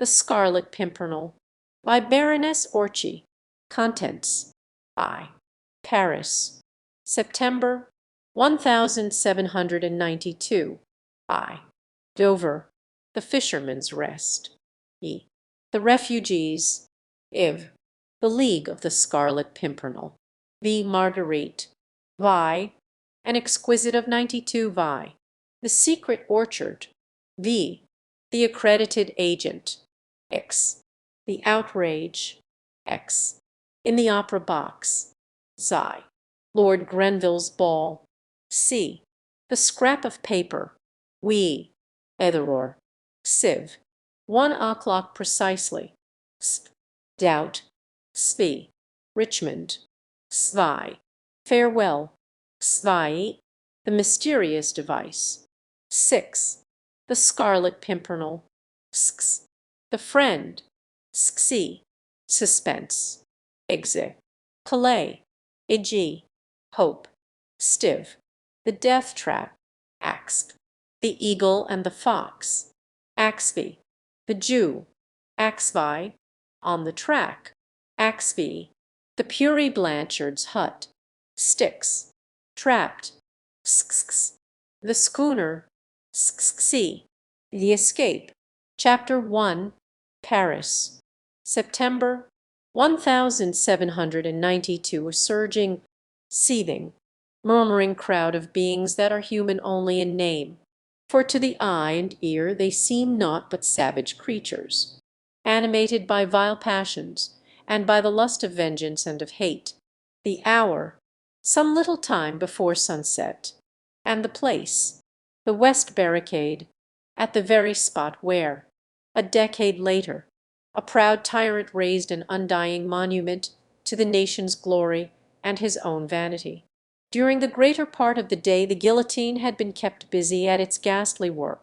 The Scarlet Pimpernel, by Baroness Orczy. Contents: I. Paris, September 1792. I. Dover, the Fisherman's Rest. E. The Refugees. Iv. The League of the Scarlet Pimpernel. V. Marguerite. Vi. An Exquisite of 92 Vi. The Secret Orchard. V. The Accredited Agent. X. The Outrage. X. In the Opera Box. Xi. Lord Grenville's Ball. C. The Scrap of Paper. We. Etheror. Siv. 1 o'clock precisely. Sp. Doubt. Svi. Richmond. Svi. Farewell. Svi. The Mysterious Device. 6. The Scarlet Pimpernel. Sx. The Friend. Sxi. Suspense. Exe. Calais. Eg. Hope. Stiv. The Death Trap. Axp. The Eagle and the Fox. Axvi. The Jew. Axvi. On the Track. Axvi. The Puri Blanchard's Hut. Styx. Trapped. Sxx. The Schooner. Sxxi. The Escape. Chapter 1. Paris, September 1792. A surging, seething, murmuring crowd of beings that are human only in name, for to the eye and ear they seem naught but savage creatures, animated by vile passions, and by the lust of vengeance and of hate. The hour, some little time before sunset, and the place, the West Barricade, at the very spot where, a decade later, a proud tyrant raised an undying monument to the nation's glory and his own vanity. During the greater part of the day the guillotine had been kept busy at its ghastly work.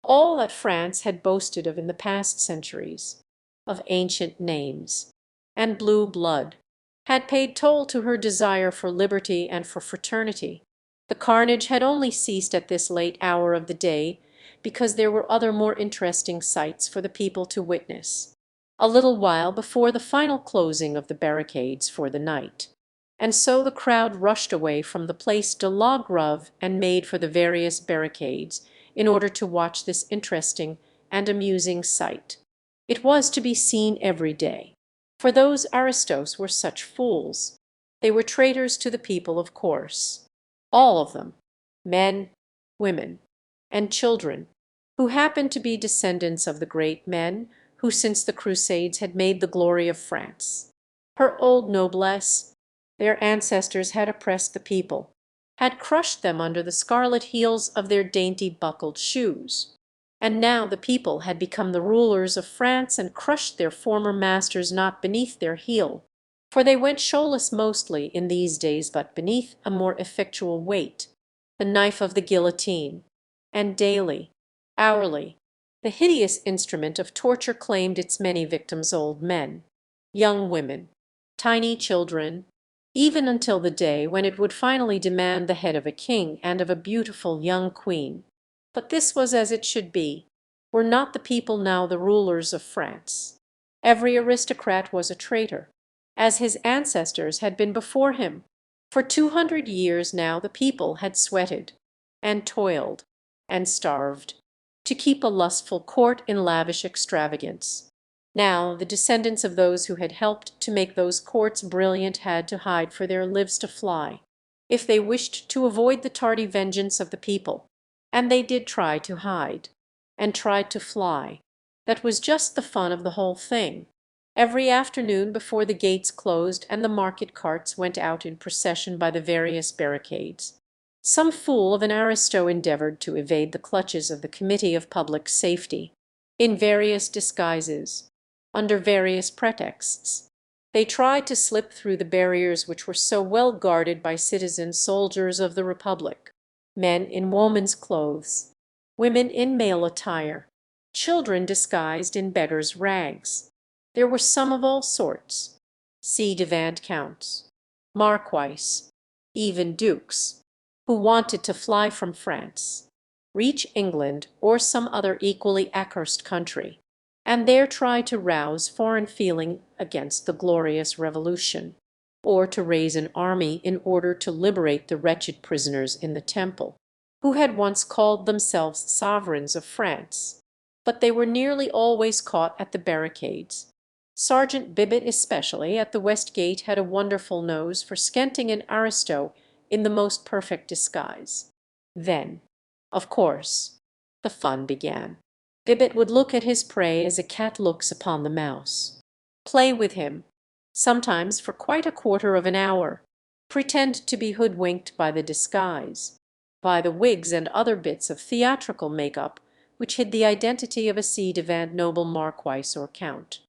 All that France had boasted of in the past centuries, of ancient names and blue blood, had paid toll to her desire for liberty and for fraternity. The carnage had only ceased at this late hour of the day because there were other more interesting sights for the people to witness, a little while before the final closing of the barricades for the night. And so the crowd rushed away from the Place de la Grève and made for the various barricades in order to watch this interesting and amusing sight. It was to be seen every day, for those aristos were such fools. They were traitors to the people, of course, all of them, men, women, and children, who happened to be descendants of the great men who since the Crusades had made the glory of France. Her old noblesse, their ancestors had oppressed the people, had crushed them under the scarlet heels of their dainty buckled shoes, and now the people had become the rulers of France and crushed their former masters not beneath their heel, for they went shoeless mostly in these days, but beneath a more effectual weight, the knife of the guillotine, and daily, hourly, the hideous instrument of torture claimed its many victims, old men, young women, tiny children, even until the day when it would finally demand the head of a king and of a beautiful young queen. But this was as it should be. Were not the people now the rulers of France? Every aristocrat was a traitor, as his ancestors had been before him. For 200 years now the people had sweated, and toiled, and starved, to keep a lustful court in lavish extravagance. Now the descendants of those who had helped to make those courts brilliant had to hide for their lives to fly, if they wished to avoid the tardy vengeance of the people. And they did try to hide, and tried to fly. That was just the fun of the whole thing. Every afternoon before the gates closed and the market carts went out in procession by the various barricades, some fool of an aristo endeavored to evade the clutches of the Committee of Public Safety, in various disguises, under various pretexts. They tried to slip through the barriers which were so well guarded by citizen soldiers of the Republic, men in woman's clothes, women in male attire, children disguised in beggars' rags. There were some of all sorts, ci-devant counts, marquises, even dukes, who wanted to fly from France, reach England or some other equally accursed country, and there try to rouse foreign feeling against the glorious revolution, or to raise an army in order to liberate the wretched prisoners in the Temple, who had once called themselves sovereigns of France. But they were nearly always caught at the barricades. Sergeant Bibbet especially at the West Gate had a wonderful nose for scenting an aristo in the most perfect disguise. Then, of course, the fun began. Bibbet would look at his prey as a cat looks upon the mouse, play with him, sometimes for quite a quarter of an hour, pretend to be hoodwinked by the disguise, by the wigs and other bits of theatrical make-up which hid the identity of a ci devant noble marquis or count.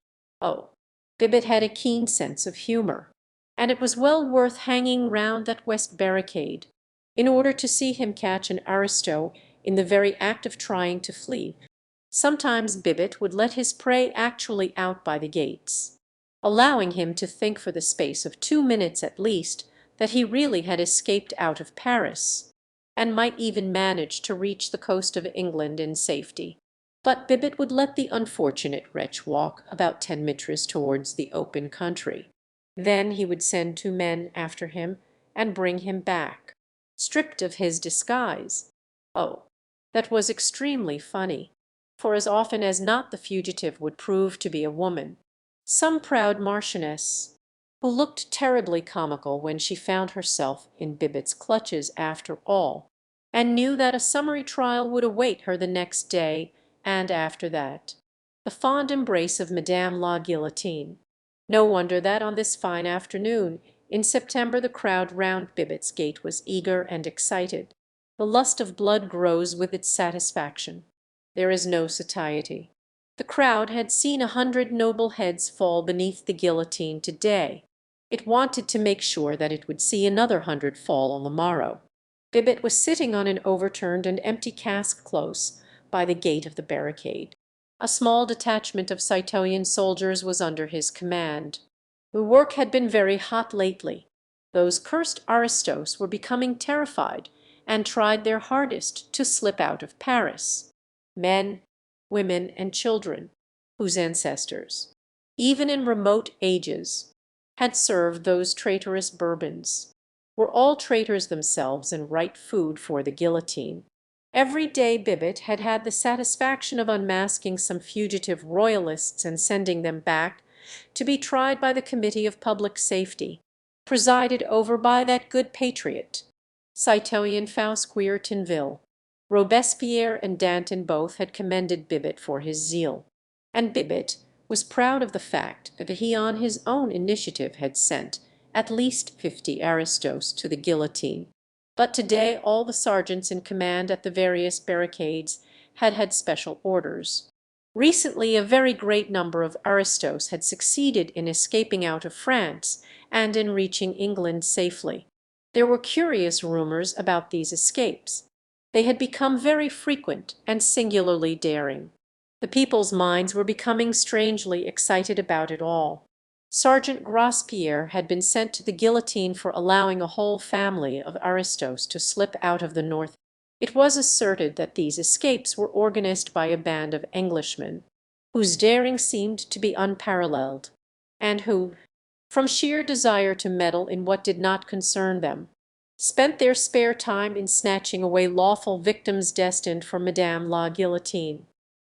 Oh, Bibbet had a keen sense of humour, and it was well worth hanging round that west barricade in order to see him catch an aristo in the very act of trying to flee. Sometimes Bibbet would let his prey actually out by the gates, allowing him to think for the space of 2 minutes at least that he really had escaped out of Paris, and might even manage to reach the coast of England in safety. But Bibbet would let the unfortunate wretch walk about 10 mitres towards the open country. Then he would send 2 men after him and bring him back, stripped of his disguise. Oh, that was extremely funny, for as often as not the fugitive would prove to be a woman, some proud marchioness, who looked terribly comical when she found herself in Bibbet's clutches after all, and knew that a summary trial would await her the next day, and after that the fond embrace of Madame la Guillotine. No wonder that on this fine afternoon in September the crowd round Bibbet's gate was eager and excited. The lust of blood grows with its satisfaction. There is no satiety. The crowd had seen 100 noble heads fall beneath the guillotine to-day. It wanted to make sure that it would see another 100 fall on the morrow. Bibbet was sitting on an overturned and empty cask close by the gate of the barricade. A small detachment of citoyen soldiers was under his command. The work had been very hot lately. Those cursed aristos were becoming terrified, and tried their hardest to slip out of Paris. Men, women, and children, whose ancestors, even in remote ages, had served those traitorous Bourbons, were all traitors themselves and right food for the guillotine. Every day Bibbet had had the satisfaction of unmasking some fugitive royalists and sending them back to be tried by the Committee of Public Safety, presided over by that good patriot, Citoyen Fouquier Tinville. Robespierre and Danton both had commended Bibbet for his zeal, and Bibbet was proud of the fact that he on his own initiative had sent at least 50 aristos to the guillotine. But to-day all the sergeants in command at the various barricades had had special orders. Recently a very great number of aristos had succeeded in escaping out of France and in reaching England safely. There were curious rumours about these escapes. They had become very frequent and singularly daring. The people's minds were becoming strangely excited about it all. Sergeant Grospierre had been sent to the guillotine for allowing a whole family of aristos to slip out of the north. It was asserted that these escapes were organized by a band of Englishmen, whose daring seemed to be unparalleled, and who, from sheer desire to meddle in what did not concern them, spent their spare time in snatching away lawful victims destined for Madame la Guillotine.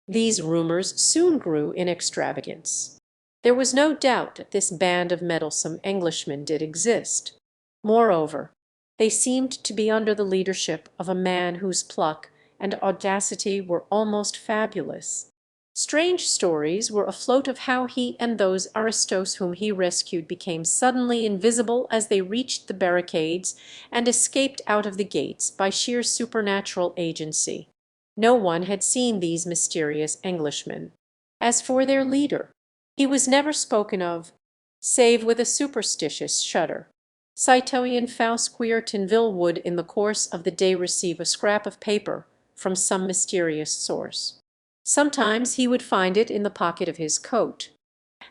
These rumours soon grew in extravagance. There was no doubt that this band of meddlesome Englishmen did exist. Moreover, they seemed to be under the leadership of a man whose pluck and audacity were almost fabulous. Strange stories were afloat of how he and those aristos whom he rescued became suddenly invisible as they reached the barricades and escaped out of the gates by sheer supernatural agency. No one had seen these mysterious Englishmen. As for their leader, he was never spoken of, save with a superstitious shudder. Citoyen Fouquier Tinville would in the course of the day receive a scrap of paper from some mysterious source. Sometimes he would find it in the pocket of his coat.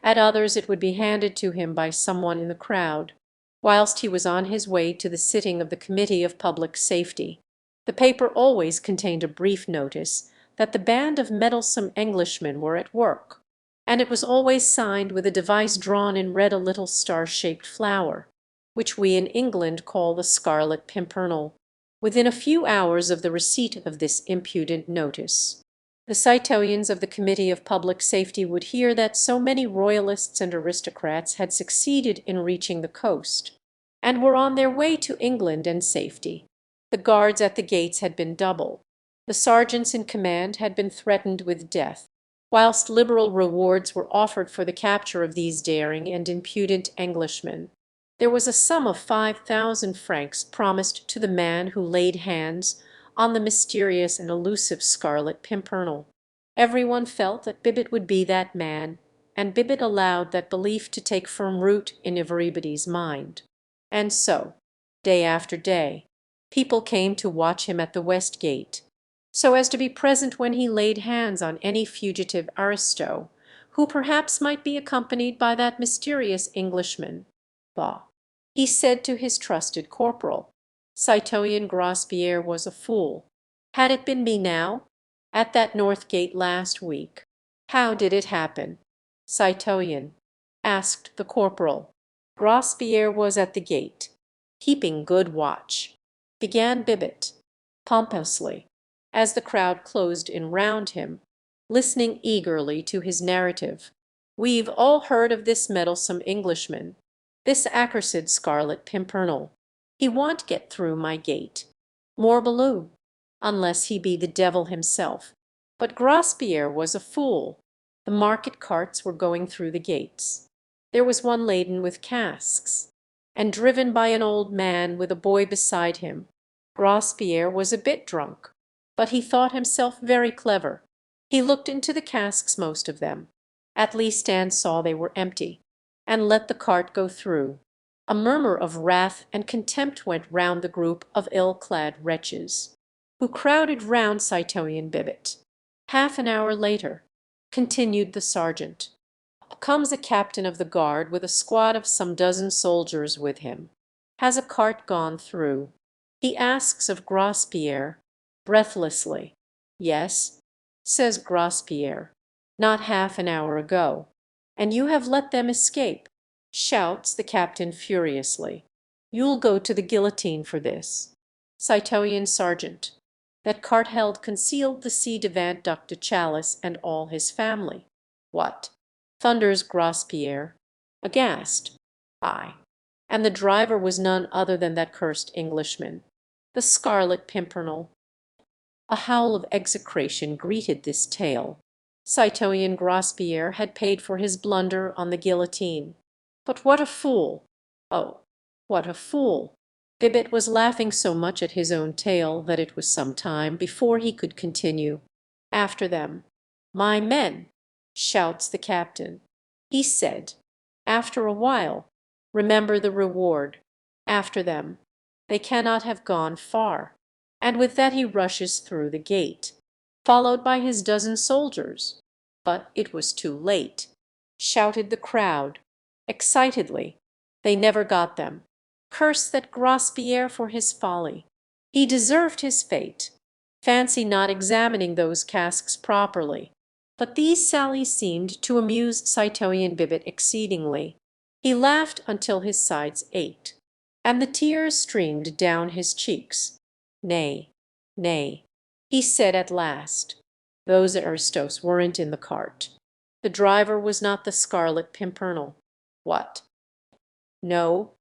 At others it would be handed to him by someone in the crowd, whilst he was on his way to the sitting of the Committee of Public Safety. The paper always contained a brief notice that the band of meddlesome Englishmen were at work. and it was always signed with a device drawn in red, a little star-shaped flower, which we in England call the Scarlet Pimpernel. Within a few hours of the receipt of this impudent notice, the citoyens of the Committee of Public Safety would hear that so many royalists and aristocrats had succeeded in reaching the coast, and were on their way to England and safety. The guards at the gates had been doubled. The sergeants in command had been threatened with death, whilst liberal rewards were offered for the capture of these daring and impudent Englishmen. There was a sum of 5,000 francs promised to the man who laid hands on the mysterious and elusive Scarlet Pimpernel. Every one felt that Bibbet would be that man, and Bibbet allowed that belief to take firm root in everybody's mind. And so, day after day, people came to watch him at the West Gate, so as to be present when he laid hands on any fugitive aristo, who perhaps might be accompanied by that mysterious Englishman. Bah! He said to his trusted corporal, "Citoyen Grospierre was a fool. Had it been me now, at that North Gate last week, how did it happen?" "Citoyen," asked the corporal. "Grospierre was at the gate, keeping good watch," began Bibbet, pompously, as the crowd closed in round him, listening eagerly to his narrative. "We've all heard of this meddlesome Englishman, this accursed Scarlet Pimpernel. He won't get through my gate, morbleu, unless he be the devil himself. But Grospierre was a fool. The market carts were going through the gates. There was one laden with casks, and driven by an old man with a boy beside him. Grospierre was a bit drunk, but he thought himself very clever. He looked into the casks, most of them. At least Anne saw they were empty, and let the cart go through. A murmur of wrath and contempt went round the group of ill-clad wretches, who crowded round Citoyen Bibbet. Half an hour later, continued the sergeant, up comes a captain of the guard with a squad of some dozen soldiers with him. Has a cart gone through? He asks of Grospierre, breathlessly. "Yes," says Grospierre, "not half an hour ago." "And you have let them escape?" shouts the captain furiously. "You'll go to the guillotine for this." "Citoyen sergeant, that cart held concealed the ci devant Duc de Chalice and all his family." "What?" thunders Grospierre, aghast. "Aye, and the driver was none other than that cursed Englishman, the Scarlet Pimpernel." A howl of execration greeted this tale. Citoyen Grospierre had paid for his blunder on the guillotine. But what a fool! Oh, what a fool! Bibbet was laughing so much at his own tale that it was some time before he could continue. After them, "My men," shouts the captain. He said, after a while, "Remember the reward." After them, "They cannot have gone far." And with that he rushes through the gate, followed by his dozen soldiers. But it was too late, shouted the crowd, excitedly. They never got them. Curse that Grospierre for his folly. He deserved his fate. Fancy not examining those casks properly. But these sallies seemed to amuse Citoyen Bibbet exceedingly. He laughed until his sides ached, and the tears streamed down his cheeks. "Nay, nay," he said at last, "those aristos weren't in the cart. The driver was not the Scarlet Pimpernel." "What?" "No,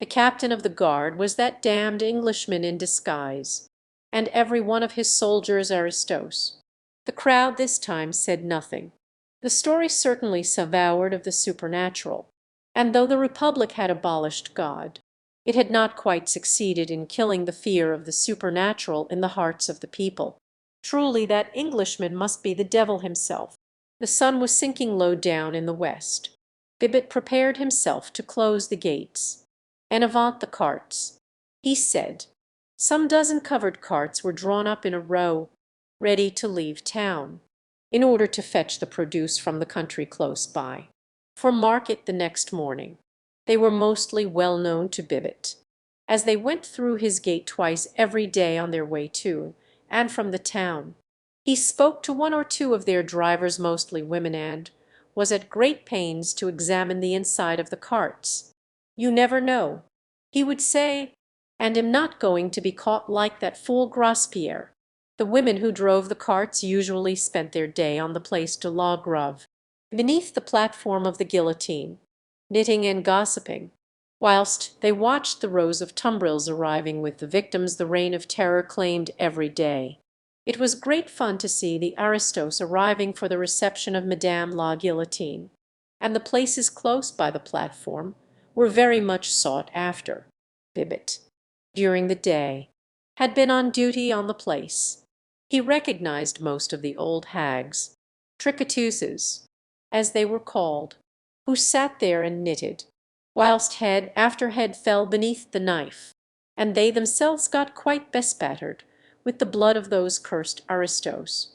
the captain of the guard was that damned Englishman in disguise, and every one of his soldiers aristos." The crowd this time said nothing. The story certainly savoured of the supernatural, and though the Republic had abolished God, it had not quite succeeded in killing the fear of the supernatural in the hearts of the people. Truly that Englishman must be the devil himself. The sun was sinking low down in the west. Bibbet prepared himself to close the gates. "En avant the carts," he said. Some dozen covered carts were drawn up in a row, ready to leave town, in order to fetch the produce from the country close by, for market the next morning. They were mostly well known to Bibbet, as they went through his gate twice every day on their way to and from the town. He spoke to one or two of their drivers, mostly women, and, was at great pains to examine the inside of the carts. "You never know," he would say, "and am not going to be caught like that fool Grospierre." The women who drove the carts usually spent their day on the Place de la Grève, beneath the platform of the guillotine, knitting and gossiping, whilst they watched the rows of tumbrils arriving with the victims the Reign of Terror claimed every day. It was great fun to see the aristos arriving for the reception of Madame la Guillotine, and the places close by the platform were very much sought after. Bibbet, during the day, had been on duty on the place. He recognized most of the old hags, tricoteuses, as they were called, who sat there and knitted, whilst head after head fell beneath the knife, and they themselves got quite bespattered with the blood of those cursed aristos.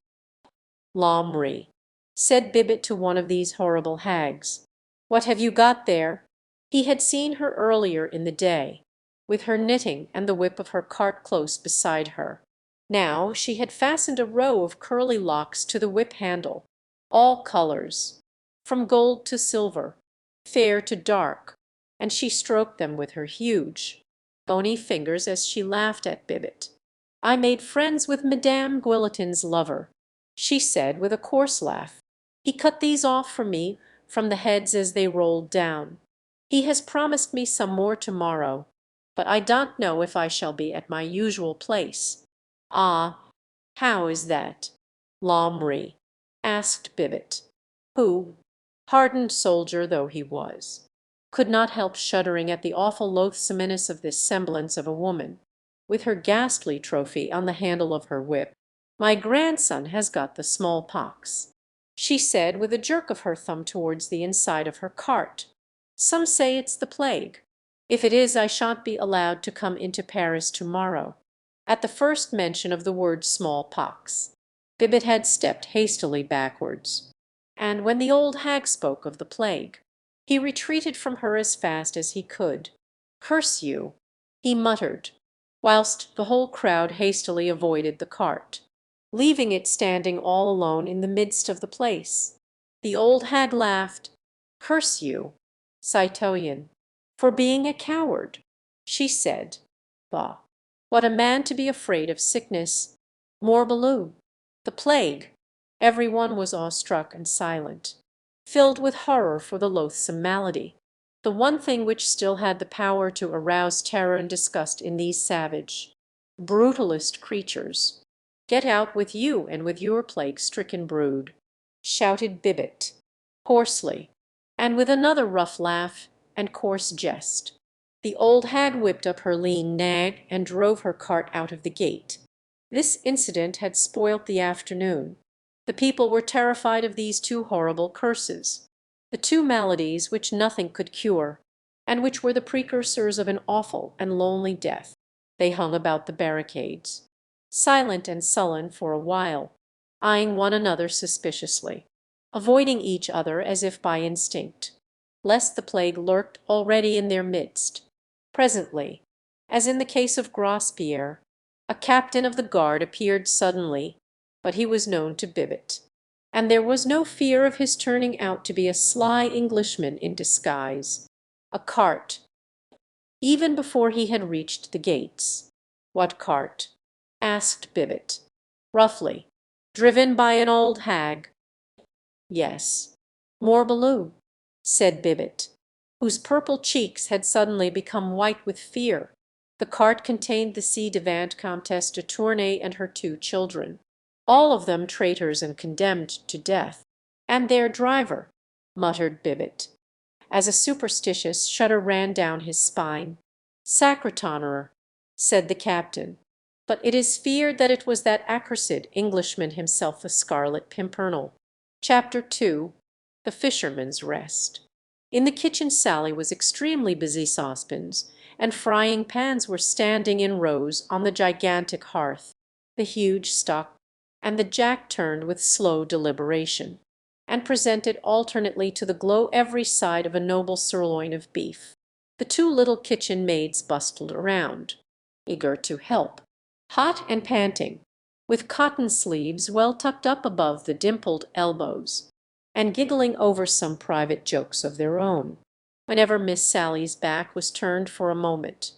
"L'Homerie," said Bibbet to one of these horrible hags, "what have you got there?" He had seen her earlier in the day, with her knitting and the whip of her cart close beside her. Now she had fastened a row of curly locks to the whip handle, all colours, from gold to silver, fair to dark, and she stroked them with her huge, bony fingers as she laughed at Bibbet. "I made friends with Madame Guillotine's lover," she said with a coarse laugh. "He cut these off for me from the heads as they rolled down. He has promised me some more to-morrow, but I don't know if I shall be at my usual place." "Ah, how is that, L'Homerie?" asked Bibbet, who, hardened soldier though he was, could not help shuddering at the awful loathsomeness of this semblance of a woman, with her ghastly trophy on the handle of her whip. "My grandson has got the small-pox," she said with a jerk of her thumb towards the inside of her cart. "Some say it's the plague. If it is, I shan't be allowed to come into Paris to-morrow." At the first mention of the word small-pox, Bibbet had stepped hastily backwards, and when the old hag spoke of the plague, he retreated from her as fast as he could. "Curse you!" he muttered, whilst the whole crowd hastily avoided the cart, leaving it standing all alone in the midst of the place. The old hag laughed. "Curse you, citoyen, for being a coward," she said. "Bah! What a man to be afraid of sickness! Morbleu! The plague!" Every one was awestruck and silent, filled with horror for the loathsome malady, the one thing which still had the power to arouse terror and disgust in these savage, brutalist creatures. "Get out with you and with your plague-stricken brood," shouted Bibbet, hoarsely, and with another rough laugh and coarse jest. The old hag whipped up her lean nag and drove her cart out of the gate. This incident had spoilt the afternoon. The people were terrified of these two horrible curses, the two maladies which nothing could cure, and which were the precursors of an awful and lonely death. They hung about the barricades, silent and sullen for a while, eyeing one another suspiciously, avoiding each other as if by instinct, lest the plague lurked already in their midst. Presently, as in the case of Grospierre, a captain of the guard appeared suddenly, but he was known to Bibbet, and there was no fear of his turning out to be a sly Englishman in disguise. A cart, even before he had reached the gates. "What cart?" asked Bibbet, roughly. "Driven by an old hag." "Yes, morbleu," said Bibbet, whose purple cheeks had suddenly become white with fear. The cart contained the ci-devant Comtesse de Tournay and her two children, all of them traitors and condemned to death. "And their driver," muttered Bibbet, as a superstitious shudder ran down his spine. "Sacre-tonnerre," said the captain, "but it is feared that it was that accursed Englishman himself, the Scarlet Pimpernel." Chapter 2: The Fisherman's Rest. In the kitchen Sally was extremely busy. Saucepans and frying pans were standing in rows on the gigantic hearth. The huge stock and the jack turned with slow deliberation, and presented alternately to the glow every side of a noble sirloin of beef. The two little kitchen maids bustled around, eager to help, hot and panting, with cotton sleeves well tucked up above the dimpled elbows. and giggling over some private jokes of their own, whenever Miss Sally's back was turned for a moment,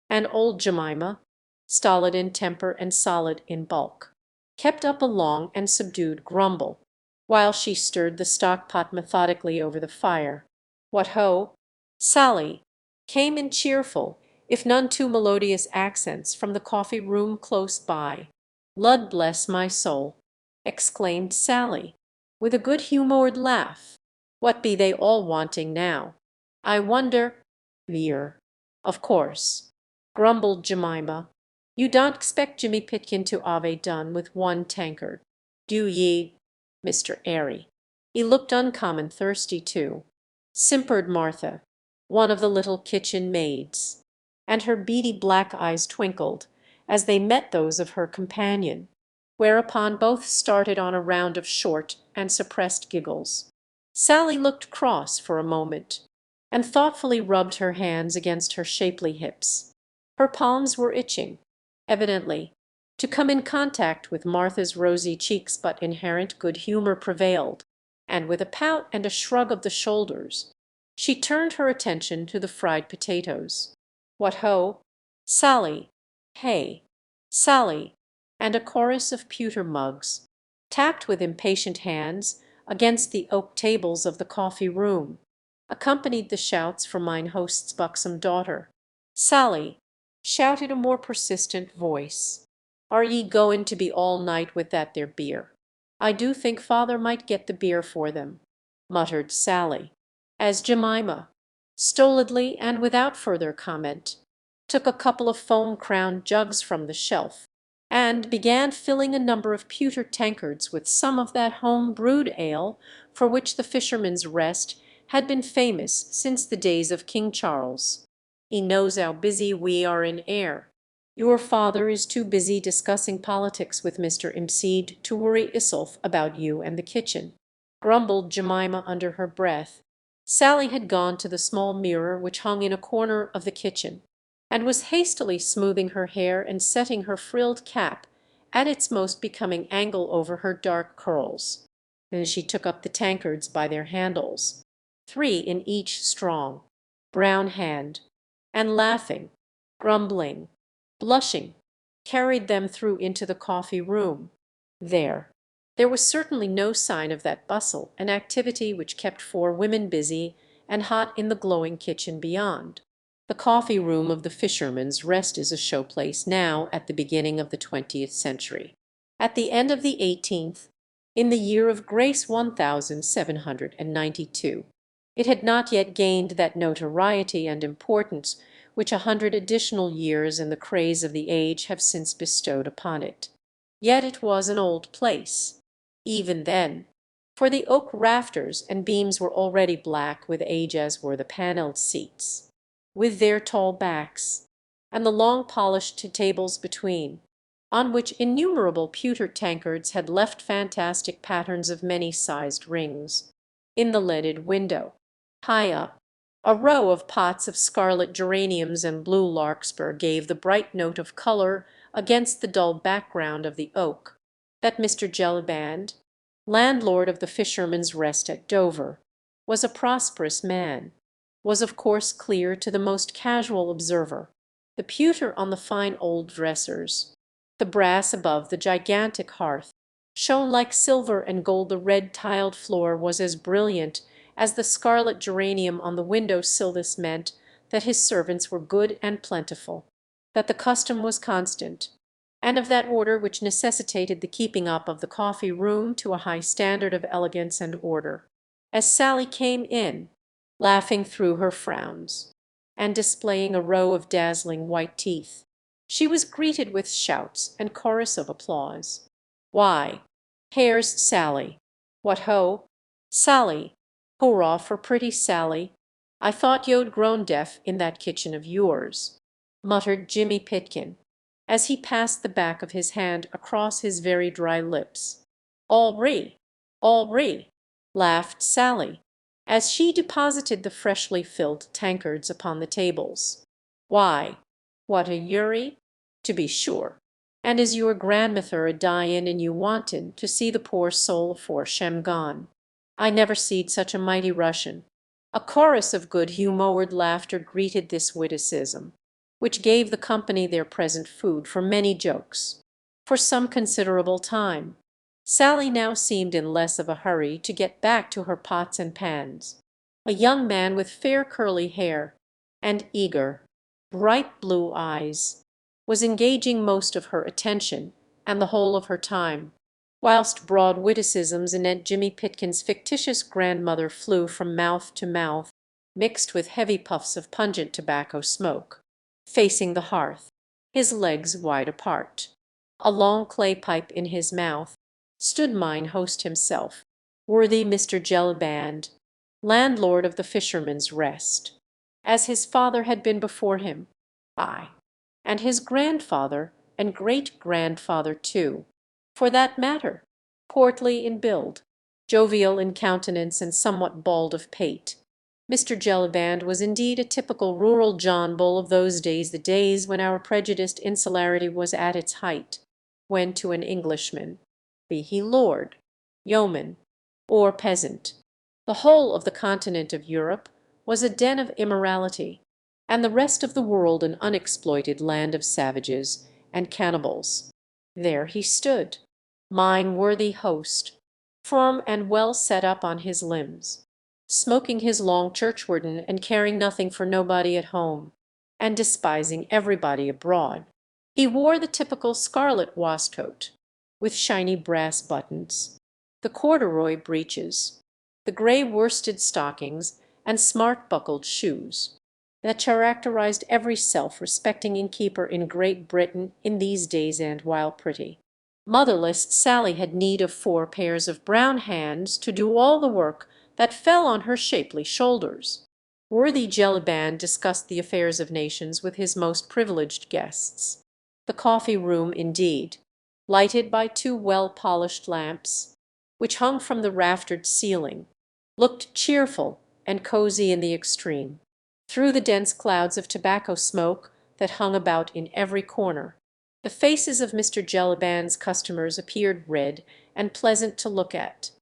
and old Jemima, stolid in temper and solid in bulk, kept up a long and subdued grumble, while she stirred the stock-pot methodically over the fire. "What ho, Sally!" came in cheerful, if none too melodious accents from the coffee-room close by. "Lud bless my soul!" exclaimed Sally, with a good-humoured laugh. "What be they all wanting now? I wonder—" "Beer, of course," grumbled Jemima. "You don't expect Jimmy Pitkin to ave done with one tankard, do ye, Mr. Airy? He looked uncommon thirsty too," simpered Martha, one of the little kitchen maids, and her beady black eyes twinkled as they met those of her companion, whereupon both started on a round of short and suppressed giggles. Sally looked cross for a moment, and thoughtfully rubbed her hands against her shapely hips. Her palms were itching, evidently, to come in contact with Martha's rosy cheeks, but inherent good humour prevailed, and with a pout and a shrug of the shoulders, she turned her attention to the fried potatoes. "What ho, Sally! Hey, Sally!" and a chorus of pewter mugs, tapped with impatient hands against the oak tables of the coffee-room, accompanied the shouts from mine host's buxom daughter. "Sally," shouted a more persistent voice, "are ye goin' to be all night with that there beer?" "I do think father might get the beer for them," muttered Sally, as Jemima, stolidly and without further comment, took a couple of foam-crowned jugs from the shelf, and began filling a number of pewter tankards with some of that home-brewed ale for which the Fisherman's Rest had been famous since the days of King Charles. "He knows how busy we are in air. Your father is too busy discussing politics with Mr. Imseed to worry Isolf about you and the kitchen," grumbled Jemima under her breath. Sally had gone to the small mirror which hung in a corner of the kitchen, and was hastily smoothing her hair and setting her frilled cap at its most becoming angle over her dark curls. Then she took up the tankards by their handles, 3 in each strong, brown hand, and laughing, grumbling, blushing, carried them through into the coffee-room. There was certainly no sign of that bustle and activity which kept 4 women busy and hot in the glowing kitchen beyond. The coffee-room of the Fisherman's Rest is a showplace now at the beginning of the 20th century. At the end of the 18th, in the year of grace 1792, it had not yet gained that notoriety and importance which 100 additional years and the craze of the age have since bestowed upon it. Yet it was an old place, even then, for the oak rafters and beams were already black with age, as were the panelled seats, with their tall backs, and the long polished tables between, on which innumerable pewter tankards had left fantastic patterns of many-sized rings. In the leaded window, high up, a row of pots of scarlet geraniums and blue larkspur gave the bright note of colour against the dull background of the oak that Mr. Jellyband, landlord of the Fisherman's Rest at Dover, was a prosperous man, was of course clear to the most casual observer. The pewter on the fine old dressers, the brass above the gigantic hearth, shone like silver and gold. The red tiled floor was as brilliant as the scarlet geranium on the window sill. This meant that his servants were good and plentiful, that the custom was constant, and of that order which necessitated the keeping up of the coffee-room to a high standard of elegance and order. As Sally came in, laughing through her frowns, and displaying a row of dazzling white teeth, she was greeted with shouts and chorus of applause. "Why, here's Sally! What ho, Sally! Hurrah for pretty Sally! I thought yo'd grown deaf in that kitchen of yours," muttered Jimmy Pitkin, as he passed the back of his hand across his very dry lips. All re," laughed Sally, as she deposited the freshly filled tankards upon the tables. "Why, what a Uri, to be sure. And is your grandmither a dyin' and you wantin' to see the poor soul afore shem gone? I never seed such a mighty Russian." A chorus of good-humoured laughter greeted this witticism, which gave the company their present food for many jokes. For some considerable time Sally now seemed in less of a hurry to get back to her pots and pans. A young man with fair curly hair and eager, bright blue eyes was engaging most of her attention and the whole of her time, whilst broad witticisms anent Jimmy Pitkin's fictitious grandmother flew from mouth to mouth, mixed with heavy puffs of pungent tobacco smoke. Facing the hearth, his legs wide apart, a long clay pipe in his mouth, stood mine host himself, worthy Mr. Jellyband, landlord of the Fisherman's Rest, as his father had been before him, ay, and his grandfather and great-grandfather too, for that matter, portly in build, jovial in countenance, and somewhat bald of pate. Mr. Jellyband was indeed a typical rural John Bull of those days, the days when our prejudiced insularity was at its height, when to an Englishman, be he lord, yeoman, or peasant, the whole of the continent of Europe was a den of immorality, and the rest of the world an unexploited land of savages and cannibals. There he stood, mine worthy host, firm and well set up on his limbs, smoking his long churchwarden and caring nothing for nobody at home, and despising everybody abroad. He wore the typical scarlet waistcoat, with shiny brass buttons, the corduroy breeches, the grey worsted stockings, and smart buckled shoes, that characterized every self-respecting innkeeper in Great Britain in these days and while pretty. Motherless Sally had need of 4 pairs of brown hands to do all the work that fell on her shapely shoulders. Worthy Jellyband discussed the affairs of nations with his most privileged guests. The coffee-room, indeed, lighted by 2 well-polished lamps, which hung from the raftered ceiling, looked cheerful and cosy in the extreme, through the dense clouds of tobacco smoke that hung about in every corner. The faces of Mr. Jellyband's customers appeared red and pleasant to look at,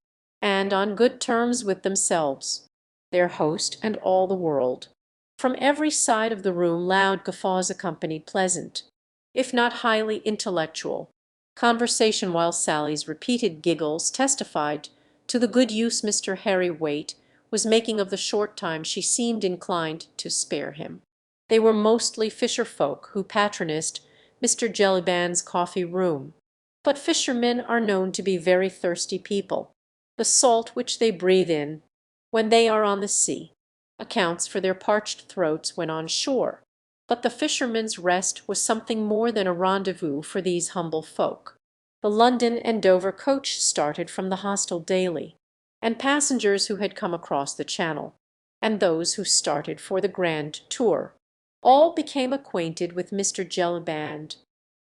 and on good terms with themselves, their host, and all the world. From every side of the room loud guffaws accompanied pleasant, if not highly intellectual, conversation, while Sally's repeated giggles testified to the good use Mr. Harry Waite was making of the short time she seemed inclined to spare him. They were mostly fisher folk who patronized Mr. Jellyband's coffee-room, but fishermen are known to be very thirsty people. The salt which they breathe in when they are on the sea accounts for their parched throats when on shore, but the Fisherman's Rest was something more than a rendezvous for these humble folk. The London and Dover coach started from the hostel daily, and passengers who had come across the Channel, and those who started for the grand tour, all became acquainted with Mr. Jellyband,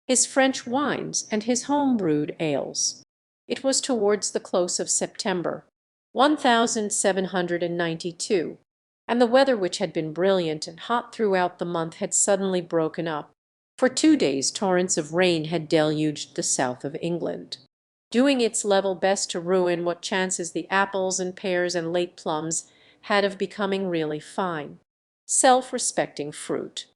his French wines, and his home-brewed ales. It was towards the close of September, 1792, and the weather, which had been brilliant and hot throughout the month, had suddenly broken up. For 2 days torrents of rain had deluged the south of England, doing its level best to ruin what chances the apples and pears and late plums had of becoming really fine, self-respecting fruit.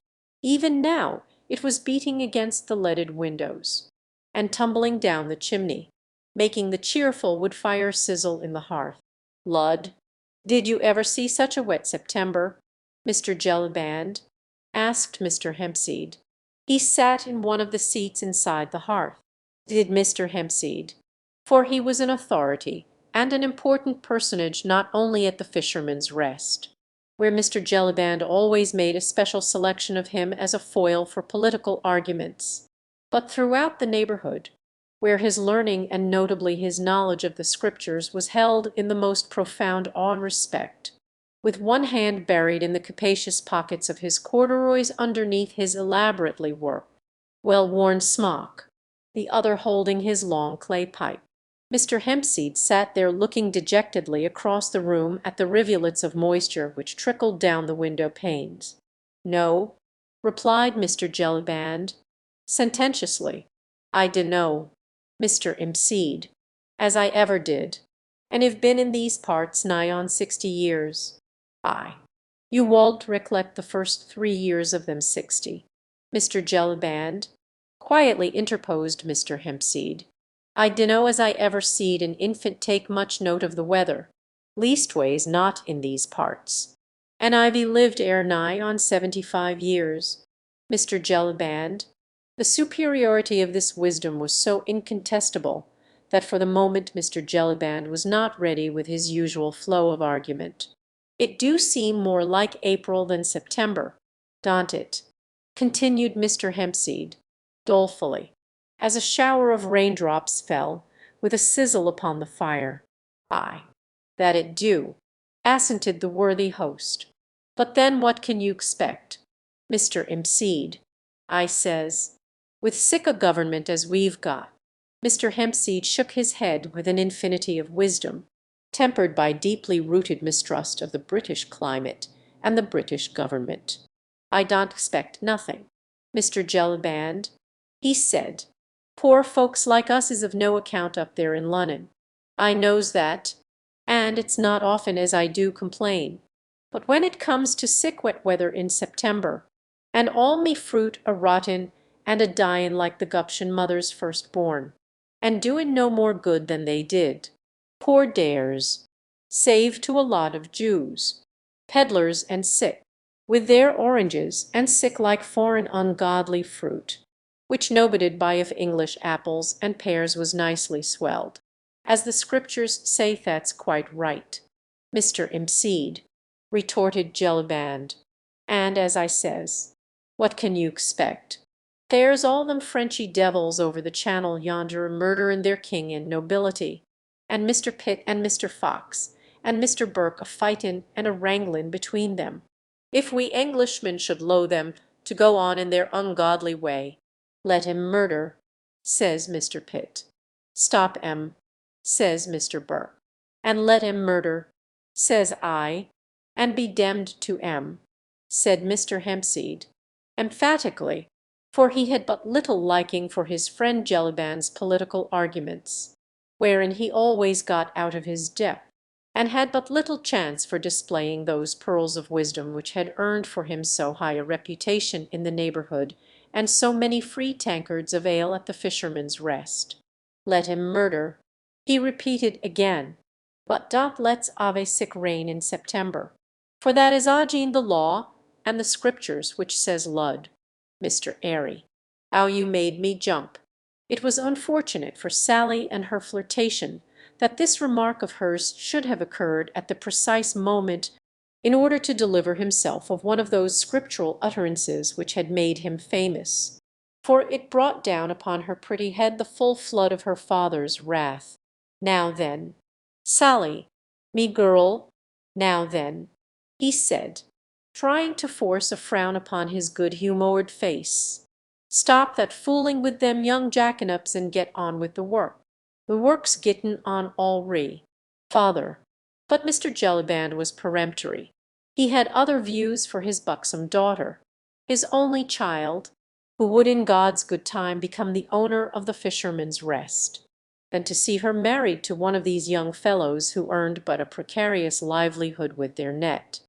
Even now it was beating against the leaded windows, and tumbling down the chimney, making the cheerful wood-fire sizzle in the hearth. "Lud, did you ever see such a wet September, Mr. Jellyband?" asked Mr. Hempseed. He sat in one of the seats inside the hearth. Did Mr. Hempseed, for he was an authority and an important personage not only at the Fisherman's Rest, where Mr. Jellyband always made a special selection of him as a foil for political arguments, but throughout the neighbourhood, where his learning and notably his knowledge of the Scriptures was held in the most profound awe and respect, with one hand buried in the capacious pockets of his corduroys underneath his elaborately worked, well-worn smock, the other holding his long clay pipe. Mr. Hempseed sat there looking dejectedly across the room at the rivulets of moisture which trickled down the window panes. "No," replied Mr. Jellyband, sententiously, "I dunno, Mr. Hempseed, as I ever did. and have been in these parts nigh on 60 years. Ay, you won't recollect the first 3 years of them 60. Mr. Jellyband, quietly interposed Mr. Hempseed. I dunno as I ever seed an infant take much note of the weather, leastways not in these parts. And I've lived ere nigh on 75 years. Mr. Jellyband, the superiority of this wisdom was so incontestable that for the moment Mr. Jellyband was not ready with his usual flow of argument. It do seem more like April than September, don't it? Continued Mr. Hempseed, dolefully, as a shower of raindrops fell with a sizzle upon the fire. Ay, that it do, assented the worthy host. But then what can you expect, Mr. Hempseed? I says, with sic a government as we've got. Mr. Hempseed shook his head with an infinity of wisdom, tempered by deeply rooted mistrust of the British climate and the British government. I don't expect nothing, Mr. Jellyband, he said. Poor folks like us is of no account up there in Lunnon. I knows that, and it's not often as I do complain. But when it comes to sick wet weather in September, and all me fruit a rottin' and a dyin' like the Guption mother's firstborn, and doin' no more good than they did, poor dares, save to a lot of Jews, peddlers and sick, with their oranges and sick like foreign ungodly fruit, which nobody'd buy if English apples and pears was nicely swelled. As the scriptures say, that's quite right, Mr. Hempseed, retorted Jellyband. And as I says, what can you expect? There's all them Frenchy devils over the channel yonder a murderin' their king and nobility, and Mr. Pitt and Mr. Fox and Mr. Burke a fightin' and a wranglin' between them. If we Englishmen should low them to go on in their ungodly way, let him murder, says Mr. Pitt. Stop 'em, says Mr. Burke. And let him murder, says I, and be demned to 'em, said Mr. Hempseed, emphatically, for he had but little liking for his friend Jellyband's political arguments, wherein he always got out of his depth, and had but little chance for displaying those pearls of wisdom which had earned for him so high a reputation in the neighbourhood and so many free tankards of ale at the Fisherman's Rest. Let him murder, he repeated again, but don't let's ave sick rain in September, for that is agin the law and the scriptures which says Lud. Mr. Airy, how you made me jump. It was unfortunate for Sally and her flirtation that this remark of hers should have occurred at the precise moment in order to deliver himself of one of those scriptural utterances which had made him famous, for it brought down upon her pretty head the full flood of her father's wrath. Now then, Sally, me girl, now then, he said, trying to force a frown upon his good-humoured face, stop that fooling with them young jackanapes and get on with the work. The work's gittin' on already, father. But Mr. Jellyband was peremptory. He had other views for his buxom daughter, his only child, who would in God's good time become the owner of the Fisherman's Rest, than to see her married to one of these young fellows who earned but a precarious livelihood with their net.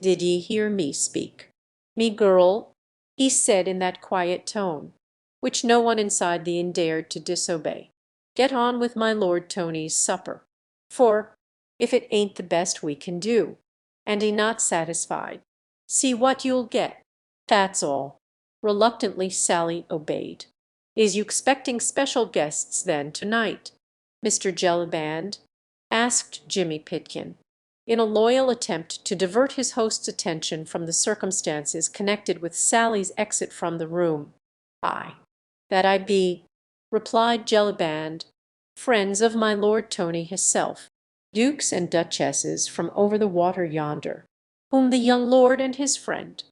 Did ye hear me speak? Me girl, he said in that quiet tone, which no one inside the inn dared to disobey. Get on with my Lord Tony's supper, for, if it ain't the best we can do, and he not satisfied, see what you'll get. That's all. Reluctantly Sally obeyed. Is you expecting special guests then to-night, Mr. Jellyband? Asked Jimmy Pitkin, in a loyal attempt to divert his host's attention from the circumstances connected with Sally's exit from the room. Ay, that I be, replied Jellyband, friends of my Lord Tony hisself, dukes and duchesses from over the water yonder, whom the young lord and his friend,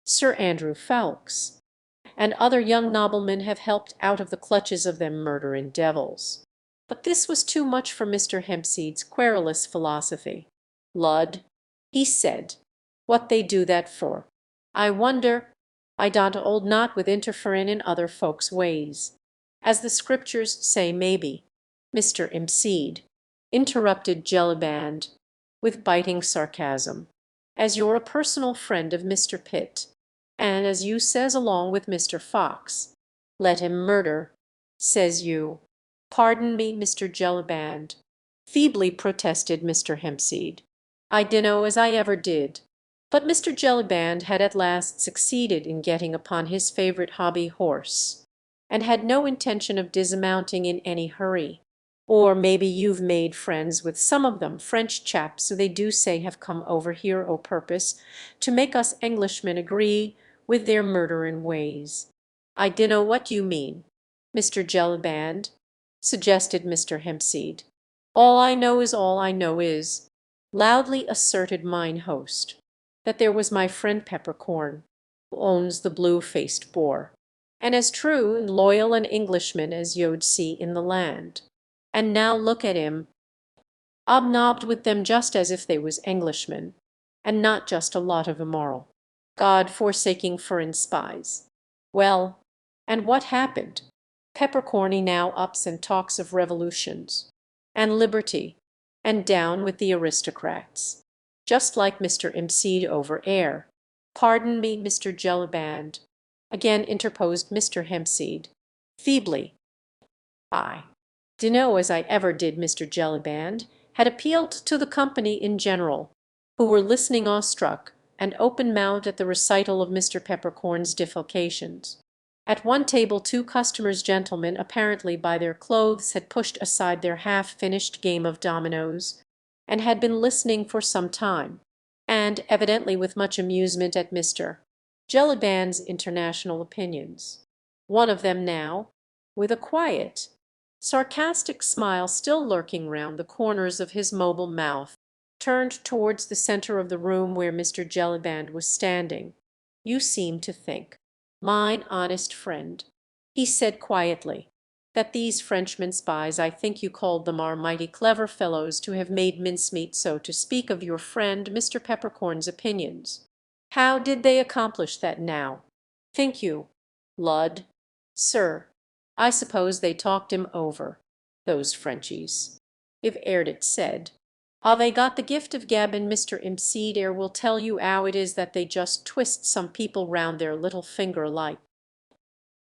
Sir Andrew Ffoulkes, and other young noblemen have helped out of the clutches of them murdering devils. But this was too much for Mr. Hempseed's querulous philosophy. Lud, he said, what they do that for? I wonder, I don't hold not with interferin' in other folks' ways. As the scriptures say maybe, Mr. Hempseed, interrupted Jellyband, with biting sarcasm. "As you're a personal friend of Mr. Pitt, and as you says along with Mr. Fox, let him murder, says you." "Pardon me, Mr. Jellyband," feebly protested Mr. Hempseed. "I dinno as I ever did." But Mr. Jellyband had at last succeeded in getting upon his favourite hobby horse, and had no intention of dismounting in any hurry. "Or maybe you've made friends with some of them French chaps who they do say have come over here o' purpose to make us Englishmen agree with their murderin' ways." "I dinno what you mean, Mr. Jellyband," suggested Mr. Hempseed. "All I know is," loudly asserted mine host, "that there was my friend Peppercorn, who owns the blue-faced boar, and as true and loyal an Englishman as yo'd see in the land. And now look at him, obnobbed with them just as if they was Englishmen, and not just a lot of immoral, God-forsaking furrin spies. Well, and what happened? Peppercorny now ups and talks of revolutions, and liberty, and down with the aristocrats, just like Mr. Hempseed over air." "Pardon me, Mr. Jellyband," again interposed Mr. Hempseed, feebly. "I dunno as I ever did." Mr. Jellyband had appealed to the company in general, who were listening awestruck and open-mouthed at the recital of Mr. Peppercorn's defalcations. At one table 2 customers, gentlemen apparently by their clothes, had pushed aside their half-finished game of dominoes, and had been listening for some time, and evidently with much amusement, at Mr. Jellyband's international opinions. One of them now, with a quiet, sarcastic smile still lurking round the corners of his mobile mouth, turned towards the centre of the room where Mr. Jellyband was standing. "You seem to think, mine honest friend," he said quietly, "that these Frenchmen spies, I think you called them, are mighty clever fellows to have made mincemeat, so to speak, of your friend Mr. Peppercorn's opinions. How did they accomplish that now, think you?" "Lud, sir, I suppose they talked him over, those Frenchies, if e'er it said. They got the gift of gab, and Mr. Hempseed ere will tell you 'ow it is that they just twist some people round their little finger like."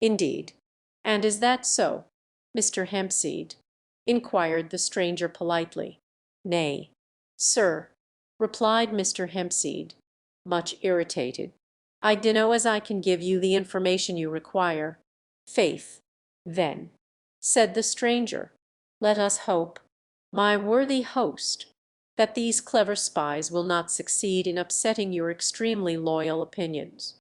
"Indeed, and is that so, Mr. Hempseed?" inquired the stranger politely. "Nay, sir," replied Mr. Hempseed, much irritated, "I dunno as I can give you the information you require." "Faith, then," said the stranger, "let us hope, my worthy host, that these clever spies will not succeed in upsetting your extremely loyal opinions."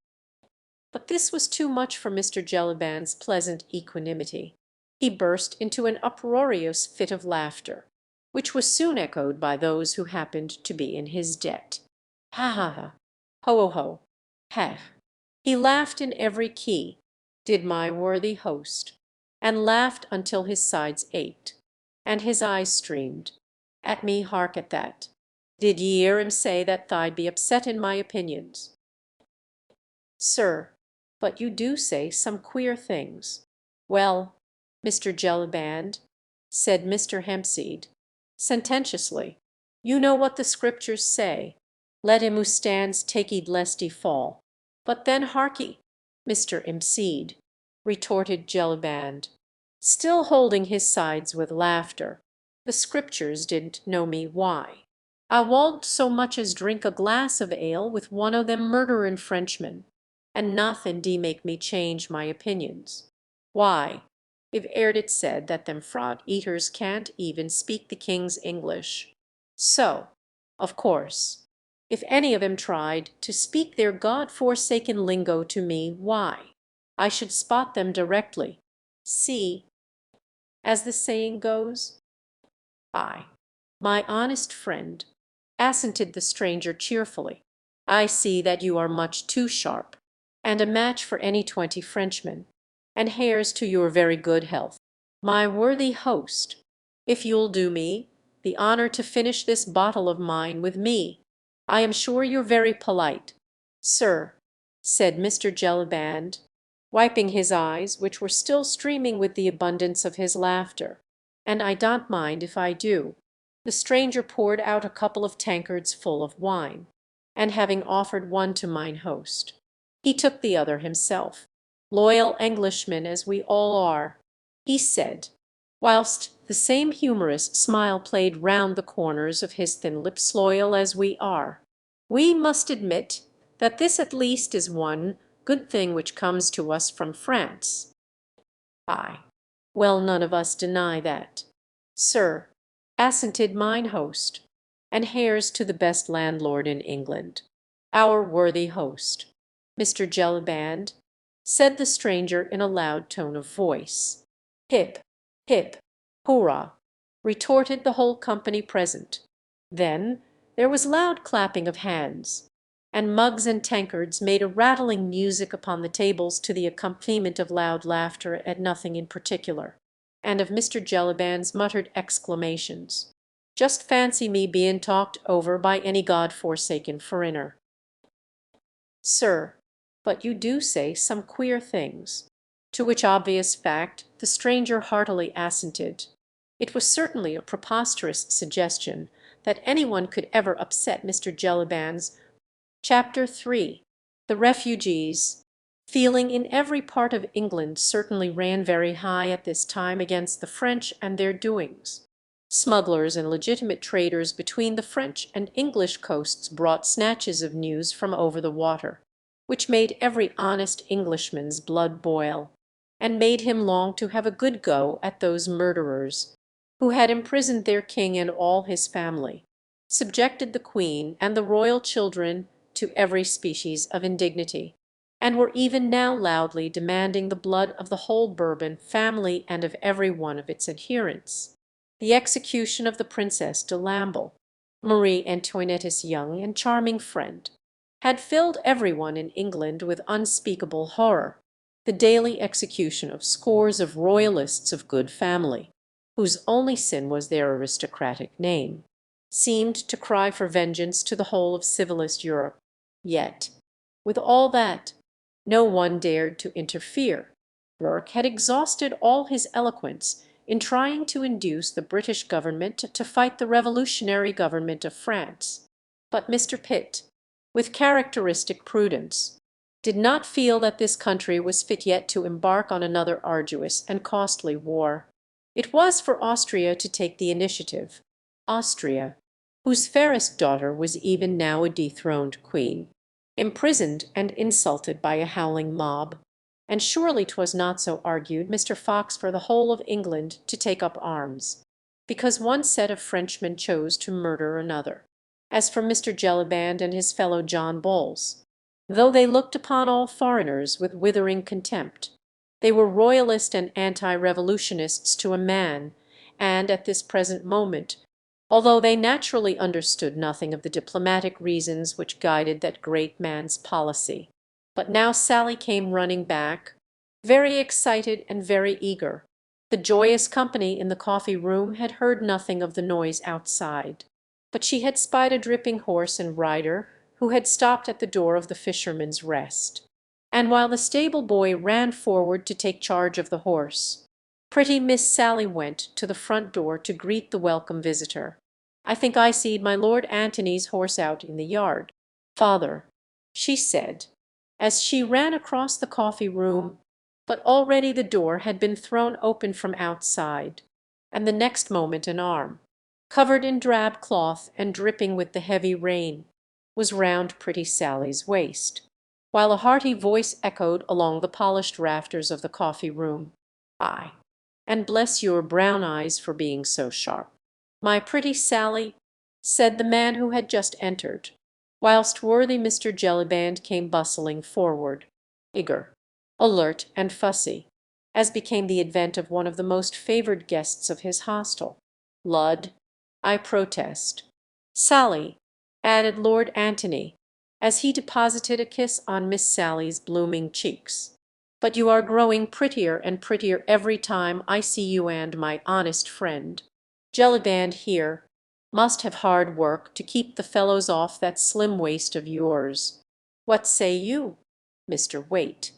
But this was too much for Mr. Jellyband's pleasant equanimity. He burst into an uproarious fit of laughter, which was soon echoed by those who happened to be in his debt. "Ha, ha, ha! Ho, ho, ho! Ha!" He laughed in every key, did my worthy host, and laughed until his sides ached, and his eyes streamed. "At me, hark at that! Did ye 'ear him say that th'd be upset in my opinions?" "Sir, but you do say some queer things." "Well, Mr. Jellyband," said Mr. Hempseed, sententiously, "you know what the Scriptures say, 'Let him who stands take heed lest he fall.'" "But then harkee, Mr. Hempseed," retorted Jellyband, still holding his sides with laughter, "the Scriptures didn't know me why. I won't so much as drink a glass of ale with one o' them murderin' Frenchmen, and nothin' d'ee make me change my opinions. Why, if e'er it said that them fraud-eaters can't even speak the king's English, so, of course, if any of 'em tried to speak their God-forsaken lingo to me, why, I should spot them directly. See, as the saying goes." "Ay, my honest friend," assented the stranger cheerfully, "I see that you are much too sharp, and a match for any 20 Frenchmen, and here's to your very good health. My worthy host, if you'll do me the honour to finish this bottle of mine with me, I am sure you're very polite." "Sir," said Mr. Jellyband, wiping his eyes, which were still streaming with the abundance of his laughter, "and I don't mind if I do. The stranger poured out a couple of tankards full of wine, and having offered one to mine host, he took the other himself. "Loyal Englishmen as we all are," he said, whilst the same humorous smile played round the corners of his thin lips, "loyal as we are, we must admit that this at least is one good thing which comes to us from France." "Ay, well, none of us deny that, sir," assented mine host, "and here's to the best landlord in England, our worthy host, Mr. Jellyband," said the stranger in a loud tone of voice. "Hip, hip, hurrah!" retorted the whole company present. Then there was loud clapping of hands, and mugs and tankards made a rattling music upon the tables to the accompaniment of loud laughter at nothing in particular, and of Mr. Jellyband's muttered exclamations, "Just fancy me being talked over by any God-forsaken foreigner." "Sir, but you do say some queer things." To which obvious fact the stranger heartily assented. It was certainly a preposterous suggestion that any one could ever upset Mr. Jellyband's. Chapter 3. The refugees. Feeling in every part of England certainly ran very high at this time against the French and their doings. Smugglers and legitimate traders between the French and English coasts brought snatches of news from over the water, which made every honest Englishman's blood boil, and made him long to have a good go at those murderers, who had imprisoned their king and all his family, subjected the queen and the royal children to every species of indignity, and were even now loudly demanding the blood of the whole Bourbon family and of every one of its adherents. The execution of the Princess de Lamballe, Marie Antoinette's young and charming friend, had filled every one in England with unspeakable horror. The daily execution of scores of royalists of good family, whose only sin was their aristocratic name, seemed to cry for vengeance to the whole of civilized Europe. Yet, with all that, no one dared to interfere. Burke had exhausted all his eloquence in trying to induce the British government to fight the revolutionary government of France. But Mr. Pitt, with characteristic prudence, did not feel that this country was fit yet to embark on another arduous and costly war. It was for Austria to take the initiative, Austria, whose fairest daughter was even now a dethroned queen, imprisoned and insulted by a howling mob. And surely 'twas not, so argued Mr. Fox, for the whole of England to take up arms, because one set of Frenchmen chose to murder another. As for Mr. Jellyband and his fellow John Bulls, though they looked upon all foreigners with withering contempt, they were royalist and anti-revolutionists to a man, and at this present moment, although they naturally understood nothing of the diplomatic reasons which guided that great man's policy. But now Sally came running back, very excited and very eager. The joyous company in the coffee-room had heard nothing of the noise outside, but she had spied a dripping horse and rider who had stopped at the door of the Fisherman's Rest. And while the stable-boy ran forward to take charge of the horse, pretty Miss Sally went to the front door to greet the welcome visitor. "I think I seed my Lord Antony's horse out in the yard, father," she said, as she ran across the coffee-room, but already the door had been thrown open from outside, and the next moment an arm, covered in drab cloth and dripping with the heavy rain, was round pretty Sally's waist, while a hearty voice echoed along the polished rafters of the coffee-room, "Ay, and bless your brown eyes for being so sharp." "My pretty Sally," said the man who had just entered, whilst worthy Mr. Jellyband came bustling forward, eager, alert, and fussy, as became the advent of one of the most favoured guests of his hostel. "Lud, I protest. Sally," added Lord Antony, as he deposited a kiss on Miss Sally's blooming cheeks, "but you are growing prettier and prettier every time I see you, and my honest friend Jellyband here must have hard work to keep the fellows off that slim waist of yours. What say you, Mr. Waite?"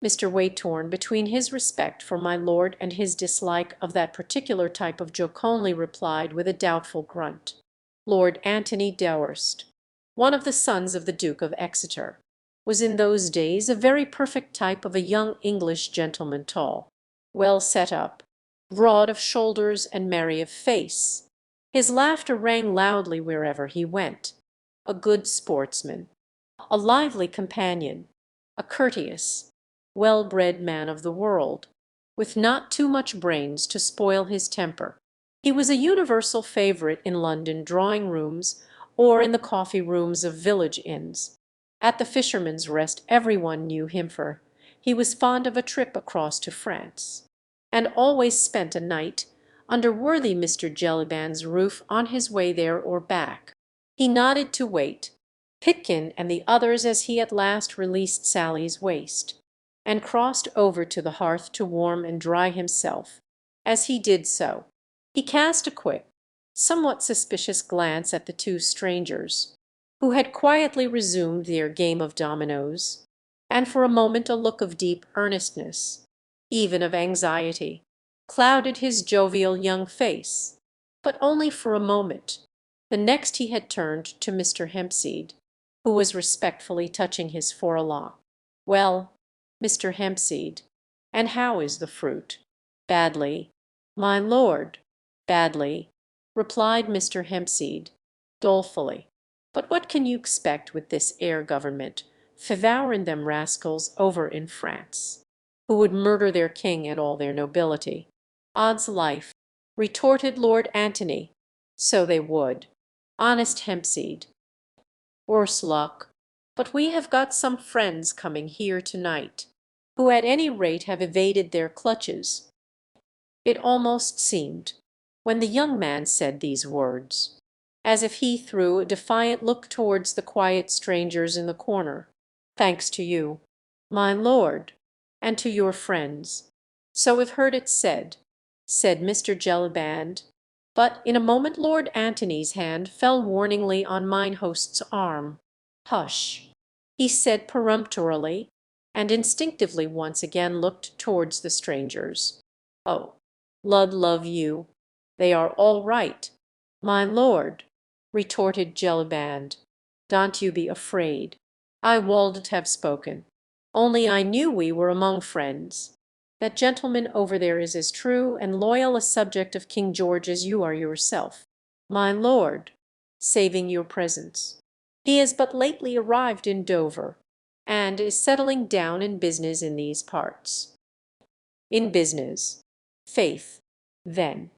Mr. Waytorn, between his respect for my lord and his dislike of that particular type of joke, only replied with a doubtful grunt. Lord Antony Dewhurst, one of the sons of the Duke of Exeter, was in those days a very perfect type of a young English gentleman, tall, well set up, broad of shoulders and merry of face. His laughter rang loudly wherever he went. A good sportsman, a lively companion, a courteous, well-bred man of the world, with not too much brains to spoil his temper. He was a universal favourite in London drawing-rooms or in the coffee-rooms of village inns. At the Fisherman's Rest every one knew him, for he was fond of a trip across to France, and always spent a night under worthy Mr. Jellyband's roof on his way there or back. He nodded to Waite, Pitkin, and the others as he at last released Sally's waist, and crossed over to the hearth to warm and dry himself. As he did so, he cast a quick, somewhat suspicious glance at the two strangers, who had quietly resumed their game of dominoes, and for a moment a look of deep earnestness, even of anxiety, clouded his jovial young face, but only for a moment. The next he had turned to Mr. Hempseed, who was respectfully touching his forelock. "Well, Mr. Hempseed, and how is the fruit?" "Badly, my lord, badly," replied Mr. Hempseed, dolefully. "But what can you expect with this 'ere government fevourin' them rascals over in France, who would murder their king and all their nobility?" "Odds life," retorted Lord Antony, "so they would, honest Hempseed. Worse luck. But we have got some friends coming here to-night, who at any rate have evaded their clutches." It almost seemed, when the young man said these words, as if he threw a defiant look towards the quiet strangers in the corner. "Thanks to you, my lord, and to your friends, so have heard it said," said Mr. Jellyband. But in a moment Lord Antony's hand fell warningly on mine host's arm. "Hush," he said peremptorily, and instinctively once again looked towards the strangers. "Oh, Lud love you, they are all right, my lord," retorted Jellyband. "Don't you be afraid. I wouldn't have spoken, only I knew we were among friends. That gentleman over there is as true and loyal a subject of King George as you are yourself, my lord, saving your presence. He has but lately arrived in Dover, and is settling down in business in these parts." "In business? Faith, then,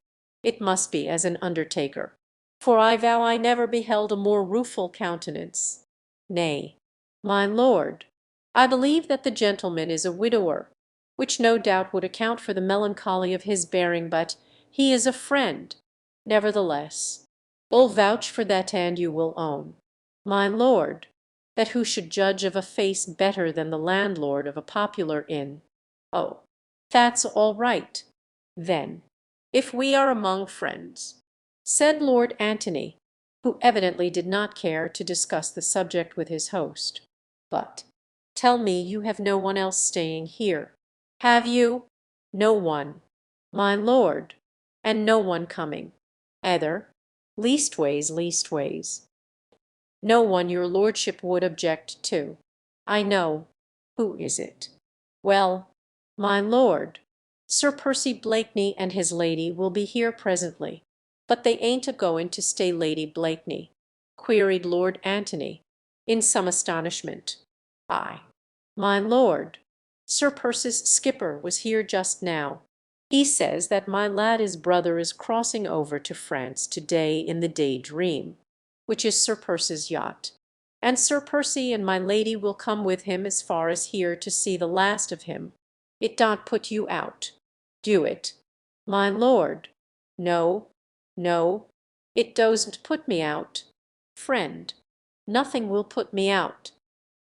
it must be as an undertaker, for I vow I never beheld a more rueful countenance. Nay, my lord, I believe that the gentleman is a widower, which no doubt would account for the melancholy of his bearing, but he is a friend, nevertheless. We'll vouch for that, and you will own, my lord, that who should judge of a face better than the landlord of a popular inn? Oh, that's all right, then, if we are among friends," said Lord Antony, who evidently did not care to discuss the subject with his host. "But tell me you have no one else staying here, have you?" "No one, my lord, and no one coming, either, leastways. No one your lordship would object to. I know. Who is it?" "Well, my lord, Sir Percy Blakeney and his lady will be here presently." "But they ain't a-going to stay Lady Blakeney?" queried Lord Antony, in some astonishment. "Ay, my lord, Sir Percy's skipper was here just now. He says that my laddie's brother is crossing over to France to-day in the Day Dream, which is Sir Percy's yacht, and Sir Percy and my lady will come with him as far as here to see the last of him. It don't put you out, do it, my lord?" "No, no, it doesn't put me out, friend. Nothing will put me out,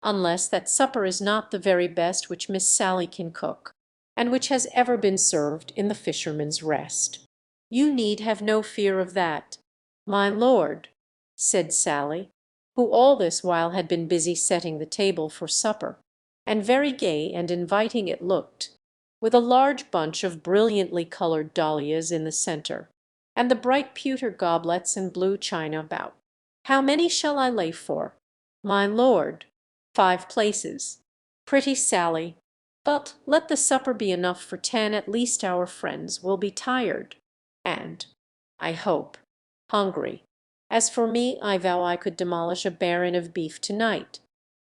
unless that supper is not the very best which Miss Sally can cook, and which has ever been served in the Fisherman's Rest." "You need have no fear of that, my lord," said Sally, who all this while had been busy setting the table for supper, and very gay and inviting it looked, with a large bunch of brilliantly coloured dahlias in the centre, and the bright pewter goblets and blue china about. "How many shall I lay for?" "My lord, 5 places." "Pretty Sally, but let the supper be enough for 10, at least our friends will be tired, and, I hope, hungry. As for me, I vow I could demolish a baron of beef to-night.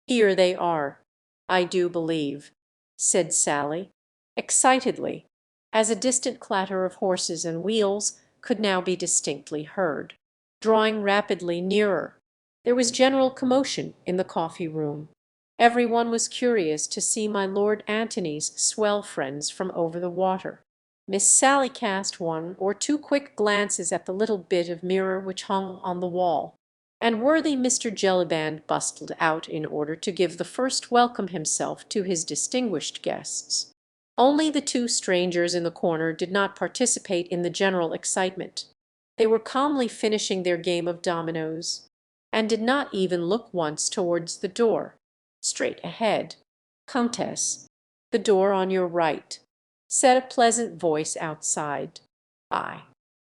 Here they are, I do believe," said Sally, excitedly, as a distant clatter of horses and wheels could now be distinctly heard, drawing rapidly nearer. There was general commotion in the coffee-room. Every one was curious to see my Lord Antony's swell friends from over the water. Miss Sally cast 1 or 2 quick glances at the little bit of mirror which hung on the wall, and worthy Mr. Jellyband bustled out in order to give the first welcome himself to his distinguished guests. Only the 2 strangers in the corner did not participate in the general excitement. They were calmly finishing their game of dominoes, and did not even look once towards the door. "Straight ahead, Countess, the door on your right," said a pleasant voice outside. "Aye,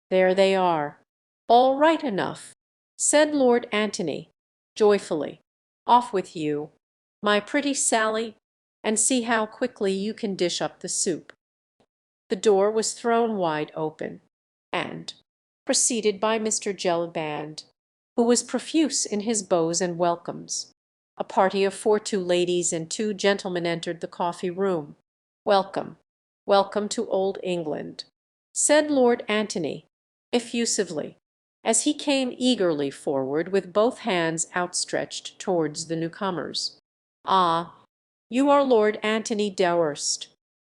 there they are, all right enough," said Lord Antony, joyfully. "Off with you, my pretty Sally, and see how quickly you can dish up the soup." The door was thrown wide open, and, preceded by Mr. Jellyband, who was profuse in his bows and welcomes, a party of 42 ladies and 2 gentlemen entered the coffee-room. "Welcome, welcome to old England," said Lord Antony, effusively, as he came eagerly forward with both hands outstretched towards the newcomers. "Ah, you are Lord Antony Dewhurst,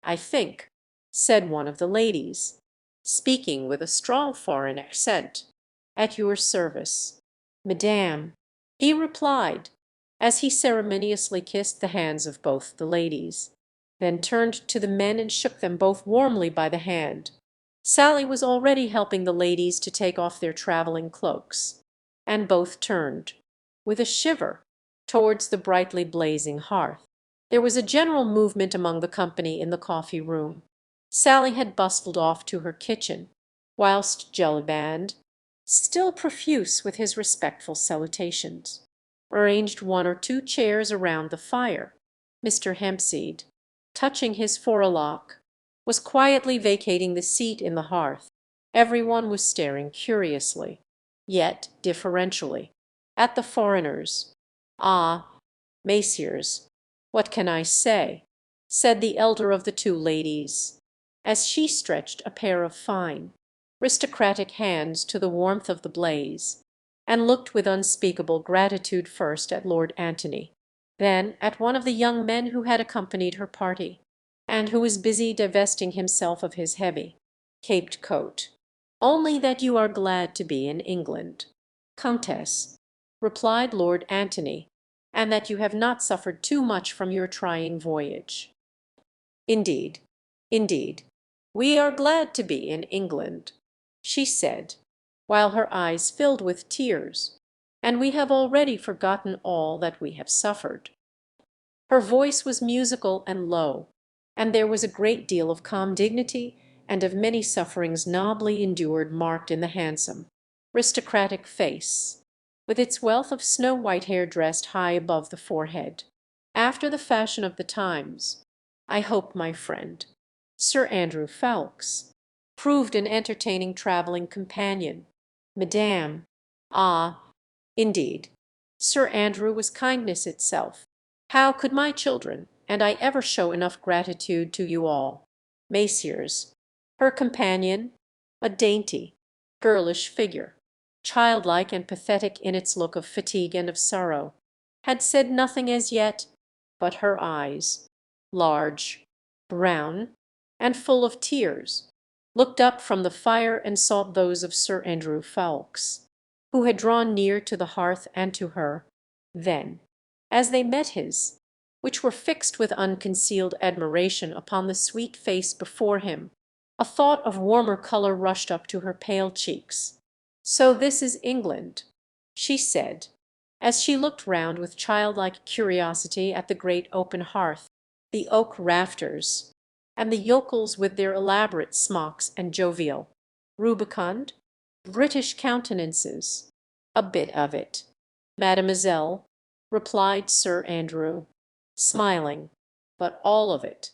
I think," said one of the ladies, speaking with a strong foreign accent. "At your service, madame," he replied, as he ceremoniously kissed the hands of both the ladies, then turned to the men and shook them both warmly by the hand. Sally was already helping the ladies to take off their travelling cloaks, and both turned, with a shiver, towards the brightly blazing hearth. There was a general movement among the company in the coffee-room. Sally had bustled off to her kitchen, whilst Jellyband, still profuse with his respectful salutations, arranged 1 or 2 chairs around the fire. Mr. Hempseed, touching his forelock, was quietly vacating the seat in the hearth. Every one was staring curiously, yet differentially, at the foreigners. "Ah, messieurs, what can I say?" said the elder of the 2 ladies, as she stretched a pair of fine, aristocratic hands to the warmth of the blaze, and looked with unspeakable gratitude first at Lord Antony, then at one of the young men who had accompanied her party, and who was busy divesting himself of his heavy, caped coat. "Only that you are glad to be in England, Countess," replied Lord Antony, "and that you have not suffered too much from your trying voyage." "Indeed, indeed, we are glad to be in England," she said, while her eyes filled with tears, "and we have already forgotten all that we have suffered." Her voice was musical and low, and there was a great deal of calm dignity and of many sufferings nobly endured marked in the handsome, aristocratic face, with its wealth of snow-white hair dressed high above the forehead, after the fashion of the times. "I hope, my friend, Sir Andrew Ffoulkes, proved an entertaining travelling companion." "Madame, ah, indeed, Sir Andrew was kindness itself. How could my children and I ever show enough gratitude to you all, messieurs?" Her companion, a dainty, girlish figure, childlike and pathetic in its look of fatigue and of sorrow, had said nothing as yet, but her eyes, large, brown, and full of tears, looked up from the fire and sought those of Sir Andrew Ffoulkes, who had drawn near to the hearth and to her. Then, as they met his, which were fixed with unconcealed admiration upon the sweet face before him, a thought of warmer colour rushed up to her pale cheeks. "So this is England," she said, as she looked round with childlike curiosity at the great open hearth. the oak rafters, and the yokels with their elaborate smocks and jovial, rubicund, British countenances. A bit of it, mademoiselle, replied Sir Andrew, smiling, but all of it.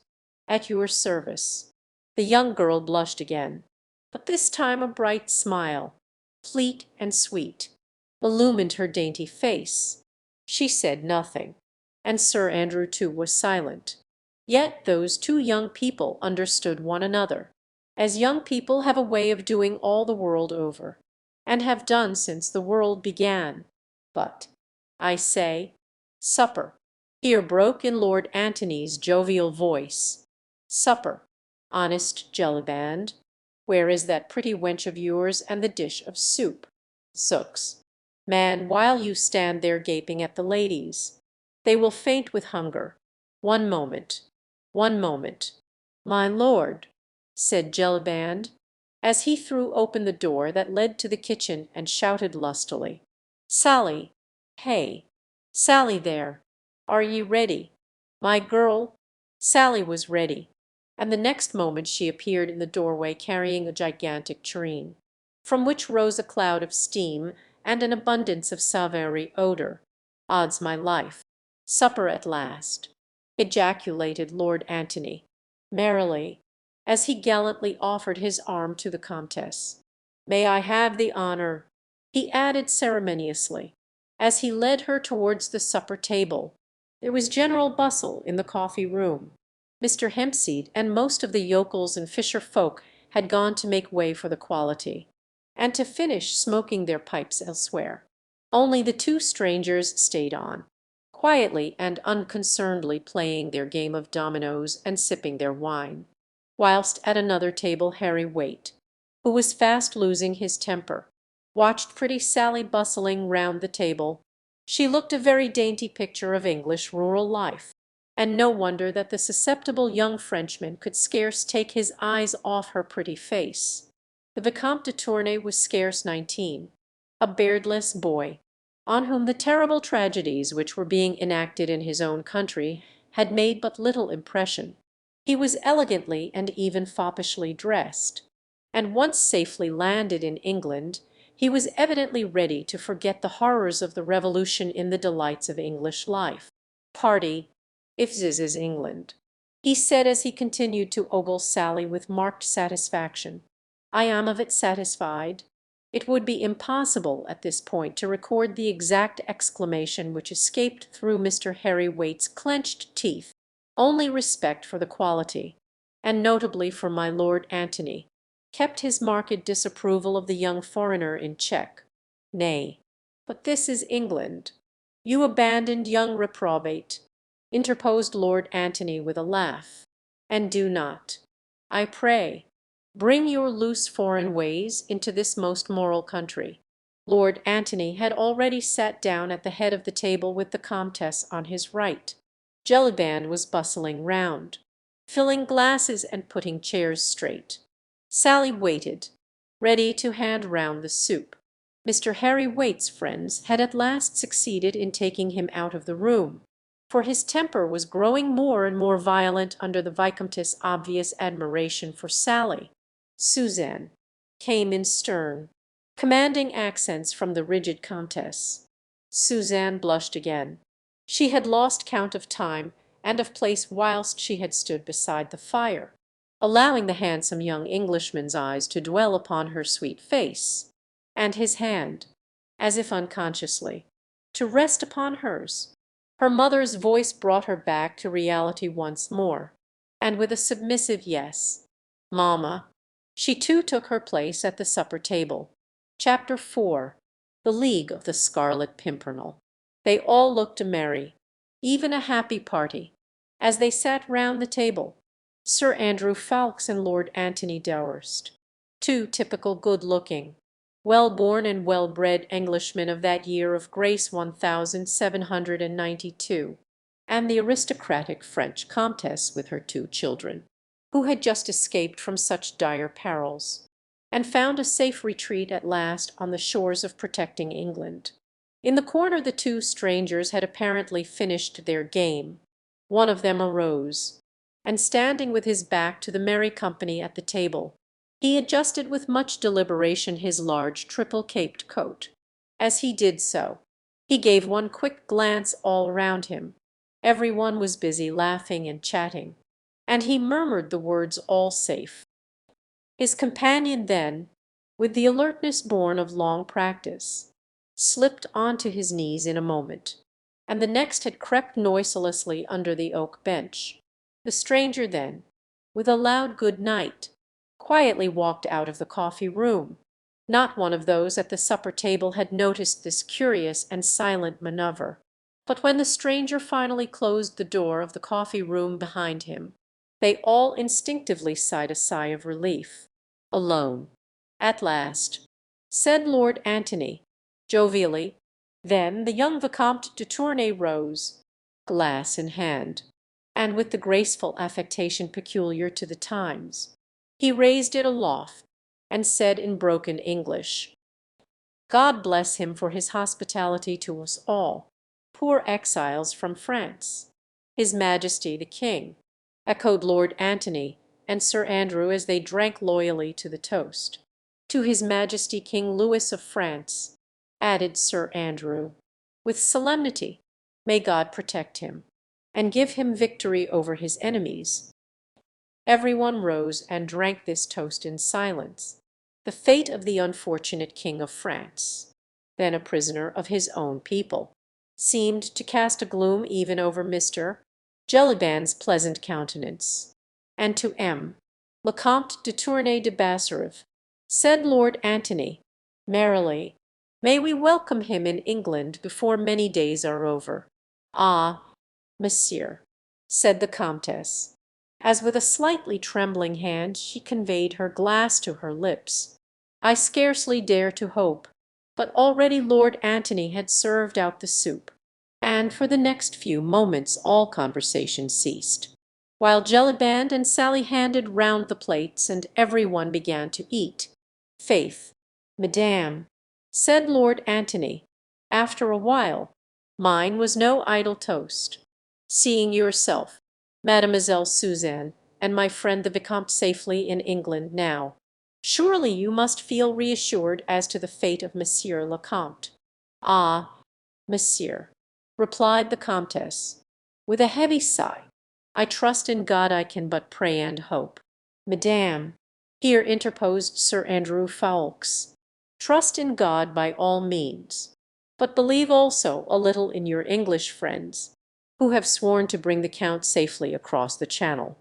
At your service. The young girl blushed again, but this time a bright smile, fleet and sweet, illumined her dainty face. She said nothing, and Sir Andrew too was silent. Yet those two young people understood one another, as young people have a way of doing all the world over, and have done since the world began. But, I say, supper. Here broke in Lord Antony's jovial voice. Supper, honest Jellyband. Where is that pretty wench of yours and the dish of soup? Zooks, man, while you stand there gaping at the ladies, they will faint with hunger. One moment, one moment. My lord, said Jellyband, as he threw open the door that led to the kitchen and shouted lustily, Sally, hey, Sally there, are ye ready? My girl. Sally was ready, and the next moment she appeared in the doorway carrying a gigantic tureen, from which rose a cloud of steam and an abundance of savoury odour. Odds my life! Supper at last! Ejaculated Lord Antony, merrily, as he gallantly offered his arm to the Comtesse. May I have the honour, he added ceremoniously, as he led her towards the supper table. There was general bustle in the coffee room. Mr. Hempseed and most of the yokels and fisher folk had gone to make way for the quality, and to finish smoking their pipes elsewhere. Only the two strangers stayed on, quietly and unconcernedly playing their game of dominoes and sipping their wine, whilst at another table Harry Waite, who was fast losing his temper, watched pretty Sally bustling round the table. She looked a very dainty picture of English rural life, and no wonder that the susceptible young Frenchman could scarce take his eyes off her pretty face. The Vicomte de Tournay was scarce 19, a beardless boy, on whom the terrible tragedies which were being enacted in his own country had made but little impression. He was elegantly and even foppishly dressed, and once safely landed in England, he was evidently ready to forget the horrors of the Revolution in the delights of English life. Party, if this is England, he said as he continued to ogle Sally with marked satisfaction. I am of it satisfied. It would be impossible at this point to record the exact exclamation which escaped through Mr. Harry Waite's clenched teeth. Only respect for the quality, and notably for my Lord Antony, kept his marked disapproval of the young foreigner in check. Nay, but this is England. You abandoned young reprobate, interposed Lord Antony with a laugh, and do not, I pray, bring your loose foreign ways into this most moral country. Lord Antony had already sat down at the head of the table with the Comtesse on his right. Jellyband was bustling round, filling glasses and putting chairs straight. Sally waited, ready to hand round the soup. Mr. Harry Waite's friends had at last succeeded in taking him out of the room, for his temper was growing more and more violent under the Vicomtesse' obvious admiration for Sally. Suzanne came in stern, commanding accents from the rigid Comtesse. Suzanne blushed again. She had lost count of time and of place whilst she had stood beside the fire, allowing the handsome young Englishman's eyes to dwell upon her sweet face, and his hand, as if unconsciously, to rest upon hers. Her mother's voice brought her back to reality once more, and with a submissive yes, "Mamma," she too took her place at the supper table. Chapter 4. The League of the Scarlet Pimpernel. They all looked a merry, even a happy party, as they sat round the table. Sir Andrew Ffoulkes and Lord Antony Dewhurst, two typical good-looking, well-born and well-bred Englishmen of that year of grace 1792, and the aristocratic French Comtesse with her two children, who had just escaped from such dire perils, and found a safe retreat at last on the shores of protecting England. In the corner the two strangers had apparently finished their game, One of them arose, and standing with his back to the merry company at the table, he adjusted with much deliberation his large triple-caped coat. As he did so, he gave one quick glance all round him. Every one was busy laughing and chatting, and he murmured the words "all safe." His companion then, with the alertness born of long practice, slipped on to his knees in a moment, and the next had crept noiselessly under the oak bench. The stranger then, with a loud good night, quietly walked out of the coffee-room. Not one of those at the supper table had noticed this curious and silent manoeuvre, but when the stranger finally closed the door of the coffee-room behind him, they all instinctively sighed a sigh of relief. "Alone, at last," said Lord Antony, jovially. Then the young Vicomte de Tournay rose, glass in hand, and with the graceful affectation peculiar to the times, he raised it aloft, and said in broken English, "God bless him for his hospitality to us all, poor exiles from France." "His Majesty the King," echoed Lord Antony and Sir Andrew as they drank loyally to the toast. "To His Majesty King Louis of France," added Sir Andrew, with solemnity. "May God protect him, and give him victory over his enemies." Every one rose and drank this toast in silence. The fate of the unfortunate King of France, then a prisoner of his own people, seemed to cast a gloom even over Mr. Jellyband's pleasant countenance. "And to M. le Comte de Tournay de Basserive," said Lord Antony, merrily, "may we welcome him in England before many days are over." "Ah, monsieur," said the Comtesse, as with a slightly trembling hand she conveyed her glass to her lips, "I scarcely dare to hope." But already Lord Antony had served out the soup, and for the next few moments all conversation ceased, while Jellyband and Sally handed round the plates, and every one began to eat. "Faith, madame," said Lord Antony, after a while, "mine was no idle toast. Seeing yourself, Mademoiselle Suzanne, and my friend the Vicomte safely in England now, surely you must feel reassured as to the fate of Monsieur le Comte." "Ah, monsieur," replied the Comtesse, with a heavy sigh, "I trust in God I can but pray and hope." "Madame," here interposed Sir Andrew Ffoulkes, "trust in God by all means, but believe also a little in your English friends, who have sworn to bring the Count safely across the Channel,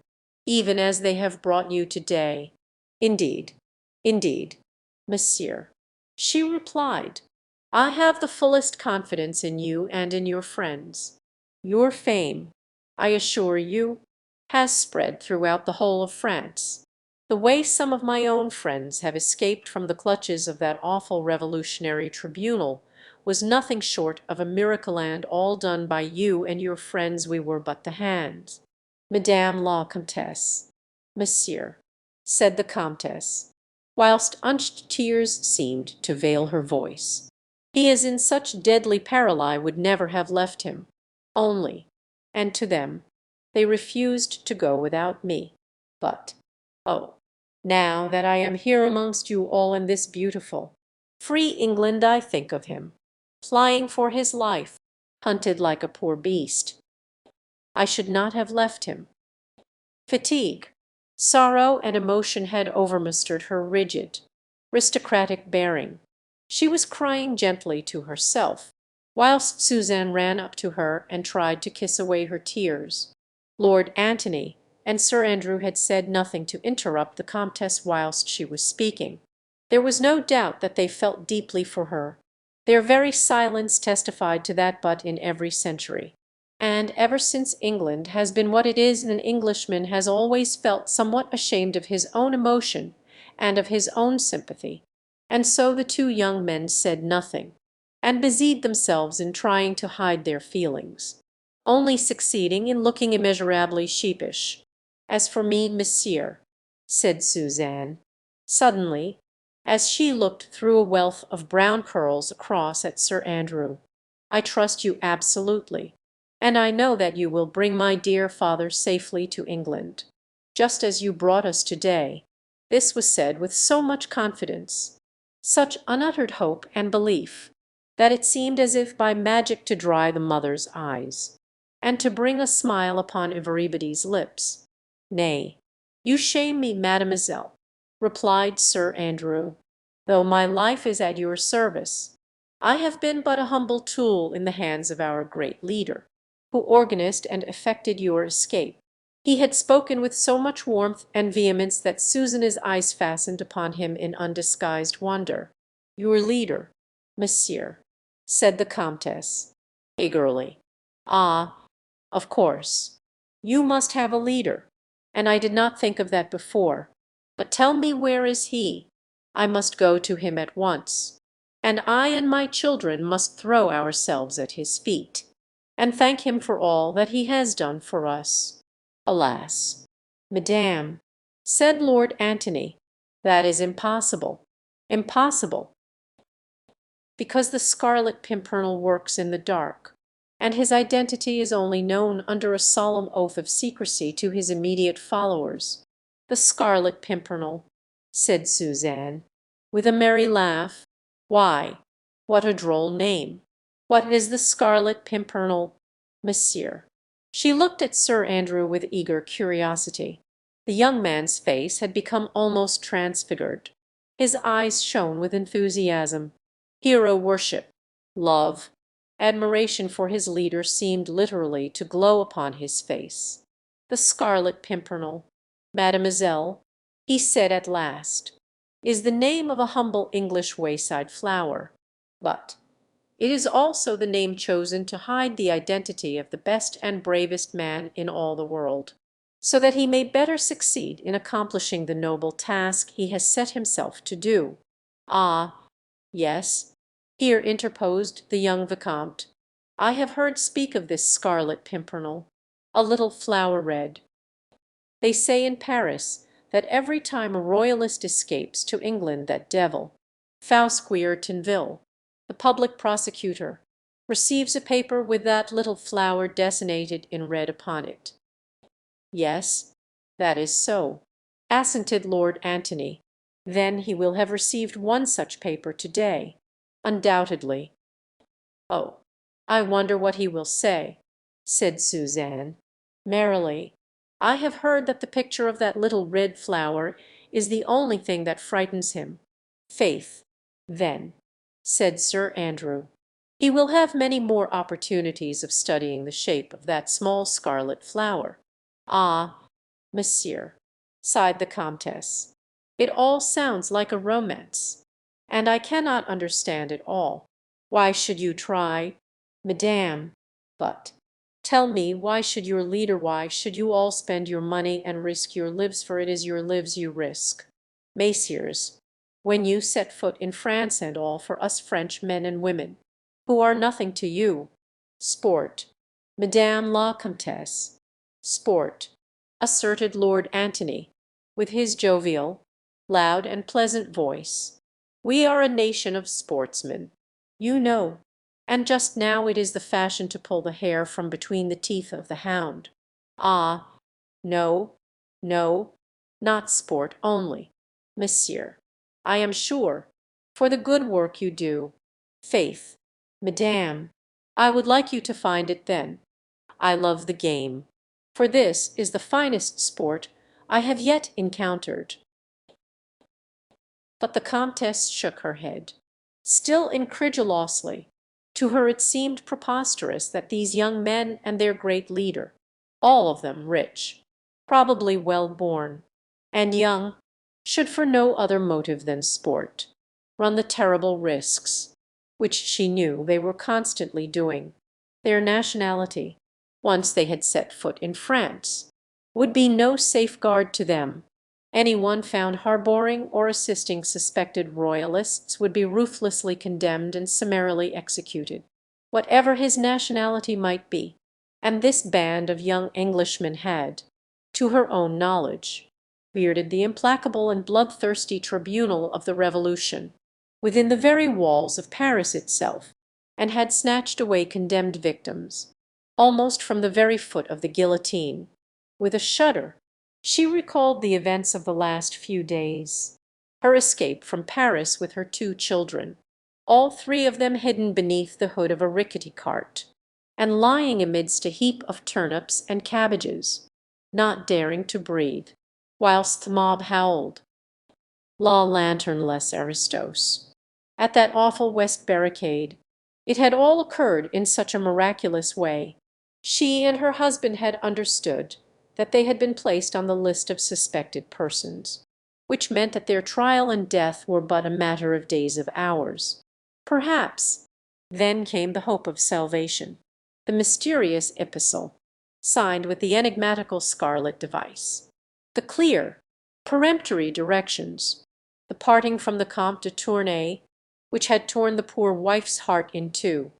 even as they have brought you to-day." "Indeed, indeed, monsieur," she replied, "I have the fullest confidence in you and in your friends. Your fame, I assure you, has spread throughout the whole of France. The way some of my own friends have escaped from the clutches of that awful revolutionary tribunal was nothing short of a miracle, and all done by you and your friends. We were but the hands." "Madame la Comtesse, monsieur," said the Comtesse, whilst unched tears seemed to veil her voice, "he is in such deadly peril I would never have left him. Only," and to them, "they refused to go without me. But, oh, now that I am here amongst you all in this beautiful, free England, I think of him, flying for his life, hunted like a poor beast. I should not have left him." Fatigue, sorrow, and emotion had overmastered her rigid, aristocratic bearing. She was crying gently to herself, whilst Suzanne ran up to her and tried to kiss away her tears. Lord Antony and Sir Andrew had said nothing to interrupt the Comtesse whilst she was speaking. There was no doubt that they felt deeply for her. Their very silence testified to that. But in every century, and ever since England has been what it is, an Englishman has always felt somewhat ashamed of his own emotion and of his own sympathy, and so the two young men said nothing, and busied themselves in trying to hide their feelings, only succeeding in looking immeasurably sheepish. "As for me, monsieur," said Suzanne, suddenly, as she looked through a wealth of brown curls across at Sir Andrew, "I trust you absolutely. and I know that you will bring my dear father safely to England, just as you brought us today." This was said with so much confidence, such unuttered hope and belief, that it seemed as if by magic to dry the mother's eyes, and to bring a smile upon Everybody's lips. "Nay, you shame me, mademoiselle," replied Sir Andrew, "though my life is at your service. I have been but a humble tool in the hands of our great leader, who organized and effected your escape." He had spoken with so much warmth and vehemence that Susan's eyes fastened upon him in undisguised wonder. "Your leader, monsieur," said the Comtesse, eagerly. "Ah, of course. You must have a leader, and I did not think of that before. But tell me, where is he? I must go to him at once, and I and my children must throw ourselves at his feet, and thank him for all that he has done for us." "Alas, madame," said Lord Antony, "that is impossible, impossible, because the Scarlet Pimpernel works in the dark, and his identity is only known under a solemn oath of secrecy to his immediate followers." "The Scarlet Pimpernel," said Suzanne, with a merry laugh. "Why, what a droll name! What is the Scarlet Pimpernel, monsieur?" She looked at Sir Andrew with eager curiosity. The young man's face had become almost transfigured. His eyes shone with enthusiasm. Hero worship, love, admiration for his leader seemed literally to glow upon his face. "The Scarlet Pimpernel, mademoiselle," he said at last, "is the name of a humble English wayside flower, but it is also the name chosen to hide the identity of the best and bravest man in all the world, so that he may better succeed in accomplishing the noble task he has set himself to do." "Ah, yes," here interposed the young Vicomte, "I have heard speak of this Scarlet Pimpernel, a little flower red. They say in Paris that every time a royalist escapes to England that devil, Fouquier Tinville, the public prosecutor, receives a paper with that little flower designated in red upon it." "Yes, that is so," assented Lord Antony. "Then he will have received one such paper to-day, undoubtedly." "Oh, I wonder what he will say," said Suzanne, merrily. "I have heard that the picture of that little red flower is the only thing that frightens him." "Faith, then," said Sir Andrew, "he will have many more opportunities of studying the shape of that small scarlet flower." "Ah, monsieur," sighed the Comtesse, "it all sounds like a romance, and I cannot understand it all. Why should you try, madame? But tell me, why should your leader, why should you all spend your money and risk your lives, for it is your lives you risk, messieurs, when you set foot in France, and all for us French men and women, who are nothing to you? Sport, Madame la Comtesse, sport," asserted Lord Antony, with his jovial, loud, and pleasant voice. "We are a nation of sportsmen, you know, and just now it is the fashion to pull the hare from between the teeth of the hound. Ah, no, no, not sport only, monsieur, I am sure, for the good work you do. Faith, madame, I would like you to find it then. I love the game, for this is the finest sport I have yet encountered." But the Comtesse shook her head, still incredulously. To her it seemed preposterous that these young men and their great leader, all of them rich, probably well born, and young, should for no other motive than sport run the terrible risks which she knew they were constantly doing. Their nationality, once they had set foot in France, would be no safeguard to them. Any one found harbouring or assisting suspected royalists would be ruthlessly condemned and summarily executed, whatever his nationality might be. And this band of young Englishmen had, to her own knowledge, bearded the implacable and bloodthirsty tribunal of the Revolution within the very walls of Paris itself, and had snatched away condemned victims, almost from the very foot of the guillotine. With a shudder, she recalled the events of the last few days. Her escape from Paris with her 2 children, all 3 of them hidden beneath the hood of a rickety cart, and lying amidst a heap of turnips and cabbages, not daring to breathe, whilst the mob howled, "La lanterne les aristos!" At that awful West Barricade. It had all occurred in such a miraculous way. She and her husband had understood that they had been placed on the list of suspected persons, which meant that their trial and death were but a matter of days of hours. Perhaps. Then came the hope of salvation, the mysterious epistle, signed with the enigmatical scarlet device, the clear, peremptory directions, the parting from the Comte de Tournay, which had torn the poor wife's heart in two,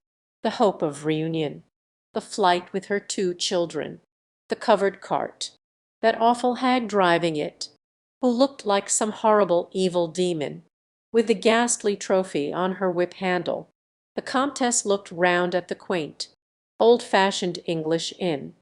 the hope of reunion, the flight with her 2 children, the covered cart, that awful hag driving it, who looked like some horrible evil demon, with the ghastly trophy on her whip-handle. The Comtesse looked round at the quaint, old-fashioned English inn,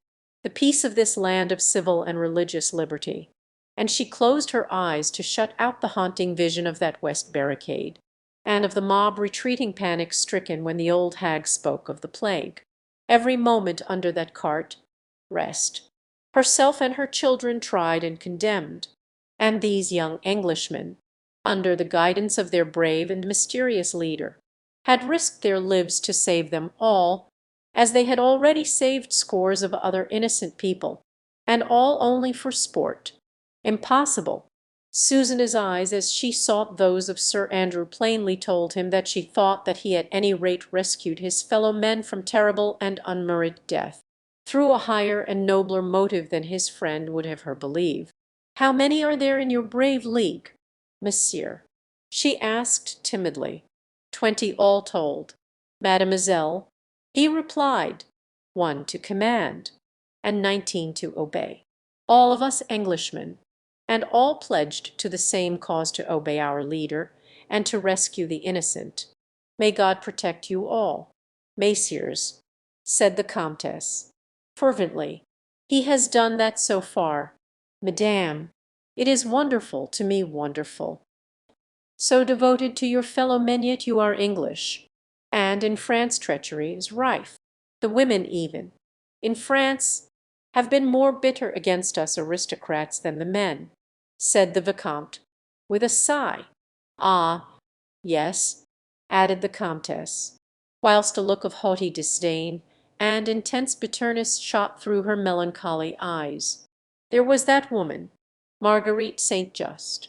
the peace of this land of civil and religious liberty, and she closed her eyes to shut out the haunting vision of that West Barricade, and of the mob retreating panic-stricken when the old hag spoke of the plague. Every moment under that cart, rest. Herself and her children tried and condemned, and these young Englishmen, under the guidance of their brave and mysterious leader, had risked their lives to save them all, as they had already saved scores of other innocent people, and all only for sport. Impossible. Susanna's eyes, as she sought those of Sir Andrew, plainly told him that she thought that he at any rate rescued his fellow men from terrible and unmerited death, through a higher and nobler motive than his friend would have her believe. "How many are there in your brave league, monsieur?" she asked timidly. "20 all told, mademoiselle," he replied, "1 to command, and 19 to obey. All of us Englishmen, and all pledged to the same cause, to obey our leader, and to rescue the innocent. May God protect you all, messieurs," said the Comtesse, fervently. "He has done that so far, madame. It is wonderful, to me wonderful. So devoted to your fellow men, yet you are English. And in France treachery is rife. The women even, in France, have been more bitter against us aristocrats than the men," said the Vicomte, with a sigh. "Ah, yes," added the Comtesse, whilst a look of haughty disdain and intense bitterness shot through her melancholy eyes. "There was that woman, Marguerite St. Just,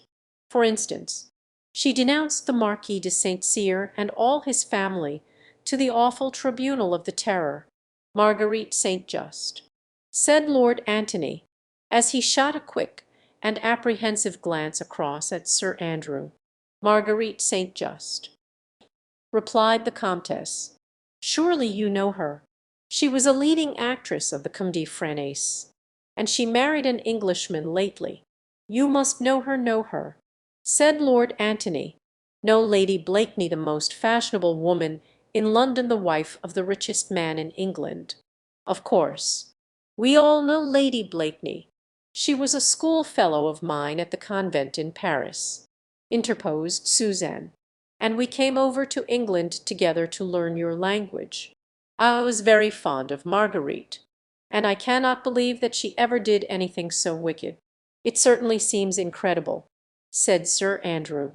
for instance. She denounced the Marquis de St. Cyr and all his family to the awful tribunal of the Terror. Marguerite St. Just," said Lord Antony, as he shot a quick and apprehensive glance across at Sir Andrew. "Marguerite St. Just," replied the Comtesse. "Surely you know her. She was a leading actress of the Comédie Française, and she married an Englishman lately. You must know her," said Lord Antony. "Know Lady Blakeney, the most fashionable woman in London, the wife of the richest man in England." "Of course. We all know Lady Blakeney. She was a schoolfellow of mine at the convent in Paris," interposed Suzanne, "and we came over to England together to learn your language. I was very fond of Marguerite, and I cannot believe that she ever did anything so wicked." "It certainly seems incredible," said Sir Andrew.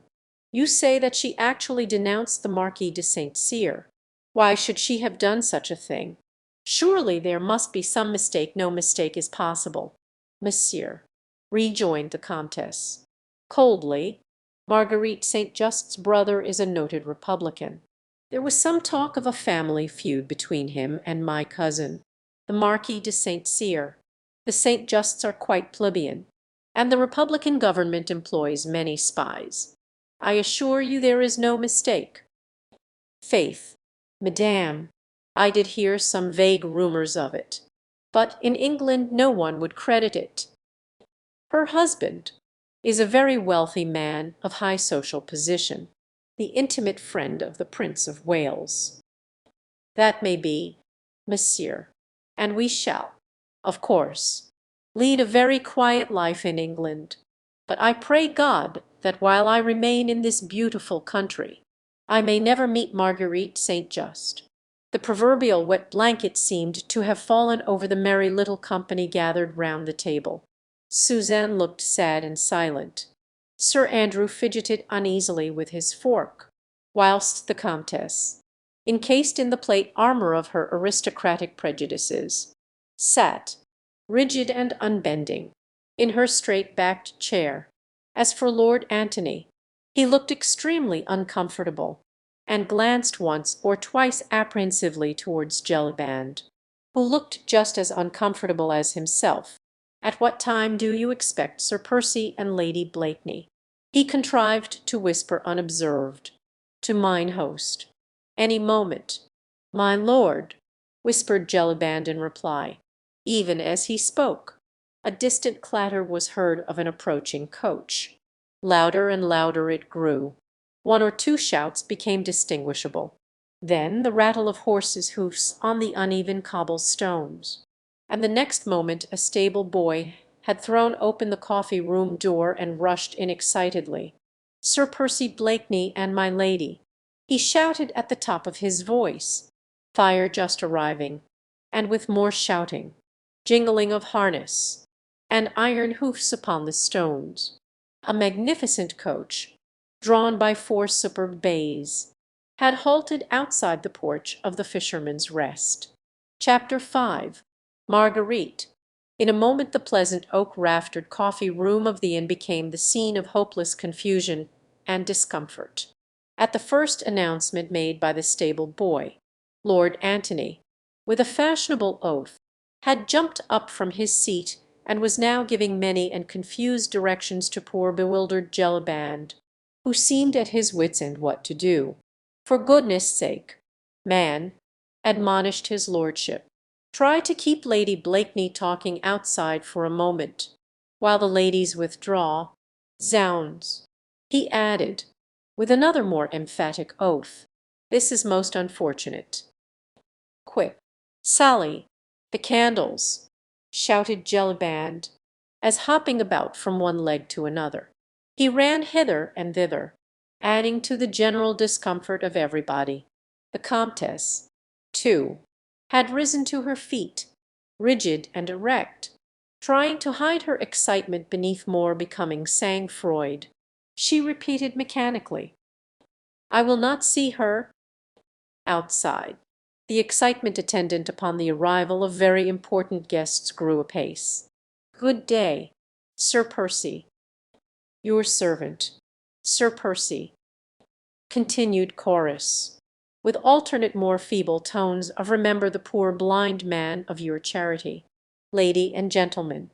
"You say that she actually denounced the Marquis de St. Cyr. Why should she have done such a thing? Surely there must be some mistake. No mistake is possible, monsieur," rejoined the Comtesse, coldly. "Marguerite St. Just's brother is a noted Republican. There was some talk of a family feud between him and my cousin, the Marquis de St. Cyr. The St. Justs are quite plebeian, and the Republican government employs many spies. I assure you there is no mistake." "Faith, madame, I did hear some vague rumours of it, but in England no one would credit it. Her husband is a very wealthy man of high social position, the intimate friend of the Prince of Wales." "That may be, monsieur. and we shall, of course, lead a very quiet life in England. But I pray God that while I remain in this beautiful country, I may never meet Marguerite St. Just." The proverbial wet blanket seemed to have fallen over the merry little company gathered round the table. Suzanne looked sad and silent. Sir Andrew fidgeted uneasily with his fork, whilst the Comtesse, encased in the plate armour of her aristocratic prejudices, sat, rigid and unbending, in her straight-backed chair. As for Lord Antony, he looked extremely uncomfortable, and glanced once or twice apprehensively towards Jellyband, who looked just as uncomfortable as himself. "At what time do you expect Sir Percy and Lady Blakeney?" he contrived to whisper unobserved to mine host. "Any moment, my lord," whispered Jellyband in reply. Even as he spoke, a distant clatter was heard of an approaching coach. Louder and louder it grew. One or two shouts became distinguishable. Then the rattle of horses' hoofs on the uneven cobble-stones. And the next moment a stable boy had thrown open the coffee-room door and rushed in excitedly. "Sir Percy Blakeney and my lady," he shouted at the top of his voice. Fire just arriving, and with more shouting, jingling of harness, and iron hoofs upon the stones. A magnificent coach, drawn by 4 superb bays, had halted outside the porch of the Fisherman's Rest. Chapter 5. Marguerite. In a moment the pleasant oak-raftered coffee-room of the inn became the scene of hopeless confusion and discomfort. At the first announcement made by the stable boy, Lord Antony, with a fashionable oath, had jumped up from his seat and was now giving many and confused directions to poor bewildered Jellyband, who seemed at his wits' end what to do. "For goodness' sake, man," admonished his lordship, "try to keep Lady Blakeney talking outside for a moment, while the ladies withdraw. Zounds!" he added, with another more emphatic oath, "this is most unfortunate." "Quick, Sally, the candles!" shouted Jellyband, as hopping about from one leg to another, he ran hither and thither, adding to the general discomfort of everybody. The Comtesse, too, had risen to her feet, rigid and erect, trying to hide her excitement beneath more becoming sang-froid. She repeated mechanically, "I will not see her." Outside, the excitement attendant upon the arrival of very important guests grew apace. "Good day, Sir Percy." "Your servant, Sir Percy," continued chorus, with alternate more feeble tones of "Remember the poor blind man of your charity, lady and gentleman."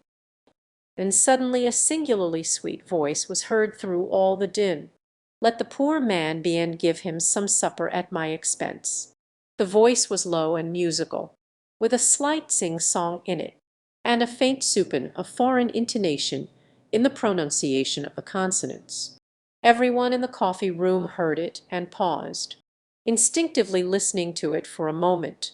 Then suddenly a singularly sweet voice was heard through all the din. "Let the poor man be and give him some supper at my expense." The voice was low and musical, with a slight sing-song in it, and a faint soupçon of foreign intonation in the pronunciation of the consonants. Every one in the coffee-room heard it and paused, instinctively listening to it for a moment.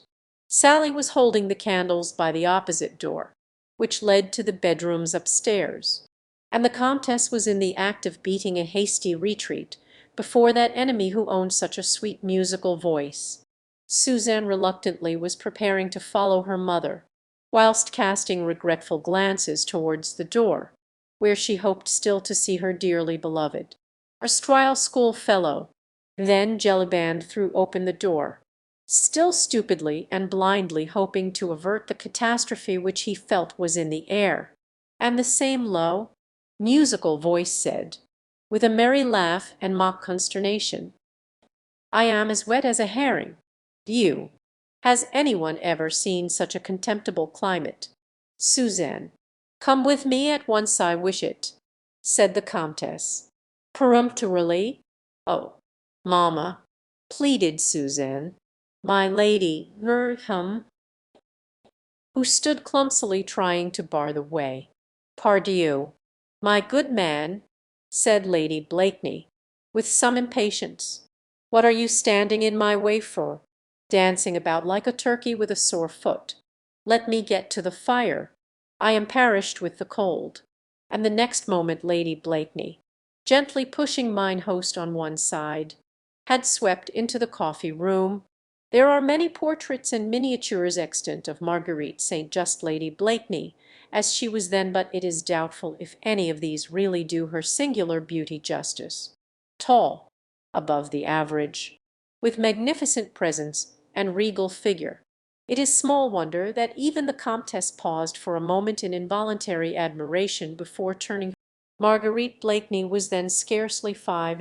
Sally was holding the candles by the opposite door, which led to the bedrooms upstairs, and the Comtesse was in the act of beating a hasty retreat before that enemy who owned such a sweet musical voice. Suzanne reluctantly was preparing to follow her mother, whilst casting regretful glances towards the door, where she hoped still to see her dearly beloved erstwhile schoolfellow. Then Jellyband threw open the door, still stupidly and blindly hoping to avert the catastrophe which he felt was in the air, and the same low, musical voice said, with a merry laugh and mock consternation, "I am as wet as a herring. You, has any one ever seen such a contemptible climate?" "Suzanne, come with me at once, I wish it," said the Comtesse, peremptorily. "Oh, mamma," pleaded Suzanne, "my lady hum," who stood clumsily trying to bar the way. "Pardieu, my good man," said Lady Blakeney, with some impatience, "what are you standing in my way for, dancing about like a turkey with a sore foot? Let me get to the fire. I am perished with the cold." And the next moment Lady Blakeney, gently pushing mine host on one side, had swept into the coffee-room. There are many portraits and miniatures extant of Marguerite St. Just Lady Blakeney, as she was then, but it is doubtful if any of these really do her singular beauty justice. Tall, above the average, with magnificent presence and regal figure, it is small wonder that even the Comtesse paused for a moment in involuntary admiration before turning. Marguerite Blakeney was then scarcely 25,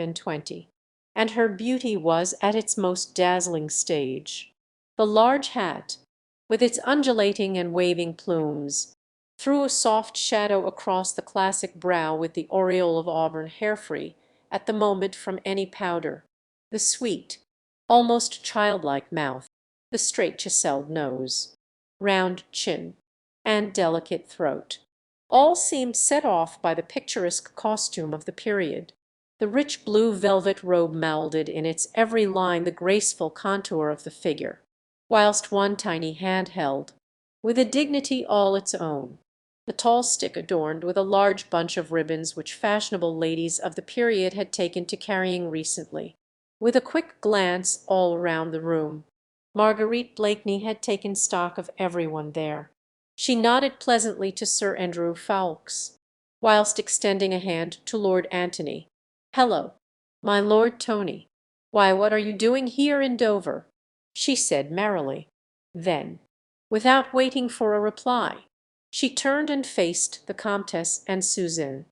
and her beauty was at its most dazzling stage. The large hat, with its undulating and waving plumes, threw a soft shadow across the classic brow with the aureole of auburn hair-free at the moment from any powder. The sweet, almost childlike mouth, the straight chiselled nose, round chin, and delicate throat, all seemed set off by the picturesque costume of the period. The rich blue velvet robe moulded in its every line the graceful contour of the figure, whilst one tiny hand held, with a dignity all its own, the tall stick adorned with a large bunch of ribbons which fashionable ladies of the period had taken to carrying recently. With a quick glance all round the room, Marguerite Blakeney had taken stock of everyone there. She nodded pleasantly to Sir Andrew Ffoulkes, whilst extending a hand to Lord Antony. "Hello, my Lord Tony. Why, what are you doing here in Dover?" she said merrily. Then, without waiting for a reply, she turned and faced the Comtesse and Suzanne.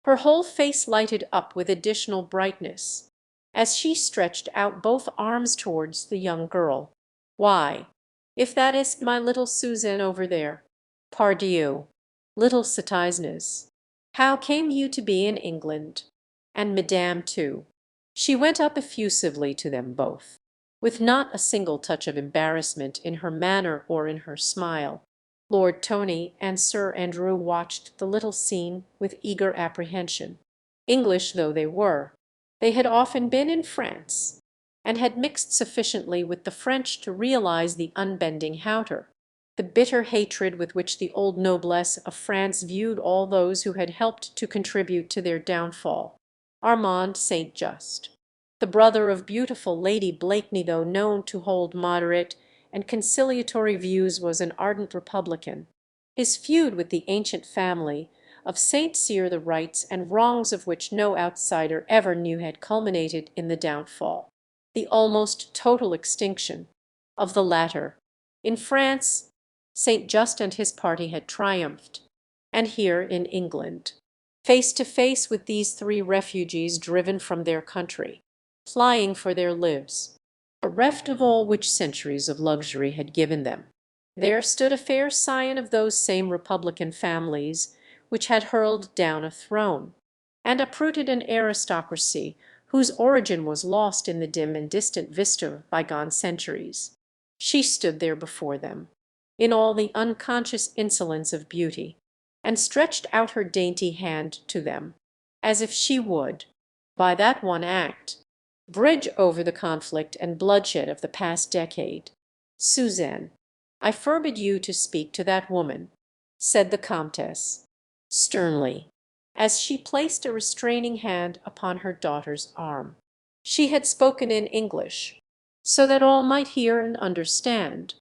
Her whole face lighted up with additional brightness, as she stretched out both arms towards the young girl. "Why, if that is my little Suzanne over there, pardieu, little citizeness, how came you to be in England? And Madame too?" She went up effusively to them both, with not a single touch of embarrassment in her manner or in her smile. Lord Tony and Sir Andrew watched the little scene with eager apprehension. English though they were, they had often been in France, and had mixed sufficiently with the French to realize the unbending Hauteur, the bitter hatred with which the old noblesse of France viewed all those who had helped to contribute to their downfall. Armand St. Just, the brother of beautiful Lady Blakeney, though known to hold moderate and conciliatory views, was an ardent republican. His feud with the ancient family of St. Cyr, the rights and wrongs of which no outsider ever knew, had culminated in the downfall, the almost total extinction, of the latter. In France, St. Just and his party had triumphed, and here in England, face to face with these three refugees driven from their country, flying for their lives, bereft of all which centuries of luxury had given them, there stood a fair scion of those same republican families which had hurled down a throne, and uprooted an aristocracy whose origin was lost in the dim and distant vista of bygone centuries. She stood there before them, in all the unconscious insolence of beauty, and stretched out her dainty hand to them, as if she would, by that one act, bridge over the conflict and bloodshed of the past decade. "Suzanne, I forbid you to speak to that woman," said the Comtesse, sternly, as she placed a restraining hand upon her daughter's arm. She had spoken in English, so that all might hear and understand.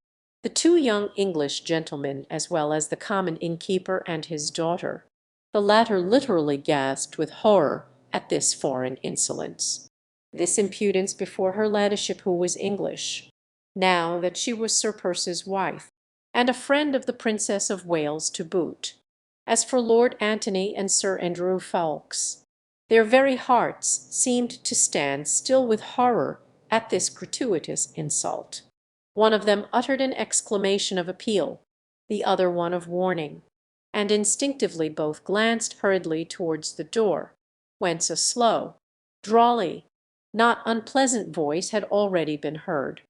The two young English gentlemen, as well as the common innkeeper and his daughter, the latter literally gasped with horror at this foreign insolence, this impudence before her ladyship, who was English, now that she was Sir Percy's wife, and a friend of the Princess of Wales to boot. As for Lord Antony and Sir Andrew Ffoulkes, their very hearts seemed to stand still with horror at this gratuitous insult. One of them uttered an exclamation of appeal, the other one of warning, and instinctively both glanced hurriedly towards the door, whence a slow, drawly, not unpleasant voice had already been heard.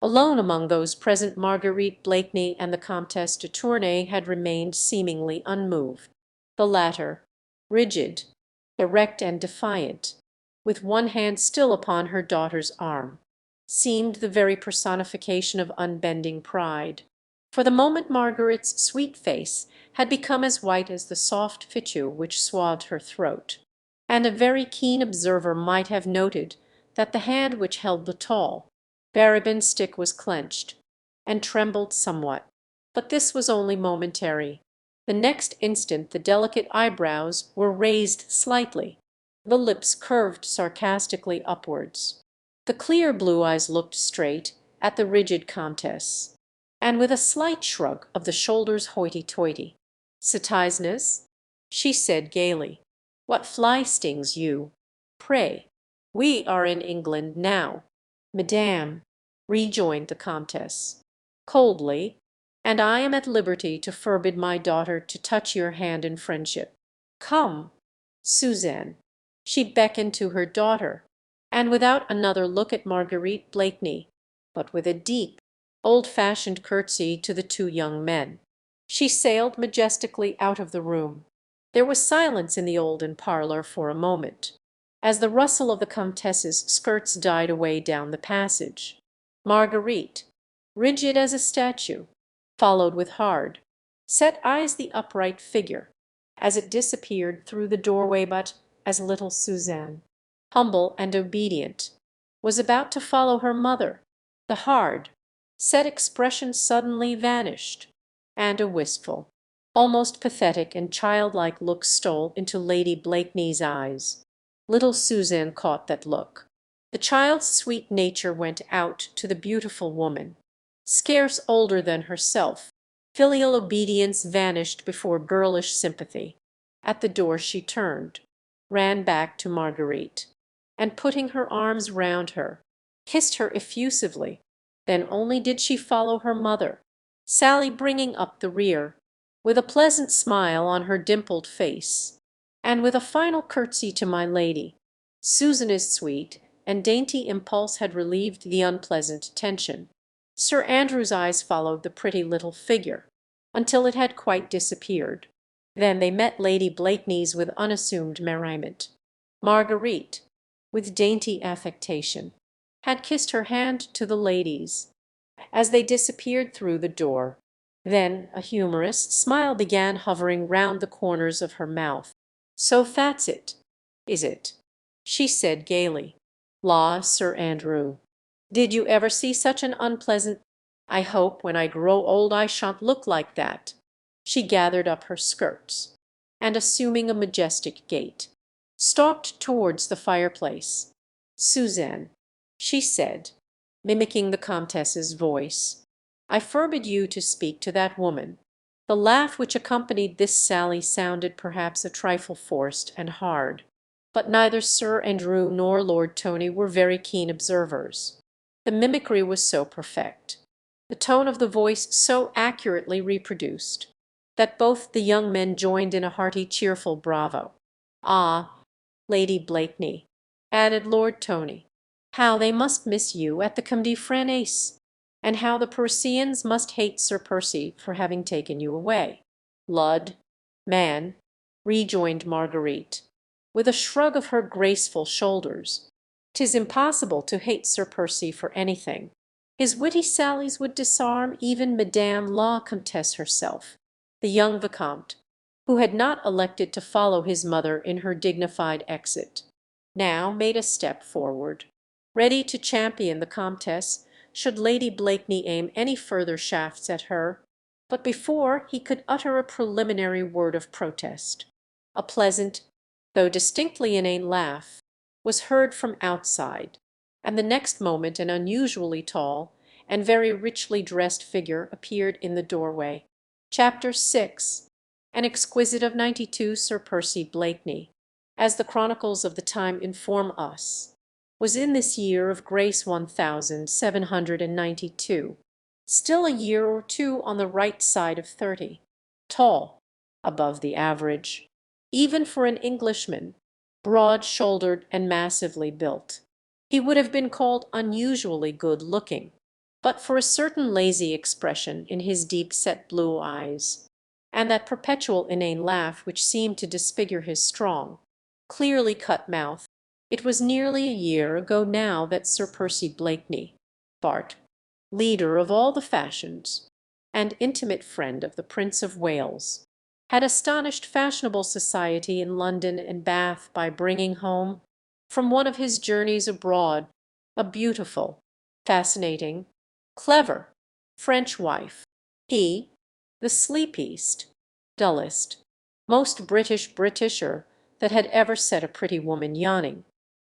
Alone among those present, Marguerite Blakeney and the Comtesse de Tournay had remained seemingly unmoved. The latter, rigid, erect, and defiant, with one hand still upon her daughter's arm, seemed the very personification of unbending pride. For the moment Margaret's sweet face had become as white as the soft fichu which swathed her throat, and a very keen observer might have noted that the hand which held the tall, beribboned stick was clenched, and trembled somewhat. But this was only momentary. The next instant the delicate eyebrows were raised slightly, the lips curved sarcastically upwards. The clear blue eyes looked straight at the rigid Comtesse, and with a slight shrug of the shoulders hoity-toity. "Cetizeness," she said gaily, "what fly stings you? Pray, we are in England now." "Madame," rejoined the Comtesse, coldly, "and I am at liberty to forbid my daughter to touch your hand in friendship. Come, Suzanne." She beckoned to her daughter, and without another look at Marguerite Blakeney, but with a deep, old-fashioned curtsy to the two young men, she sailed majestically out of the room. There was silence in the olden parlour for a moment, as the rustle of the Comtesse's skirts died away down the passage. Marguerite, rigid as a statue, followed with hard, set eyes the upright figure, as it disappeared through the doorway, but as little Suzanne, humble and obedient, was about to follow her mother, the hard, set expression suddenly vanished, and a wistful, almost pathetic and childlike look stole into Lady Blakeney's eyes. Little Suzanne caught that look. The child's sweet nature went out to the beautiful woman, scarce older than herself. Filial obedience vanished before girlish sympathy. At the door she turned, ran back to Marguerite, and putting her arms round her, kissed her effusively. Then only did she follow her mother, Sally bringing up the rear, with a pleasant smile on her dimpled face, and with a final curtsy to my lady. Susan's sweet and dainty impulse had relieved the unpleasant tension. Sir Andrew's eyes followed the pretty little figure until it had quite disappeared. Then they met Lady Blakeney's with unassumed merriment. Marguerite, with dainty affectation, had kissed her hand to the ladies as they disappeared through the door. Then a humorous smile began hovering round the corners of her mouth. "So that's it, is it?" she said gaily. "La, Sir Andrew, did you ever see such an unpleasant— I hope when I grow old I shan't look like that." She gathered up her skirts, and assuming a majestic gait, stalked towards the fireplace. "Suzanne," she said, mimicking the Comtesse's voice, "I forbid you to speak to that woman." The laugh which accompanied this sally sounded perhaps a trifle forced and hard, but neither Sir Andrew nor Lord Tony were very keen observers. The mimicry was so perfect, the tone of the voice so accurately reproduced, that both the young men joined in a hearty cheerful bravo. "Ah, Lady Blakeney," added Lord Tony, "how they must miss you at the Comedie Française, and how the Percyans must hate Sir Percy for having taken you away." "Lud, man," rejoined Marguerite, with a shrug of her graceful shoulders, "'tis impossible to hate Sir Percy for anything. His witty sallies would disarm even Madame la Comtesse herself." The young Vicomte, who had not elected to follow his mother in her dignified exit, now made a step forward, ready to champion the Comtesse should Lady Blakeney aim any further shafts at her. But before he could utter a preliminary word of protest, a pleasant, though distinctly inane laugh was heard from outside, and the next moment an unusually tall and very richly dressed figure appeared in the doorway. Chapter 6. An exquisite of 92, Sir Percy Blakeney, as the chronicles of the time inform us, was in this year of grace 1792, still a year or two on the right side of 30, tall, above the average, even for an Englishman, broad-shouldered and massively built. He would have been called unusually good-looking, but for a certain lazy expression in his deep-set blue eyes, and that perpetual inane laugh which seemed to disfigure his strong, clearly cut mouth. It was nearly a year ago now that Sir Percy Blakeney, Bart., leader of all the fashions, and intimate friend of the Prince of Wales, had astonished fashionable society in London and Bath by bringing home, from one of his journeys abroad, a beautiful, fascinating, clever French wife. He, the sleepiest, dullest, most Britisher that had ever set a pretty woman yawning,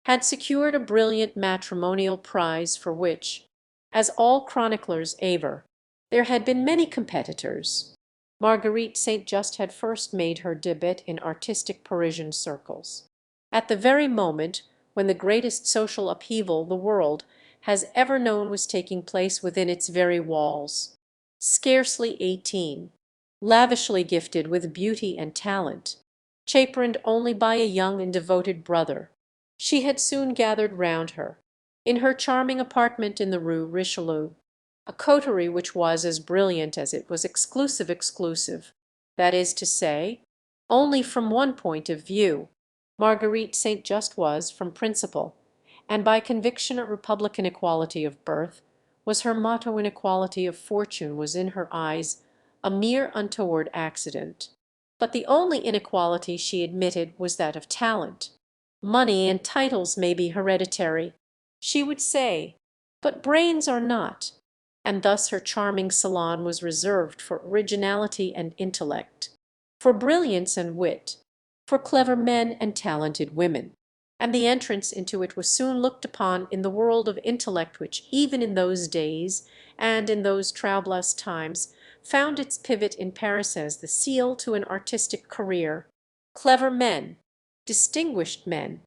had secured a brilliant matrimonial prize for which, as all chroniclers aver, there had been many competitors. Marguerite St. Just had first made her début in artistic Parisian circles, at the very moment when the greatest social upheaval the world has ever known was taking place within its very walls. Scarcely 18, lavishly gifted with beauty and talent, chaperoned only by a young and devoted brother, she had soon gathered round her, in her charming apartment in the Rue Richelieu, a coterie which was as brilliant as it was exclusive, that is to say, only from one point of view. Marguerite St. Just was, from principle, and by conviction a republican equality of birth, was her motto in equality of fortune was in her eyes a mere untoward accident. But the only inequality she admitted was that of talent. Money and titles may be hereditary, she would say, but brains are not, and thus her charming salon was reserved for originality and intellect, for brilliance and wit, for clever men and talented women, and the entrance into it was soon looked upon in the world of intellect which even in those days and in those troublous times found its pivot in Paris as the seal to an artistic career. Clever men, distinguished men,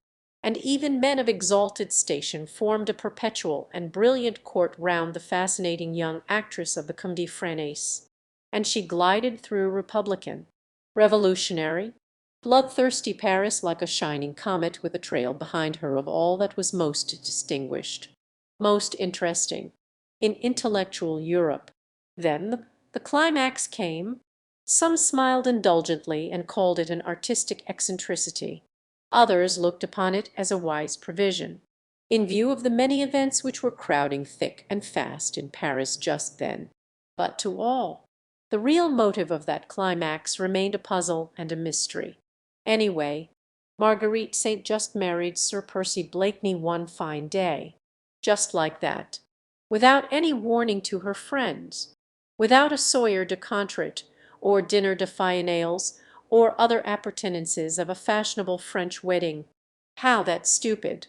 and even men of exalted station formed a perpetual and brilliant court round the fascinating young actress of the Comédie Française, and she glided through republican, revolutionary, bloodthirsty Paris like a shining comet with a trail behind her of all that was most distinguished, most interesting, in intellectual Europe. Then the climax came. Some smiled indulgently and called it an artistic eccentricity. Others looked upon it as a wise provision, in view of the many events which were crowding thick and fast in Paris just then. But to all, the real motive of that climax remained a puzzle and a mystery. Anyway, Marguerite St. Just married Sir Percy Blakeney one fine day, just like that, without any warning to her friends, without a Sawyer de Contreat or dinner de Fianales, or other appurtenances of a fashionable French wedding. How that stupid,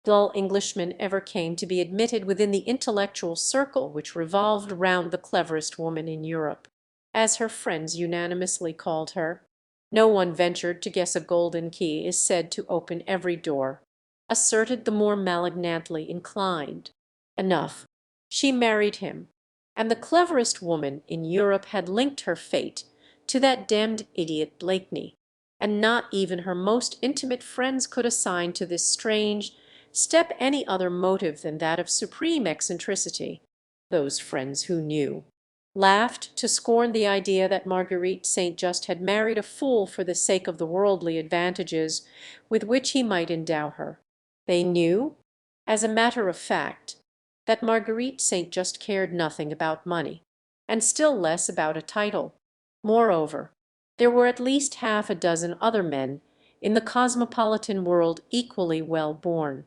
dull Englishman ever came to be admitted within the intellectual circle which revolved round the cleverest woman in Europe, as her friends unanimously called her, no one ventured to guess. A golden key is said to open every door, asserted the more malignantly inclined. Enough. She married him, and the cleverest woman in Europe had linked her fate to that damned idiot Blakeney, and not even her most intimate friends could assign to this strange step any other motive than that of supreme eccentricity. Those friends who knew laughed to scorn the idea that Marguerite St. Just had married a fool for the sake of the worldly advantages with which he might endow her. They knew, as a matter of fact, that Marguerite St. Just cared nothing about money, and still less about a title. Moreover, there were at least half a dozen other men in the cosmopolitan world equally well born,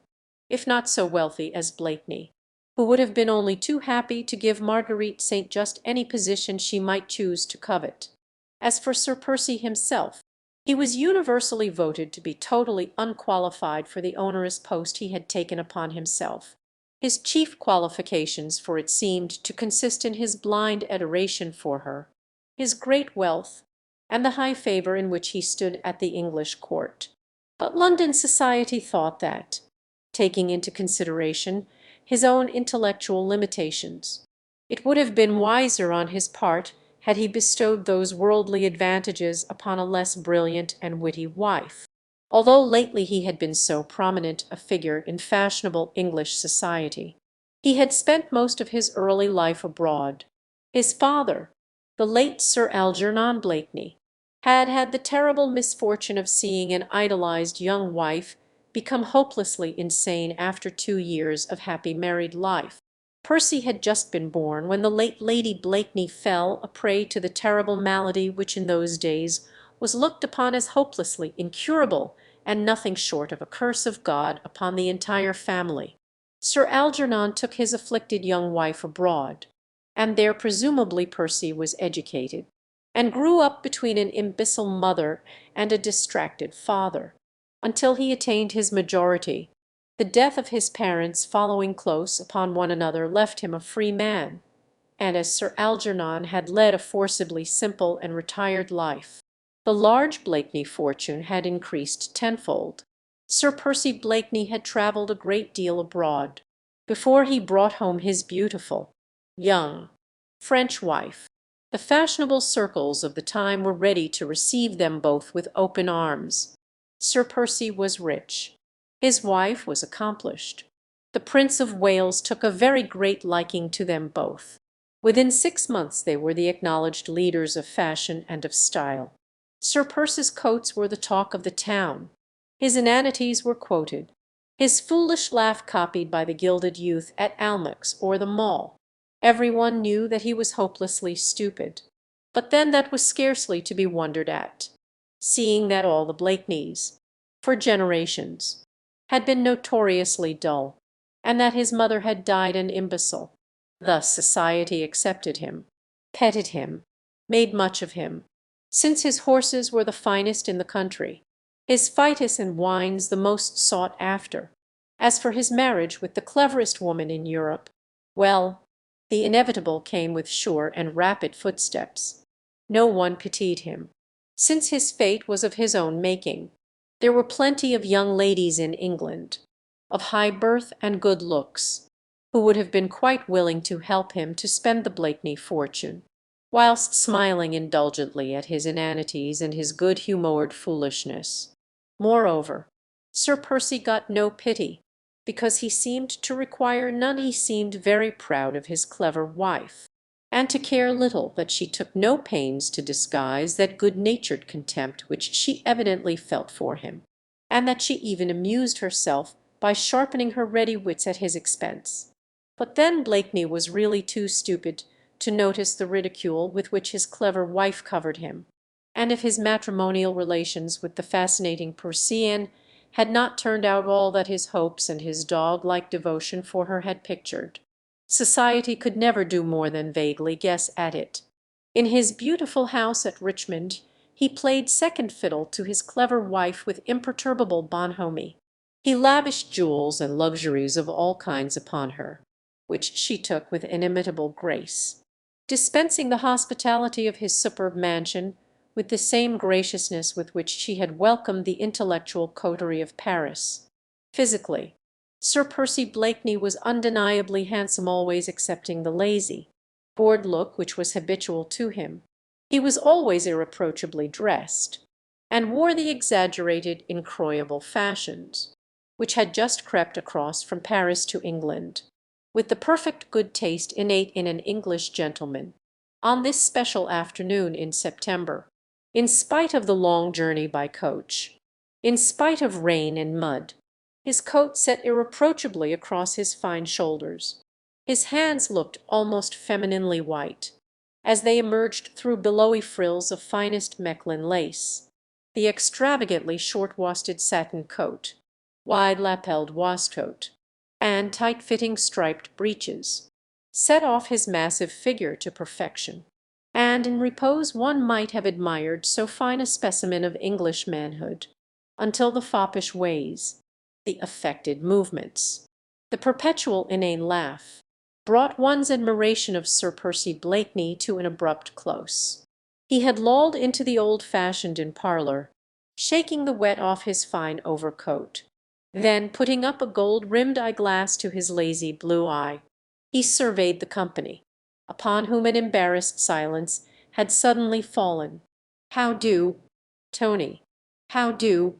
if not so wealthy as Blakeney, who would have been only too happy to give Marguerite St. Just any position she might choose to covet. As for Sir Percy himself, he was universally voted to be totally unqualified for the onerous post he had taken upon himself. His chief qualifications, for it seemed to consist in his blind adoration for her, his great wealth, and the high favour in which he stood at the English court. But London society thought that, taking into consideration his own intellectual limitations, it would have been wiser on his part had he bestowed those worldly advantages upon a less brilliant and witty wife. Although lately he had been so prominent a figure in fashionable English society, he had spent most of his early life abroad. His father, the late Sir Algernon Blakeney, had had the terrible misfortune of seeing an idolized young wife become hopelessly insane after 2 years of happy married life. Percy had just been born when the late Lady Blakeney fell a prey to the terrible malady which in those days was looked upon as hopelessly incurable and nothing short of a curse of God upon the entire family. Sir Algernon took his afflicted young wife abroad, and there presumably Percy was educated, and grew up between an imbecile mother and a distracted father, until he attained his majority. The death of his parents following close upon one another left him a free man, and as Sir Algernon had led a forcibly simple and retired life, the large Blakeney fortune had increased tenfold. Sir Percy Blakeney had travelled a great deal abroad before he brought home his beautiful, young, French wife. The fashionable circles of the time were ready to receive them both with open arms. Sir Percy was rich. His wife was accomplished. The Prince of Wales took a very great liking to them both. Within 6 months they were the acknowledged leaders of fashion and of style. Sir Percy's coats were the talk of the town. His inanities were quoted, his foolish laugh copied by the gilded youth at Almack's or the Mall. Every one knew that he was hopelessly stupid, but then that was scarcely to be wondered at, seeing that all the Blakeneys, for generations, had been notoriously dull, and that his mother had died an imbecile. Thus society accepted him, petted him, made much of him, since his horses were the finest in the country, his phytas and wines the most sought after. As for his marriage with the cleverest woman in Europe, well, the inevitable came with sure and rapid footsteps. No one pitied him, since his fate was of his own making. There were plenty of young ladies in England, of high birth and good looks, who would have been quite willing to help him to spend the Blakeney fortune, whilst smiling indulgently at his inanities and his good-humoured foolishness. Moreover, Sir Percy got no pity, because he seemed to require none. He seemed very proud of his clever wife, and to care little that she took no pains to disguise that good-natured contempt which she evidently felt for him, and that she even amused herself by sharpening her ready wits at his expense. But then Blakeney was really too stupid to notice the ridicule with which his clever wife covered him, and if his matrimonial relations with the fascinating Persienne had not turned out all that his hopes and his dog-like devotion for her had pictured, society could never do more than vaguely guess at it. In his beautiful house at Richmond he played second fiddle to his clever wife with imperturbable bonhomie. He lavished jewels and luxuries of all kinds upon her, which she took with inimitable grace, dispensing the hospitality of his superb mansion with the same graciousness with which she had welcomed the intellectual coterie of Paris. Physically, Sir Percy Blakeney was undeniably handsome, always excepting the lazy, bored look which was habitual to him. He was always irreproachably dressed, and wore the exaggerated, incroyable fashions, which had just crept across from Paris to England, with the perfect good taste innate in an English gentleman. On this special afternoon in September, in spite of the long journey by coach, in spite of rain and mud, his coat set irreproachably across his fine shoulders. His hands looked almost femininely white, as they emerged through billowy frills of finest Mechlin lace. The extravagantly short-waisted satin coat, wide-lapelled waistcoat, and tight-fitting striped breeches set off his massive figure to perfection, and in repose one might have admired so fine a specimen of English manhood, until the foppish ways, the affected movements, the perpetual inane laugh, brought one's admiration of Sir Percy Blakeney to an abrupt close. He had lolled into the old-fashioned inn parlour, shaking the wet off his fine overcoat. Then, putting up a gold-rimmed eyeglass to his lazy blue eye, he surveyed the company, upon whom an embarrassed silence had suddenly fallen. "How do, Tony? How do,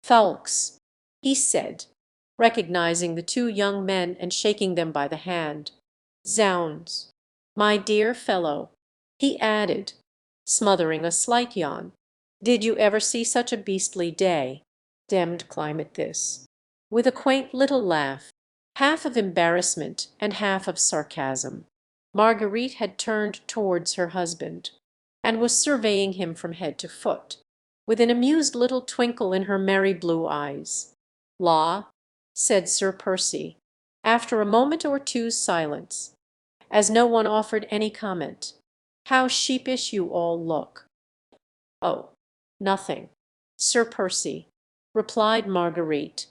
Ffoulkes?" he said, recognizing the two young men and shaking them by the hand. "Zounds, my dear fellow," he added, smothering a slight yawn, "did you ever see such a beastly day? Demmed climate this," with a quaint little laugh. half of embarrassment and half of sarcasm. Marguerite had turned towards her husband, and was surveying him from head to foot, with an amused little twinkle in her merry blue eyes. "La," said Sir Percy, after a moment or two's silence, as no one offered any comment, "how sheepish you all look." "Oh, nothing, Sir Percy," replied Marguerite,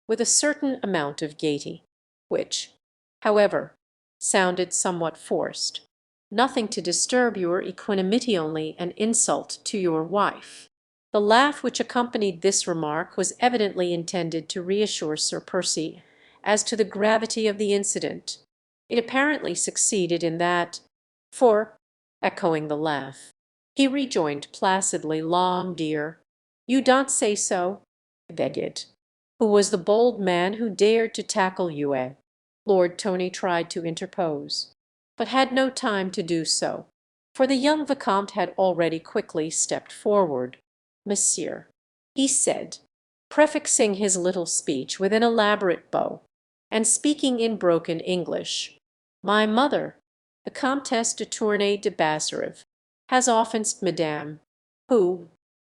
with a certain amount of gaiety, which, however, sounded somewhat forced. "Nothing to disturb your equanimity, only an insult to your wife." The laugh which accompanied this remark was evidently intended to reassure Sir Percy as to the gravity of the incident. It apparently succeeded in that, for, echoing the laugh, he rejoined placidly, "La, dear, you don't say so. I beg it. Who was the bold man who dared to tackle you, eh?" Lord Tony tried to interpose, but had no time to do so, for the young Vicomte had already quickly stepped forward. "Monsieur," he said, prefixing his little speech with an elaborate bow, and speaking in broken English, "my mother, the Comtesse de Tournay de Basserive, has offensed Madame, who,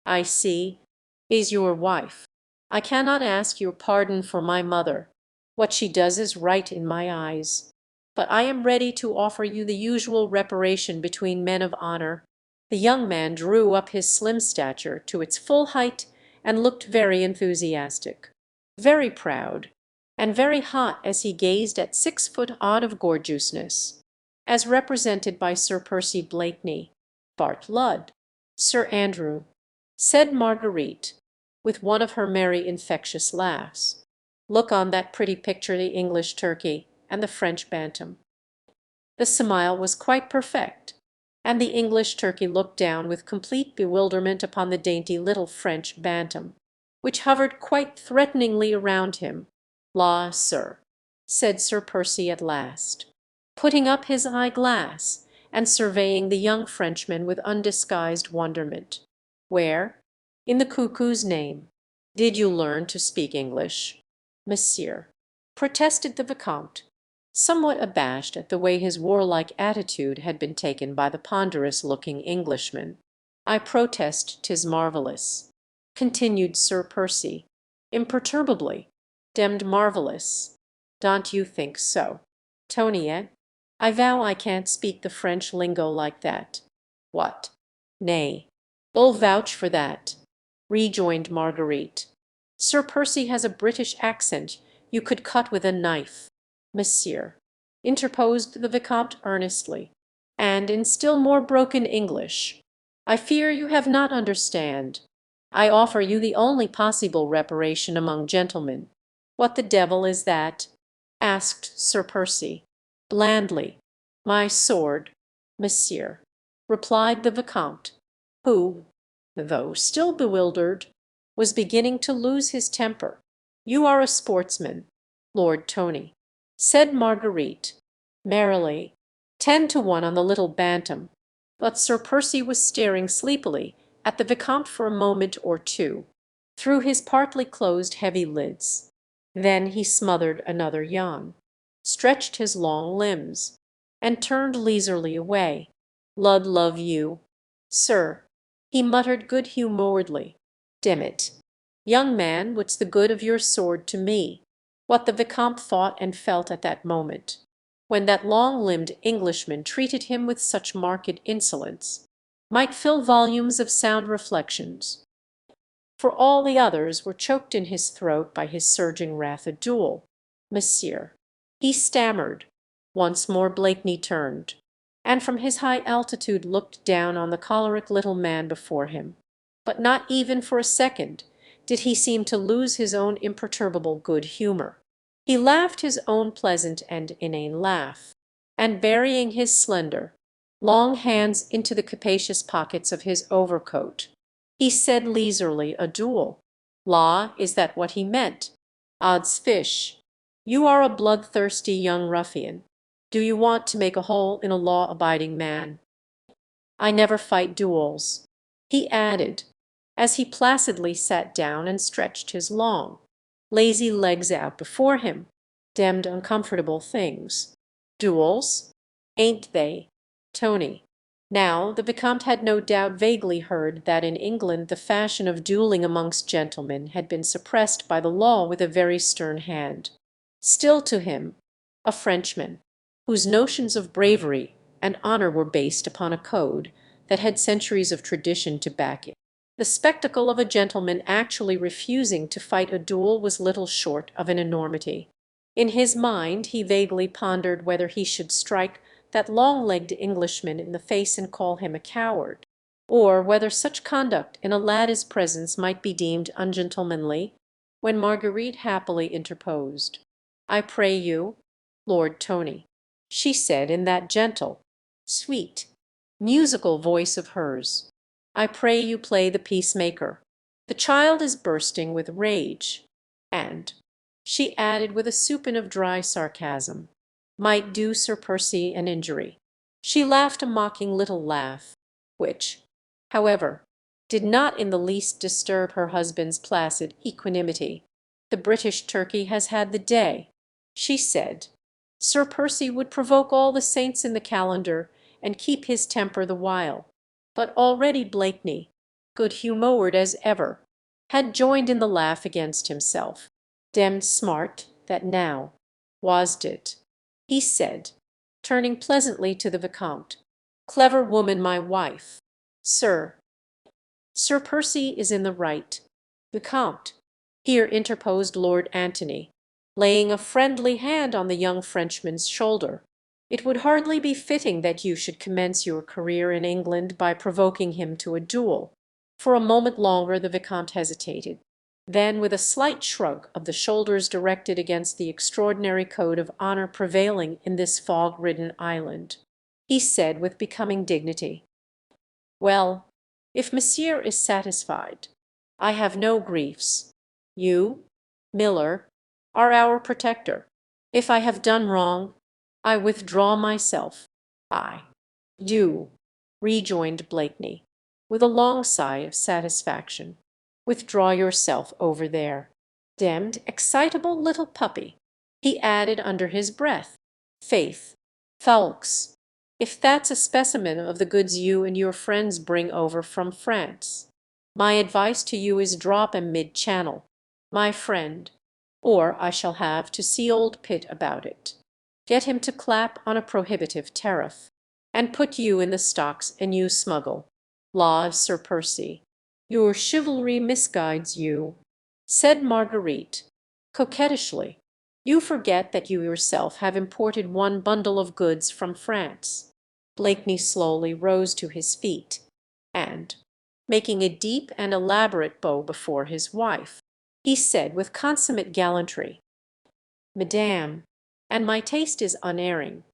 I see, is your wife. I cannot ask your pardon for my mother. What she does is right in my eyes. But I am ready to offer you the usual reparation between men of honour." The young man drew up his slim stature to its full height and looked very enthusiastic, very proud, and very hot as he gazed at 6 foot odd of gorgeousness, as represented by Sir Percy Blakeney. "Bart Ludd, Sir Andrew," said Marguerite, with one of her merry infectious laughs, "look on that pretty picture, the English turkey and the French bantam." The smile was quite perfect, and the English turkey looked down with complete bewilderment upon the dainty little French bantam, which hovered quite threateningly around him. "La, sir," said Sir Percy at last, putting up his eye-glass and surveying the young Frenchman with undisguised wonderment, "where, in the cuckoo's name, did you learn to speak English?" "Monsieur," protested the Vicomte, somewhat abashed at the way his warlike attitude had been taken by the ponderous-looking Englishman. "I protest 'tis marvellous," continued Sir Percy, imperturbably, "demmed marvellous. Don't you think so, Tony, eh? I vow I can't speak the French lingo like that." "What? Nay, I'll vouch for that," rejoined Marguerite. "Sir Percy has a British accent you could cut with a knife." "Monsieur," interposed the Vicomte earnestly, and in still more broken English, "I fear you have not understand. I offer you the only possible reparation among gentlemen." "What the devil is that?" asked Sir Percy, blandly. "My sword, monsieur," replied the Vicomte, who, though still bewildered, was beginning to lose his temper. "You are a sportsman, Lord Tony," said Marguerite, merrily, 10-1 on the little bantam, but Sir Percy was staring sleepily at the Vicomte for a moment or two, through his partly closed heavy lids. Then he smothered another yawn, stretched his long limbs, and turned leisurely away. "Lud love you, sir," he muttered good-humouredly. "Demn it, young man, what's the good of your sword to me?" What the Vicomte thought and felt at that moment, when that long-limbed Englishman treated him with such marked insolence, might fill volumes of sound reflections, for all the others were choked in his throat by his surging wrath. "A duel, monsieur," he stammered. Once more Blakeney turned, and from his high altitude looked down on the choleric little man before him. But not even for a second did he seem to lose his own imperturbable good humour. He laughed his own pleasant and inane laugh, and burying his slender, long hands into the capacious pockets of his overcoat, he said leisurely, "A duel? La, is that what he meant? Odds fish, you are a bloodthirsty young ruffian. Do you want to make a hole in a law-abiding man? I never fight duels," he added, as he placidly sat down and stretched his long, lazy legs out before him. demmed uncomfortable things. Duels? Ain't they, Tony? Now the Vicomte had no doubt vaguely heard that in England the fashion of duelling amongst gentlemen had been suppressed by the law with a very stern hand. Still to him, a Frenchman, whose notions of bravery and honour were based upon a code that had centuries of tradition to back it, the spectacle of a gentleman actually refusing to fight a duel was little short of an enormity. In his mind he vaguely pondered whether he should strike that long-legged Englishman in the face and call him a coward, or whether such conduct in a lady's presence might be deemed ungentlemanly, when Marguerite happily interposed. "I pray you, Lord Tony," she said in that gentle, sweet, musical voice of hers, "I pray you play the peacemaker. The child is bursting with rage, and," she added with a soupçon of dry sarcasm, "might do Sir Percy an injury." She laughed a mocking little laugh, which, however, did not in the least disturb her husband's placid equanimity. "The British turkey has had the day," she said. "Sir Percy would provoke all the saints in the calendar and keep his temper the while." But already Blakeney, good-humoured as ever, had joined in the laugh against himself. "Demmed smart, that now, was't it?" he said, turning pleasantly to the Vicomte. "Clever woman, my wife. Sir Percy is in the right." "Vicomte," here interposed Lord Antony, laying a friendly hand on the young Frenchman's shoulder, "it would hardly be fitting that you should commence your career in England by provoking him to a duel." For a moment longer the Vicomte hesitated. Then, with a slight shrug of the shoulders directed against the extraordinary code of honour prevailing in this fog-ridden island, he said with becoming dignity, "Well, if monsieur is satisfied, I have no griefs. You, Miller, are our protector. If I have done wrong, I withdraw myself." "I do," rejoined Blakeney, with a long sigh of satisfaction. "Withdraw yourself over there. Demmed excitable little puppy," he added under his breath. "Faith, Ffoulkes, if that's a specimen of the goods you and your friends bring over from France, my advice to you is drop 'em mid-channel, my friend, or I shall have to see old Pitt about it. Get him to clap on a prohibitive tariff, and put you in the stocks and you smuggle. Laws, Sir Percy, your chivalry misguides you," said Marguerite, coquettishly. "You forget that you yourself have imported one bundle of goods from France." Blakeney slowly rose to his feet, and, making a deep and elaborate bow before his wife, he said with consummate gallantry, "Madame, and my taste is unerring,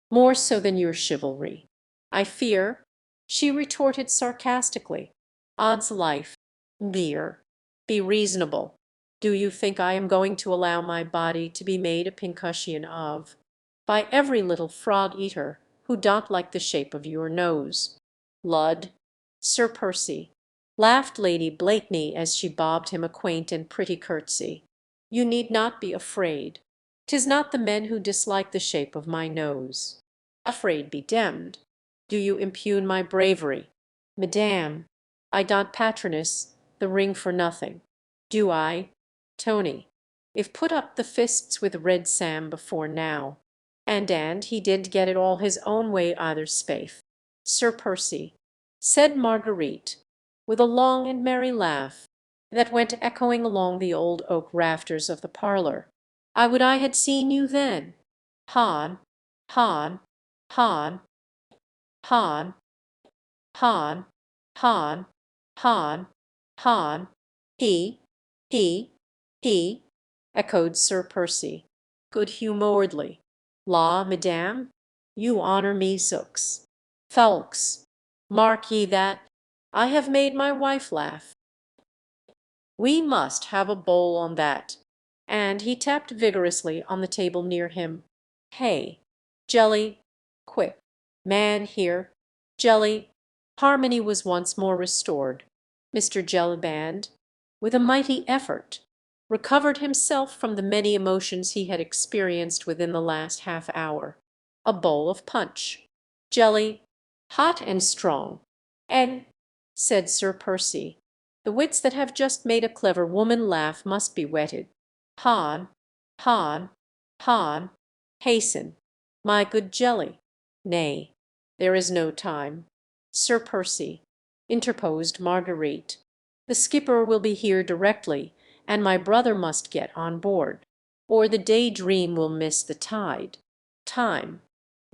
more so than your chivalry, I fear," she retorted sarcastically. "Odds life, beer, be reasonable. Do you think I am going to allow my body to be made a pincushion of by every little frog-eater who don't like the shape of your nose? Lud, Sir Percy," laughed Lady Blakeney as she bobbed him a quaint and pretty curtsy, "you need not be afraid. 'Tis not the men who dislike the shape of my nose. Afraid be demmed. Do you impugn my bravery? Madame, I don't patroness the ring for nothing. Do I, Tony? If put up the fists with Red Sam before now, and he didn't get it all his own way either spaith, Sir Percy," said Marguerite, with a long and merry laugh that went echoing along the old oak rafters of the parlour, "I would I had seen you then. Han, Han, Han, Han, Han, Han, Han, Han." "He, he, he," echoed Sir Percy, good-humouredly. "La, madame, you honour me sooks. Ffoulkes, mark ye that, I have made my wife laugh. We must have a bowl on that," and he tapped vigorously on the table near him. "Hay, jelly, quick, man here, jelly." Harmony was once more restored. Mr. Jellyband, with a mighty effort, recovered himself from the many emotions he had experienced within the last half hour. A bowl of punch. Jelly, hot and strong. And, said Sir Percy, the wits that have just made a clever woman laugh must be whetted. Han, Han, Han, hasten, my good Jelly. Nay, there is no time. Sir Percy, interposed Marguerite, the skipper will be here directly, and my brother must get on board, or the Day Dream will miss the tide. Time.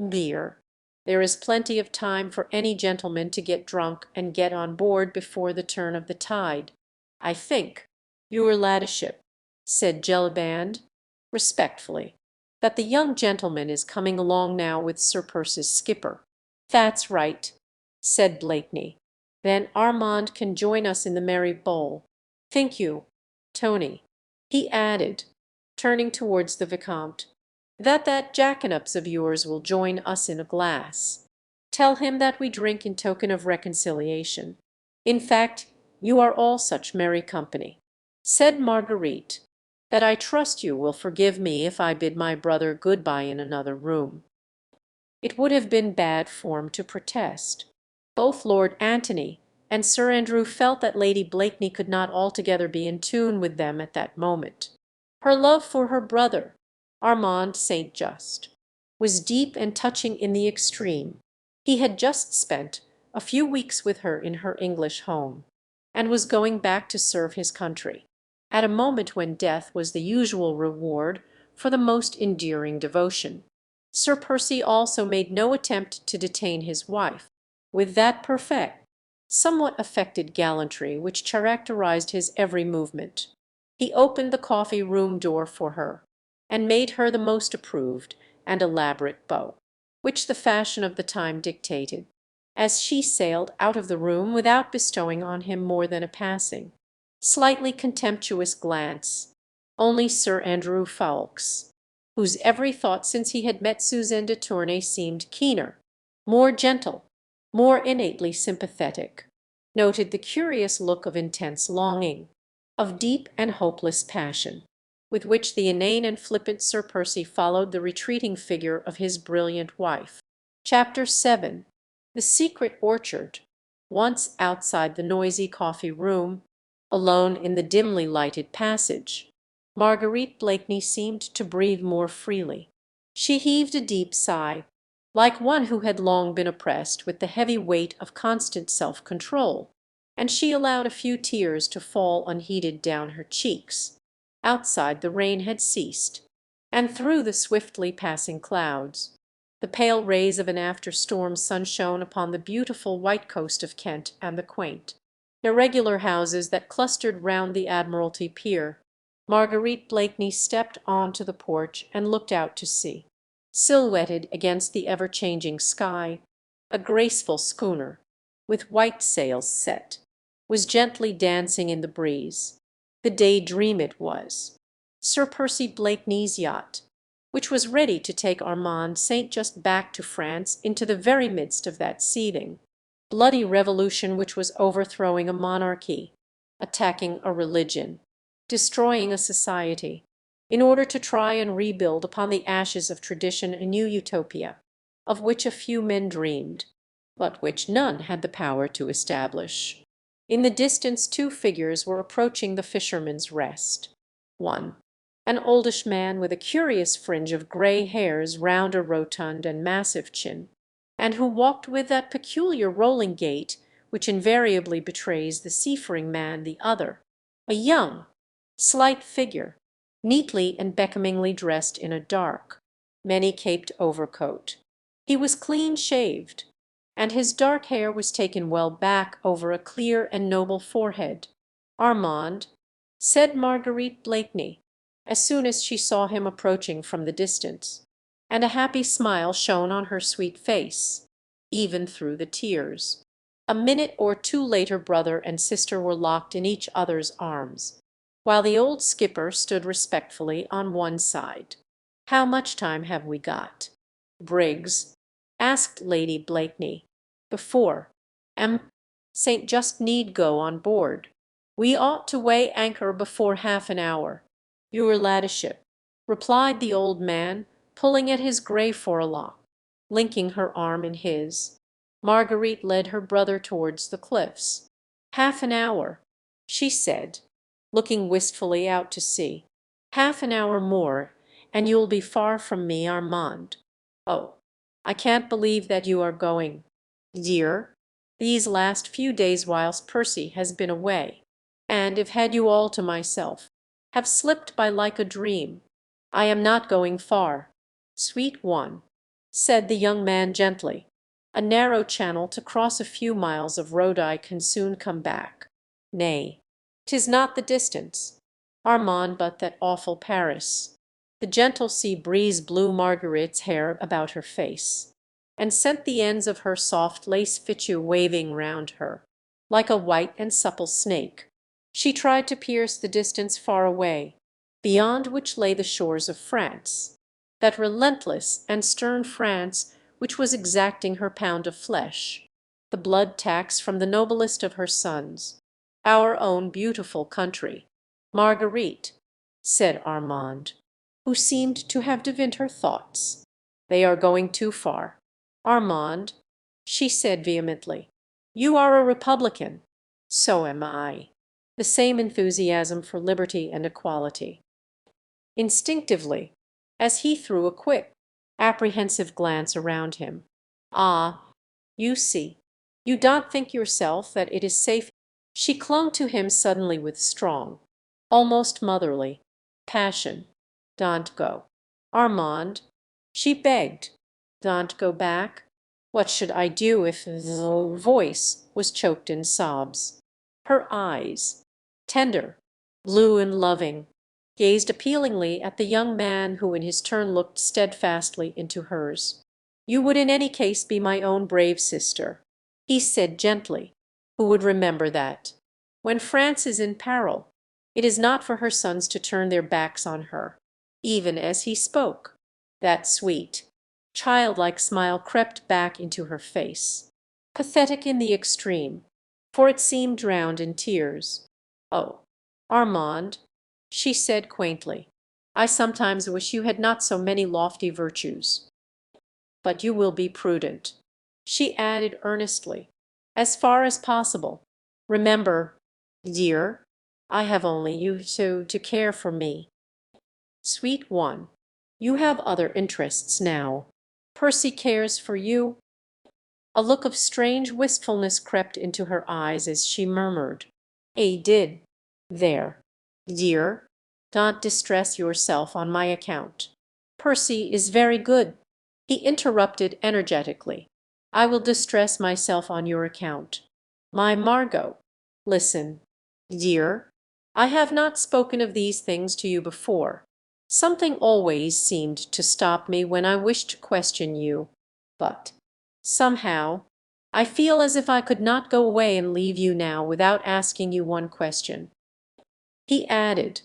Dear, there is plenty of time for any gentleman to get drunk and get on board before the turn of the tide. I think, your ladyship, said Jellyband, respectfully, that the young gentleman is coming along now with Sir Percy's skipper. That's right, said Blakeney. Then Armand can join us in the merry bowl. Think you, Tony, he added, turning towards the Vicomte, that jackanapes of yours will join us in a glass. Tell him that we drink in token of reconciliation. In fact, you are all such merry company, said Marguerite, that I trust you will forgive me if I bid my brother good-bye in another room. It would have been bad form to protest. Both Lord Antony and Sir Andrew felt that Lady Blakeney could not altogether be in tune with them at that moment. Her love for her brother, Armand St. Just, was deep and touching in the extreme. He had just spent a few weeks with her in her English home, and was going back to serve his country, at a moment when death was the usual reward for the most endearing devotion. Sir Percy also made no attempt to detain his wife, with that perfect, somewhat affected gallantry which characterized his every movement. He opened the coffee-room door for her, and made her the most approved and elaborate bow, which the fashion of the time dictated, as she sailed out of the room without bestowing on him more than a passing, slightly contemptuous glance. Only Sir Andrew Ffoulkes, whose every thought since he had met Susan de Tournay seemed keener, more gentle, more innately sympathetic, noted the curious look of intense longing, of deep and hopeless passion, with which the inane and flippant Sir Percy followed the retreating figure of his brilliant wife. Chapter 7. The Secret Orchard. Once outside the noisy coffee-room, alone in the dimly lighted passage, Marguerite Blakeney seemed to breathe more freely. She heaved a deep sigh, like one who had long been oppressed with the heavy weight of constant self-control, and she allowed a few tears to fall unheeded down her cheeks. Outside the rain had ceased, and through the swiftly passing clouds the pale rays of an after-storm sun shone upon the beautiful white coast of Kent and the quaint, irregular houses that clustered round the Admiralty Pier. Marguerite Blakeney stepped on to the porch and looked out to sea. Silhouetted against the ever-changing sky, a graceful schooner, with white sails set, was gently dancing in the breeze. The Day Dream it was, Sir Percy Blakeney's yacht, which was ready to take Armand St. Just back to France into the very midst of that seething, bloody revolution which was overthrowing a monarchy, attacking a religion, destroying a society, in order to try and rebuild upon the ashes of tradition a new utopia, of which a few men dreamed, but which none had the power to establish. In the distance 2 figures were approaching the Fisherman's Rest. One, an oldish man with a curious fringe of grey hairs round a rotund and massive chin, and who walked with that peculiar rolling gait which invariably betrays the seafaring man; the other, a young, slight figure, neatly and becomingly dressed in a dark, many-caped overcoat. He was clean-shaved, and his dark hair was taken well back over a clear and noble forehead. "Armand," said Marguerite Blakeney, as soon as she saw him approaching from the distance, and a happy smile shone on her sweet face, even through the tears. A minute or two later brother and sister were locked in each other's arms, while the old skipper stood respectfully on one side. "How much time have we got, Briggs?" asked Lady Blakeney, "before St. Just need go on board?" "We ought to weigh anchor before half an hour." "Your ladyship," replied the old man, pulling at his grey forelock, linking her arm in his. Marguerite led her brother towards the cliffs. "Half an hour," she said, looking wistfully out to sea. "Half an hour more, and you'll be far from me, Armand. Oh, I can't believe that you are going, dear, these last few days whilst Percy has been away, and if had you all to myself, have slipped by like a dream. I am not going far, sweet one," said the young man gently. "A narrow channel to cross a few miles of road I can soon come back. Nay, 'tis not the distance, Armand, but that awful Paris." The gentle sea breeze blew Marguerite's hair about her face, and sent the ends of her soft lace fichu waving round her, like a white and supple snake. She tried to pierce the distance far away, beyond which lay the shores of France, that relentless and stern France which was exacting her pound of flesh, the blood tax from the noblest of her sons, our own beautiful country. "Marguerite," said Armand, who seemed to have divined her thoughts, "they are going too far." "Armand," she said vehemently, "you are a Republican. So am I. The same enthusiasm for liberty and equality." Instinctively, as he threw a quick, apprehensive glance around him. "Ah, you see, you don't think yourself that it is safe." She clung to him suddenly with strong, almost motherly, passion. "Don't go, Armand," she begged. "Don't go back. What should I do if the voice was choked in sobs?" Her eyes, tender, blue and loving, gazed appealingly at the young man, who in his turn looked steadfastly into hers. "You would in any case be my own brave sister," he said gently, "who would remember that, when France is in peril, it is not for her sons to turn their backs on her." Even as he spoke, that sweet, childlike smile crept back into her face, pathetic in the extreme, for it seemed drowned in tears. "Oh, Armand," she said quaintly, "I sometimes wish you had not so many lofty virtues. But you will be prudent," she added earnestly, "as far as possible. Remember, dear, I have only you to care for me. Sweet one, you have other interests now. Percy cares for you." A look of strange wistfulness crept into her eyes as she murmured, "A did. There, dear, don't distress yourself on my account. Percy is very good," he interrupted energetically. "I will distress myself on your account. My Margot, listen, dear. I have not spoken of these things to you before. Something always seemed to stop me when I wished to question you. But, somehow, I feel as if I could not go away and leave you now without asking you one question," he added,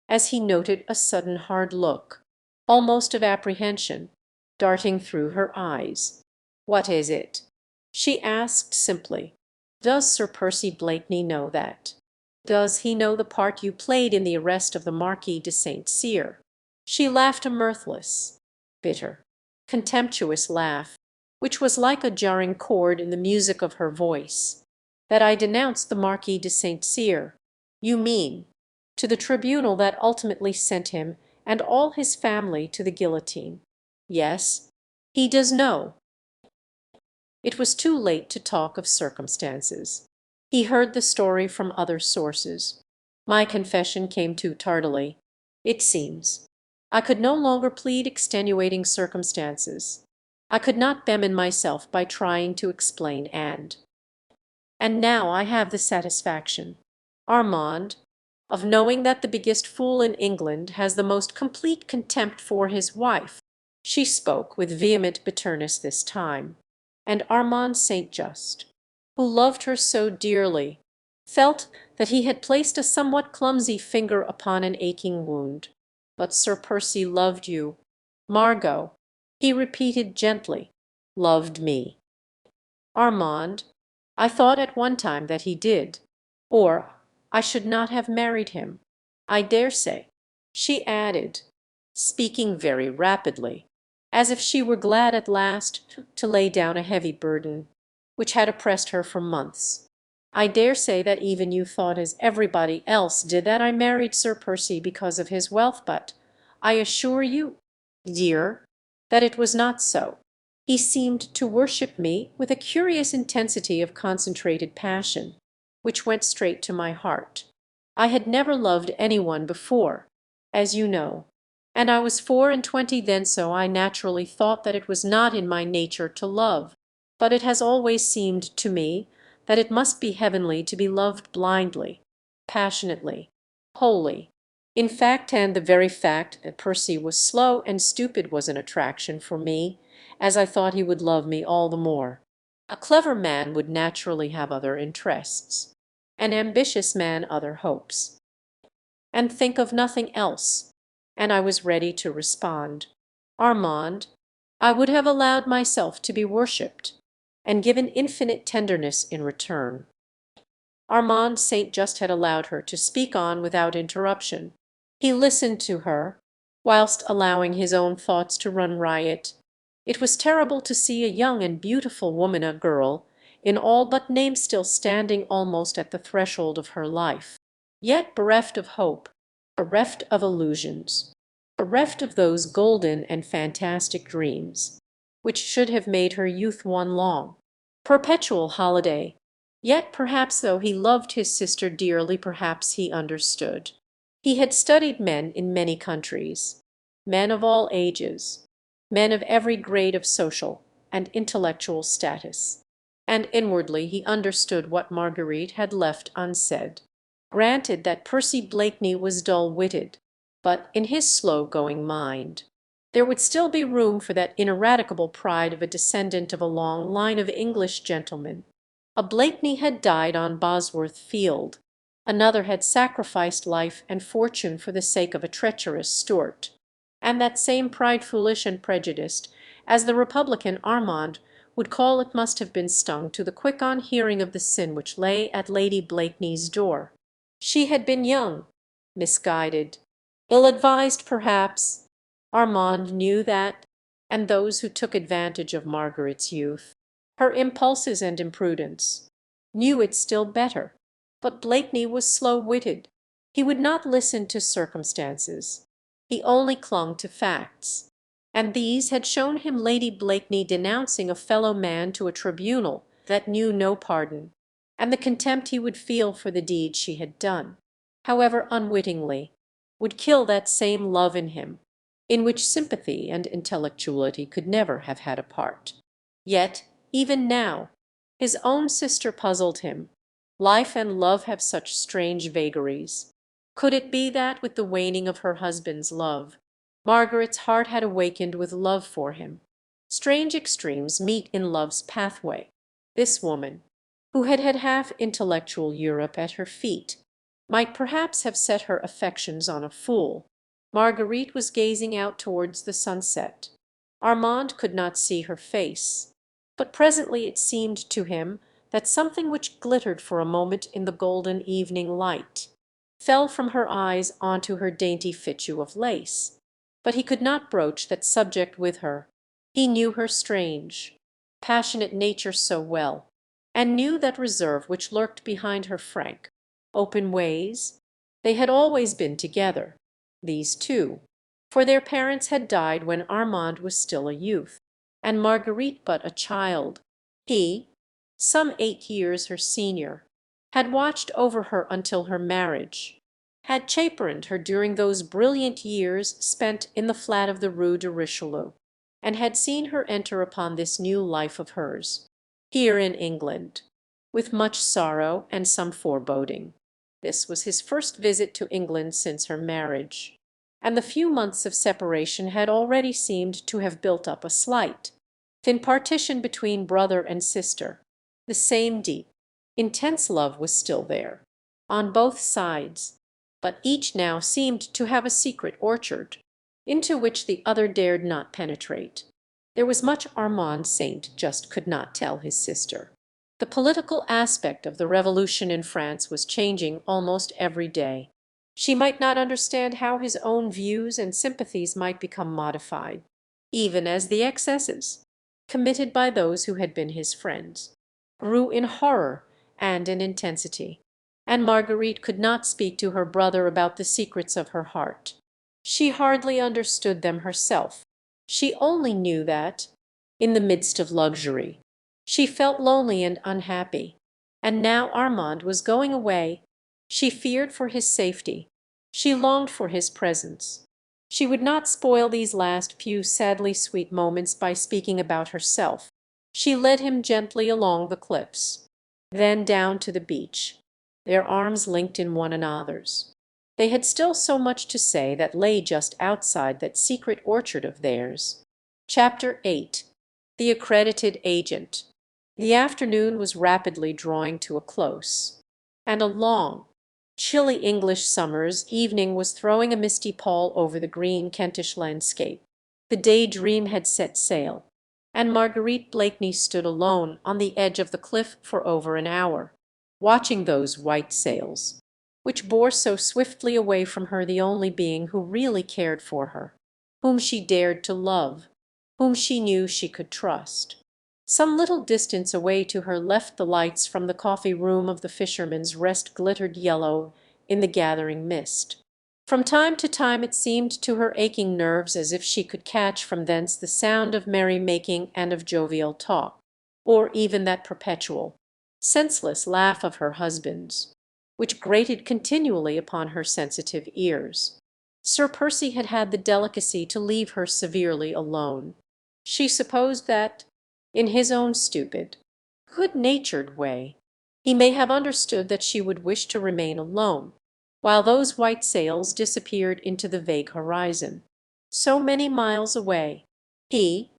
as he noted a sudden hard look, almost of apprehension, darting through her eyes. "What is it?" she asked simply. "Does Sir Percy Blakeney know that? Does he know the part you played in the arrest of the Marquis de St. Cyr?" She laughed a mirthless, bitter, contemptuous laugh, which was like a jarring chord in the music of her voice. "That I denounced the Marquis de St. Cyr, you mean, to the tribunal that ultimately sent him and all his family to the guillotine. Yes, he does know." It was too late to talk of circumstances. He heard the story from other sources. My confession came too tardily, it seems. I could no longer plead extenuating circumstances. I could not bemin myself by trying to explain, and now I have the satisfaction, Armand, of knowing that the biggest fool in England has the most complete contempt for his wife." She spoke with vehement bitterness this time, and Armand St. Just, who loved her so dearly, felt that he had placed a somewhat clumsy finger upon an aching wound. "But Sir Percy loved you, Margot," he repeated gently, "loved me." "Armand, I thought at one time that he did, or I should not have married him. I dare say," she added, speaking very rapidly, as if she were glad at last to lay down a heavy burden, which had oppressed her for months, "I dare say that even you thought as everybody else did that I married Sir Percy because of his wealth, but I assure you, dear, that it was not so. He seemed to worship me with a curious intensity of concentrated passion, which went straight to my heart. I had never loved any one before, as you know, and I was 24 then, so I naturally thought that it was not in my nature to love, but it has always seemed to me that it must be heavenly to be loved blindly, passionately, wholly. In fact, and the very fact that Percy was slow and stupid was an attraction for me, as I thought he would love me all the more. A clever man would naturally have other interests, an ambitious man other hopes, and think of nothing else, and I was ready to respond, Armand, I would have allowed myself to be worshipped, and given infinite tenderness in return." Armand St. Just had allowed her to speak on without interruption. He listened to her, whilst allowing his own thoughts to run riot. It was terrible to see a young and beautiful woman, a girl, in all but name, still standing almost at the threshold of her life, yet bereft of hope, bereft of illusions, bereft of those golden and fantastic dreams, which should have made her youth one long, perpetual holiday. Yet perhaps, though he loved his sister dearly, perhaps he understood. He had studied men in many countries, men of all ages, men of every grade of social and intellectual status, and inwardly he understood what Marguerite had left unsaid. Granted that Percy Blakeney was dull-witted, but in his slow-going mind there would still be room for that ineradicable pride of a descendant of a long line of English gentlemen. A Blakeney had died on Bosworth Field, another had sacrificed life and fortune for the sake of a treacherous Stuart, and that same pride, foolish and prejudiced, as the Republican Armand would call it, must have been stung to the quick on hearing of the sin which lay at Lady Blakeney's door. She had been young, misguided, ill-advised perhaps. Armand knew that, and those who took advantage of Margaret's youth, her impulses and imprudence, knew it still better. But Blakeney was slow-witted. He would not listen to circumstances. He only clung to facts. And these had shown him Lady Blakeney denouncing a fellow man to a tribunal that knew no pardon, and the contempt he would feel for the deed she had done, however unwittingly, would kill that same love in him, in which sympathy and intellectuality could never have had a part. Yet, even now, his own sister puzzled him. Life and love have such strange vagaries. Could it be that, with the waning of her husband's love, Margaret's heart had awakened with love for him? Strange extremes meet in love's pathway. This woman, who had had half intellectual Europe at her feet, might perhaps have set her affections on a fool. Marguerite was gazing out towards the sunset. Armand could not see her face, but presently it seemed to him that something which glittered for a moment in the golden evening light fell from her eyes onto her dainty fichu of lace. But he could not broach that subject with her. He knew her strange, passionate nature so well, and knew that reserve which lurked behind her frank, open ways. They had always been together, these two, for their parents had died when Armand was still a youth, and Marguerite but a child. He, some 8 years her senior, had watched over her until her marriage, had chaperoned her during those brilliant years spent in the flat of the Rue de Richelieu, and had seen her enter upon this new life of hers, here in England, with much sorrow and some foreboding. This was his first visit to England since her marriage, and the few months of separation had already seemed to have built up a slight, thin partition between brother and sister. The same deep, intense love was still there, on both sides, but each now seemed to have a secret orchard, into which the other dared not penetrate. There was much Armand St. Just could not tell his sister. The political aspect of the revolution in France was changing almost every day. She might not understand how his own views and sympathies might become modified, even as the excesses, committed by those who had been his friends, grew in horror and in intensity, and Marguerite could not speak to her brother about the secrets of her heart. She hardly understood them herself. She only knew that, in the midst of luxury, she felt lonely and unhappy, and now Armand was going away. She feared for his safety. She longed for his presence. She would not spoil these last few sadly sweet moments by speaking about herself. She led him gently along the cliffs, then down to the beach, their arms linked in one another's. They had still so much to say that lay just outside that secret orchard of theirs. Chapter 8. The Accredited Agent. The afternoon was rapidly drawing to a close, and a long, chilly English summer's evening was throwing a misty pall over the green Kentish landscape. The Day Dream had set sail, and Marguerite Blakeney stood alone on the edge of the cliff for over an hour, watching those white sails, which bore so swiftly away from her the only being who really cared for her, whom she dared to love, whom she knew she could trust. Some little distance away to her left the lights from the coffee room of the Fisherman's Rest glittered yellow in the gathering mist. From time to time it seemed to her aching nerves as if she could catch from thence the sound of merry-making and of jovial talk, or even that perpetual, senseless laugh of her husband's, which grated continually upon her sensitive ears. Sir Percy had had the delicacy to leave her severely alone. She supposed that, in his own stupid, good-natured way, he may have understood that she would wish to remain alone, while those white sails disappeared into the vague horizon, so many miles away. He,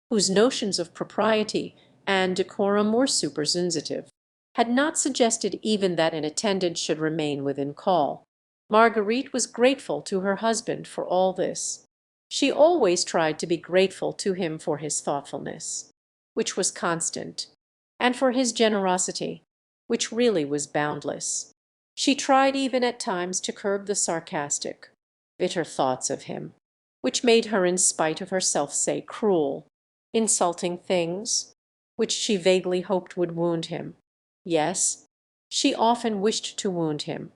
whose notions of propriety and decorum were supersensitive, had not suggested even that an attendant should remain within call. Marguerite was grateful to her husband for all this. She always tried to be grateful to him for his thoughtfulness, which was constant, and for his generosity, which really was boundless. She tried even at times to curb the sarcastic, bitter thoughts of him, which made her in spite of herself say cruel, insulting things, which she vaguely hoped would wound him. Yes, she often wished to wound him,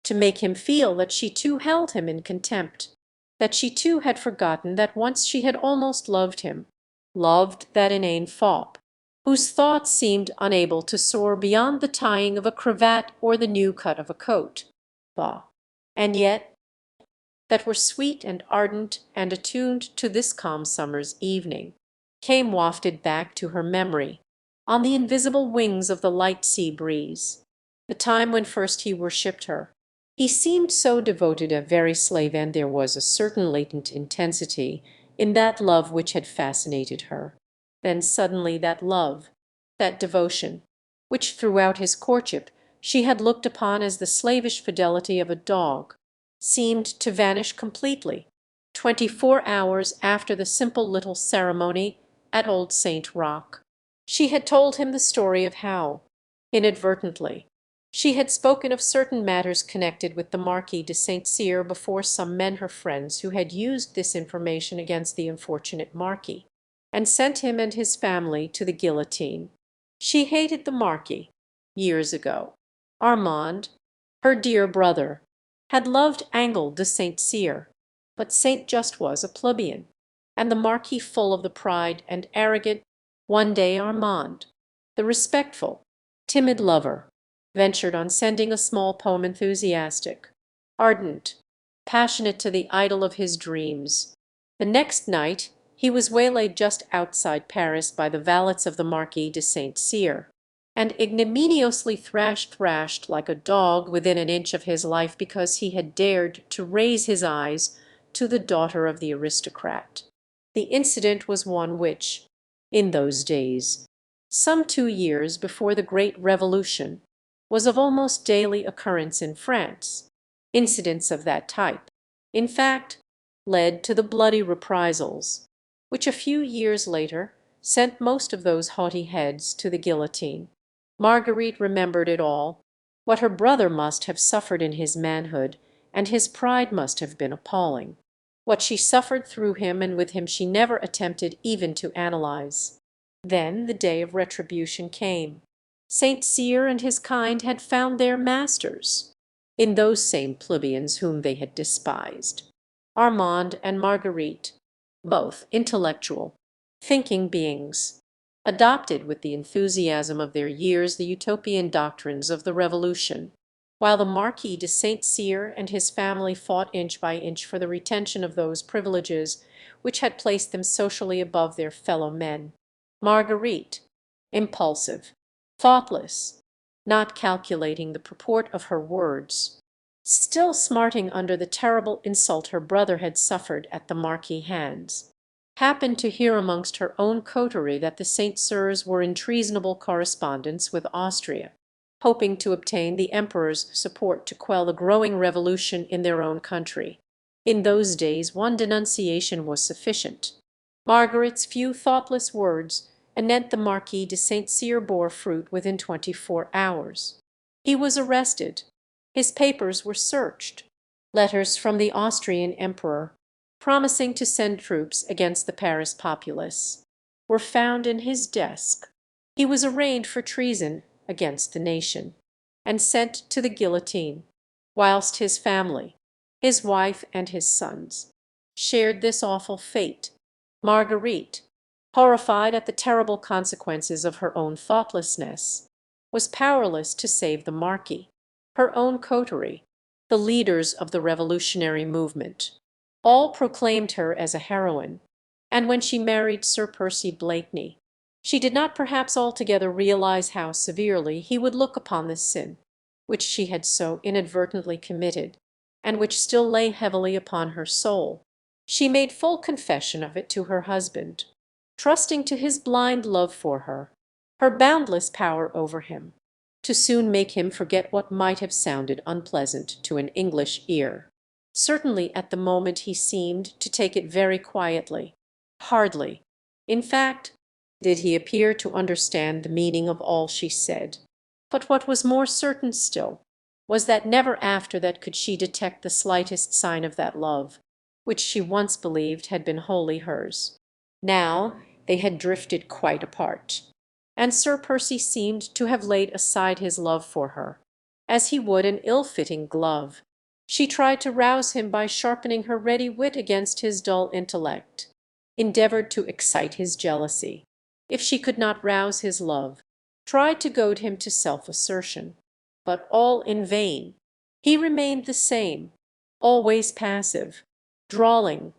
to make him feel that she too held him in contempt, that she too had forgotten that once she had almost loved him, loved that inane fop, whose thoughts seemed unable to soar beyond the tying of a cravat or the new cut of a coat. Bah! And yet, that were sweet and ardent and attuned to this calm summer's evening, came wafted back to her memory, on the invisible wings of the light sea breeze, the time when first he worshipped her. He seemed so devoted a very slave, and there was a certain latent intensity in that love which had fascinated her. Then suddenly that love, that devotion, which throughout his courtship she had looked upon as the slavish fidelity of a dog, seemed to vanish completely, 24 hours after the simple little ceremony at Old Saint Roch. She had told him the story of how, inadvertently, she had spoken of certain matters connected with the Marquis de St. Cyr before some men her friends who had used this information against the unfortunate Marquis, and sent him and his family to the guillotine. She hated the Marquis. Years ago, Armand, her dear brother, had loved Angle de St. Cyr, but St. Just was a plebeian, and the Marquis full of the pride and arrogant. One day Armand, the respectful, timid lover, ventured on sending a small poem, enthusiastic, ardent, passionate, to the idol of his dreams. The next night he was waylaid just outside Paris by the valets of the Marquis de St. Cyr, and ignominiously thrashed like a dog within an inch of his life because he had dared to raise his eyes to the daughter of the aristocrat. The incident was one which, in those days, some 2 years before the great Revolution, was of almost daily occurrence in France. Incidents of that type, in fact, led to the bloody reprisals, which a few years later sent most of those haughty heads to the guillotine. Marguerite remembered it all, what her brother must have suffered in his manhood, and his pride must have been appalling. What she suffered through him and with him she never attempted even to analyze. Then the day of retribution came. St. Cyr and his kind had found their masters in those same plebeians whom they had despised. Armand and Marguerite, both intellectual, thinking beings, adopted with the enthusiasm of their years the utopian doctrines of the Revolution, while the Marquis de St. Cyr and his family fought inch by inch for the retention of those privileges which had placed them socially above their fellow men. Marguerite, impulsive, thoughtless, not calculating the purport of her words, still smarting under the terrible insult her brother had suffered at the Marquis' hands, happened to hear amongst her own coterie that the St. Cyrs were in treasonable correspondence with Austria, hoping to obtain the emperor's support to quell the growing revolution in their own country. In those days one denunciation was sufficient. Margaret's few thoughtless words anent the Marquis de St. Cyr bore fruit within 24 hours. He was arrested. His papers were searched. Letters from the Austrian emperor, promising to send troops against the Paris populace, were found in his desk. He was arraigned for treason against the nation, and sent to the guillotine, whilst his family, his wife and his sons, shared this awful fate. Marguerite, horrified at the terrible consequences of her own thoughtlessness, was powerless to save the Marquis. Her own coterie, the leaders of the revolutionary movement, all proclaimed her as a heroine, and when she married Sir Percy Blakeney, she did not perhaps altogether realize how severely he would look upon this sin, which she had so inadvertently committed, and which still lay heavily upon her soul. She made full confession of it to her husband, trusting to his blind love for her, her boundless power over him, to soon make him forget what might have sounded unpleasant to an English ear. Certainly at the moment he seemed to take it very quietly. Hardly, in fact, did he appear to understand the meaning of all she said. But what was more certain still was that never after that could she detect the slightest sign of that love, which she once believed had been wholly hers. Now they had drifted quite apart, and Sir Percy seemed to have laid aside his love for her, as he would an ill-fitting glove. She tried to rouse him by sharpening her ready wit against his dull intellect, endeavoured to excite his jealousy, if she could not rouse his love, tried to goad him to self-assertion, but all in vain. He remained the same, always passive, drawling,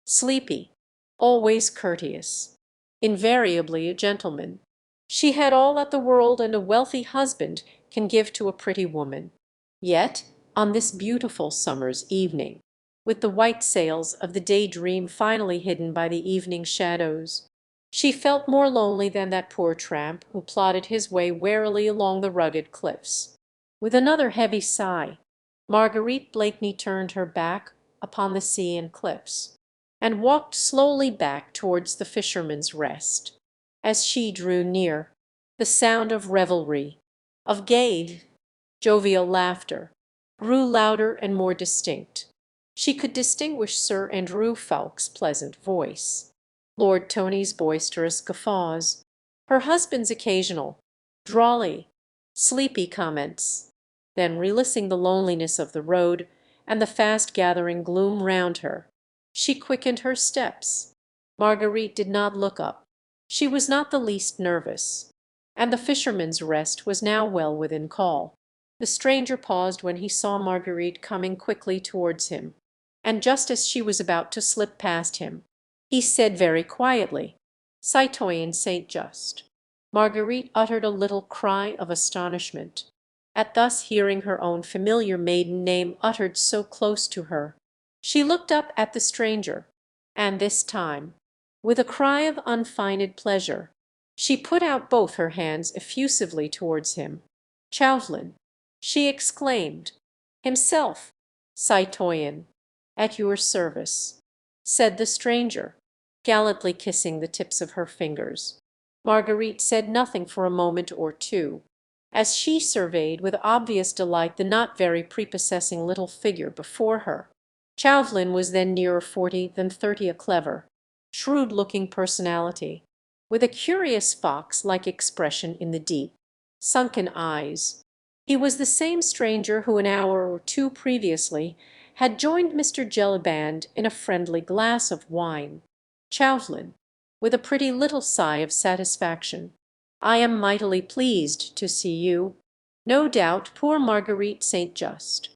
sleepy, always courteous, invariably a gentleman. She had all that the world and a wealthy husband can give to a pretty woman. Yet, on this beautiful summer's evening, with the white sails of the Day-Dream finally hidden by the evening shadows, she felt more lonely than that poor tramp who plodded his way warily along the rugged cliffs. With another heavy sigh, Marguerite Blakeney turned her back upon the sea and cliffs, and walked slowly back towards the Fisherman's Rest. As she drew near, the sound of revelry, of gay, jovial laughter, grew louder and more distinct. She could distinguish Sir Andrew Ffoulkes' pleasant voice, Lord Tony's boisterous guffaws, her husband's occasional, drawly, sleepy comments. Then, relising the loneliness of the road and the fast-gathering gloom round her, she quickened her steps. Marguerite did not look up. She was not the least nervous, and the Fisherman's Rest was now well within call. The stranger paused when he saw Marguerite coming quickly towards him, and just as she was about to slip past him, he said very quietly, "Citoyen Saint Just." Marguerite uttered a little cry of astonishment at thus hearing her own familiar maiden name uttered so close to her. She looked up at the stranger, and this time, with a cry of unfeigned pleasure, she put out both her hands effusively towards him. "Chauvelin!" she exclaimed. "Himself, citoyen, at your service," said the stranger, gallantly kissing the tips of her fingers. Marguerite said nothing for a moment or two. as she surveyed with obvious delight the not very prepossessing little figure before her. Chauvelin was then nearer 40 than 30, a clever, shrewd-looking personality, with a curious fox-like expression in the deep, sunken eyes. He was the same stranger who an hour or two previously had joined Mr. Jellyband in a friendly glass of wine. Chauvelin, with a pretty little sigh of satisfaction. "I am mightily pleased to see you. No doubt poor Marguerite St. Just,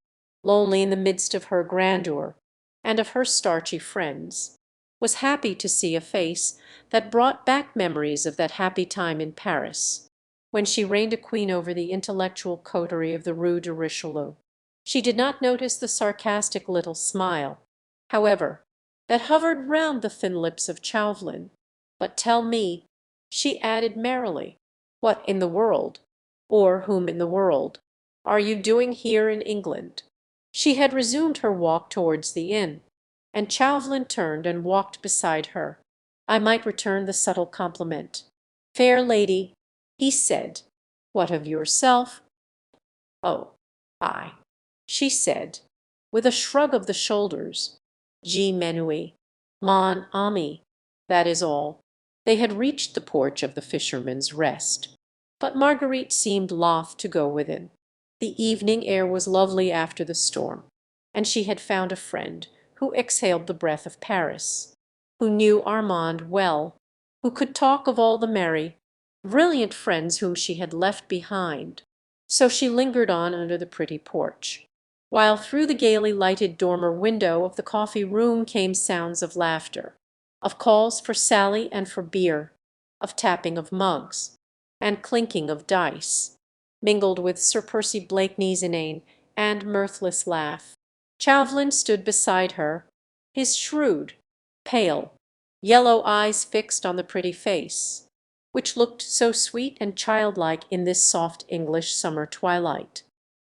lonely in the midst of her grandeur and of her starchy friends, was happy to see a face that brought back memories of that happy time in Paris, when she reigned a queen over the intellectual coterie of the Rue de Richelieu." She did not notice the sarcastic little smile, however, that hovered round the thin lips of Chauvelin. "But tell me," she added merrily, "what in the world, or whom in the world, are you doing here in England?" She had resumed her walk towards the inn, and Chauvelin turned and walked beside her. "I might return the subtle compliment, fair lady," he said. "What of yourself?" "Oh, I," she said, with a shrug of the shoulders, "je m'ennuie, mon ami, that is all." They had reached the porch of the Fisherman's Rest, but Marguerite seemed loth to go within. The evening air was lovely after the storm, and she had found a friend who exhaled the breath of Paris, who knew Armand well, who could talk of all the merry, brilliant friends whom she had left behind. So she lingered on under the pretty porch, while through the gaily lighted dormer window of the coffee room came sounds of laughter, of calls for Sally and for beer, of tapping of mugs, and clinking of dice, mingled with Sir Percy Blakeney's inane and mirthless laugh. Chauvelin stood beside her, his shrewd, pale, yellow eyes fixed on the pretty face, which looked so sweet and childlike in this soft English summer twilight.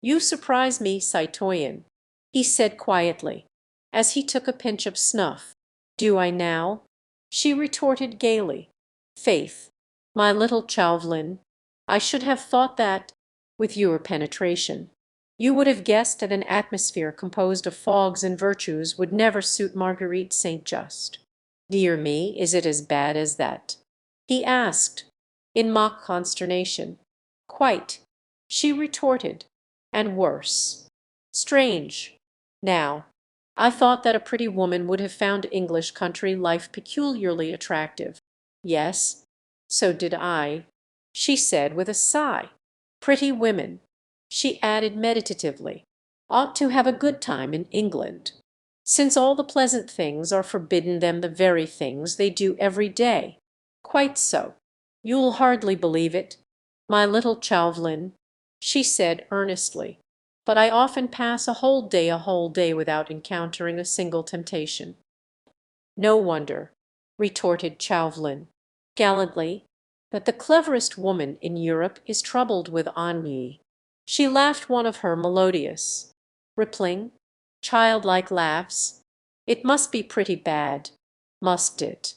"You surprise me, citoyen," he said quietly, as he took a pinch of snuff. "Do I now?" she retorted gaily. "Faith, my little Chauvelin, I should have thought that, with your penetration, you would have guessed that an atmosphere composed of fogs and virtues would never suit Marguerite St. Just." "Dear me, is it as bad as that?" he asked, in mock consternation. "Quite," she retorted, "and worse. Strange. Now, I thought that a pretty woman would have found English country life peculiarly attractive." "Yes, so did I," she said with a sigh. "Pretty women," she added meditatively, "ought to have a good time in England, since all the pleasant things are forbidden them, the very things they do every day." "Quite so. You'll hardly believe it, my little Chauvelin," she said earnestly, "but I often pass a whole day without encountering a single temptation." "No wonder," retorted Chauvelin gallantly, "that the cleverest woman in Europe is troubled with ennui." She laughed one of her melodious, rippling, childlike laughs. "It must be pretty bad, must it?"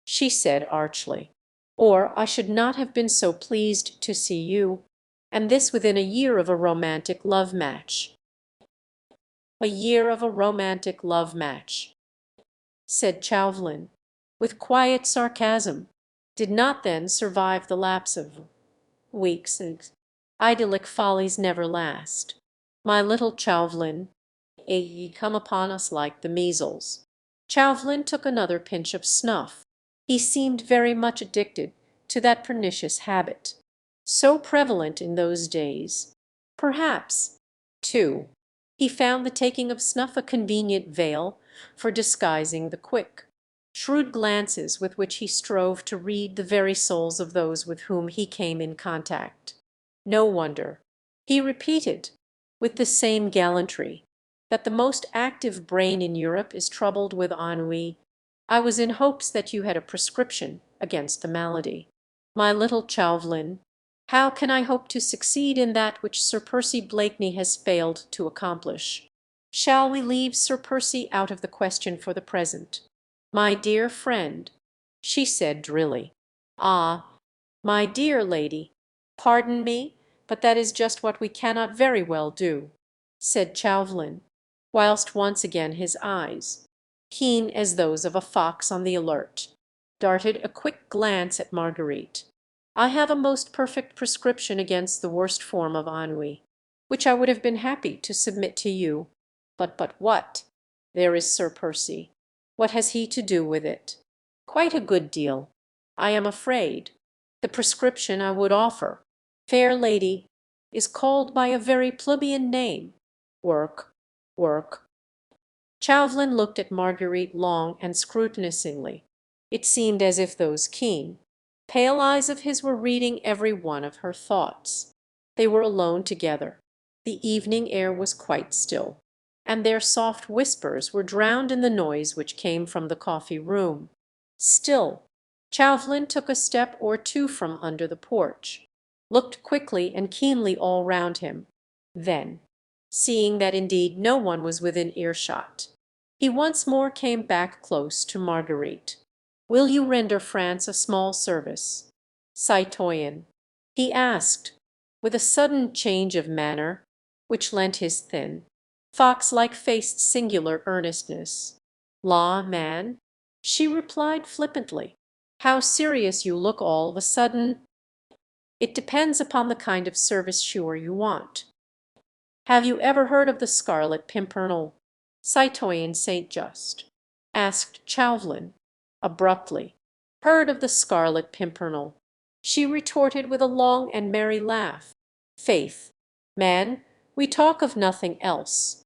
she said archly. "Or I should not have been so pleased to see you, and this within a year of a romantic love match." "A year of a romantic love match," said Chauvelin, with quiet sarcasm, "did not then survive the lapse of weeks. Idyllic follies never last. My little Chauvelin, ye come upon us like the measles." Chauvelin took another pinch of snuff. He seemed very much addicted to that pernicious habit, so prevalent in those days. Perhaps, too, he found the taking of snuff a convenient veil for disguising the quick, shrewd glances with which he strove to read the very souls of those with whom he came in contact. "No wonder," he repeated, with the same gallantry, "that the most active brain in Europe is troubled with ennui. I was in hopes that you had a prescription against the malady." "My little Chauvelin, how can I hope to succeed in that which Sir Percy Blakeney has failed to accomplish? Shall we leave Sir Percy out of the question for the present?" "My dear friend," she said drily. "Ah, my dear lady, pardon me, But that is just what we cannot very well do," said Chauvelin, whilst once again his eyes, keen as those of a fox on the alert, darted a quick glance at Marguerite. "I have a most perfect prescription against the worst form of ennui, which I would have been happy to submit to you. But what? There is Sir Percy. What has he to do with it? Quite a good deal, I am afraid. The prescription I would offer, fair lady, is called by a very plebeian name, work, work." Chauvelin looked at Marguerite long and scrutinizingly. It seemed as if those keen, pale eyes of his were reading every one of her thoughts. They were alone together. The evening air was quite still, and their soft whispers were drowned in the noise which came from the coffee room. Still, Chauvelin took a step or two from under the porch, looked quickly and keenly all round him. Then, seeing that indeed no one was within earshot, he once more came back close to Marguerite. "Will you render France a small service, citoyen?" he asked, with a sudden change of manner which lent his thin, fox-like face singular earnestness. "La, man," she replied flippantly, "how serious you look all of a sudden!" "It depends upon the kind of service sure you want. Have you ever heard of the Scarlet Pimpernel, citoyen Saint Just?" asked Chauvelin, abruptly. "Heard of the Scarlet Pimpernel?" she retorted with a long and merry laugh. "Faith, man, we talk of nothing else.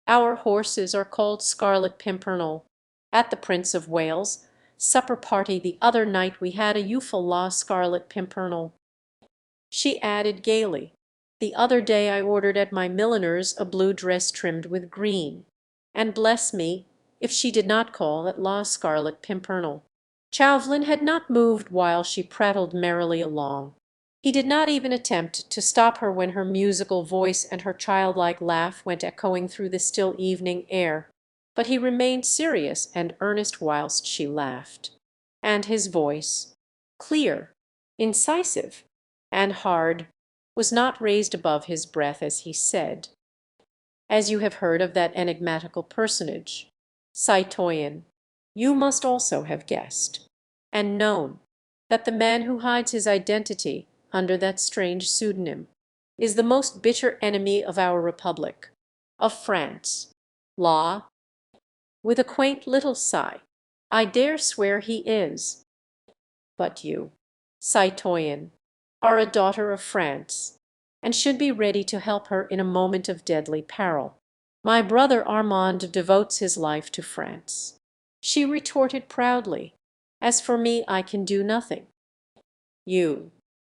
Our horses are called Scarlet Pimpernel. At the Prince of Wales' supper party the other night we had a youthful La Scarlet Pimpernel." She added gaily, "The other day I ordered at my milliner's a blue dress trimmed with green, and bless me if she did not call at La Scarlet Pimpernel." Chauvelin had not moved while she prattled merrily along. He did not even attempt to stop her when her musical voice and her childlike laugh went echoing through the still evening air, but he remained serious and earnest whilst she laughed, and his voice, clear, incisive, and hard, was not raised above his breath as he said, "As you have heard of that enigmatical personage, citoyen, you must also have guessed, and known, that the man who hides his identity under that strange pseudonym is the most bitter enemy of our Republic, of France. La," with a quaint little sigh, "I dare swear he is. But you, citoyen, are a daughter of France, and should be ready to help her in a moment of deadly peril. My brother Armand devotes his life to France," she retorted proudly. "As for me, I can do nothing. You,"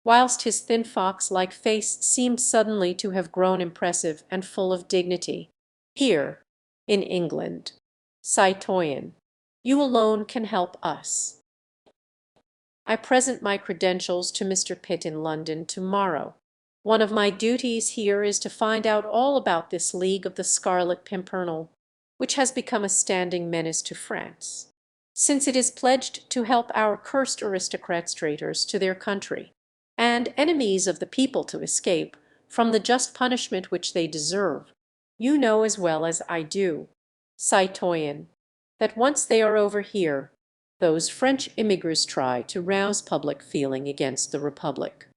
whilst his thin fox-like face seemed suddenly to have grown impressive and full of dignity, "here, in England, citoyen, you alone can help us. I present my credentials to Mr. Pitt in London to-morrow. One of my duties here is to find out all about this League of the Scarlet Pimpernel, which has become a standing menace to France, since it is pledged to help our cursed aristocrats traitors to their country, and enemies of the people to escape from the just punishment which they deserve. You know as well as I do, citoyen, that once they are over here, those French immigrants try to rouse public feeling against the Republic.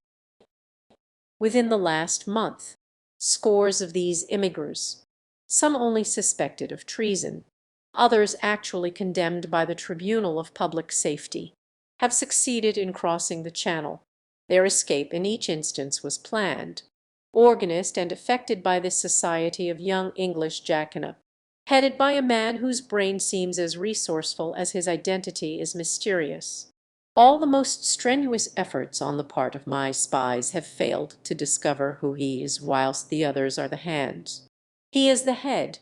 Within the last month, scores of these immigrants, some only suspected of treason, others actually condemned by the Tribunal of Public Safety, have succeeded in crossing the Channel. Their escape in each instance was planned, organized and effected by this society of young English Jacobins, headed by a man whose brain seems as resourceful as his identity is mysterious. All the most strenuous efforts on the part of my spies have failed to discover who he is, whilst the others are the hands. He is the head,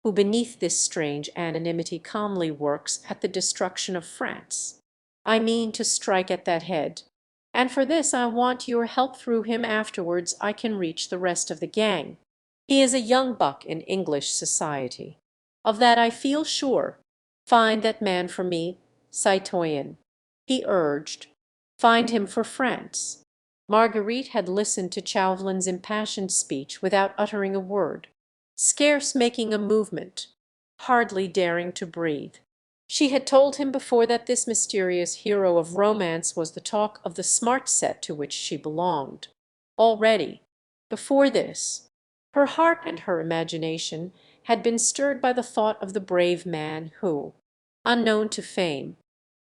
who beneath this strange anonymity calmly works at the destruction of France. I mean to strike at that head, and for this I want your help. Through him afterwards I can reach the rest of the gang. He is a young buck in English society. Of that I feel sure. Find that man for me, citoyen," he urged. "Find him for France. Marguerite had listened to Chauvelin's impassioned speech without uttering a word, scarce making a movement, hardly daring to breathe. She had told him before that this mysterious hero of romance was the talk of the smart set to which she belonged. Already, before this, her heart and her imagination had been stirred by the thought of the brave man who, unknown to fame,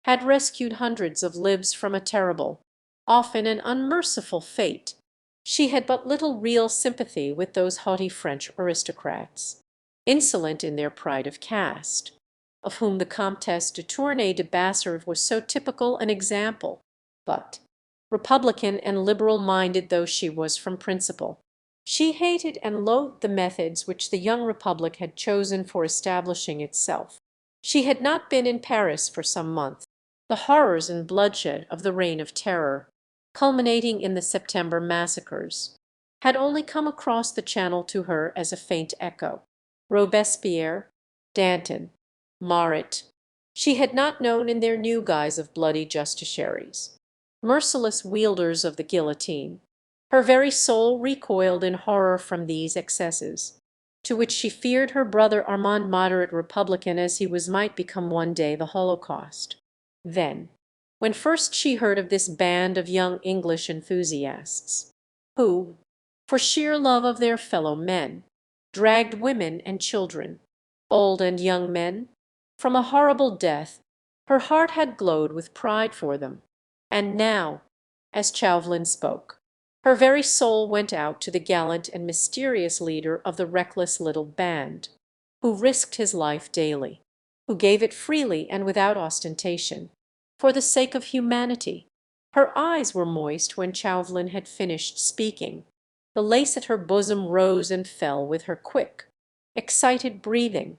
had rescued hundreds of lives from a terrible, often an unmerciful fate. She had but little real sympathy with those haughty French aristocrats, insolent in their pride of caste, of whom the Comtesse de Tournay de Basserive was so typical an example. But, republican and liberal-minded though she was from principle, she hated and loathed the methods which the young republic had chosen for establishing itself. She had not been in Paris for some months. The horrors and bloodshed of the Reign of Terror, culminating in the September massacres, had only come across the Channel to her as a faint echo. Robespierre, Danton, Marat, she had not known in their new guise of bloody justiciaries, merciless wielders of the guillotine. Her very soul recoiled in horror from these excesses, to which she feared her brother Armand, moderate republican as he was, might become one day the Holocaust. Then, when first she heard of this band of young English enthusiasts, who, for sheer love of their fellow men, dragged women and children, old and young men, from a horrible death, her heart had glowed with pride for them. And now, as Chauvelin spoke, her very soul went out to the gallant and mysterious leader of the reckless little band, who risked his life daily, who gave it freely and without ostentation, for the sake of humanity. Her eyes were moist when Chauvelin had finished speaking. The lace at her bosom rose and fell with her quick, excited breathing.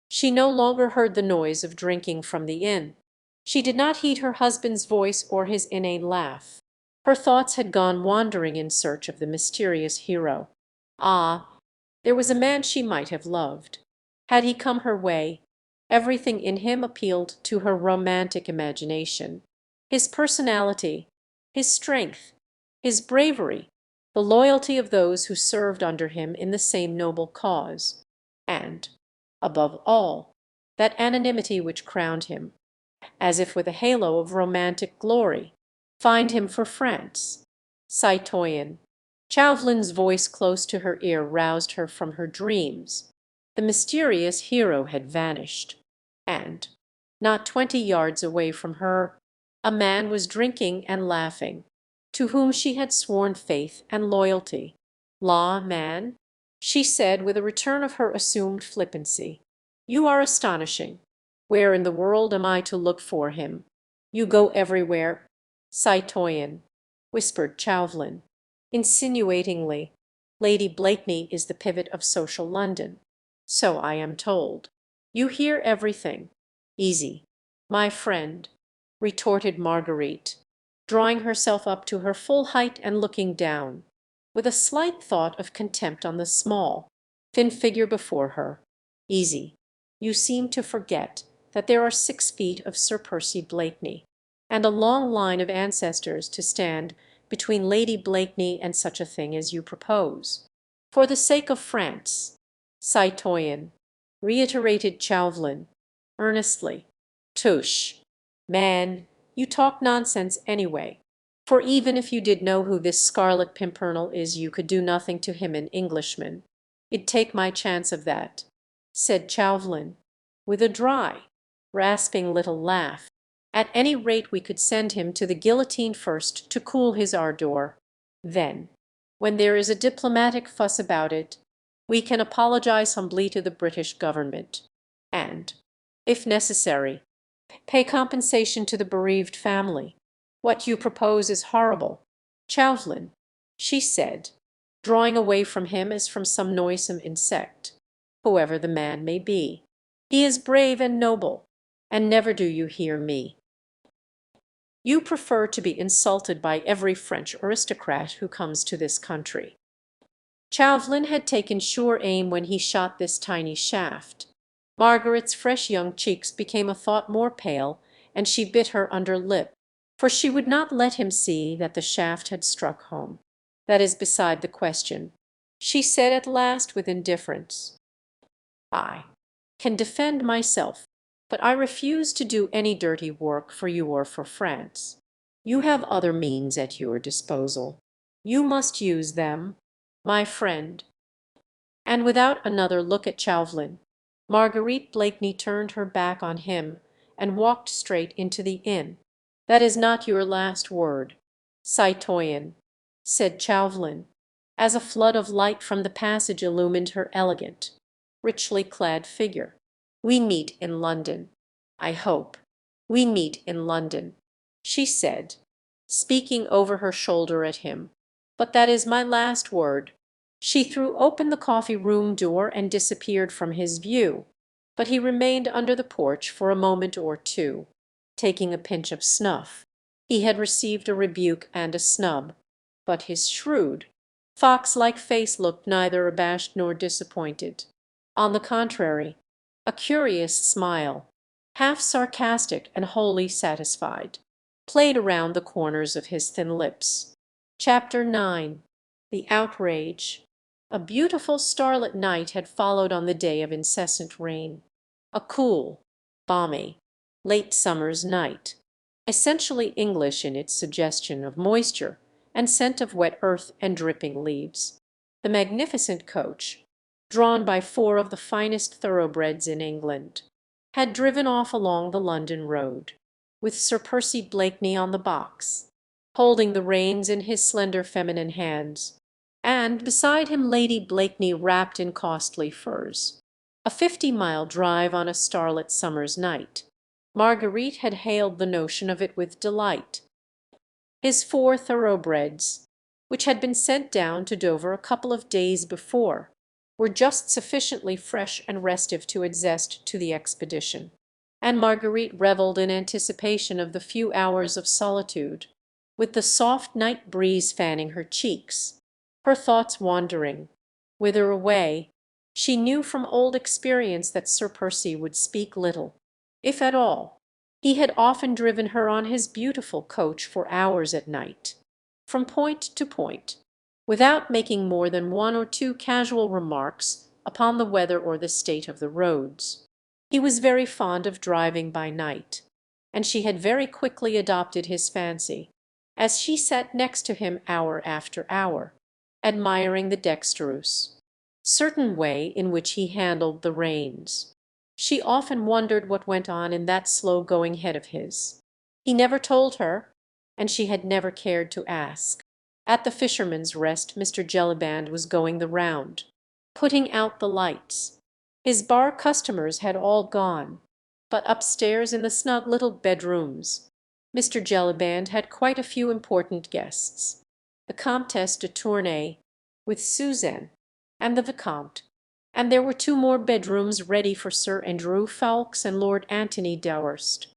She no longer heard the noise of drinking from the inn. She did not heed her husband's voice or his inane laugh. Her thoughts had gone wandering in search of the mysterious hero. Ah, there was a man she might have loved. Had he come her way, everything in him appealed to her romantic imagination. His personality, his strength, his bravery, the loyalty of those who served under him in the same noble cause, and, above all, that anonymity which crowned him, as if with a halo of romantic glory. Find him for France. Citoyen. Chauvelin's voice close to her ear roused her from her dreams. The mysterious hero had vanished, and, not 20 yards away from her, a man was drinking and laughing, to whom she had sworn faith and loyalty. "La, man," she said with a return of her assumed flippancy, "you are astonishing. Where in the world am I to look for him? You go everywhere." "Citoyen," whispered Chauvelin, insinuatingly, "Lady Blakeney is the pivot of social London. So I am told. You hear everything. Easy, my friend," retorted Marguerite, drawing herself up to her full height and looking down, with a slight thought of contempt on the small, thin figure before her. "Easy. You seem to forget that there are 6 feet of Sir Percy Blakeney, and a long line of ancestors to stand between Lady Blakeney and such a thing as you propose. For the sake of France, Citoyen," reiterated Chauvelin, earnestly. "Tush! Man, you talk nonsense anyway, for even if you did know who this Scarlet Pimpernel is you could do nothing to him, an Englishman. I'd take my chance of that," said Chauvelin, with a dry, rasping little laugh. "At any rate we could send him to the guillotine first to cool his ardour. Then, when there is a diplomatic fuss about it, we can apologize humbly to the British government, and, if necessary, pay compensation to the bereaved family. What you propose is horrible, Chauvelin," she said, drawing away from him as from some noisome insect, "whoever the man may be. He is brave and noble, and never do you hear me. You prefer to be insulted by every French aristocrat who comes to this country." Chauvelin had taken sure aim when he shot this tiny shaft. Margaret's fresh young cheeks became a thought more pale, and she bit her under lip. for she would not let him see that the shaft had struck home. "That is beside the question," she said at last with indifference. "I can defend myself, but I refuse to do any dirty work for you or for France. You have other means at your disposal. You must use them, my friend." And without another look at Chauvelin, Marguerite Blakeney turned her back on him and walked straight into the inn. "That is not your last word, citoyen," said Chauvelin, as a flood of light from the passage illumined her elegant, richly clad figure. "We meet in London, I hope. We meet in London," she said, speaking over her shoulder at him. "But that is my last word." She threw open the coffee-room door and disappeared from his view, but he remained under the porch for a moment or two, taking a pinch of snuff. He had received a rebuke and a snub, but his shrewd, fox-like face looked neither abashed nor disappointed. On the contrary, a curious smile, half sarcastic and wholly satisfied, played around the corners of his thin lips. Chapter 9. The Outrage. A beautiful starlit night had followed on the day of incessant rain. A cool, balmy, late summer's night, essentially English in its suggestion of moisture and scent of wet earth and dripping leaves. The magnificent coach, drawn by 4 of the finest thoroughbreds in England, had driven off along the London road, with Sir Percy Blakeney on the box, holding the reins in his slender feminine hands, and beside him Lady Blakeney wrapped in costly furs. A 50-mile drive on a starlit summer's night. Marguerite had hailed the notion of it with delight. His 4 thoroughbreds, which had been sent down to Dover a couple of days before, were just sufficiently fresh and restive to add zest to the expedition, and Marguerite revelled in anticipation of the few hours of solitude, with the soft night breeze fanning her cheeks, her thoughts wandering. Whither away? She knew from old experience that Sir Percy would speak little, if at all. He had often driven her on his beautiful coach for hours at night, from point to point, without making more than 1 or 2 casual remarks upon the weather or the state of the roads. He was very fond of driving by night, and she had very quickly adopted his fancy, as she sat next to him hour after hour, admiring the dexterous, certain way in which he handled the reins. She often wondered what went on in that slow-going head of his. He never told her, and she had never cared to ask. At the Fisherman's Rest Mr. Jellyband was going the round, putting out the lights. His bar customers had all gone, but upstairs in the snug little bedrooms Mr. Jellyband had quite a few important guests. The Comtesse de Tournay, with Suzanne, and the Vicomte, and there were 2 more bedrooms ready for Sir Andrew Ffoulkes and Lord Antony Dewhurst,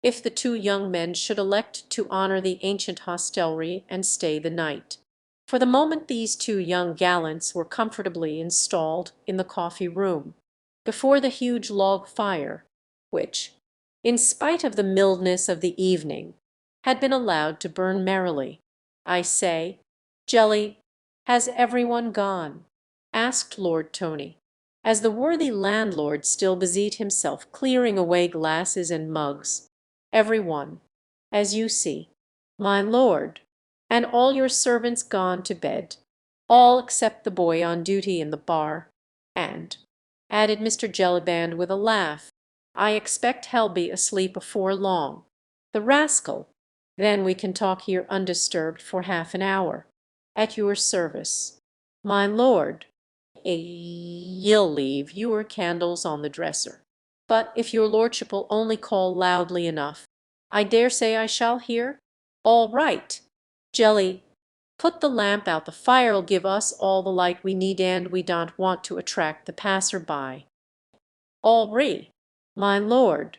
if the 2 young men should elect to honour the ancient hostelry and stay the night. For the moment these 2 young gallants were comfortably installed in the coffee-room, before the huge log fire, which, in spite of the mildness of the evening, had been allowed to burn merrily. "I say, Jelly, has every one gone?" asked Lord Tony, as the worthy landlord still busied himself clearing away glasses and mugs. "Every one, as you see, my lord, and all your servants gone to bed, all except the boy on duty in the bar, and," added Mr. Jellyband with a laugh, "I expect he'll be asleep afore long. The rascal! Then we can talk here undisturbed for half an hour. At your service, my lord. You'll leave your candles on the dresser, but if your lordship'll only call loudly enough, I dare say I shall hear. All right, Jelly, put the lamp out. The fire'll give us all the light we need, and we don't want to attract the passer-by." "All right, my lord."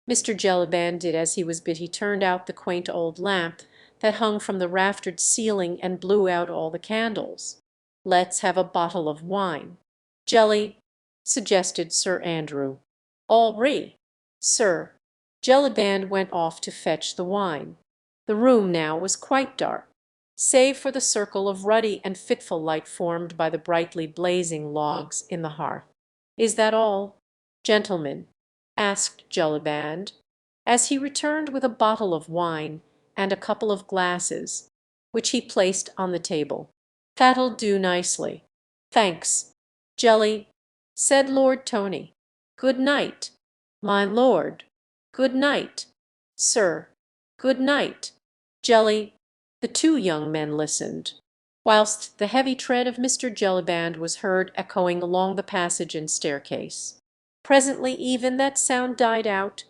Mr. Jellyband did as he was bid. He turned out the quaint old lamp that hung from the raftered ceiling and blew out all the candles. "Let's have a bottle of wine, Jelly," suggested Sir Andrew. "All right, sir." Jellyband went off to fetch the wine. The room now was quite dark, save for the circle of ruddy and fitful light formed by the brightly blazing logs in the hearth. "Is that all, gentlemen?" asked Jellyband, as he returned with a bottle of wine and a couple of glasses, which he placed on the table. "That'll do nicely. Thanks, Jelly," said Lord Tony. "Good night, my lord." "Good night, sir." "Good night, Jelly." The two young men listened, whilst the heavy tread of Mr. Jellyband was heard echoing along the passage and staircase. Presently even that sound died out,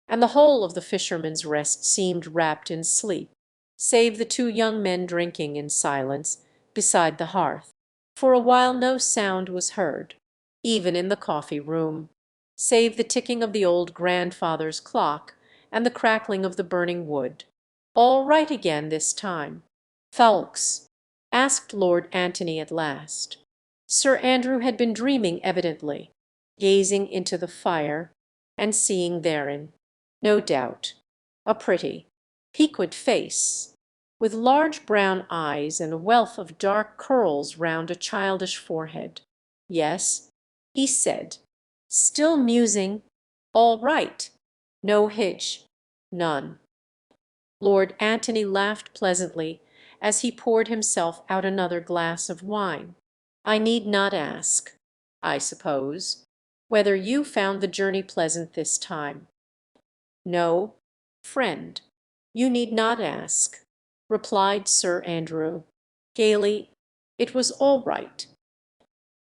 and the whole of the Fisherman's Rest seemed wrapped in sleep, save the two young men drinking in silence beside the hearth. For a while no sound was heard, even in the coffee-room, save the ticking of the old grandfather's clock and the crackling of the burning wood. "All right again this time, Ffoulkes?" asked Lord Antony at last. Sir Andrew had been dreaming evidently, gazing into the fire, and seeing therein, no doubt, a pretty, piquant face, with large brown eyes and a wealth of dark curls round a childish forehead. "Yes," he said, still musing, "all right. No hitch. None." Lord Antony laughed pleasantly as he poured himself out another glass of wine. "I need not ask, I suppose, whether you found the journey pleasant this time?" "No, friend, you need not ask," replied Sir Andrew, gaily. "It was all right."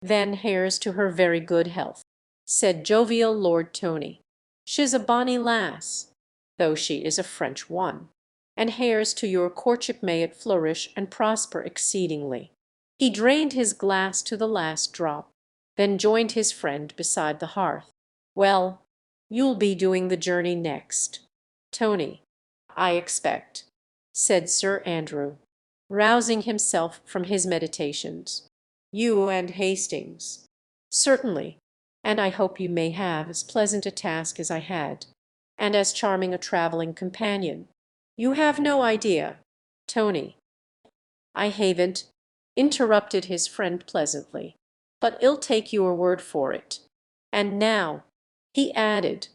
"Then here's to her very good health," said jovial Lord Tony. "She's a bonny lass, though she is a French one. And here's to your courtship, may it flourish and prosper exceedingly." He drained his glass to the last drop, then joined his friend beside the hearth. "Well, you'll be doing the journey next, Tony, I expect," said Sir Andrew, rousing himself from his meditations. "You and Hastings." "Certainly, and I hope you may have as pleasant a task as I had, and as charming a travelling companion. You have no idea, Tony—" "I haven't," interrupted his friend pleasantly, "but I'll take your word for it. And now," he added,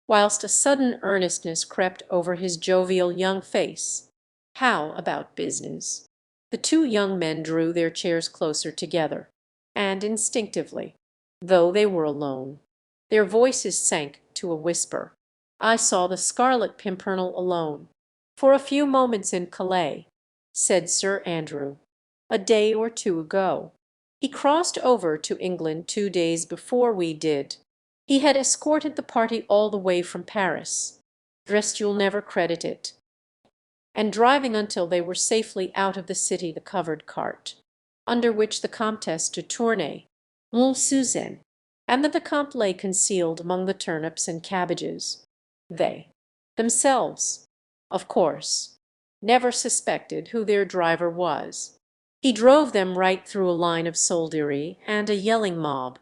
whilst a sudden earnestness crept over his jovial young face, "how about business?" The two young men drew their chairs closer together, and instinctively, though they were alone, their voices sank to a whisper. "I saw the Scarlet Pimpernel alone, for a few moments in Calais," said Sir Andrew, "a day or two ago. He crossed over to England 2 days before we did. He had escorted the party all the way from Paris, dressed you'll never credit it, and driving until they were safely out of the city the covered cart, under which the Comtesse de Tournay, Suzanne, and the Vicomte lay concealed among the turnips and cabbages. They themselves, of course, never suspected who their driver was. He drove them right through a line of soldiery and a yelling mob,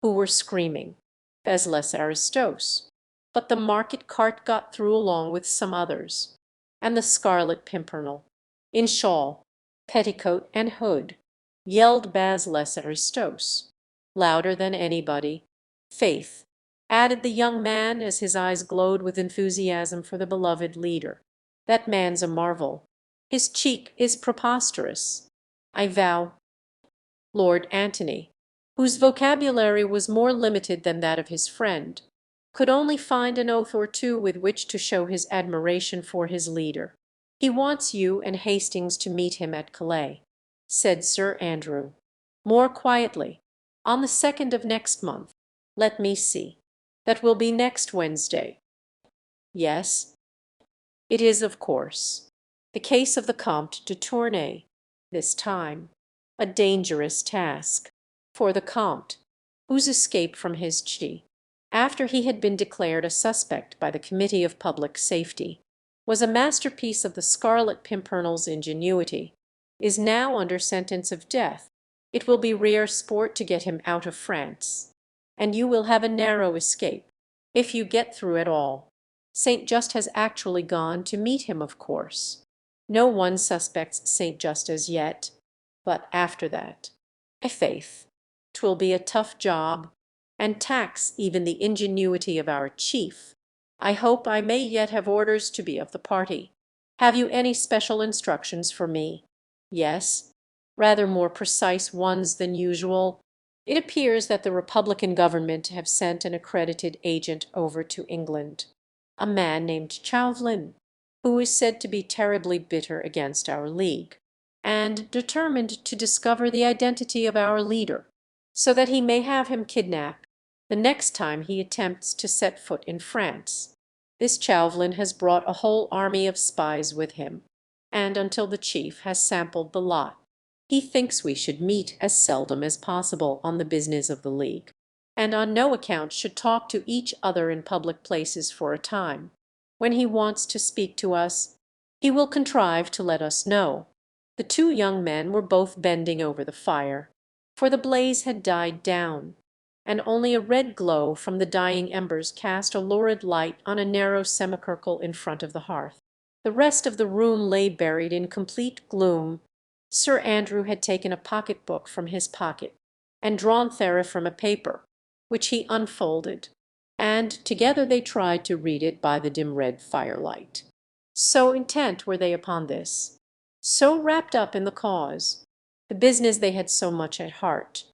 who were screaming, 'Fais les aristos!' But the market cart got through along with some others, and the Scarlet Pimpernel, in shawl, petticoat, and hood, yelled 'Bas les aristos!' louder than anybody. Faith," added the young man as his eyes glowed with enthusiasm for the beloved leader, "that man's a marvel. His cheek is preposterous, I vow." Lord Antony, whose vocabulary was more limited than that of his friend, could only find an oath or two with which to show his admiration for his leader. "He wants you and Hastings to meet him at Calais," said Sir Andrew, more quietly, "on the 2nd of next month. Let me see. That will be next Wednesday. Yes, it is, of course, the case of the Comte de Tournay this time, a dangerous task for the Comte, whose escape from his chi, after he had been declared a suspect by the Committee of Public Safety, was a masterpiece of the Scarlet Pimpernel's ingenuity, is now under sentence of death. It will be rare sport to get him out of France, and you will have a narrow escape, if you get through at all. St. Just has actually gone to meet him, of course. No one suspects St. Just as yet, but after that, i'faith, 'twill be a tough job, and tax even the ingenuity of our chief. I hope I may yet have orders to be of the party. Have you any special instructions for me?" "Yes, rather more precise ones than usual. It appears that the Republican government have sent an accredited agent over to England, a man named Chauvelin, who is said to be terribly bitter against our League, and determined to discover the identity of our leader, so that he may have him kidnapped the next time he attempts to set foot in France. This Chauvelin has brought a whole army of spies with him, and until the chief has sampled the lot, he thinks we should meet as seldom as possible on the business of the League, and on no account should talk to each other in public places for a time. When he wants to speak to us, he will contrive to let us know." The two young men were both bending over the fire, for the blaze had died down, and only a red glow from the dying embers cast a lurid light on a narrow semicircle in front of the hearth. The rest of the room lay buried in complete gloom. Sir Andrew had taken a pocket-book from his pocket, and drawn thera from a paper, which he unfolded, and together they tried to read it by the dim red firelight. So intent were they upon this, so wrapped up in the cause, the business they had so much at heart.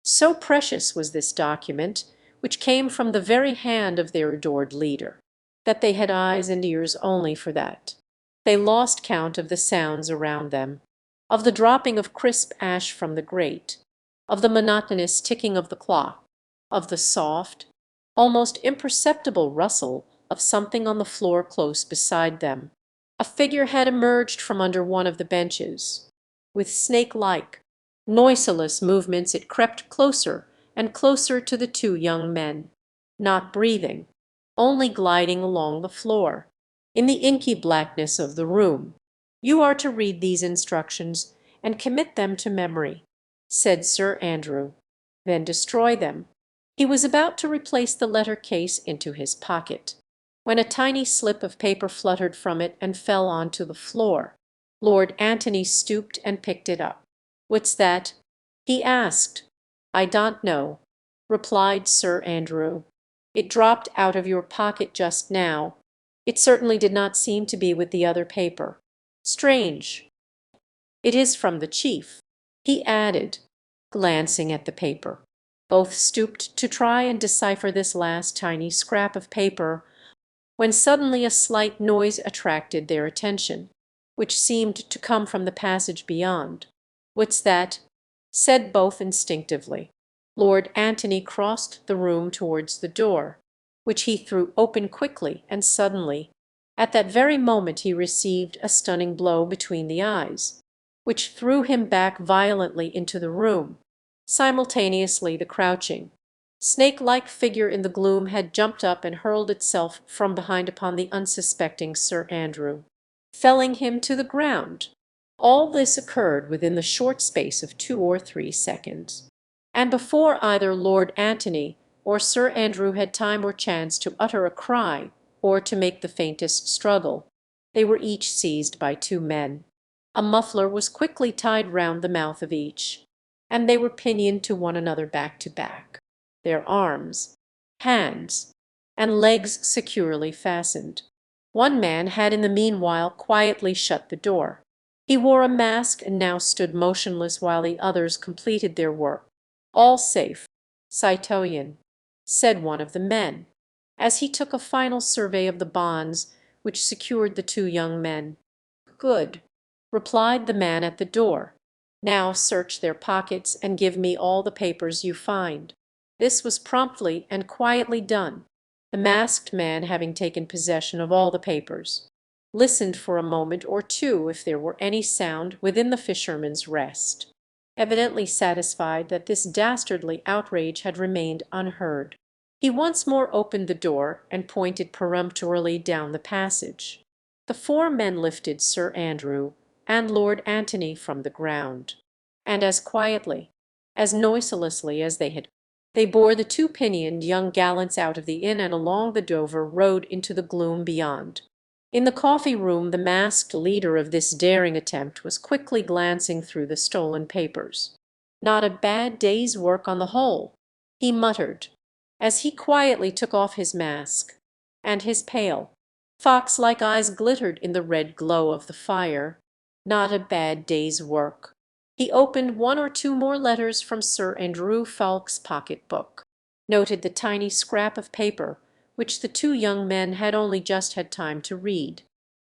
So precious was this document, which came from the very hand of their adored leader, that they had eyes and ears only for that. They lost count of the sounds around them, of the dropping of crisp ash from the grate, of the monotonous ticking of the clock, of the soft, almost imperceptible rustle of something on the floor close beside them. A figure had emerged from under one of the benches. With snake-like, noiseless movements it crept closer and closer to the two young men, not breathing, only gliding along the floor, in the inky blackness of the room. "You are to read these instructions and commit them to memory," said Sir Andrew, "then destroy them." He was about to replace the letter case into his pocket, when a tiny slip of paper fluttered from it and fell on to the floor. Lord Antony stooped and picked it up. "What's that?" he asked. "I don't know," replied Sir Andrew. "It dropped out of your pocket just now. It certainly did not seem to be with the other paper. Strange. It is from the chief," he added, glancing at the paper. Both stooped to try and decipher this last tiny scrap of paper, when suddenly a slight noise attracted their attention, which seemed to come from the passage beyond. "What's that?" said both instinctively. Lord Antony crossed the room towards the door, which he threw open quickly and suddenly. At that very moment he received a stunning blow between the eyes, which threw him back violently into the room. Simultaneously the crouching, snake-like figure in the gloom had jumped up and hurled itself from behind upon the unsuspecting Sir Andrew, felling him to the ground. All this occurred within the short space of 2 or 3 seconds, and before either Lord Antony or Sir Andrew had time or chance to utter a cry or to make the faintest struggle, they were each seized by 2 men. A muffler was quickly tied round the mouth of each, and they were pinioned to one another back to back, their arms, hands, and legs securely fastened. One man had in the meanwhile quietly shut the door. He wore a mask and now stood motionless while the others completed their work. "All safe, citoyen," said one of the men, as he took a final survey of the bonds which secured the 2 young men. "Good," replied the man at the door. "Now search their pockets and give me all the papers you find." This was promptly and quietly done, the masked man having taken possession of all the papers, listened for a moment or two if there were any sound within the Fisherman's Rest, evidently satisfied that this dastardly outrage had remained unheard. He once more opened the door and pointed peremptorily down the passage. The 4 men lifted Sir Andrew and Lord Antony from the ground, and as quietly, as noiselessly as they bore the 2 pinioned young gallants out of the inn and along the Dover road into the gloom beyond. In the coffee-room the masked leader of this daring attempt was quickly glancing through the stolen papers. "Not a bad day's work on the whole," he muttered, as he quietly took off his mask, and his pale, fox-like eyes glittered in the red glow of the fire. "Not a bad day's work." He opened one or two more letters from Sir Andrew Falk's pocket-book, noted the tiny scrap of paper which the two young men had only just had time to read.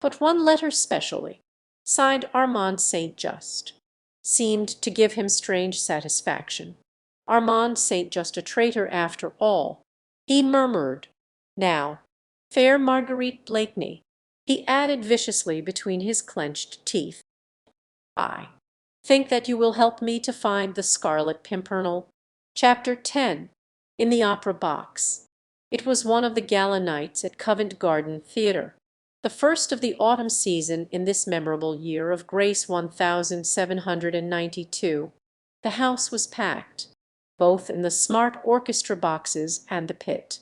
But one letter specially, signed Armand St. Just, seemed to give him strange satisfaction. Armand St. Just a traitor after all, he murmured. "Now, fair Marguerite Blakeney," he added viciously between his clenched teeth, "I think that you will help me to find the Scarlet Pimpernel." Chapter 10. In the Opera Box. It was one of the gala nights at Covent Garden Theatre, the first of the autumn season in this memorable year of grace 1792. The house was packed, both in the smart orchestra boxes and the pit,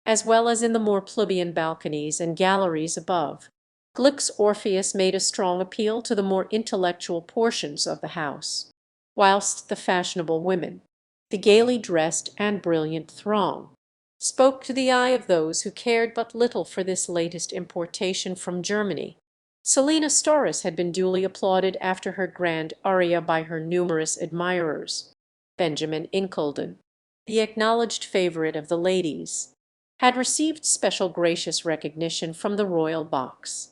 as well as in the more plebeian balconies and galleries above. Gluck's Orpheus made a strong appeal to the more intellectual portions of the house, whilst the fashionable women, the gaily dressed and brilliant throng, spoke to the eye of those who cared but little for this latest importation from Germany. Selina Storace had been duly applauded after her grand aria by her numerous admirers. Benjamin Incledon, the acknowledged favourite of the ladies, had received special gracious recognition from the royal box.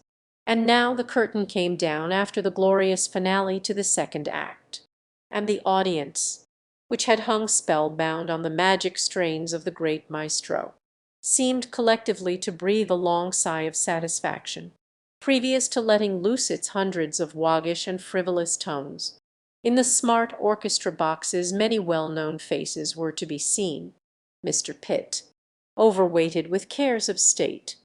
And now the curtain came down after the glorious finale to the second act, and the audience, which had hung spellbound on the magic strains of the great maestro, seemed collectively to breathe a long sigh of satisfaction, previous to letting loose its hundreds of waggish and frivolous tones. In the smart orchestra boxes many well-known faces were to be seen. Mr. Pitt, overweighted with cares of state,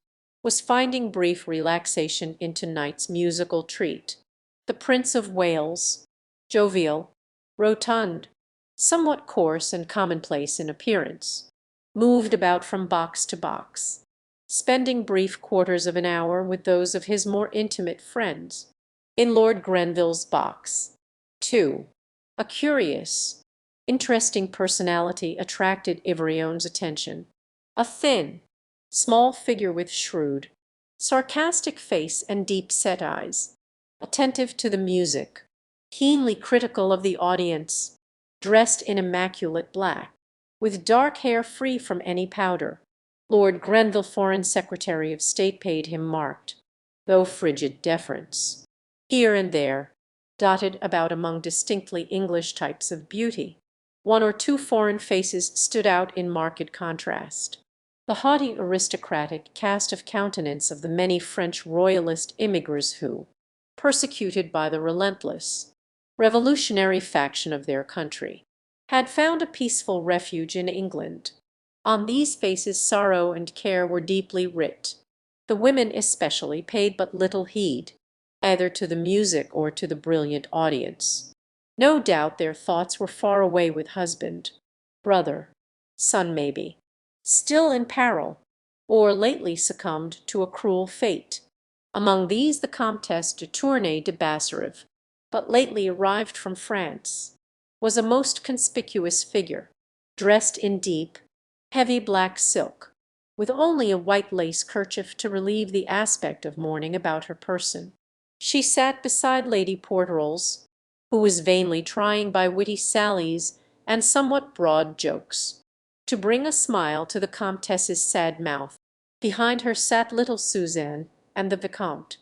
was finding brief relaxation in tonight's musical treat. The Prince of Wales, jovial, rotund, somewhat coarse and commonplace in appearance, moved about from box to box, spending brief quarters of an hour with those of his more intimate friends. In Lord Grenville's box, too, a curious, interesting personality attracted Ivorione's attention. A thin, small figure with shrewd, sarcastic face and deep-set eyes, attentive to the music, keenly critical of the audience, dressed in immaculate black, with dark hair free from any powder. Lord Grenville, Foreign Secretary of State, paid him marked, though frigid deference. Here and there, dotted about among distinctly English types of beauty, one or two foreign faces stood out in marked contrast. The haughty aristocratic cast of countenance of the many French royalist immigrants who, persecuted by the relentless, revolutionary faction of their country, had found a peaceful refuge in England. On these faces sorrow and care were deeply writ. The women especially paid but little heed, either to the music or to the brilliant audience. No doubt their thoughts were far away with husband, brother, son maybe, still in peril, or lately succumbed to a cruel fate. Among these the Comtesse de Tournay de Basserive, but lately arrived from France, was a most conspicuous figure, dressed in deep, heavy black silk, with only a white lace kerchief to relieve the aspect of mourning about her person. She sat beside Lady Porterals, who was vainly trying by witty sallies and somewhat broad jokes to bring a smile to the Comtesse's sad mouth. Behind her sat little Suzanne and the Vicomte,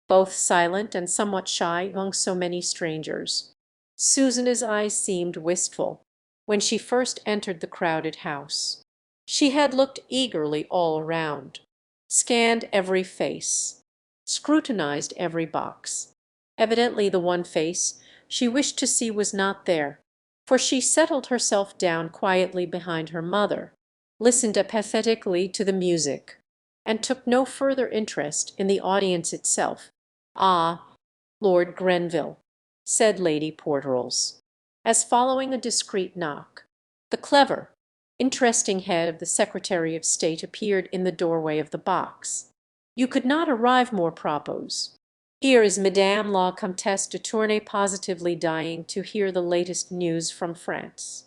both silent and somewhat shy among so many strangers. Susan's eyes seemed wistful when she first entered the crowded house. She had looked eagerly all around, scanned every face, scrutinized every box. Evidently the one face she wished to see was not there, for she settled herself down quietly behind her mother, listened apathetically to the music, and took no further interest in the audience itself. "Ah, Lord Grenville," said Lady Porterals, as following a discreet knock, the clever, interesting head of the Secretary of State appeared in the doorway of the box. You could not arrive more propos. Here is Madame la Comtesse de Tournay positively dying to hear the latest news from France."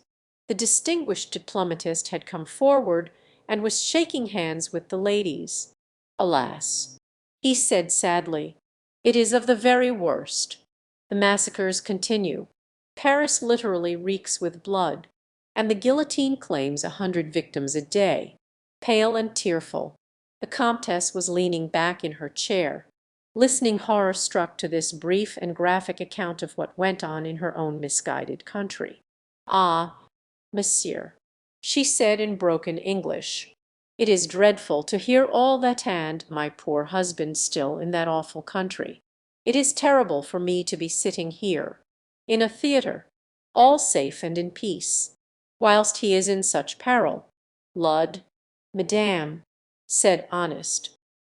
The distinguished diplomatist had come forward and was shaking hands with the ladies. "Alas," he said sadly, "it is of the very worst. The massacres continue. Paris literally reeks with blood, and the guillotine claims 100 victims a day." Pale and tearful, the Comtesse was leaning back in her chair, listening horror-struck to this brief and graphic account of what went on in her own misguided country. "Ah, monsieur," she said in broken English, "it is dreadful to hear all that, and my poor husband still in that awful country. It is terrible for me to be sitting here, in a theatre, all safe and in peace, whilst he is in such peril. Lud, madame," said honest,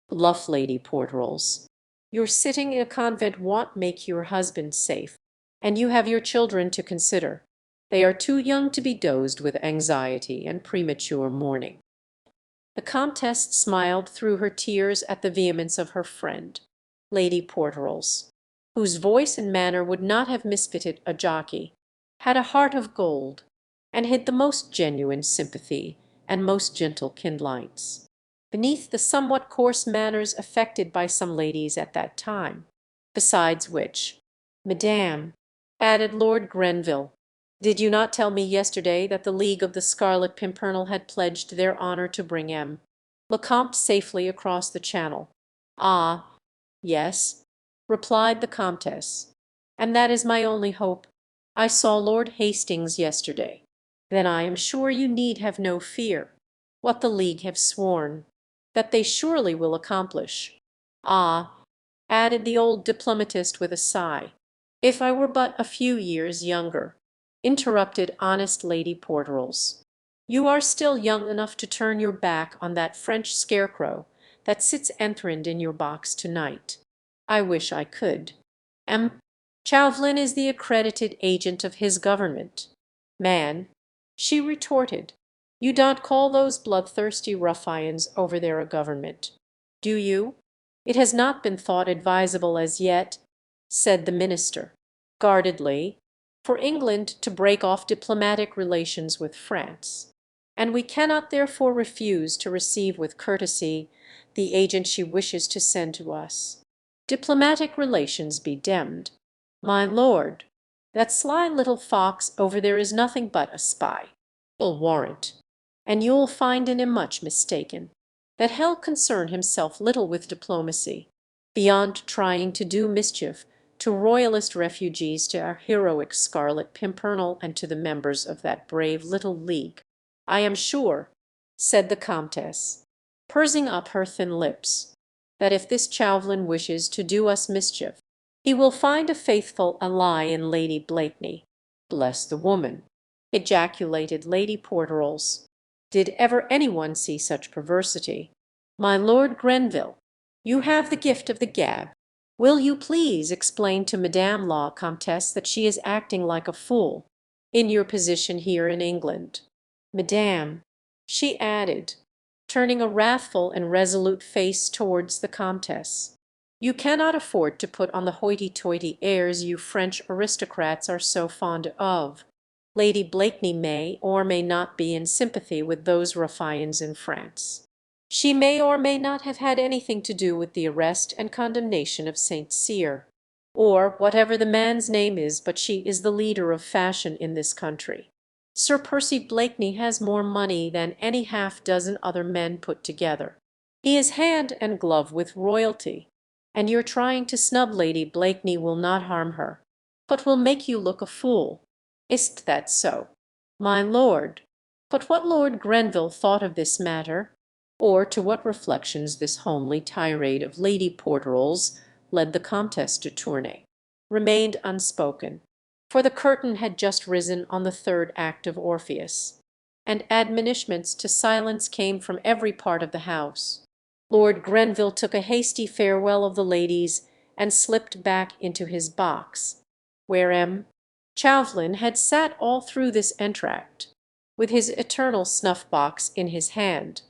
bluff Lady Porterals, "your sitting in a convent won't make your husband safe, and you have your children to consider. They are too young to be dosed with anxiety and premature mourning." The Comtesse smiled through her tears at the vehemence of her friend, Lady Porterals, whose voice and manner would not have misfitted a jockey, had a heart of gold, and hid the most genuine sympathy and most gentle kindlines beneath the somewhat coarse manners affected by some ladies at that time. "Besides which, madame," added Lord Grenville, "did you not tell me yesterday that the League of the Scarlet Pimpernel had pledged their honour to bring M. le Comte safely across the Channel?" "Ah, yes," replied the Comtesse, "and that is my only hope. I saw Lord Hastings yesterday." "Then I am sure you need have no fear. What the League have sworn, that they surely will accomplish. Ah," added the old diplomatist with a sigh, "if I were but a few years younger," interrupted honest Lady Porterals. "You are still young enough to turn your back on that French scarecrow that sits enthroned in your box to-night. I wish I could. M. Chauvelin is the accredited agent of his government." "Man," she retorted, "you don't call those bloodthirsty ruffians over there a government, do you?" "It has not been thought advisable as yet," said the minister, guardedly, "for England to break off diplomatic relations with France, and we cannot therefore refuse to receive with courtesy the agent she wishes to send to us. Diplomatic relations be demmed, my lord. That sly little fox over there is nothing but a spy, I'll warrant, and you'll find in him much mistaken. That hell concern himself little with diplomacy, beyond trying to do mischief to royalist refugees, to our heroic Scarlet Pimpernel, and to the members of that brave little league. I am sure," said the Comtesse, pursing up her thin lips, "that if this Chauvelin wishes to do us mischief, he will find a faithful ally in Lady Blakeney." "Bless the woman!" ejaculated Lady Porterals. "Did ever any one see such perversity? My Lord Grenville, you have the gift of the gab. Will you please explain to Madame la Comtesse that she is acting like a fool, in your position here in England? Madame," she added, turning a wrathful and resolute face towards the Comtesse, "you cannot afford to put on the hoity-toity airs you French aristocrats are so fond of. Lady Blakeney may or may not be in sympathy with those ruffians in France. She may or may not have had anything to do with the arrest and condemnation of St. Cyr, or whatever the man's name is, but she is the leader of fashion in this country. Sir Percy Blakeney has more money than any half-dozen other men put together. He is hand and glove with royalty, and your trying to snub Lady Blakeney will not harm her, but will make you look a fool. Is't that so, my lord?" But what Lord Grenville thought of this matter, or to what reflections this homely tirade of Lady Porterals led the Comtesse de Tournay, remained unspoken, for the curtain had just risen on the third act of Orpheus, and admonishments to silence came from every part of the house. Lord Grenville took a hasty farewell of the ladies and slipped back into his box, where M. Chauvelin had sat all through this entr'acte, with his eternal snuff-box in his hand.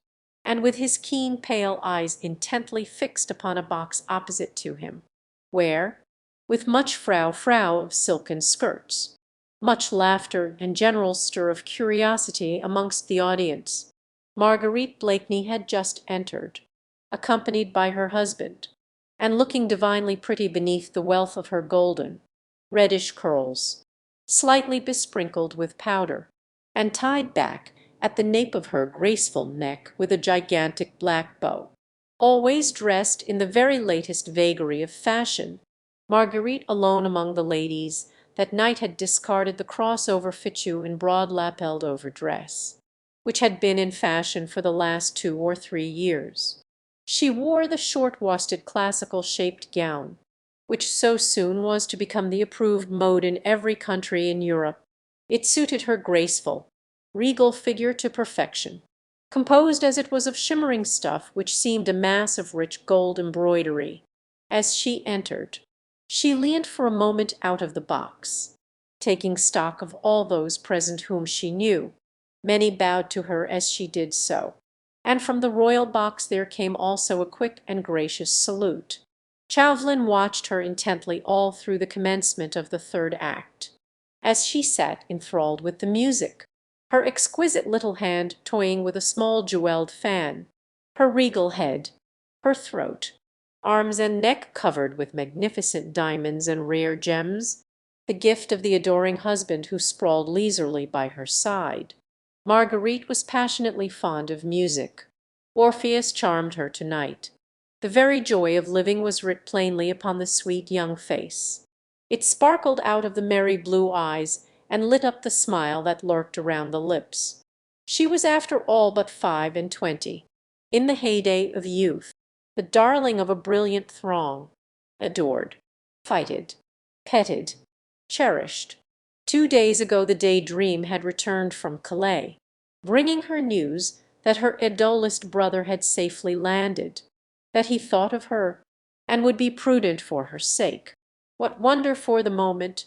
and with his keen pale eyes intently fixed upon a box opposite to him, where, with much frou-frou of silken skirts, much laughter and general stir of curiosity amongst the audience, Marguerite Blakeney had just entered, accompanied by her husband, and looking divinely pretty beneath the wealth of her golden, reddish curls, slightly besprinkled with powder, and tied back at the nape of her graceful neck with a gigantic black bow. Always dressed in the very latest vagary of fashion, Marguerite alone among the ladies that night had discarded the cross-over fichu and broad lapelled over dress, which had been in fashion for the last 2 or 3 years. She wore the short worsted classical shaped gown, which so soon was to become the approved mode in every country in Europe. It suited her graceful, regal figure to perfection, composed as it was of shimmering stuff which seemed a mass of rich gold embroidery. As she entered, she leaned for a moment out of the box, taking stock of all those present whom she knew. Many bowed to her as she did so, and from the royal box there came also a quick and gracious salute. Chauvelin watched her intently all through the commencement of the third act, as she sat enthralled with the music, her exquisite little hand toying with a small jewelled fan, her regal head, her throat, arms and neck covered with magnificent diamonds and rare gems, the gift of the adoring husband who sprawled leisurely by her side. Marguerite was passionately fond of music. Orpheus charmed her to-night. The very joy of living was writ plainly upon the sweet young face. It sparkled out of the merry blue eyes and lit up the smile that lurked around the lips. She was after all but 25, in the heyday of youth, the darling of a brilliant throng, adored, feted, petted, cherished. 2 days ago the Day Dream had returned from Calais, bringing her news that her idolist brother had safely landed, that he thought of her, and would be prudent for her sake. What wonder for the moment,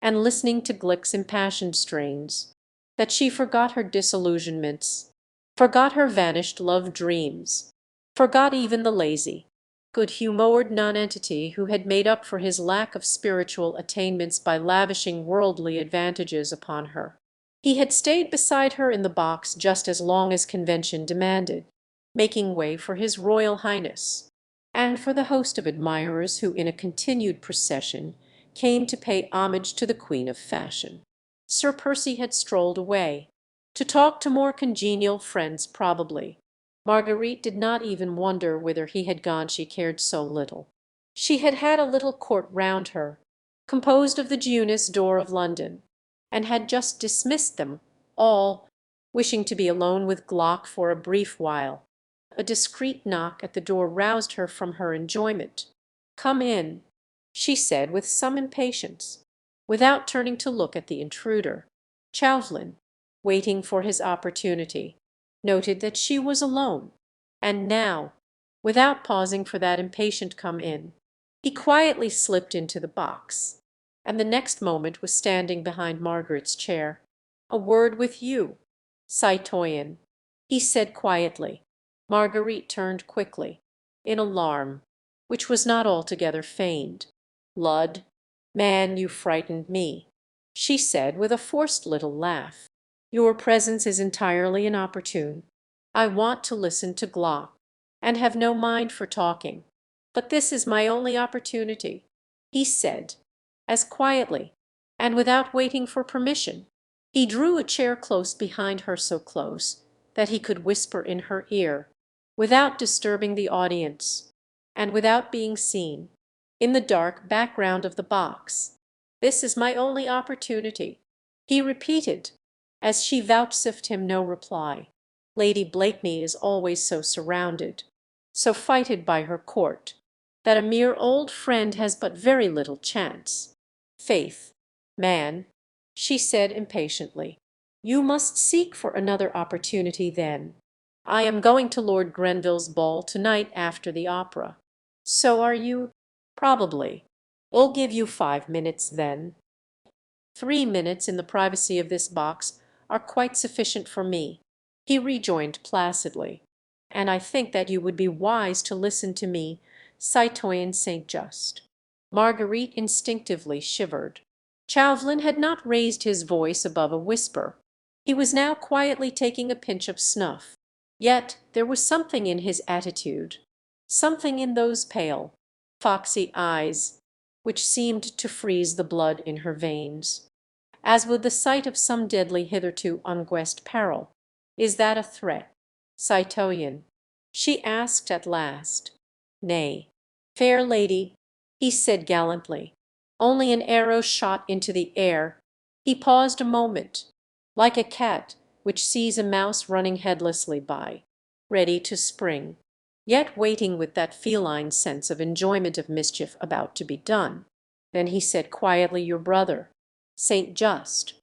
and listening to Glick's impassioned strains, that she forgot her disillusionments, forgot her vanished love dreams, forgot even the lazy, good-humoured nonentity who had made up for his lack of spiritual attainments by lavishing worldly advantages upon her. He had stayed beside her in the box just as long as convention demanded, making way for his Royal Highness, and for the host of admirers who in a continued procession came to pay homage to the Queen of Fashion. Sir Percy had strolled away, to talk to more congenial friends probably. Marguerite did not even wonder whither he had gone, she cared so little. She had had a little court round her, composed of the Jewess d'Or of London, and had just dismissed them all, wishing to be alone with Gluck for a brief while. A discreet knock at the door roused her from her enjoyment. "Come in," she said with some impatience, without turning to look at the intruder. Chauvelin, waiting for his opportunity, noted that she was alone, and now, without pausing for that impatient "come in," he quietly slipped into the box, and the next moment was standing behind Margaret's chair. "A word with you, citoyen," he said quietly. Marguerite turned quickly, in alarm, which was not altogether feigned. "Lud, man, you frightened me," she said with a forced little laugh. "Your presence is entirely inopportune. I want to listen to Gluck, and have no mind for talking. But this is my only opportunity," he said, as quietly, and without waiting for permission. He drew a chair close behind her, so close that he could whisper in her ear, without disturbing the audience, and without being seen, in the dark background of the box. "This is my only opportunity," he repeated, as she vouchsafed him no reply. "Lady Blakeney is always so surrounded, so feted by her court, that a mere old friend has but very little chance. Faith, man," she said impatiently, "you must seek for another opportunity then. I am going to Lord Grenville's ball to-night after the opera. So are you, probably. I'll give you 5 minutes then." 3 minutes in the privacy of this box are quite sufficient for me," he rejoined placidly. and I think that you would be wise to listen to me, citoyen Saint Just." Marguerite instinctively shivered. Chauvelin had not raised his voice above a whisper. He was now quietly taking a pinch of snuff. Yet there was something in his attitude, something in those pale, foxy eyes, which seemed to freeze the blood in her veins, as with the sight of some deadly hitherto unguessed peril. "Is that a threat, citoyen?" she asked at last. "Nay, fair lady," he said gallantly, "only an arrow shot into the air." He paused a moment, like a cat which sees a mouse running headlessly by, ready to spring, yet waiting with that feline sense of enjoyment of mischief about to be done. Then he said quietly, "Your brother, Saint Just,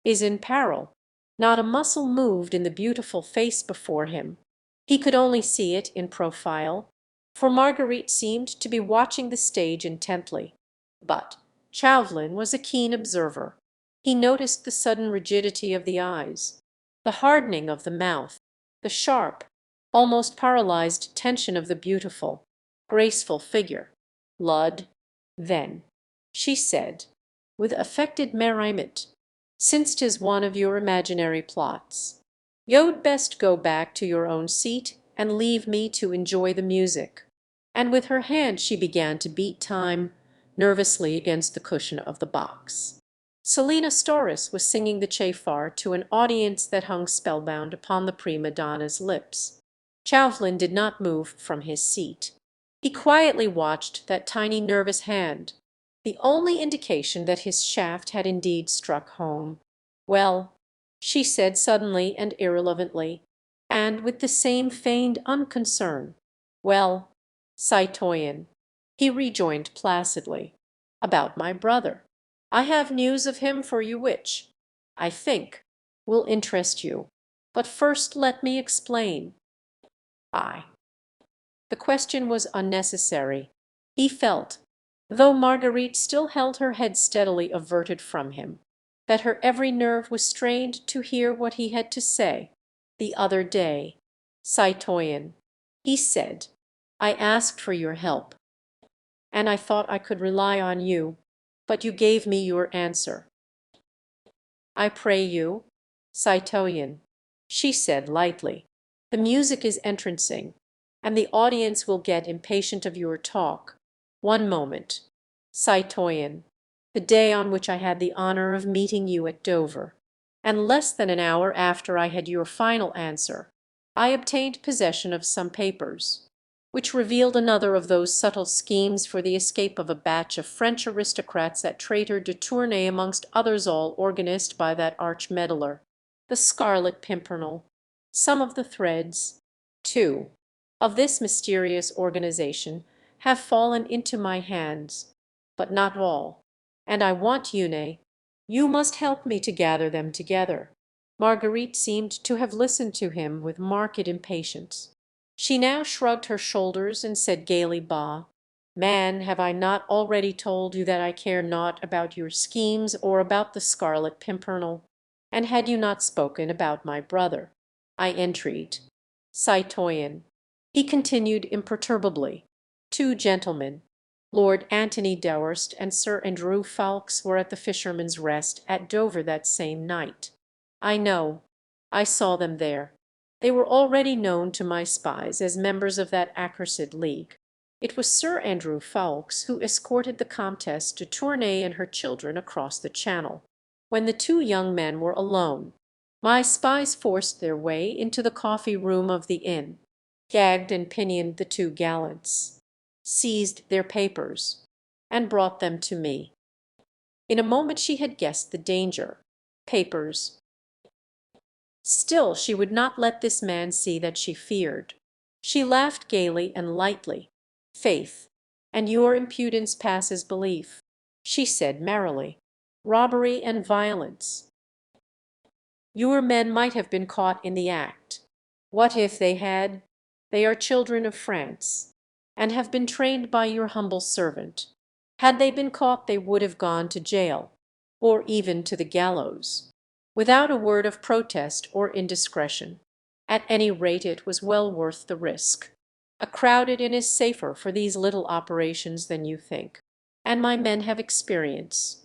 is in peril." Not a muscle moved in the beautiful face before him. He could only see it in profile, for Marguerite seemed to be watching the stage intently. But Chauvelin was a keen observer. He noticed the sudden rigidity of the eyes, the hardening of the mouth, the sharp, almost paralyzed tension of the beautiful, graceful figure. "Blood, then," she said, with affected merriment, "since 'tis one of your imaginary plots. You'd best go back to your own seat and leave me to enjoy the music." And with her hand she began to beat time nervously against the cushion of the box. Selina Storace was singing the Chafar to an audience that hung spellbound upon the prima donna's lips. Chauvelin did not move from his seat. He quietly watched that tiny nervous hand, the only indication that his shaft had indeed struck home. "Well," she said suddenly and irrelevantly, and with the same feigned unconcern. "Well, citoyen," he rejoined placidly, "about my brother. I have news of him for you which, I think, will interest you. But first let me explain." I. The question was unnecessary. He felt, though Marguerite still held her head steadily averted from him, that her every nerve was strained to hear what he had to say. "The other day, citoyen," he said, "I asked for your help, and I thought I could rely on you, but you gave me your answer." "I pray you, citoyen," she said lightly. "The music is entrancing, and the audience will get impatient of your talk. One moment, citoyen. The day on which I had the honour of meeting you at Dover, and less than an hour after I had your final answer, I obtained possession of some papers, which revealed another of those subtle schemes for the escape of a batch of French aristocrats at Traitor de Tournay, amongst others, all organized by that arch meddler, the Scarlet Pimpernel. Some of the threads, too, of this mysterious organization have fallen into my hands, but not all, and I want you must help me to gather them together." Marguerite seemed to have listened to him with marked impatience. She now shrugged her shoulders and said gaily, "Bah, man, have I not already told you that I care naught about your schemes or about the Scarlet Pimpernel? And had you not spoken about my brother, I entreat, citoyen," he continued imperturbably, "two gentlemen, Lord Antony Dewhurst and Sir Andrew Ffoulkes, were at the Fisherman's Rest at Dover that same night. I know, I saw them there. They were already known to my spies as members of that accursed league. It was Sir Andrew Ffoulkes who escorted the Comtesse de Tournay and her children across the Channel. When the two young men were alone, my spies forced their way into the coffee-room of the inn, gagged and pinioned the two gallants, seized their papers, and brought them to me. In a moment she had guessed the danger. Papers. Still she would not let this man see that she feared. She laughed gaily and lightly. "Faith, and your impudence passes belief," she said merrily. "Robbery and violence. Your men might have been caught in the act. What if they had? They are children of France, and have been trained by your humble servant. Had they been caught they would have gone to jail, or even to the gallows, without a word of protest or indiscretion. At any rate it was well worth the risk. A crowded inn is safer for these little operations than you think, and my men have experience.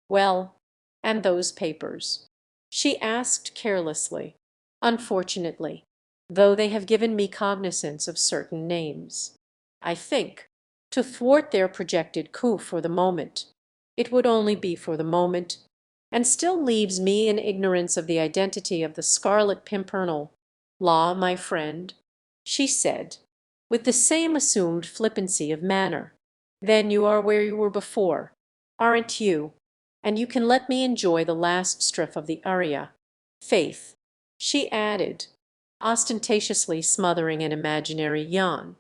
Well, and those papers?" she asked carelessly. "Unfortunately, though they have given me cognizance of certain names. I think, to thwart their projected coup for the moment, it would only be for the moment, and still leaves me in ignorance of the identity of the Scarlet Pimpernel. La, my friend," she said, with the same assumed flippancy of manner, "then you are where you were before, aren't you? And you can let me enjoy the last strophe of the aria. Faith," she added, ostentatiously smothering an imaginary yawn,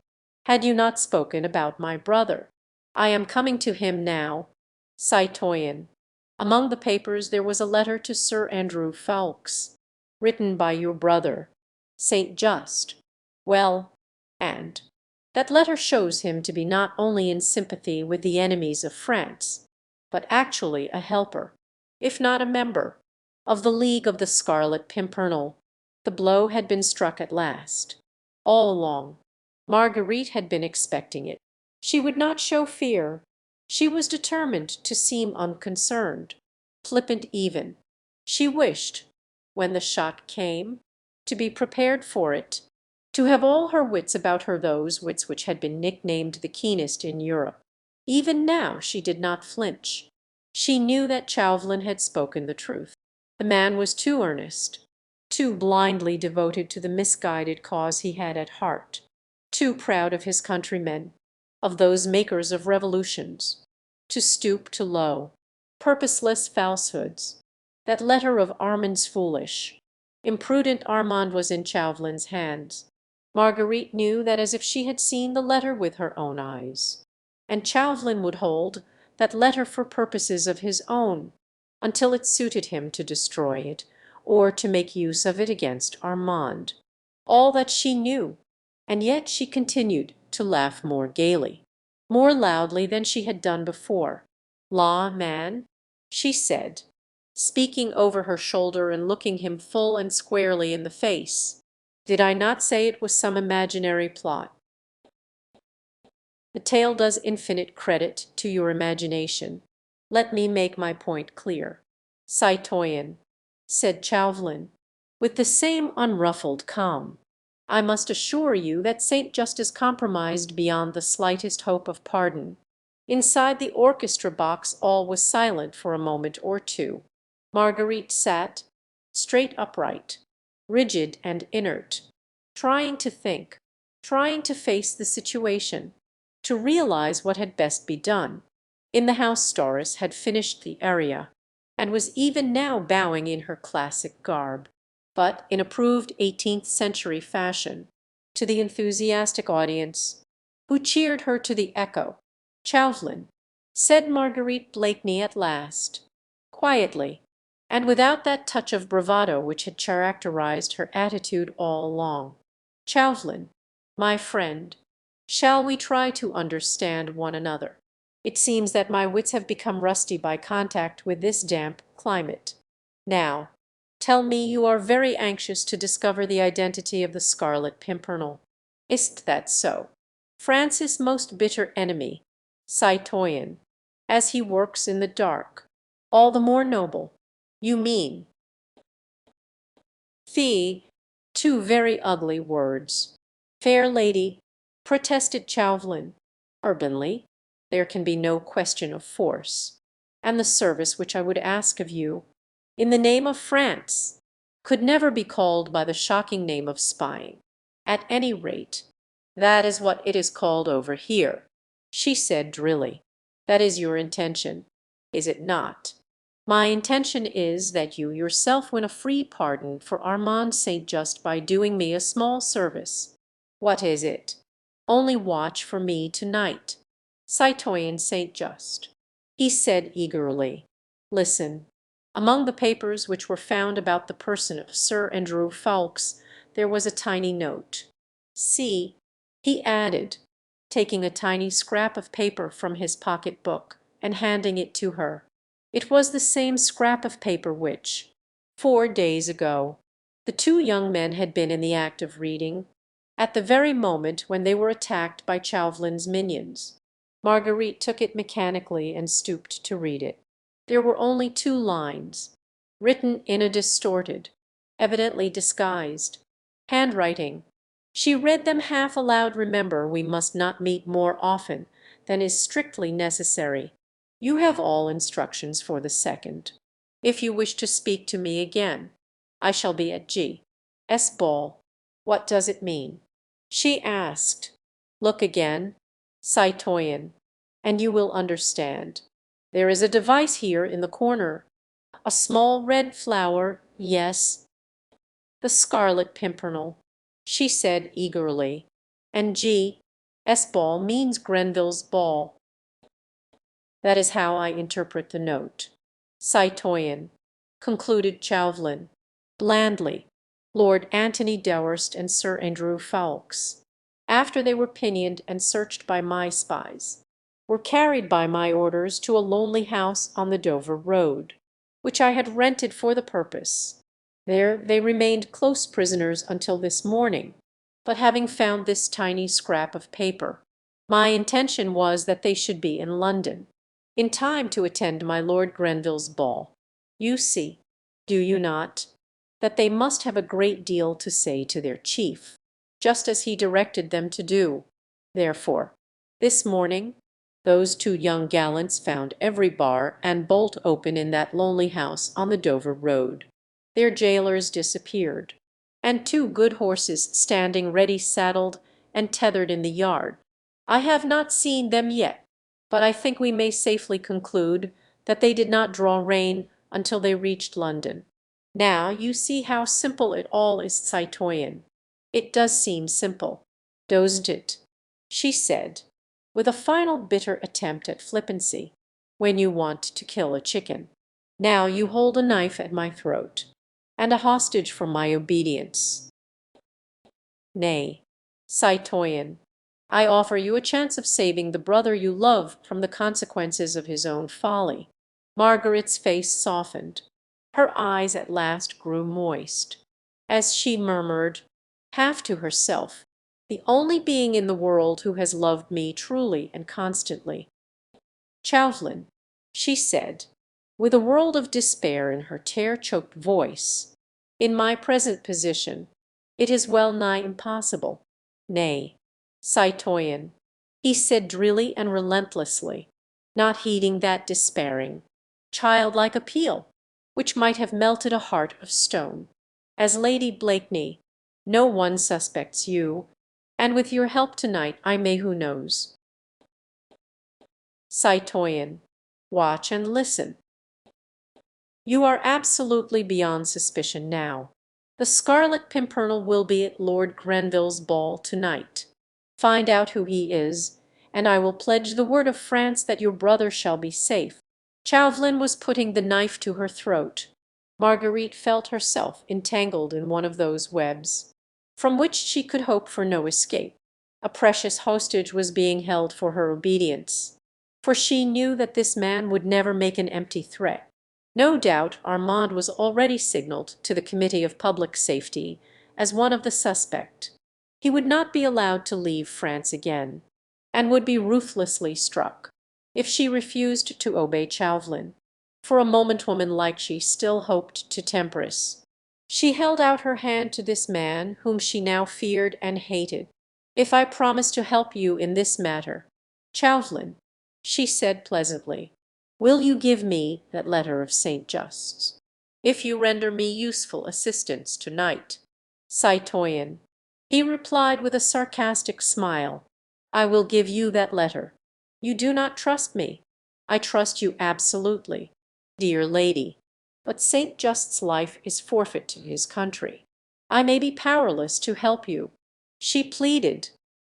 "had you not spoken about my brother? I am coming to him now. Citoyen, among the papers there was a letter to Sir Andrew Ffoulkes, written by your brother, Saint Just. Well, and that letter shows him to be not only in sympathy with the enemies of France, but actually a helper, if not a member, of the League of the Scarlet Pimpernel. The blow had been struck at last. All along, Marguerite had been expecting it. She would not show fear. She was determined to seem unconcerned, flippant even. She wished, when the shot came, to be prepared for it, to have all her wits about her, those wits which had been nicknamed the keenest in Europe. Even now she did not flinch. She knew that Chauvelin had spoken the truth. The man was too earnest, too blindly devoted to the misguided cause he had at heart, too proud of his countrymen, of those makers of revolutions, to stoop to low, purposeless falsehoods. That letter of Armand's foolish. Imprudent Armand was in Chauvelin's hands. Marguerite knew that as if she had seen the letter with her own eyes. And Chauvelin would hold that letter for purposes of his own, until it suited him to destroy it, or to make use of it against Armand. All that she knew, and yet she continued to laugh more gaily, more loudly than she had done before. "La, man," she said, speaking over her shoulder and looking him full and squarely in the face, "did I not say it was some imaginary plot? The tale does infinite credit to your imagination. Let me make my point clear. Citoyen," said Chauvelin, with the same unruffled calm, "I must assure you that Saint Just is compromised beyond the slightest hope of pardon." Inside the orchestra box all was silent for a moment or two. Marguerite sat, straight upright, rigid and inert, trying to think, trying to face the situation, to realize what had best be done. In the house Storace had finished the aria, and was even now bowing in her classic garb, but in approved 18th century fashion, to the enthusiastic audience, who cheered her to the echo. "Chauvelin," said Marguerite Blakeney at last, quietly, and without that touch of bravado which had characterized her attitude all along. "Chauvelin, my friend, shall we try to understand one another? It seems that my wits have become rusty by contact with this damp climate. Now, tell me, you are very anxious to discover the identity of the Scarlet Pimpernel. Is't that so? France's most bitter enemy, Citoyen, as he works in the dark. All the more noble. You mean—" "Fie, two very ugly words. Fair lady," protested Chauvelin, urbanely, "there can be no question of force, and the service which I would ask of you, in the name of France, could never be called by the shocking name of spying. At any rate, that is what it is called over here," she said drily. "That is your intention, is it not? My intention is that you yourself win a free pardon for Armand Saint Just by doing me a small service. What is it? Only watch for me to-night. Citoyen Saint Just," he said eagerly, "listen. Among the papers which were found about the person of Sir Andrew Ffoulkes there was a tiny note. See," he added, taking a tiny scrap of paper from his pocket book and handing it to her. It was the same scrap of paper which, 4 days ago, the The two young men had been in the act of reading, at the very moment when they were attacked by Chauvelin's minions. Marguerite took it mechanically and stooped to read it. There were only 2 lines, written in a distorted, evidently disguised, handwriting. She read them half aloud. "Remember, we must not meet more often than is strictly necessary. You have all instructions for the second. If you wish to speak to me again, I shall be at G.'s ball." "What does it mean?" she asked. "Look again, citoyen, and you will understand. There is a device here in the corner, a small red flower, yes, the Scarlet Pimpernel," she said eagerly, "and G.'s ball means Grenville's ball. That is how I interpret the note. Citoyen," concluded Chauvelin, blandly, "Lord Antony Dewhurst and Sir Andrew Ffoulkes, after they were pinioned and searched by my spies, were carried by my orders to a lonely house on the Dover road, which I had rented for the purpose. There they remained close prisoners until this morning, but having found this tiny scrap of paper, my intention was that they should be in London, in time to attend my Lord Grenville's ball. You see, do you not, that they must have a great deal to say to their chief, just as he directed them to do. Therefore, this morning, those 2 young gallants found every bar and bolt open in that lonely house on the Dover road. Their jailers disappeared, and 2 good horses standing ready saddled and tethered in the yard. I have not seen them yet, but I think we may safely conclude that they did not draw rein until they reached London. Now you see how simple it all is, citoyen. It does seem simple, doesn't it?" she said, with a final bitter attempt at flippancy, "when you want to kill a chicken. Now you hold a knife at my throat, and a hostage for my obedience. Nay, citoyen, I offer you a chance of saving the brother you love from the consequences of his own folly." Margaret's face softened. Her eyes at last grew moist, as she murmured, half to herself, "The only being in the world who has loved me truly and constantly." "Chauvelin," she said, with a world of despair in her tear-choked voice, "in my present position it is well nigh impossible. Nay, citoyen," he said drily and relentlessly, not heeding that despairing, childlike appeal which might have melted a heart of stone, "as Lady Blakeney, no one suspects you, and with your help tonight I may, who knows. Citoyen, watch and listen. You are absolutely beyond suspicion now. The Scarlet Pimpernel will be at Lord Grenville's ball tonight. Find out who he is, and I will pledge the word of France that your brother shall be safe." Chauvelin was putting the knife to her throat. Marguerite felt herself entangled in one of those webs, from which she could hope for no escape. A precious hostage was being held for her obedience, for she knew that this man would never make an empty threat. No doubt Armand was already signalled to the Committee of Public Safety as one of the suspect. He would not be allowed to leave France again, and would be ruthlessly struck if she refused to obey Chauvelin. For a moment, woman-like, she still hoped to temperance. She held out her hand to this man whom she now feared and hated. "If I promise to help you in this matter, Chauvelin," she said pleasantly, "will you give me that letter of St. Just's? If you render me useful assistance tonight, citoyen," he replied with a sarcastic smile, "I will give you that letter. You do not trust me. I trust you absolutely, dear lady, but St. Just's life is forfeit to his country. I may be powerless to help you," she pleaded,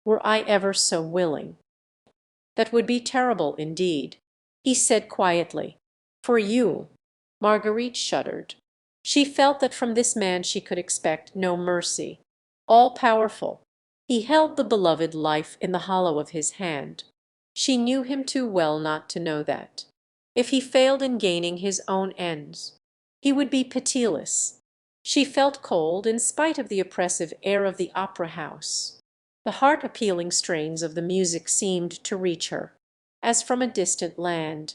"were I ever so willing." "That would be terrible indeed," he said quietly. "For you." Marguerite shuddered. She felt that from this man she could expect no mercy. All-powerful, he held the beloved life in the hollow of his hand. She knew him too well not to know that, if he failed in gaining his own ends, he would be pitiless. She felt cold in spite of the oppressive air of the opera house. The heart-appealing strains of the music seemed to reach her, as from a distant land.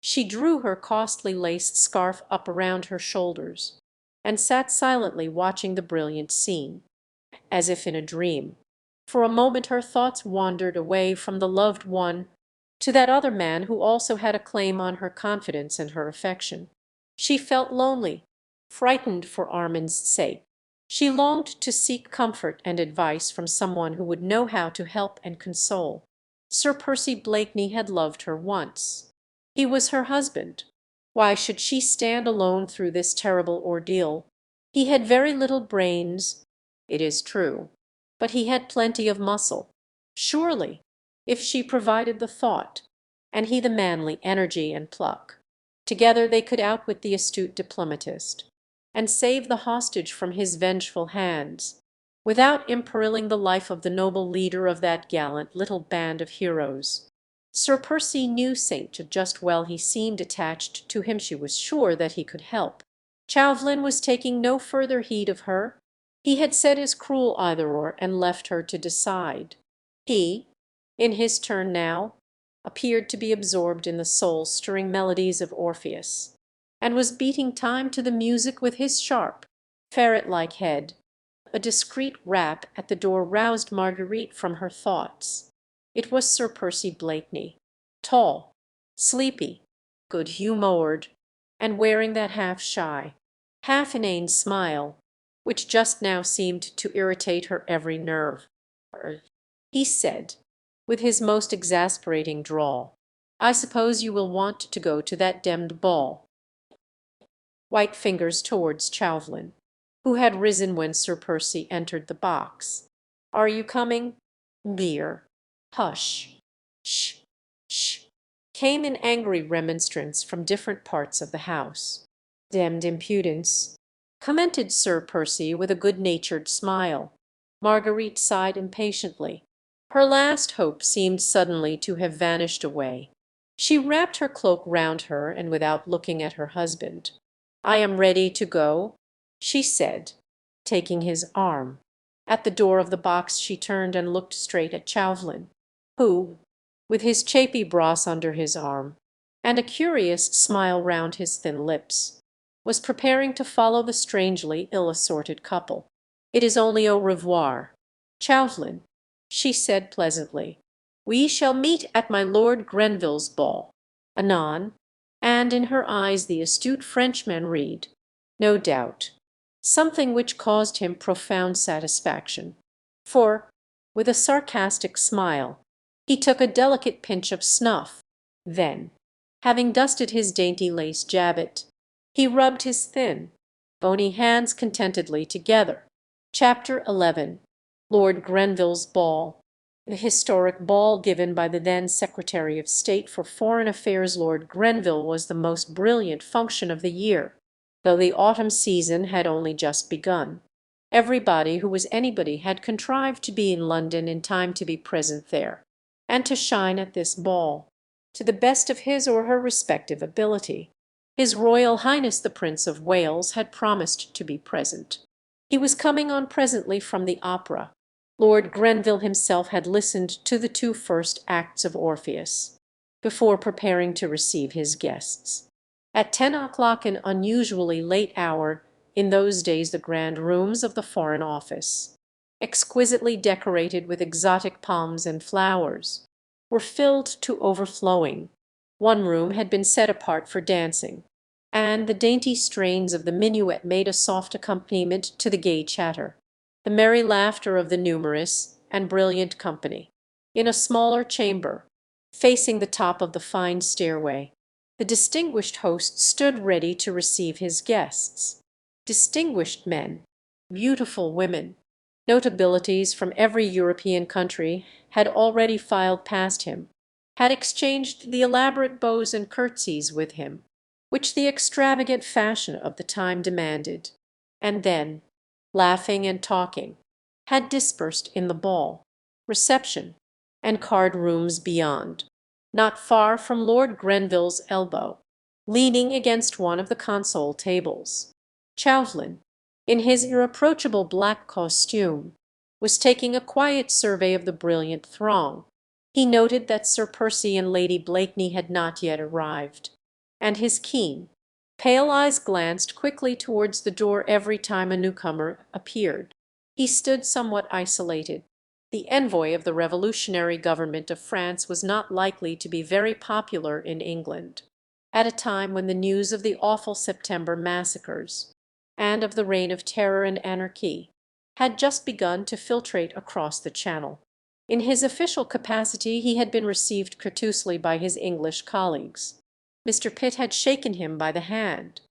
She drew her costly lace scarf up around her shoulders, and sat silently watching the brilliant scene, as if in a dream. For a moment her thoughts wandered away from the loved one to that other man who also had a claim on her confidence and her affection. She felt lonely, frightened for Armand's sake. She longed to seek comfort and advice from someone who would know how to help and console. Sir Percy Blakeney had loved her once. He was her husband. Why should she stand alone through this terrible ordeal? He had very little brains, it is true, but he had plenty of muscle. Surely, if she provided the thought, and he the manly energy and pluck, together they could outwit the astute diplomatist, and save the hostage from his vengeful hands, without imperilling the life of the noble leader of that gallant little band of heroes. Sir Percy knew St. just well he seemed attached to him. She was sure that he could help. Chauvelin was taking no further heed of her. He had said his cruel either-or and left her to decide. He, in his turn now, appeared to be absorbed in the soul-stirring melodies of Orpheus, and was beating time to the music with his sharp, ferret-like head. A discreet rap at the door roused Marguerite from her thoughts. It was Sir Percy Blakeney, tall, sleepy, good-humoured, and wearing that half-shy, half-inane smile which just now seemed to irritate her every nerve. He said, with his most exasperating drawl, "I suppose you will want to go to that demmed ball." White fingers towards Chauvelin, who had risen when Sir Percy entered the box. "Are you coming?" "Beer." "Hush." "Sh! Sh!" came in angry remonstrance from different parts of the house. "Demmed impudence," commented Sir Percy with a good-natured smile. Marguerite sighed impatiently. Her last hope seemed suddenly to have vanished away. She wrapped her cloak round her, and without looking at her husband, "I am ready to go," she said, taking his arm. At the door of the box she turned and looked straight at Chauvelin, who, with his chapy brosse under his arm, and a curious smile round his thin lips, was preparing to follow the strangely ill-assorted couple. "It is only au revoir, Chauvelin," she said pleasantly. "We shall meet at my Lord Grenville's ball, anon," and in her eyes the astute Frenchman read, no doubt, something which caused him profound satisfaction, for, with a sarcastic smile, he took a delicate pinch of snuff. Then, having dusted his dainty lace jabot, he rubbed his thin, bony hands contentedly together. Chapter 11. Lord Grenville's Ball. The historic ball given by the then Secretary of State for Foreign Affairs Lord Grenville was the most brilliant function of the year, though the autumn season had only just begun. Everybody who was anybody had contrived to be in London in time to be present there, and to shine at this ball, to the best of his or her respective ability. His Royal Highness the Prince of Wales had promised to be present. He was coming on presently from the opera. Lord Grenville himself had listened to the 2 first acts of Orpheus, before preparing to receive his guests. At 10 o'clock, an unusually late hour in those days, the grand rooms of the Foreign Office, exquisitely decorated with exotic palms and flowers, were filled to overflowing. One room had been set apart for dancing, and the dainty strains of the minuet made a soft accompaniment to the gay chatter, the merry laughter of the numerous and brilliant company. In a smaller chamber, facing the top of the fine stairway, the distinguished host stood ready to receive his guests. Distinguished men, beautiful women, notabilities from every European country had already filed past him, had exchanged the elaborate bows and curtsies with him, which the extravagant fashion of the time demanded, and then, laughing and talking, had dispersed in the ball, reception, and card-rooms beyond. Not far from Lord Grenville's elbow, leaning against one of the console tables, Chauvelin, in his irreproachable black costume, was taking a quiet survey of the brilliant throng. He noted that Sir Percy and Lady Blakeney had not yet arrived, and his keen, pale eyes glanced quickly towards the door every time a newcomer appeared. He stood somewhat isolated. The envoy of the revolutionary government of France was not likely to be very popular in England, at a time when the news of the awful September massacres, and of the reign of terror and anarchy, had just begun to filtrate across the Channel. In his official capacity he had been received courteously by his English colleagues. Mr. Pitt had shaken him by the hand.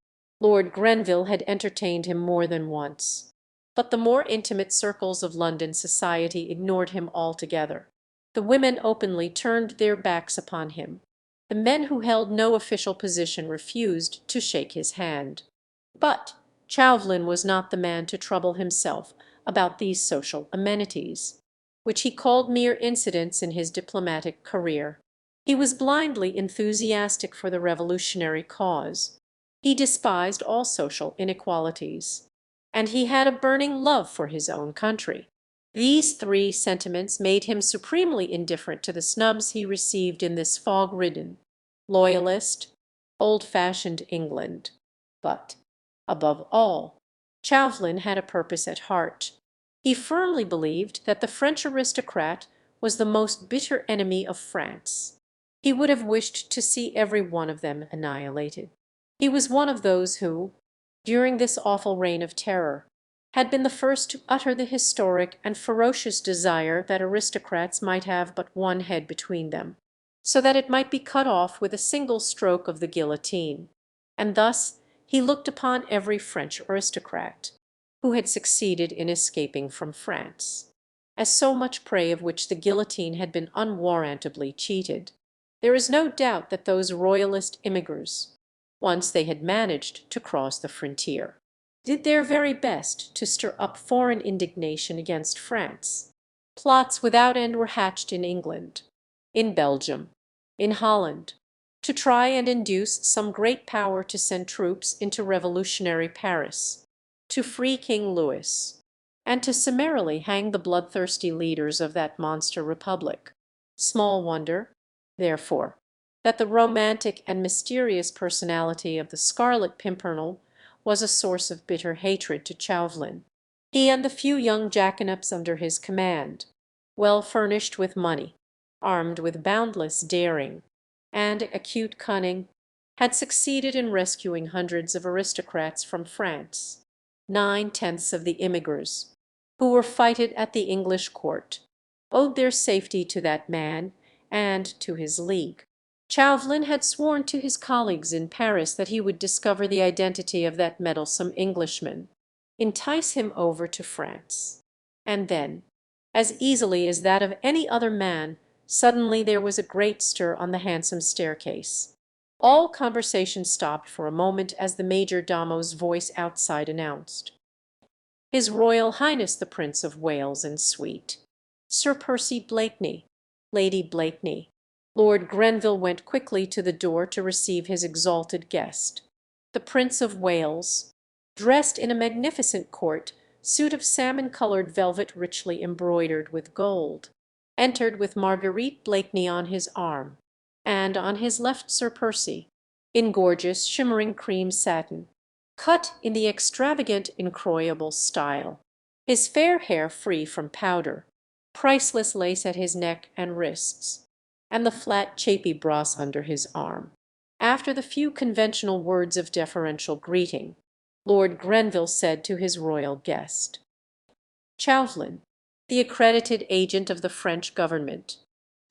Lord Grenville had entertained him more than once. But the more intimate circles of London society ignored him altogether. The women openly turned their backs upon him. The men who held no official position refused to shake his hand. But Chauvelin was not the man to trouble himself about these social amenities, which he called mere incidents in his diplomatic career. He was blindly enthusiastic for the revolutionary cause. He despised all social inequalities, and he had a burning love for his own country. These three sentiments made him supremely indifferent to the snubs he received in this fog-ridden, loyalist, old-fashioned England. But, above all, Chauvelin had a purpose at heart. He firmly believed that the French aristocrat was the most bitter enemy of France. He would have wished to see every one of them annihilated. He was one of those who, during this awful reign of terror, had been the first to utter the historic and ferocious desire that aristocrats might have but one head between them, so that it might be cut off with a single stroke of the guillotine. And thus he looked upon every French aristocrat who had succeeded in escaping from France as so much prey of which the guillotine had been unwarrantably cheated. There is no doubt that those royalist immigres, once they had managed to cross the frontier, did their very best to stir up foreign indignation against France. Plots without end were hatched in England, in Belgium, in Holland, to try and induce some great power to send troops into revolutionary Paris, to free King Louis, and to summarily hang the bloodthirsty leaders of that monster republic. Small wonder, therefore, that the romantic and mysterious personality of the Scarlet Pimpernel was a source of bitter hatred to Chauvelin. He and the few young jackanapes under his command, well furnished with money, armed with boundless daring, and acute cunning, had succeeded in rescuing hundreds of aristocrats from France. 9/10 of the immigres, who were feted at the English court, owed their safety to that man and to his league. Chauvelin had sworn to his colleagues in Paris that he would discover the identity of that meddlesome Englishman, entice him over to France, and then, as easily as that of any other man, suddenly there was a great stir on the handsome staircase. All conversation stopped for a moment as the major domo's voice outside announced, "His Royal Highness the Prince of Wales and suite, Sir Percy Blakeney, Lady Blakeney." Lord Grenville went quickly to the door to receive his exalted guest. The Prince of Wales, dressed in a magnificent court suit of salmon-coloured velvet richly embroidered with gold, entered with Marguerite Blakeney on his arm, and on his left Sir Percy, in gorgeous shimmering cream satin, cut in the extravagant incroyable style, his fair hair free from powder, priceless lace at his neck and wrists, and the flat chapy brosse under his arm. After the few conventional words of deferential greeting, Lord Grenville said to his royal guest, "Chauvelin, the accredited agent of the French government."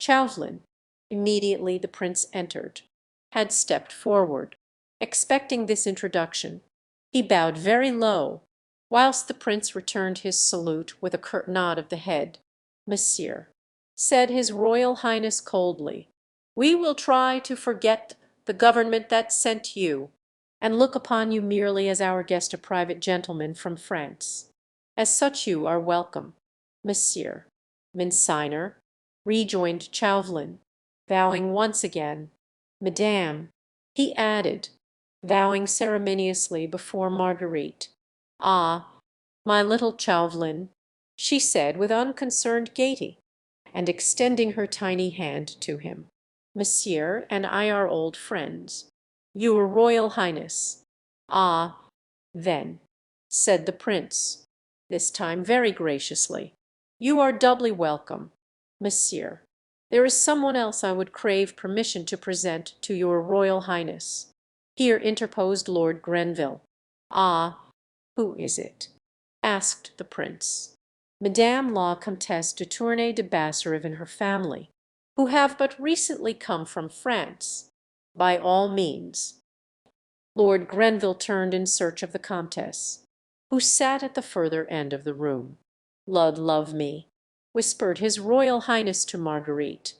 Chauvelin, immediately the prince entered, had stepped forward. Expecting this introduction, he bowed very low, whilst the prince returned his salute with a curt nod of the head. "Monsieur," said his Royal Highness coldly, "we will try to forget the government that sent you, and look upon you merely as our guest, a private gentleman from France. As such you are welcome, Monsieur." "Minciner," rejoined Chauvelin, bowing once again. "Madame," he added, bowing ceremoniously before Marguerite. "Ah, My little Chauvelin, she said with unconcerned gaiety, and extending her tiny hand to him. Monsieur and I are old friends. Your Royal Highness. Ah, then, said the prince, this time very graciously, you are doubly welcome, monsieur. There is someone else I would crave permission to present to your Royal Highness. Here interposed Lord Grenville. Ah, who is it? Asked the prince. Madame la Comtesse de Tournay de Basserive and her family, who have but recently come from France. By all means. Lord Grenville turned in search of the Comtesse, who sat at the further end of the room. "Lud love me," whispered his Royal Highness to Marguerite,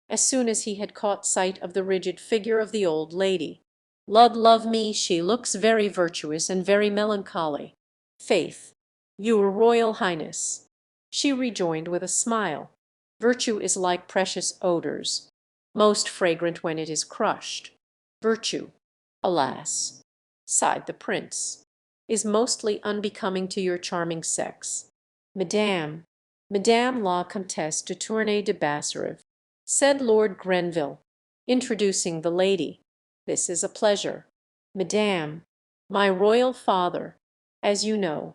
as soon as he had caught sight of the rigid figure of the old lady. "Lud love me, she looks very virtuous and very melancholy. Faith, your Royal Highness," she rejoined with a smile, "virtue is like precious odours, most fragrant when it is crushed. Virtue, alas," sighed the prince, "is mostly unbecoming to your charming sex. Madame la Comtesse de Tournay de Basserive," said Lord Grenville, introducing the lady. "This is a pleasure. Madame, my royal father, as you know,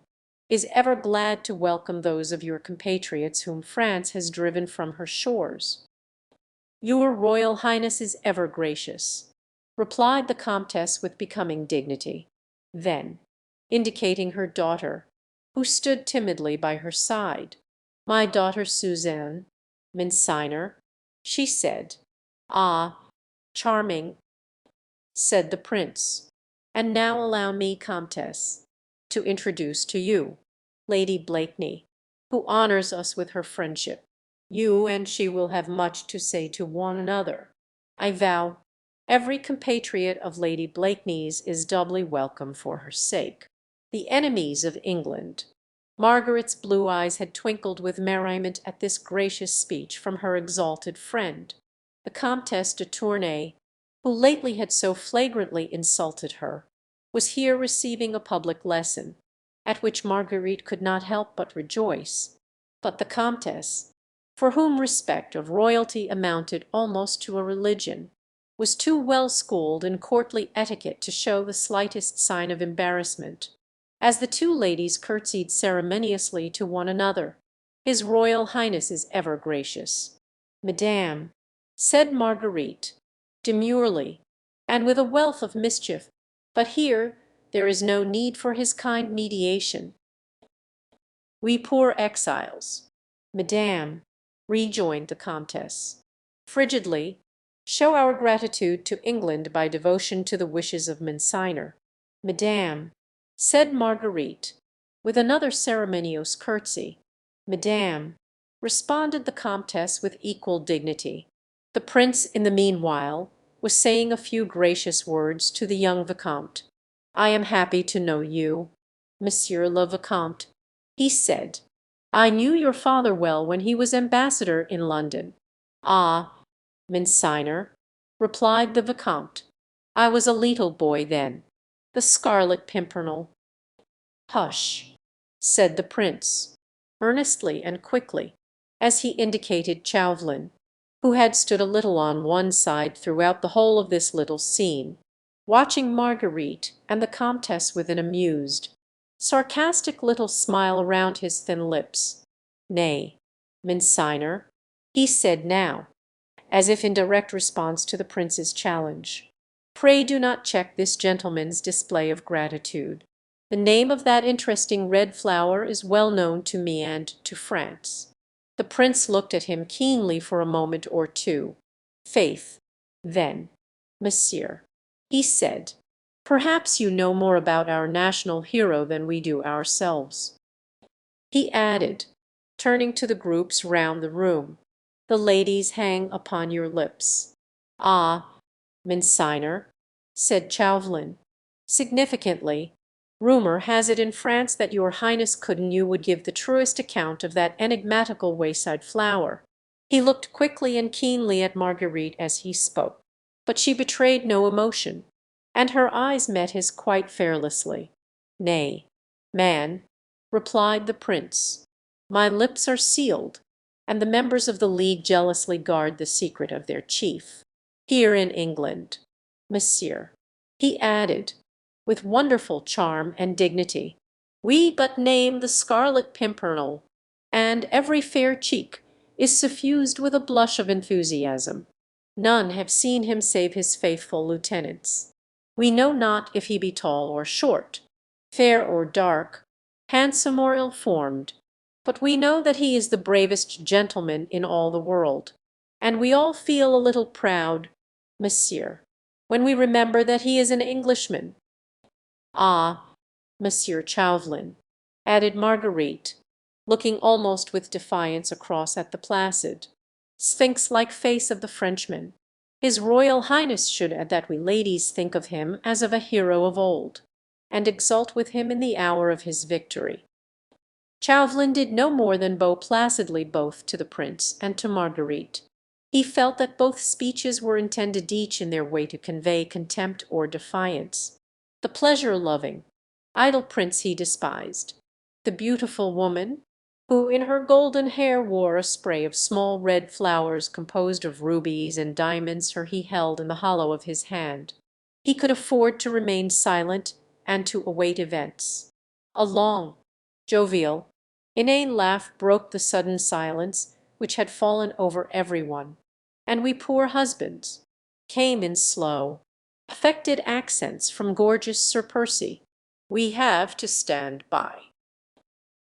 is ever glad to welcome those of your compatriots whom France has driven from her shores." "Your Royal Highness is ever gracious," replied the Comtesse with becoming dignity. Then, indicating her daughter, who stood timidly by her side, "My daughter Suzanne, Minciner," she said. "Ah, charming," said the prince. "And now allow me, Comtesse, to introduce to you Lady Blakeney, who honours us with her friendship. You and she will have much to say to one another. I vow every compatriot of Lady Blakeney's is doubly welcome for her sake. The enemies of England." Margaret's blue eyes had twinkled with merriment at this gracious speech from her exalted friend. The Comtesse de Tournay, who lately had so flagrantly insulted her, was here receiving a public lesson, at which Marguerite could not help but rejoice. But the Comtesse, for whom respect of royalty amounted almost to a religion, was too well schooled in courtly etiquette to show the slightest sign of embarrassment, as the two ladies curtsied ceremoniously to one another. "His Royal Highness is ever gracious." "Madame," said Marguerite, demurely, and with a wealth of mischief, "but here there is no need for his kind mediation. We poor exiles." "Madame," rejoined the Comtesse, frigidly, "show our gratitude to England by devotion to the wishes of Minciner." "Madame," said Marguerite, with another ceremonious curtsy. "Madame," responded the Comtesse with equal dignity. The prince, in the meanwhile, was saying a few gracious words to the young Vicomte. "I am happy to know you, Monsieur le Vicomte," he said. "I knew your father well when he was ambassador in London." "Ah, Minciner," replied the Vicomte, "I was a little boy then. The Scarlet Pimpernel." "Hush," said the prince, earnestly and quickly, as he indicated Chauvelin, who had stood a little on one side throughout the whole of this little scene, watching Marguerite and the Comtesse with an amused, sarcastic little smile around his thin lips. "Nay, Minciner," he said now, as if in direct response to the prince's challenge, "pray do not check this gentleman's display of gratitude. The name of that interesting red flower is well known to me and to France." The prince looked at him keenly for a moment or two. "Faith, then, monsieur," he said, "perhaps you know more about our national hero than we do ourselves." He added, turning to the groups round the room, "The ladies hang upon your lips." "Ah, Minciner," said Chauvelin, significantly, "rumour has it in France that your Highness Coutinho would give the truest account of that enigmatical wayside flower." He looked quickly and keenly at Marguerite as he spoke, but she betrayed no emotion, and her eyes met his quite fearlessly. "Nay, man," replied the prince. "My lips are sealed, and the members of the League jealously guard the secret of their chief. Here in England, monsieur," he added, with wonderful charm and dignity, "we but name the Scarlet Pimpernel, and every fair cheek is suffused with a blush of enthusiasm. None have seen him save his faithful lieutenants. We know not if he be tall or short, fair or dark, handsome or ill-formed, but we know that he is the bravest gentleman in all the world, and we all feel a little proud, monsieur, when we remember that he is an Englishman. Ah, Monsieur Chauvelin," added Marguerite, looking almost with defiance across at the placid, sphinx-like face of the Frenchman, "His Royal Highness should that we ladies think of him as of a hero of old, and exult with him in the hour of his victory." Chauvelin did no more than bow placidly both to the prince and to Marguerite. He felt that both speeches were intended each in their way to convey contempt or defiance. The pleasure-loving, idle prince he despised. The beautiful woman, who in her golden hair wore a spray of small red flowers composed of rubies and diamonds, her he held in the hollow of his hand. He could afford to remain silent and to await events. A long, jovial, inane laugh broke the sudden silence which had fallen over every one, and we poor husbands came in slow, affected accents from gorgeous Sir Percy. "We have to stand by."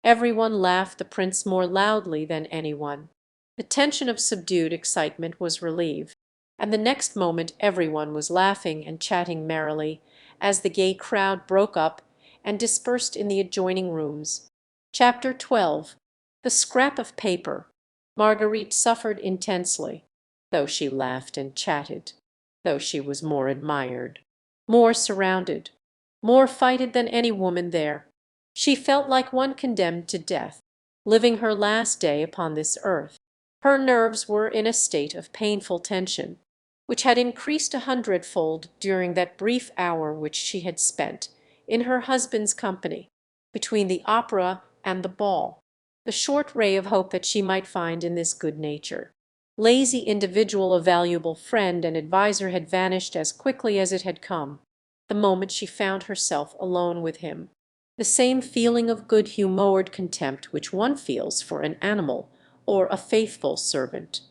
Every one laughed, the prince more loudly than any one. The tension of subdued excitement was relieved, and the next moment every one was laughing and chatting merrily, as the gay crowd broke up and dispersed in the adjoining rooms. Chapter 12. The scrap of paper. Marguerite suffered intensely, though she laughed and chatted, though she was more admired, more surrounded, more fighted than any woman there. She felt like one condemned to death, living her last day upon this earth. Her nerves were in a state of painful tension, which had increased 100-fold during that brief hour which she had spent in her husband's company, between the opera and the ball. The short ray of hope that she might find in this good-natured, lazy individual a valuable friend and adviser had vanished as quickly as it had come, the moment she found herself alone with him. The same feeling of good-humoured contempt which one feels for an animal or a faithful servant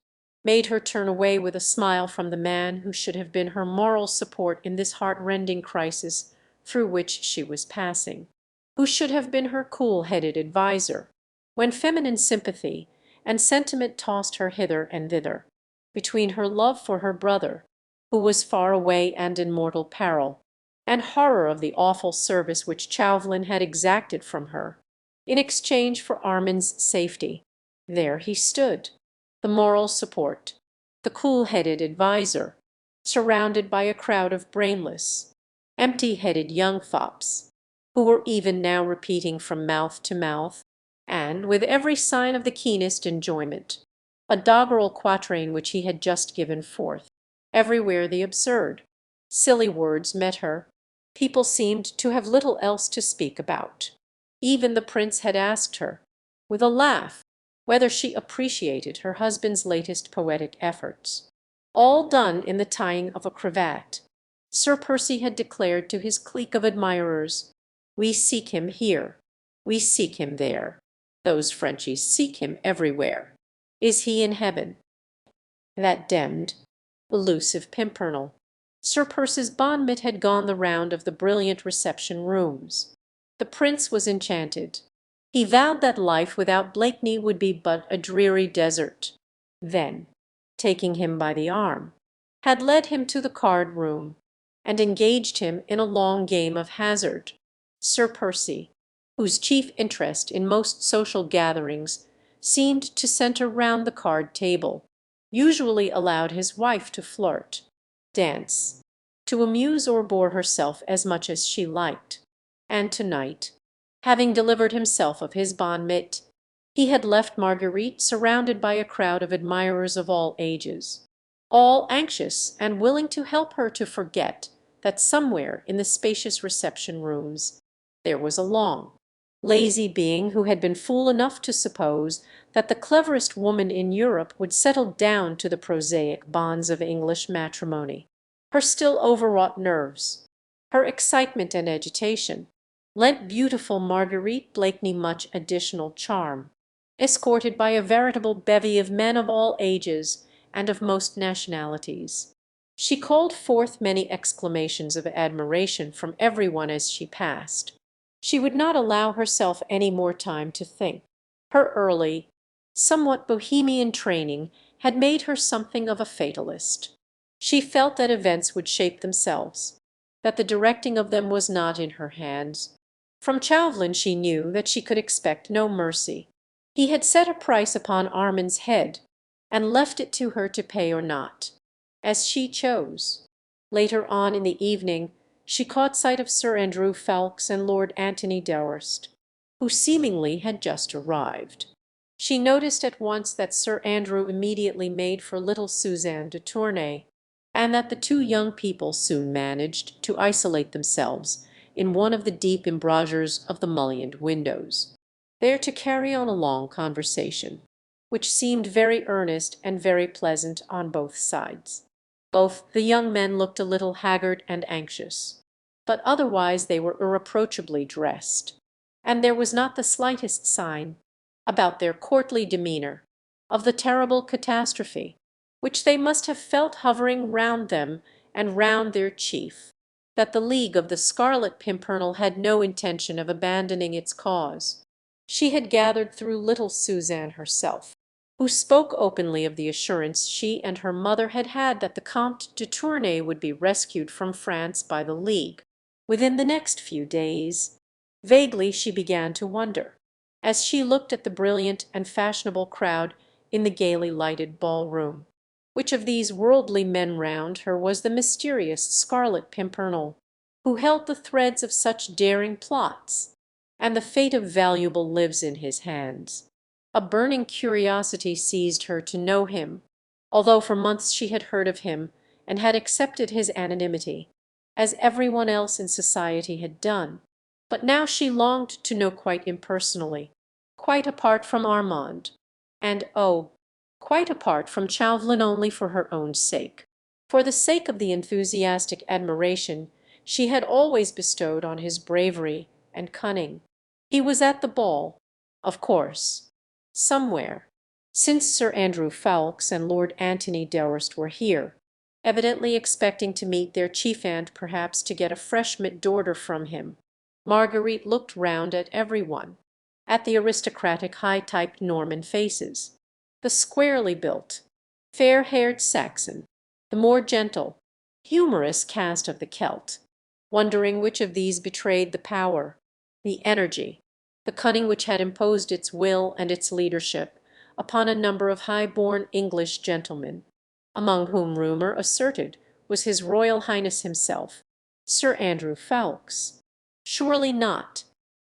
made her turn away with a smile from the man who should have been her moral support in this heart-rending crisis through which she was passing, who should have been her cool-headed adviser, when feminine sympathy and sentiment tossed her hither and thither, between her love for her brother, who was far away and in mortal peril, and horror of the awful service which Chauvelin had exacted from her, in exchange for Armand's safety. There he stood, the moral support, the cool-headed adviser, surrounded by a crowd of brainless, empty-headed young fops, who were even now repeating from mouth to mouth, and with every sign of the keenest enjoyment, a doggerel quatrain which he had just given forth. Everywhere the absurd, silly words met her. People seemed to have little else to speak about. Even the prince had asked her, with a laugh, whether she appreciated her husband's latest poetic efforts. All done in the tying of a cravat. Sir Percy had declared to his clique of admirers, "We seek him here, we seek him there. Those Frenchies seek him everywhere. Is he in heaven?" That demmed, elusive Pimpernel. Sir Percy's bonnet had gone the round of the brilliant reception rooms. The prince was enchanted. He vowed that life without Blakeney would be but a dreary desert. Then, taking him by the arm, had led him to the card-room, and engaged him in a long game of hazard. Sir Percy, whose chief interest in most social gatherings seemed to centre round the card-table, usually allowed his wife to flirt, dance, to amuse or bore herself as much as she liked. And to-night, having delivered himself of his bonnet, he had left Marguerite surrounded by a crowd of admirers of all ages, all anxious and willing to help her to forget that somewhere in the spacious reception rooms there was a long, lazy being who had been fool enough to suppose that the cleverest woman in Europe would settle down to the prosaic bonds of English matrimony. Her still overwrought nerves, her excitement and agitation, lent beautiful Marguerite Blakeney much additional charm, escorted by a veritable bevy of men of all ages and of most nationalities. She called forth many exclamations of admiration from every one as she passed. She would not allow herself any more time to think. Her early, somewhat bohemian training had made her something of a fatalist. She felt that events would shape themselves, that the directing of them was not in her hands. From Chauvelin she knew that she could expect no mercy. He had set a price upon Armand's head, and left it to her to pay or not, as she chose. Later on in the evening she caught sight of Sir Andrew Ffoulkes and Lord Antony Dewhurst, who seemingly had just arrived. She noticed at once that Sir Andrew immediately made for little Suzanne de Tournay, and that the two young people soon managed to isolate themselves in one of the deep embrasures of the mullioned windows, there to carry on a long conversation, which seemed very earnest and very pleasant on both sides. Both the young men looked a little haggard and anxious, but otherwise they were irreproachably dressed, and there was not the slightest sign about their courtly demeanour of the terrible catastrophe which they must have felt hovering round them and round their chief, that the League of the Scarlet Pimpernel had no intention of abandoning its cause. She had gathered through little Suzanne herself, who spoke openly of the assurance she and her mother had had that the Comte de Tournay would be rescued from France by the League within the next few days. Vaguely she began to wonder, as she looked at the brilliant and fashionable crowd in the gaily lighted ballroom, which of these worldly men round her was the mysterious Scarlet Pimpernel, who held the threads of such daring plots, and the fate of valuable lives in his hands. A burning curiosity seized her to know him, although for months she had heard of him and had accepted his anonymity, as every one else in society had done. But now she longed to know quite impersonally, quite apart from Armand, and oh, quite apart from Chauvelin, only for her own sake, for the sake of the enthusiastic admiration she had always bestowed on his bravery and cunning. He was at the ball, of course, somewhere, since Sir Andrew Ffoulkes and Lord Antony Dewhurst were here, evidently expecting to meet their chief and perhaps to get a fresh d'order from him. Marguerite looked round at every one, at the aristocratic high-typed Norman faces, the squarely built, fair-haired Saxon, the more gentle, humorous cast of the Celt, wondering which of these betrayed the power, the energy, the cunning which had imposed its will and its leadership upon a number of high-born English gentlemen, among whom rumour asserted was His Royal Highness himself, Sir Andrew Ffoulkes. Surely not,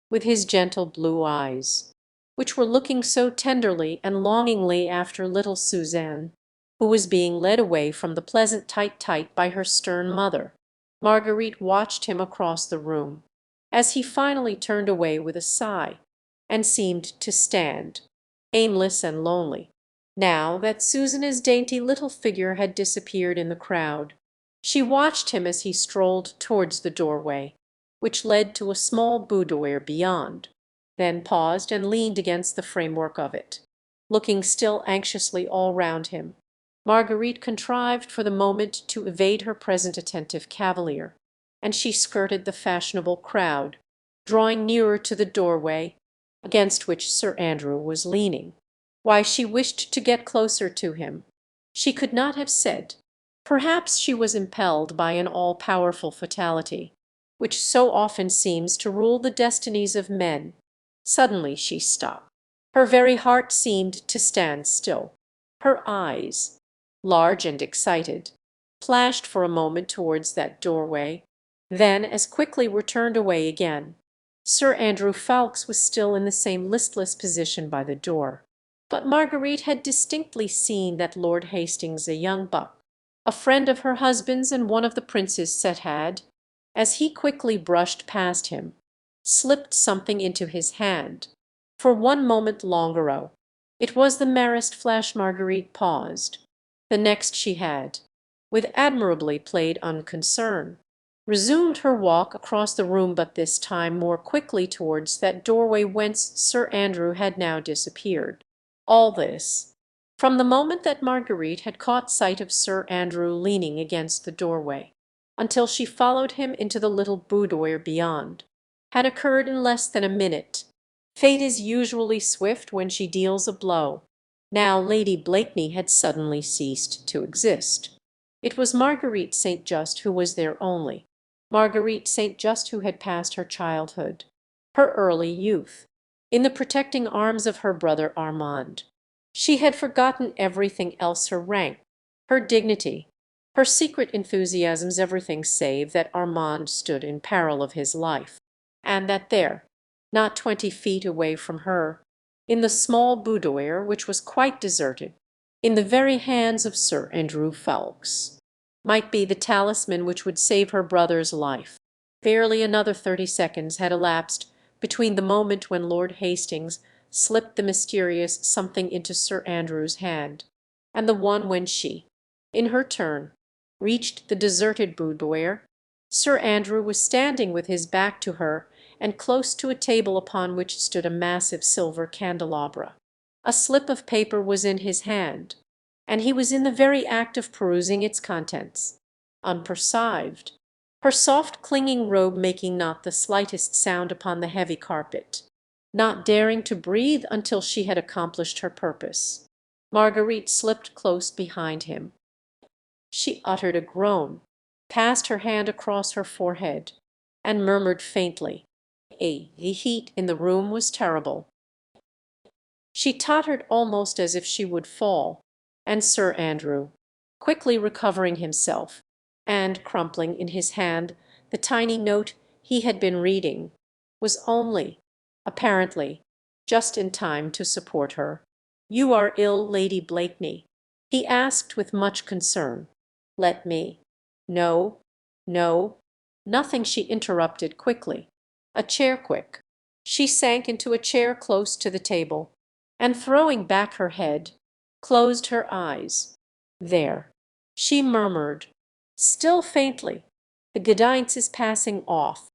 with his gentle blue eyes, which were looking so tenderly and longingly after little Suzanne, who was being led away from the pleasant tight-tight by her stern mother. Marguerite watched him across the room, as he finally turned away with a sigh, and seemed to stand, aimless and lonely, now that Susan's dainty little figure had disappeared in the crowd. She watched him as he strolled towards the doorway, which led to a small boudoir beyond, then paused and leaned against the framework of it, looking still anxiously all round him. Marguerite contrived for the moment to evade her present attentive cavalier, and she skirted the fashionable crowd, drawing nearer to the doorway, against which Sir Andrew was leaning. Why she wished to get closer to him, she could not have said. Perhaps she was impelled by an all-powerful fatality, which so often seems to rule the destinies of men. Suddenly she stopped. Her very heart seemed to stand still. Her eyes, large and excited, flashed for a moment towards that doorway, then as quickly were turned away again. Sir Andrew Ffoulkes was still in the same listless position by the door, but Marguerite had distinctly seen that Lord Hastings, a young buck, a friend of her husband's and one of the prince's set had, as he quickly brushed past him, slipped something into his hand. For one moment longer, it was the merest flash. Marguerite paused. The next she had, with admirably played unconcern, resumed her walk across the room, but this time more quickly towards that doorway whence Sir Andrew had now disappeared. All this, from the moment that Marguerite had caught sight of Sir Andrew leaning against the doorway, until she followed him into the little boudoir beyond, had occurred in less than a minute. Fate is usually swift when she deals a blow. Now Lady Blakeney had suddenly ceased to exist. It was Marguerite St. Just who was there only, Marguerite St. Just who had passed her childhood, her early youth, in the protecting arms of her brother Armand. She had forgotten everything else, her rank, her dignity, her secret enthusiasms, everything save that Armand stood in peril of his life, and that there, not 20 feet away from her, in the small boudoir which was quite deserted, in the very hands of Sir Andrew Ffoulkes, might be the talisman which would save her brother's life. Barely another 30 seconds had elapsed between the moment when Lord Hastings slipped the mysterious something into Sir Andrew's hand, and the one when she, in her turn, reached the deserted boudoir. Sir Andrew was standing with his back to her and close to a table upon which stood a massive silver candelabra. A slip of paper was in his hand, and he was in the very act of perusing its contents, unperceived, her soft clinging robe making not the slightest sound upon the heavy carpet, not daring to breathe until she had accomplished her purpose. Marguerite slipped close behind him. She uttered a groan, passed her hand across her forehead, and murmured faintly, The heat in the room was terrible." She tottered almost as if she would fall, and Sir Andrew, quickly recovering himself, and crumpling in his hand the tiny note he had been reading, was only, apparently, just in time to support her. "You are ill, Lady Blakeney?" he asked with much concern. "Let me—" "No, no, nothing," she interrupted quickly. "A chair, quick." She sank into a chair close to the table, and throwing back her head, closed her eyes. "There," she murmured, still faintly, "the Gedience is passing off.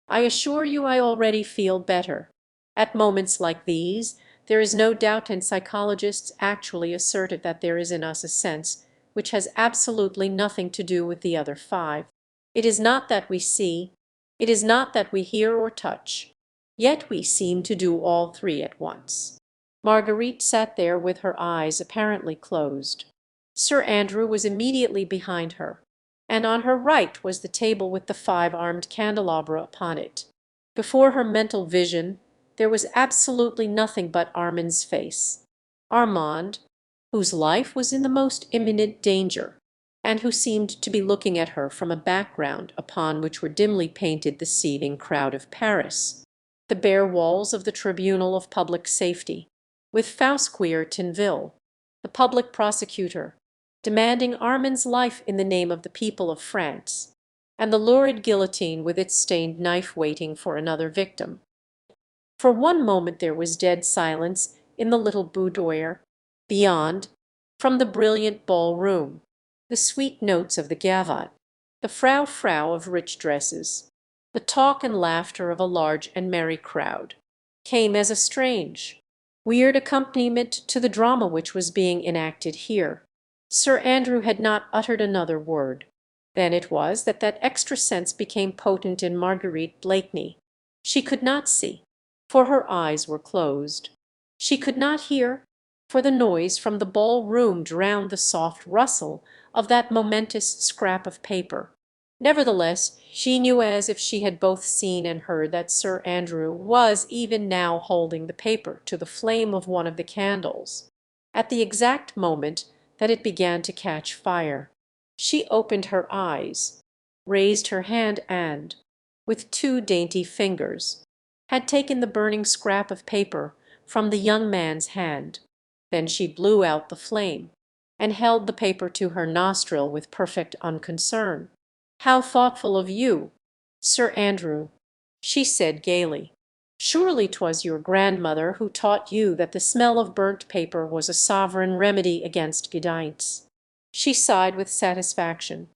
I assure you I already feel better. At moments like these there is no doubt, and psychologists actually assert it, that there is in us a sense which has absolutely nothing to do with the other 5. It is not that we see, it is not that we hear or touch, yet we seem to do all 3 at once." Marguerite sat there with her eyes apparently closed. Sir Andrew was immediately behind her, and on her right was the table with the 5-armed candelabra upon it. Before her mental vision there was absolutely nothing but Armand's face. Armand, whose life was in the most imminent danger, and who seemed to be looking at her from a background upon which were dimly painted the seething crowd of Paris, the bare walls of the Tribunal of Public Safety, with Fouquesquier Tinville, the public prosecutor, demanding Armand's life in the name of the people of France, and the lurid guillotine with its stained knife waiting for another victim. For one moment there was dead silence in the little boudoir. Beyond, from the brilliant ball-room, the sweet notes of the gavotte, the frou-frou of rich dresses, the talk and laughter of a large and merry crowd, came as a strange, weird accompaniment to the drama which was being enacted here. Sir Andrew had not uttered another word. Then it was that that extra sense became potent in Marguerite Blakeney. She could not see, for her eyes were closed. She could not hear, for the noise from the ball-room drowned the soft rustle of that momentous scrap of paper. Nevertheless, she knew as if she had both seen and heard that Sir Andrew was even now holding the paper to the flame of one of the candles. At the exact moment that it began to catch fire, she opened her eyes, raised her hand and, with 2 dainty fingers, had taken the burning scrap of paper from the young man's hand. Then she blew out the flame, and held the paper to her nostril with perfect unconcern. "How thoughtful of you, Sir Andrew!" she said gaily. "Surely 'twas your grandmother who taught you that the smell of burnt paper was a sovereign remedy against gediints." She sighed with satisfaction,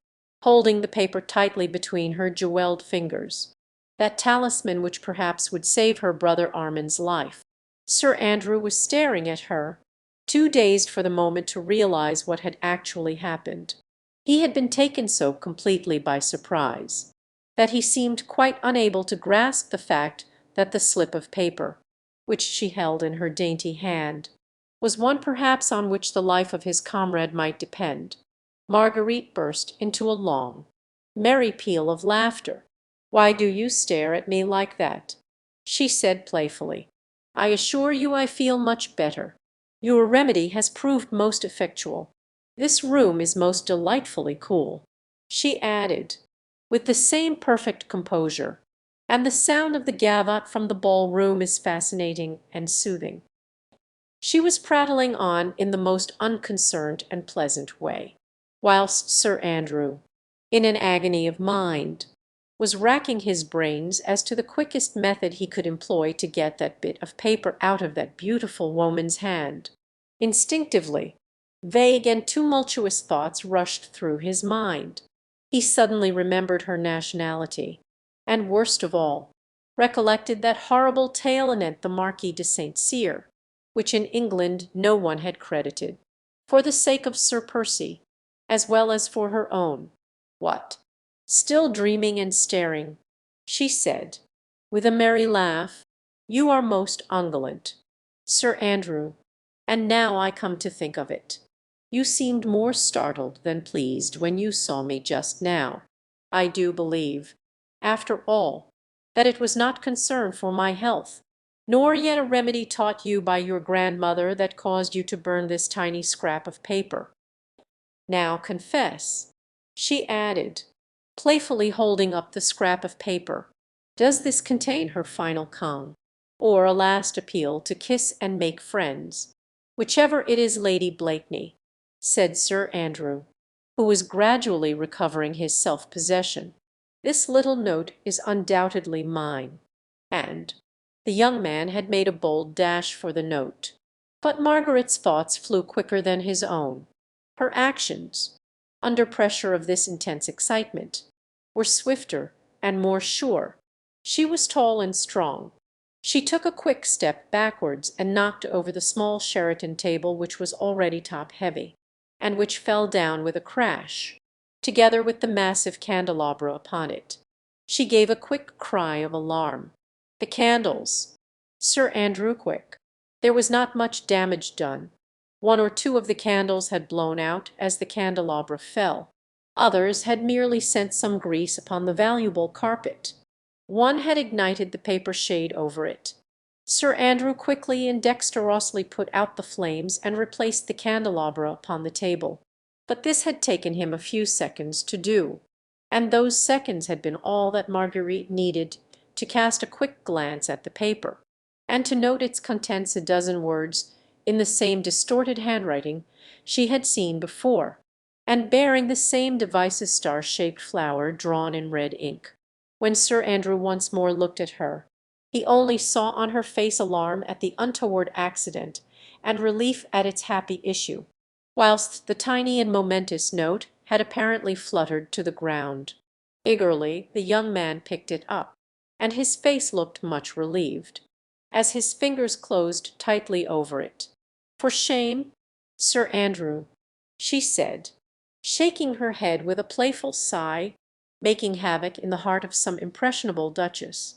holding the paper tightly between her jewelled fingers, that talisman which perhaps would save her brother Armand's life. Sir Andrew was staring at her, too dazed for the moment to realize what had actually happened. He had been taken so completely by surprise that he seemed quite unable to grasp the fact that the slip of paper, which she held in her dainty hand, was one perhaps on which the life of his comrade might depend. Marguerite burst into a long, merry peal of laughter. "Why do you stare at me like that?" she said playfully. "I assure you I feel much better. Your remedy has proved most effectual. This room is most delightfully cool," she added, with the same perfect composure, "and the sound of the gavotte from the ball-room is fascinating and soothing." She was prattling on in the most unconcerned and pleasant way, whilst Sir Andrew, in an agony of mind, was racking his brains as to the quickest method he could employ to get that bit of paper out of that beautiful woman's hand. Instinctively, vague and tumultuous thoughts rushed through his mind. He suddenly remembered her nationality, and, worst of all, recollected that horrible tale anent the Marquis de St. Cyr, which in England no one had credited, for the sake of Sir Percy, as well as for her own. "What! Still dreaming and staring," she said, with a merry laugh. "You are most ungallant, Sir Andrew, and now I come to think of it, you seemed more startled than pleased when you saw me just now. I do believe, after all, that it was not concern for my health, nor yet a remedy taught you by your grandmother, that caused you to burn this tiny scrap of paper. Now confess," she added, playfully holding up the scrap of paper. "Does this contain her final con, or a last appeal to kiss and make friends?" "Whichever it is, Lady Blakeney," said Sir Andrew, who was gradually recovering his self-possession, "this little note is undoubtedly mine." And the young man had made a bold dash for the note. But Margaret's thoughts flew quicker than his own. Her actions, under pressure of this intense excitement, were swifter and more sure. She was tall and strong. She took a quick step backwards and knocked over the small Sheraton table, which was already top-heavy, and which fell down with a crash, together with the massive candelabra upon it. She gave a quick cry of alarm. The candles! Sir Andrew quick. There was not much damage done. One or two of the candles had blown out as the candelabra fell. Others had merely sent some grease upon the valuable carpet. One had ignited the paper shade over it. Sir Andrew quickly and dexterously put out the flames and replaced the candelabra upon the table. But this had taken him a few seconds to do, and those seconds had been all that Marguerite needed to cast a quick glance at the paper, and to note its contents a dozen words in the same distorted handwriting she had seen before, and bearing the same device's star-shaped flower drawn in red ink. When Sir Andrew once more looked at her, he only saw on her face alarm at the untoward accident and relief at its happy issue, whilst the tiny and momentous note had apparently fluttered to the ground. Eagerly the young man picked it up, and his face looked much relieved, as his fingers closed tightly over it. "For shame, Sir Andrew," she said, shaking her head with a playful sigh, making havoc in the heart of some impressionable duchess,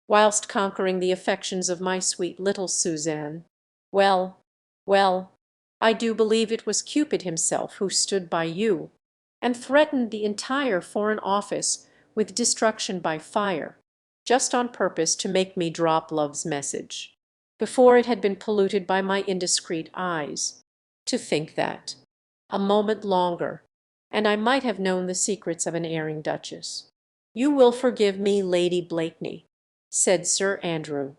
whilst conquering the affections of my sweet little Suzanne. "Well, well, I do believe it was Cupid himself who stood by you, and threatened the entire Foreign Office with destruction by fire, just on purpose to make me drop love's message, before it had been polluted by my indiscreet eyes. To think that, a moment longer, and I might have known the secrets of an erring duchess." "You will forgive me, Lady Blakeney," said Sir Andrew,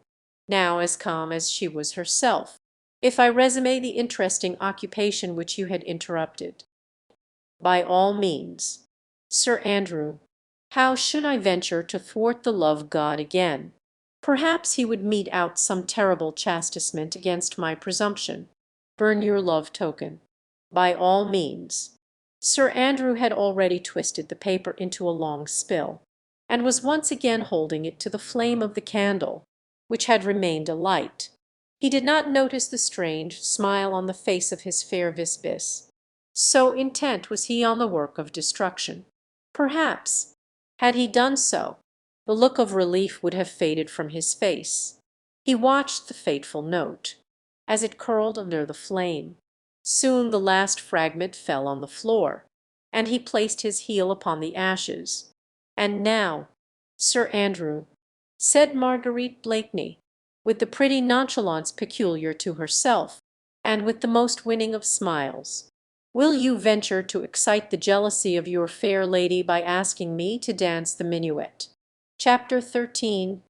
now as calm as she was herself, "if I resume the interesting occupation which you had interrupted." "By all means." Sir Andrew, How should I venture to thwart the love god again? Perhaps he would mete out some terrible chastisement against my presumption. Burn your love token. By all means. Sir Andrew had already twisted the paper into a long spill, and was once again holding it to the flame of the candle, which had remained alight. He did not notice the strange smile on the face of his fair vis, so intent was he on the work of destruction. Perhaps, had he done so, the look of relief would have faded from his face. He watched the fateful note, as it curled under the flame. Soon the last fragment fell on the floor, and he placed his heel upon the ashes. "And now, Sir Andrew," said Marguerite Blakeney, with the pretty nonchalance peculiar to herself, and with the most winning of smiles, "will you venture to excite the jealousy of your fair lady by asking me to dance the minuet?" Chapter 13.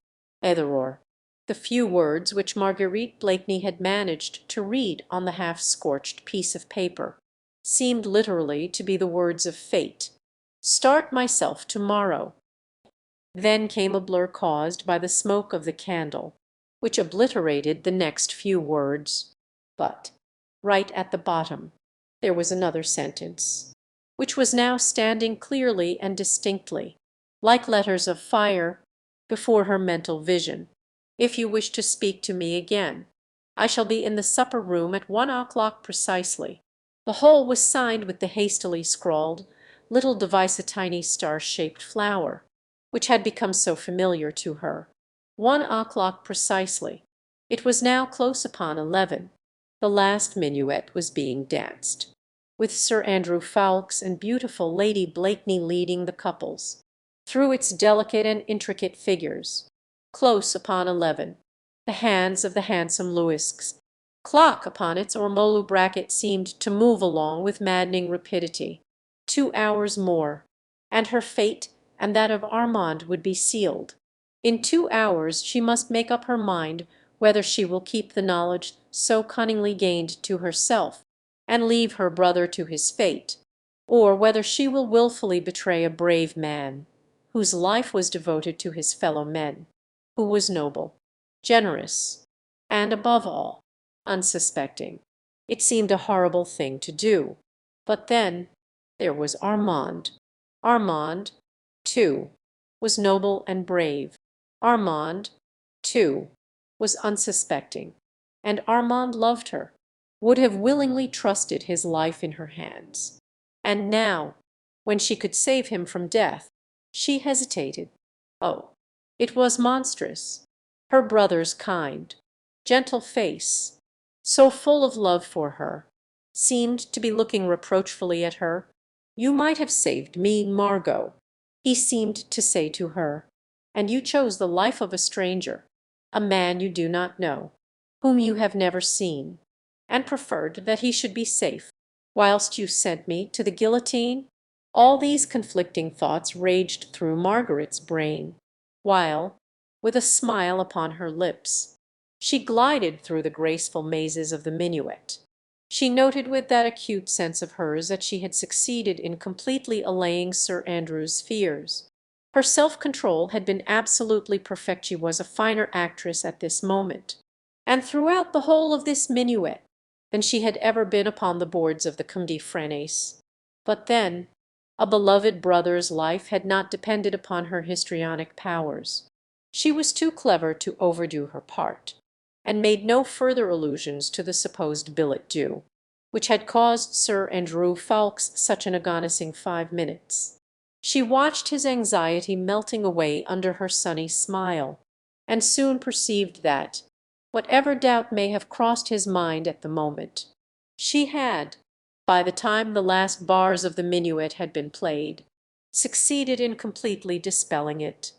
Etheror. The few words which Marguerite Blakeney had managed to read on the half-scorched piece of paper seemed literally to be the words of fate. "Start myself to-morrow." Then came a blur caused by the smoke of the candle, which obliterated the next few words. But, right at the bottom, there was another sentence, which was now standing clearly and distinctly, like letters of fire, before her mental vision. "If you wish to speak to me again, I shall be in the supper-room at 1 o'clock precisely." The whole was signed with the hastily scrawled little device, a tiny star-shaped flower, which had become so familiar to her. 1 o'clock precisely. It was now close upon 11. The last minuet was being danced, with Sir Andrew Ffoulkes and beautiful Lady Blakeney leading the couples, through its delicate and intricate figures. Close upon 11. The hands of the handsome Louis's clock upon its ormolu bracket seemed to move along with maddening rapidity. 2 hours more, and her fate and that of Armand would be sealed. In 2 hours she must make up her mind whether she will keep the knowledge so cunningly gained to herself, and leave her brother to his fate, or whether she will wilfully betray a brave man, whose life was devoted to his fellow men, who was noble, generous, and, above all, unsuspecting. It seemed a horrible thing to do. But then there was Armand. Armand, too, was noble and brave. Armand, too, was unsuspecting. And Armand loved her, would have willingly trusted his life in her hands. And now, when she could save him from death, she hesitated. Oh, it was monstrous. Her brother's kind, gentle face, so full of love for her, seemed to be looking reproachfully at her. "You might have saved me, Margot," he seemed to say to her, "and you chose the life of a stranger, a man you do not know, whom you have never seen, and preferred that he should be safe, whilst you sent me to the guillotine." All these conflicting thoughts raged through Margaret's brain, while, with a smile upon her lips, she glided through the graceful mazes of the minuet. She noted with that acute sense of hers that she had succeeded in completely allaying Sir Andrew's fears. Her self-control had been absolutely perfect. She was a finer actress at this moment, and throughout the whole of this minuet, than she had ever been upon the boards of the Comte de Frenes. But then, a beloved brother's life had not depended upon her histrionic powers. She was too clever to overdo her part, and made no further allusions to the supposed billet doux, which had caused Sir Andrew Ffoulkes such an agonizing 5 minutes. She watched his anxiety melting away under her sunny smile, and soon perceived that, whatever doubt may have crossed his mind at the moment, she had, by the time the last bars of the minuet had been played, succeeded in completely dispelling it.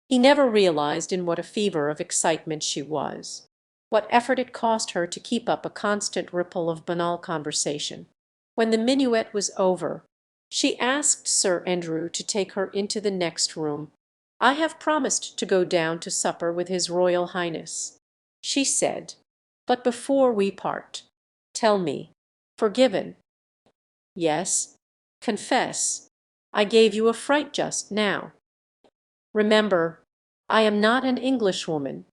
He never realized in what a fever of excitement she was, what effort it cost her to keep up a constant ripple of banal conversation. When the minuet was over, she asked Sir Andrew to take her into the next room. "I have promised to go down to supper with His Royal Highness," she said. "But before we part, tell me, forgiven? Yes, confess. I gave you a fright just now. Remember, I am not an Englishwoman,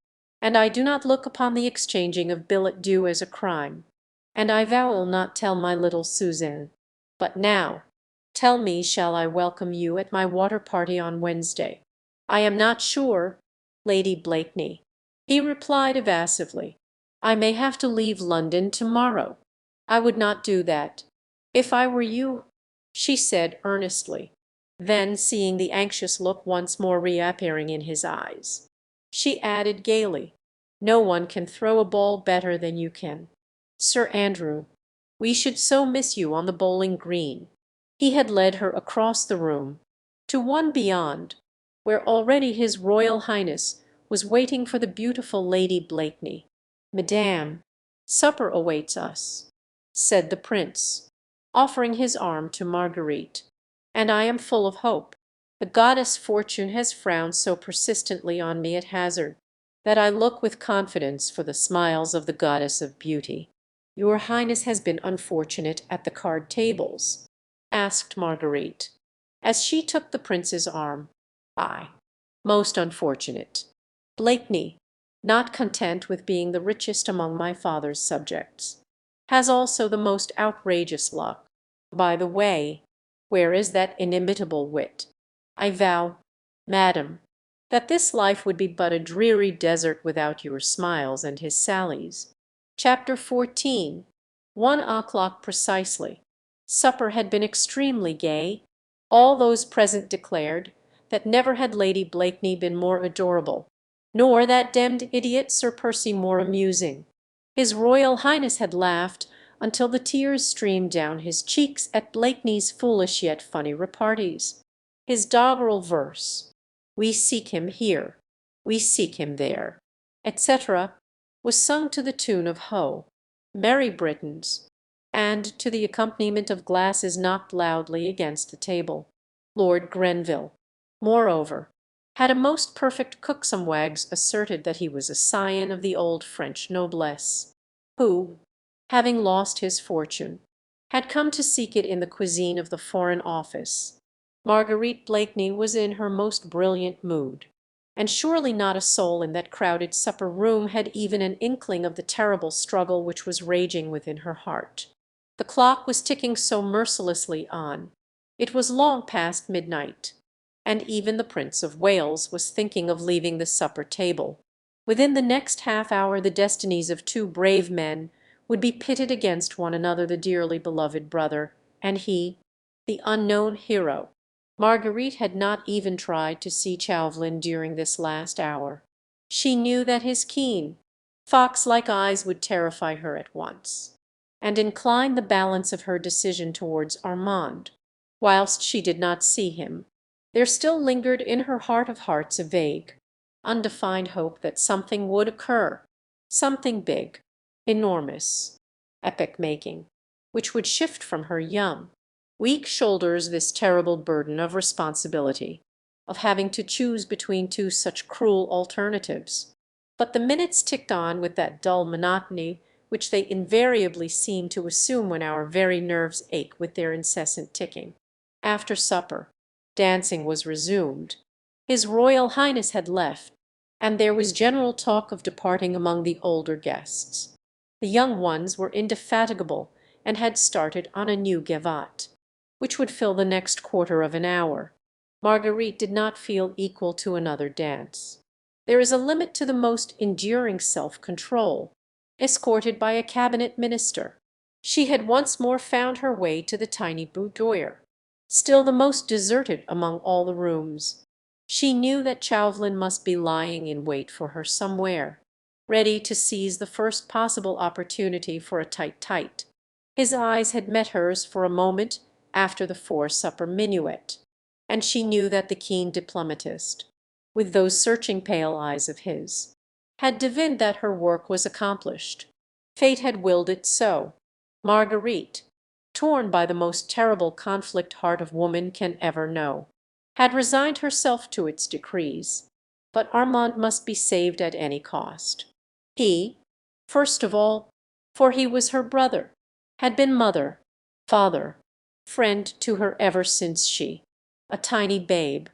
and I do not look upon the exchanging of billet doux as a crime, and I vow will not tell my little Suzanne. But now, tell me, shall I welcome you at my water party on Wednesday?" "I am not sure, Lady Blakeney," he replied evasively. "I may have to leave London to-morrow." "I would not do that, if I were you," she said earnestly. Then, seeing the anxious look once more reappearing in his eyes, she added gaily, "No one can throw a ball better than you can. Sir Andrew, we should so miss you on the bowling green." He had led her across the room to one beyond, where already his Royal Highness was waiting for the beautiful Lady Blakeney. "Madame, supper awaits us," said the Prince, offering his arm to Marguerite, "and I am full of hope. The goddess Fortune has frowned so persistently on me at hazard, that I look with confidence for the smiles of the goddess of beauty." "Your Highness has been unfortunate at the card tables?" asked Marguerite, as she took the Prince's arm. "Ay, most unfortunate. Blakeney, not content with being the richest among my father's subjects, has also the most outrageous luck. By the way, where is that inimitable wit? I vow, madam, that this life would be but a dreary desert without your smiles and his sallies." Chapter 14. 1 o'clock precisely. Supper had been extremely gay. All those present declared that never had Lady Blakeney been more adorable, nor that demmed idiot Sir Percy more amusing. His Royal Highness had laughed until the tears streamed down his cheeks at Blakeney's foolish yet funny repartees. His doggerel verse, "We seek him here, we seek him there," etc., was sung to the tune of Ho, Merry Britons, and to the accompaniment of glasses knocked loudly against the table. Lord Grenville, moreover, had a most perfect coxcomb wags asserted that he was a scion of the old French noblesse, who, having lost his fortune, had come to seek it in the cuisine of the Foreign Office. Marguerite Blakeney was in her most brilliant mood, and surely not a soul in that crowded supper-room had even an inkling of the terrible struggle which was raging within her heart. The clock was ticking so mercilessly on. It was long past midnight, and even the Prince of Wales was thinking of leaving the supper-table. Within the next half-hour the destinies of two brave men would be pitted against one another, the dearly beloved brother, and he, the unknown hero. Marguerite had not even tried to see Chauvelin during this last hour. She knew that his keen, fox-like eyes would terrify her at once, and incline the balance of her decision towards Armand. Whilst she did not see him, there still lingered in her heart of hearts a vague, undefined hope that something would occur, something big, enormous, epoch-making, which would shift from her young, weak shoulders this terrible burden of responsibility, of having to choose between two such cruel alternatives. But the minutes ticked on with that dull monotony which they invariably seem to assume when our very nerves ache with their incessant ticking. After supper, dancing was resumed. His Royal Highness had left, and there was general talk of departing among the older guests. The young ones were indefatigable and had started on a new gavotte, which would fill the next quarter of an hour. Marguerite did not feel equal to another dance. There is a limit to the most enduring self-control. Escorted by a cabinet minister, she had once more found her way to the tiny boudoir, still the most deserted among all the rooms. She knew that Chauvelin must be lying in wait for her somewhere, ready to seize the first possible opportunity for a tête-à-tête. His eyes had met hers for a moment after the supper minuet, and she knew that the keen diplomatist, with those searching pale eyes of his, had divined that her work was accomplished. Fate had willed it so. Marguerite, torn by the most terrible conflict heart of woman can ever know, had resigned herself to its decrees. But Armand must be saved at any cost. He, first of all, for he was her brother, had been mother, father, friend to her ever since she, a tiny babe,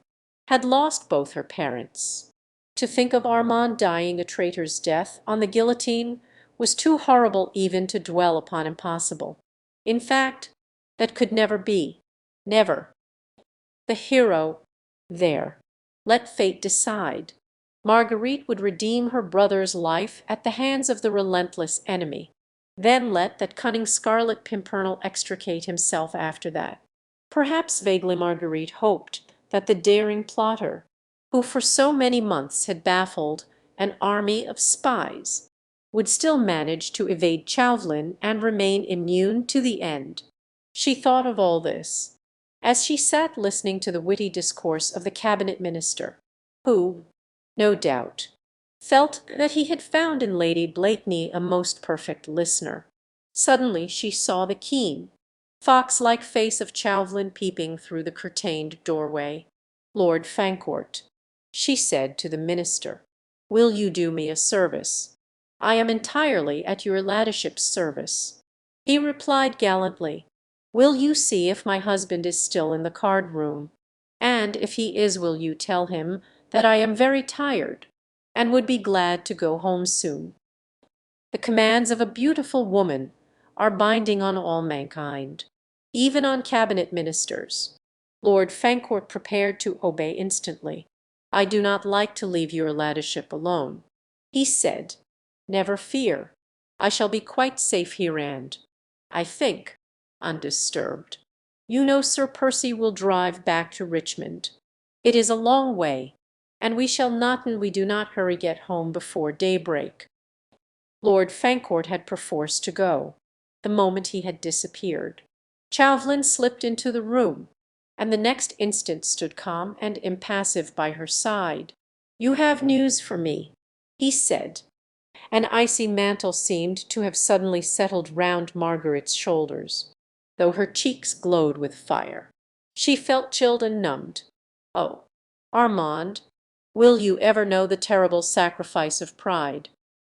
had lost both her parents. To think of Armand dying a traitor's death on the guillotine was too horrible even to dwell upon impossible. In fact, that could never be. Never. The hero, there. Let fate decide. Marguerite would redeem her brother's life at the hands of the relentless enemy. Then let that cunning Scarlet Pimpernel extricate himself after that. Perhaps vaguely Marguerite hoped that the daring plotter, who for so many months had baffled an army of spies, would still manage to evade Chauvelin and remain immune to the end. She thought of all this as she sat listening to the witty discourse of the cabinet minister, who, no doubt, felt that he had found in Lady Blakeney a most perfect listener. Suddenly she saw the keen, fox-like face of Chauvelin peeping through the curtained doorway. "Lord Fancourt," she said to the minister, "will you do me a service?" "I am entirely at your ladyship's service." He replied gallantly, "Will you see if my husband is still in the card-room? And if he is, will you tell him that I am very tired, and would be glad to go home soon?" The commands of a beautiful woman are binding on all mankind, even on cabinet ministers. Lord Fancourt prepared to obey instantly. "I do not like to leave your ladyship alone," he said. "Never fear. I shall be quite safe here and, I think, undisturbed. You know Sir Percy will drive back to Richmond. It is a long way, and we shall not and we do not hurry get home before daybreak." Lord Fancourt had perforce to go, the moment he had disappeared. Chauvelin slipped into the room, and the next instant stood calm and impassive by her side. "You have news for me," he said. An icy mantle seemed to have suddenly settled round Marguerite's shoulders, though her cheeks glowed with fire. She felt chilled and numbed. "Oh, Armand, will you ever know the terrible sacrifice of pride,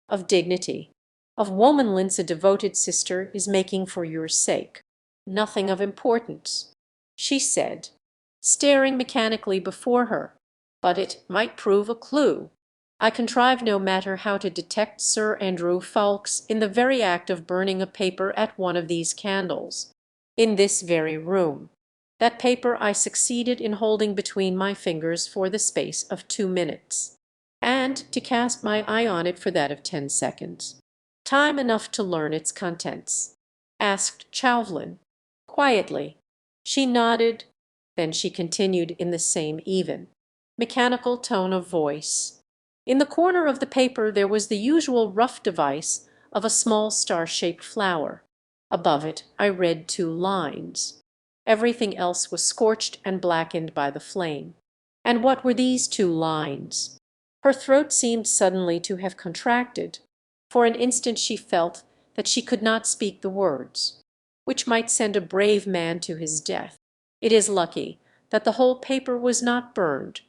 of dignity, of womanliness a devoted sister is making for your sake?" "Nothing of importance," she said, staring mechanically before her. "But it might prove a clue. I contrive no matter how to detect Sir Andrew Ffoulkes in the very act of burning a paper at one of these candles, in this very room. That paper I succeeded in holding between my fingers for the space of 2 minutes, and to cast my eye on it for that of 10 seconds. Time enough to learn its contents," asked Chauvelin, quietly. She nodded, then she continued in the same even, mechanical tone of voice. "In the corner of the paper there was the usual rough device of a small star-shaped flower. Above it I read 2 lines. Everything else was scorched and blackened by the flame." "And what were these 2 lines?" Her throat seemed suddenly to have contracted. For an instant she felt that she could not speak the words, which might send a brave man to his death. "It is lucky that the whole paper was not burned,"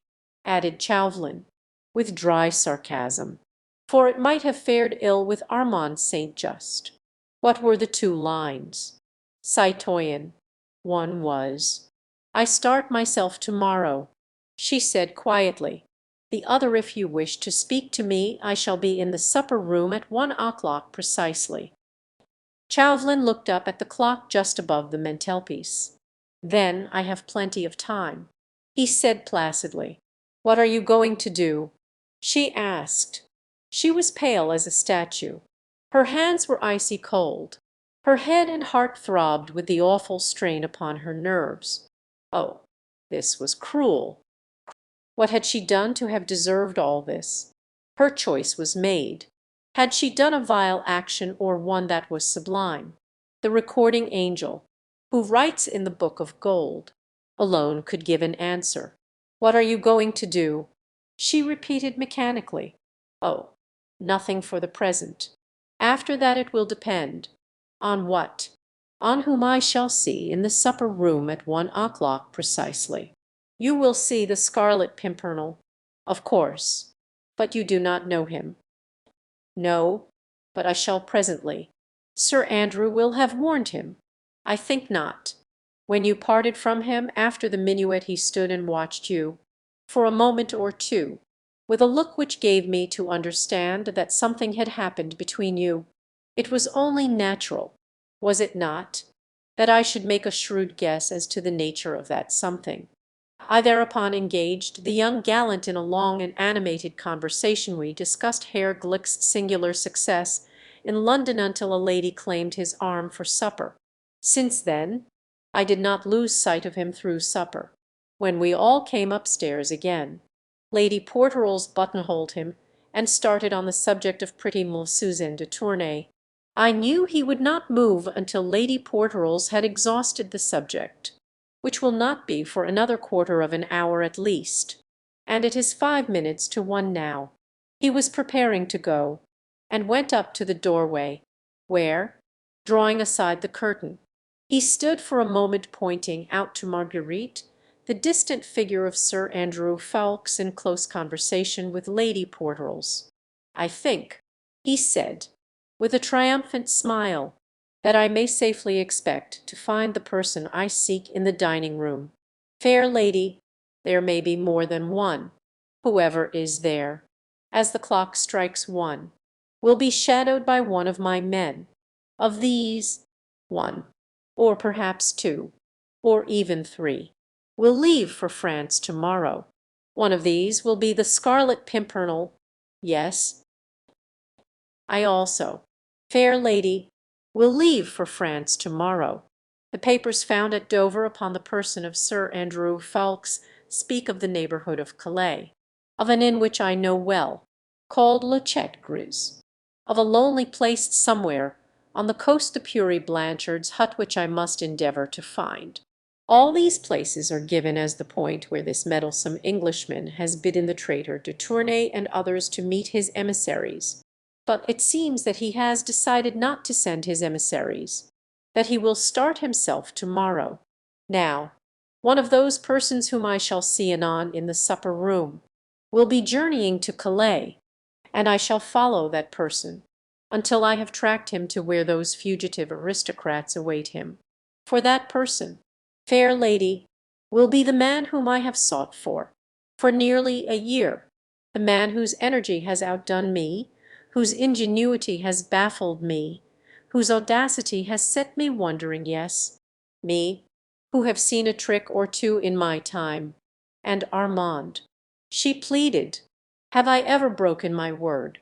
added Chauvelin, with dry sarcasm, "for it might have fared ill with Armand St. Just." "What were the 2 lines?" "Citoyen, one was, 'I start myself to-morrow,'" she said quietly. "The other, if you wish to speak to me, I shall be in the supper-room at 1 o'clock precisely." Chauvelin looked up at the clock just above the mantelpiece. "Then I have plenty of time," he said placidly. "What are you going to do?" she asked. She was pale as a statue. Her hands were icy cold. Her head and heart throbbed with the awful strain upon her nerves. Oh, this was cruel. What had she done to have deserved all this? Her choice was made. Had she done a vile action or one that was sublime? The recording angel, who writes in the book of gold, alone could give an answer. "What are you going to do?" she repeated mechanically. "Oh, nothing for the present. After that it will depend." "On what?" "On whom I shall see in the supper-room at 1 o'clock precisely." "You will see the Scarlet Pimpernel." "Of course. But you do not know him." "No, but I shall presently." "Sir Andrew will have warned him." "I think not. When you parted from him after the minuet he stood and watched you." for a moment or two, with a look which gave me to understand that something had happened between you. It was only natural, was it not, that I should make a shrewd guess as to the nature of that something. I thereupon engaged the young gallant in a long and animated conversation. We discussed Herr Glick's singular success in London until a lady claimed his arm for supper. Since then I did not lose sight of him through supper. When we all came upstairs again, Lady Porterall's buttonholed him and started on the subject of pretty Suzanne de Tournay. I knew he would not move until Lady Porterall's had exhausted the subject, which will not be for another quarter of an hour at least, and it is 5 minutes to 1 now. He was preparing to go, and went up to the doorway, where, drawing aside the curtain, he stood for a moment pointing out to Marguerite the distant figure of Sir Andrew Ffoulkes in close conversation with Lady Porterall's. "I think," he said, with a triumphant smile, "that I may safely expect to find the person I seek in the dining-room. Fair lady, there may be more than one. Whoever is there, as the clock strikes 1, will be shadowed by one of my men. Of these, 1, or perhaps 2, or even 3, will leave for France to-morrow. One of these will be the Scarlet Pimpernel. Yes, I also, fair lady, will leave for France to-morrow. The papers found at Dover upon the person of Sir Andrew Ffoulkes speak of the neighbourhood of Calais, of an inn which I know well, called Le Chat Gris, of a lonely place somewhere on the coast, the Pury Blanchard's hut, which I must endeavour to find. All these places are given as the point where this meddlesome Englishman has bidden the traitor de Tournay and others to meet his emissaries. But it seems that he has decided not to send his emissaries, that he will start himself to-morrow. Now, one of those persons whom I shall see anon in the supper-room will be journeying to Calais, and I shall follow that person until I have tracked him to where those fugitive aristocrats await him. For that person, fair lady, will be the man whom I have sought for nearly a year, the man whose energy has outdone me, whose ingenuity has baffled me, whose audacity has set me wondering, yes, me, who have seen a trick or two in my time. And Armand," she pleaded, "have I ever broken my word?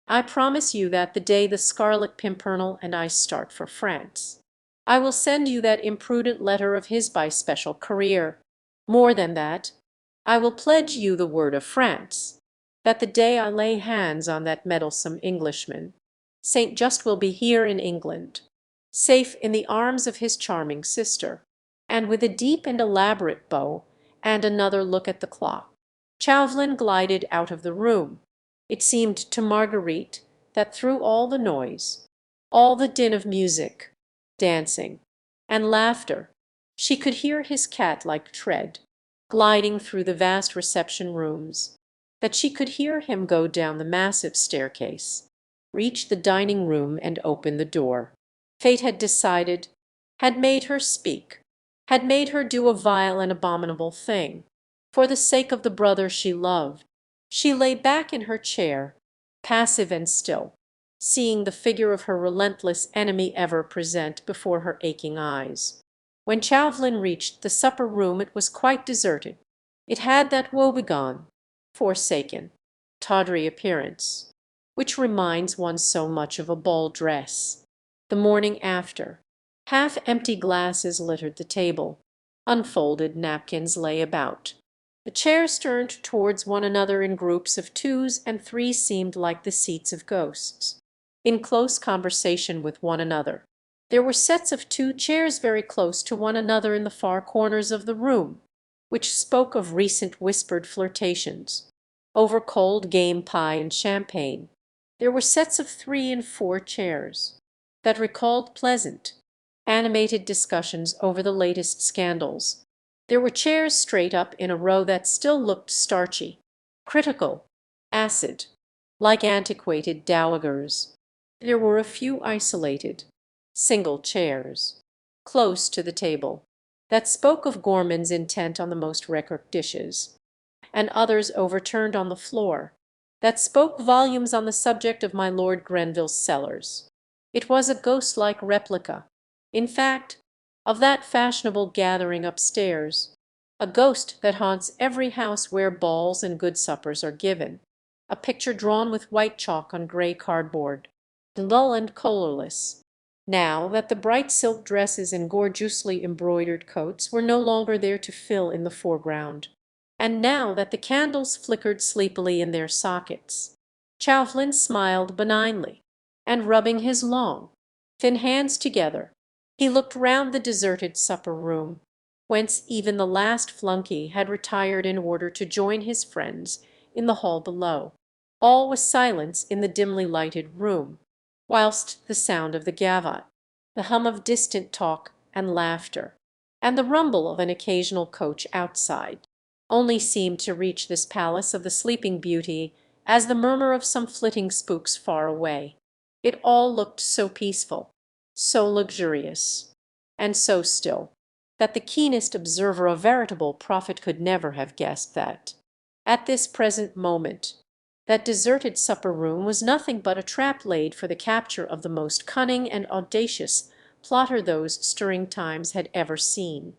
I promise you that the day the Scarlet Pimpernel and I start for France, I will send you that imprudent letter of his by special courier. More than that, I will pledge you the word of France that the day I lay hands on that meddlesome Englishman, Saint Just will be here in England, safe in the arms of his charming sister." And with a deep and elaborate bow and another look at the clock, Chauvelin glided out of the room. It seemed to Marguerite that through all the noise, all the din of music, dancing, and laughter, she could hear his cat-like tread gliding through the vast reception rooms, that she could hear him go down the massive staircase, reach the dining-room, and open the door. Fate had decided, had made her speak, had made her do a vile and abominable thing, for the sake of the brother she loved. She lay back in her chair, passive and still, seeing the figure of her relentless enemy ever present before her aching eyes. When Chauvelin reached the supper-room it was quite deserted. It had that woebegone, forsaken, tawdry appearance, which reminds one so much of a ball dress. The morning after, half-empty glasses littered the table, unfolded napkins lay about. The chairs turned towards one another in groups of 2s and 3s seemed like the seats of ghosts, in close conversation with one another. There were sets of 2 chairs very close to one another in the far corners of the room, which spoke of recent whispered flirtations, over cold game pie and champagne. There were sets of 3 and 4 chairs, that recalled pleasant, animated discussions over the latest scandals. There were chairs straight up in a row that still looked starchy, critical, acid, like antiquated dowagers. There were a few isolated, single chairs, close to the table, that spoke of gourmands intent on the most record dishes, and others overturned on the floor, that spoke volumes on the subject of my Lord Grenville's cellars. It was a ghost-like replica, in fact, of that fashionable gathering upstairs, a ghost that haunts every house where balls and good suppers are given, a picture drawn with white chalk on grey cardboard, dull and colourless, now that the bright silk dresses and gorgeously embroidered coats were no longer there to fill in the foreground, and now that the candles flickered sleepily in their sockets. Chauvelin smiled benignly, and rubbing his long, thin hands together, he looked round the deserted supper-room, whence even the last flunkey had retired in order to join his friends in the hall below. All was silence in the dimly lighted room, whilst the sound of the gavotte, the hum of distant talk and laughter, and the rumble of an occasional coach outside, only seemed to reach this palace of the Sleeping Beauty as the murmur of some flitting spooks far away. It all looked so peaceful, so luxurious, and so still, that the keenest observer a veritable prophet could never have guessed that, at this present moment, that deserted supper-room was nothing but a trap laid for the capture of the most cunning and audacious plotter those stirring times had ever seen.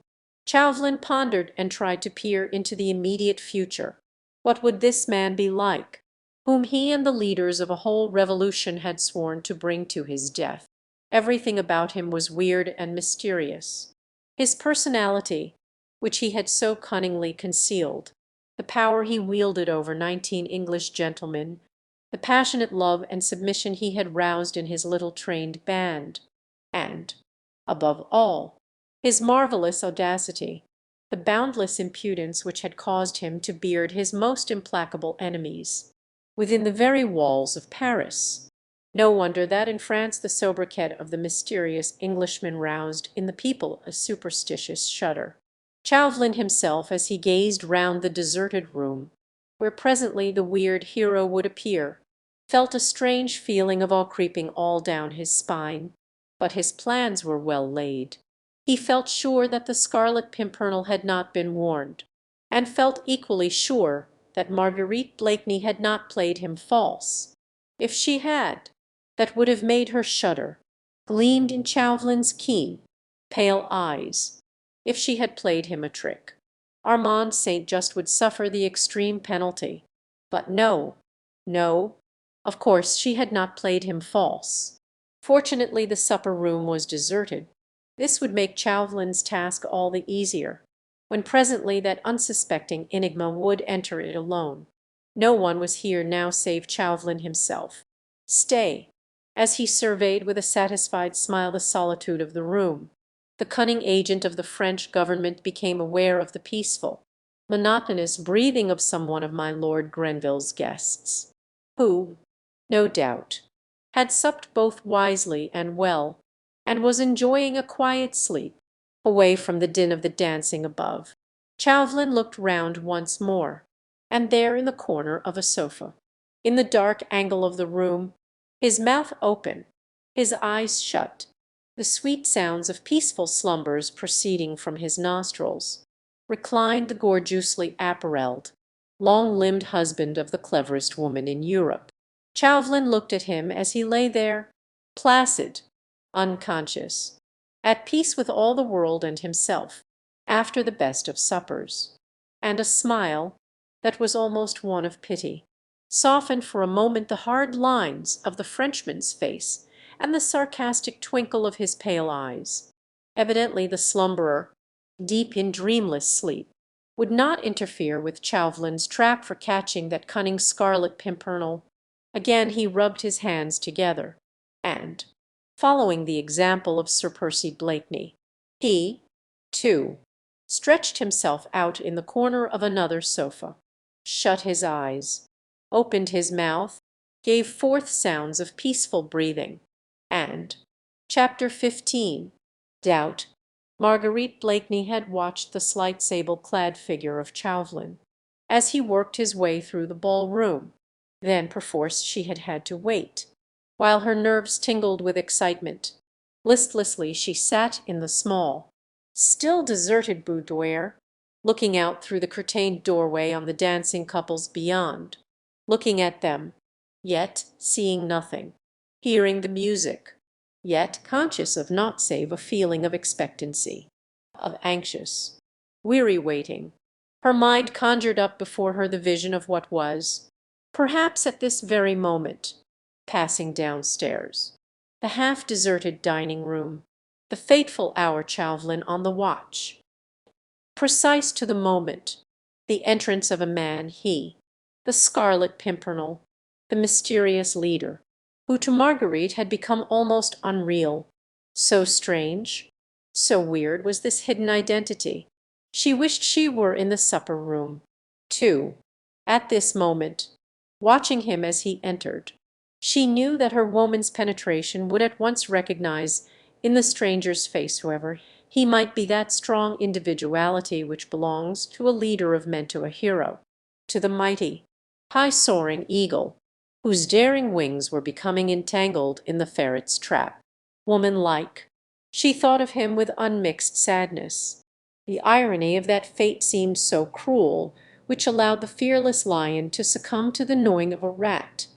Chauvelin pondered and tried to peer into the immediate future. What would this man be like, whom he and the leaders of a whole revolution had sworn to bring to his death? Everything about him was weird and mysterious. His personality, which he had so cunningly concealed, the power he wielded over 19 English gentlemen, the passionate love and submission he had roused in his little trained band, and, above all, his marvellous audacity, the boundless impudence which had caused him to beard his most implacable enemies, within the very walls of Paris. No wonder that in France the sobriquet of the mysterious Englishman roused in the people a superstitious shudder. Chauvelin himself, as he gazed round the deserted room, where presently the weird hero would appear, felt a strange feeling of awe creeping all down his spine. But his plans were well laid. He felt sure that the Scarlet Pimpernel had not been warned, and felt equally sure that Marguerite Blakeney had not played him false. If she had, that would have made her shudder, gleamed in Chauvelin's keen, pale eyes. If she had played him a trick, Armand St. Just would suffer the extreme penalty. But no, no, of course she had not played him false. Fortunately the supper-room was deserted. This would make Chauvelin's task all the easier, when presently that unsuspecting enigma would enter it alone. No one was here now save Chauvelin himself. Stay, as he surveyed with a satisfied smile the solitude of the room, the cunning agent of the French government became aware of the peaceful, monotonous breathing of some one of my Lord Grenville's guests, who, no doubt, had supped both wisely and well, and was enjoying a quiet sleep, away from the din of the dancing above. Chauvelin looked round once more, and there in the corner of a sofa, in the dark angle of the room, his mouth open, his eyes shut, the sweet sounds of peaceful slumbers proceeding from his nostrils, reclined the gorgeously apparelled, long-limbed husband of the cleverest woman in Europe. Chauvelin looked at him as he lay there, placid, unconscious, at peace with all the world and himself, after the best of suppers, and a smile, that was almost one of pity, softened for a moment the hard lines of the Frenchman's face and the sarcastic twinkle of his pale eyes. Evidently the slumberer, deep in dreamless sleep, would not interfere with Chauvelin's trap for catching that cunning Scarlet Pimpernel. Again he rubbed his hands together, and, following the example of Sir Percy Blakeney, he, too, stretched himself out in the corner of another sofa, shut his eyes, opened his mouth, gave forth sounds of peaceful breathing, and, Chapter 15, Doubt, Marguerite Blakeney had watched the slight sable-clad figure of Chauvelin as he worked his way through the ball-room. Then perforce she had had to wait, while her nerves tingled with excitement. Listlessly she sat in the small, still deserted boudoir, looking out through the curtained doorway on the dancing couples beyond, looking at them, yet seeing nothing, hearing the music, yet conscious of naught save a feeling of expectancy, of anxious, weary waiting. Her mind conjured up before her the vision of what was, perhaps at this very moment, passing downstairs, the half-deserted dining-room, the fateful hour Chauvelin on the watch. Precise to the moment, the entrance of a man he, the Scarlet Pimpernel, the mysterious leader, who to Marguerite had become almost unreal. So strange, so weird was this hidden identity. She wished she were in the supper-room, too, at this moment, watching him as he entered. She knew that her woman's penetration would at once recognize in the stranger's face, whoever he might be, that strong individuality which belongs to a leader of men, to a hero, to the mighty, high-soaring eagle, whose daring wings were becoming entangled in the ferret's trap. Woman-like, she thought of him with unmixed sadness. The irony of that fate seemed so cruel, which allowed the fearless lion to succumb to the gnawing of a rat.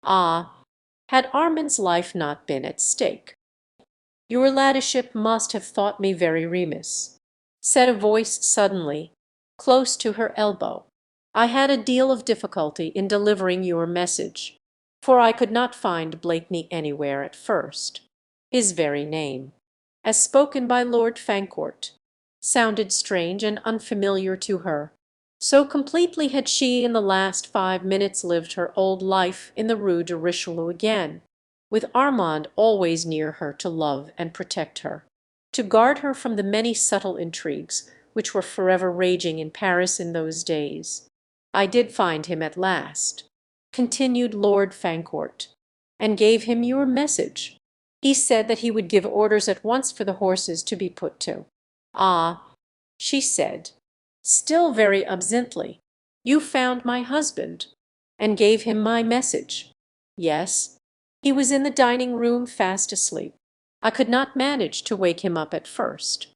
Ah, had Armand's life not been at stake! "Your ladyship must have thought me very remiss," said a voice suddenly, close to her elbow. "I had a deal of difficulty in delivering your message, for I could not find Blakeney anywhere at first." His very name, as spoken by Lord Fancourt, sounded strange and unfamiliar to her. So completely had she in the last 5 minutes lived her old life in the Rue de Richelieu again, with Armand always near her to love and protect her, to guard her from the many subtle intrigues which were forever raging in Paris in those days. "I did find him at last," continued Lord Fancourt, "and gave him your message. He said that he would give orders at once for the horses to be put to." "Ah," she said, still very absently, "you found my husband, and gave him my message?" "Yes. He was in the dining-room fast asleep. I could not manage to wake him up at first."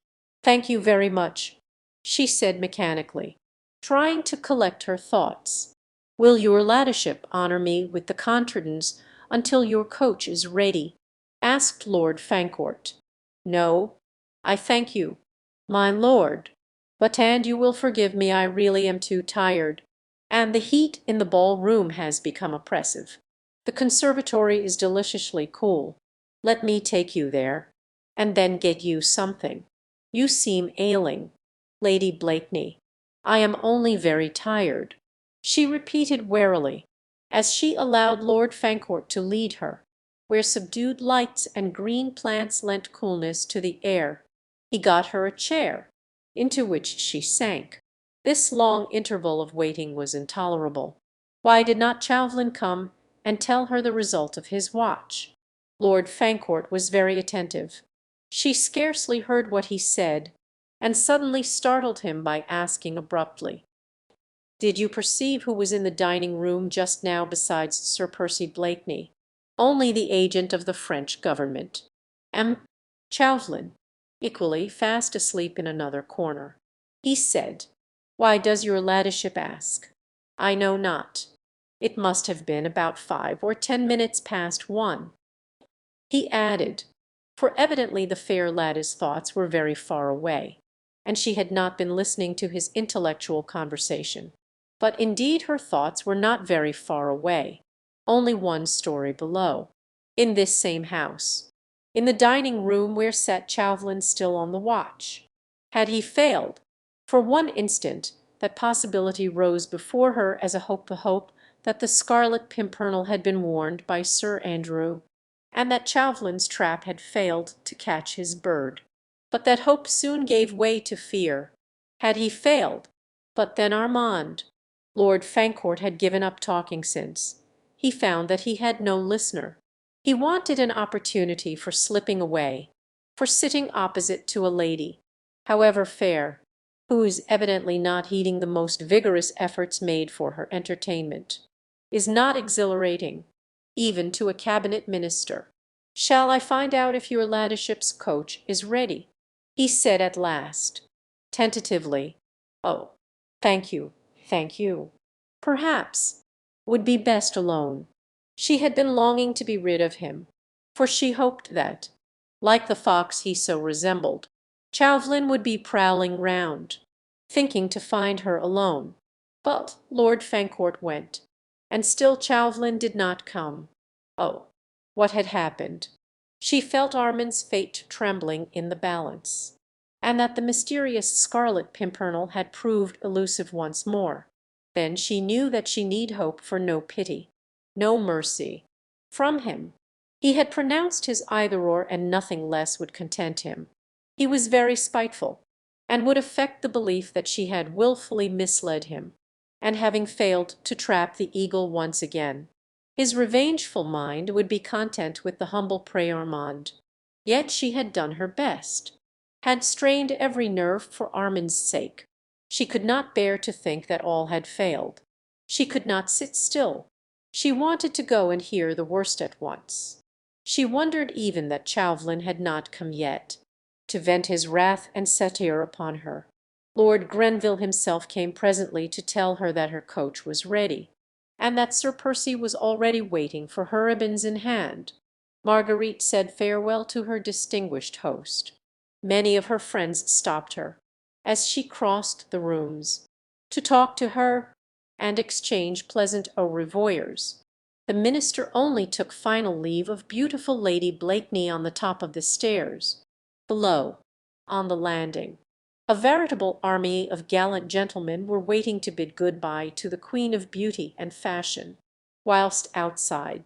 "Thank you very much," she said mechanically, trying to collect her thoughts. "Will your ladyship honour me with the contredanse until your coach is ready?" asked Lord Fancourt. "No, I thank you, my lord. But, and you will forgive me, I really am too tired, and the heat in the ball-room has become oppressive. The conservatory is deliciously cool. Let me take you there, and then get you something. You seem ailing, Lady Blakeney." "I am only very tired," she repeated warily, as she allowed Lord Fancourt to lead her, where subdued lights and green plants lent coolness to the air. He got her a chair, into which she sank. This long interval of waiting was intolerable. Why did not Chauvelin come and tell her the result of his watch? Lord Fancourt was very attentive. She scarcely heard what he said, and suddenly startled him by asking abruptly, "Did you perceive who was in the dining-room just now besides Sir Percy Blakeney?" "Only the agent of the French government." "M. Chauvelin, equally fast asleep in another corner." He said, "Why does your ladyship ask?" "I know not. It must have been about 5 or 10 minutes past 1." He added, for evidently the fair lady's thoughts were very far away, and she had not been listening to his intellectual conversation. But indeed her thoughts were not very far away, only one story below, in this same house, in the dining-room where sat Chauvelin still on the watch. Had he failed? For one instant that possibility rose before her as a hope, the hope that the Scarlet Pimpernel had been warned by Sir Andrew, and that Chauvelin's trap had failed to catch his bird. But that hope soon gave way to fear. Had he failed? But then Armand. Lord Fancourt had given up talking since. He found that he had no listener. He wanted an opportunity for slipping away, for sitting opposite to a lady, however fair, who is evidently not heeding the most vigorous efforts made for her entertainment. Is not exhilarating, even to a cabinet minister. "Shall I find out if your ladyship's coach is ready?" he said at last, tentatively, Oh, thank you, thank you. Perhaps would be best alone. She had been longing to be rid of him, for she hoped that, like the fox he so resembled, Chauvelin would be prowling round, thinking to find her alone. But Lord Fancourt went, and still Chauvelin did not come. Oh, what had happened? She felt Armand's fate trembling in the balance, and that the mysterious Scarlet Pimpernel had proved elusive once more. Then she knew that she need hope for no pity, no mercy, from him. He had pronounced his either-or, and nothing less would content him. He was very spiteful, and would affect the belief that she had wilfully misled him, and having failed to trap the eagle once again, his revengeful mind would be content with the humble prey Armand. Yet she had done her best, had strained every nerve for Armand's sake. She could not bear to think that all had failed. She could not sit still. She wanted to go and hear the worst at once. She wondered even that Chauvelin had not come yet, to vent his wrath and satire upon her. Lord Grenville himself came presently to tell her that her coach was ready, and that Sir Percy was already waiting for her ribbons in hand. Marguerite said farewell to her distinguished host. Many of her friends stopped her, as she crossed the rooms, to talk to her and exchange pleasant au revoirs. The minister only took final leave of beautiful Lady Blakeney on the top of the stairs. Below, on the landing, a veritable army of gallant gentlemen were waiting to bid good-bye to the Queen of Beauty and Fashion, whilst outside,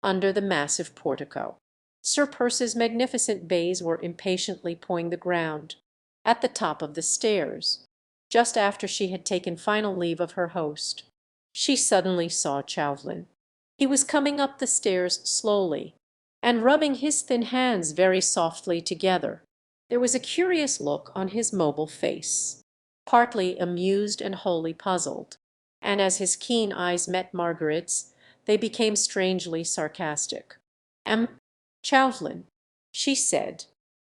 under the massive portico, Sir Percy's magnificent bays were impatiently pawing the ground at the top of the stairs. Just after she had taken final leave of her host, she suddenly saw Chauvelin. He was coming up the stairs slowly, and rubbing his thin hands very softly together. There was a curious look on his mobile face, partly amused and wholly puzzled, and as his keen eyes met Margaret's, they became strangely sarcastic. "Am Chauvelin," she said,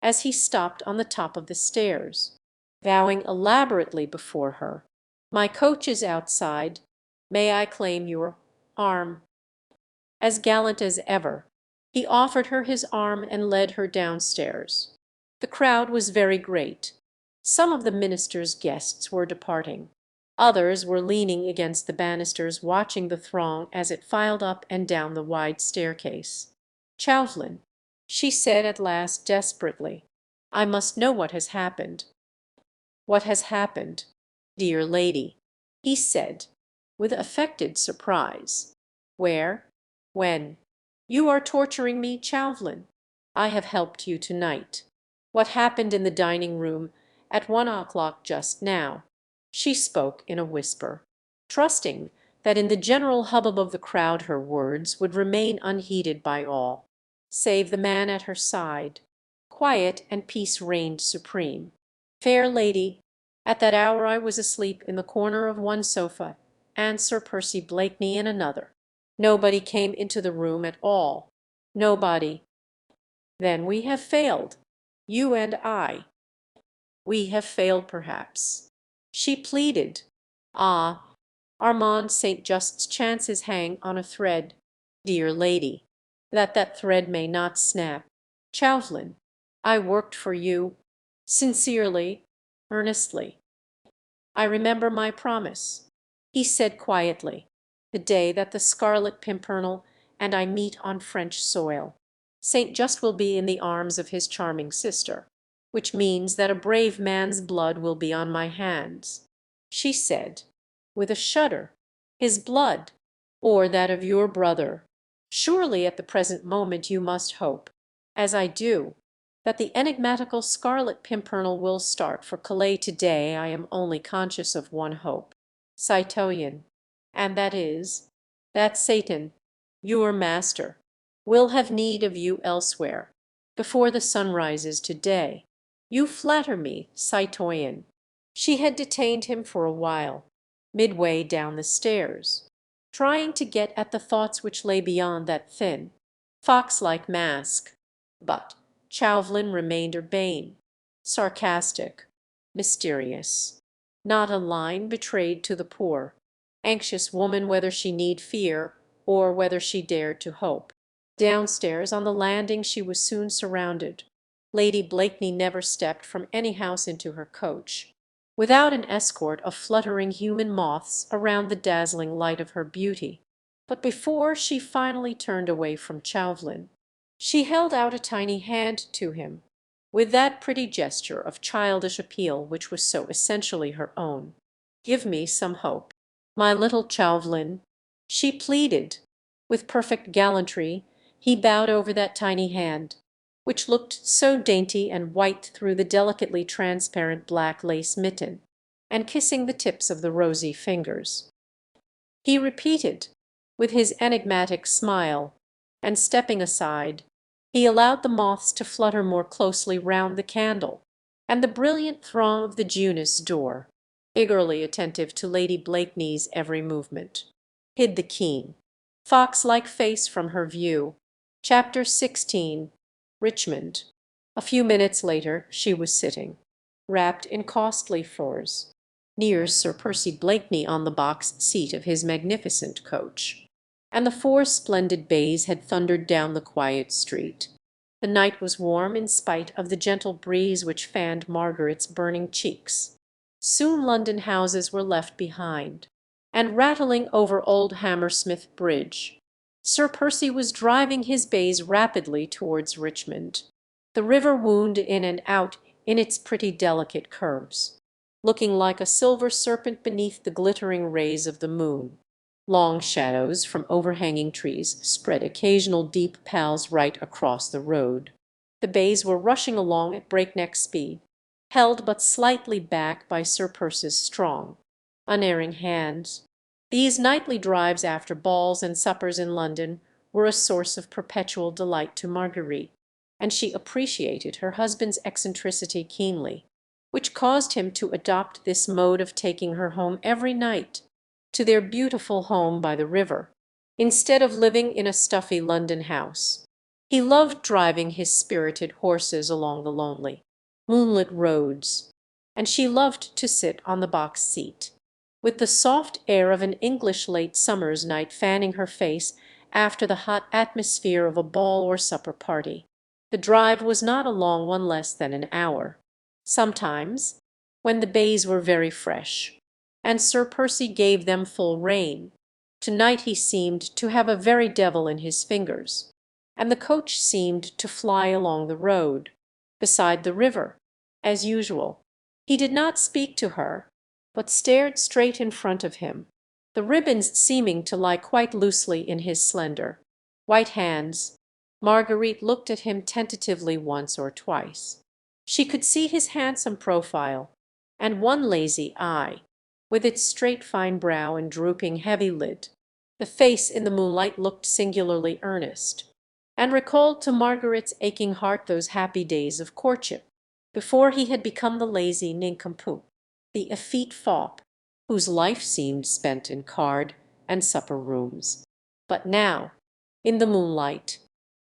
as he stopped on the top of the stairs, bowing elaborately before her. "My coach is outside. May I claim your arm?" As gallant as ever, he offered her his arm and led her downstairs. The crowd was very great. Some of the minister's guests were departing. Others were leaning against the banisters watching the throng as it filed up and down the wide staircase. "Chauvelin," she said at last desperately, "I must know what has happened." "What has happened, dear lady?" he said, with affected surprise. "Where? When? You are torturing me, Chauvelin. I have helped you to-night. What happened in the dining-room at 1 o'clock just now?" She spoke in a whisper, trusting that in the general hubbub of the crowd her words would remain unheeded by all, save the man at her side. Quiet and peace reigned supreme. "Fair lady, at that hour I was asleep in the corner of one sofa, and Sir Percy Blakeney in another. Nobody came into the room at all. Nobody." "Then we have failed, you and I." "We have failed, perhaps," she pleaded. "Ah, Armand St. Just's chances hang on a thread, dear lady, that thread may not snap. Chauvelin, I worked for you, sincerely, earnestly. I remember my promise," he said quietly, "the day that the Scarlet Pimpernel and I meet on French soil. St. Just will be in the arms of his charming sister, which means that a brave man's blood will be on my hands." She said, with a shudder, "His blood, or that of your brother. Surely at the present moment you must hope, as I do, that the enigmatical Scarlet Pimpernel will start for Calais to-day. I am only conscious of one hope, citoyen, and that is, that Satan, your master, will have need of you elsewhere, before the sun rises to-day. You flatter me, citoyen." She had detained him for a while, midway down the stairs, trying to get at the thoughts which lay beyond that thin, fox-like mask. But Chauvelin remained urbane, sarcastic, mysterious. not a line betrayed to the poor, anxious woman whether she need fear or whether she dared to hope. Downstairs on the landing she was soon surrounded. Lady Blakeney never stepped from any house into her coach without an escort of fluttering human moths around the dazzling light of her beauty. But before she finally turned away from Chauvelin, she held out a tiny hand to him, with that pretty gesture of childish appeal which was so essentially her own. "Give me some hope, my little Chauvelin," she pleaded. With perfect gallantry he bowed over that tiny hand, which looked so dainty and white through the delicately transparent black lace mitten, and kissing the tips of the rosy fingers. He repeated, with his enigmatic smile, and stepping aside, he allowed the moths to flutter more closely round the candle, and the brilliant throng of the Junus door, eagerly attentive to Lady Blakeney's every movement, hid the keen, fox-like face from her view. Chapter 16. Richmond. A few minutes later she was sitting, wrapped in costly furs, near Sir Percy Blakeney on the box seat of his magnificent coach, and the four splendid bays had thundered down the quiet street. The night was warm in spite of the gentle breeze which fanned Margaret's burning cheeks. Soon London houses were left behind, and rattling over old Hammersmith Bridge, Sir Percy was driving his bays rapidly towards Richmond. The river wound in and out in its pretty delicate curves, looking like a silver serpent beneath the glittering rays of the moon. Long shadows from overhanging trees spread occasional deep pals right across the road. The bays were rushing along at breakneck speed, held but slightly back by Sir Percy's strong, unerring hands. These nightly drives after balls and suppers in London were a source of perpetual delight to Marguerite, and she appreciated her husband's eccentricity keenly, which caused him to adopt this mode of taking her home every night, to their beautiful home by the river, instead of living in a stuffy London house. He loved driving his spirited horses along the lonely, moonlit roads, and she loved to sit on the box seat, with the soft air of an English late summer's night fanning her face after the hot atmosphere of a ball or supper party. The drive was not a long one, less than an hour. Sometimes, when the bays were very fresh, and Sir Percy gave them full rein, to-night he seemed to have a very devil in his fingers, and the coach seemed to fly along the road, beside the river, as usual. He did not speak to her, but stared straight in front of him, the ribbons seeming to lie quite loosely in his slender, white hands. Marguerite looked at him tentatively once or twice. She could see his handsome profile, and one lazy eye, with its straight fine brow and drooping heavy lid. The face in the moonlight looked singularly earnest, and recalled to Margaret's aching heart those happy days of courtship, before he had become the lazy nincompoop, the effete fop, whose life seemed spent in card and supper rooms. But now, in the moonlight,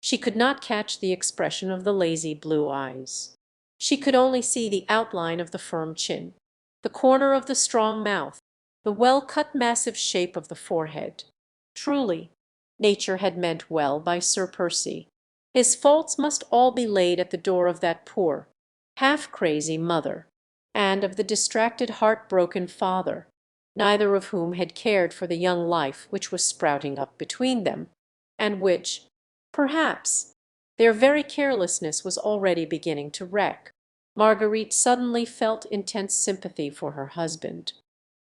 she could not catch the expression of the lazy blue eyes. She could only see the outline of the firm chin, the corner of the strong mouth, the well-cut massive shape of the forehead. Truly, nature had meant well by Sir Percy. His faults must all be laid at the door of that poor, half-crazy mother, and of the distracted, heart-broken father, neither of whom had cared for the young life which was sprouting up between them, and which, perhaps, their very carelessness was already beginning to wreck. Marguerite suddenly felt intense sympathy for her husband.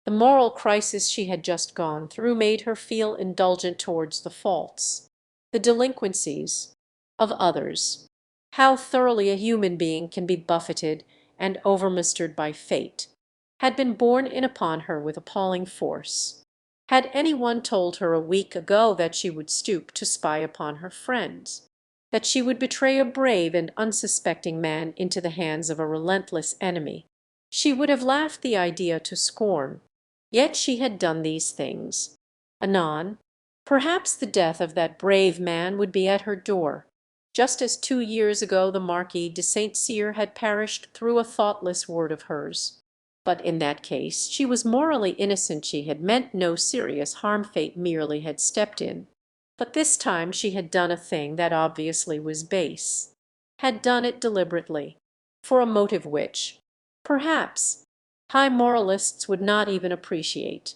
The moral crisis she had just gone through made her feel indulgent towards the faults, the delinquencies, of others. How thoroughly a human being can be buffeted and overmastered by fate had been borne in upon her with appalling force. Had any one told her a week ago that she would stoop to spy upon her friends, that she would betray a brave and unsuspecting man into the hands of a relentless enemy, she would have laughed the idea to scorn. Yet she had done these things. Anon, perhaps the death of that brave man would be at her door, just as 2 years ago the Marquis de St. Cyr had perished through a thoughtless word of hers. But in that case she was morally innocent, she had meant no serious harm, fate merely had stepped in. But this time she had done a thing that obviously was base, had done it deliberately, for a motive which, perhaps, high moralists would not even appreciate.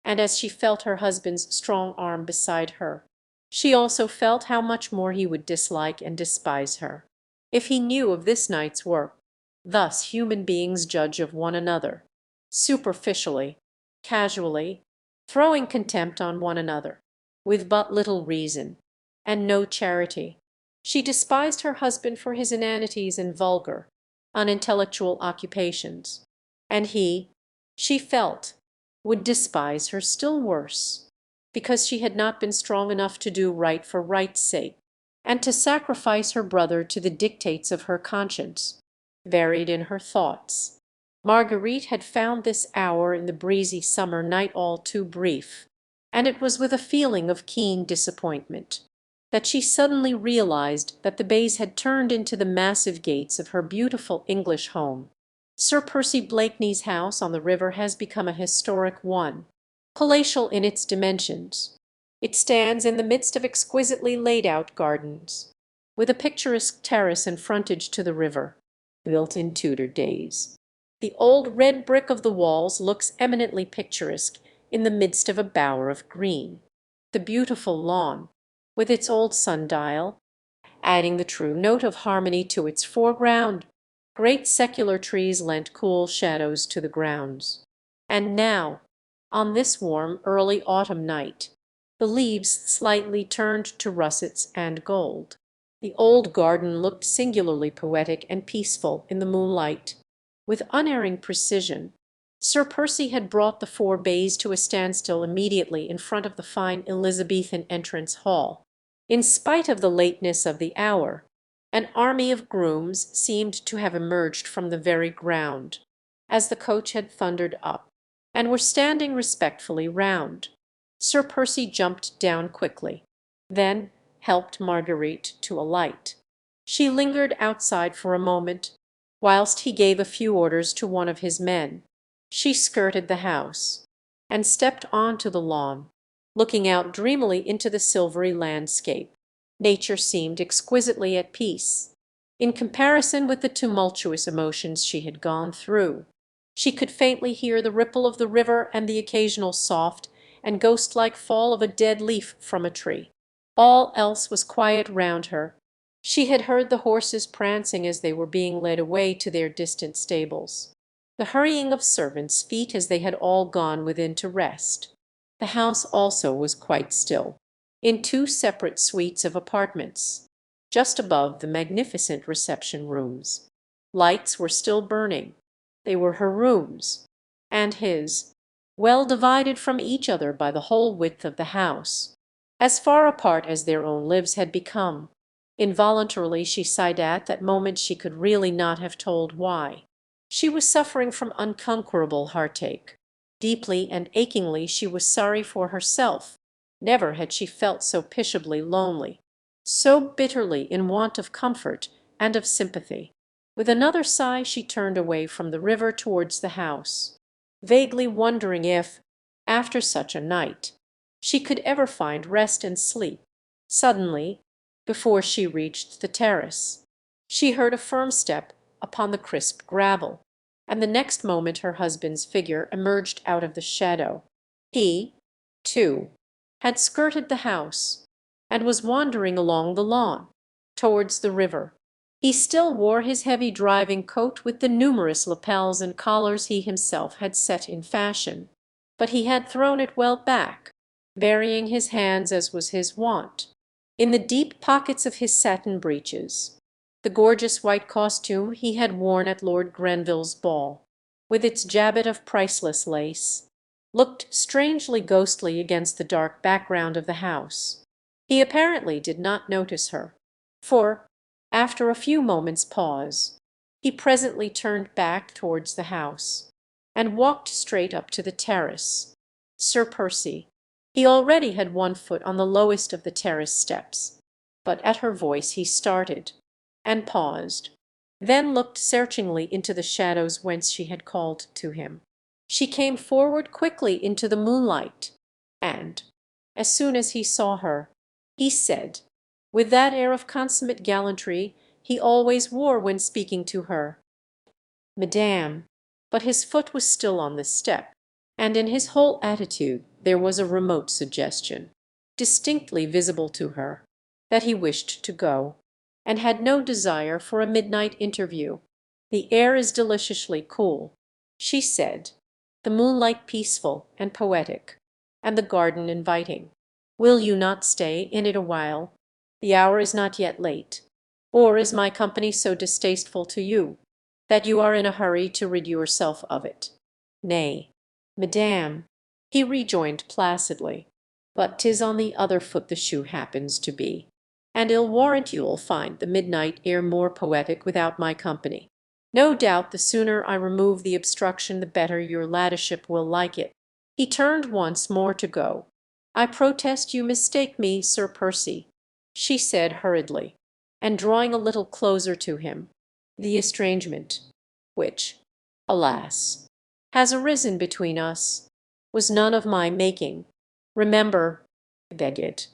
And as she felt her husband's strong arm beside her, she also felt how much more he would dislike and despise her if he knew of this night's work. Thus human beings judge of one another, superficially, casually, throwing contempt on one another, with but little reason, and no charity. She despised her husband for his inanities and vulgar, unintellectual occupations, and he, she felt, would despise her still worse, because she had not been strong enough to do right for right's sake, and to sacrifice her brother to the dictates of her conscience. Varied in her thoughts, Marguerite had found this hour in the breezy summer night all too brief, and it was with a feeling of keen disappointment that she suddenly realized that the bays had turned into the massive gates of her beautiful English home. Sir Percy Blakeney's house on the river has become a historic one, palatial in its dimensions. It stands in the midst of exquisitely laid-out gardens, with a picturesque terrace and frontage to the river, built in Tudor days. The old red brick of the walls looks eminently picturesque in the midst of a bower of green. The beautiful lawn, with its old sundial, adding the true note of harmony to its foreground. Great secular trees lent cool shadows to the grounds. And now, on this warm early autumn night, the leaves slightly turned to russets and gold. The old garden looked singularly poetic and peaceful in the moonlight. With unerring precision, Sir Percy had brought the four bays to a standstill immediately in front of the fine Elizabethan entrance hall. In spite of the lateness of the hour, an army of grooms seemed to have emerged from the very ground, as the coach had thundered up, and were standing respectfully round. Sir Percy jumped down quickly, then helped Marguerite to alight. She lingered outside for a moment, whilst he gave a few orders to one of his men. She skirted the house, and stepped on to the lawn, looking out dreamily into the silvery landscape. Nature seemed exquisitely at peace, in comparison with the tumultuous emotions she had gone through. She could faintly hear the ripple of the river and the occasional soft and ghost-like fall of a dead leaf from a tree. All else was quiet round her. She had heard the horses prancing as they were being led away to their distant stables, the hurrying of servants' feet as they had all gone within to rest. The house also was quite still, in two separate suites of apartments, just above the magnificent reception rooms. Lights were still burning. They were her rooms, and his, well divided from each other by the whole width of the house, as far apart as their own lives had become. Involuntarily she sighed at that moment, she could really not have told why. She was suffering from unconquerable heartache. Deeply and achingly she was sorry for herself. Never had she felt so pitiably lonely, so bitterly in want of comfort and of sympathy. With another sigh she turned away from the river towards the house, vaguely wondering if, after such a night, she could ever find rest and sleep. Suddenly, before she reached the terrace, she heard a firm step upon the crisp gravel, and the next moment her husband's figure emerged out of the shadow. He, too, had skirted the house, and was wandering along the lawn, towards the river. He still wore his heavy driving coat with the numerous lapels and collars he himself had set in fashion, but he had thrown it well back, burying his hands, as was his wont, in the deep pockets of his satin breeches. The gorgeous white costume he had worn at Lord Grenville's ball, with its jabot of priceless lace, looked strangely ghostly against the dark background of the house. He apparently did not notice her, for, after a few moments' pause, he presently turned back towards the house, and walked straight up to the terrace. Sir Percy, he already had one foot on the lowest of the terrace steps, but at her voice he started, and paused, then looked searchingly into the shadows whence she had called to him. She came forward quickly into the moonlight, and, as soon as he saw her, he said, with that air of consummate gallantry he always wore when speaking to her, "Madame," but his foot was still on the step, and in his whole attitude there was a remote suggestion, distinctly visible to her, that he wished to go, and had no desire for a midnight interview. "The air is deliciously cool," she said, "the moonlight peaceful and poetic, and the garden inviting. Will you not stay in it a while? The hour is not yet late. Or is my company so distasteful to you that you are in a hurry to rid yourself of it?" "Nay, madame," he rejoined placidly, "but 'tis on the other foot the shoe happens to be, and I'll warrant you'll find the midnight air more poetic without my company. No doubt the sooner I remove the obstruction the better your ladyship will like it." He turned once more to go. "I protest you mistake me, Sir Percy," she said hurriedly, and drawing a little closer to him. "The estrangement which, alas, has arisen between us was none of my making. Remember, I beg it.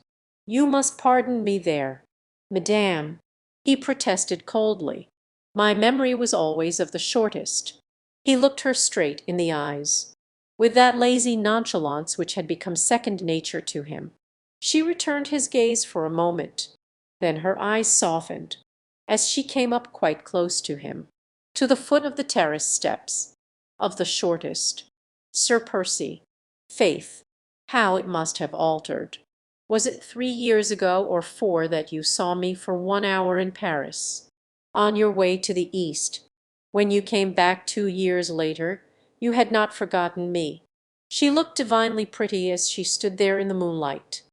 You must pardon me there." "Madame," he protested coldly, "my memory was always of the shortest." He looked her straight in the eyes, with that lazy nonchalance which had become second nature to him. She returned his gaze for a moment, then her eyes softened, as she came up quite close to him, to the foot of the terrace steps. "Of the shortest. Sir Percy, faith, how it must have altered! Was it 3 years ago or 4 that you saw me for 1 hour in Paris, on your way to the East? When you came back 2 years later, you had not forgotten me." She looked divinely pretty as she stood there in the moonlight,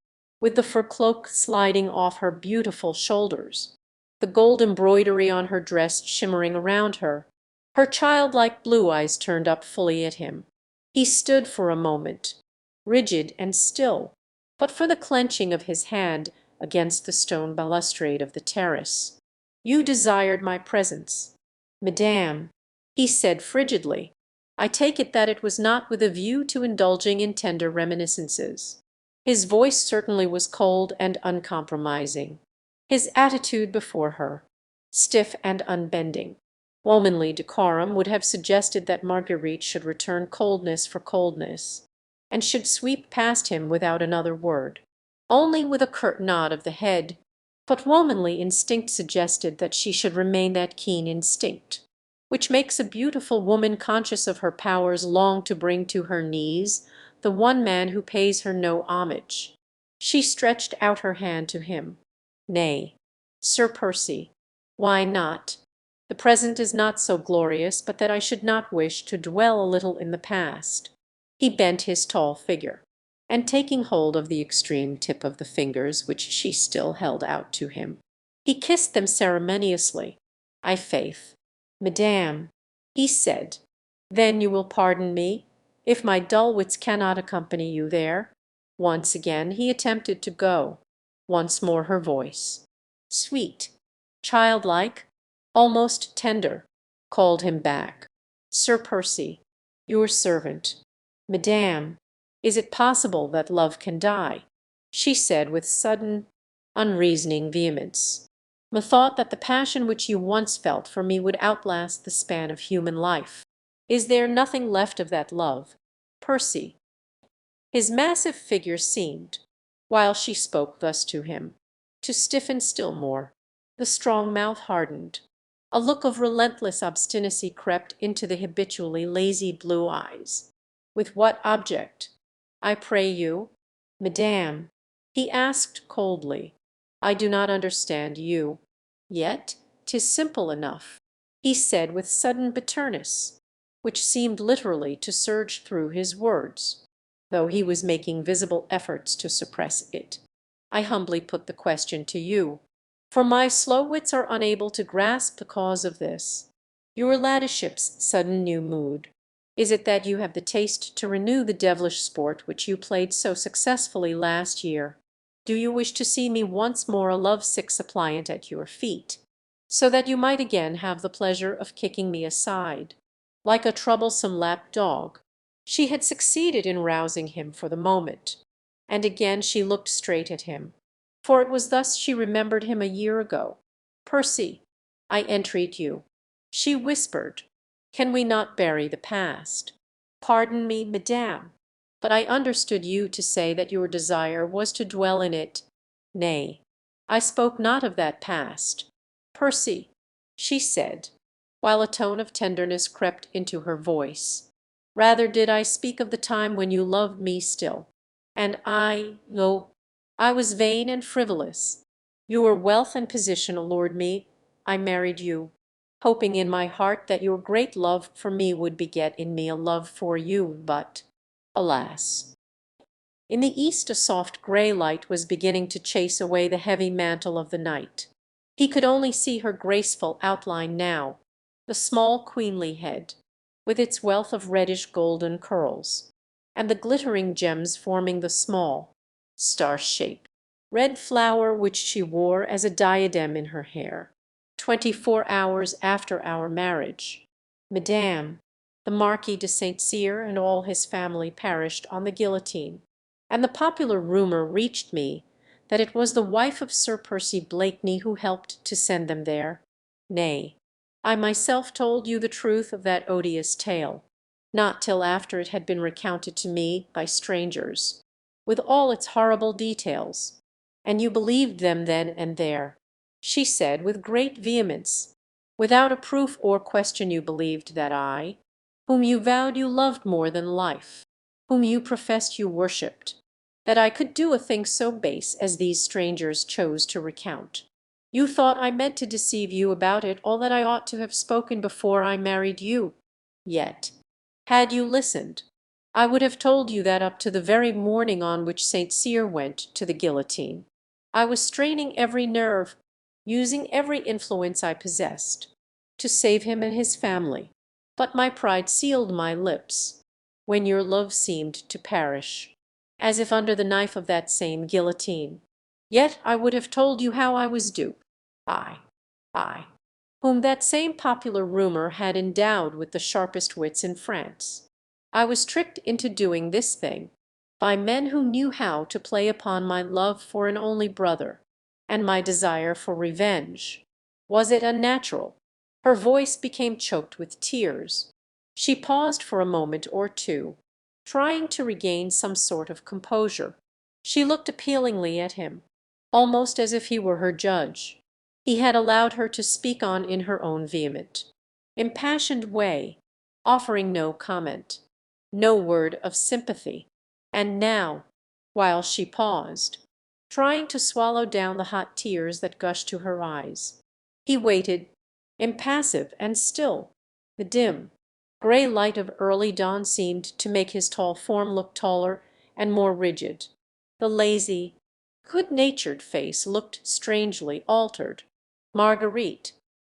with the fur cloak sliding off her beautiful shoulders, the gold embroidery on her dress shimmering around her, her childlike blue eyes turned up fully at him. He stood for a moment, rigid and still, but for the clenching of his hand against the stone balustrade of the terrace. "You desired my presence, madame," he said frigidly. "I take it that it was not with a view to indulging in tender reminiscences." His voice certainly was cold and uncompromising. His attitude before her, stiff and unbending. Womanly decorum would have suggested that Marguerite should return coldness for coldness, and should sweep past him without another word, only with a curt nod of the head, but womanly instinct suggested that she should remain that keen instinct which makes a beautiful woman conscious of her powers long to bring to her knees the one man who pays her no homage. She stretched out her hand to him. "Nay, Sir Percy, why not? The present is not so glorious but that I should not wish to dwell a little in the past." He bent his tall figure, and taking hold of the extreme tip of the fingers which she still held out to him, he kissed them ceremoniously. "I faith, madame," he said, "then you will pardon me if my dull wits cannot accompany you there." Once again he attempted to go. Once more her voice, sweet, childlike, almost tender, called him back. "Sir Percy, your servant." "Madame, is it possible that love can die?" she said with sudden, unreasoning vehemence. "Methought that the passion which you once felt for me would outlast the span of human life. Is there nothing left of that love, Percy?" His massive figure seemed, while she spoke thus to him, to stiffen still more. The strong mouth hardened. A look of relentless obstinacy crept into the habitually lazy blue eyes. "With what object, I pray you, madame?" he asked coldly. "I do not understand you. Yet 'tis simple enough," he said with sudden bitterness, which seemed literally to surge through his words, though he was making visible efforts to suppress it. "I humbly put the question to you, for my slow wits are unable to grasp the cause of this, your ladyship's sudden new mood. Is it that you have the taste to renew the devilish sport which you played so successfully last year? Do you wish to see me once more a love-sick suppliant at your feet? so that you might again have the pleasure of kicking me aside, like a troublesome lap dog. She had succeeded in rousing him for the moment, and again she looked straight at him, for it was thus she remembered him a year ago. "Percy, I entreat you," she whispered, "can we not bury the past? Pardon me, madame, but I understood you to say that your desire was to dwell in it. Nay, I spoke not of that past. Percy," she said, while a tone of tenderness crept into her voice, "rather did I speak of the time when you loved me still. And though I was vain and frivolous, your wealth and position allured me. I married you, hoping in my heart that your great love for me would beget in me a love for you, but, alas!" In the east a soft grey light was beginning to chase away the heavy mantle of the night. He could only see her graceful outline now, the small queenly head, with its wealth of reddish golden curls, and the glittering gems forming the small, star-shaped, red flower which she wore as a diadem in her hair. 24 hours after our marriage, Madame, the Marquis de St. Cyr and all his family perished on the guillotine, and the popular rumour reached me that it was the wife of Sir Percy Blakeney who helped to send them there. Nay, I myself told you the truth of that odious tale, not till after it had been recounted to me by strangers, with all its horrible details, and you believed them then and there," she said with great vehemence. "Without a proof or question you believed that I, whom you vowed you loved more than life, whom you professed you worshipped, that I could do a thing so base as these strangers chose to recount. You thought I meant to deceive you about it all that I ought to have spoken before I married you. Yet, had you listened, I would have told you that up to the very morning on which St. Cyr went to the guillotine, I was straining every nerve, using every influence I possessed, to save him and his family. But my pride sealed my lips, when your love seemed to perish, as if under the knife of that same guillotine. Yet I would have told you how I was duped. I, I, whom that same popular rumour had endowed with the sharpest wits in France. I was tricked into doing this thing by men who knew how to play upon my love for an only brother, and my desire for revenge. Was it unnatural?" Her voice became choked with tears. She paused for a moment or two, trying to regain some sort of composure. She looked appealingly at him, almost as if he were her judge. He had allowed her to speak on in her own vehement, impassioned way, offering no comment, no word of sympathy. And now, while she paused, trying to swallow down the hot tears that gushed to her eyes, he waited, impassive and still. The dim, grey light of early dawn seemed to make his tall form look taller and more rigid. The lazy, good-natured face looked strangely altered. Marguerite,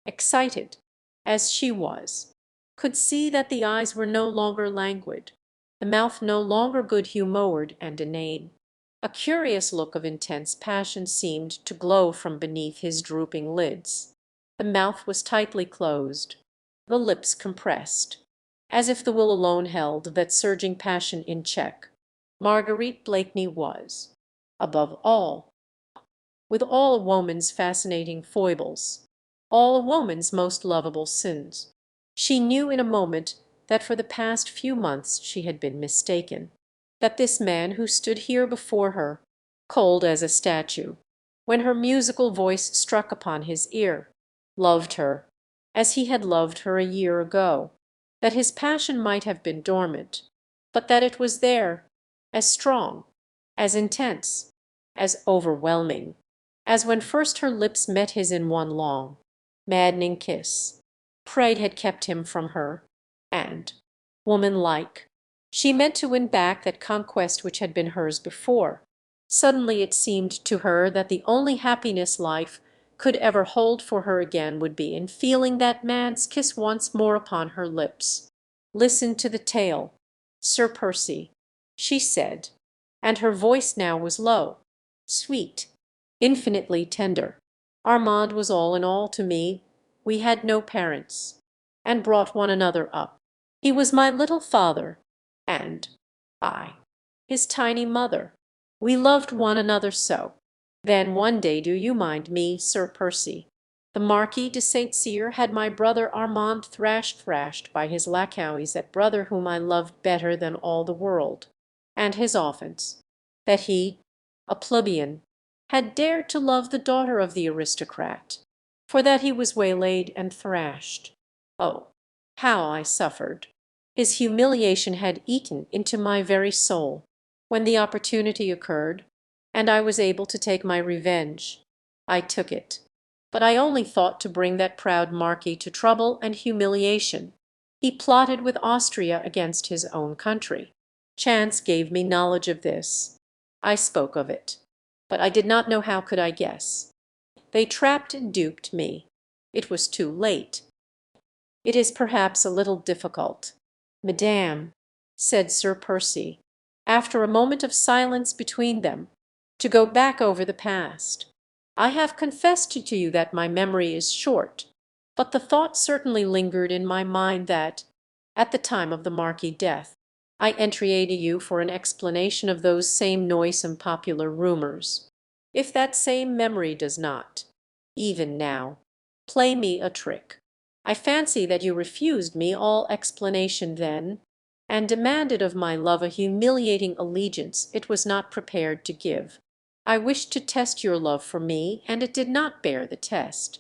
excited as she was, could see that the eyes were no longer languid, the mouth no longer good-humoured and inane. A curious look of intense passion seemed to glow from beneath his drooping lids. The mouth was tightly closed, the lips compressed, as if the will alone held that surging passion in check. Marguerite Blakeney was, above all, with all a woman's fascinating foibles, all a woman's most lovable sins. She knew in a moment that for the past few months she had been mistaken, that this man who stood here before her, cold as a statue, when her musical voice struck upon his ear, loved her as he had loved her a year ago, that his passion might have been dormant, but that it was there, as strong, as intense, as overwhelming, as when first her lips met his in one long, maddening kiss. Pride had kept him from her, and, woman-like, she meant to win back that conquest which had been hers before. Suddenly it seemed to her that the only happiness life could ever hold for her again would be in feeling that man's kiss once more upon her lips. "Listen to the tale, Sir Percy," she said, and her voice now was low, sweet, infinitely tender. "Armand was all in all to me We had no parents, and brought one another up. He was my little father, and I, his tiny mother. We loved one another so. Then one day, do you mind me, Sir Percy? The Marquis de St. Cyr had my brother Armand thrashed by his lacqueys, that brother whom I loved better than all the world, and his offence, that he, a plebeian, had dared to love the daughter of the aristocrat, for that he was waylaid and thrashed. Oh, how I suffered! His humiliation had eaten into my very soul. When the opportunity occurred, and I was able to take my revenge, I took it. But I only thought to bring that proud Marquis to trouble and humiliation. He plotted with Austria against his own country. Chance gave me knowledge of this. I spoke of it, but I did not know how could I guess. They trapped and duped me. It was too late. It is perhaps a little difficult, madame, said Sir Percy, after a moment of silence between them, to go back over the past. I have confessed to you that my memory is short, but the thought certainly lingered in my mind that, at the time of the Marquis' death, I entreated you for an explanation of those same noisome popular rumours. If that same memory does not, even now, play me a trick, I fancy that you refused me all explanation then, and demanded of my love a humiliating allegiance it was not prepared to give. I wished to test your love for me, and it did not bear the test.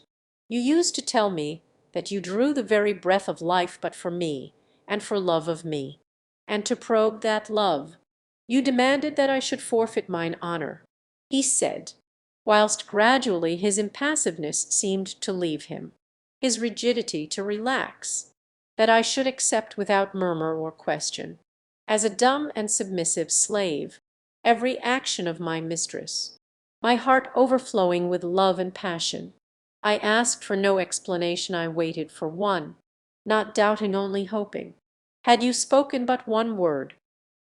You used to tell me that you drew the very breath of life but for me, and for love of me. And to probe that love, you demanded that I should forfeit mine honour. He said, whilst gradually his impassiveness seemed to leave him, his rigidity to relax, that I should accept without murmur or question, as a dumb and submissive slave, every action of my mistress. My heart overflowing with love and passion, I asked for no explanation, I waited for one, not doubting, only hoping. Had you spoken but one word,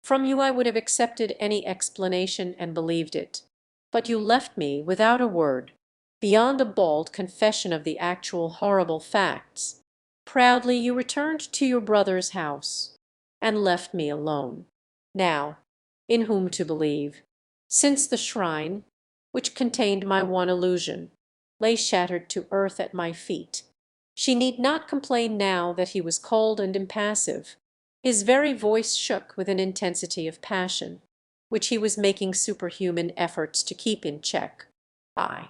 from you I would have accepted any explanation and believed it. But you left me without a word, beyond a bald confession of the actual horrible facts. Proudly you returned to your brother's house, and left me alone. Now, in whom to believe, since the shrine, which contained my one illusion, lay shattered to earth at my feet? She need not complain now that he was cold and impassive. His very voice shook with an intensity of passion, which he was making superhuman efforts to keep in check. "Ay,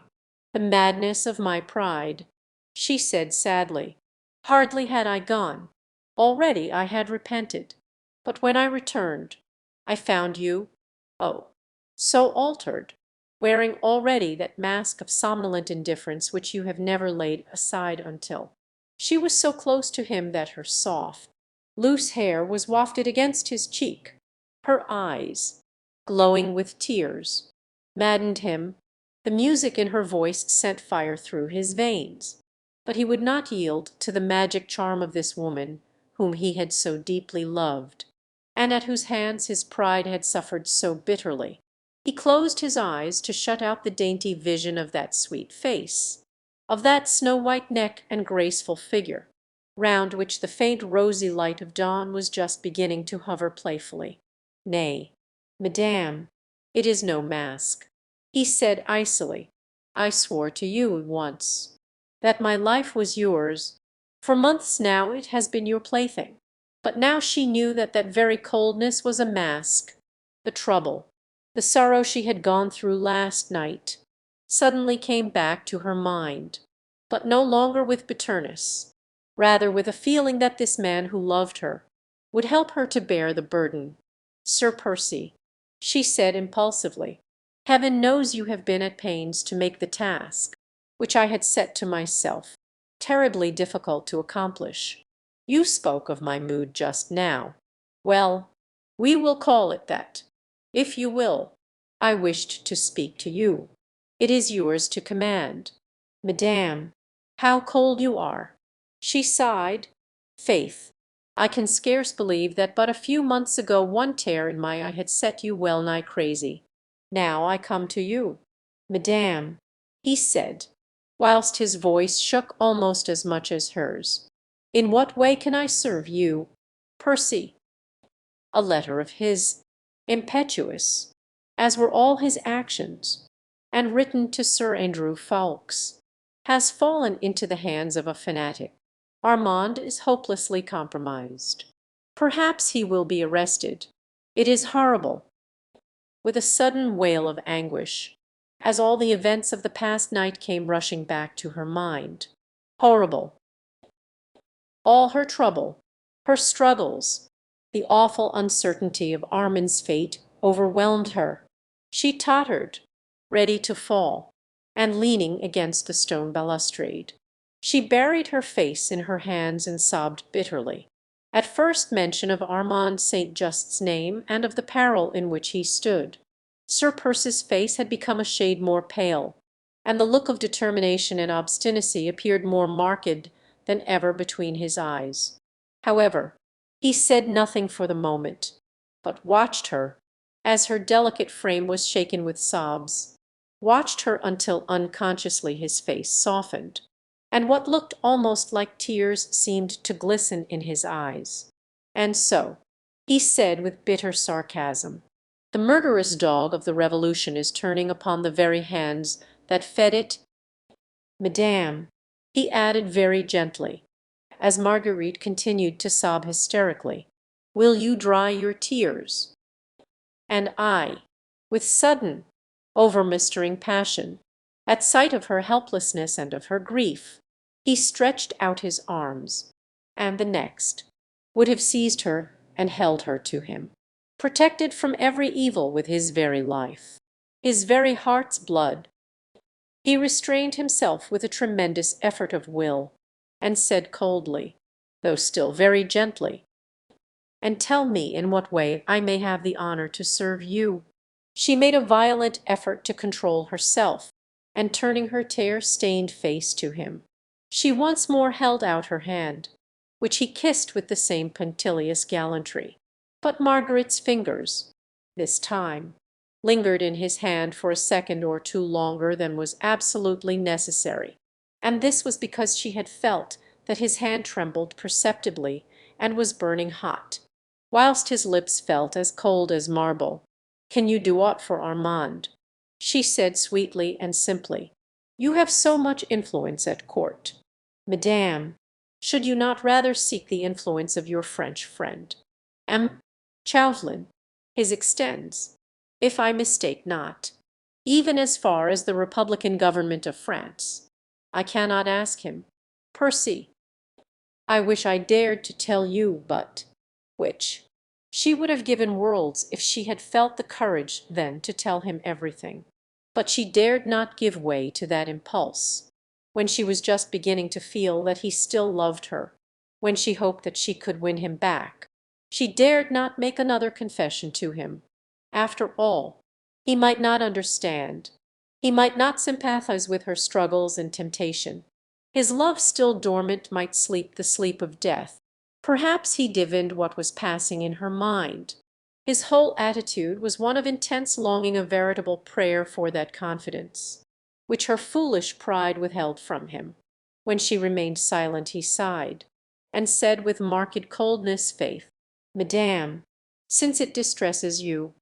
the madness of my pride," she said sadly. "Hardly had I gone, already I had repented. But when I returned, I found you, oh, so altered, wearing already that mask of somnolent indifference which you have never laid aside until—" She was so close to him that her soft, loose hair was wafted against his cheek. Her eyes, glowing with tears, maddened him. The music in her voice sent fire through his veins. But he would not yield to the magic charm of this woman whom he had so deeply loved, and at whose hands his pride had suffered so bitterly. He closed his eyes to shut out the dainty vision of that sweet face, of that snow-white neck and graceful figure, round which the faint rosy light of dawn was just beginning to hover playfully. "Nay, madame, it is no mask," he said icily. "I swore to you once that my life was yours. For months now it has been your plaything." But now she knew that that very coldness was a mask. The trouble, the sorrow she had gone through last night, suddenly came back to her mind, but no longer with bitterness, rather with a feeling that this man who loved her would help her to bear the burden. "Sir Percy," she said impulsively, "Heaven knows you have been at pains to make the task, which I had set to myself, terribly difficult to accomplish. You spoke of my mood just now. Well, we will call it that, if you will. I wished to speak to you. It is yours to command. Madame, how cold you are!" She sighed. "Faith, I can scarce believe that but a few months ago one tear in my eye had set you well nigh crazy. Now I come to you." "Madame," he said, whilst his voice shook almost as much as hers. "In what way can I serve you, Percy?" A letter of his, impetuous, as were all his actions, and written to Sir Andrew Ffoulkes, has fallen into the hands of a fanatic. Armand is hopelessly compromised. Perhaps he will be arrested. It is horrible. With a sudden wail of anguish, as all the events of the past night came rushing back to her mind. Horrible. All her trouble, her struggles, the awful uncertainty of Armand's fate overwhelmed her. She tottered, ready to fall, and leaning against the stone balustrade. She buried her face in her hands and sobbed bitterly. At first mention of Armand St. Just's name and of the peril in which he stood, Sir Percy's face had become a shade more pale, and the look of determination and obstinacy appeared more marked than ever between his eyes. However, he said nothing for the moment, but watched her, as her delicate frame was shaken with sobs, watched her until unconsciously his face softened, and what looked almost like tears seemed to glisten in his eyes. And so he said with bitter sarcasm, "The murderous dog of the Revolution is turning upon the very hands that fed it. Madame," he added very gently, as Marguerite continued to sob hysterically, "will you dry your tears?" And I, with sudden, overmastering passion, at sight of her helplessness and of her grief, he stretched out his arms, and the next would have seized her and held her to him, protected from every evil with his very life, his very heart's blood. He restrained himself with a tremendous effort of will, and said coldly, though still very gently, "And tell me in what way I may have the honour to serve you." She made a violent effort to control herself, and turning her tear-stained face to him, she once more held out her hand, which he kissed with the same punctilious gallantry. But Margaret's fingers, this time, lingered in his hand for a second or two longer than was absolutely necessary, and this was because she had felt that his hand trembled perceptibly and was burning hot, whilst his lips felt as cold as marble. "Can you do aught for Armand?" she said sweetly and simply. "You have so much influence at court. Madame, should you not rather seek the influence of your French friend, M. Chauvelin? His extends, if I mistake not, even as far as the Republican government of France. I cannot ask him. Percy, I wish I dared to tell you, but which she would have given worlds if she had felt the courage then to tell him everything. But she dared not give way to that impulse, when she was just beginning to feel that he still loved her, when she hoped that she could win him back. She dared not make another confession to him. After all, he might not understand. He might not sympathize with her struggles and temptation. His love still dormant might sleep the sleep of death. Perhaps he divined what was passing in her mind. His whole attitude was one of intense longing, a veritable prayer for that confidence, which her foolish pride withheld from him. When she remained silent he sighed, and said with marked coldness, "Faith, Madame, since it distresses you,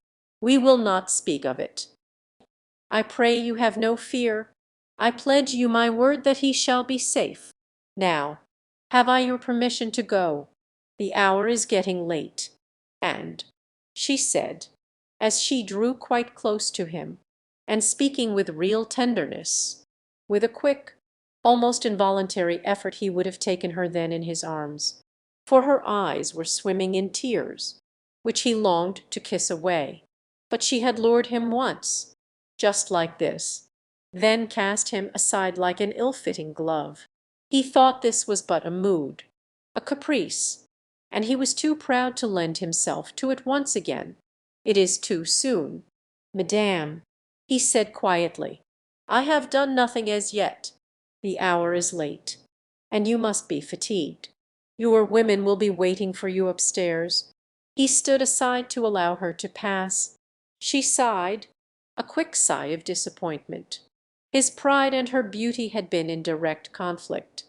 we will not speak of it. I pray you have no fear. I pledge you my word that he shall be safe. Now, have I your permission to go? The hour is getting late." And she said, as she drew quite close to him, and speaking with real tenderness, with a quick, almost involuntary effort he would have taken her then in his arms, for her eyes were swimming in tears, which he longed to kiss away. But she had lured him once, just like this, then cast him aside like an ill-fitting glove. He thought this was but a mood, a caprice, and he was too proud to lend himself to it once again. "It is too soon. Madame," he said quietly, "I have done nothing as yet. The hour is late, and you must be fatigued. Your women will be waiting for you upstairs." He stood aside to allow her to pass. She sighed, a quick sigh of disappointment. His pride and her beauty had been in direct conflict,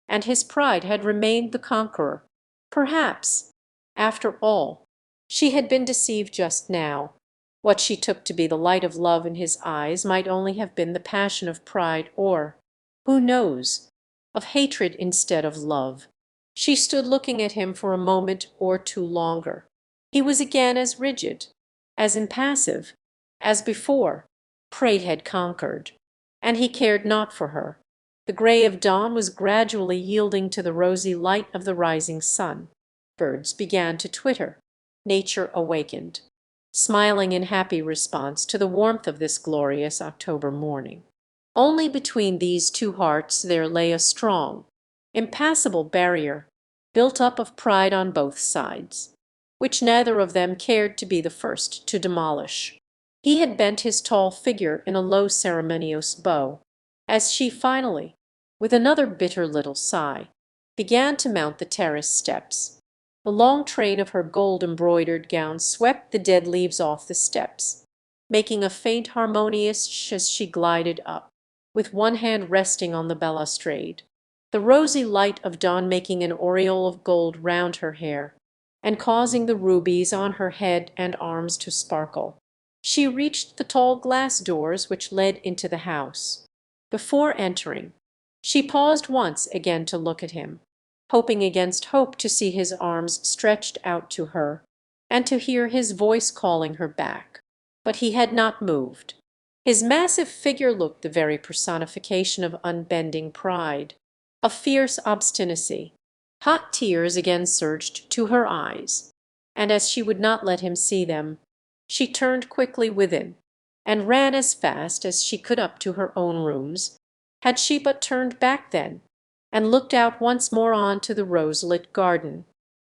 and his pride had remained the conqueror. Perhaps, after all, she had been deceived just now. What she took to be the light of love in his eyes might only have been the passion of pride or, who knows, of hatred instead of love. She stood looking at him for a moment or two longer. He was again as rigid, as impassive, as before. Pride had conquered, and he cared not for her. The grey of dawn was gradually yielding to the rosy light of the rising sun. Birds began to twitter. Nature awakened, smiling in happy response to the warmth of this glorious October morning. Only between these two hearts there lay a strong, impassable barrier, built up of pride on both sides, which neither of them cared to be the first to demolish. He had bent his tall figure in a low ceremonious bow, as she finally, with another bitter little sigh, began to mount the terrace steps. The long train of her gold-embroidered gown swept the dead leaves off the steps, making a faint harmonious sh as she glided up, with one hand resting on the balustrade, the rosy light of dawn making an aureole of gold round her hair, and causing the rubies on her head and arms to sparkle. She reached the tall glass doors which led into the house. Before entering, she paused once again to look at him, hoping against hope to see his arms stretched out to her, and to hear his voice calling her back. But he had not moved. His massive figure looked the very personification of unbending pride, of fierce obstinacy. Hot tears again surged to her eyes, and as she would not let him see them, she turned quickly within, and ran as fast as she could up to her own rooms. Had she but turned back then, and looked out once more on to the rose-lit garden,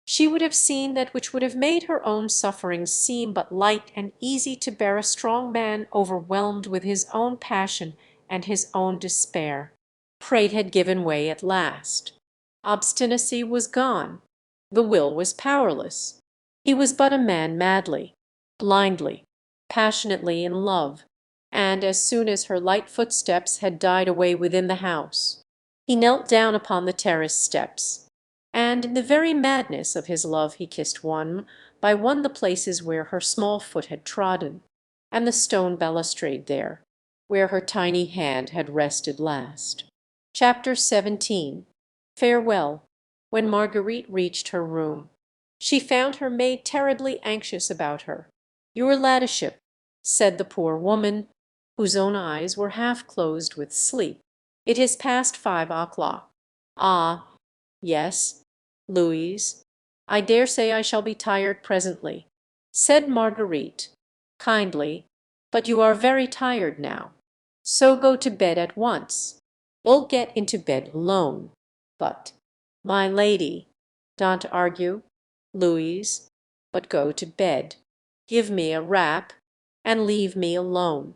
she would have seen that which would have made her own sufferings seem but light and easy to bear a strong man overwhelmed with his own passion and his own despair. Pride had given way at last. Obstinacy was gone. The will was powerless. He was but a man madly, blindly, passionately in love, and as soon as her light footsteps had died away within the house, he knelt down upon the terrace steps, and in the very madness of his love he kissed one by one the places where her small foot had trodden, and the stone balustrade there, where her tiny hand had rested last. Chapter 17. Farewell. When Marguerite reached her room, she found her maid terribly anxious about her. "Your ladyship," said the poor woman, whose own eyes were half closed with sleep, "it is past 5 o'clock." "Ah, yes, Louise, I dare say I shall be tired presently," said Marguerite, kindly, "but you are very tired now. So go to bed at once. You'll get into bed alone. But, my lady, don't argue, Louise, but go to bed. Give me a wrap, and leave me alone."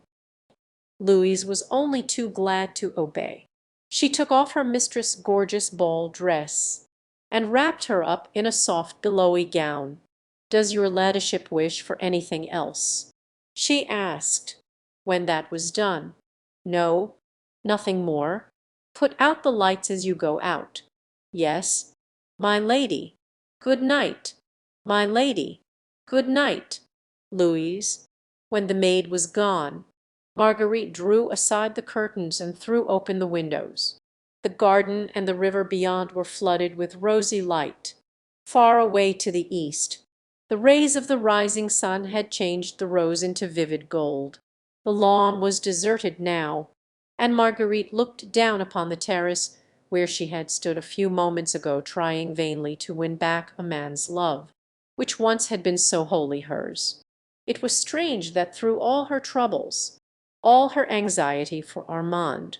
Louise was only too glad to obey. She took off her mistress' gorgeous ball dress, and wrapped her up in a soft billowy gown. "Does your ladyship wish for anything else?" she asked, when that was done. "No, nothing more. Put out the lights as you go out." "Yes, my lady. Good night, my lady. Good night, Louise." When the maid was gone, Marguerite drew aside the curtains and threw open the windows. The garden and the river beyond were flooded with rosy light. Far away to the east, the rays of the rising sun had changed the rose into vivid gold. The lawn was deserted now, and Marguerite looked down upon the terrace where she had stood a few moments ago trying vainly to win back a man's love, which once had been so wholly hers. It was strange that through all her troubles, all her anxiety for Armand,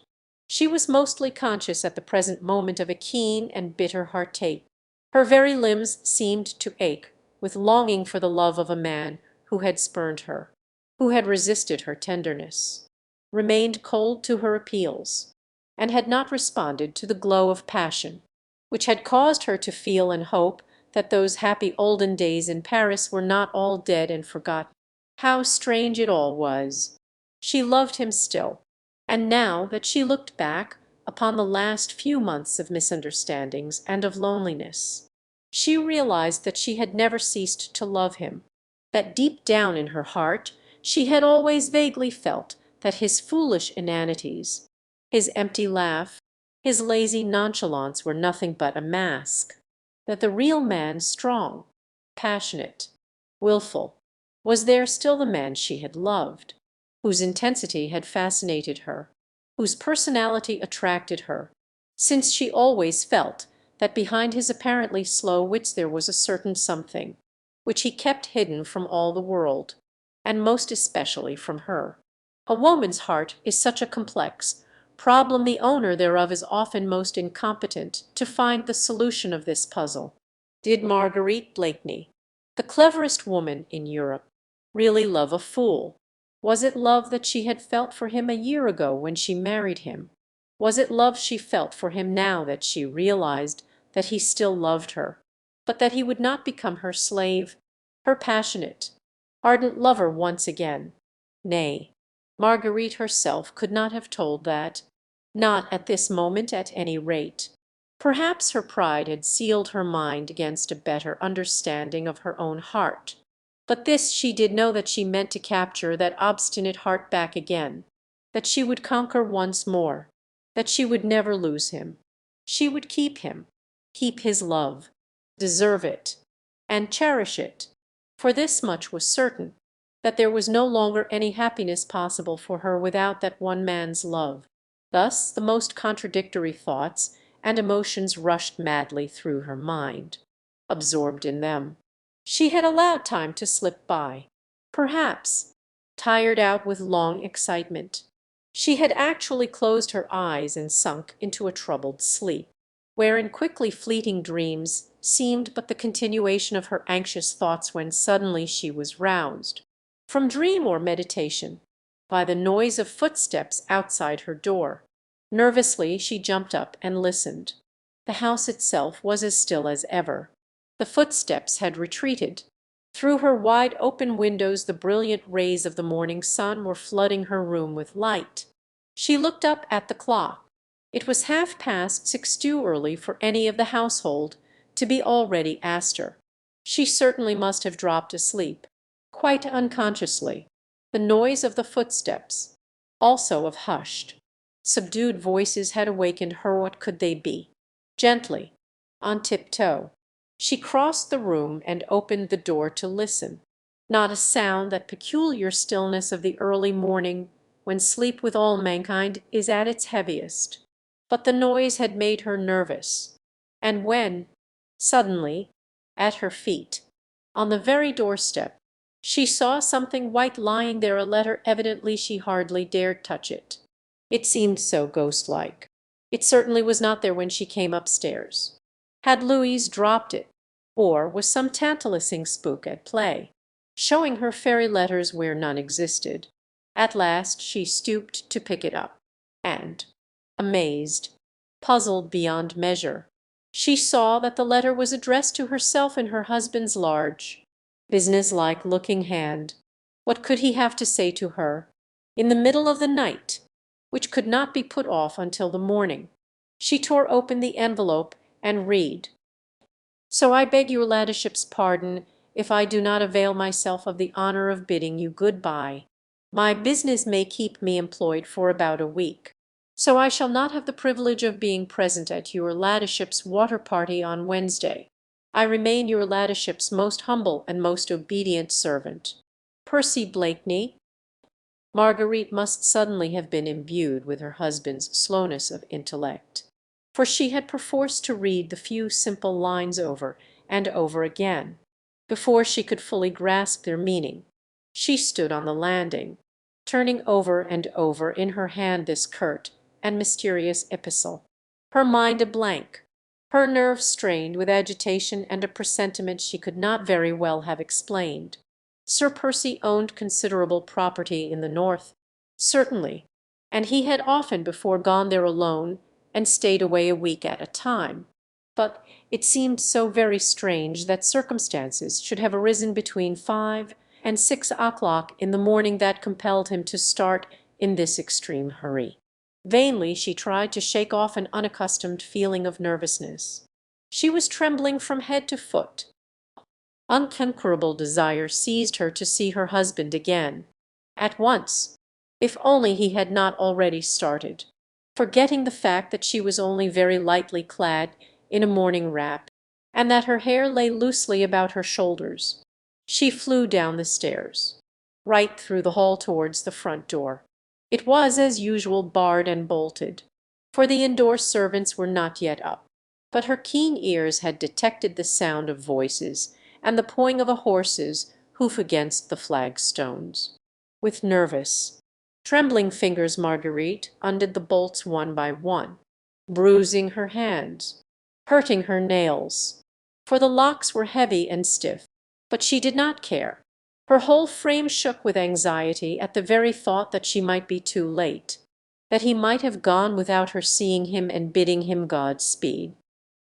she was mostly conscious at the present moment of a keen and bitter heartache. Her very limbs seemed to ache with longing for the love of a man who had spurned her, who had resisted her tenderness, remained cold to her appeals, and had not responded to the glow of passion which had caused her to feel and hope that those happy olden days in Paris were not all dead and forgotten. How strange it all was! She loved him still, And now that she looked back upon the last few months of misunderstandings and of loneliness, she realized that she had never ceased to love him, that deep down in her heart she had always vaguely felt that his foolish inanities, his empty laugh, his lazy nonchalance were nothing but a mask, that the real man, strong, passionate, wilful, was there still the man she had loved, whose intensity had fascinated her, whose personality attracted her, since she always felt that behind his apparently slow wits there was a certain something, which he kept hidden from all the world, and most especially from her. A woman's heart is such a complex problem, the owner thereof is often most incompetent to find the solution of this puzzle. Did Marguerite Blakeney, the cleverest woman in Europe, really love a fool? Was it love that she had felt for him a year ago when she married him? Was it love she felt for him now that she realized that he still loved her, but that he would not become her slave, her passionate, ardent lover once again? Nay, Marguerite herself could not have told that, not at this moment at any rate. Perhaps her pride had sealed her mind against a better understanding of her own heart. But this she did know, that she meant to capture that obstinate heart back again, that she would conquer once more, that she would never lose him. She would keep him, keep his love, deserve it, and cherish it. For this much was certain, that there was no longer any happiness possible for her without that one man's love. Thus the most contradictory thoughts and emotions rushed madly through her mind. Absorbed in them, she had allowed time to slip by. Perhaps, tired out with long excitement, she had actually closed her eyes and sunk into a troubled sleep, wherein quickly fleeting dreams seemed but the continuation of her anxious thoughts, when suddenly she was roused, from dream or meditation, by the noise of footsteps outside her door. Nervously she jumped up and listened. The house itself was as still as ever. The footsteps had retreated. Through her wide open windows the brilliant rays of the morning sun were flooding her room with light. She looked up at the clock. It was 6:30, too early for any of the household to be already astir. She certainly must have dropped asleep, quite unconsciously. The noise of the footsteps, also of hushed, subdued voices, had awakened her. What could they be? Gently, on tiptoe, she crossed the room and opened the door to listen. Not a sound, that peculiar stillness of the early morning when sleep with all mankind is at its heaviest. But the noise had made her nervous, and when, suddenly, at her feet, on the very doorstep, she saw something white lying there, a letter, evidently she hardly dared touch it. It seemed so ghost-like. It certainly was not there when she came upstairs. Had Louise dropped it, or was some tantalizing spook at play, showing her fairy letters where none existed? At last she stooped to pick it up, and, amazed, puzzled beyond measure, she saw that the letter was addressed to herself in her husband's large, business-like looking hand. What could he have to say to her, in the middle of the night, which could not be put off until the morning? She tore open the envelope and read: "So I beg your ladyship's pardon if I do not avail myself of the honour of bidding you good-bye. My business may keep me employed for about a week, so I shall not have the privilege of being present at your ladyship's water party on Wednesday. I remain your ladyship's most humble and most obedient servant, Percy Blakeney." Marguerite must suddenly have been imbued with her husband's slowness of intellect, for she had perforce to read the few simple lines over and over again before she could fully grasp their meaning. She stood on the landing, turning over and over in her hand this curt and mysterious epistle, her mind a blank, her nerves strained with agitation and a presentiment she could not very well have explained. Sir Percy owned considerable property in the north, certainly, and he had often before gone there alone and stayed away a week at a time. But it seemed so very strange that circumstances should have arisen between 5 and 6 o'clock in the morning that compelled him to start in this extreme hurry. Vainly she tried to shake off an unaccustomed feeling of nervousness. She was trembling from head to foot. Unconquerable desire seized her to see her husband again, at once, if only he had not already started. Forgetting the fact that she was only very lightly clad in a morning wrap, and that her hair lay loosely about her shoulders, she flew down the stairs, right through the hall towards the front door. It was, as usual, barred and bolted, for the indoor servants were not yet up. But her keen ears had detected the sound of voices and the pawing of a horse's hoof against the flagstones. With nervous, trembling fingers Marguerite undid the bolts one by one, bruising her hands, hurting her nails, for the locks were heavy and stiff. But she did not care. Her whole frame shook with anxiety at the very thought that she might be too late, that he might have gone without her seeing him and bidding him Godspeed.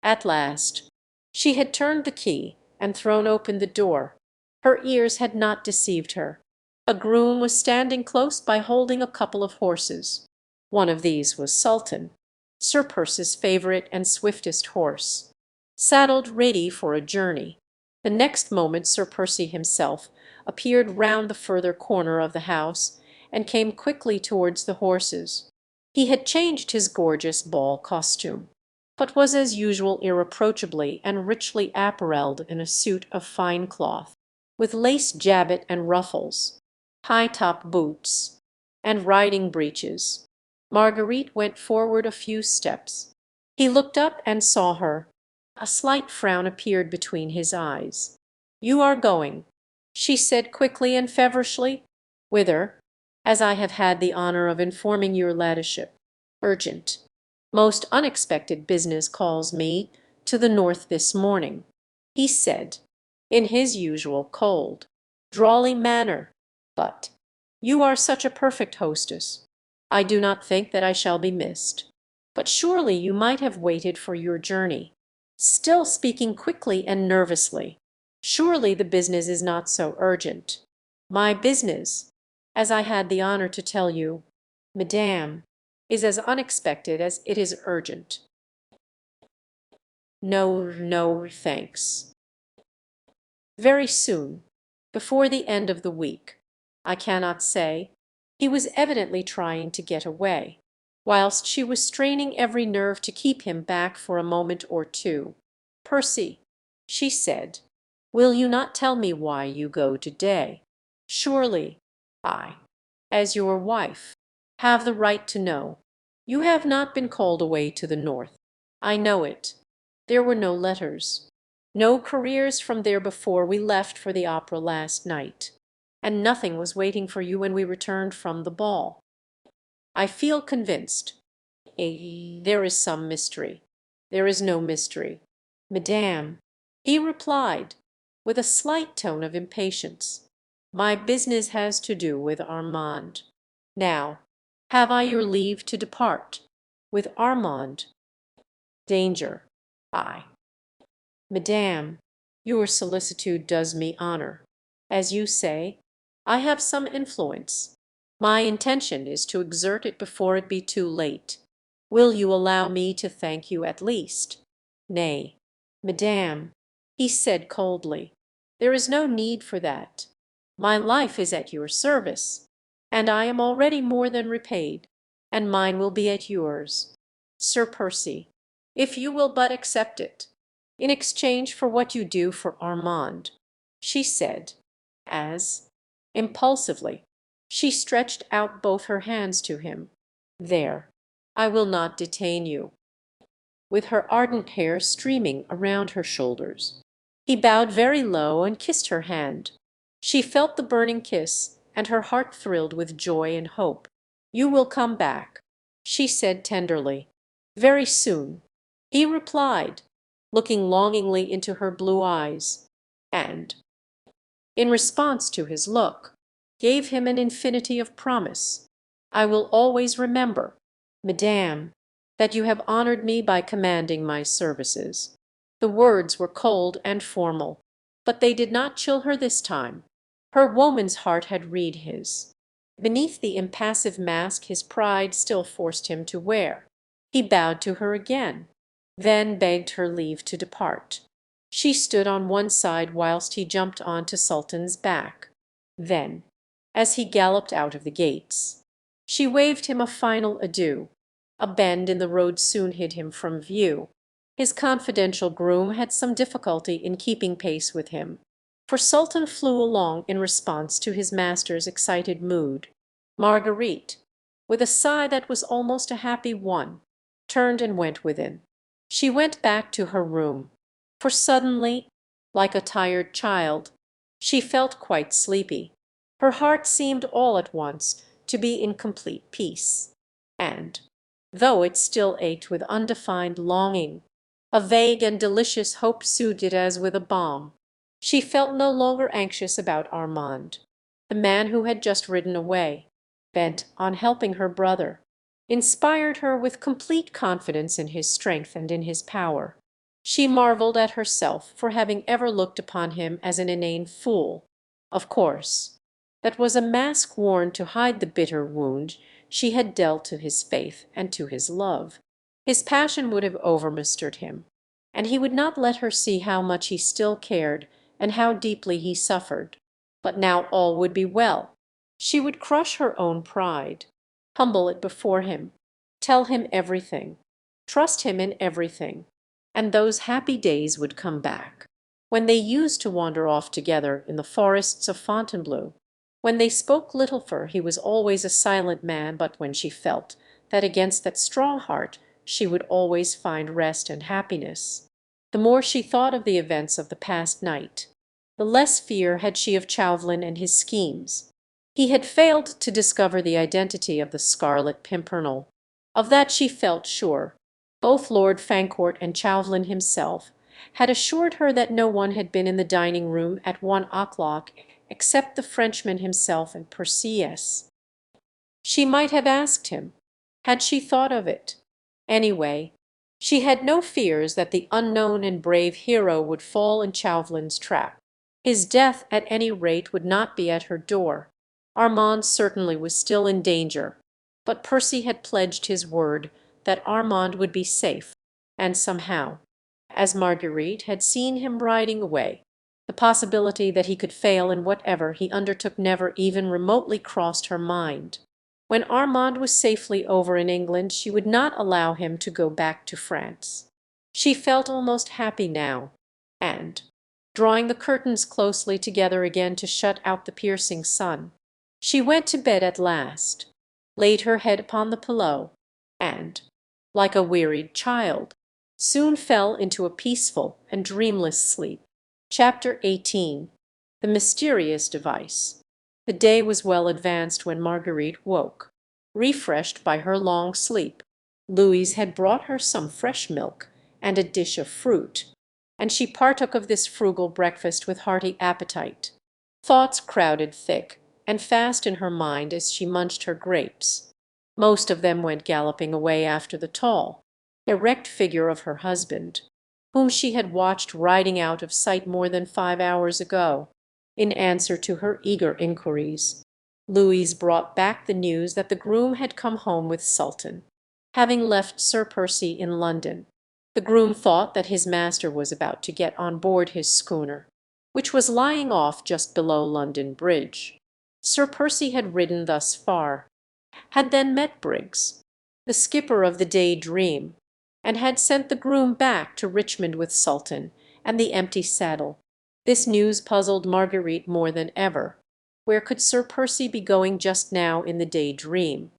At last she had turned the key and thrown open the door. Her ears had not deceived her. A groom was standing close by holding a couple of horses. One of these was Sultan, Sir Percy's favourite and swiftest horse, saddled ready for a journey. The next moment Sir Percy himself appeared round the further corner of the house and came quickly towards the horses. He had changed his gorgeous ball costume, but was as usual irreproachably and richly apparelled in a suit of fine cloth, with lace jabot and ruffles, high-top boots, and riding breeches. Marguerite went forward a few steps. He looked up and saw her. A slight frown appeared between his eyes. "You are going," she said quickly and feverishly. "Whither?" "As I have had the honour of informing your ladyship. Urgent, most unexpected business calls me to the north this morning," he said, in his usual cold, drawly manner. "But you are such a perfect hostess, I do not think that I shall be missed. But surely you might have waited for your journey." Still speaking quickly and nervously. "Surely the business is not so urgent." "My business, as I had the honour to tell you, madame, is as unexpected as it is urgent." "No, no, thanks." "Very soon, before the end of the week. I cannot say." He was evidently trying to get away, whilst she was straining every nerve to keep him back for a moment or two. "Percy," she said, "will you not tell me why you go to-day? Surely I, as your wife, have the right to know. You have not been called away to the north. I know it. There were no letters, no couriers from there before we left for the opera last night, and nothing was waiting for you when we returned from the ball. I feel convinced. There is some mystery." "There is no mystery, madame," he replied, with a slight tone of impatience. "My business has to do with Armand. Now, have I your leave to depart?" "With Armand?" "Danger. I." "Madame, your solicitude does me honour. As you say, I have some influence. My intention is to exert it before it be too late. Will you allow me to thank you at least?" "Nay, madame," he said coldly, "there is no need for that. My life is at your service, and I am already more than repaid, and mine will be at yours, Sir Percy, if you will but accept it, in exchange for what you do for Armand," she said, as, impulsively, she stretched out both her hands to him. "There, I will not detain you." With her ardent hair streaming around her shoulders, he bowed very low and kissed her hand. She felt the burning kiss, and her heart thrilled with joy and hope. "You will come back," she said tenderly. "Very soon," he replied, looking longingly into her blue eyes, and, in response to his look, gave him an infinity of promise. "I will always remember, madame, that you have honoured me by commanding my services." The words were cold and formal, but they did not chill her this time. Her woman's heart had read his. beneath the impassive mask his pride still forced him to wear. He bowed to her again, then begged her leave to depart. She stood on one side whilst he jumped on to Sultan's back. Then, as he galloped out of the gates, she waved him a final adieu. A bend in the road soon hid him from view. His confidential groom had some difficulty in keeping pace with him, for Sultan flew along in response to his master's excited mood. Marguerite, with a sigh that was almost a happy one, turned and went within. She went back to her room, for suddenly, like a tired child, she felt quite sleepy. Her heart seemed all at once to be in complete peace, and, though it still ached with undefined longing, a vague and delicious hope soothed it as with a balm. She felt no longer anxious about Armand, the man who had just ridden away, bent on helping her brother, inspired her with complete confidence in his strength and in his power. She marvelled at herself for having ever looked upon him as an inane fool. Of course, that was a mask worn to hide the bitter wound she had dealt to his faith and to his love. His passion would have overmastered him, and he would not let her see how much he still cared and how deeply he suffered. But now all would be well. She would crush her own pride, humble it before him, tell him everything, trust him in everything, and those happy days would come back, when they used to wander off together in the forests of Fontainebleau, when they spoke little, for he was always a silent man, but when she felt that against that strong heart she would always find rest and happiness. The more she thought of the events of the past night, the less fear had she of Chauvelin and his schemes. He had failed to discover the identity of the Scarlet Pimpernel. Of that she felt sure. Both Lord Fancourt and Chauvelin himself had assured her that no one had been in the dining room at 1 o'clock except the Frenchman himself and Perseus. She might have asked him, had she thought of it. Anyway, she had no fears that the unknown and brave hero would fall in Chauvelin's trap. His death, at any rate, would not be at her door. Armand certainly was still in danger, but Percy had pledged his word that Armand would be safe, and somehow, as Marguerite had seen him riding away, the possibility that he could fail in whatever he undertook never even remotely crossed her mind. When Armand was safely over in England she would not allow him to go back to France. She felt almost happy now, and, drawing the curtains closely together again to shut out the piercing sun, she went to bed at last, laid her head upon the pillow, and, like a wearied child, soon fell into a peaceful and dreamless sleep. Chapter 18. The Mysterious Device. The day was well advanced when Marguerite woke, refreshed by her long sleep. Louise had brought her some fresh milk and a dish of fruit, and she partook of this frugal breakfast with hearty appetite. Thoughts crowded thick and fast in her mind as she munched her grapes. Most of them went galloping away after the tall, erect figure of her husband, whom she had watched riding out of sight more than 5 hours ago. In answer to her eager inquiries, Louise brought back the news that the groom had come home with Sultan, having left Sir Percy in London. The groom thought that his master was about to get on board his schooner, which was lying off just below London Bridge. Sir Percy had ridden thus far, had then met Briggs, the skipper of the Day Dream, and had sent the groom back to Richmond with Sultan and the empty saddle. This news puzzled Marguerite more than ever. Where could Sir Percy be going just now in the Day Dream?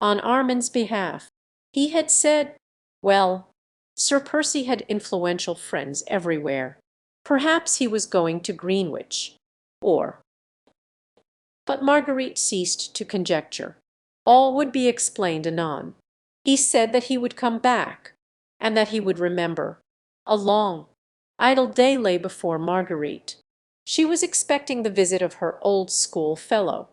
On Armand's behalf. He had said, well, Sir Percy had influential friends everywhere. Perhaps he was going to Greenwich, or... But Marguerite ceased to conjecture. All would be explained anon. He said that he would come back, and that he would remember. A long, idle day lay before Marguerite. She was expecting the visit of her old school fellow,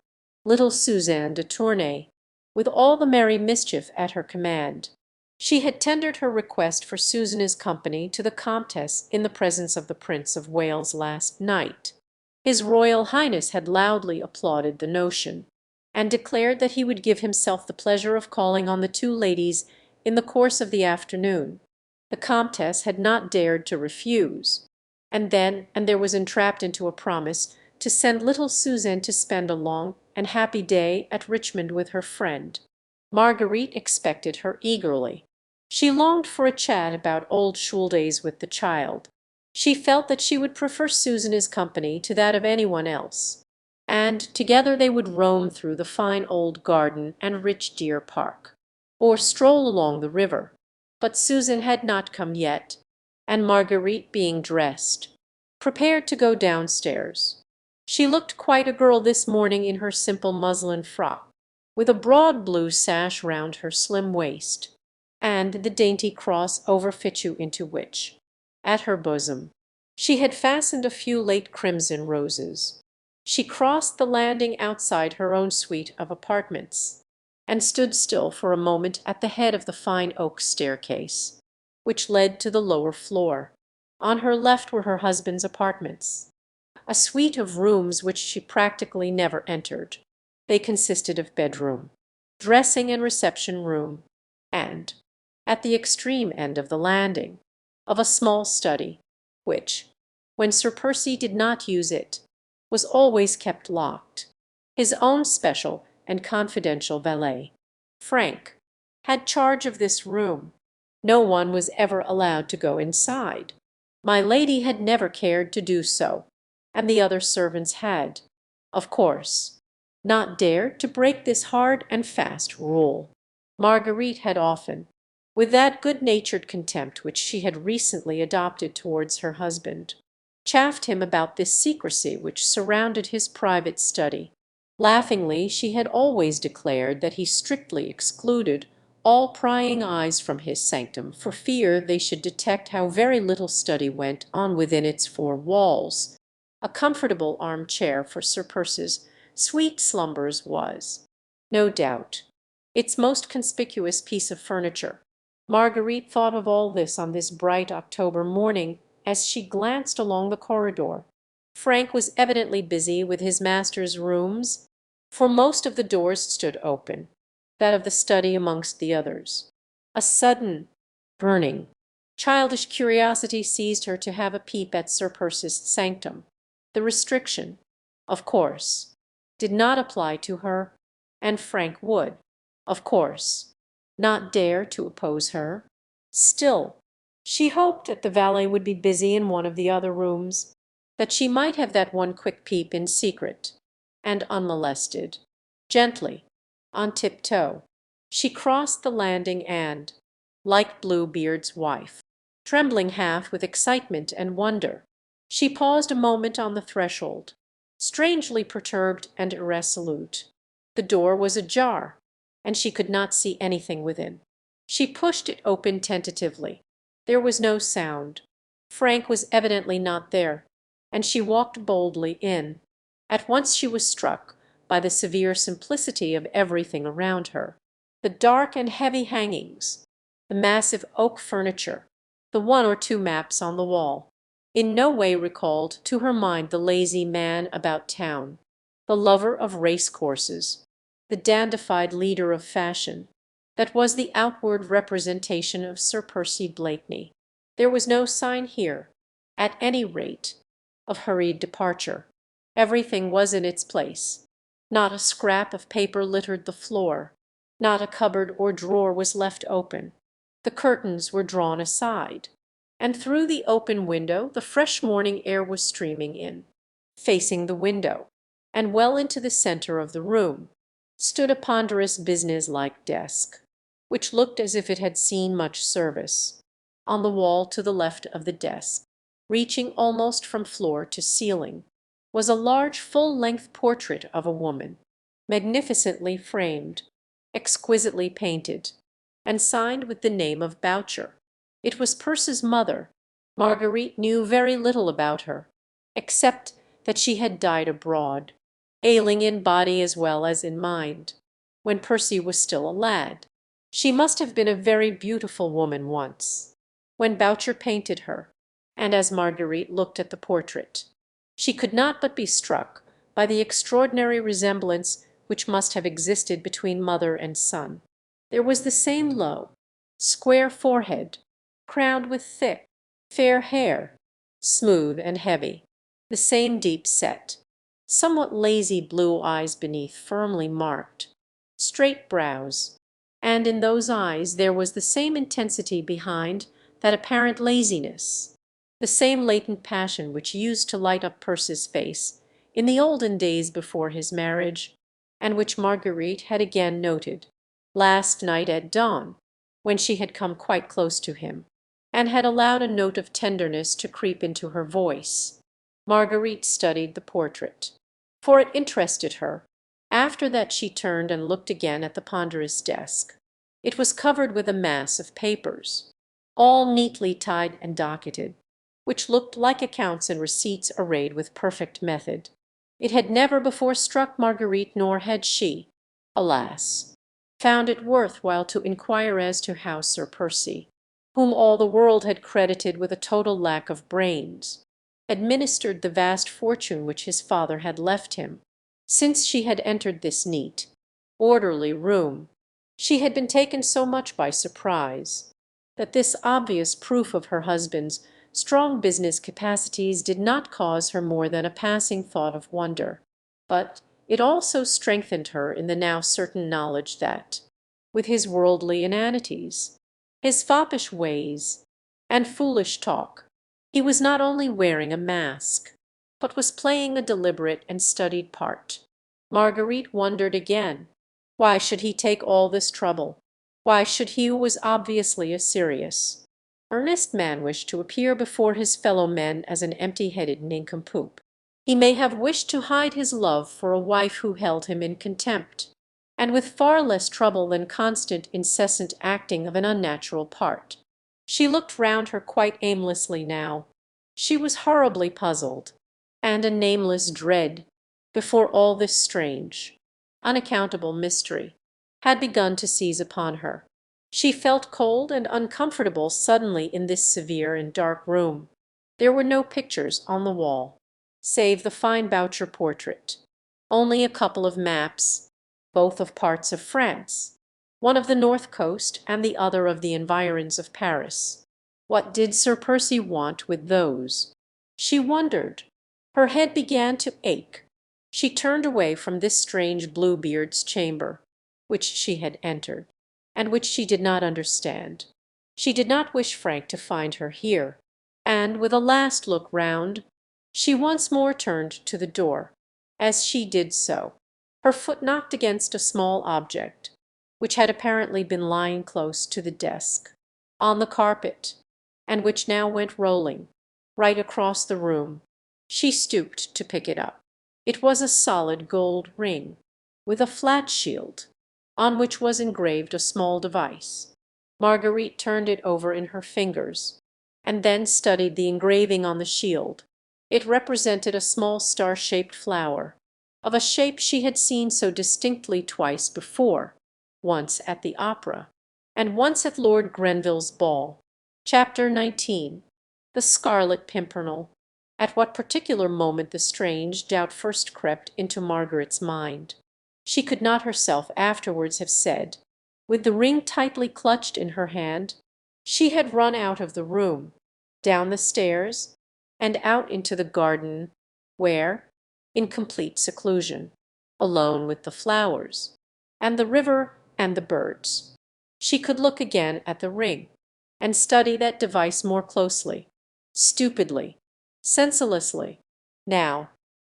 little Suzanne de Tournay, with all the merry mischief at her command. She had tendered her request for Susanna's company to the Comtesse in the presence of the Prince of Wales last night. His Royal Highness had loudly applauded the notion. and declared that he would give himself the pleasure of calling on the two ladies in the course of the afternoon. The Comtesse had not dared to refuse, and there was entrapped into a promise to send little Suzanne to spend a long and happy day at Richmond with her friend. Marguerite expected her eagerly. She longed for a chat about old school days with the child. She felt that she would prefer Susan's company to that of anyone else, and together they would roam through the fine old garden and rich deer park, or stroll along the river. But Susan had not come yet, and Marguerite, being dressed, prepared to go downstairs. She looked quite a girl this morning in her simple muslin frock, with a broad blue sash round her slim waist, and the dainty cross over fichu into which, at her bosom, she had fastened a few late crimson roses. She crossed the landing outside her own suite of apartments, and stood still for a moment at the head of the fine oak staircase, which led to the lower floor. On her left were her husband's apartments, a suite of rooms which she practically never entered. They consisted of bedroom, dressing and reception room, and, at the extreme end of the landing, of a small study, which, when Sir Percy did not use it, was always kept locked. His own special and confidential valet, Frank, had charge of this room. No one was ever allowed to go inside. My lady had never cared to do so, and the other servants had, of course, not dared to break this hard and fast rule. Marguerite had often, with that good-natured contempt which she had recently adopted towards her husband, chaffed him about this secrecy which surrounded his private study. Laughingly she had always declared that he strictly excluded all prying eyes from his sanctum for fear they should detect how very little study went on within its four walls. A comfortable armchair for Sir Percy's sweet slumbers was, no doubt, its most conspicuous piece of furniture. Marguerite thought of all this on this bright October morning as she glanced along the corridor. Frank was evidently busy with his master's rooms, for most of the doors stood open, that of the study amongst the others. A sudden, burning, childish curiosity seized her to have a peep at Sir Percy's sanctum. The restriction, of course, did not apply to her, and Frank would, of course, not dare to oppose her. Still, she hoped that the valet would be busy in one of the other rooms, that she might have that one quick peep in secret and unmolested. Gently, on tiptoe, she crossed the landing and, like Bluebeard's wife, trembling half with excitement and wonder, she paused a moment on the threshold, strangely perturbed and irresolute. The door was ajar, and she could not see anything within. She pushed it open tentatively. There was no sound. Frank was evidently not there, and she walked boldly in. At once she was struck by the severe simplicity of everything around her. The dark and heavy hangings, the massive oak furniture, the one or two maps on the wall, in no way recalled to her mind the lazy man about town, the lover of race courses, the dandified leader of fashion, that was the outward representation of Sir Percy Blakeney. There was no sign here, at any rate, of hurried departure. Everything was in its place. Not a scrap of paper littered the floor. Not a cupboard or drawer was left open. The curtains were drawn aside, and through the open window the fresh morning air was streaming in. Facing the window, and well into the centre of the room, stood a ponderous business-like desk, which looked as if it had seen much service. On the wall to the left of the desk, reaching almost from floor to ceiling, was a large full-length portrait of a woman, magnificently framed, exquisitely painted, and signed with the name of Boucher. It was Percy's mother. Marguerite knew very little about her, except that she had died abroad, ailing in body as well as in mind, when Percy was still a lad. She must have been a very beautiful woman once, when Boucher painted her, and as Marguerite looked at the portrait, she could not but be struck by the extraordinary resemblance which must have existed between mother and son. There was the same low, square forehead, crowned with thick, fair hair, smooth and heavy, the same deep set, somewhat lazy blue eyes beneath firmly marked, straight brows, and in those eyes there was the same intensity behind that apparent laziness, the same latent passion which used to light up Percy's face in the olden days before his marriage, and which Marguerite had again noted last night at dawn, when she had come quite close to him, and had allowed a note of tenderness to creep into her voice. Marguerite studied the portrait, for it interested her. After that she turned and looked again at the ponderous desk. It was covered with a mass of papers, all neatly tied and docketed, which looked like accounts and receipts arrayed with perfect method. It had never before struck Marguerite, nor had she, alas, found it worth while to inquire as to how Sir Percy, whom all the world had credited with a total lack of brains, administered the vast fortune which his father had left him. Since she had entered this neat, orderly room, she had been taken so much by surprise that this obvious proof of her husband's strong business capacities did not cause her more than a passing thought of wonder. But it also strengthened her in the now certain knowledge that, with his worldly inanities, his foppish ways, and foolish talk, he was not only wearing a mask, but was playing a deliberate and studied part. Marguerite wondered again. Why should he take all this trouble? Why should he who was obviously a serious, earnest man wish to appear before his fellow men as an empty-headed nincompoop? He may have wished to hide his love for a wife who held him in contempt, and with far less trouble than constant, incessant acting of an unnatural part. She looked round her quite aimlessly now. She was horribly puzzled, and a nameless dread before all this strange, unaccountable mystery had begun to seize upon her. She felt cold and uncomfortable suddenly in this severe and dark room. There were no pictures on the wall, save the fine Boucher portrait, only a couple of maps, both of parts of France, one of the north coast and the other of the environs of Paris. What did Sir Percy want with those? She wondered. Her head began to ache. She turned away from this strange Bluebeard's chamber, which she had entered, and which she did not understand. She did not wish Frank to find her here, and with a last look round, she once more turned to the door. As she did so, her foot knocked against a small object, which had apparently been lying close to the desk, on the carpet, and which now went rolling, right across the room. She stooped to pick it up. It was a solid gold ring, with a flat shield, on which was engraved a small device. Marguerite turned it over in her fingers, and then studied the engraving on the shield. It represented a small star-shaped flower, of a shape she had seen so distinctly twice before, once at the opera, and once at Lord Grenville's ball. Chapter 19. The Scarlet Pimpernel. At what particular moment the strange doubt first crept into Margaret's mind, she could not herself afterwards have said. With the ring tightly clutched in her hand, she had run out of the room, down the stairs, and out into the garden, where, in complete seclusion, alone with the flowers, and the river and the birds, she could look again at the ring, and study that device more closely, stupidly, senselessly. Now,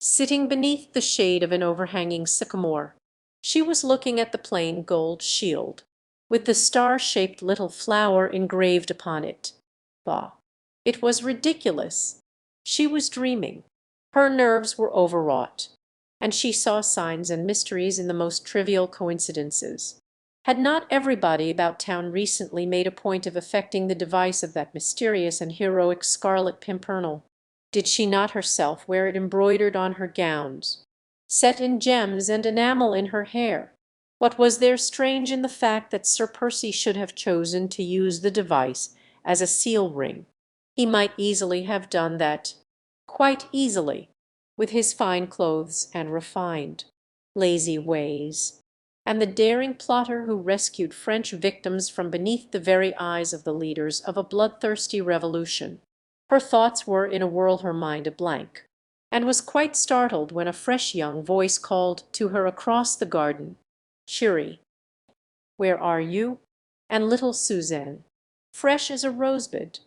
sitting beneath the shade of an overhanging sycamore, she was looking at the plain gold shield, with the star-shaped little flower engraved upon it. Bah! It was ridiculous. She was dreaming. Her nerves were overwrought, and she saw signs and mysteries in the most trivial coincidences. Had not everybody about town recently made a point of affecting the device of that mysterious and heroic Scarlet Pimpernel? Did she not herself wear it embroidered on her gowns, set in gems and enamel in her hair? What was there strange in the fact that Sir Percy should have chosen to use the device as a seal ring? He might easily have done that, quite easily, with his fine clothes and refined, lazy ways, and the daring plotter who rescued French victims from beneath the very eyes of the leaders of a bloodthirsty revolution. Her thoughts were in a whirl, her mind a blank, and was quite startled when a fresh young voice called to her across the garden, "Chérie, where are you?" And little Suzanne, fresh as a rosebud,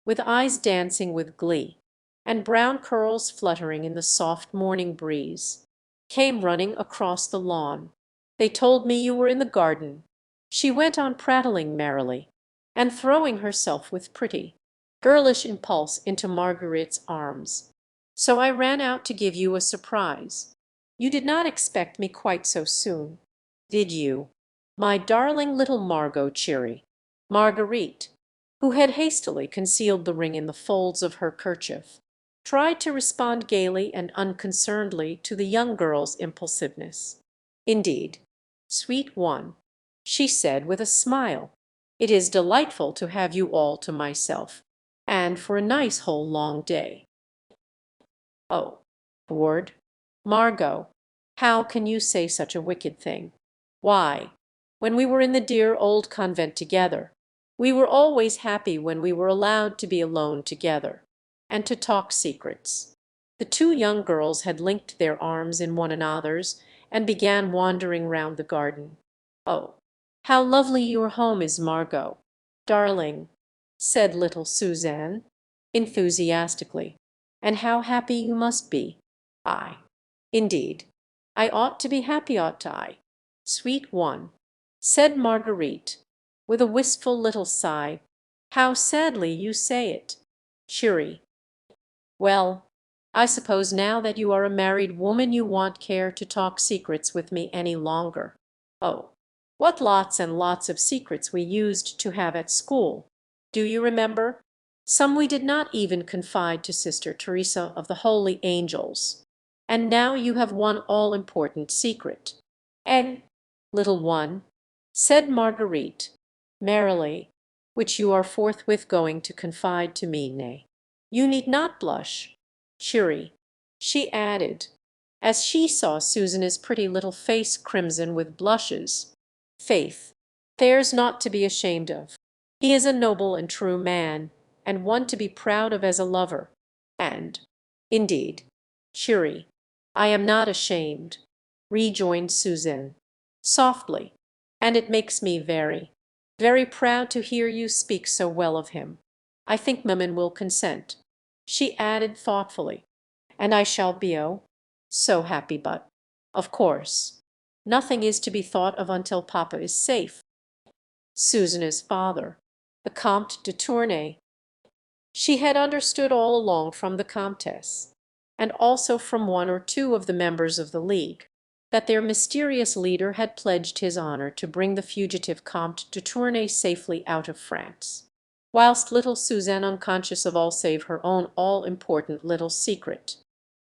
with eyes dancing with glee, and brown curls fluttering in the soft morning breeze, came running across the lawn. "They told me you were in the garden," she went on prattling merrily, and throwing herself with pretty, girlish impulse into Marguerite's arms. "So I ran out to give you a surprise. You did not expect me quite so soon, did you? My darling little Margot Cheery." Marguerite, who had hastily concealed the ring in the folds of her kerchief, tried to respond gaily and unconcernedly to the young girl's impulsiveness. "Indeed, sweet one," she said with a smile, "it is delightful to have you all to myself, and for a nice whole long day." "Oh, Ward, Margot, how can you say such a wicked thing? Why, when we were in the dear old convent together, we were always happy when we were allowed to be alone together, and to talk secrets." The two young girls had linked their arms in one another's, and began wandering round the garden. "Oh, how lovely your home is, Margot, darling," said little Suzanne, enthusiastically, "and how happy you must be." "I, indeed, I ought to be happy, ought I, sweet one?" said Marguerite, with a wistful little sigh. "How sadly you say it, Chérie. Well, I suppose now that you are a married woman you won't care to talk secrets with me any longer. Oh, what lots and lots of secrets we used to have at school! Do you remember? Some we did not even confide to Sister Teresa of the Holy Angels. And now you have one all-important secret." "And, little one," said Marguerite, merrily, "which you are forthwith going to confide to me, nay, you need not blush, Chérie," she added, as she saw Susan's pretty little face crimson with blushes. "Faith, there's naught to be ashamed of. He is a noble and true man, and one to be proud of as a lover. And, indeed, Chérie, I am not ashamed," rejoined Suzanne, softly, "and it makes me very, very proud to hear you speak so well of him. I think maman will consent," she added thoughtfully, "and I shall be, oh, so happy, but, of course, nothing is to be thought of until papa is safe." Susan's father, the Comte de Tournay. She had understood all along from the Comtesse, and also from one or two of the members of the League, that their mysterious leader had pledged his honour to bring the fugitive Comte de Tournay safely out of France, whilst little Suzanne, unconscious of all save her own all-important little secret,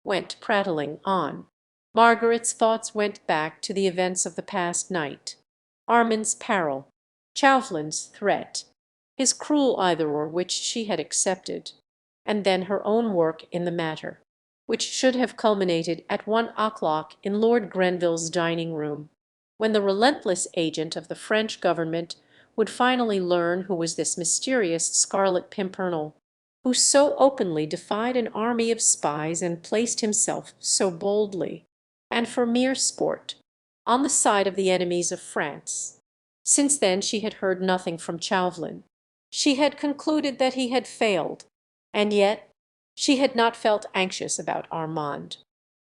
went prattling on. Margaret's thoughts went back to the events of the past night, Armand's peril, Chauvelin's threat, his cruel either-or which she had accepted, and then her own work in the matter, which should have culminated at 1 o'clock in Lord Grenville's dining-room, when the relentless agent of the French government would finally learn who was this mysterious Scarlet Pimpernel, who so openly defied an army of spies and placed himself so boldly, and for mere sport, on the side of the enemies of France. Since then she had heard nothing from Chauvelin. She had concluded that he had failed, and yet she had not felt anxious about Armand,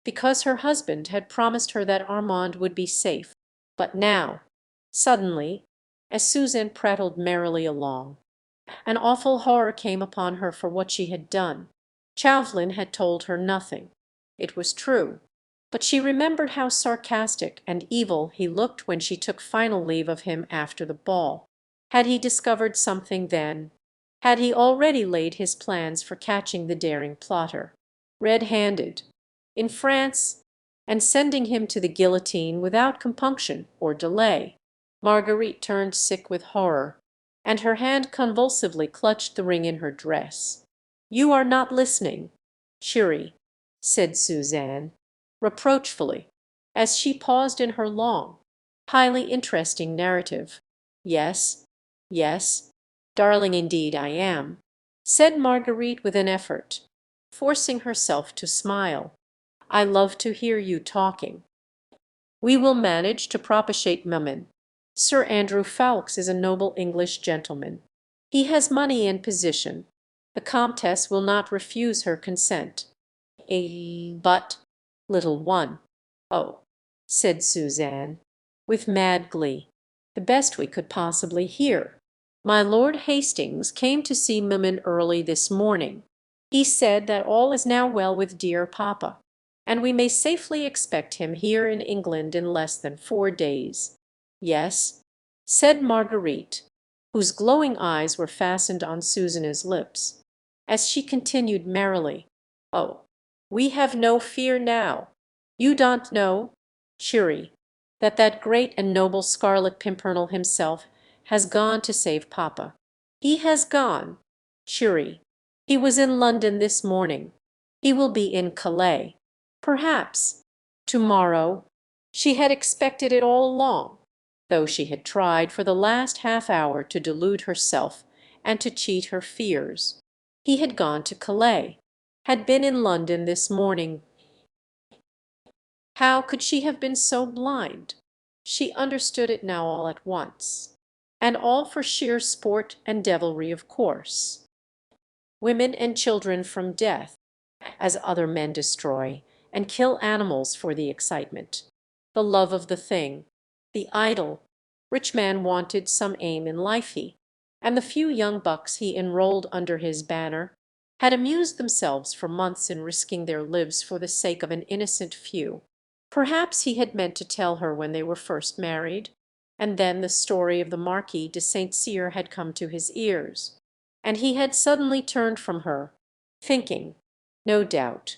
because her husband had promised her that Armand would be safe. But now, suddenly, as Suzanne prattled merrily along, an awful horror came upon her for what she had done. Chauvelin had told her nothing, it was true, but she remembered how sarcastic and evil he looked when she took final leave of him after the ball. Had he discovered something then? Had he already laid his plans for catching the daring plotter, red-handed, in France, and sending him to the guillotine without compunction or delay? Marguerite turned sick with horror, and her hand convulsively clutched the ring in her dress. "You are not listening, Chérie," said Suzanne, reproachfully. as she paused in her long, highly interesting narrative. "Yes, yes, darling, indeed I am," said Marguerite with an effort, forcing herself to smile. "I love to hear you talking. We will manage to propitiate Mammon. Sir Andrew Ffoulkes is a noble English gentleman. He has money and position. The Comtesse will not refuse her consent. But, little one—" "Oh," said Suzanne, with mad glee, "the best we could possibly hear. My Lord Hastings came to see Mammon early this morning. He said that all is now well with dear papa, and we may safely expect him here in England in less than 4 days." "Yes," said Marguerite, whose glowing eyes were fastened on Susanna's lips, as she continued merrily, "Oh, we have no fear now. You don't know, Chérie, that great and noble Scarlet Pimpernel himself has gone to save papa. He has gone, Chérie. He was in London this morning. He will be in Calais, perhaps, to-morrow." She had expected it all along, though she had tried for the last half hour to delude herself and to cheat her fears. He had gone to Calais, had been in London this morning. How could she have been so blind? She understood it now all at once. And all for sheer sport and devilry, of course. Women and children from death, as other men destroy and kill animals for the excitement, the love of the thing, the idol. Rich man wanted some aim in life, and the few young bucks he enrolled under his banner had amused themselves for months in risking their lives for the sake of an innocent few. Perhaps he had meant to tell her when they were first married, and then the story of the Marquis de St. Cyr had come to his ears, and he had suddenly turned from her, thinking, no doubt,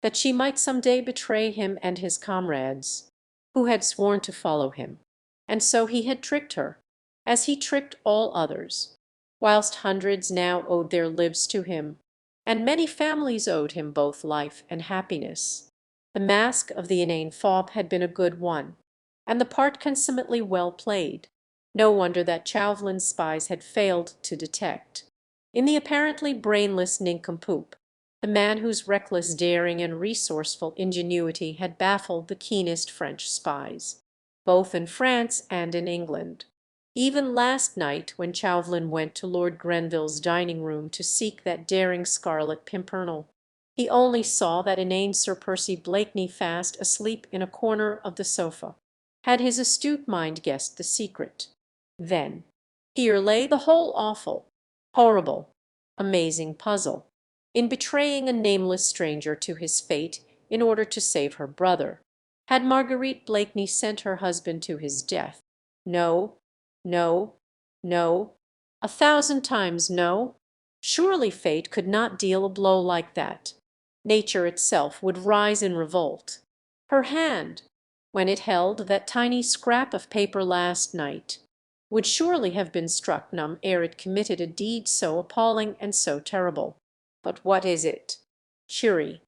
that she might some day betray him and his comrades, who had sworn to follow him, and so he had tricked her, as he tricked all others, whilst hundreds now owed their lives to him, and many families owed him both life and happiness. The mask of the inane fop had been a good one, and the part consummately well played. No wonder that Chauvelin's spies had failed to detect, in the apparently brainless nincompoop, the man whose reckless daring and resourceful ingenuity had baffled the keenest French spies, both in France and in England. Even last night, when Chauvelin went to Lord Grenville's dining-room to seek that daring Scarlet Pimpernel, he only saw that inane Sir Percy Blakeney fast asleep in a corner of the sofa. Had his astute mind guessed the secret? Then here lay the whole awful, horrible, amazing puzzle, in betraying a nameless stranger to his fate in order to save her brother. Had Marguerite Blakeney sent her husband to his death? No, no, no, 1,000 times no. Surely fate could not deal a blow like that. Nature itself would rise in revolt. Her hand, when it held that tiny scrap of paper last night, would surely have been struck numb ere it committed a deed so appalling and so terrible. "But what is it, Chérie?"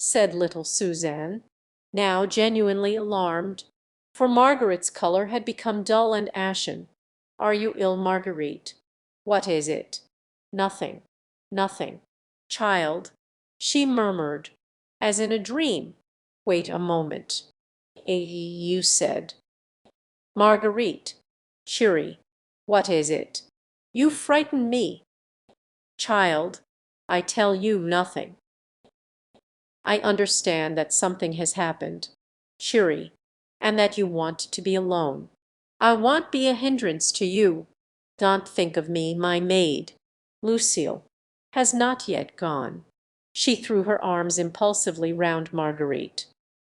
said little Suzanne, now genuinely alarmed, for Margaret's colour had become dull and ashen. "Are you ill, Marguerite? What is it?" "Nothing, nothing, child," she murmured, as in a dream. "Wait a moment. You said—" "Marguerite, Chérie, what is it? You frighten me. Child, I tell you nothing. I understand that something has happened, Chérie, and that you want to be alone. I won't be a hindrance to you. Don't think of me. My maid, Lucille, has not yet gone." She threw her arms impulsively round Marguerite.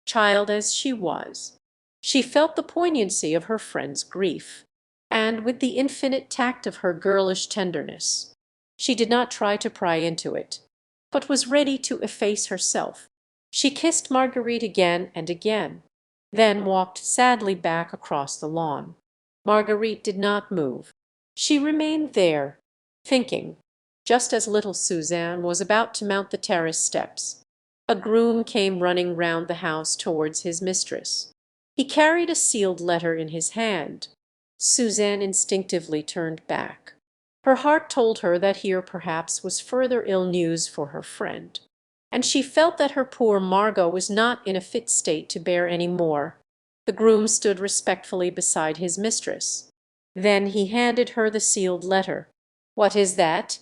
Child as she was, she felt the poignancy of her friend's grief, and with the infinite tact of her girlish tenderness, she did not try to pry into it, but was ready to efface herself. She kissed Marguerite again and again, then walked sadly back across the lawn. Marguerite did not move. She remained there, thinking, just as little Suzanne was about to mount the terrace steps. A groom came running round the house towards his mistress. He carried a sealed letter in his hand. Suzanne instinctively turned back. Her heart told her that here perhaps was further ill news for her friend, and she felt that her poor Margot was not in a fit state to bear any more. The groom stood respectfully beside his mistress. Then he handed her the sealed letter. "What is that?"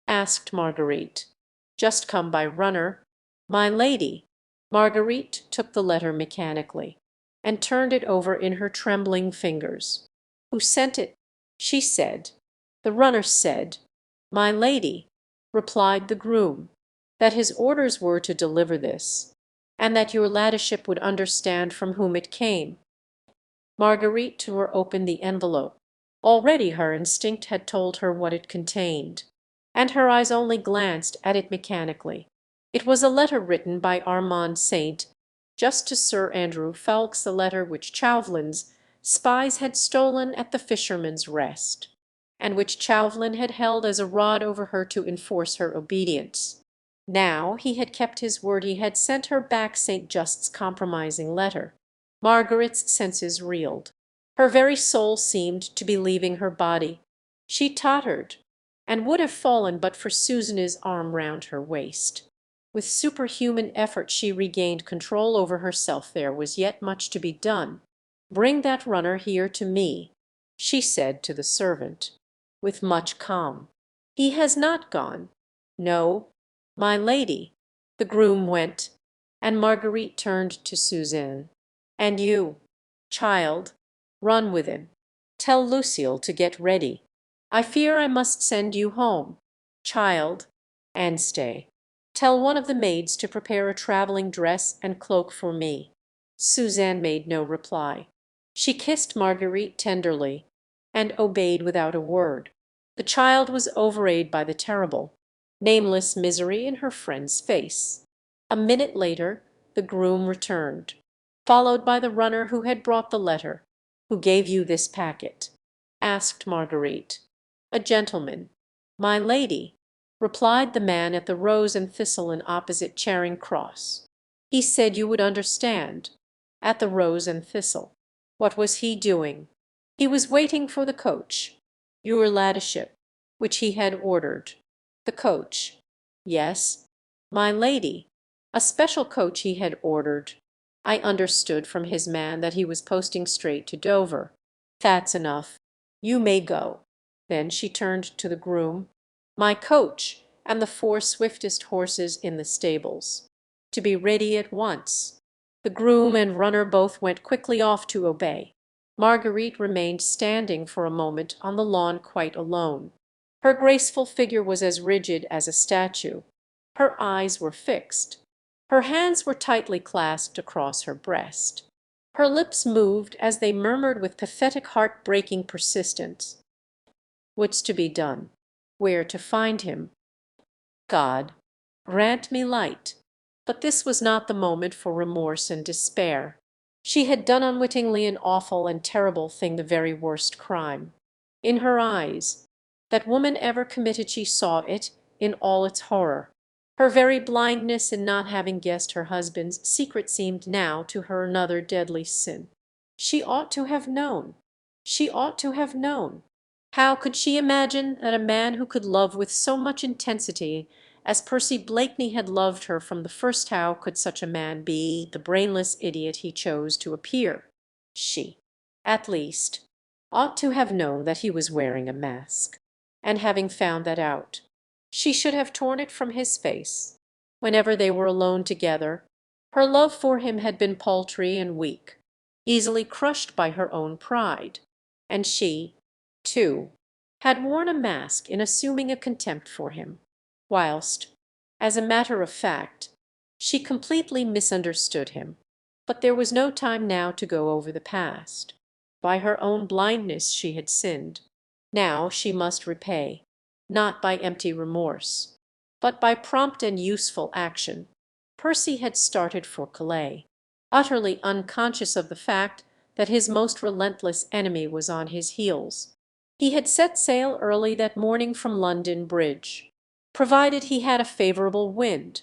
asked Marguerite. "Just come by runner." "My lady." Marguerite took the letter mechanically, and turned it over in her trembling fingers. "Who sent it?" she said. The runner said, "My lady," replied the groom, "that his orders were to deliver this, and that your ladyship would understand from whom it came." Marguerite tore open the envelope. Already her instinct had told her what it contained, and her eyes only glanced at it mechanically. It was a letter written by Armand Saint just to Sir Andrew Ffoulkes, the letter which Chauvelin's spies had stolen at the Fisherman's Rest, and which Chauvelin had held as a rod over her to enforce her obedience. Now he had kept his word, he had sent her back St. Just's compromising letter. Margaret's senses reeled. Her very soul seemed to be leaving her body. She tottered, and would have fallen but for Susan's arm round her waist. With superhuman effort she regained control over herself. There was yet much to be done. "Bring that runner here to me," she said to the servant, with much calm. "He has not gone." "No, my lady." The groom went, and Marguerite turned to Suzanne. "And you, child, run with him. Tell Lucille to get ready. I fear I must send you home, child, and stay. Tell one of the maids to prepare a travelling dress and cloak for me." Suzanne made no reply. She kissed Marguerite tenderly, and obeyed without a word. The child was overawed by the terrible, nameless misery in her friend's face. A minute later the groom returned, followed by the runner who had brought the letter. "Who gave you this packet?" asked Marguerite. "A gentleman." "My lady," replied the man at the Rose and Thistle in opposite Charing Cross. "He said you would understand." "At the Rose and Thistle. What was he doing?" "He was waiting for the coach." "Your ladyship," which he had ordered. "The coach." "Yes, my lady." "A special coach he had ordered. I understood from his man that he was posting straight to Dover." "That's enough. You may go." Then she turned to the groom. "My coach and the 4 swiftest horses in the stables. To be ready at once." The groom and runner both went quickly off to obey. Marguerite remained standing for a moment on the lawn quite alone. Her graceful figure was as rigid as a statue. Her eyes were fixed. Her hands were tightly clasped across her breast. Her lips moved as they murmured with pathetic heart-breaking persistence, "What's to be done? Where to find him? God, grant me light." But this was not the moment for remorse and despair. She had done unwittingly an awful and terrible thing, the very worst crime. In her eyes, that woman ever committed, she saw it in all its horror. Her very blindness in not having guessed her husband's secret seemed now to her another deadly sin. She ought to have known. She ought to have known. How could she imagine that a man who could love with so much intensity as Percy Blakeney had loved her from the first, how could such a man be the brainless idiot he chose to appear? She, at least, ought to have known that he was wearing a mask, and having found that out, she should have torn it from his face. Whenever they were alone together, her love for him had been paltry and weak, easily crushed by her own pride, and she, too, had worn a mask in assuming a contempt for him, whilst, as a matter of fact, she completely misunderstood him. But there was no time now to go over the past. By her own blindness she had sinned. Now she must repay, not by empty remorse, but by prompt and useful action. Percy had started for Calais, utterly unconscious of the fact that his most relentless enemy was on his heels. He had set sail early that morning from London Bridge. Provided he had a favourable wind,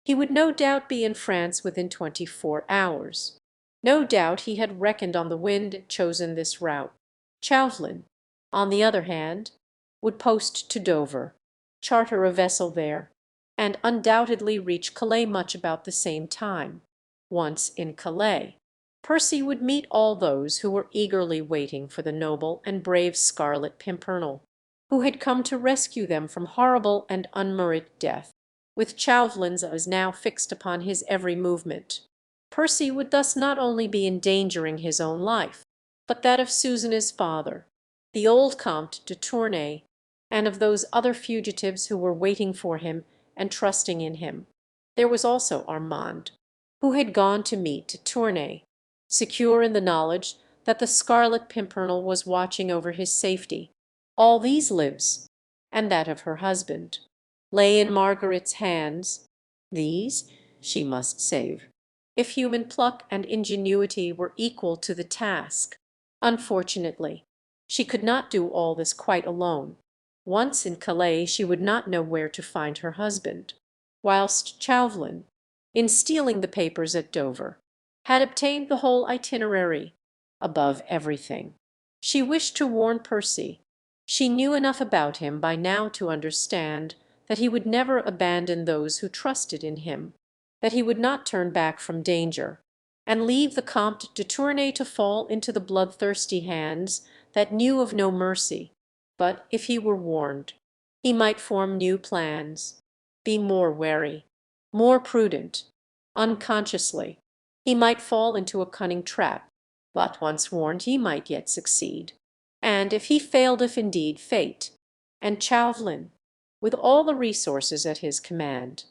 he would no doubt be in France within 24 hours. No doubt he had reckoned on the wind and chosen this route. Chauvelin, on the other hand, would post to Dover, charter a vessel there, and undoubtedly reach Calais much about the same time. Once in Calais, Percy would meet all those who were eagerly waiting for the noble and brave Scarlet Pimpernel, who had come to rescue them from horrible and unmerited death. With Chauvelin's eyes now fixed upon his every movement, Percy would thus not only be endangering his own life, but that of Susan's father, the old Comte de Tournay, and of those other fugitives who were waiting for him and trusting in him. There was also Armand, who had gone to meet Tournay, secure in the knowledge that the Scarlet Pimpernel was watching over his safety. All these lives, and that of her husband, lay in Marguerite's hands. These she must save, if human pluck and ingenuity were equal to the task. Unfortunately, she could not do all this quite alone. Once in Calais she would not know where to find her husband, whilst Chauvelin, in stealing the papers at Dover, had obtained the whole itinerary. Above everything, she wished to warn Percy. She knew enough about him by now to understand that he would never abandon those who trusted in him, that he would not turn back from danger, and leave the Comte de Tournay to fall into the bloodthirsty hands that knew of no mercy. But if he were warned, he might form new plans, be more wary, more prudent. Unconsciously, he might fall into a cunning trap, but once warned he might yet succeed. And if he failed, if indeed fate, and Chauvelin, with all the resources at his command,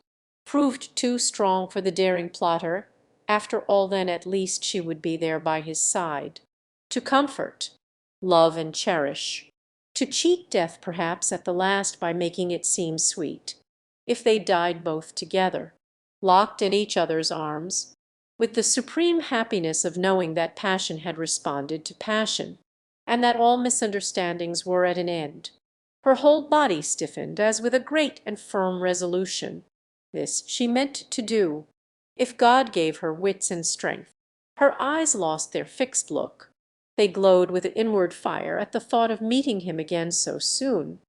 proved too strong for the daring plotter, after all then at least she would be there by his side, to comfort, love, and cherish, to cheat death perhaps at the last by making it seem sweet, if they died both together, locked in each other's arms, with the supreme happiness of knowing that passion had responded to passion, and that all misunderstandings were at an end. Her whole body stiffened as with a great and firm resolution. This she meant to do, if God gave her wits and strength. Her eyes lost their fixed look. They glowed with inward fire at the thought of meeting him again so soon,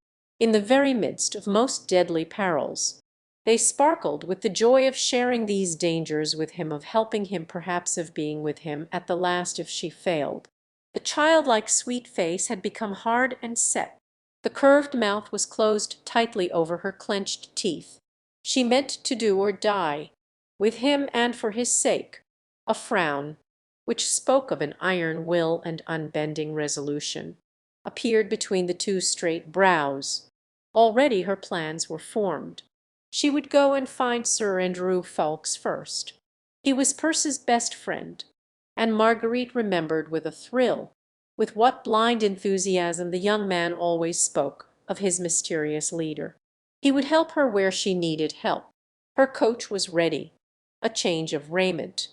in the very midst of most deadly perils. They sparkled with the joy of sharing these dangers with him, of helping him, perhaps of being with him at the last if she failed. The childlike sweet face had become hard and set. The curved mouth was closed tightly over her clenched teeth. She meant to do or die, with him and for his sake. A frown, which spoke of an iron will and unbending resolution, appeared between the two straight brows. Already her plans were formed. She would go and find Sir Andrew Ffoulkes first. He was Percy's best friend, and Marguerite remembered with a thrill with what blind enthusiasm the young man always spoke of his mysterious leader. He would help her where she needed help. Her coach was ready, a change of raiment,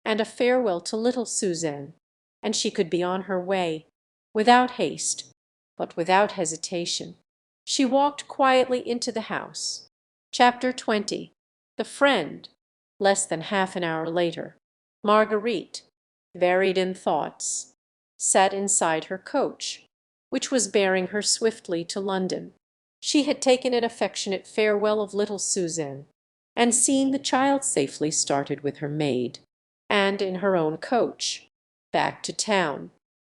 and a farewell to little Suzanne, and she could be on her way, without haste, but without hesitation. She walked quietly into the house. Chapter 20. The Friend. Less than half an hour later, Marguerite, varied in thoughts, sat inside her coach, which was bearing her swiftly to London. She had taken an affectionate farewell of little Suzanne, and seen the child safely started with her maid, and in her own coach, back to town.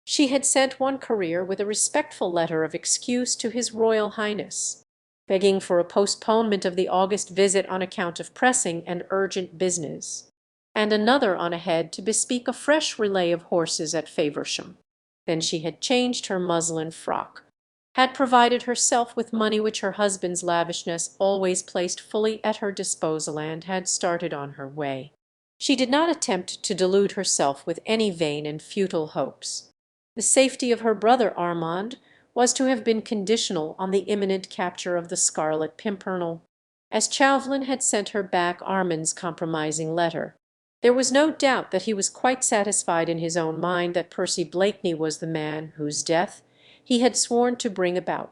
She had sent one courier with a respectful letter of excuse to His Royal Highness, begging for a postponement of the August visit on account of pressing and urgent business, and another on ahead to bespeak a fresh relay of horses at Faversham. Then she had changed her muslin frock, had provided herself with money which her husband's lavishness always placed fully at her disposal, and had started on her way. She did not attempt to delude herself with any vain and futile hopes. The safety of her brother Armand was to have been conditional on the imminent capture of the Scarlet Pimpernel. As Chauvelin had sent her back Armand's compromising letter, there was no doubt that he was quite satisfied in his own mind that Percy Blakeney was the man whose death he had sworn to bring about.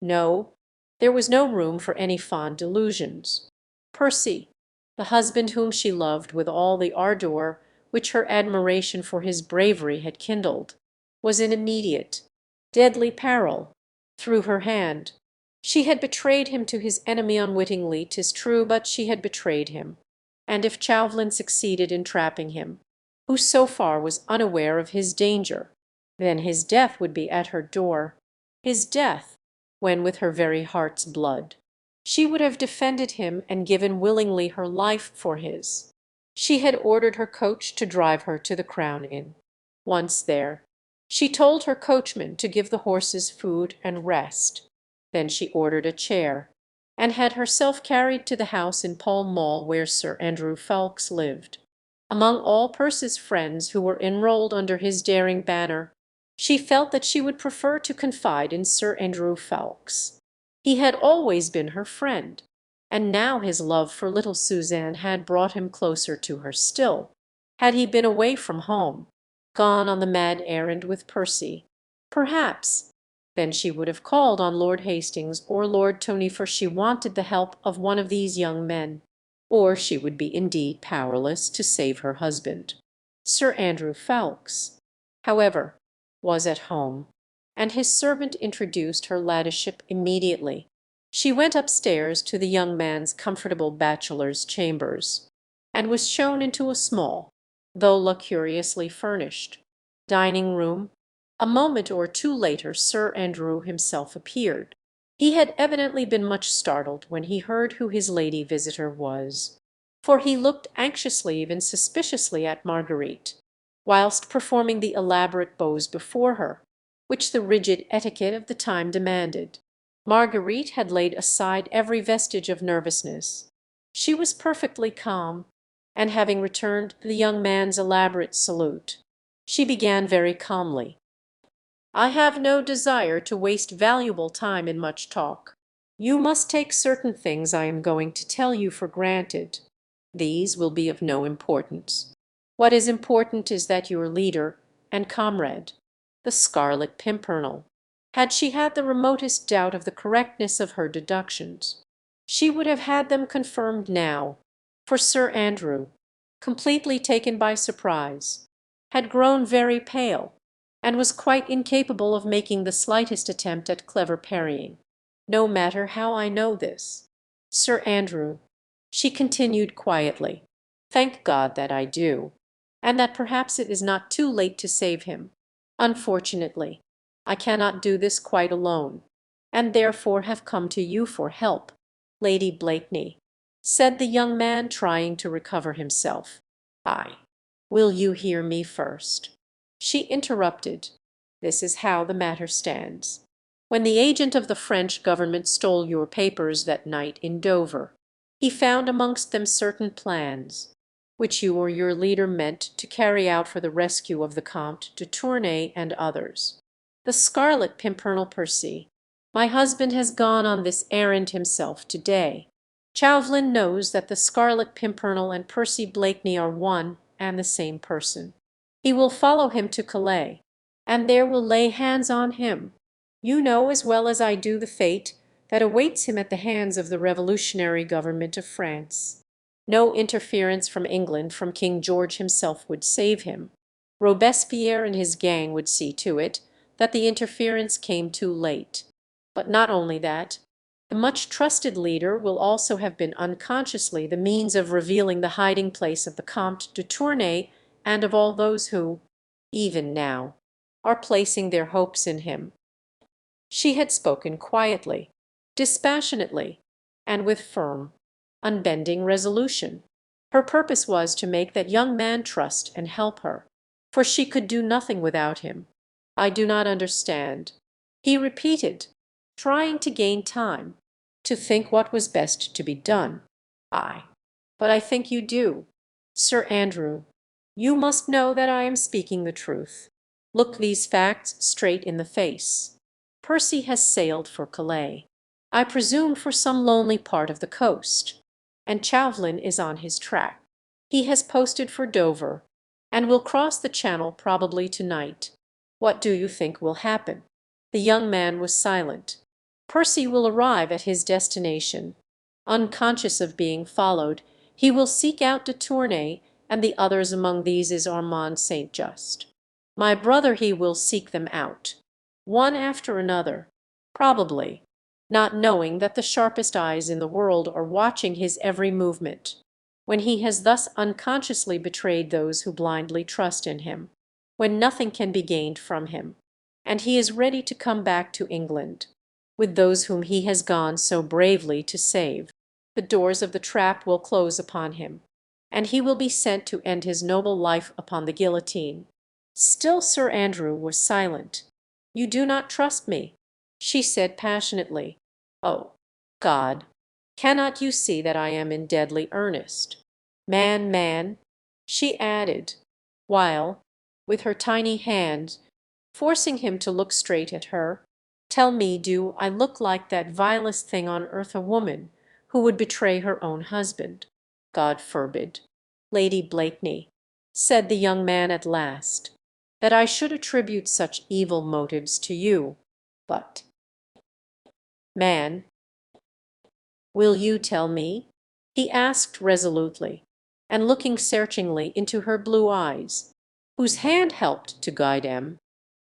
No, there was no room for any fond delusions. Percy, the husband whom she loved with all the ardour which her admiration for his bravery had kindled, was in immediate, deadly peril, through her hand. She had betrayed him to his enemy unwittingly, 'tis true, but she had betrayed him, and if Chauvelin succeeded in trapping him, who so far was unaware of his danger, then his death would be at her door, his death, when with her very heart's blood she would have defended him and given willingly her life for his. She had ordered her coach to drive her to the Crown Inn. Once there, she told her coachman to give the horses food and rest. Then she ordered a chair, and had herself carried to the house in Pall Mall where Sir Andrew Ffoulkes lived. Among all Percy's friends who were enrolled under his daring banner, she felt that she would prefer to confide in Sir Andrew Ffoulkes. He had always been her friend, and now his love for little Suzanne had brought him closer to her still. Had he been away from home, gone on the mad errand with Percy, perhaps then she would have called on Lord Hastings or Lord Tony, for she wanted the help of one of these young men, or she would be indeed powerless to save her husband. Sir Andrew Ffoulkes, however, was at home, and his servant introduced her ladyship immediately. She went upstairs to the young man's comfortable bachelor's chambers, and was shown into a small, though luxuriously furnished, dining room. A moment or two later Sir Andrew himself appeared. He had evidently been much startled when he heard who his lady visitor was, for he looked anxiously, even suspiciously, at Marguerite, whilst performing the elaborate bows before her, which the rigid etiquette of the time demanded. Marguerite had laid aside every vestige of nervousness. She was perfectly calm, and having returned the young man's elaborate salute, she began very calmly, "I have no desire to waste valuable time in much talk. You must take certain things I am going to tell you for granted. These will be of no importance. What is important is that your leader and comrade, the Scarlet Pimpernel, had she had the remotest doubt of the correctness of her deductions, she would have had them confirmed now, for Sir Andrew, completely taken by surprise, had grown very pale, and was quite incapable of making the slightest attempt at clever parrying. No matter how I know this, Sir Andrew," she continued quietly, "thank God that I do, and that perhaps it is not too late to save him. Unfortunately, I cannot do this quite alone, and therefore have come to you for help." "Lady Blakeney," said the young man, trying to recover himself, "will you hear me first?" She interrupted. "This is how the matter stands. When the agent of the French government stole your papers that night in Dover, he found amongst them certain plans, which you or your leader meant to carry out for the rescue of the Comte de Tournay and others. The Scarlet Pimpernel, Percy, my husband has gone on this errand himself to-day. Chauvelin knows that the Scarlet Pimpernel and Percy Blakeney are one and the same person. He will follow him to Calais, and there will lay hands on him. You know as well as I do the fate that awaits him at the hands of the revolutionary government of France. No interference from England, from King George himself, would save him. Robespierre and his gang would see to it that the interference came too late. But not only that, the much trusted leader will also have been unconsciously the means of revealing the hiding place of the Comte de Tournay and of all those who, even now, are placing their hopes in him." She had spoken quietly, dispassionately, and with firm, unbending resolution. Her purpose was to make that young man trust and help her, for she could do nothing without him. "I do not understand," he repeated, trying to gain time, to think what was best to be done. But I think you do. Sir Andrew, you must know that I am speaking the truth. Look these facts straight in the face. Percy has sailed for Calais, I presume for some lonely part of the coast, and Chauvelin is on his track. He has posted for Dover, and will cross the Channel probably to-night. What do you think will happen?" The young man was silent. "Percy will arrive at his destination. Unconscious of being followed, he will seek out de Tournay and the others among these is Armand Saint Just. My brother, he will seek them out, one after another, probably, not knowing that the sharpest eyes in the world are watching his every movement, when he has thus unconsciously betrayed those who blindly trust in him, when nothing can be gained from him, and he is ready to come back to England, with those whom he has gone so bravely to save. The doors of the trap will close upon him, and he will be sent to end his noble life upon the guillotine. Still Sir Andrew was silent. "You do not trust me," she said passionately. "Oh, God, cannot you see that I am in deadly earnest? Man, she added, while, with her tiny hand, forcing him to look straight at her, "tell me, do I look like that vilest thing on earth, a woman who would betray her own husband?" "God forbid, Lady Blakeney," said the young man at last, "that I should attribute such evil motives to you. But, man, will you tell me?" he asked resolutely, and looking searchingly into her blue eyes, "whose hand helped to guide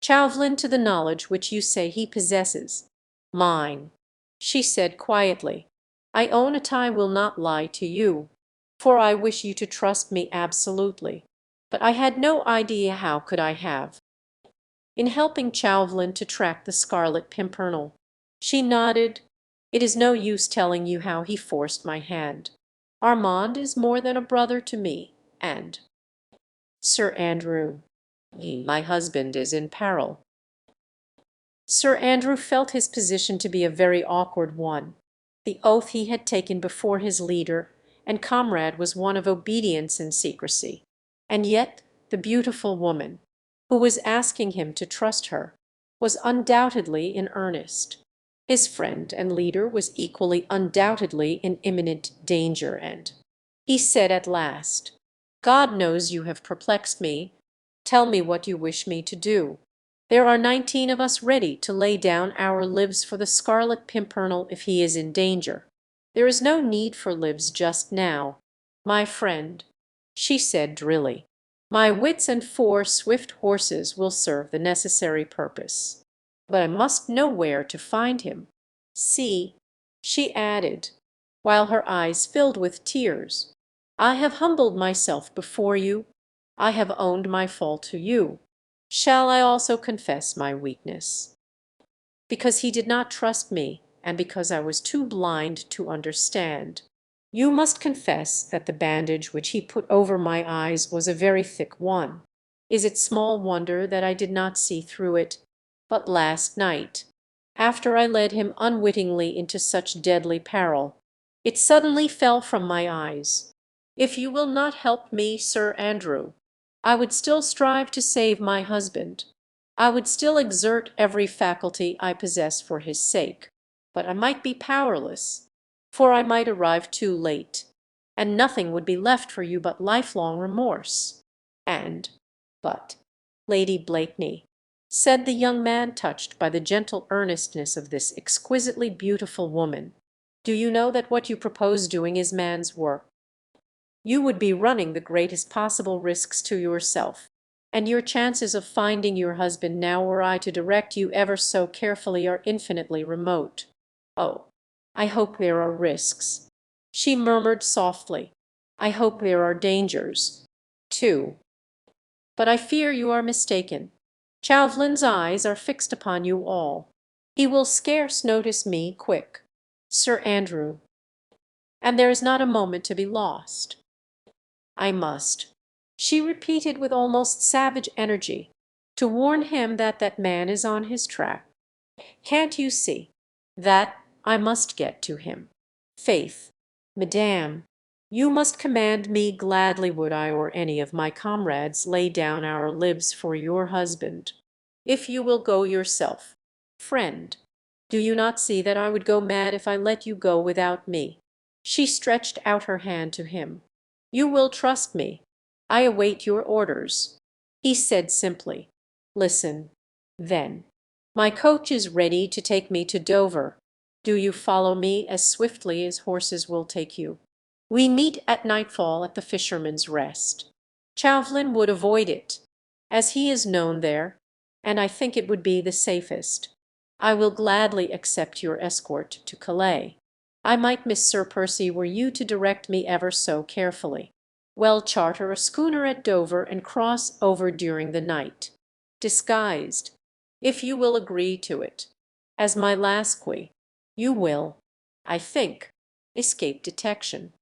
Chauvelin to the knowledge which you say he possesses?" "Mine," she said quietly. "I own it, I will not lie to you, for I wish you to trust me absolutely. But I had no idea how could I have in helping Chauvelin to track the Scarlet Pimpernel." She nodded. "It is no use telling you how he forced my hand. Armand is more than a brother to me, and Sir Andrew, my husband, is in peril." Sir Andrew felt his position to be a very awkward one. The oath he had taken before his leader and comrade was one of obedience and secrecy, and yet the beautiful woman, who was asking him to trust her, was undoubtedly in earnest. His friend and leader was equally undoubtedly in imminent danger, and he said at last, "God knows you have perplexed me. Tell me what you wish me to do. There are 19 of us ready to lay down our lives for the Scarlet Pimpernel if he is in danger. There is no need for lives just now, my friend," she said drily. "My wits and 4 swift horses will serve the necessary purpose. But I must know where to find him. See," she added, while her eyes filled with tears, "I have humbled myself before you. I have owned my fault to you. Shall I also confess my weakness? Because he did not trust me, and because I was too blind to understand. You must confess that the bandage which he put over my eyes was a very thick one. Is it small wonder that I did not see through it? But last night, after I led him unwittingly into such deadly peril, it suddenly fell from my eyes. If you will not help me, Sir Andrew, I would still strive to save my husband. I would still exert every faculty I possess for his sake. But I might be powerless, for I might arrive too late, and nothing would be left for you but lifelong remorse. But, Lady Blakeney," said the young man, touched by the gentle earnestness of this exquisitely beautiful woman, "do you know that what you propose doing is man's work? You would be running the greatest possible risks to yourself, and your chances of finding your husband now were I to direct you ever so carefully are infinitely remote. Oh, I hope there are risks," she murmured softly. "I hope there are dangers, too. But I fear you are mistaken. Chauvelin's eyes are fixed upon you all. He will scarce notice me quick, Sir Andrew, and there is not a moment to be lost. I must," she repeated with almost savage energy, "to warn him that that man is on his track. Can't you see that I must get to him? Faith, madame, you must command me, gladly would I or any of my comrades lay down our lives for your husband. If you will go yourself, friend, do you not see that I would go mad if I let you go without me?" She stretched out her hand to him. "You will trust me. I await your orders." He said simply, "Listen, then. My coach is ready to take me to Dover. Do you follow me as swiftly as horses will take you. We meet at nightfall at the Fisherman's Rest. Chauvelin would avoid it, as he is known there, and I think it would be the safest. I will gladly accept your escort to Calais. I might miss Sir Percy were you to direct me ever so carefully. Well, charter a schooner at Dover and cross over during the night, disguised, if you will agree to it, as my lasquy. You will, I think, escape detection.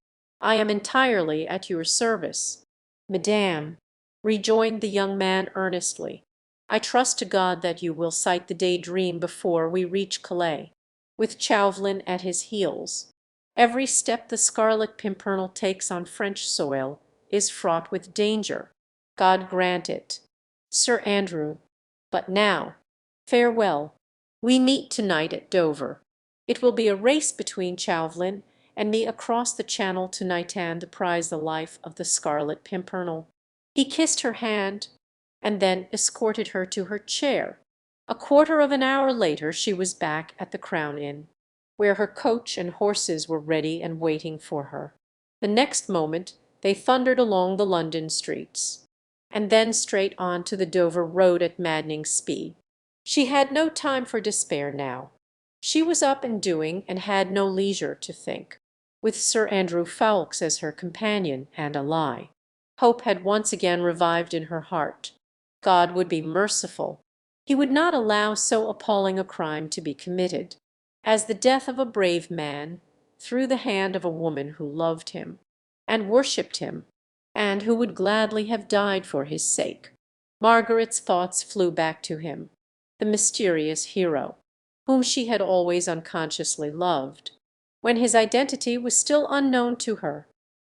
I am entirely at your service." "Madame," rejoined the young man earnestly, "I trust to God that you will sight the Day Dream before we reach Calais, with Chauvelin at his heels. Every step the Scarlet Pimpernel takes on French soil is fraught with danger. God grant it, Sir Andrew. But now, farewell. We meet to-night at Dover. It will be a race between Chauvelin and me across the Channel to Nitan to prize the life of the Scarlet Pimpernel." He kissed her hand, and then escorted her to her chair. A quarter of an hour later she was back at the Crown Inn, where her coach and horses were ready and waiting for her. The next moment they thundered along the London streets, and then straight on to the Dover road at maddening speed. She had no time for despair now. She was up and doing, and had no leisure to think, with Sir Andrew Ffoulkes as her companion and ally. Hope had once again revived in her heart. God would be merciful. He would not allow so appalling a crime to be committed as the death of a brave man through the hand of a woman who loved him, and worshipped him, and who would gladly have died for his sake. Margaret's thoughts flew back to him, the mysterious hero, whom she had always unconsciously loved, when his identity was still unknown to her.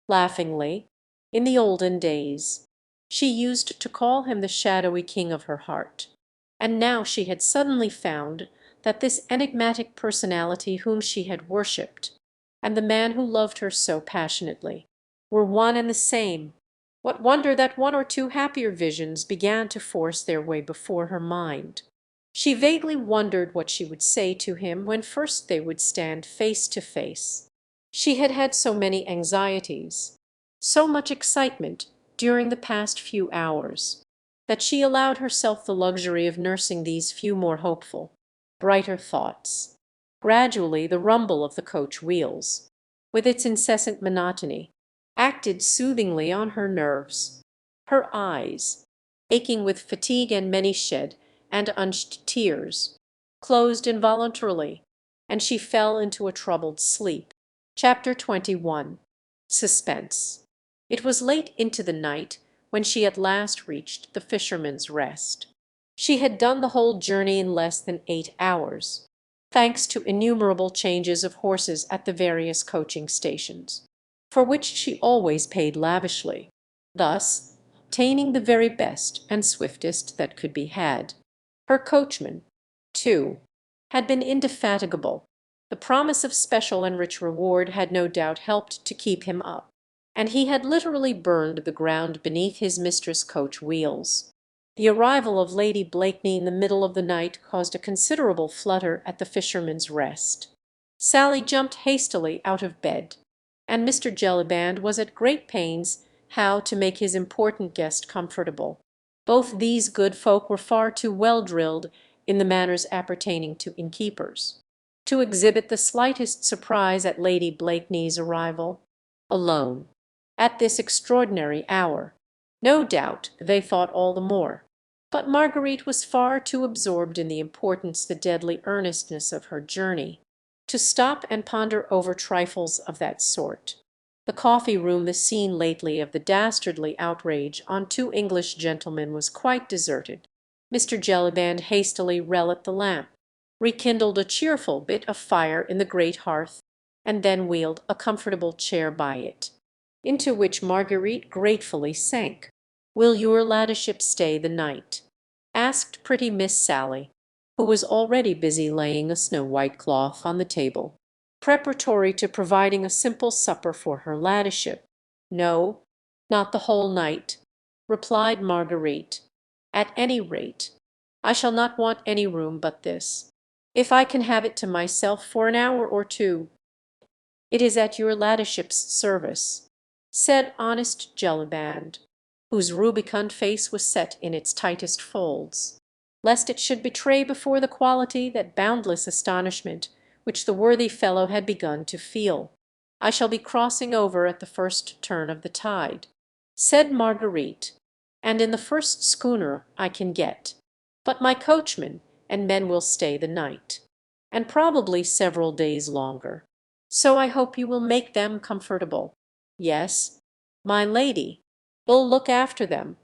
Laughingly, in the olden days, she used to call him the shadowy king of her heart, and now she had suddenly found that this enigmatic personality whom she had worshipped, and the man who loved her so passionately, were one and the same. What wonder that one or two happier visions began to force their way before her mind. She vaguely wondered what she would say to him when first they would stand face to face. She had had so many anxieties, so much excitement during the past few hours, that she allowed herself the luxury of nursing these few more hopeful, brighter thoughts. Gradually the rumble of the coach wheels, with its incessant monotony, acted soothingly on her nerves. Her eyes, aching with fatigue and many shed and unshed tears, closed involuntarily, and she fell into a troubled sleep. Chapter 21. Suspense. It was late into the night when she at last reached the Fisherman's Rest. She had done the whole journey in less than 8 hours, thanks to innumerable changes of horses at the various coaching stations, for which she always paid lavishly, thus obtaining the very best and swiftest that could be had. Her coachman, too, had been indefatigable. The promise of special and rich reward had no doubt helped to keep him up, and he had literally burned the ground beneath his mistress' coach wheels. The arrival of Lady Blakeney in the middle of the night caused a considerable flutter at the Fisherman's Rest. Sally jumped hastily out of bed, and Mr. Jellyband was at great pains how to make his important guest comfortable. Both these good folk were far too well drilled in the manners appertaining to innkeepers to exhibit the slightest surprise at Lady Blakeney's arrival, alone, at this extraordinary hour. No doubt they thought all the more, but Marguerite was far too absorbed in the importance, the deadly earnestness of her journey, to stop and ponder over trifles of that sort. The coffee-room, the scene lately of the dastardly outrage on 2 English gentlemen, was quite deserted. Mr. Jellyband hastily relit the lamp, rekindled a cheerful bit of fire in the great hearth, and then wheeled a comfortable chair by it, into which Marguerite gratefully sank. "Will your ladyship stay the night?" asked pretty Miss Sally, who was already busy laying a snow-white cloth on the table, preparatory to providing a simple supper for her ladyship. "No, not the whole night," replied Marguerite. "At any rate, I shall not want any room but this. If I can have it to myself for an hour or two—" "It is at your ladyship's service," said honest Jellyband, whose rubicund face was set in its tightest folds, lest it should betray before the quality that boundless astonishment which the worthy fellow had begun to feel. "I shall be crossing over at the first turn of the tide," said Marguerite, "and in the first schooner I can get. But my coachman and men will stay the night, and probably several days longer. So I hope you will make them comfortable. Yes, my lady, will look after them.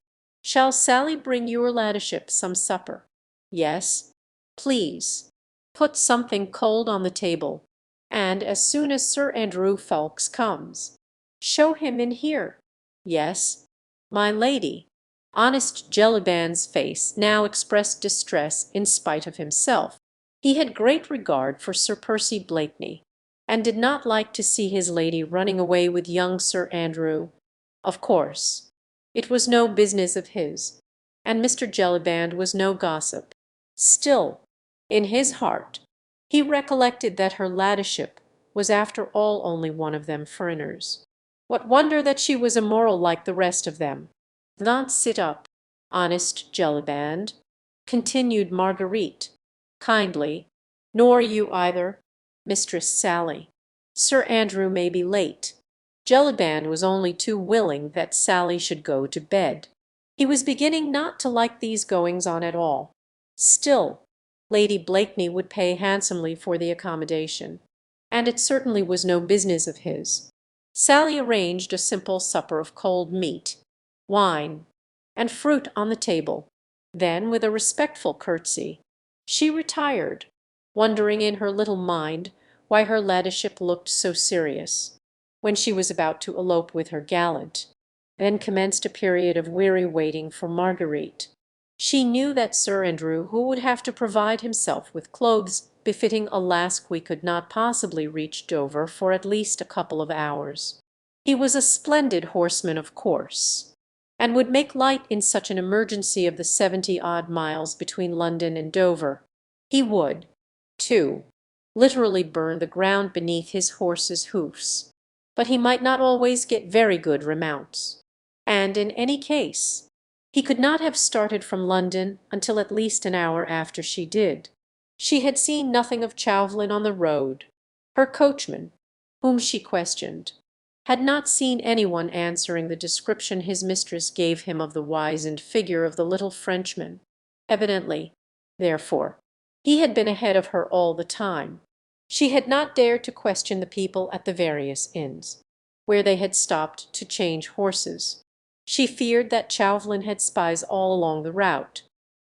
Shall Sally bring your ladyship some supper? Yes, please. Put something cold on the table, and as soon as Sir Andrew Ffoulkes comes, show him in here. Yes, my lady." Honest Jellyband's face now expressed distress in spite of himself. He had great regard for Sir Percy Blakeney, and did not like to see his lady running away with young Sir Andrew. Of course, it was no business of his, and Mr. Jellyband was no gossip. Still, in his heart, he recollected that her ladyship was after all only one of them foreigners. What wonder that she was immoral like the rest of them? "Don't sit up, honest Jellyband," continued Marguerite, kindly, "nor you either, Mistress Sally. Sir Andrew may be late." Jellyband was only too willing that Sally should go to bed. He was beginning not to like these goings on at all. Still, Lady Blakeney would pay handsomely for the accommodation, and it certainly was no business of his. Sally arranged a simple supper of cold meat, wine, and fruit on the table. Then, with a respectful curtsy, she retired, wondering in her little mind why her ladyship looked so serious, when she was about to elope with her gallant. Then commenced a period of weary waiting for Marguerite. She knew that Sir Andrew, who would have to provide himself with clothes befitting a Lasque, could not possibly reach Dover for at least a couple of hours. He was a splendid horseman, of course, and would make light in such an emergency of the 70-odd miles between London and Dover. He would, too, literally burn the ground beneath his horse's hoofs, but he might not always get very good remounts. And in any case, he could not have started from London until at least an hour after she did. She had seen nothing of Chauvelin on the road. Her coachman, whom she questioned, had not seen any one answering the description his mistress gave him of the wizened figure of the little Frenchman. Evidently, therefore, he had been ahead of her all the time. She had not dared to question the people at the various inns, where they had stopped to change horses. She feared that Chauvelin had spies all along the route,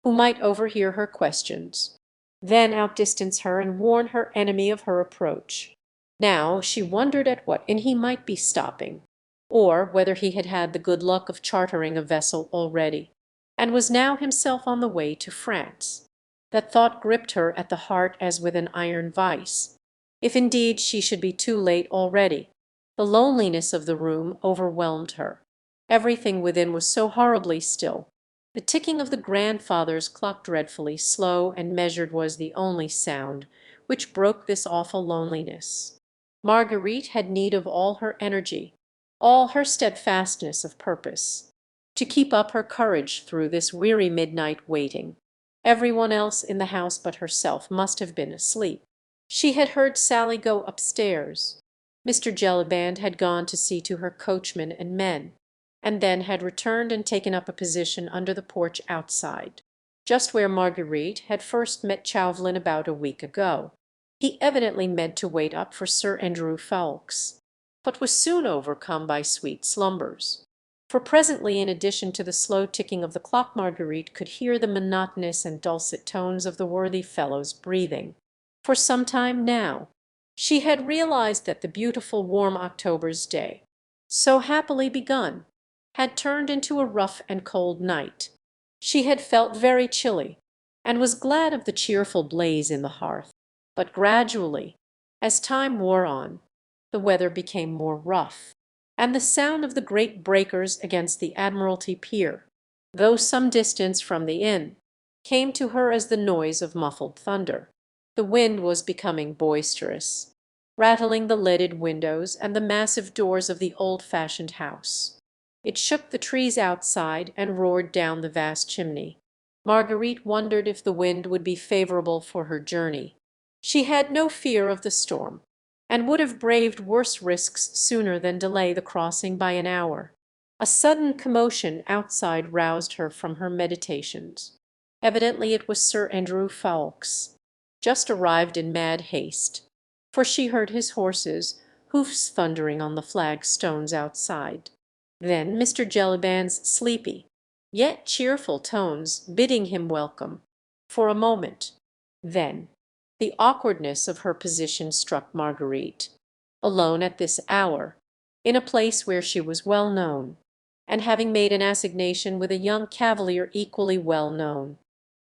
who might overhear her questions, then outdistance her and warn her enemy of her approach. Now she wondered at what inn he might be stopping, or whether he had had the good luck of chartering a vessel already, and was now himself on the way to France. That thought gripped her at the heart as with an iron vice. If indeed she should be too late already, the loneliness of the room overwhelmed her. Everything within was so horribly still. The ticking of the grandfather's clock, dreadfully slow and measured, was the only sound which broke this awful loneliness. Marguerite had need of all her energy, all her steadfastness of purpose, to keep up her courage through this weary midnight waiting. Every one else in the house but herself must have been asleep. She had heard Sally go upstairs. Mr. Jellyband had gone to see to her coachman and men, and then had returned and taken up a position under the porch outside, just where Marguerite had first met Chauvelin about a week ago. He evidently meant to wait up for Sir Andrew Ffoulkes, but was soon overcome by sweet slumbers. For presently, in addition to the slow ticking of the clock, Marguerite could hear the monotonous and dulcet tones of the worthy fellow's breathing. For some time now she had realized that the beautiful warm October's day, so happily begun, had turned into a rough and cold night. She had felt very chilly, and was glad of the cheerful blaze in the hearth. But gradually, as time wore on, the weather became more rough, and the sound of the great breakers against the Admiralty Pier, though some distance from the inn, came to her as the noise of muffled thunder. The wind was becoming boisterous, rattling the leaded windows and the massive doors of the old-fashioned house. It shook the trees outside and roared down the vast chimney. Marguerite wondered if the wind would be favourable for her journey. She had no fear of the storm, and would have braved worse risks sooner than delay the crossing by an hour. A sudden commotion outside roused her from her meditations. Evidently it was Sir Andrew Ffoulkes, just arrived in mad haste, for she heard his horses' hoofs thundering on the flagstones outside. Then Mr. Jellyband's sleepy, yet cheerful tones bidding him welcome. For a moment. Then the awkwardness of her position struck Marguerite. Alone at this hour, in a place where she was well known, and having made an assignation with a young cavalier equally well known,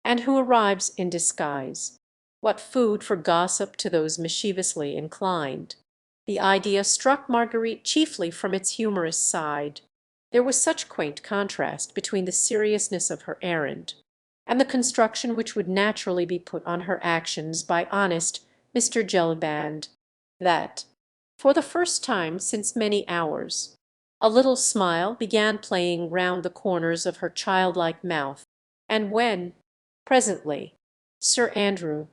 and who arrives in disguise. What food for gossip to those mischievously inclined! The idea struck Marguerite chiefly from its humorous side. There was such quaint contrast between the seriousness of her errand and the construction which would naturally be put on her actions by honest Mr. Jellyband, that, for the first time since many hours, a little smile began playing round the corners of her childlike mouth, and when, presently, Sir Andrew,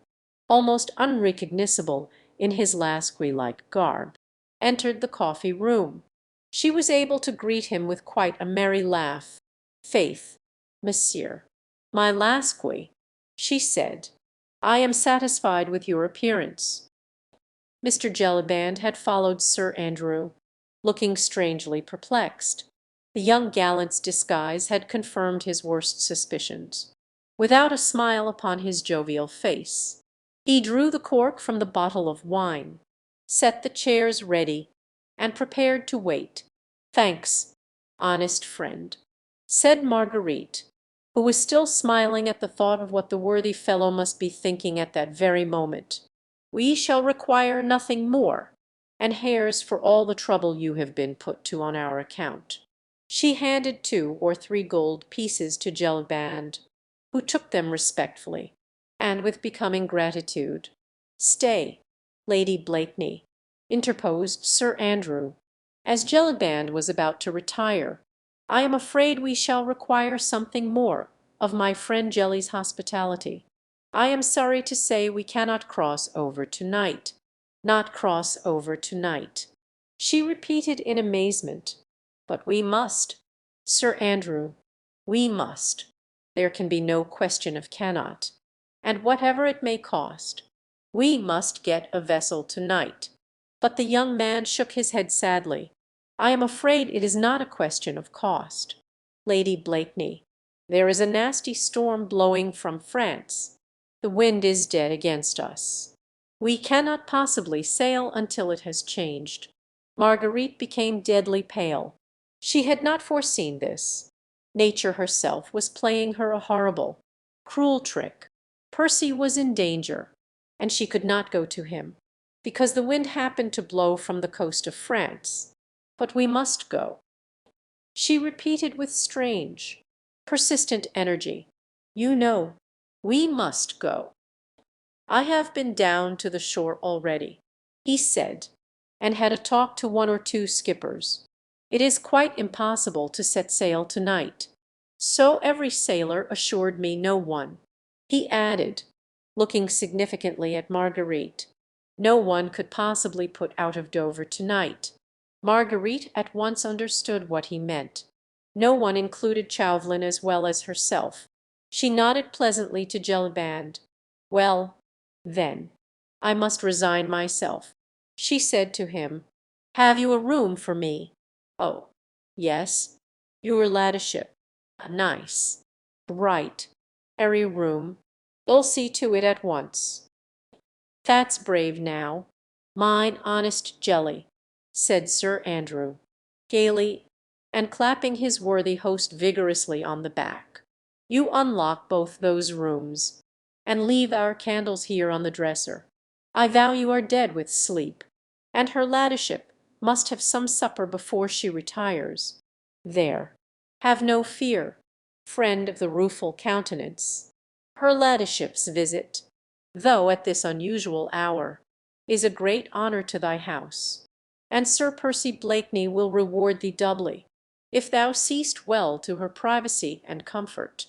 almost unrecognizable in his Lasquey-like garb, entered the coffee-room, she was able to greet him with quite a merry laugh. "Faith, monsieur, my Lasquey," she said, "I am satisfied with your appearance." Mr. Jellyband had followed Sir Andrew, looking strangely perplexed. The young gallant's disguise had confirmed his worst suspicions. Without a smile upon his jovial face, he drew the cork from the bottle of wine, set the chairs ready, and prepared to wait. "Thanks, honest friend," said Marguerite, who was still smiling at the thought of what the worthy fellow must be thinking at that very moment. "We shall require nothing more, and hairs for all the trouble you have been put to on our account." She handed 2 or 3 gold pieces to Jellyband, who took them respectfully, and with becoming gratitude. "Stay, Lady Blakeney," interposed Sir Andrew, as Jellyband was about to retire. "I am afraid we shall require something more of my friend Jelly's hospitality. I am sorry to say we cannot cross over to-night. Not cross over to-night," she repeated in amazement. "But we must, Sir Andrew, we must. There can be no question of cannot. And whatever it may cost, we must get a vessel to-night." But the young man shook his head sadly. "I am afraid it is not a question of cost, Lady Blakeney. There is a nasty storm blowing from France. The wind is dead against us. We cannot possibly sail until it has changed." Marguerite became deadly pale. She had not foreseen this. Nature herself was playing her a horrible, cruel trick. Percy was in danger, and she could not go to him, because the wind happened to blow from the coast of France. "But we must go," she repeated with strange, persistent energy. "You know, we must go." "I have been down to the shore already," he said, "and had a talk to 1 or 2 skippers. It is quite impossible to set sail to-night. So every sailor assured me. No one," he added, looking significantly at Marguerite, "no one could possibly put out of Dover to-night." Marguerite at once understood what he meant. No one included Chauvelin as well as herself. She nodded pleasantly to Jellyband. "Well, then, I must resign myself," she said to him. "Have you a room for me?" "Oh, yes, your ladyship. A nice, bright, airy room. You'll see to it at once." "That's brave now, mine honest Jelly," said Sir Andrew, gaily, and clapping his worthy host vigorously on the back. "You unlock both those rooms, and leave our candles here on the dresser. I vow you are dead with sleep, and her ladyship must have some supper before she retires. There, have no fear, friend of the rueful countenance. Her ladyship's visit, though at this unusual hour, is a great honour to thy house, and Sir Percy Blakeney will reward thee doubly. if thou seest well to her privacy and comfort."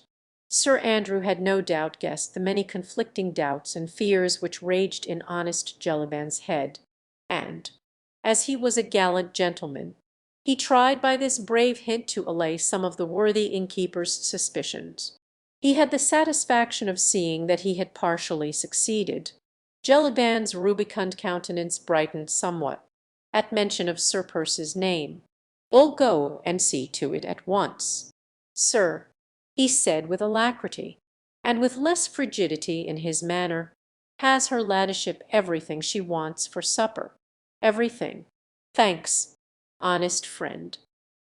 Sir Andrew had no doubt guessed the many conflicting doubts and fears which raged in honest Jellyband's head, and, as he was a gallant gentleman, he tried by this brave hint to allay some of the worthy innkeeper's suspicions. He had the satisfaction of seeing that he had partially succeeded. Jellyband's rubicund countenance brightened somewhat at mention of Sir Percy's name. "We'll go and see to it at once, sir," he said with alacrity, and with less frigidity in his manner. "Has her ladyship everything she wants for supper?" "Everything, thanks, honest friend,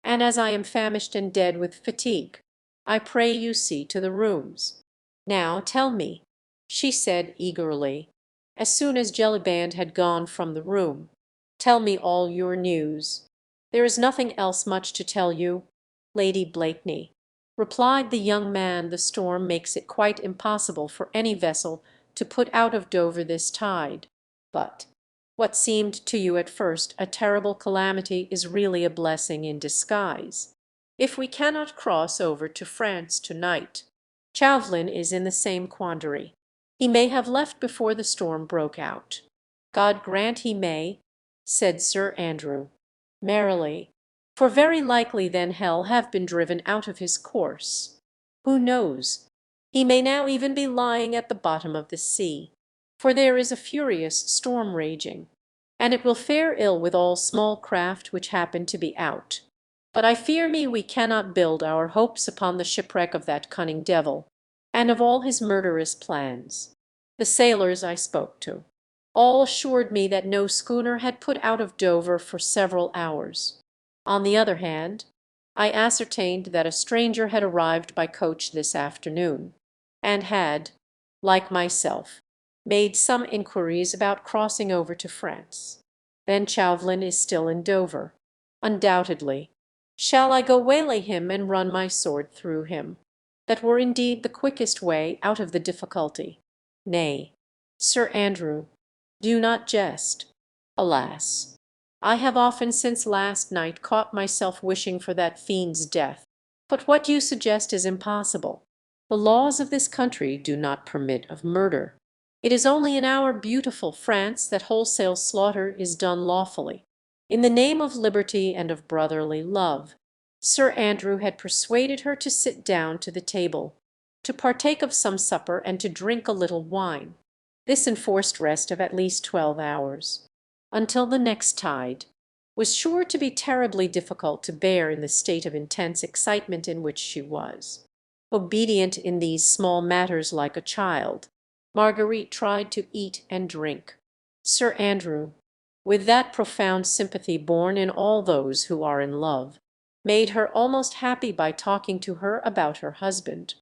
and as I am famished and dead with fatigue, I pray you see to the rooms. Now tell me," she said eagerly, as soon as Jellyband had gone from the room, "tell me all your news." "There is nothing else much to tell you, Lady Blakeney," replied the young man. "The storm makes it quite impossible for any vessel to put out of Dover this tide. But what seemed to you at first a terrible calamity is really a blessing in disguise. If we cannot cross over to France to-night, Chauvelin is in the same quandary. He may have left before the storm broke out." "God grant he may," said Sir Andrew, merrily, "for very likely then he'll have been driven out of his course. Who knows? He may now even be lying at the bottom of the sea, for there is a furious storm raging, and it will fare ill with all small craft which happen to be out. But I fear me we cannot build our hopes upon the shipwreck of that cunning devil, and of all his murderous plans. The sailors I spoke to all assured me that no schooner had put out of Dover for several hours. On the other hand, I ascertained that a stranger had arrived by coach this afternoon, and had, like myself, made some inquiries about crossing over to France. Then Chauvelin is still in Dover, undoubtedly. Shall I go waylay him and run my sword through him? That were indeed the quickest way out of the difficulty. Nay, Sir Andrew, do not jest. Alas, I have often since last night caught myself wishing for that fiend's death. But what you suggest is impossible. The laws of this country do not permit of murder. It is only in our beautiful France that wholesale slaughter is done lawfully, in the name of liberty and of brotherly love." Sir Andrew had persuaded her to sit down to the table, to partake of some supper, and to drink a little wine. This enforced rest of at least 12 hours, until the next tide, was sure to be terribly difficult to bear in the state of intense excitement in which she was. Obedient in these small matters like a child, Marguerite tried to eat and drink. Sir Andrew, with that profound sympathy born in all those who are in love, made her almost happy by talking to her about her husband.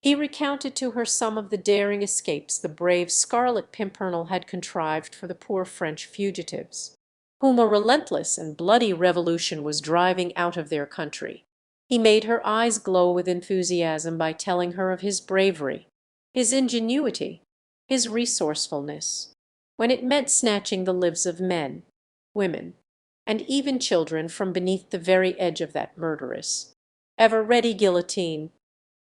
He recounted to her some of the daring escapes the brave Scarlet Pimpernel had contrived for the poor French fugitives, whom a relentless and bloody revolution was driving out of their country. He made her eyes glow with enthusiasm by telling her of his bravery, his ingenuity, his resourcefulness, when it meant snatching the lives of men, women, and even children from beneath the very edge of that murderous, ever-ready guillotine.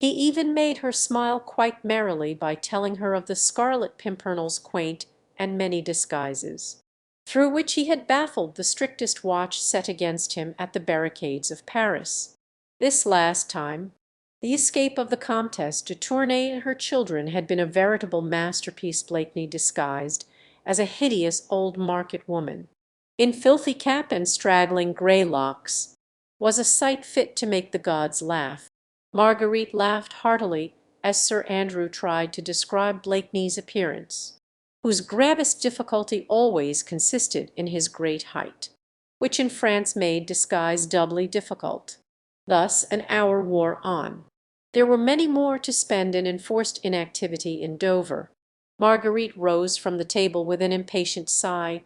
He even made her smile quite merrily by telling her of the Scarlet Pimpernel's quaint and many disguises, through which he had baffled the strictest watch set against him at the barricades of Paris. This last time, the escape of the Comtesse de Tournay and her children had been a veritable masterpiece. Blakeney disguised as a hideous old market woman, in filthy cap and straggling grey locks, was a sight fit to make the gods laugh. Marguerite laughed heartily as Sir Andrew tried to describe Blakeney's appearance, whose grandest difficulty always consisted in his great height, which in France made disguise doubly difficult. Thus an hour wore on. There were many more to spend in enforced inactivity in Dover. Marguerite rose from the table with an impatient sigh.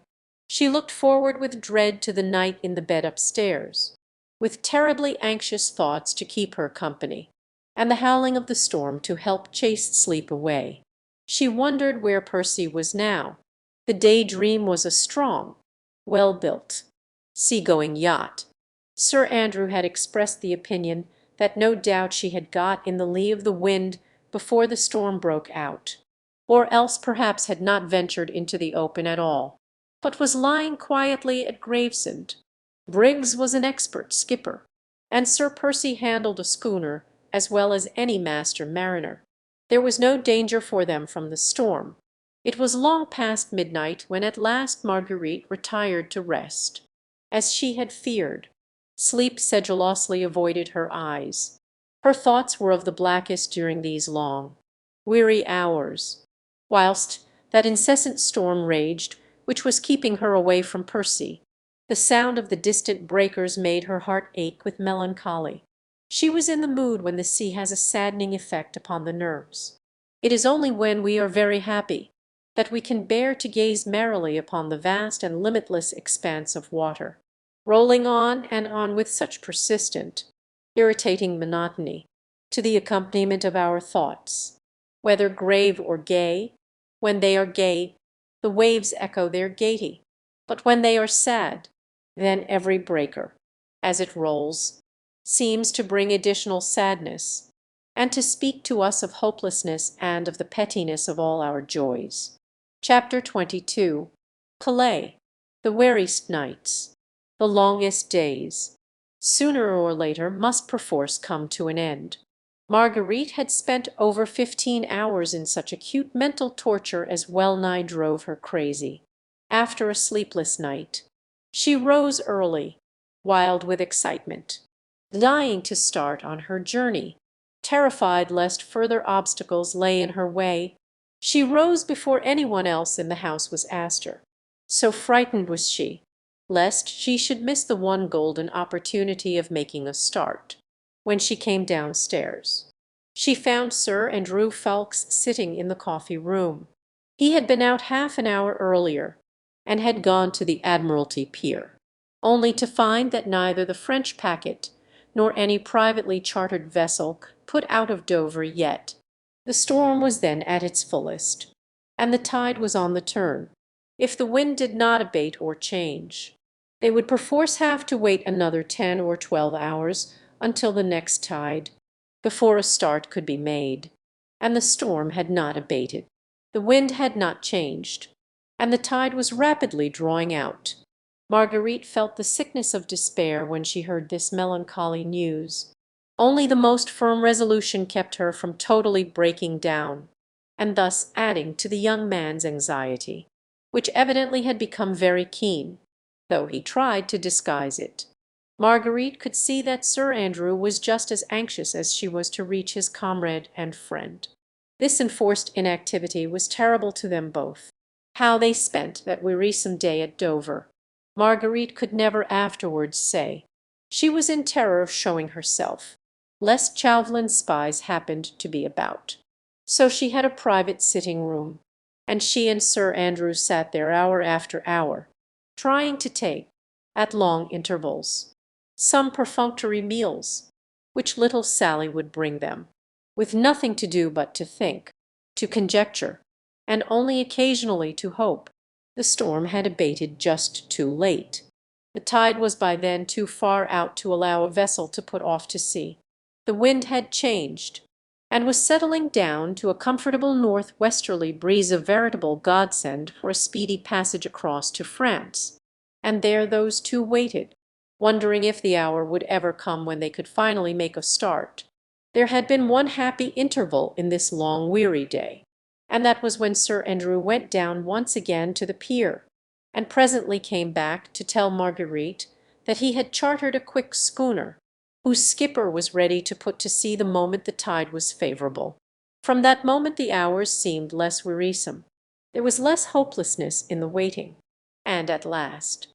She looked forward with dread to the night in the bed upstairs, with terribly anxious thoughts to keep her company, and the howling of the storm to help chase sleep away. She wondered where Percy was now. The Day Dream was a strong, well-built, sea-going yacht, Sir Andrew had expressed the opinion that no doubt she had got in the lee of the wind before the storm broke out, or else perhaps had not ventured into the open at all, but was lying quietly at Gravesend. Briggs was an expert skipper, and Sir Percy handled a schooner as well as any master mariner. There was no danger for them from the storm. It was long past midnight when at last Marguerite retired to rest. As she had feared, sleep sedulously avoided her eyes. Her thoughts were of the blackest during these long, weary hours, whilst that incessant storm raged which was keeping her away from Percy. The sound of the distant breakers made her heart ache with melancholy. She was in the mood when the sea has a saddening effect upon the nerves. It is only when we are very happy that we can bear to gaze merrily upon the vast and limitless expanse of water, rolling on and on with such persistent, irritating monotony, to the accompaniment of our thoughts. Whether grave or gay, when they are gay, the waves echo their gaiety, but when they are sad, then every breaker, as it rolls, seems to bring additional sadness, and to speak to us of hopelessness and of the pettiness of all our joys. Chapter 22. Calais. The weariest nights, the longest days, sooner or later must perforce come to an end. Marguerite had spent over 15 hours in such acute mental torture as well nigh drove her crazy. After a sleepless night, she rose early, wild with excitement, dying to start on her journey, terrified lest further obstacles lay in her way. She rose before anyone else in the house was astir. So frightened was she, lest she should miss the one golden opportunity of making a start. When she came downstairs, she found Sir Andrew Ffoulkes sitting in the coffee-room. He had been out half an hour earlier, and had gone to the Admiralty Pier, only to find that neither the French packet nor any privately chartered vessel put out of Dover yet. The storm was then at its fullest, and the tide was on the turn. If the wind did not abate or change, they would perforce have to wait another 10 or 12 hours until the next tide, before a start could be made. And the storm had not abated. The wind had not changed, and the tide was rapidly drawing out. Marguerite felt the sickness of despair when she heard this melancholy news. Only the most firm resolution kept her from totally breaking down, and thus adding to the young man's anxiety, which evidently had become very keen, though he tried to disguise it. Marguerite could see that Sir Andrew was just as anxious as she was to reach his comrade and friend. This enforced inactivity was terrible to them both. How they spent that wearisome day at Dover, Marguerite could never afterwards say. She was in terror of showing herself, lest Chauvelin's spies happened to be about. So she had a private sitting-room, and she and Sir Andrew sat there hour after hour, trying to take, at long intervals, some perfunctory meals, which little Sally would bring them, with nothing to do but to think, to conjecture, and only occasionally to hope. The storm had abated just too late. The tide was by then too far out to allow a vessel to put off to sea. The wind had changed, and was settling down to a comfortable northwesterly breeze, a veritable godsend for a speedy passage across to France. And there those two waited, wondering if the hour would ever come when they could finally make a start. There had been one happy interval in this long weary day, and that was when Sir Andrew went down once again to the pier, and presently came back to tell Marguerite that he had chartered a quick schooner, whose skipper was ready to put to sea the moment the tide was favourable. From that moment the hours seemed less wearisome. There was less hopelessness in the waiting, and at last,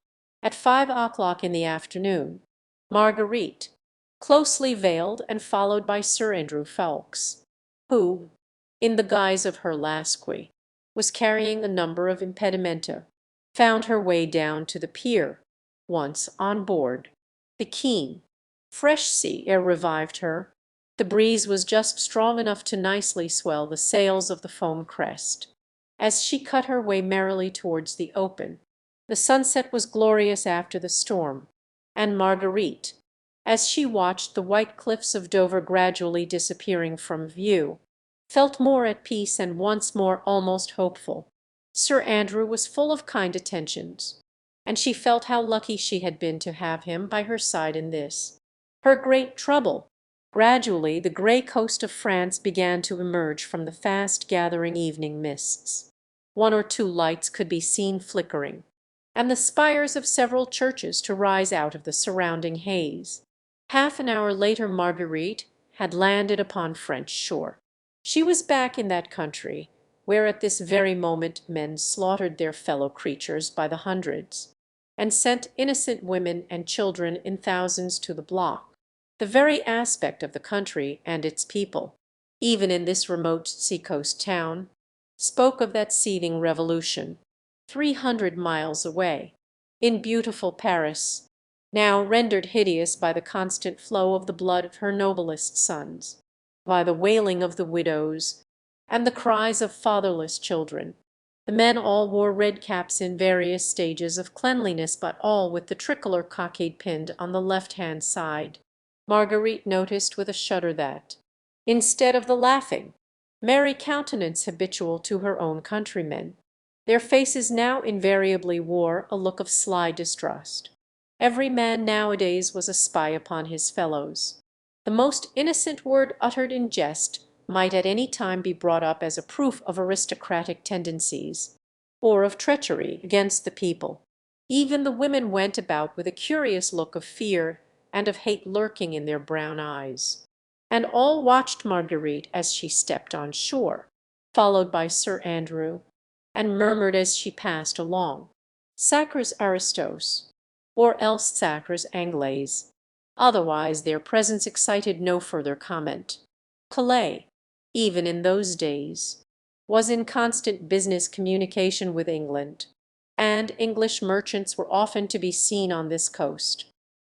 at 5 o'clock in the afternoon, Marguerite, closely veiled and followed by Sir Andrew Ffoulkes, who, in the guise of her lasque, was carrying a number of impedimenta, found her way down to the pier. Once on board, the keen, fresh sea air revived her. The breeze was just strong enough to nicely swell the sails of the foam crest. As she cut her way merrily towards the open, the sunset was glorious after the storm, and Marguerite, as she watched the white cliffs of Dover gradually disappearing from view, felt more at peace and once more almost hopeful. Sir Andrew was full of kind attentions, and she felt how lucky she had been to have him by her side in this, her great trouble. Gradually the grey coast of France began to emerge from the fast gathering evening mists. One or two lights could be seen flickering, and the spires of several churches to rise out of the surrounding haze. Half an hour later Marguerite had landed upon French shore. She was back in that country where at this very moment men slaughtered their fellow creatures by the hundreds, and sent innocent women and children in thousands to the block. The very aspect of the country and its people, even in this remote seacoast town, spoke of that seething revolution 300 miles away, in beautiful Paris, now rendered hideous by the constant flow of the blood of her noblest sons, by the wailing of the widows, and the cries of fatherless children. The men all wore red caps in various stages of cleanliness, but all with the tricolour cockade pinned on the left-hand side. Marguerite noticed with a shudder that, instead of the laughing, merry countenance habitual to her own countrymen, their faces now invariably wore a look of sly distrust. Every man nowadays was a spy upon his fellows. The most innocent word uttered in jest might at any time be brought up as a proof of aristocratic tendencies, or of treachery against the people. Even the women went about with a curious look of fear and of hate lurking in their brown eyes. And all watched Marguerite as she stepped on shore, followed by Sir Andrew, and murmured as she passed along, "Sacres aristos," or else "Sacres anglais." Otherwise their presence excited no further comment. Calais, even in those days, was in constant business communication with England, and English merchants were often to be seen on this coast.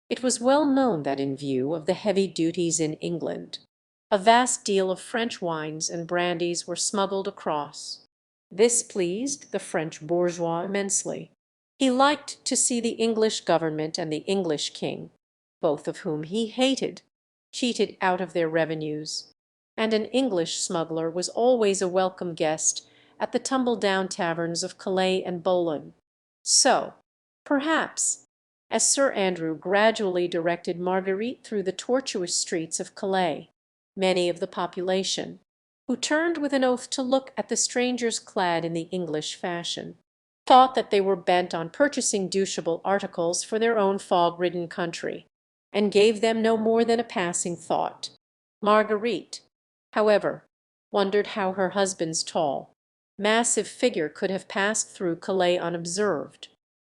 It was well known that in view of the heavy duties in England, a vast deal of French wines and brandies were smuggled across. This pleased the French bourgeois immensely. He liked to see the English government and the English king, both of whom he hated, cheated out of their revenues, and an English smuggler was always a welcome guest at the tumble-down taverns of Calais and Boulogne. So, perhaps, as Sir Andrew gradually directed Marguerite through the tortuous streets of Calais, many of the population, who turned with an oath to look at the strangers clad in the English fashion, thought that they were bent on purchasing dutiable articles for their own fog-ridden country, and gave them no more than a passing thought. Marguerite, however, wondered how her husband's tall, massive figure could have passed through Calais unobserved.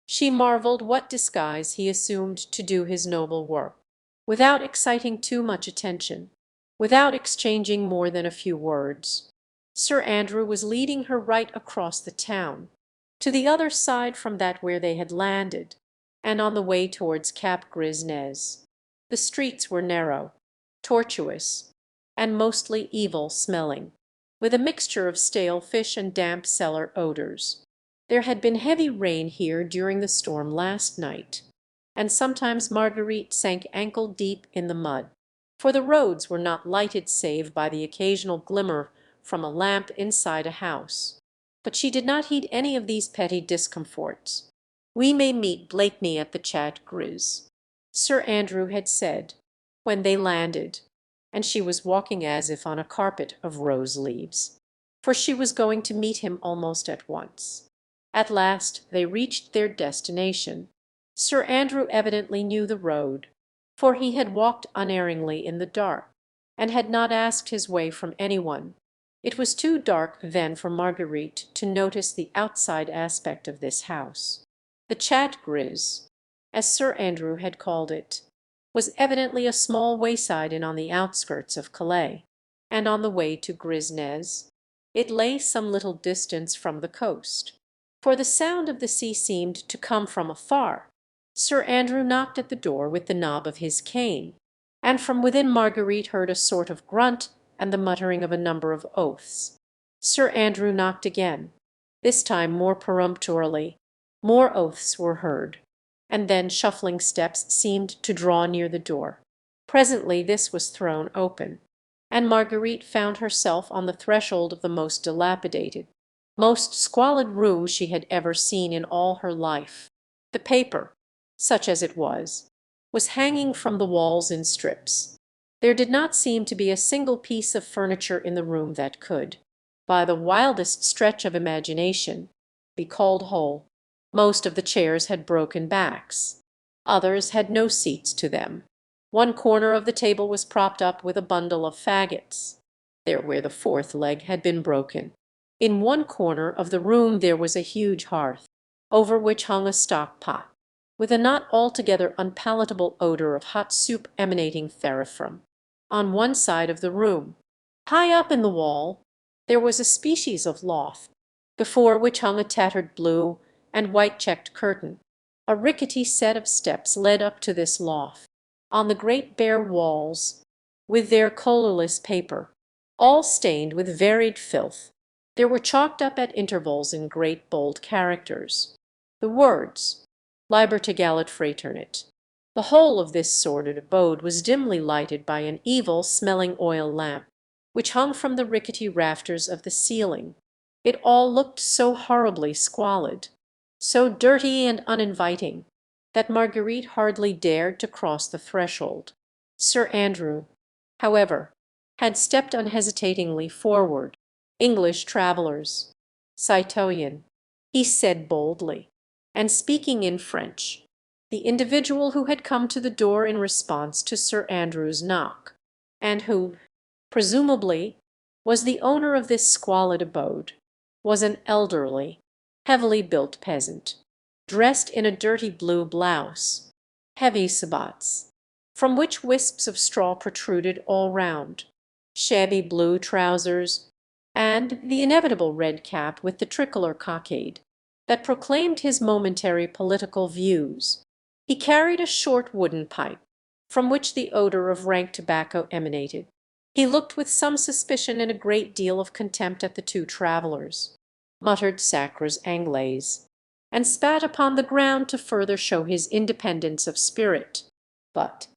She marvelled what disguise he assumed to do his noble work, without exciting too much attention, without exchanging more than a few words. Sir Andrew was leading her right across the town, to the other side from that where they had landed, and on the way towards Cap Gris-Nez. The streets were narrow, tortuous, and mostly evil-smelling, with a mixture of stale fish and damp cellar odours. There had been heavy rain here during the storm last night, and sometimes Marguerite sank ankle-deep in the mud, for the roads were not lighted save by the occasional glimmer from a lamp inside a house. But she did not heed any of these petty discomforts. "We may meet Blakeney at the Chat Gris," Sir Andrew had said, when they landed, and she was walking as if on a carpet of rose leaves, for she was going to meet him almost at once. At last they reached their destination. Sir Andrew evidently knew the road, for he had walked unerringly in the dark, and had not asked his way from any one. It was too dark then for Marguerite to notice the outside aspect of this house. The Chat Gris, as Sir Andrew had called it, was evidently a small wayside inn on the outskirts of Calais, and on the way to Gris-Nez. It lay some little distance from the coast, for the sound of the sea seemed to come from afar. Sir Andrew knocked at the door with the knob of his cane, and from within Marguerite heard a sort of grunt and the muttering of a number of oaths. Sir Andrew knocked again, this time more peremptorily. More oaths were heard, and then shuffling steps seemed to draw near the door. Presently this was thrown open, and Marguerite found herself on the threshold of the most dilapidated, most squalid room she had ever seen in all her life. The paper, such as it was hanging from the walls in strips. There did not seem to be a single piece of furniture in the room that could, by the wildest stretch of imagination, be called whole. Most of the chairs had broken backs. Others had no seats to them. One corner of the table was propped up with a bundle of faggots, there where the fourth leg had been broken. In one corner of the room there was a huge hearth, over which hung a stock pot, with a not altogether unpalatable odour of hot soup emanating therefrom. On one side of the room, high up in the wall, there was a species of loft, before which hung a tattered blue and white checked curtain. A rickety set of steps led up to this loft. On the great bare walls, with their colourless paper, all stained with varied filth, there were chalked up at intervals in great bold characters the words "Liber Tegalit Fraternit." The whole of this sordid abode was dimly lighted by an evil-smelling oil lamp, which hung from the rickety rafters of the ceiling. It all looked so horribly squalid, so dirty and uninviting, that Marguerite hardly dared to cross the threshold. Sir Andrew, however, had stepped unhesitatingly forward. "English travellers, citoyen," he said boldly, and speaking in French, the individual who had come to the door in response to Sir Andrew's knock, and who, presumably, was the owner of this squalid abode, was an elderly, heavily built peasant, dressed in a dirty blue blouse, heavy sabots, from which wisps of straw protruded all round, shabby blue trousers, and the inevitable red cap with the tricolour cockade that proclaimed his momentary political views. He carried a short wooden pipe, from which the odour of rank tobacco emanated. He looked with some suspicion and a great deal of contempt at the two travellers, muttered sacres anglais, and spat upon the ground to further show his independence of spirit. But,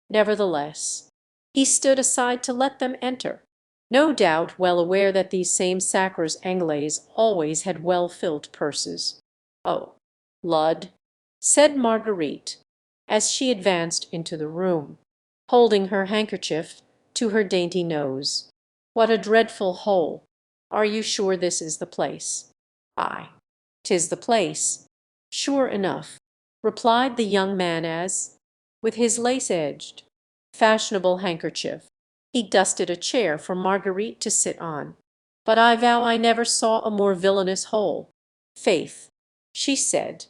nevertheless, he stood aside to let them enter, no doubt well aware that these same sacres anglais always had well-filled purses. "Oh, Lud," said Marguerite, as she advanced into the room, holding her handkerchief to her dainty nose. "What a dreadful hole! Are you sure this is the place?" "Ay, 'tis the place, sure enough," replied the young man as, with his lace-edged, fashionable handkerchief, he dusted a chair for Marguerite to sit on. "But I vow I never saw a more villainous hole. Faith," she said,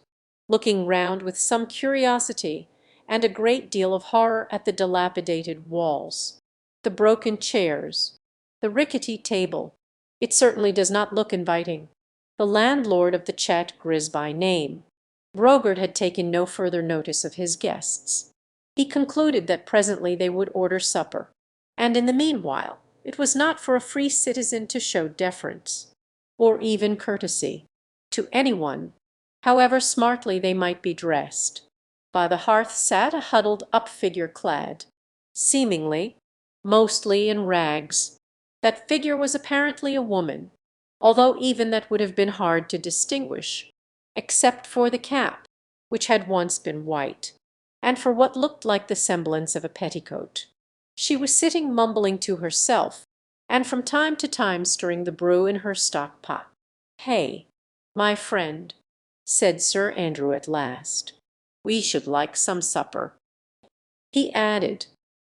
looking round with some curiosity and a great deal of horror at the dilapidated walls, the broken chairs, the rickety table, "it certainly does not look inviting." The landlord of the Chat Gris by name, Brogard, had taken no further notice of his guests. He concluded that presently they would order supper, and in the meanwhile it was not for a free citizen to show deference, or even courtesy, to any one, however smartly they might be dressed. By the hearth sat a huddled-up figure clad, seemingly, mostly in rags. That figure was apparently a woman, although even that would have been hard to distinguish, except for the cap, which had once been white, and for what looked like the semblance of a petticoat. She was sitting mumbling to herself, and from time to time stirring the brew in her stock pot. "Hey, my friend," said Sir Andrew at last, "we should like some supper." He added,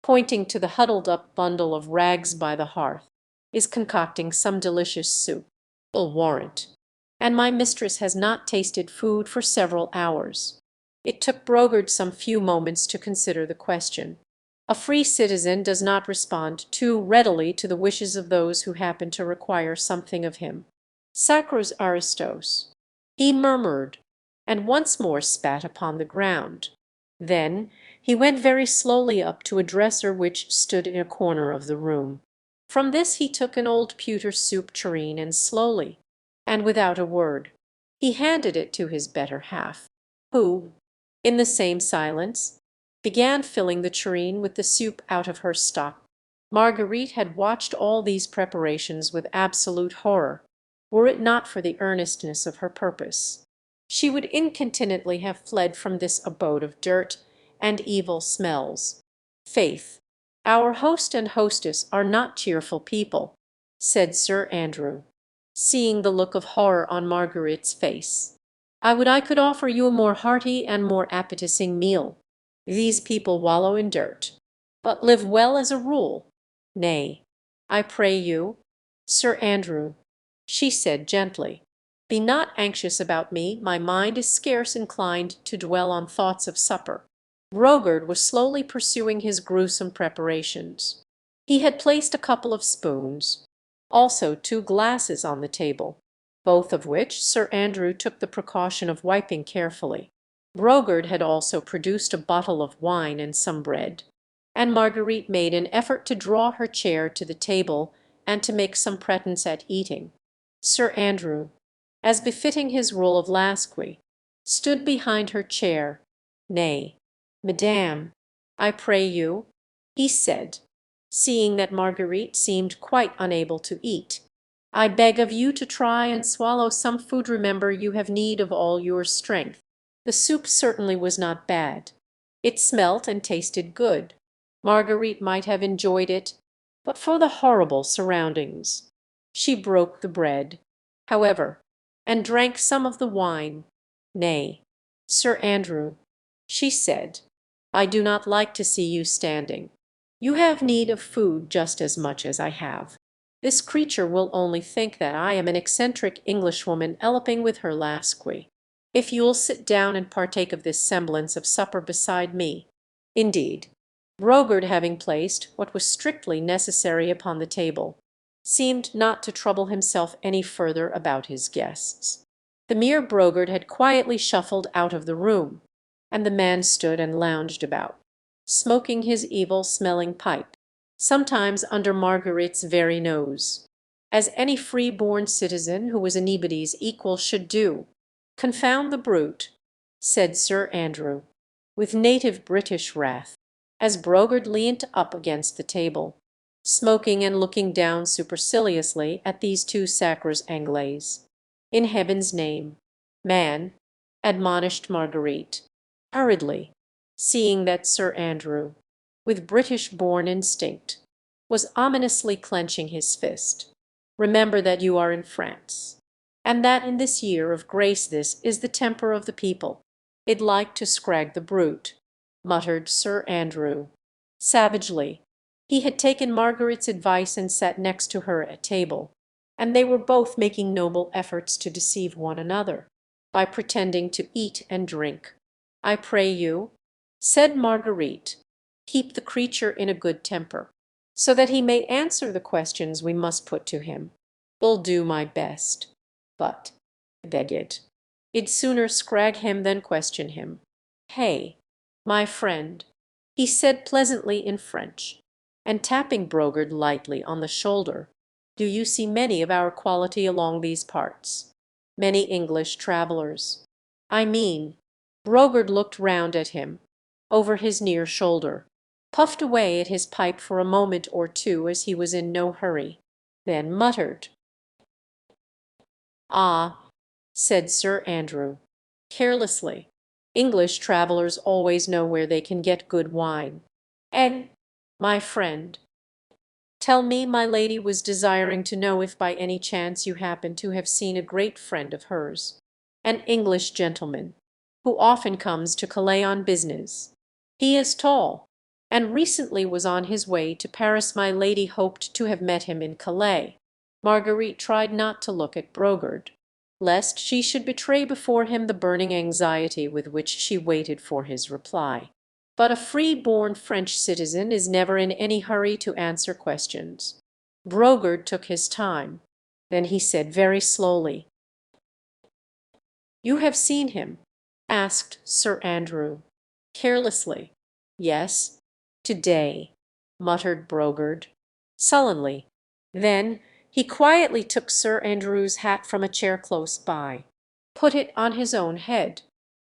pointing to the huddled-up bundle of rags by the hearth, "is concocting some delicious soup, I'll warrant, and my mistress has not tasted food for several hours." It took Brogard some few moments to consider the question. A free citizen does not respond too readily to the wishes of those who happen to require something of him. "Sacros aristos," he murmured, and once more spat upon the ground. Then he went very slowly up to a dresser which stood in a corner of the room. From this he took an old pewter soup tureen, and slowly, and without a word, he handed it to his better half, who, in the same silence, began filling the tureen with the soup out of her stock. Marguerite had watched all these preparations with absolute horror. Were it not for the earnestness of her purpose, she would incontinently have fled from this abode of dirt and evil smells. "Faith, our host and hostess are not cheerful people," said Sir Andrew, seeing the look of horror on Marguerite's face. "I would I could offer you a more hearty and more appetizing meal. These people wallow in dirt, but live well as a rule. Nay, I pray you, Sir Andrew," she said gently, "be not anxious about me, my mind is scarce inclined to dwell on thoughts of supper." Brogard was slowly pursuing his gruesome preparations. He had placed a couple of spoons, also 2 glasses on the table, both of which Sir Andrew took the precaution of wiping carefully. Brogard had also produced a bottle of wine and some bread, and Marguerite made an effort to draw her chair to the table and to make some pretence at eating. Sir Andrew, as befitting his rôle of Lasque, stood behind her chair. "Nay, madame, I pray you," he said, seeing that Marguerite seemed quite unable to eat, "I beg of you to try and swallow some food. Remember, you have need of all your strength." The soup certainly was not bad. It smelt and tasted good. Marguerite might have enjoyed it, but for the horrible surroundings. She broke the bread, however, and drank some of the wine. "Nay, Sir Andrew," she said, "I do not like to see you standing. You have need of food just as much as I have. This creature will only think that I am an eccentric Englishwoman eloping with her Lasque. If you will sit down and partake of this semblance of supper beside me." Indeed, Brogard, having placed what was strictly necessary upon the table, seemed not to trouble himself any further about his guests. The mere Brogard had quietly shuffled out of the room, and the man stood and lounged about, smoking his evil-smelling pipe, sometimes under Marguerite's very nose, as any free-born citizen who was anybody's equal should do. "Confound the brute," said Sir Andrew, with native British wrath, as Brogard leant up against the table, smoking and looking down superciliously at these 2 sacres Anglais. "In heaven's name, man," admonished Marguerite, hurriedly, seeing that Sir Andrew, with British-born instinct, was ominously clenching his fist, "remember that you are in France, and that in this year of grace this is the temper of the people." "I'd like to scrag the brute," muttered Sir Andrew, savagely. He had taken Marguerite's advice and sat next to her at table, and they were both making noble efforts to deceive one another, by pretending to eat and drink. "I pray you," said Marguerite, "keep the creature in a good temper, so that he may answer the questions we must put to him. Will do my best. But, I beg it, I'd sooner scrag him than question him. Hey, my friend," he said pleasantly in French, and tapping Brogard lightly on the shoulder, "do you see many of our quality along these parts? Many English travellers, I mean." Brogard looked round at him, over his near shoulder, puffed away at his pipe for a moment or two as he was in no hurry, then muttered. "Ah," said Sir Andrew, carelessly, "English travellers always know where they can get good wine. And, my friend, tell me, my lady was desiring to know if by any chance you happen to have seen a great friend of hers, an English gentleman, who often comes to Calais on business. He is tall, and recently was on his way to Paris. My lady hoped to have met him in Calais." Marguerite tried not to look at Brogard, lest she should betray before him the burning anxiety with which she waited for his reply. But a free-born French citizen is never in any hurry to answer questions. Brogard took his time. Then he said very slowly, "You have seen him?" asked Sir Andrew, carelessly. "Yes, to-day," muttered Brogard, sullenly. Then he quietly took Sir Andrew's hat from a chair close by, put it on his own head,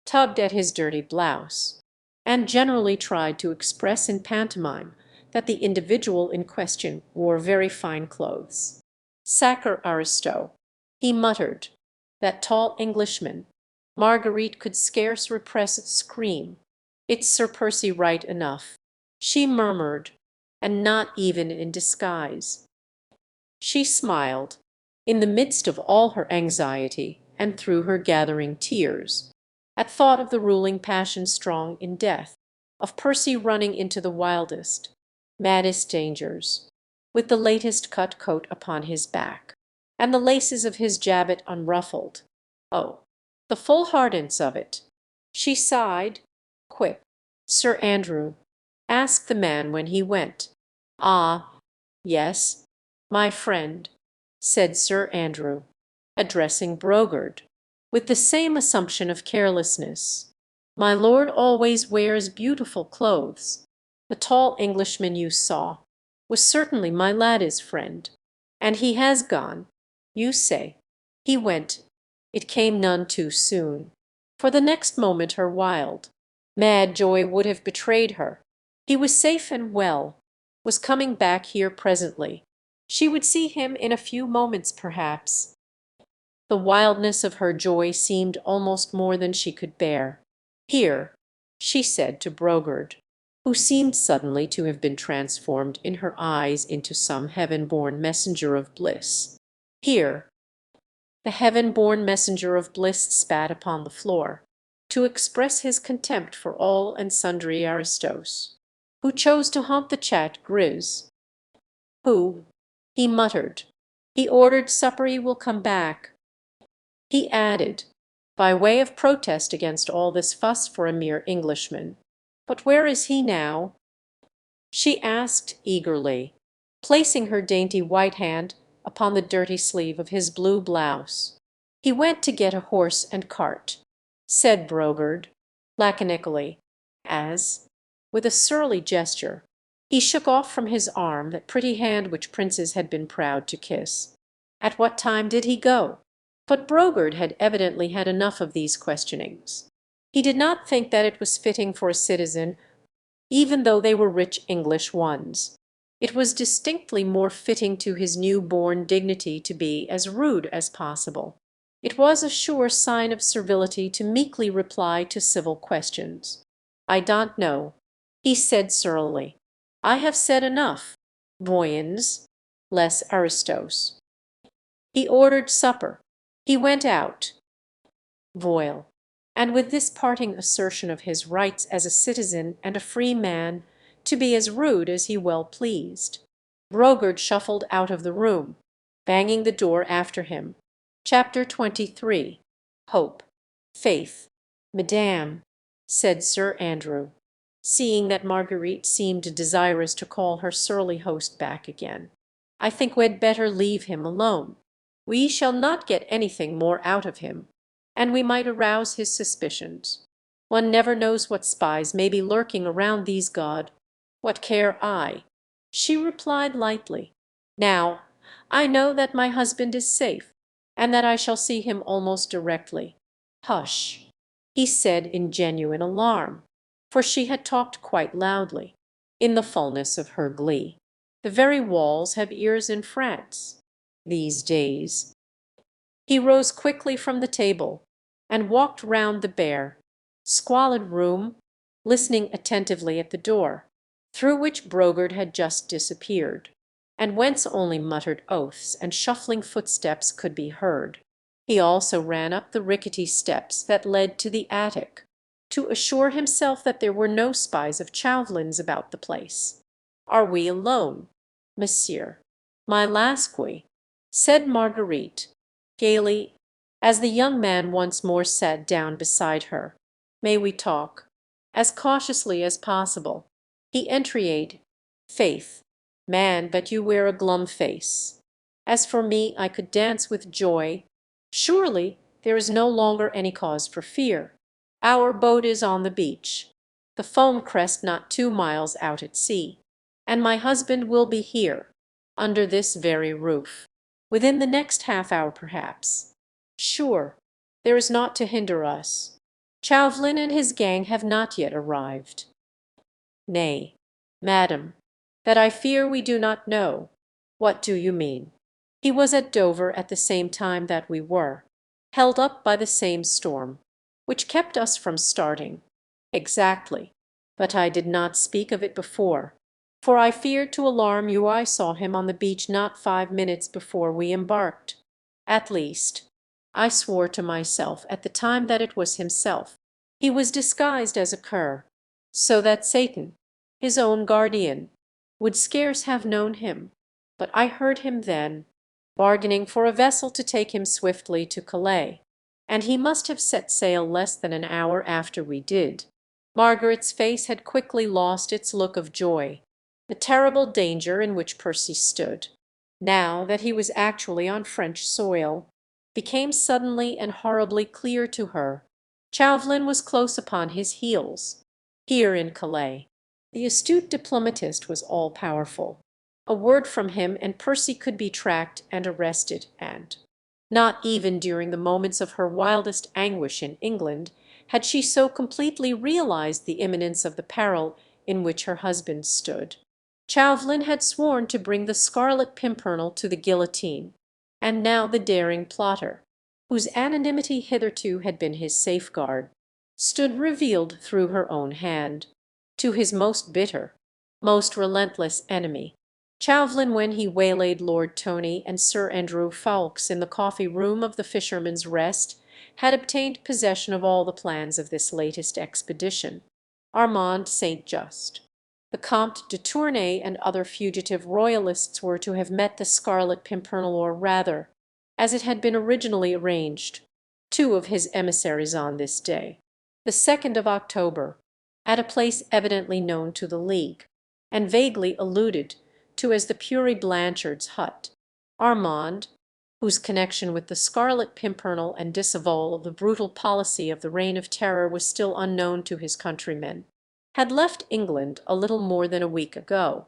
tugged at his dirty blouse, and generally tried to express in pantomime that the individual in question wore very fine clothes. "Sacre aristo," he muttered. That tall Englishman. Marguerite could scarce repress a scream. "It's Sir Percy right enough," she murmured, "and not even in disguise." She smiled, in the midst of all her anxiety and through her gathering tears, at thought of the ruling passion strong in death, of Percy running into the wildest, maddest dangers, with the latest cut coat upon his back, and the laces of his jabot unruffled. Oh, the foolhardiness of it! She sighed. "Quick, Sir Andrew, ask the man when he went." "Ah, yes, my friend," said Sir Andrew, addressing Brogard, with the same assumption of carelessness. "My lord always wears beautiful clothes. The tall Englishman you saw was certainly my lady's friend, and he has gone, you say. He went, it came none too soon." For the next moment her wild, mad joy would have betrayed her. He was safe and well, was coming back here presently. She would see him in a few moments perhaps. The wildness of her joy seemed almost more than she could bear. "Here," she said to Brogard, who seemed suddenly to have been transformed in her eyes into some heaven-born messenger of bliss. "Here." The heaven-born messenger of bliss spat upon the floor, to express his contempt for all and sundry aristos, who chose to haunt the chat grise. "Who?" he muttered. "He ordered supper, he will come back." He added, by way of protest against all this fuss for a mere Englishman, "But where is he now?" She asked eagerly, placing her dainty white hand upon the dirty sleeve of his blue blouse. "He went to get a horse and cart," said Brogard, laconically, as, with a surly gesture, he shook off from his arm that pretty hand which princes had been proud to kiss. "At what time did he go?" But Brogard had evidently had enough of these questionings. He did not think that it was fitting for a citizen, even though they were rich English ones. It was distinctly more fitting to his new-born dignity to be as rude as possible. It was a sure sign of servility to meekly reply to civil questions. "I don't know," he said surlily. "I have said enough. Voyons, less aristos." He ordered supper. He went out. Voil. And with this parting assertion of his rights as a citizen and a free man to be as rude as he well pleased, Brogard shuffled out of the room, banging the door after him. Chapter 23. Hope. "Faith, madame," said Sir Andrew, seeing that Marguerite seemed desirous to call her surly host back again, "I think we'd better leave him alone. We shall not get anything more out of him, and we might arouse his suspicions. One never knows what spies may be lurking around these God. What care I?" She replied lightly, "Now, I know that my husband is safe, and that I shall see him almost directly." "Hush," he said in genuine alarm, for she had talked quite loudly, in the fullness of her glee. "The very walls have ears in France these days." He rose quickly from the table and walked round the bare, squalid room, listening attentively at the door, through which Brogard had just disappeared, and whence only muttered oaths and shuffling footsteps could be heard. He also ran up the rickety steps that led to the attic, to assure himself that there were no spies of Chauvelin's about the place. "Are we alone, monsieur, my lasque?" said Marguerite, gaily, as the young man once more sat down beside her. "May we talk?" As cautiously as possible he entreated, "Faith, man, but you wear a glum face. As for me, I could dance with joy. Surely there is no longer any cause for fear. Our boat is on the beach, the foam crest not 2 miles out at sea, and my husband will be here, under this very roof, within the next half hour perhaps. Sure, there is naught to hinder us. Chauvelin and his gang have not yet arrived." "Nay, madam, that I fear we do not know. What do you mean?" "He was at Dover at the same time that we were, held up by the same storm, which kept us from starting." "Exactly. But I did not speak of it before, for I feared to alarm you. I saw him on the beach not 5 minutes before we embarked. At least, I swore to myself at the time that it was himself. He was disguised as a cur, so that Satan, his own guardian, would scarce have known him. But I heard him then, bargaining for a vessel to take him swiftly to Calais, and he must have set sail less than an hour after we did." Margaret's face had quickly lost its look of joy. The terrible danger in which Percy stood, now that he was actually on French soil, became suddenly and horribly clear to her. Chauvelin was close upon his heels, here in Calais. The astute diplomatist was all-powerful. A word from him and Percy could be tracked and arrested, and not even during the moments of her wildest anguish in England had she so completely realized the imminence of the peril in which her husband stood. Chauvelin had sworn to bring the Scarlet Pimpernel to the guillotine, and now the daring plotter, whose anonymity hitherto had been his safeguard, stood revealed through her own hand, to his most bitter, most relentless enemy. Chauvelin, when he waylaid Lord Tony and Sir Andrew Ffoulkes in the coffee-room of the Fisherman's Rest, had obtained possession of all the plans of this latest expedition. Armand St. Just, the Comte de Tournay, and other fugitive royalists were to have met the Scarlet Pimpernel, or rather, as it had been originally arranged, two of his emissaries on this day, the 2nd of October, at a place evidently known to the League, and vaguely alluded to as the Pury Blanchard's hut. Armand, whose connection with the Scarlet Pimpernel and disavowal of the brutal policy of the Reign of Terror was still unknown to his countrymen, had left England a little more than a week ago,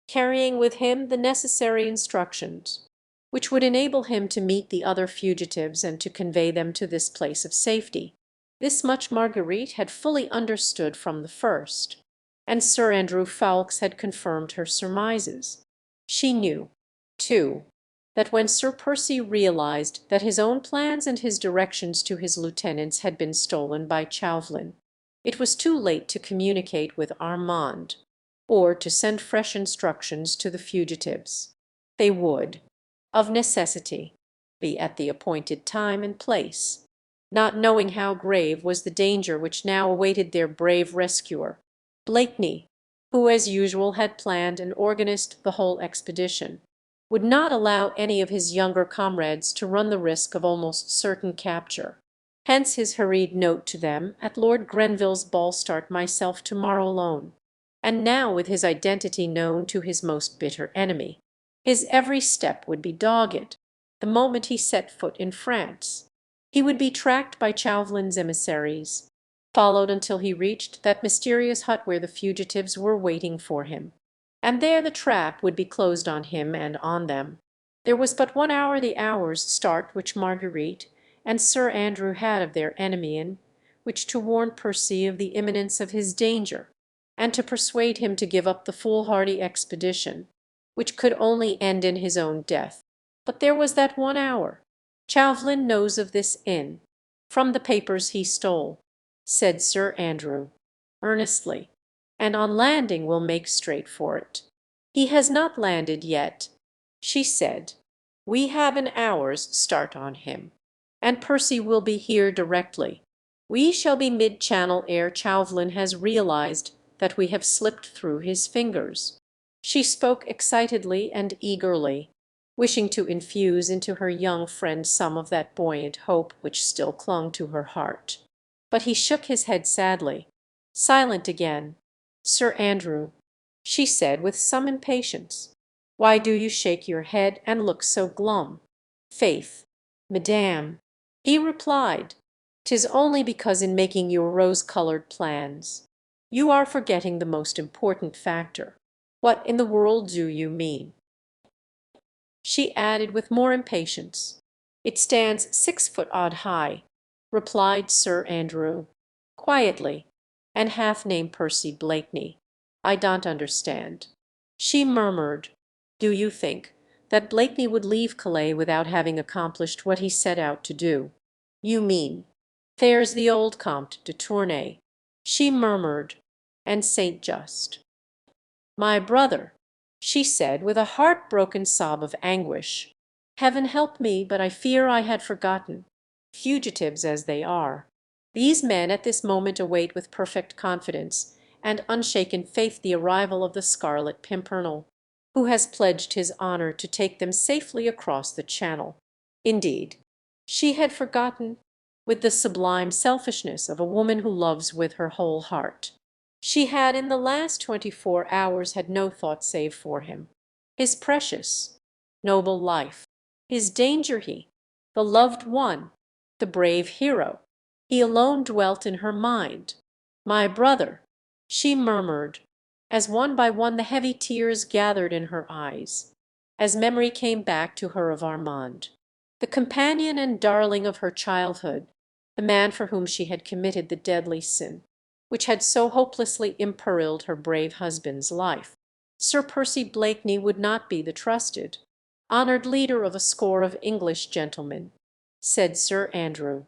carrying with him the necessary instructions which would enable him to meet the other fugitives and to convey them to this place of safety. This much Marguerite had fully understood from the first, and Sir Andrew Ffoulkes had confirmed her surmises. She knew, too, that when Sir Percy realized that his own plans and his directions to his lieutenants had been stolen by Chauvelin, it was too late to communicate with Armand, or to send fresh instructions to the fugitives. They would, of necessity, be at the appointed time and place, not knowing how grave was the danger which now awaited their brave rescuer. Blakeney, who as usual had planned and organized the whole expedition, would not allow any of his younger comrades to run the risk of almost certain capture. Hence his hurried note to them, "At Lord Grenville's ball start myself to-morrow alone." And now, with his identity known to his most bitter enemy, his every step would be dogged. The moment he set foot in France, he would be tracked by Chauvelin's emissaries, followed until he reached that mysterious hut where the fugitives were waiting for him, and there the trap would be closed on him and on them. There was but 1 hour the hour's start which Marguerite and Sir Andrew had of their enemy, in which to warn Percy of the imminence of his danger, and to persuade him to give up the foolhardy expedition, which could only end in his own death. But there was that 1 hour. "Chauvelin knows of this inn, from the papers he stole," said Sir Andrew, earnestly, "and on landing will make straight for it." "He has not landed yet," she said. "We have an hour's start on him, and Percy will be here directly. We shall be mid-channel ere Chauvelin has realized that we have slipped through his fingers." She spoke excitedly and eagerly, wishing to infuse into her young friend some of that buoyant hope which still clung to her heart. But he shook his head sadly. "Silent again, Sir Andrew," she said with some impatience. "Why do you shake your head and look so glum?" "Faith, madame," he replied, "'tis only because in making your rose-coloured plans you are forgetting the most important factor. What in the world do you mean?" She added with more impatience, "It stands 6 foot odd high," replied Sir Andrew. quietly, and half named Percy Blakeney. I don't understand. She murmured, "Do you think that Blakeney would leave Calais without having accomplished what he set out to do?" "You mean, there's the old Comte de Tournay," she murmured, "and Saint Just." "My brother," she said with a heart-broken sob of anguish. "Heaven help me, but I fear I had forgotten. Fugitives as they are, these men at this moment await with perfect confidence and unshaken faith the arrival of the Scarlet Pimpernel, who has pledged his honour to take them safely across the Channel." Indeed, she had forgotten, with the sublime selfishness of a woman who loves with her whole heart. She had in the last 24 hours had no thought save for him, his precious, noble life, his danger the loved one, the brave hero. He alone dwelt in her mind. "My brother," she murmured, as one by one the heavy tears gathered in her eyes, as memory came back to her of Armand, the companion and darling of her childhood, the man for whom she had committed the deadly sin which had so hopelessly imperilled her brave husband's life. Sir Percy Blakeney would not be the trusted, honoured leader of a score of English gentlemen, said Sir Andrew,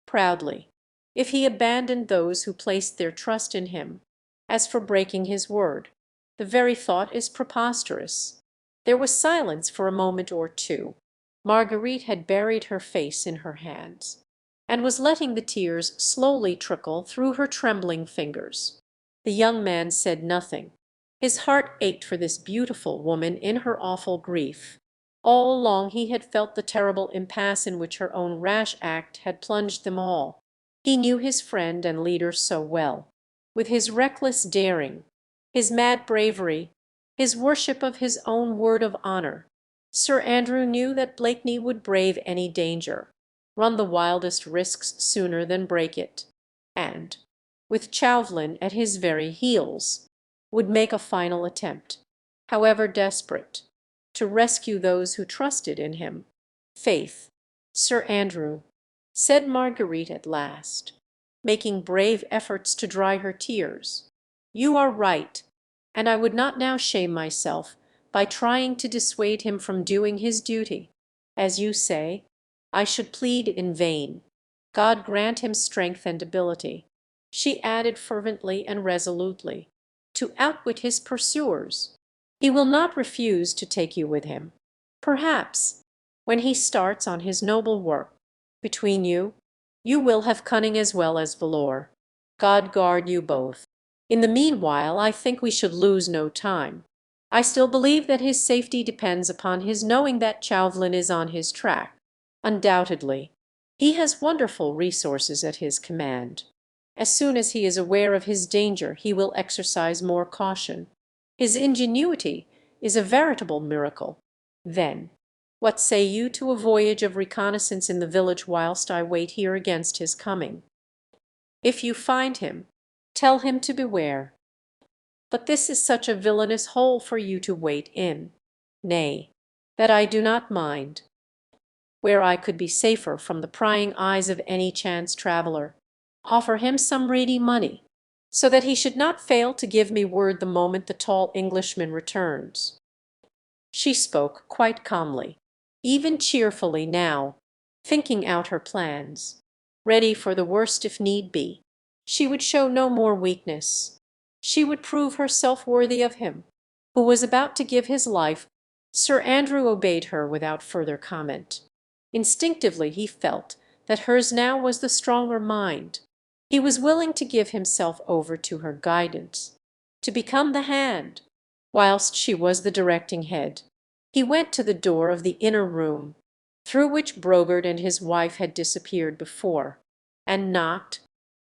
proudly, if he abandoned those who placed their trust in him. As for breaking his word, the very thought is preposterous. There was silence for a moment or two. Marguerite had buried her face in her hands, and was letting the tears slowly trickle through her trembling fingers. The young man said nothing. His heart ached for this beautiful woman in her awful grief. All along he had felt the terrible impasse in which her own rash act had plunged them all. He knew his friend and leader so well. With his reckless daring, his mad bravery, his worship of his own word of honour, Sir Andrew knew that Blakeney would brave any danger, run the wildest risks sooner than break it, and, with Chauvelin at his very heels, would make a final attempt, however desperate, to rescue those who trusted in him. "Faith, Sir Andrew," said Marguerite at last, making brave efforts to dry her tears, "you are right, and I would not now shame myself by trying to dissuade him from doing his duty. As you say, I should plead in vain. God grant him strength and ability," she added fervently and resolutely, "to outwit his pursuers. He will not refuse to take you with him. Perhaps, when he starts on his noble work, between you, you will have cunning as well as valour. God guard you both. In the meanwhile I think we should lose no time. I still believe that his safety depends upon his knowing that Chauvelin is on his track. Undoubtedly, he has wonderful resources at his command. As soon as he is aware of his danger he will exercise more caution. His ingenuity is a veritable miracle. Then, what say you to a voyage of reconnaissance in the village whilst I wait here against his coming? If you find him, tell him to beware. But this is such a villainous hole for you to wait in. Nay, that I do not mind. Where I could be safer from the prying eyes of any chance traveller, offer him some ready money, so that he should not fail to give me word the moment the tall Englishman returns." She spoke quite calmly, even cheerfully now, thinking out her plans, ready for the worst if need be. She would show no more weakness. She would prove herself worthy of him, who was about to give his life. Sir Andrew obeyed her without further comment. Instinctively he felt that hers now was the stronger mind. He was willing to give himself over to her guidance, to become the hand, whilst she was the directing head. He went to the door of the inner room, through which Brogard and his wife had disappeared before, and knocked,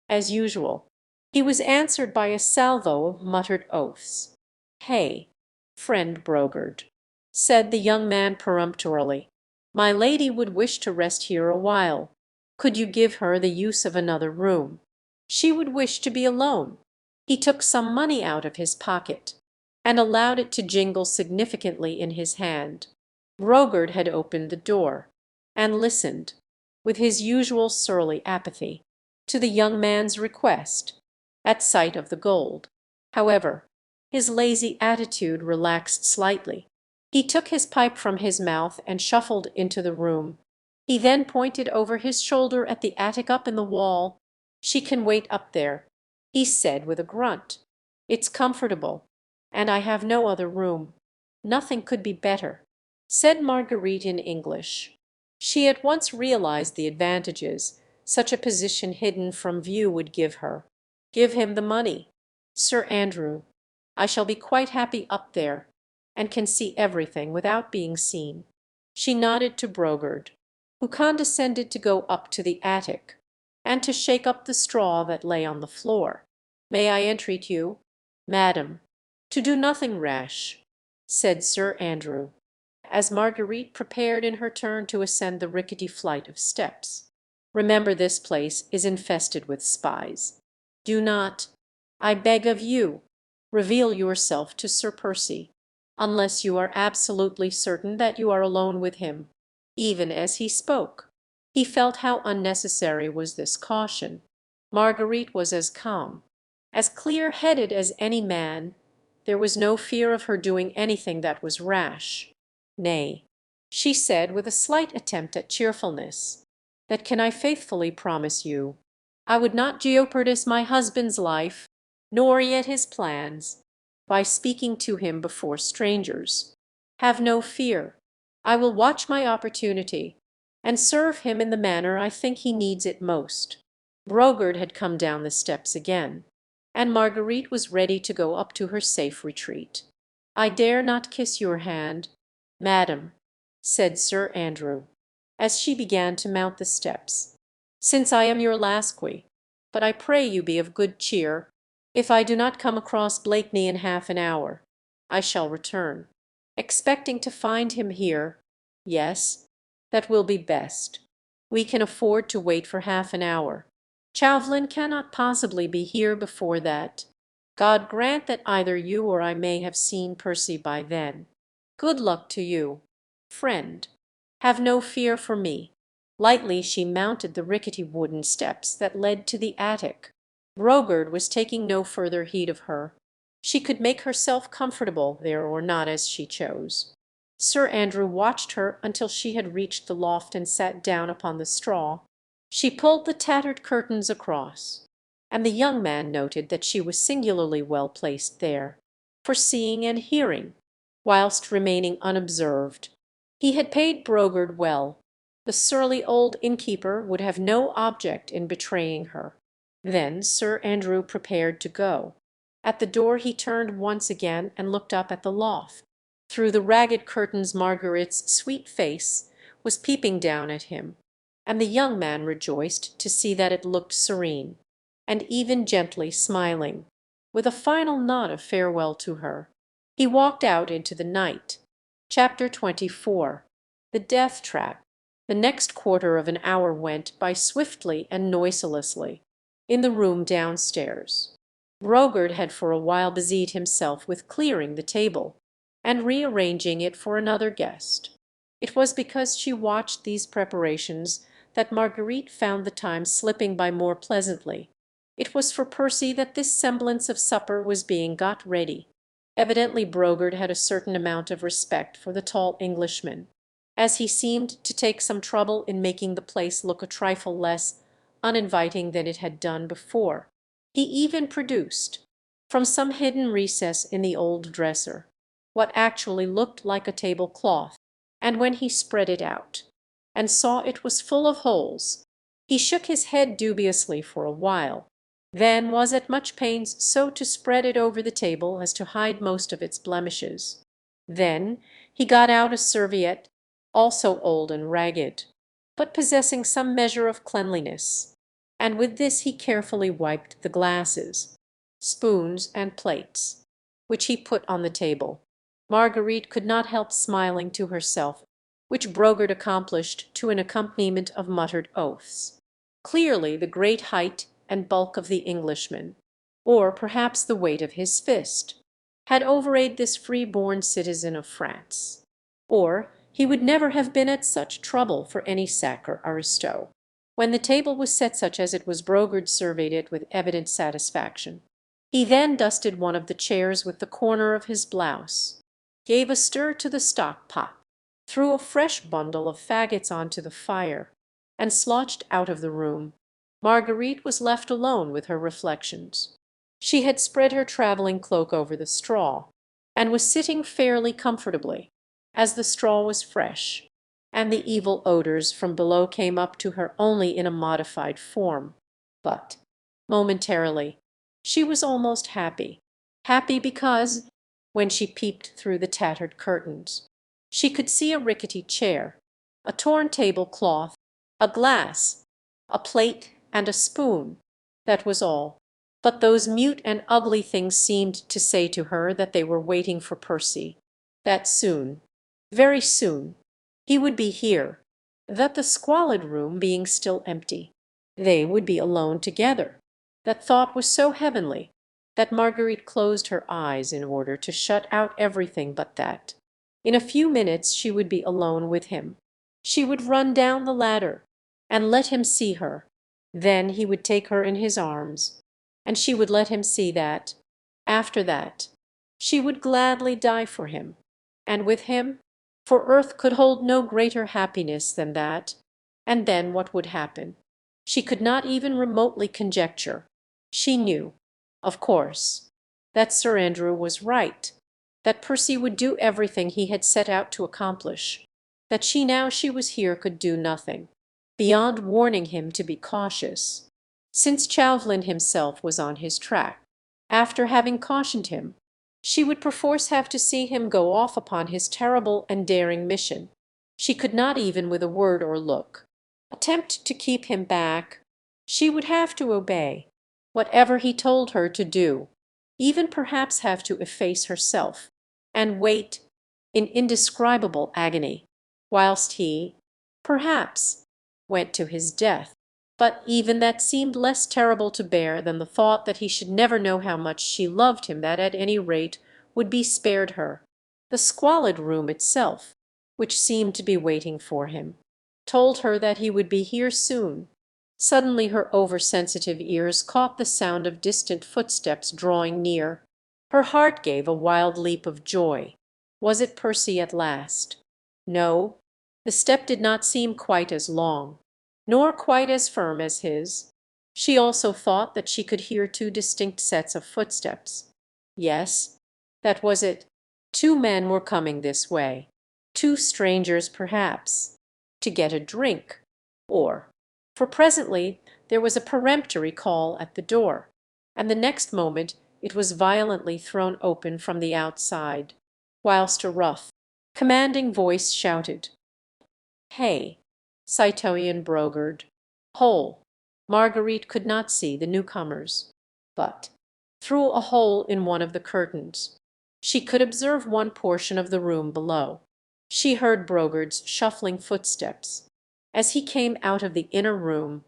as usual. He was answered by a salvo of muttered oaths. "Hey, friend Brogard," said the young man peremptorily. "My lady would wish to rest here a while. Could you give her the use of another room? She would wish to be alone." He took some money out of his pocket, and allowed it to jingle significantly in his hand. Brogard had opened the door, and listened, with his usual surly apathy. to the young man's request, at sight of the gold. However, his lazy attitude relaxed slightly. He took his pipe from his mouth and shuffled into the room. He then pointed over his shoulder at the attic up in the wall. "She can wait up there," he said with a grunt. "It's comfortable, and I have no other room." "Nothing could be better," said Marguerite in English. She at once realized the advantages such a position hidden from view would give her. "Give him the money, Sir Andrew. I shall be quite happy up there, and can see everything without being seen." She nodded to Brogard, who condescended to go up to the attic, and to shake up the straw that lay on the floor. "May I entreat you, madam, to do nothing rash," said Sir Andrew, as Marguerite prepared in her turn to ascend the rickety flight of steps. "Remember this place is infested with spies. Do not, I beg of you, reveal yourself to Sir Percy, unless you are absolutely certain that you are alone with him." Even as he spoke, he felt how unnecessary was this caution. Marguerite was as calm, as clear-headed as any man. There was no fear of her doing anything that was rash. "Nay," she said with a slight attempt at cheerfulness, "that can I faithfully promise you. I would not jeopardize my husband's life, nor yet his plans, by speaking to him before strangers. Have no fear. I will watch my opportunity, and serve him in the manner I think he needs it most." Brogard had come down the steps again, and Marguerite was ready to go up to her safe retreat. "I dare not kiss your hand, madam," said Sir Andrew, as she began to mount the steps, "since I am your lasquy, but I pray you be of good cheer. If I do not come across Blakeney in half an hour, I shall return, expecting to find him here. Yes, that will be best. We can afford to wait for half an hour. Chauvelin cannot possibly be here before that. God grant that either you or I may have seen Percy by then. Good luck to you, friend. Have no fear for me." Lightly she mounted the rickety wooden steps that led to the attic. Brogard was taking no further heed of her. She could make herself comfortable there or not as she chose. Sir Andrew watched her until she had reached the loft and sat down upon the straw. She pulled the tattered curtains across, and the young man noted that she was singularly well placed there, for seeing and hearing, whilst remaining unobserved. He had paid Brogard well. The surly old innkeeper would have no object in betraying her. Then Sir Andrew prepared to go. At the door he turned once again and looked up at the loft. Through the ragged curtains Marguerite's sweet face was peeping down at him, and the young man rejoiced to see that it looked serene, and even gently smiling. With a final nod of farewell to her, he walked out into the night. Chapter 24. The Death Trap. The next quarter of an hour went by swiftly and noiselessly. In the room downstairs, Brogard had for a while busied himself with clearing the table and rearranging it for another guest. It was because she watched these preparations that Marguerite found the time slipping by more pleasantly. It was for Percy that this semblance of supper was being got ready. Evidently Brogard had a certain amount of respect for the tall Englishman, as he seemed to take some trouble in making the place look a trifle less uninviting than it had done before. He even produced, from some hidden recess in the old dresser, what actually looked like a tablecloth, and when he spread it out, and saw it was full of holes, he shook his head dubiously for a while, then was at much pains so to spread it over the table as to hide most of its blemishes. Then he got out a serviette, also old and ragged, but possessing some measure of cleanliness, and with this he carefully wiped the glasses, spoons, and plates, which he put on the table. Marguerite could not help smiling to herself, which Brogard accomplished to an accompaniment of muttered oaths. Clearly the great height and bulk of the Englishman, or perhaps the weight of his fist, had overawed this free-born citizen of France, or he would never have been at such trouble for any sack or aristo. When the table was set such as it was, Brogard surveyed it with evident satisfaction. He then dusted one of the chairs with the corner of his blouse, gave a stir to the stock pot, threw a fresh bundle of faggots onto the fire, and slouched out of the room. Marguerite was left alone with her reflections. She had spread her travelling cloak over the straw, and was sitting fairly comfortably, as the straw was fresh, and the evil odours from below came up to her only in a modified form. But, momentarily, she was almost happy. Happy because, when she peeped through the tattered curtains, she could see a rickety chair, a torn tablecloth, a glass, a plate, and a spoon. That was all. But those mute and ugly things seemed to say to her that they were waiting for Percy, that soon, very soon, he would be here, that the squalid room being still empty, they would be alone together. That thought was so heavenly that Marguerite closed her eyes in order to shut out everything but that. In a few minutes she would be alone with him. She would run down the ladder and let him see her. Then he would take her in his arms, and she would let him see that, after that, she would gladly die for him, and with him, for earth could hold no greater happiness than that. And then what would happen? She could not even remotely conjecture. She knew, of course, that Sir Andrew was right, that Percy would do everything he had set out to accomplish, that now she was here could do nothing, beyond warning him to be cautious, since Chauvelin himself was on his track. After having cautioned him, she would perforce have to see him go off upon his terrible and daring mission. She could not even with a word or look attempt to keep him back. She would have to obey whatever he told her to do, even perhaps have to efface herself, and wait in indescribable agony, whilst he, perhaps, went to his death. But even that seemed less terrible to bear than the thought that he should never know how much she loved him, that at any rate would be spared her. The squalid room itself, which seemed to be waiting for him, told her that he would be here soon. Suddenly her oversensitive ears caught the sound of distant footsteps drawing near. Her heart gave a wild leap of joy. Was it Percy at last? No, the step did not seem quite as long, nor quite as firm as his. She also thought that she could hear two distinct sets of footsteps. Yes, that was it. Two men were coming this way, two strangers perhaps, to get a drink, for presently there was a peremptory call at the door, and the next moment it was violently thrown open from the outside, whilst a rough, commanding voice shouted, "Hey, Citoyen Brogard!" Hole. Marguerite could not see the newcomers, but, through a hole in one of the curtains, she could observe one portion of the room below. She heard Brogard's shuffling footsteps, as he came out of the inner room,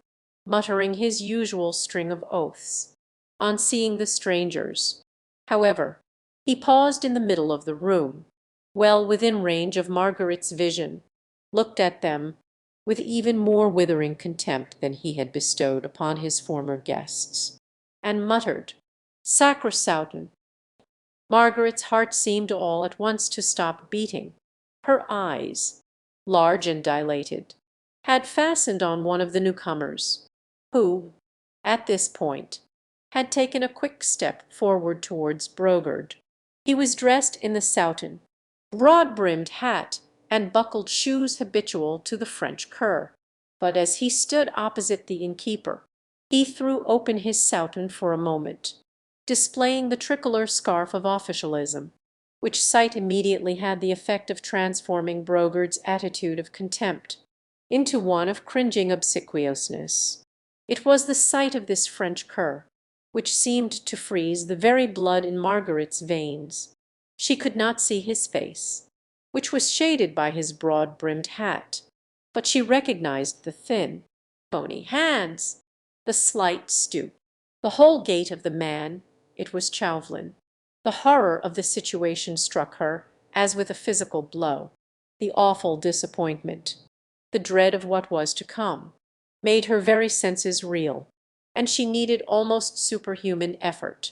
muttering his usual string of oaths. On seeing the strangers, however, he paused in the middle of the room, well within range of Marguerite's vision, looked at them with even more withering contempt than he had bestowed upon his former guests, and muttered, "Sacre Sauton!" Margaret's heart seemed all at once to stop beating. Her eyes, large and dilated, had fastened on one of the newcomers, who, at this point, had taken a quick step forward towards Brogard. He was dressed in the Sauton, broad-brimmed hat and buckled shoes habitual to the French cur. But as he stood opposite the innkeeper, he threw open his Sauton for a moment, displaying the tricolor scarf of officialism, which sight immediately had the effect of transforming Brogard's attitude of contempt into one of cringing obsequiousness. It was the sight of this French cur which seemed to freeze the very blood in Margaret's veins. She could not see his face, which was shaded by his broad-brimmed hat, but she recognized the thin, bony hands, the slight stoop, the whole gait of the man. It was Chauvelin. The horror of the situation struck her as with a physical blow, the awful disappointment, the dread of what was to come. made her very senses reel, and she needed almost superhuman effort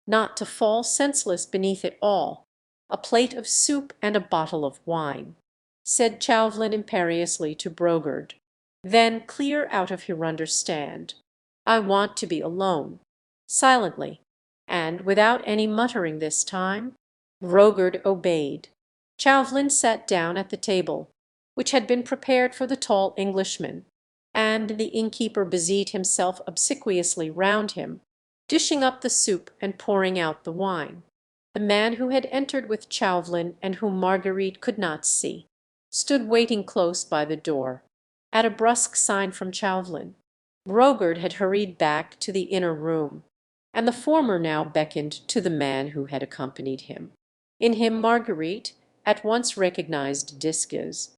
not to fall senseless beneath it all. A plate of soup and a bottle of wine, said Chauvelin imperiously to Brogard. Then clear out of here, understand. I want to be alone. Silently, and without any muttering this time. Brogard obeyed. Chauvelin sat down at the table, which had been prepared for the tall Englishman, and the innkeeper busied himself obsequiously round him, dishing up the soup and pouring out the wine. The man who had entered with Chauvelin and whom Marguerite could not see, stood waiting close by the door. At a brusque sign from Chauvelin, Brogard had hurried back to the inner room, and the former now beckoned to the man who had accompanied him. In him Marguerite at once recognized Disques,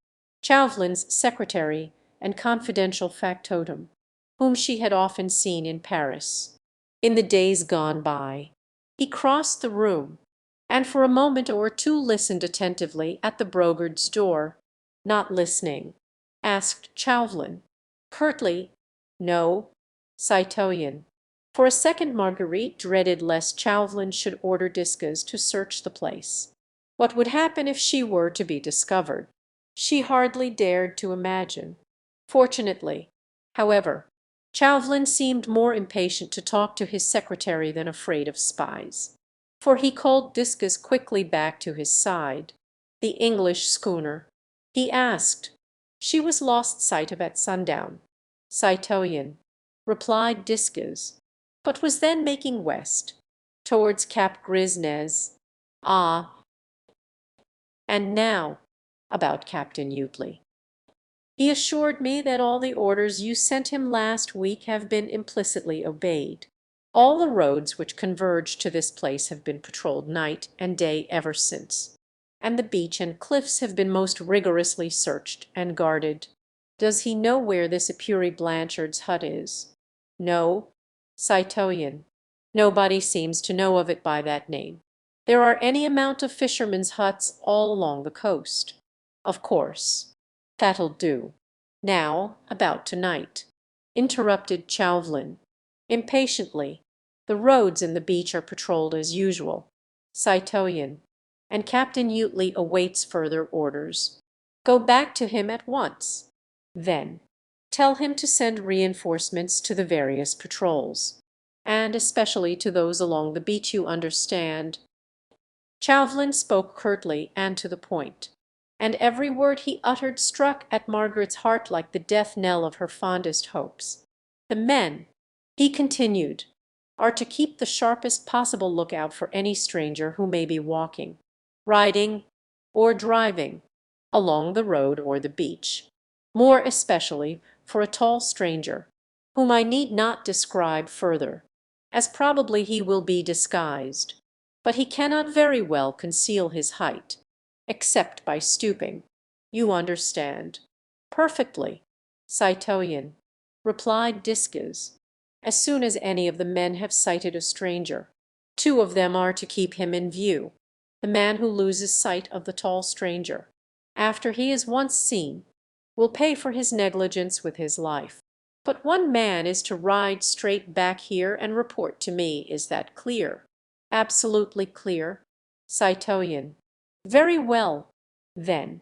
Chauvelin's secretary and confidential factotum, whom she had often seen in Paris in the days gone by. He crossed the room, and for a moment or two listened attentively at the Brogards' door. Not listening, asked Chauvelin curtly, "No, citoyen." For a second Marguerite dreaded lest Chauvelin should order Disques to search the place. What would happen if she were to be discovered? She hardly dared to imagine. Fortunately, however, Chauvelin seemed more impatient to talk to his secretary than afraid of spies, for he called Disques quickly back to his side. The English schooner, he asked. She was lost sight of at sundown, citoyen, replied Disques, but was then making west, towards Cap Grisnez. Ah, and now about Captain Utley. He assured me that all the orders you sent him last week have been implicitly obeyed. All the roads which converge to this place have been patrolled night and day ever since, and the beach and cliffs have been most rigorously searched and guarded. Does he know where this Epure Blanchard's hut is? No, citoyen. Nobody seems to know of it by that name. There are any amount of fishermen's huts all along the coast. Of course. That'll do. Now about tonight, interrupted Chauvelin impatiently. The roads and the beach are patrolled as usual, citoyen, and Captain Utley awaits further orders. Go back to him at once. Then tell him to send reinforcements to the various patrols, and especially to those along the beach, you understand. Chauvelin spoke curtly and to the point, and every word he uttered struck at Margaret's heart like the death knell of her fondest hopes. The men, he continued, are to keep the sharpest possible lookout for any stranger who may be walking, riding, or driving along the road or the beach, more especially for a tall stranger, whom I need not describe further, as probably he will be disguised, but he cannot very well conceal his height, except by stooping. You understand. Perfectly, citoyen, replied Disques. As soon as any of the men have sighted a stranger, two of them are to keep him in view. The man who loses sight of the tall stranger, after he is once seen, will pay for his negligence with his life. But one man is to ride straight back here and report to me. Is that clear? Absolutely clear, citoyen. Very well, then.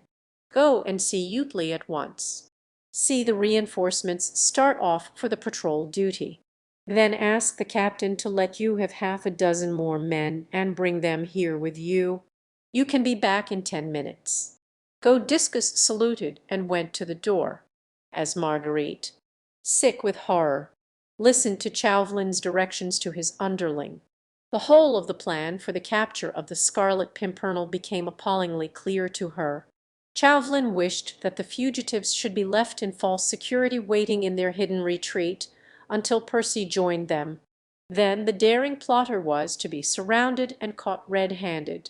Go and see Utley at once. See the reinforcements start off for the patrol duty. Then ask the captain to let you have half a dozen more men and bring them here with you. You can be back in 10 minutes. Go. Disques saluted and went to the door, as Marguerite, sick with horror, listened to Chauvelin's directions to his underling. The whole of the plan for the capture of the Scarlet Pimpernel became appallingly clear to her. Chauvelin wished that the fugitives should be left in false security waiting in their hidden retreat until Percy joined them. Then the daring plotter was to be surrounded and caught red-handed,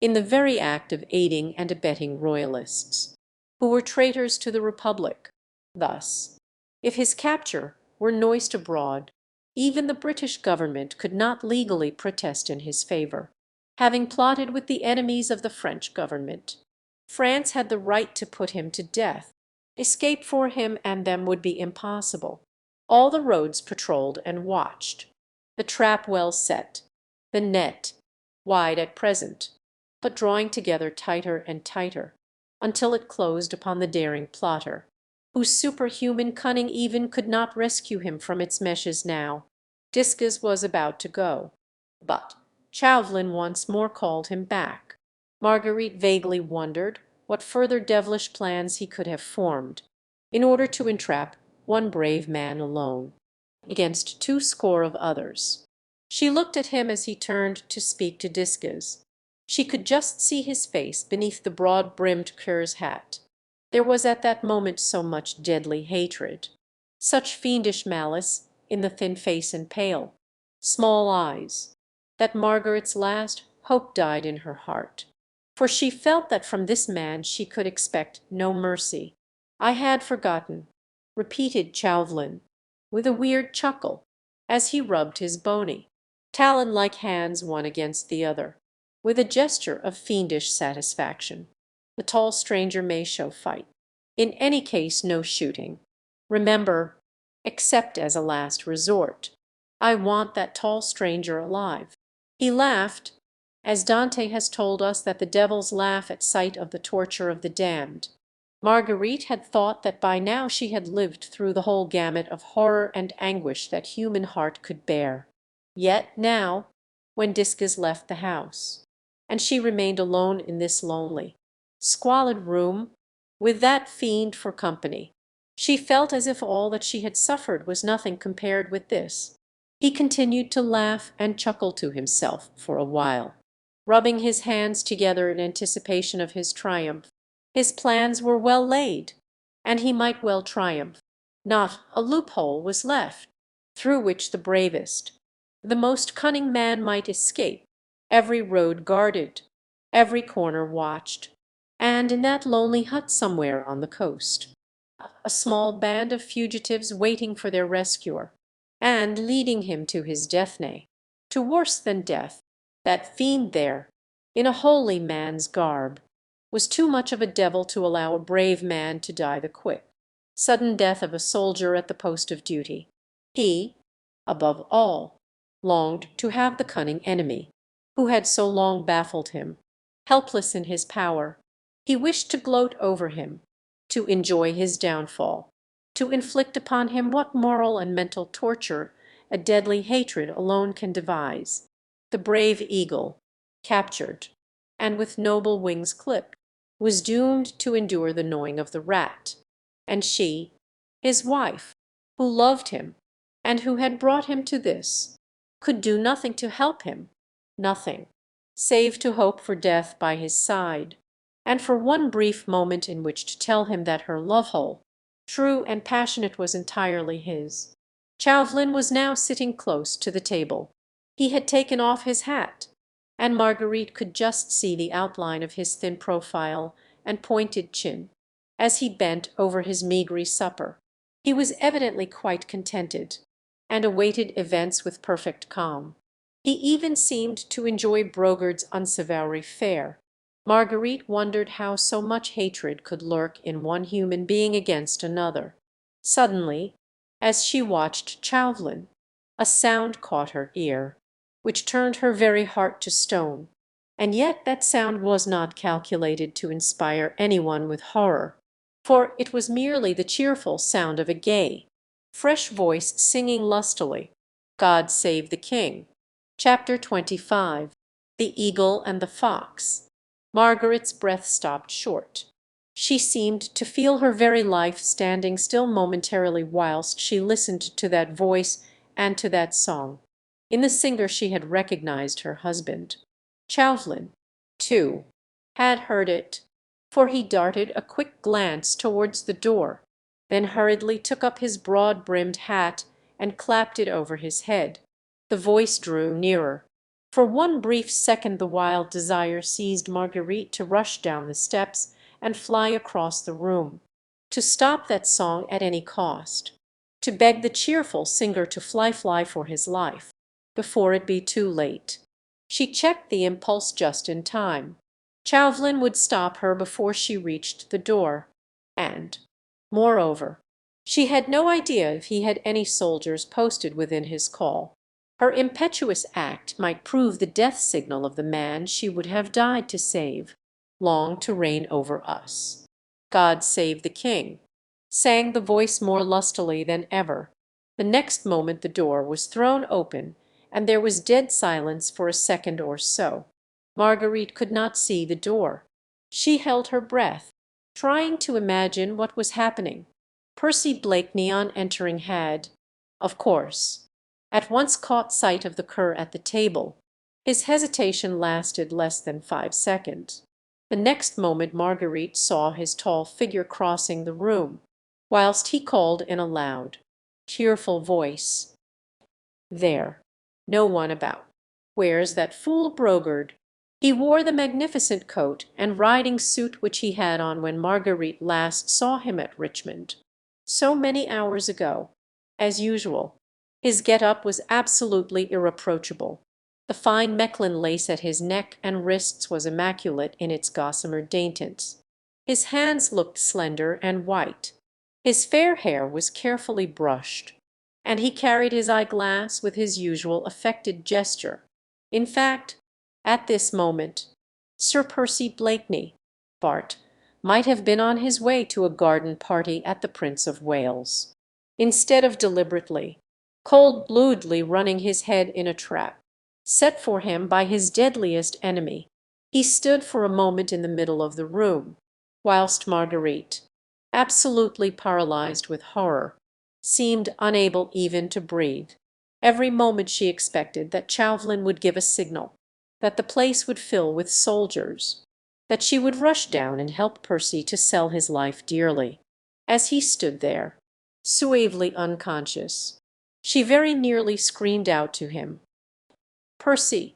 in the very act of aiding and abetting royalists, who were traitors to the Republic. Thus, if his capture were noised abroad, even the British government could not legally protest in his favour. Having plotted with the enemies of the French government, France had the right to put him to death. Escape for him and them would be impossible. All the roads patrolled and watched, the trap well set, the net wide at present, but drawing together tighter and tighter, until it closed upon the daring plotter, whose superhuman cunning even could not rescue him from its meshes now. Discus was about to go, but Chauvelin once more called him back. Marguerite vaguely wondered what further devilish plans he could have formed, in order to entrap one brave man alone, against 20 of others. She looked at him as he turned to speak to Discus. She could just see his face beneath the broad-brimmed cur's hat. There was at that moment so much deadly hatred, such fiendish malice in the thin face and pale, small eyes, that Margaret's last hope died in her heart, for she felt that from this man she could expect no mercy. "I had forgotten," repeated Chauvelin, with a weird chuckle, as he rubbed his bony, talon-like hands one against the other, with a gesture of fiendish satisfaction. "The tall stranger may show fight. In any case no shooting. Remember, except as a last resort. I want that tall stranger alive." He laughed, as Dante has told us that the devils laugh at sight of the torture of the damned. Marguerite had thought that by now she had lived through the whole gamut of horror and anguish that human heart could bear. Yet now, when Discus left the house, and she remained alone in this lonely, squalid room, with that fiend for company, she felt as if all that she had suffered was nothing compared with this. He continued to laugh and chuckle to himself for a while, rubbing his hands together in anticipation of his triumph. His plans were well laid, and he might well triumph. Not a loophole was left through which the bravest, the most cunning man might escape, every road guarded, every corner watched, and in that lonely hut somewhere on the coast, a small band of fugitives waiting for their rescuer, and leading him to his death—nay, to worse than death. That fiend there, in a holy man's garb, was too much of a devil to allow a brave man to die the quick, sudden death of a soldier at the post of duty. He, above all, longed to have the cunning enemy, who had so long baffled him, helpless in his power. He wished to gloat over him, to enjoy his downfall, to inflict upon him what moral and mental torture a deadly hatred alone can devise. The brave eagle, captured, and with noble wings clipped, was doomed to endure the gnawing of the rat, and she, his wife, who loved him, and who had brought him to this, could do nothing to help him, nothing, save to hope for death by his side, and for one brief moment in which to tell him that her love-whole, true and passionate, was entirely his. Chauvelin was now sitting close to the table. He had taken off his hat, and Marguerite could just see the outline of his thin profile and pointed chin, as he bent over his meagre supper. He was evidently quite contented, and awaited events with perfect calm. He even seemed to enjoy Brogarde's unsavoury fare. Marguerite wondered how so much hatred could lurk in one human being against another. Suddenly, as she watched Chauvelin, a sound caught her ear, which turned her very heart to stone, and yet that sound was not calculated to inspire anyone with horror, for it was merely the cheerful sound of a gay, fresh voice singing lustily, "God Save the King." Chapter 25. The Eagle and the Fox. Margaret's breath stopped short. She seemed to feel her very life standing still momentarily whilst she listened to that voice and to that song. In the singer she had recognized her husband. Chauvelin, too, had heard it, for he darted a quick glance towards the door, then hurriedly took up his broad-brimmed hat and clapped it over his head. The voice drew nearer. For one brief second the wild desire seized Marguerite to rush down the steps and fly across the room, to stop that song at any cost, to beg the cheerful singer to fly for his life, before it be too late. She checked the impulse just in time. Chauvelin would stop her before she reached the door, and, Moreover, she had no idea if he had any soldiers posted within his call. Her impetuous act might prove the death signal of the man she would have died to save, long to reign over us. God save the king, sang the voice more lustily than ever. The next moment the door was thrown open, and there was dead silence for a second or so. Marguerite could not see the door. She held her breath, trying to imagine what was happening. Percy Blakeney on entering had, of course, at once caught sight of the cur at the table. His hesitation lasted less than 5 seconds. The next moment Marguerite saw his tall figure crossing the room, whilst he called in a loud, cheerful voice, "There, no one about. Where's that fool Brogard?" He wore the magnificent coat and riding suit which he had on when Marguerite last saw him at Richmond, so many hours ago. As usual, his get-up was absolutely irreproachable. The fine Mechlin lace at his neck and wrists was immaculate in its gossamer daintiness. His hands looked slender and white. His fair hair was carefully brushed, and he carried his eyeglass with his usual affected gesture. In fact, at this moment, Sir Percy Blakeney, Bart, might have been on his way to a garden party at the Prince of Wales. Instead of deliberately, cold-bloodedly running his head in a trap set for him by his deadliest enemy, he stood for a moment in the middle of the room, whilst Marguerite, absolutely paralyzed with horror, seemed unable even to breathe. Every moment she expected that Chauvelin would give a signal, that the place would fill with soldiers, that she would rush down and help Percy to sell his life dearly. As he stood there, suavely unconscious, she very nearly screamed out to him, "Percy!"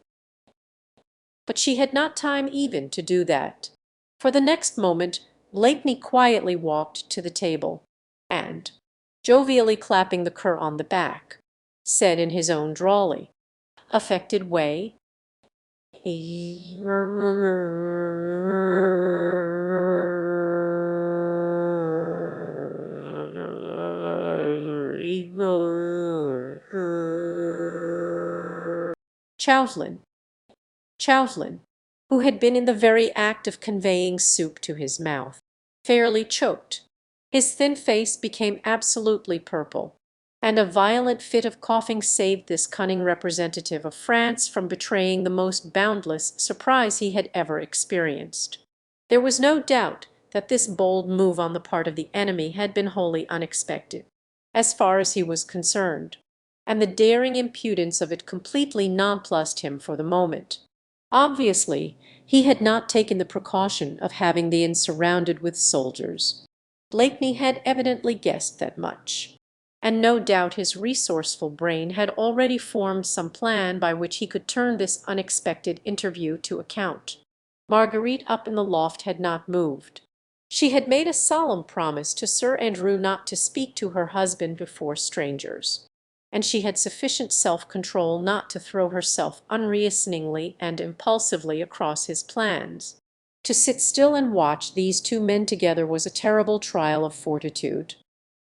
But she had not time even to do that, for the next moment Blakeney quietly walked to the table, and, jovially clapping the cur on the back, said in his own drawly, affected way, Chauvelin, Chauvelin, who had been in the very act of conveying soup to his mouth, fairly choked. His thin face became absolutely purple, and a violent fit of coughing saved this cunning representative of France from betraying the most boundless surprise he had ever experienced. There was no doubt that this bold move on the part of the enemy had been wholly unexpected, as far as he was concerned, and the daring impudence of it completely nonplussed him for the moment. Obviously, he had not taken the precaution of having the inn surrounded with soldiers. Blakeney had evidently guessed that much, and no doubt his resourceful brain had already formed some plan by which he could turn this unexpected interview to account. Marguerite up in the loft had not moved. She had made a solemn promise to Sir Andrew not to speak to her husband before strangers, and she had sufficient self-control not to throw herself unreasoningly and impulsively across his plans. To sit still and watch these two men together was a terrible trial of fortitude.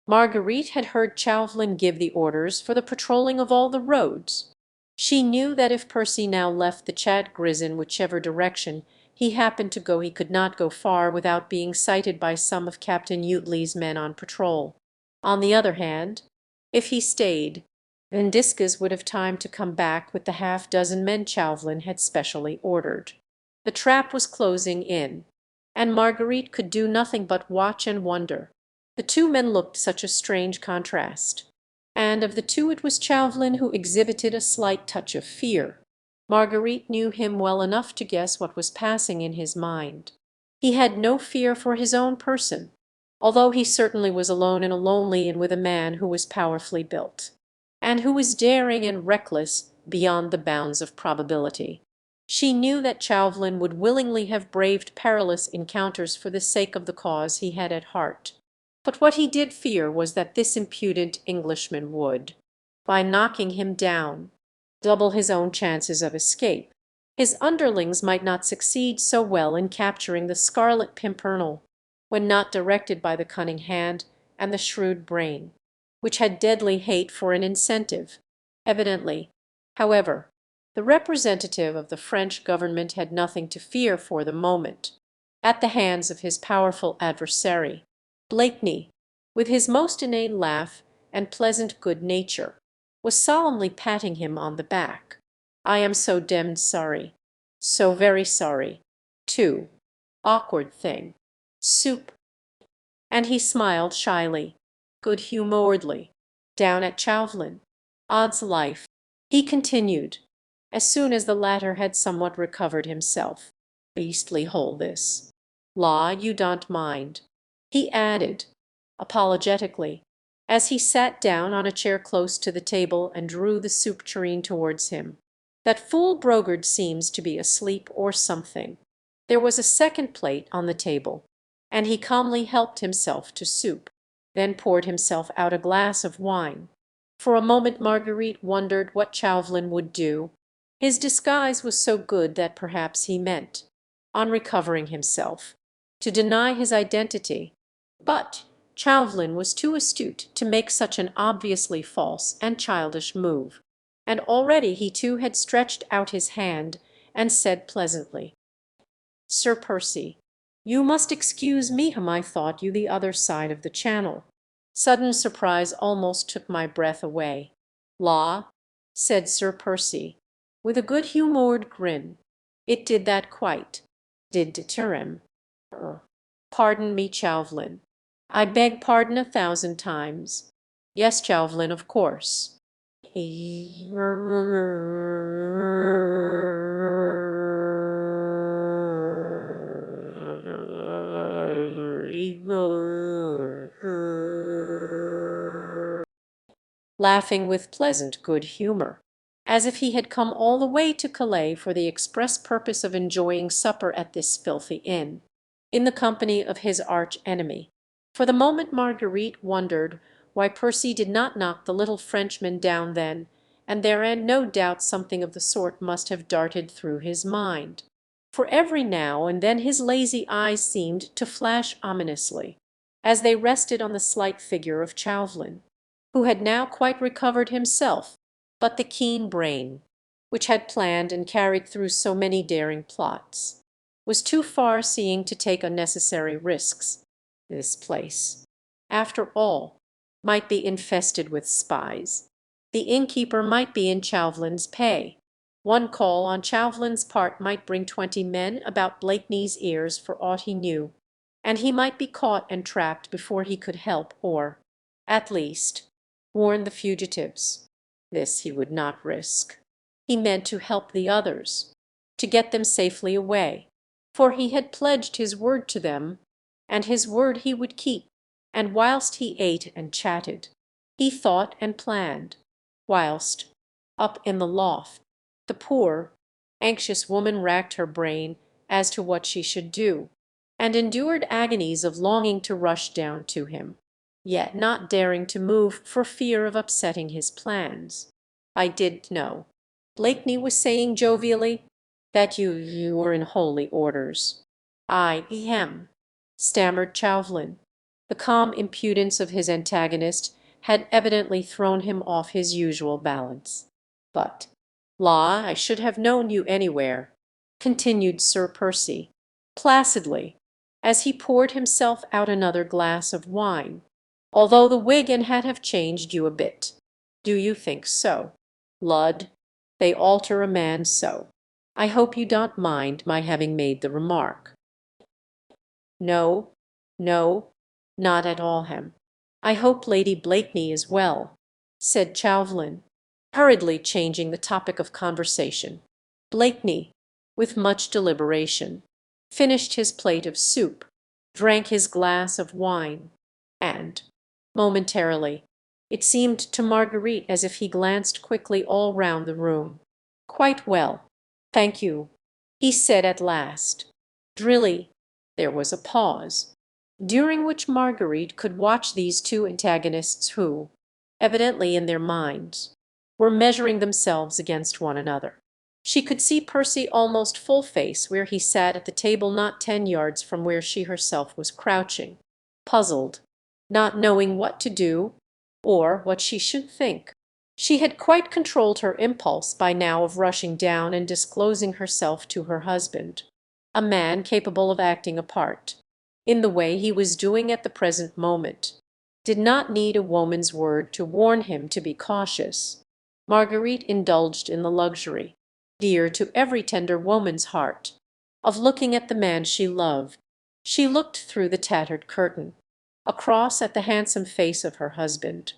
Marguerite had heard Chauvelin give the orders for the patrolling of all the roads. She knew that if Percy now left the Chat Gris in whichever direction he happened to go, he could not go far without being sighted by some of Captain Utley's men on patrol. On the other hand, if he stayed, Vendiscas would have time to come back with the half-dozen men Chauvelin had specially ordered. The trap was closing in, and Marguerite could do nothing but watch and wonder. The two men looked such a strange contrast, and of the two it was Chauvelin who exhibited a slight touch of fear. Marguerite knew him well enough to guess what was passing in his mind. He had no fear for his own person, although he certainly was alone in a lonely inn with a man who was powerfully built, and who was daring and reckless beyond the bounds of probability. She knew that Chauvelin would willingly have braved perilous encounters for the sake of the cause he had at heart. But what he did fear was that this impudent Englishman would, by knocking him down, double his own chances of escape. His underlings might not succeed so well in capturing the Scarlet Pimpernel when not directed by the cunning hand and the shrewd brain, which had deadly hate for an incentive. Evidently, however, the representative of the French government had nothing to fear for the moment at the hands of his powerful adversary. Blakeney, with his most inane laugh and pleasant good nature, was solemnly patting him on the back. "I am so demmed sorry. So very sorry, too. Awkward thing. Soup." And he smiled shyly, good-humouredly, down at Chauvelin. "Odds life," he continued, as soon as the latter had somewhat recovered himself. "Beastly hole this. La, you don't mind," he added, apologetically, as he sat down on a chair close to the table and drew the soup tureen towards him. "That fool Brogard seems to be asleep or something." There was a second plate on the table, and he calmly helped himself to soup, then poured himself out a glass of wine. For a moment Marguerite wondered what Chauvelin would do. His disguise was so good that perhaps he meant, on recovering himself, to deny his identity. But Chauvelin was too astute to make such an obviously false and childish move, and already he too had stretched out his hand and said pleasantly, "Sir Percy, you must excuse me, I thought you the other side of the channel." Sudden surprise almost took my breath away. "La," said Sir Percy, with a good-humoured grin, "it did that quite. Did deter him. Pardon me, Chauvelin. I beg pardon 1,000 times. Yes, Chauvelin, of course." Laughing with pleasant good humour, as if he had come all the way to Calais for the express purpose of enjoying supper at this filthy inn, in the company of his arch enemy. For the moment Marguerite wondered why Percy did not knock the little Frenchman down then, and therein no doubt something of the sort must have darted through his mind. For every now and then his lazy eyes seemed to flash ominously, as they rested on the slight figure of Chauvelin, who had now quite recovered himself, but the keen brain, which had planned and carried through so many daring plots, was too far-seeing to take unnecessary risks. This place, after all, might be infested with spies. The innkeeper might be in Chauvelin's pay. One call on Chauvelin's part might bring 20 men about Blakeney's ears for aught he knew, and he might be caught and trapped before he could help or, at least, warn the fugitives. This he would not risk. He meant to help the others, to get them safely away, for he had pledged his word to them, and his word he would keep. And whilst he ate and chatted, he thought and planned, whilst, up in the loft, the poor, anxious woman racked her brain as to what she should do, and endured agonies of longing to rush down to him, yet not daring to move for fear of upsetting his plans. "I did know," Blakeney was saying jovially, "that you were in holy orders." "I am," stammered Chauvelin. The calm impudence of his antagonist had evidently thrown him off his usual balance. "But, la, I should have known you anywhere," continued Sir Percy, placidly, as he poured himself out another glass of wine, "although the wig and hat have changed you a bit. Do you think so? Lud, they alter a man so. I hope you don't mind my having made the remark." "No, no, not at all, I hope Lady Blakeney is well," said Chauvelin, hurriedly changing the topic of conversation. Blakeney, with much deliberation, finished his plate of soup, drank his glass of wine, and, momentarily, it seemed to Marguerite as if he glanced quickly all round the room. "Quite well, thank you," he said at last. Drilly, there was a pause, during which Marguerite could watch these two antagonists who, evidently in their minds, were measuring themselves against one another. She could see Percy almost full face where he sat at the table not 10 yards from where she herself was crouching, puzzled, not knowing what to do or what she should think. She had quite controlled her impulse by now of rushing down and disclosing herself to her husband, a man capable of acting a part, in the way he was doing at the present moment, did not need a woman's word to warn him to be cautious. Marguerite indulged in the luxury, dear to every tender woman's heart, of looking at the man she loved. She looked through the tattered curtain, across at the handsome face of her husband,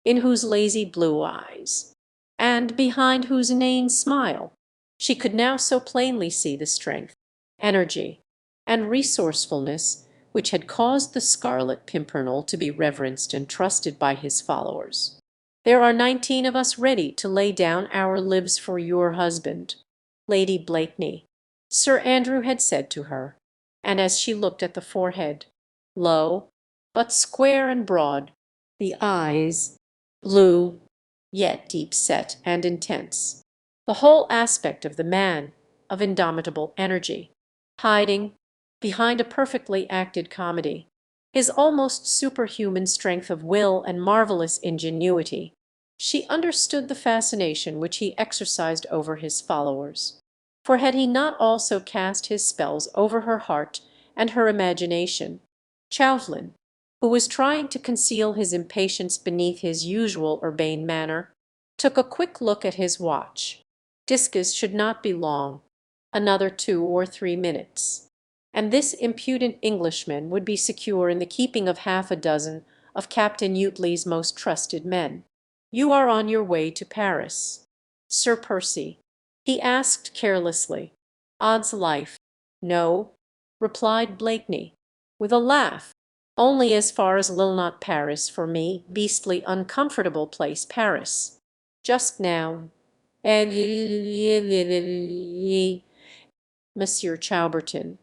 in whose lazy blue eyes, and behind whose inane smile, she could now so plainly see the strength, energy, and resourcefulness which had caused the Scarlet Pimpernel to be reverenced and trusted by his followers. "There are 19 of us ready to lay down our lives for your husband, Lady Blakeney," Sir Andrew had said to her, and as she looked at the forehead, low, but square and broad, the eyes, blue, yet deep-set and intense, the whole aspect of the man of indomitable energy, hiding, behind a perfectly acted comedy, his almost superhuman strength of will and marvellous ingenuity, she understood the fascination which he exercised over his followers. For had he not also cast his spells over her heart and her imagination? Chauvelin, who was trying to conceal his impatience beneath his usual urbane manner, took a quick look at his watch. Discus should not be long, another 2 or 3 minutes, and this impudent Englishman would be secure in the keeping of half a dozen of Captain Utley's most trusted men. "You are on your way to Paris, Sir Percy?" he asked carelessly. "Odds life, no," replied Blakeney, with a laugh. "Only as far as Lille, Paris for me, beastly uncomfortable place Paris. Just now, and Monsieur Chaubertin,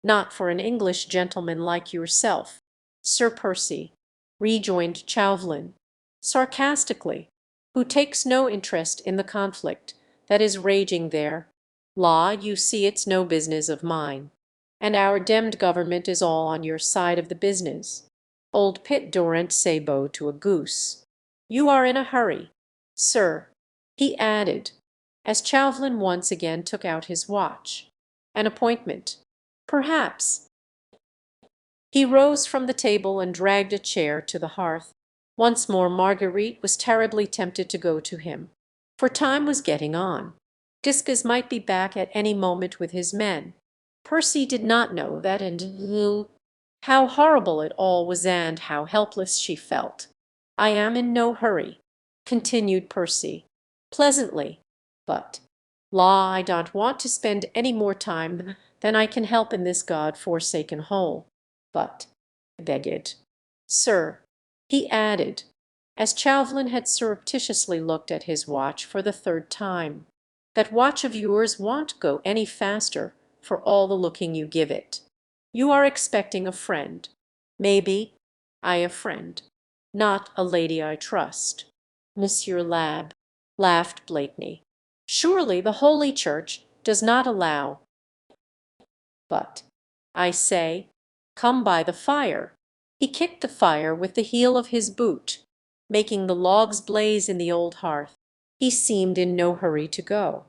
not for an English gentleman like yourself, Sir Percy," rejoined Chauvelin, sarcastically, "who takes no interest in the conflict that is raging there. La, you see it's no business of mine, and our demmed government is all on your side of the business. Old Pitt Durant say bo to a goose. You are in a hurry, sir," he added, as Chauvelin once again took out his watch. "An appointment, perhaps." He rose from the table and dragged a chair to the hearth. Once more Marguerite was terribly tempted to go to him, for time was getting on. Discus might be back at any moment with his men. Percy did not know that, and how horrible it all was and how helpless she felt. "I am in no hurry," continued Percy, pleasantly, "but, la, I don't want to spend any more time than I can help in this God-forsaken hole. But, I beg it, sir," he added, as Chauvelin had surreptitiously looked at his watch for the 3rd time, "that watch of yours won't go any faster for all the looking you give it. You are expecting a friend. Maybe I a friend, not a lady I trust." "Monsieur Lab," laughed Blakeney, "surely the Holy Church does not allow—" "But, I say, come by the fire." He kicked the fire with the heel of his boot, making the logs blaze in the old hearth. He seemed in no hurry to go,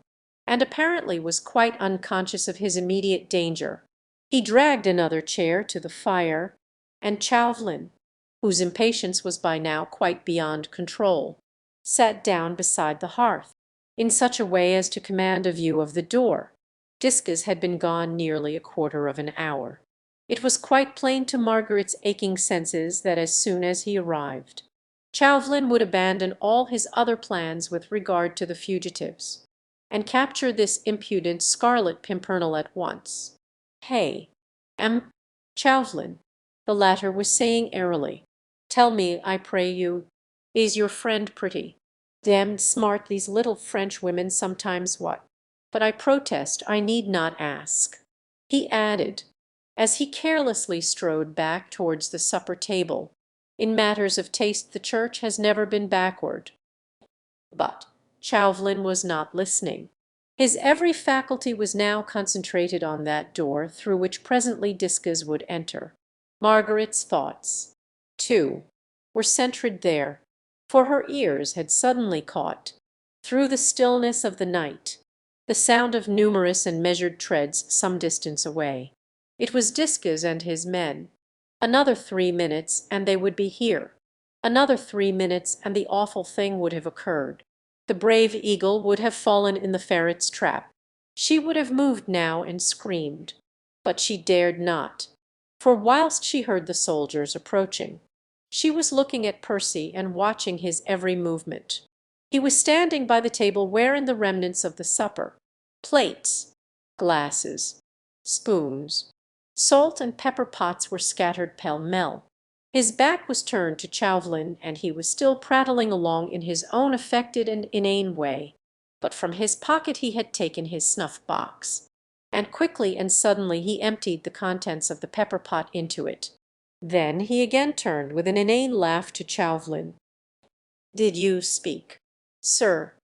and apparently was quite unconscious of his immediate danger. He dragged another chair to the fire, and Chauvelin, whose impatience was by now quite beyond control, sat down beside the hearth, in such a way as to command a view of the door. Discus had been gone nearly a quarter of an hour. It was quite plain to Margaret's aching senses that as soon as he arrived, Chauvelin would abandon all his other plans with regard to the fugitives, and capture this impudent Scarlet Pimpernel at once. "Hey, Chauvelin," the latter was saying airily, "tell me, I pray you, is your friend pretty? Damned smart these little French women sometimes what? But I protest I need not ask," he added, as he carelessly strode back towards the supper table. "In matters of taste the Church has never been backward." But Chauvelin was not listening. His every faculty was now concentrated on that door through which presently Discus would enter. Margaret's thoughts, too, were centred there, for her ears had suddenly caught, through the stillness of the night, the sound of numerous and measured treads some distance away. It was Discus and his men. Another 3 minutes, and they would be here. Another 3 minutes, and the awful thing would have occurred. The brave eagle would have fallen in the ferret's trap. She would have moved now and screamed. But she dared not, for whilst she heard the soldiers approaching, she was looking at Percy and watching his every movement. He was standing by the table wherein the remnants of the supper, plates, glasses, spoons, salt and pepper pots were scattered pell-mell. His back was turned to Chauvelin, and he was still prattling along in his own affected and inane way. But from his pocket he had taken his snuff-box, and quickly and suddenly he emptied the contents of the pepper-pot into it. Then he again turned with an inane laugh to Chauvelin. "Did you speak, sir?"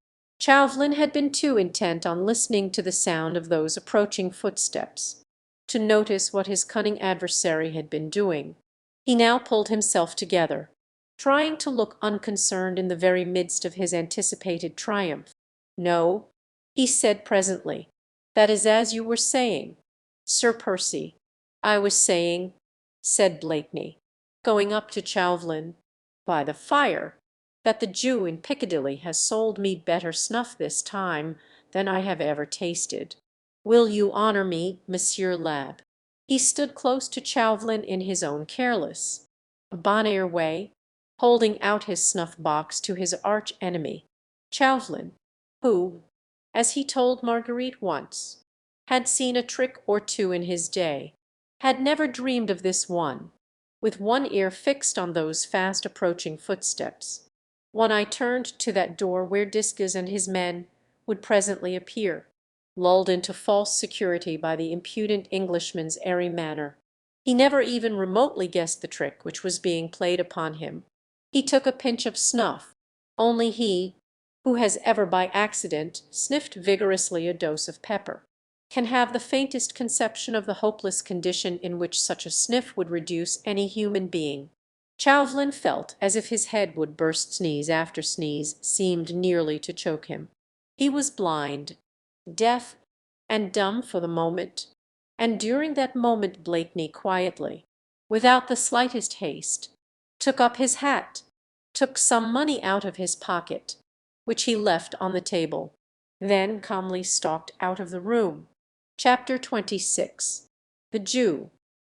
Chauvelin had been too intent on listening to the sound of those approaching footsteps to notice what his cunning adversary had been doing. He now pulled himself together, trying to look unconcerned in the very midst of his anticipated triumph. "No," he said presently, "that is as you were saying, Sir Percy." "I was saying," said Blakeney, going up to Chauvelin, "by the fire, that the Jew in Piccadilly has sold me better snuff this time than I have ever tasted. Will you honour me, Monsieur l'Abbe?" He stood close to Chauvelin in his own careless, bonnier way, holding out his snuff-box to his arch enemy. Chauvelin, who, as he told Marguerite once, had seen a trick or two in his day, had never dreamed of this one, with one ear fixed on those fast approaching footsteps, one eye turned to that door where Discus and his men would presently appear, lulled into false security by the impudent Englishman's airy manner. He never even remotely guessed the trick which was being played upon him. He took a pinch of snuff. Only he, who has ever by accident sniffed vigorously a dose of pepper, can have the faintest conception of the hopeless condition in which such a sniff would reduce any human being. Chauvelin felt as if his head would burst. Sneeze after sneeze seemed nearly to choke him. He was blind, deaf, and dumb for the moment, and during that moment Blakeney quietly, without the slightest haste, took up his hat, took some money out of his pocket, which he left on the table, then calmly stalked out of the room. Chapter 26. The Jew.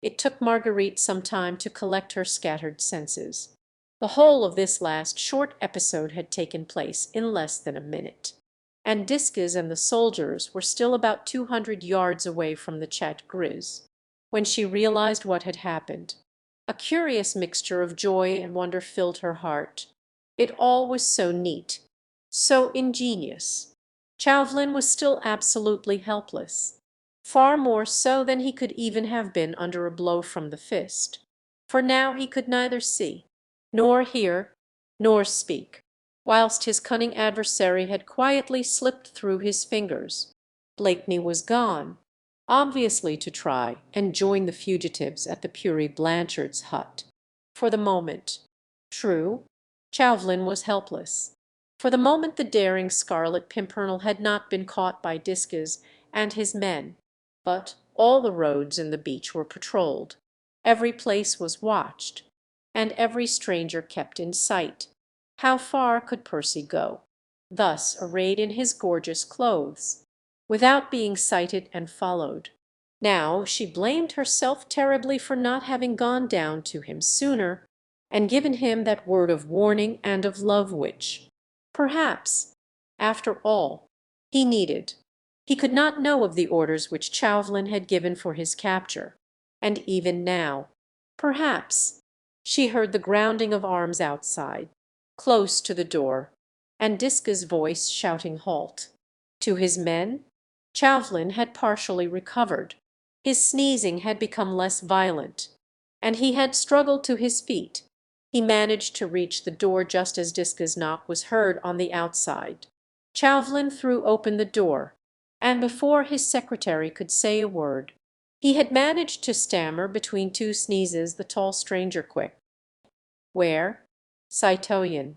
It took Marguerite some time to collect her scattered senses. The whole of this last short episode had taken place in less than a minute, and Discus and the soldiers were still about 200 yards away from the Chat Grise, when she realized what had happened. A curious mixture of joy and wonder filled her heart. It all was so neat, so ingenious. Chauvelin was still absolutely helpless, far more so than he could even have been under a blow from the fist, for now he could neither see, nor hear, nor speak, whilst his cunning adversary had quietly slipped through his fingers. Blakeney was gone, obviously to try and join the fugitives at the Puri Blanchard's hut. For the moment, true, Chauvelin was helpless. For the moment the daring Scarlet Pimpernel had not been caught by Discus and his men, but all the roads and the beach were patrolled, every place was watched, and every stranger kept in sight. How far could Percy go, thus arrayed in his gorgeous clothes, without being sighted and followed? Now she blamed herself terribly for not having gone down to him sooner and given him that word of warning and of love which, perhaps, after all, he needed. He could not know of the orders which Chauvelin had given for his capture, and even now, perhaps, she heard the grounding of arms outside, close to the door, and Disca's voice shouting halt. To his men, Chauvelin had partially recovered. His sneezing had become less violent, and he had struggled to his feet. He managed to reach the door just as Disca's knock was heard on the outside. Chauvelin threw open the door, and before his secretary could say a word, he had managed to stammer between two sneezes the tall stranger quick. "Where?" Citoyen,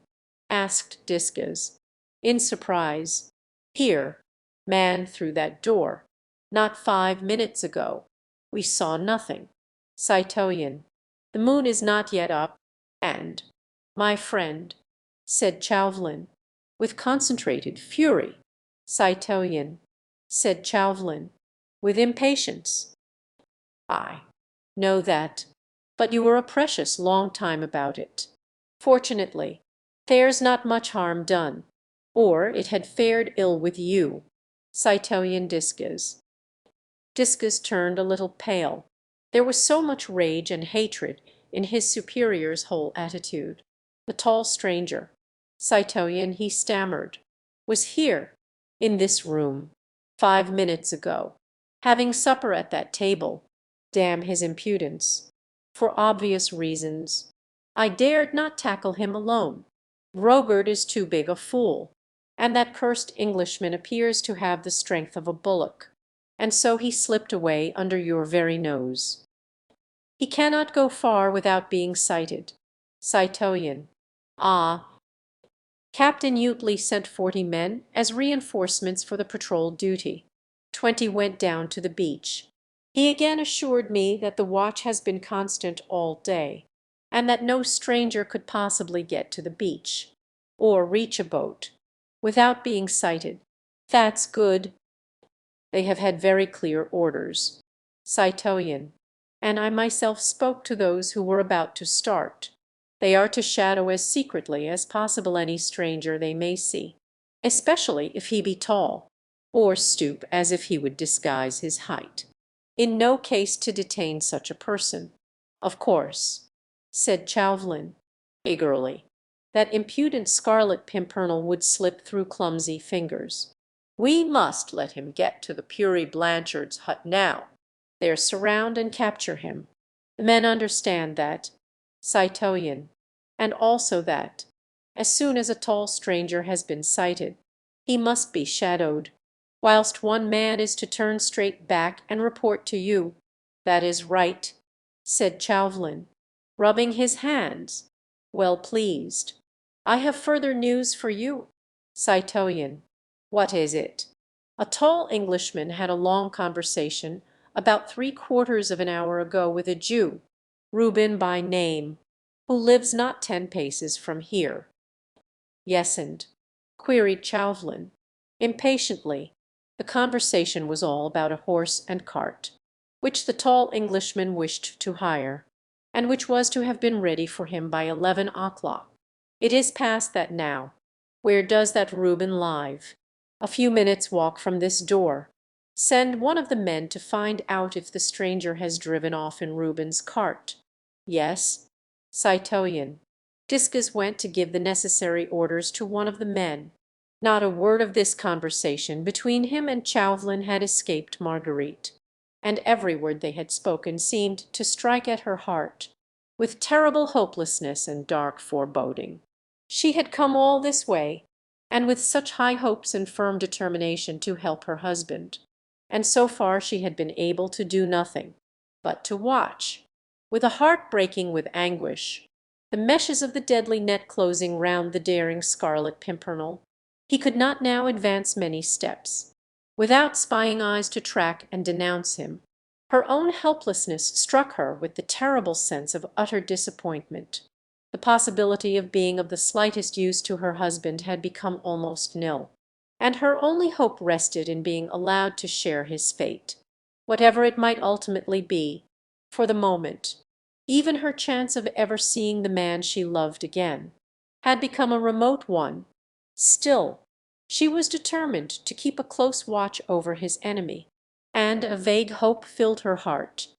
asked Discus, in surprise. Here, man through that door. Not 5 minutes ago. We saw nothing. Citoyen, the moon is not yet up, and, my friend, said Chauvelin, with concentrated fury. Citoyen, said Chauvelin, with impatience. I know that, but you were a precious long time about it. Fortunately, there's not much harm done, or it had fared ill with you. Citoyen Discus. Discus turned a little pale. There was so much rage and hatred in his superior's whole attitude. The tall stranger, Citoyen, he stammered, was here, in this room, 5 minutes ago, having supper at that table. Damn his impudence! For obvious reasons. I dared not tackle him alone. Rogard is too big a fool, and that cursed Englishman appears to have the strength of a bullock, and so he slipped away under your very nose. He cannot go far without being sighted. Citoyen. Ah, Captain Utley sent 40 men as reinforcements for the patrol duty. 20 went down to the beach. He again assured me that the watch has been constant all day, and that no stranger could possibly get to the beach, or reach a boat, without being sighted. That's good. They have had very clear orders. Citoyen, and I myself spoke to those who were about to start. They are to shadow as secretly as possible any stranger they may see, especially if he be tall, or stoop as if he would disguise his height. In no case to detain such a person. Of course, said Chauvelin, eagerly, that impudent Scarlet Pimpernel would slip through clumsy fingers. We must let him get to the Puri Blanchard's hut now. There surround and capture him. The men understand that. Citoyen, and also that, as soon as a tall stranger has been sighted, he must be shadowed, whilst one man is to turn straight back and report to you. That is right, said Chauvelin, rubbing his hands, well pleased. I have further news for you. Citoyen, what is it? A tall Englishman had a long conversation about 3/4 of an hour ago with a Jew, Reuben by name, who lives not 10 paces from here. Yes, and, queried Chauvelin, impatiently. The conversation was all about a horse and cart, which the tall Englishman wished to hire, and which was to have been ready for him by 11 o'clock. It is past that now. Where does that Reuben live? A few minutes' walk from this door. Send one of the men to find out if the stranger has driven off in Reuben's cart. Yes. Citoyen. Discus went to give the necessary orders to one of the men. Not a word of this conversation between him and Chauvelin had escaped Marguerite, and every word they had spoken seemed to strike at her heart with terrible hopelessness and dark foreboding. She had come all this way, and with such high hopes and firm determination to help her husband, and so far she had been able to do nothing but to watch, with a heart breaking with anguish, the meshes of the deadly net closing round the daring Scarlet Pimpernel. He could not now advance many steps, without spying eyes to track and denounce him. Her own helplessness struck her with the terrible sense of utter disappointment. The possibility of being of the slightest use to her husband had become almost nil, and her only hope rested in being allowed to share his fate, whatever it might ultimately be. For the moment, even her chance of ever seeing the man she loved again had become a remote one. Still, she was determined to keep a close watch over his enemy, and a vague hope filled her heart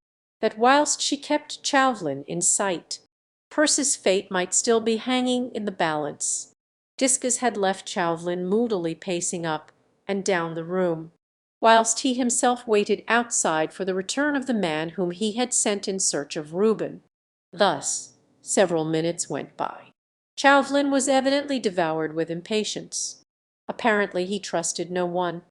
that whilst she kept Chauvelin in sight, Percy's fate might still be hanging in the balance. Discus had left Chauvelin moodily pacing up and down the room, whilst he himself waited outside for the return of the man whom he had sent in search of Reuben. Thus several minutes went by. Chauvelin was evidently devoured with impatience. Apparently he trusted no one.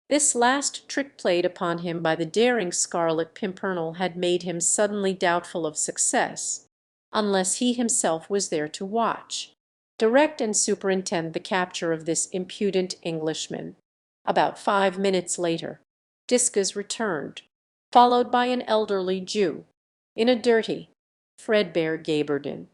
This last trick played upon him by the daring Scarlet Pimpernel had made him suddenly doubtful of success, unless he himself was there to watch. Direct and superintend the capture of this impudent Englishman." About 5 minutes later, Discus returned, followed by an elderly Jew, in a dirty, threadbare gaberdine,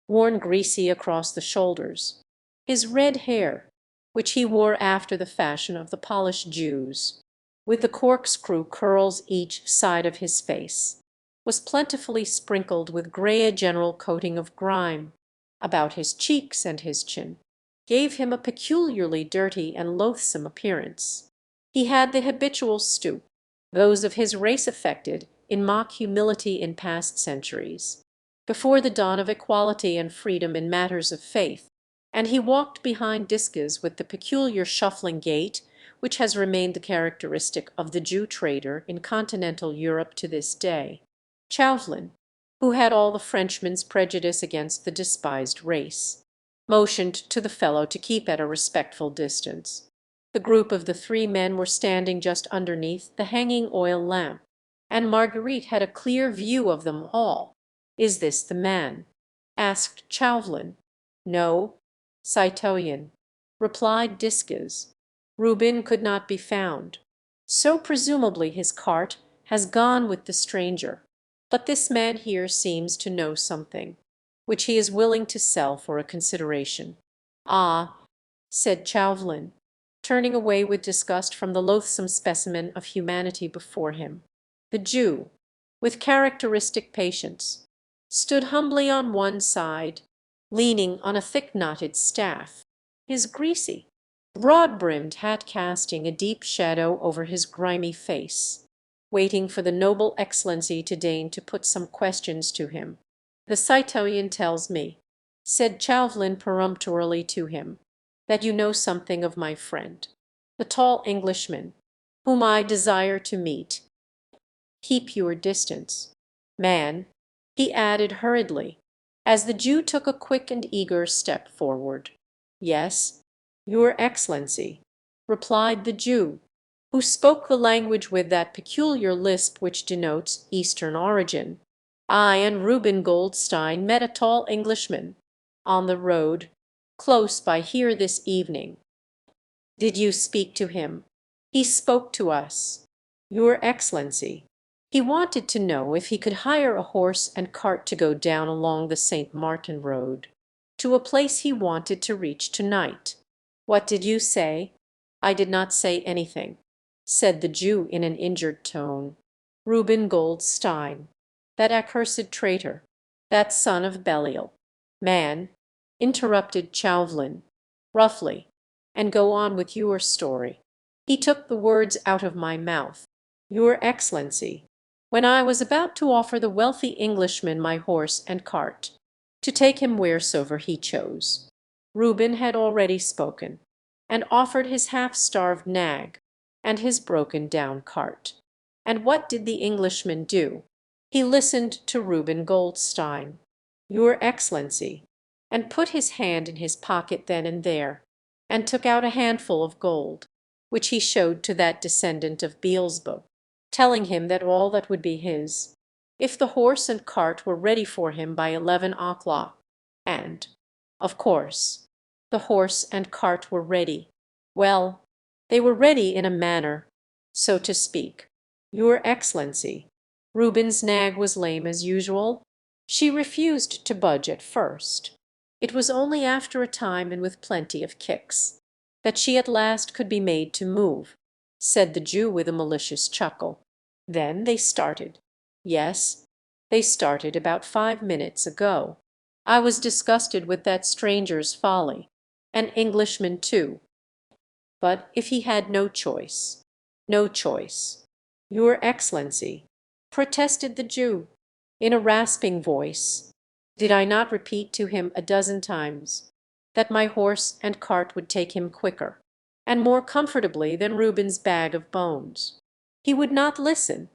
worn greasy across the shoulders. His red hair, which he wore after the fashion of the Polish Jews, with the corkscrew curls each side of his face, was plentifully sprinkled with a general coating of grime about his cheeks and his chin, gave him a peculiarly dirty and loathsome appearance. He had the habitual stoop those of his race affected in mock humility in past centuries, before the dawn of equality and freedom in matters of faith, and he walked behind Discus with the peculiar shuffling gait which has remained the characteristic of the Jew trader in continental Europe to this day. Chauvelin, who had all the Frenchman's prejudice against the despised race, motioned to the fellow to keep at a respectful distance. The group of the three men were standing just underneath the hanging oil lamp, and Marguerite had a clear view of them all. "Is this the man?" asked Chauvelin. "No, citoyen," replied Discus. "Reuben could not be found, so presumably his cart has gone with the stranger. But this man here seems to know something, which he is willing to sell for a consideration." "Ah," said Chauvelin, turning away with disgust from the loathsome specimen of humanity before him. The Jew, with characteristic patience, stood humbly on one side, leaning on a thick-knotted staff, his greasy, broad-brimmed hat casting a deep shadow over his grimy face, waiting for the noble Excellency to deign to put some questions to him. "The citoyen tells me," said Chauvelin peremptorily to him, "that you know something of my friend, the tall Englishman, whom I desire to meet. Keep your distance. Man," he added hurriedly, as the Jew took a quick and eager step forward. "Yes, your Excellency," replied the Jew, who spoke the language with that peculiar lisp which denotes Eastern origin. "I and Reuben Goldstein met a tall Englishman on the road close by here this evening." "Did you speak to him?" "He spoke to us, your Excellency. He wanted to know if he could hire a horse and cart to go down along the St. Martin road to a place he wanted to reach tonight." "What did you say?" "I did not say anything," said the Jew in an injured tone. "Reuben Goldstein, that accursed traitor, that son of Belial—" "Man," interrupted Chauvelin, roughly, "and go on with your story." "He took the words out of my mouth, your Excellency, when I was about to offer the wealthy Englishman my horse and cart, to take him wheresoever he chose. Reuben had already spoken, and offered his half-starved nag and his broken-down cart. And what did the Englishman do? He listened to Reuben Goldstein, your Excellency, and put his hand in his pocket then and there, and took out a handful of gold, which he showed to that descendant of Beelzebub, telling him that all that would be his, if the horse and cart were ready for him by 11 o'clock. And, of course, the horse and cart were ready. Well, they were ready in a manner, so to speak, your Excellency. Reuben's nag was lame as usual. She refused to budge at first. It was only after a time and with plenty of kicks that she at last could be made to move," said the Jew with a malicious chuckle. "Then they started. Yes, they started about 5 minutes ago. I was disgusted with that stranger's folly, an Englishman too. But if he had no choice, no choice, your Excellency," protested the Jew, in a rasping voice, "did I not repeat to him a dozen times that my horse and cart would take him quicker and more comfortably than Reuben's bag of bones? He would not listen.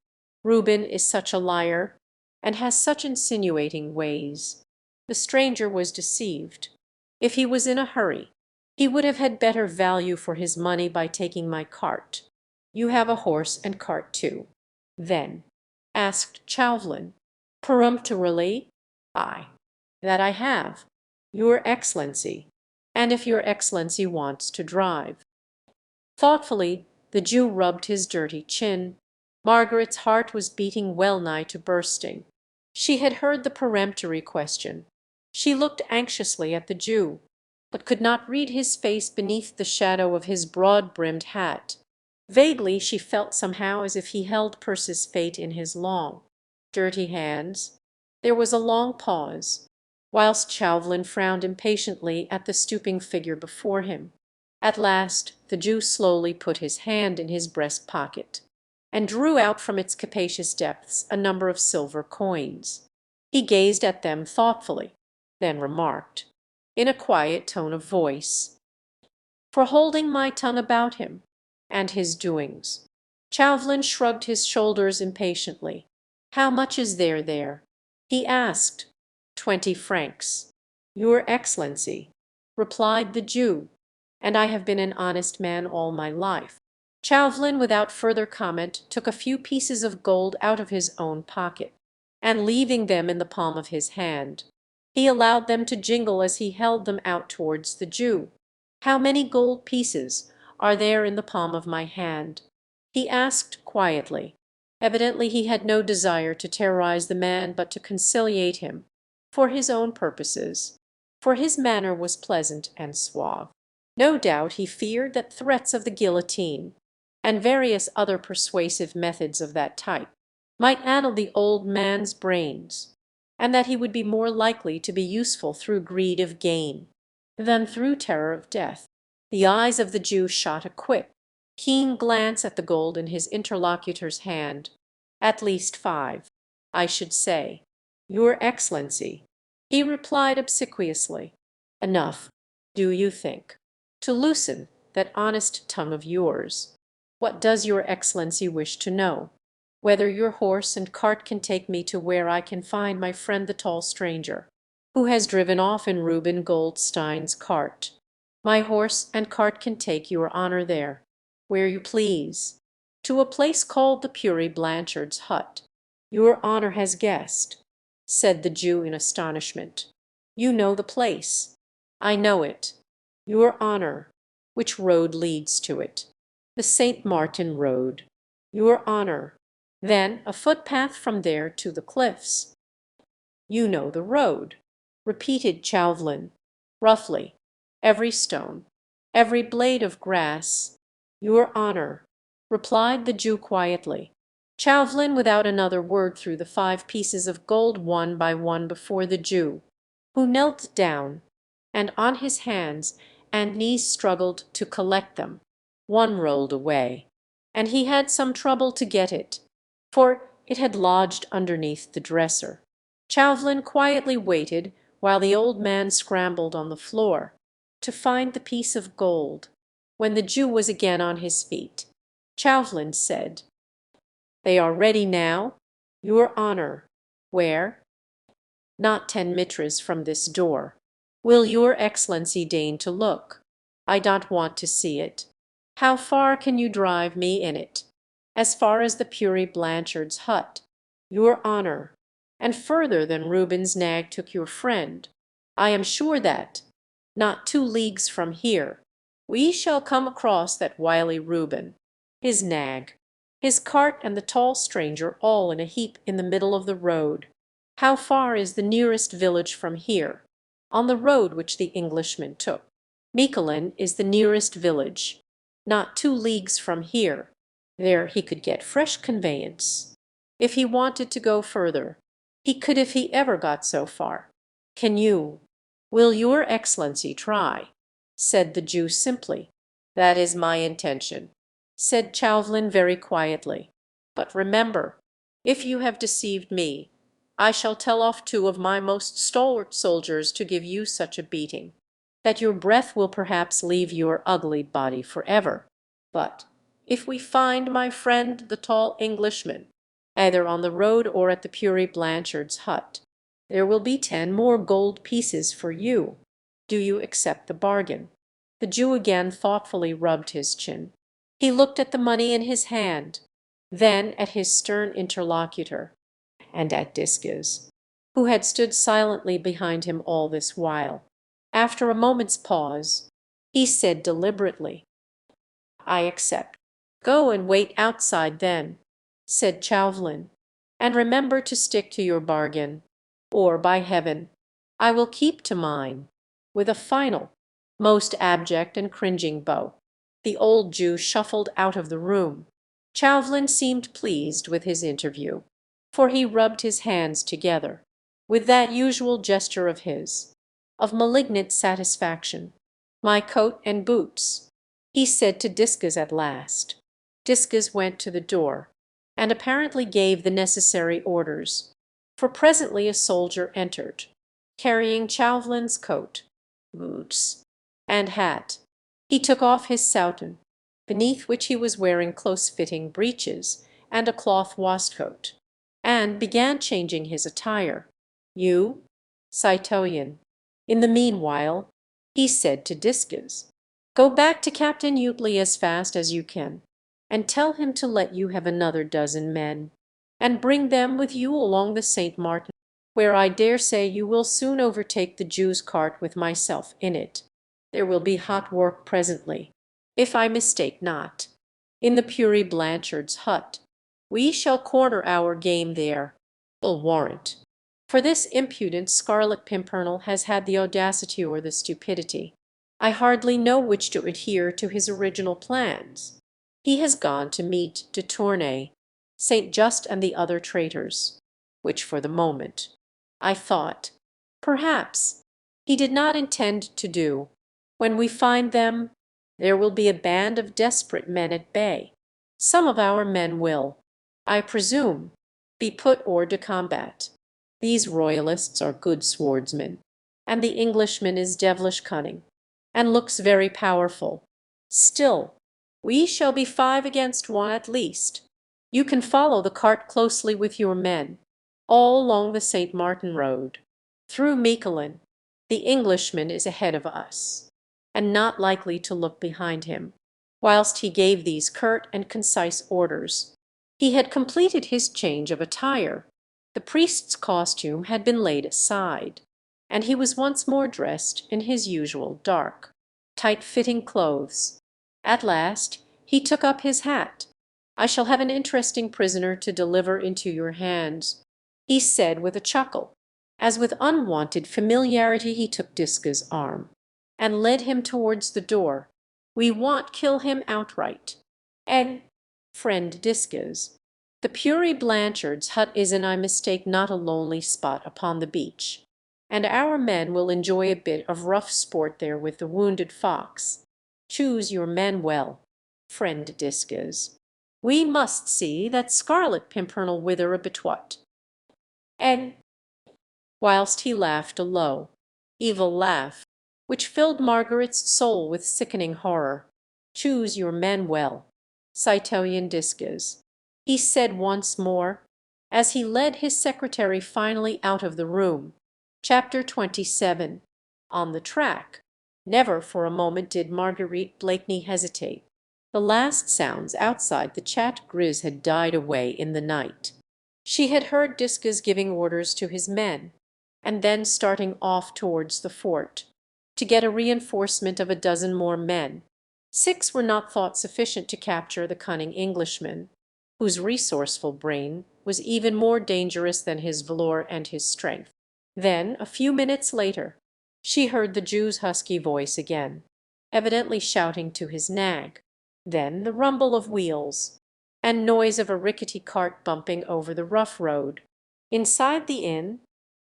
Reuben is such a liar, and has such insinuating ways. The stranger was deceived. If he was in a hurry, he would have had better value for his money by taking my cart. You have a horse and cart too, then?" asked Chauvelin, peremptorily. "Ay, that I have, your Excellency." and if your Excellency wants to drive." Thoughtfully the Jew rubbed his dirty chin. Margaret's heart was beating well nigh to bursting. She had heard the peremptory question. She looked anxiously at the Jew, but could not read his face beneath the shadow of his broad-brimmed hat. Vaguely she felt somehow as if he held Percy's fate in his long, dirty hands. There was a long pause, whilst Chauvelin frowned impatiently at the stooping figure before him. At last the Jew slowly put his hand in his breast pocket, and drew out from its capacious depths a number of silver coins. He gazed at them thoughtfully, then remarked, in a quiet tone of voice, "For holding my tongue about him and his doings." Chauvelin shrugged his shoulders impatiently. "How much is there?" he asked. 20 francs, Your Excellency," replied the Jew, "and I have been an honest man all my life." Chauvelin, without further comment, took a few pieces of gold out of his own pocket, and leaving them in the palm of his hand, he allowed them to jingle as he held them out towards the Jew. "How many gold pieces are there in the palm of my hand?" he asked quietly. Evidently he had no desire to terrorize the man, but to conciliate him, for his own purposes, for his manner was pleasant and suave. No doubt he feared that threats of the guillotine, and various other persuasive methods of that type, might addle the old man's brains, and that he would be more likely to be useful through greed of gain than through terror of death. The eyes of the Jew shot a quick, keen glance at the gold in his interlocutor's hand. "At least 5, I should say, Your Excellency," he replied obsequiously. "Enough, do you think, to loosen that honest tongue of yours? What does Your Excellency wish to know? Whether your horse and cart can take me to where I can find my friend the tall stranger, who has driven off in Reuben Goldstein's cart. My horse and cart can take your honour there, where you please, to a place called the Puri Blanchard's hut." "Your honour has guessed," said the Jew in astonishment. "You know the place." "I know it, your honour." "Which road leads to it?" "The St. Martin road." "Your honour." "Then a footpath from there to the cliffs." "You know the road," repeated Chauvelin, roughly. "Every stone, every blade of grass." "Your honour," replied the Jew quietly. Chauvelin without another word threw the 5 pieces of gold one by one before the Jew, who knelt down, and on his hands and knees struggled to collect them. One rolled away, and he had some trouble to get it, for it had lodged underneath the dresser. Chauvelin quietly waited while the old man scrambled on the floor to find the piece of gold. When the Jew was again on his feet, Chauvelin said, "They are ready now, your honour." "Where?" "Not 10 mitres from this door." "Will your Excellency deign to look?" "I don't want to see it." "How far can you drive me in it?" "As far as the Puri Blanchard's hut." "Your honour." "And further than Reuben's nag took your friend?" "I am sure that, not 2 leagues from here, we shall come across that wily Reuben, his nag, his cart, and the tall stranger all in a heap in the middle of the road." "How far is the nearest village from here?" "On the road which the Englishman took. Miquelon is the nearest village, not 2 leagues from here. There he could get fresh conveyance. If he wanted to go further, he could if he ever got so far. Will your Excellency try?" said the Jew simply. "That is my intention," said Chauvelin very quietly. "But remember, if you have deceived me, I shall tell off 2 of my most stalwart soldiers to give you such a beating, that your breath will perhaps leave your ugly body forever. But if we find my friend the tall Englishman, either on the road or at the Puri Blanchard's hut, there will be 10 more gold pieces for you. Do you accept the bargain?" The Jew again thoughtfully rubbed his chin. He looked at the money in his hand, then at his stern interlocutor, and at Disques, who had stood silently behind him all this while. After a moment's pause, he said deliberately, "I accept." "Go and wait outside then," said Chauvelin, "and remember to stick to your bargain, or, by heaven, I will keep to mine." With a final, most abject and cringing bow, the old Jew shuffled out of the room. Chauvelin seemed pleased with his interview, for he rubbed his hands together, with that usual gesture of his, of malignant satisfaction. "My coat and boots," he said to Discus at last. Discus went to the door, and apparently gave the necessary orders, for presently a soldier entered, carrying Chauvelin's coat, boots, and hat. He took off his soutane, beneath which he was wearing close-fitting breeches and a cloth waistcoat, and began changing his attire. "You, citoyen, in the meanwhile," he said to Discus, "go back to Captain Utley as fast as you can, and tell him to let you have another dozen men, and bring them with you along the St. Martin, where I dare say you will soon overtake the Jew's cart with myself in it. There will be hot work presently, if I mistake not, in the Puri Blanchard's hut. We shall corner our game there, I'll warrant, for this impudent Scarlet Pimpernel has had the audacity or the stupidity, I hardly know which, to adhere to his original plans. He has gone to meet de Tournay, Saint Just, and the other traitors, which for the moment, I thought, perhaps, he did not intend to do. When we find them, there will be a band of desperate men at bay. Some of our men will, I presume, be put hors de combat. These royalists are good swordsmen, and the Englishman is devilish cunning, and looks very powerful. Still, we shall be 5 against 1 at least. You can follow the cart closely with your men, all along the St. Martin road, through Miquelon. The Englishman is ahead of us, and not likely to look behind him." Whilst he gave these curt and concise orders, he had completed his change of attire. The priest's costume had been laid aside, and he was once more dressed in his usual dark, tight-fitting clothes. At last he took up his hat. "I shall have an interesting prisoner to deliver into your hands," he said with a chuckle, as with unwonted familiarity he took Disca's arm, and led him towards the door. "We won't kill him outright. And, friend Discas, the Puri Blanchard's hut is, and I mistake not, a lonely spot upon the beach, and our men will enjoy a bit of rough sport there with the wounded fox. Choose your men well, friend Discas. We must see that Scarlet Pimpernel wither a bitwat." And whilst he laughed a low, evil laugh, which filled Margaret's soul with sickening horror, "Choose your men well, citoyen Discas," he said once more, as he led his secretary finally out of the room. Chapter 27. On the track. Never for a moment did Marguerite Blakeney hesitate. The last sounds outside the Chat Gris had died away in the night. She had heard Discas giving orders to his men, and then starting off towards the fort, to get a reinforcement of a dozen more men. 6 were not thought sufficient to capture the cunning Englishman, whose resourceful brain was even more dangerous than his valour and his strength. Then, a few minutes later, she heard the Jew's husky voice again, evidently shouting to his nag. Then the rumble of wheels, and noise of a rickety cart bumping over the rough road. Inside the inn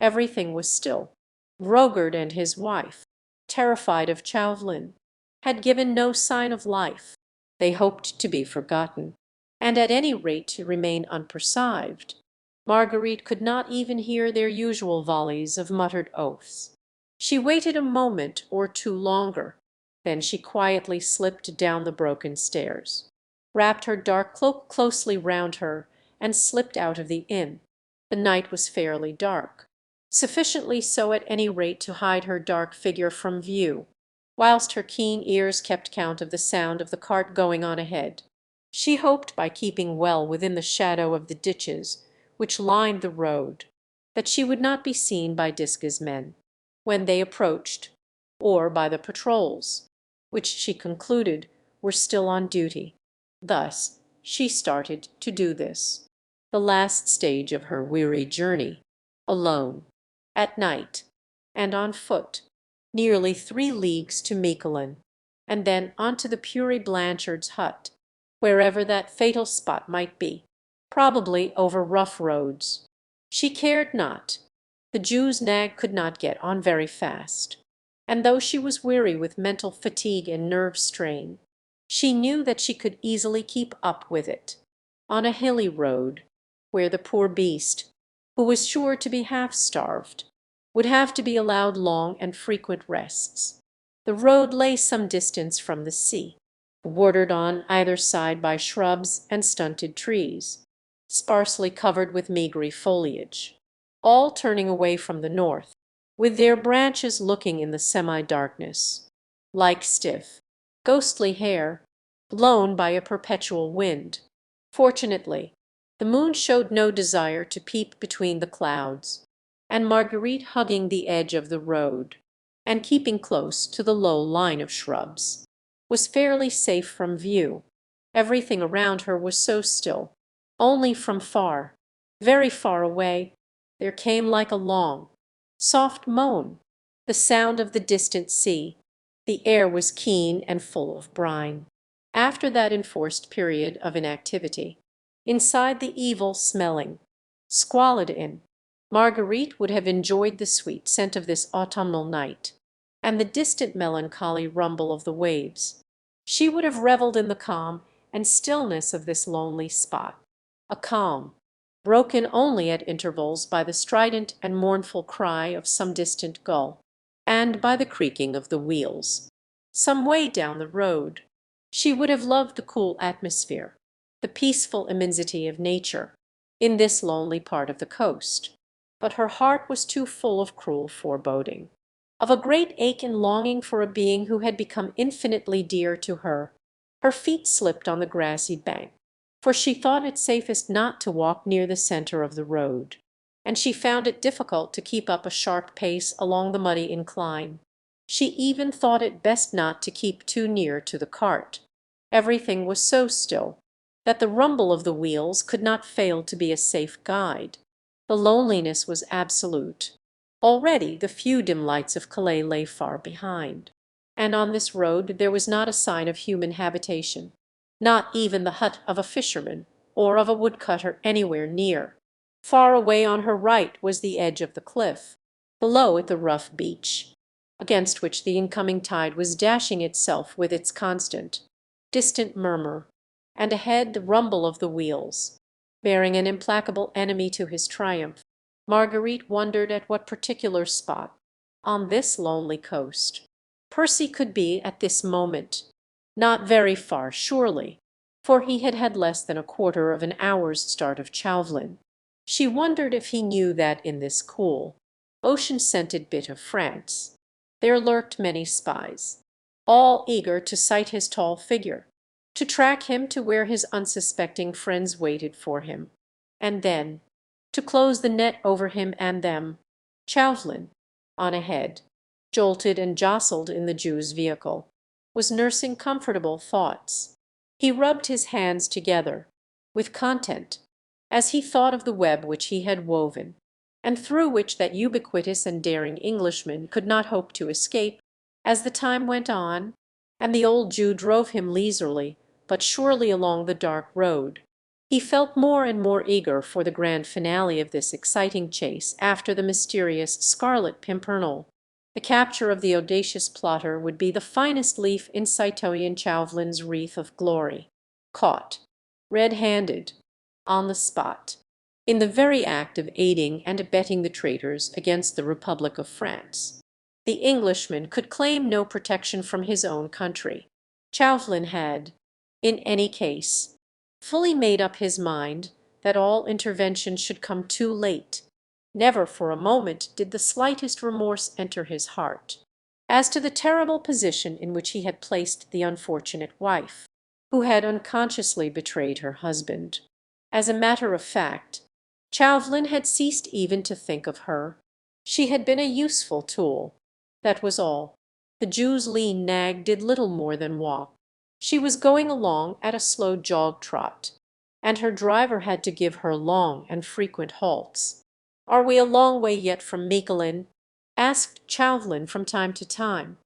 everything was still. Rogard and his wife, terrified of Chauvelin, had given no sign of life. They hoped to be forgotten, and at any rate to remain unperceived. Marguerite could not even hear their usual volleys of muttered oaths. She waited a moment or two longer, then she quietly slipped down the broken stairs, wrapped her dark cloak closely round her, and slipped out of the inn. The night was fairly dark, sufficiently so at any rate to hide her dark figure from view, whilst her keen ears kept count of the sound of the cart going on ahead. She hoped, by keeping well within the shadow of the ditches which lined the road, that she would not be seen by Disca's men. When they approached, or by the patrols, which she concluded were still on duty. Thus she started to do this, the last stage of her weary journey, alone, at night, and on foot, nearly 3 leagues to Miquelon, and then on to the Puri Blanchard's hut, wherever that fatal spot might be, probably over rough roads. She cared not. The Jew's nag could not get on very fast, and though she was weary with mental fatigue and nerve strain, she knew that she could easily keep up with it, on a hilly road, where the poor beast, who was sure to be half-starved, would have to be allowed long and frequent rests. The road lay some distance from the sea, bordered on either side by shrubs and stunted trees, sparsely covered with meagre foliage, all turning away from the north, with their branches looking in the semi-darkness like stiff, ghostly hair blown by a perpetual wind. Fortunately, the moon showed no desire to peep between the clouds, and Marguerite, hugging the edge of the road, and keeping close to the low line of shrubs, was fairly safe from view. Everything around her was so still. Only from far, very far away, there came like a long, soft moan, the sound of the distant sea. The air was keen and full of brine. After that enforced period of inactivity, inside the evil-smelling, squalid inn, Marguerite would have enjoyed the sweet scent of this autumnal night, and the distant melancholy rumble of the waves. She would have revelled in the calm and stillness of this lonely spot, a calm broken only at intervals by the strident and mournful cry of some distant gull, and by the creaking of the wheels some way down the road. She would have loved the cool atmosphere, the peaceful immensity of nature, in this lonely part of the coast, but her heart was too full of cruel foreboding, of a great ache and longing for a being who had become infinitely dear to her. Her feet slipped on the grassy bank, for she thought it safest not to walk near the centre of the road, and she found it difficult to keep up a sharp pace along the muddy incline. She even thought it best not to keep too near to the cart. Everything was so still that the rumble of the wheels could not fail to be a safe guide. The loneliness was absolute. Already the few dim lights of Calais lay far behind, and on this road there was not a sign of human habitation, not even the hut of a fisherman or of a woodcutter anywhere near. Far away on her right was the edge of the cliff, below it the rough beach, against which the incoming tide was dashing itself with its constant, distant murmur, and ahead the rumble of the wheels, bearing an implacable enemy to his triumph. Marguerite wondered at what particular spot, on this lonely coast, Percy could be at this moment. Not very far, surely, for he had had less than a quarter of an hour's start of Chauvelin. She wondered if he knew that in this cool, ocean-scented bit of France there lurked many spies, all eager to sight his tall figure, to track him to where his unsuspecting friends waited for him, and then to close the net over him and them. Chauvelin, on ahead, jolted and jostled in the Jew's vehicle, was nursing comfortable thoughts. He rubbed his hands together with content as he thought of the web which he had woven, and through which that ubiquitous and daring Englishman could not hope to escape. As the time went on, and the old Jew drove him leisurely but surely along the dark road, he felt more and more eager for the grand finale of this exciting chase after the mysterious Scarlet Pimpernel. The capture of the audacious plotter would be the finest leaf in Citoyen Chauvelin's wreath of glory. Caught, red-handed, on the spot, in the very act of aiding and abetting the traitors against the Republic of France, the Englishman could claim no protection from his own country. Chauvelin had, in any case, fully made up his mind that all intervention should come too late. Never for a moment did the slightest remorse enter his heart as to the terrible position in which he had placed the unfortunate wife, who had unconsciously betrayed her husband. As a matter of fact, Chauvelin had ceased even to think of her. She had been a useful tool, that was all. The Jew's lean nag did little more than walk. She was going along at a slow jog-trot, and her driver had to give her long and frequent halts. "Are we a long way yet from Mikulin?" asked Chauvelin from time to time.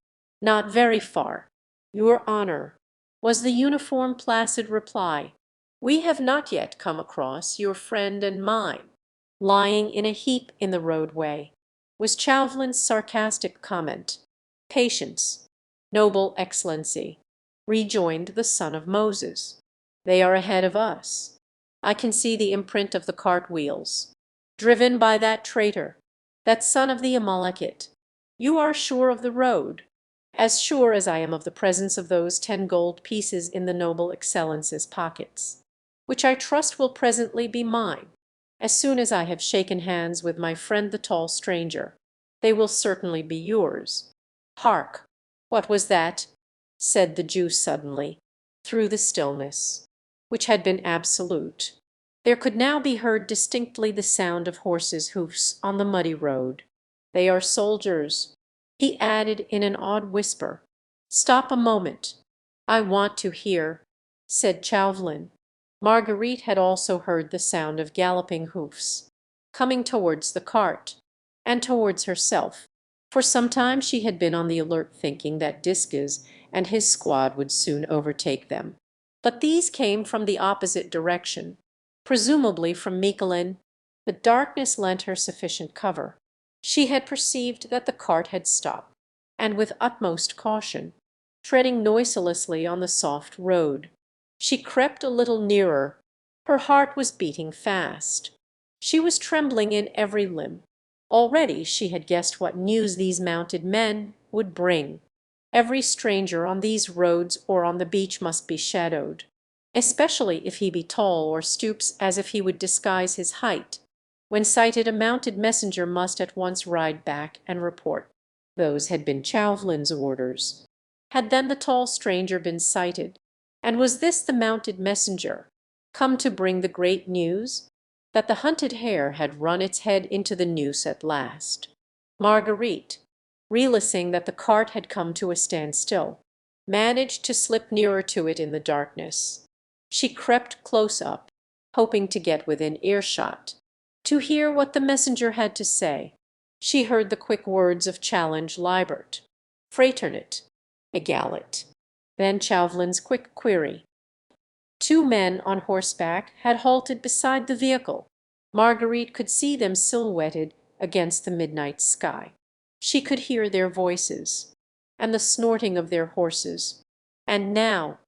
"Not very far, your honour," was the uniform placid reply. "We have not yet come across your friend and mine, lying in a heap in the roadway," was Chauvelin's sarcastic comment. "Patience, noble Excellency," rejoined the son of Moses. "They are ahead of us. I can see the imprint of the cart wheels, driven by that traitor, that son of the Amalekite. You are sure of the road?" "As sure as I am of the presence of those 10 gold pieces in the noble Excellence's pockets, which I trust will presently be mine, as soon as I have shaken hands with my friend the tall stranger. They will certainly be yours. Hark! What was that?" said the Jew suddenly, through the stillness, which had been absolute. There could now be heard distinctly the sound of horses' hoofs on the muddy road. "They are soldiers," he added in an odd whisper. "Stop a moment. I want to hear," said Chauvelin. Marguerite had also heard the sound of galloping hoofs, coming towards the cart, and towards herself. For some time she had been on the alert, thinking that Disques and his squad would soon overtake them. But these came from the opposite direction, presumably from Mikulin. The darkness lent her sufficient cover. She had perceived that the cart had stopped, and with utmost caution, treading noiselessly on the soft road, she crept a little nearer. Her heart was beating fast. She was trembling in every limb. Already she had guessed what news these mounted men would bring. Every stranger on these roads or on the beach must be shadowed, especially if he be tall or stoops as if he would disguise his height. When sighted, a mounted messenger must at once ride back and report. Those had been Chauvelin's orders. Had then the tall stranger been sighted, and was this the mounted messenger, come to bring the great news? That the hunted hare had run its head into the noose at last. Marguerite, realising that the cart had come to a standstill, managed to slip nearer to it in the darkness. She crept close up, hoping to get within earshot, to hear what the messenger had to say. She heard the quick words of challenge: Libert, Fraternit, Egalit. Then Chauvelin's quick query. 2 men on horseback had halted beside the vehicle. Marguerite could see them silhouetted against the midnight sky. She could hear their voices, and the snorting of their horses. And now,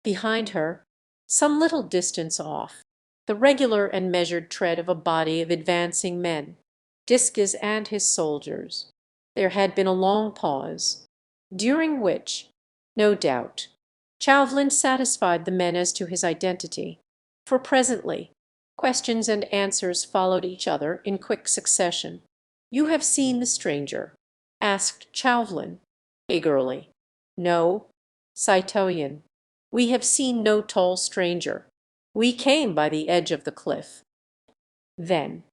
behind her, some little distance off, the regular and measured tread of a body of advancing men, Disques and his soldiers. There had been a long pause, during which, no doubt, Chauvelin satisfied the men as to his identity, for presently questions and answers followed each other in quick succession. "You have seen the stranger?" asked Chauvelin, eagerly. "No, citoyen, we have seen no tall stranger. We came by the edge of the cliff." Then,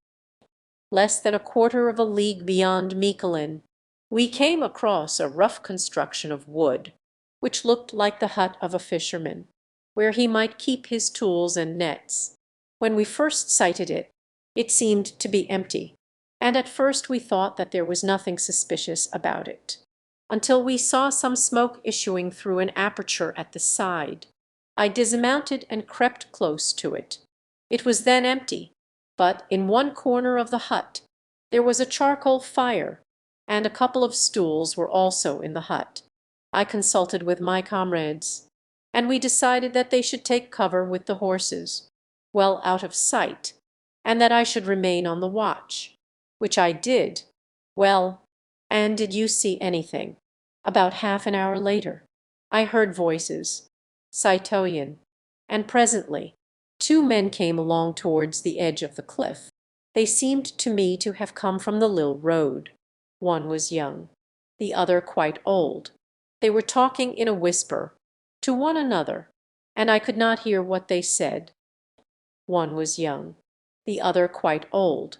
less than a quarter of a league beyond Mikulin, we came across a rough construction of wood, which looked like the hut of a fisherman, where he might keep his tools and nets. When we first sighted it, it seemed to be empty, and at first we thought that there was nothing suspicious about it, until we saw some smoke issuing through an aperture at the side. I dismounted and crept close to it. It was then empty, but in one corner of the hut there was a charcoal fire, and a couple of stools were also in the hut. I consulted with my comrades, and we decided that they should take cover with the horses, well out of sight, and that I should remain on the watch, which I did. Well, and did you see anything? About half an hour later, I heard voices, citoyen, and presently 2 men came along towards the edge of the cliff. They seemed to me to have come from the Lille road. One was young, the other quite old. They were talking in a whisper to one another, and I could not hear what they said. One was young, the other quite old.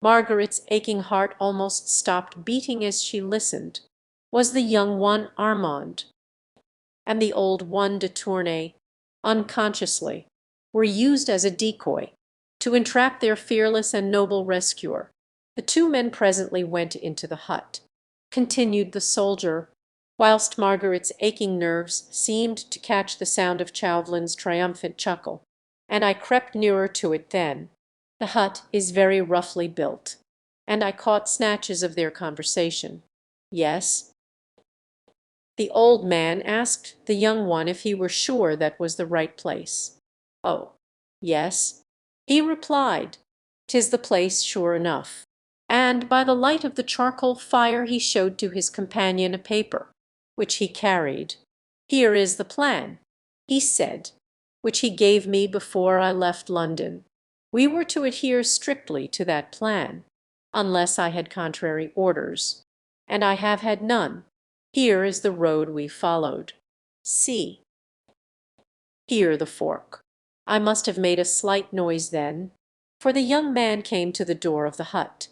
Marguerite's aching heart almost stopped beating as she listened. was the young one Armand, and the old one de Tournay, unconsciously, were used as a decoy to entrap their fearless and noble rescuer. The two men presently went into the hut, continued the soldier, whilst Margaret's aching nerves seemed to catch the sound of Chauvelin's triumphant chuckle, and I crept nearer to it then. The hut is very roughly built, and I caught snatches of their conversation. Yes, the old man asked the young one if he were sure that was the right place. Oh, yes, he replied, 'tis the place sure enough. And by the light of the charcoal fire he showed to his companion a paper, which he carried. Here is the plan, he said, which he gave me before I left London. We were to adhere strictly to that plan, unless I had contrary orders, and I have had none. Here is the road we followed. See. Here the fork. I must have made a slight noise then, for the young man came to the door of the hut,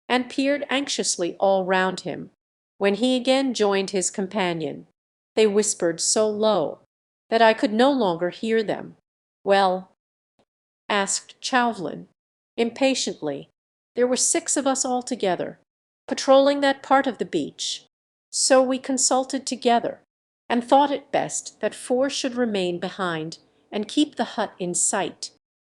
and peered anxiously all round him. When he again joined his companion, they whispered so low that I could no longer hear them. "Well?" asked Chauvelin, impatiently. "There were 6 of us altogether, patrolling that part of the beach. So we consulted together, and thought it best that 4 should remain behind and keep the hut in sight,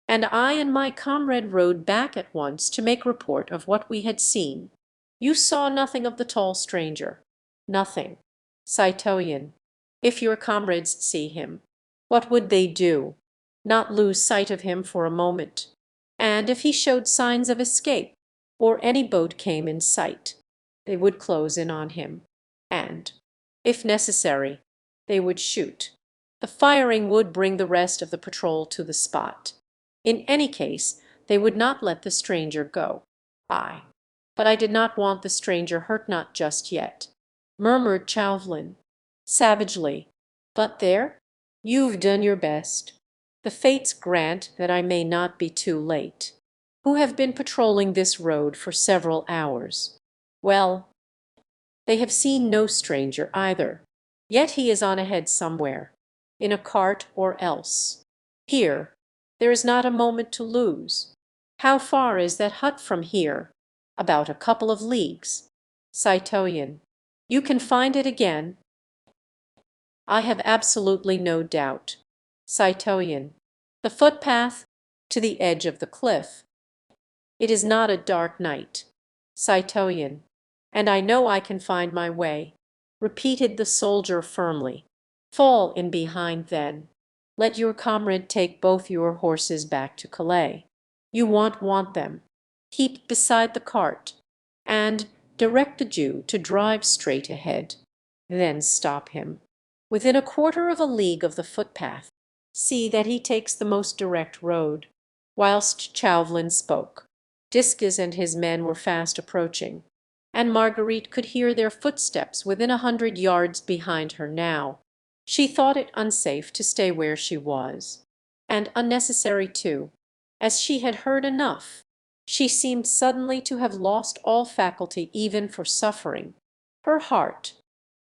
and I and my comrade rode back at once to make report of what we had seen. You saw nothing of the tall stranger?" "Nothing, citoyen. If your comrades see him, what would they do? Not lose sight of him for a moment. And if he showed signs of escape, or any boat came in sight, they would close in on him, and, if necessary, they would shoot. The firing would bring the rest of the patrol to the spot. In any case, they would not let the stranger go." "Ay, but I did not want the stranger hurt not just yet," murmured Chauvelin, savagely. "But there, you've done your best. The fates grant that I may not be too late, who have been patrolling this road for several hours. Well, they have seen no stranger either, yet he is on ahead somewhere, in a cart or else. Here, there is not a moment to lose. How far is that hut from here?" "About a couple of leagues, citoyen. You can find it again?" "I have absolutely no doubt, citoyen. The footpath to the edge of the cliff. It is not a dark night, citoyen, and I know I can find my way," repeated the soldier firmly. "Fall in behind then. Let your comrade take both your horses back to Calais. You won't want them. Keep beside the cart, and direct the Jew to drive straight ahead. Then stop him within a quarter of a league of the footpath. See that he takes the most direct road." Whilst Chauvelin spoke, Discus and his men were fast approaching, and Marguerite could hear their footsteps within 100 yards behind her now. She thought it unsafe to stay where she was, and unnecessary too, as she had heard enough. She seemed suddenly to have lost all faculty even for suffering. Her heart,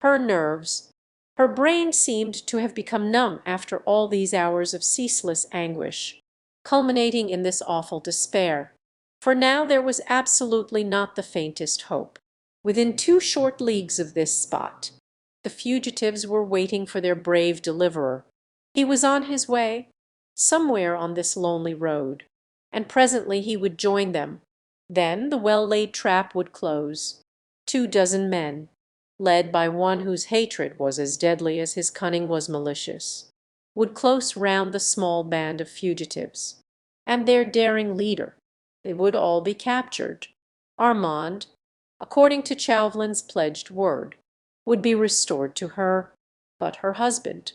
her nerves, her brain seemed to have become numb after all these hours of ceaseless anguish, culminating in this awful despair. For now there was absolutely not the faintest hope. Within 2 short leagues of this spot, the fugitives were waiting for their brave deliverer. He was on his way, somewhere on this lonely road, and presently he would join them. Then the well-laid trap would close. 24 men, led by one whose hatred was as deadly as his cunning was malicious, would close round the small band of fugitives, and their daring leader. They would all be captured. Armand, according to Chauvelin's pledged word, would be restored to her, but her husband,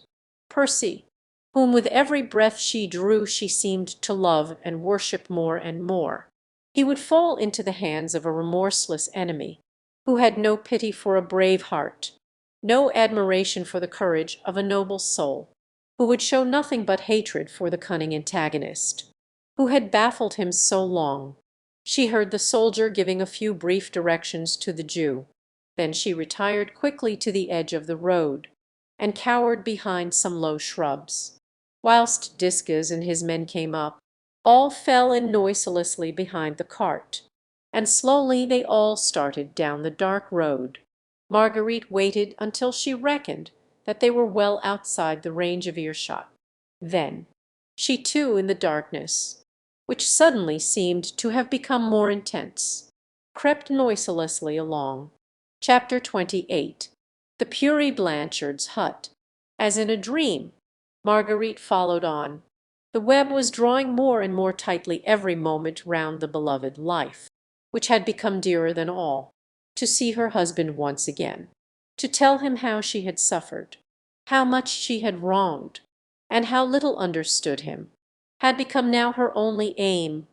Percy, whom with every breath she drew she seemed to love and worship more and more, he would fall into the hands of a remorseless enemy, who had no pity for a brave heart, no admiration for the courage of a noble soul, who would show nothing but hatred for the cunning antagonist, who had baffled him so long. She heard the soldier giving a few brief directions to the Jew. Then she retired quickly to the edge of the road, and cowered behind some low shrubs. Whilst Discus and his men came up, all fell in noiselessly behind the cart, and slowly they all started down the dark road. Marguerite waited until she reckoned that they were well outside the range of earshot. Then she too, in the darkness, which suddenly seemed to have become more intense, crept noiselessly along. Chapter 28. The Puri Blanchard's Hut. As in a dream, Marguerite followed on. The web was drawing more and more tightly every moment round the beloved life, which had become dearer than all. To see her husband once again, to tell him how she had suffered, how much she had wronged, and how little understood him, had become now her only aim.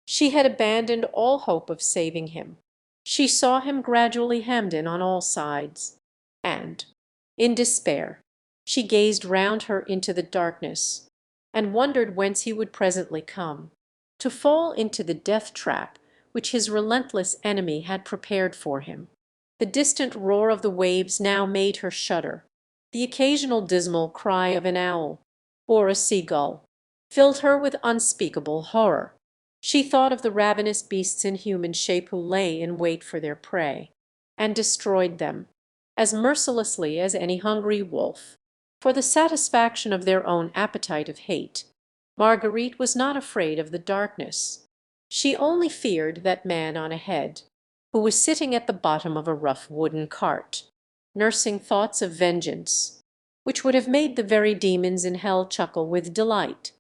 She had abandoned all hope of saving him. She saw him gradually hemmed in on all sides, and, in despair, she gazed round her into the darkness, and wondered whence he would presently come, to fall into the death trap which his relentless enemy had prepared for him. The distant roar of the waves now made her shudder. The occasional dismal cry of an owl or a seagull filled her with unspeakable horror. She thought of the ravenous beasts in human shape who lay in wait for their prey, and destroyed them, as mercilessly as any hungry wolf, for the satisfaction of their own appetite of hate. Marguerite was not afraid of the darkness. She only feared that man on ahead, who was sitting at the bottom of a rough wooden cart, nursing thoughts of vengeance, which would have made the very demons in hell chuckle with delight.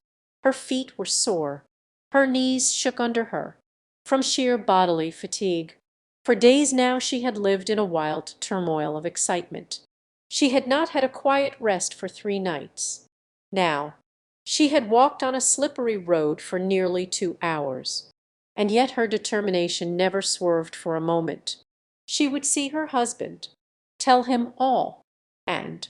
Her feet were sore, her knees shook under her, from sheer bodily fatigue. For days now she had lived in a wild turmoil of excitement. She had not had a quiet rest for 3 nights. Now she had walked on a slippery road for nearly 2 hours, and yet her determination never swerved for a moment. She would see her husband, tell him all, and,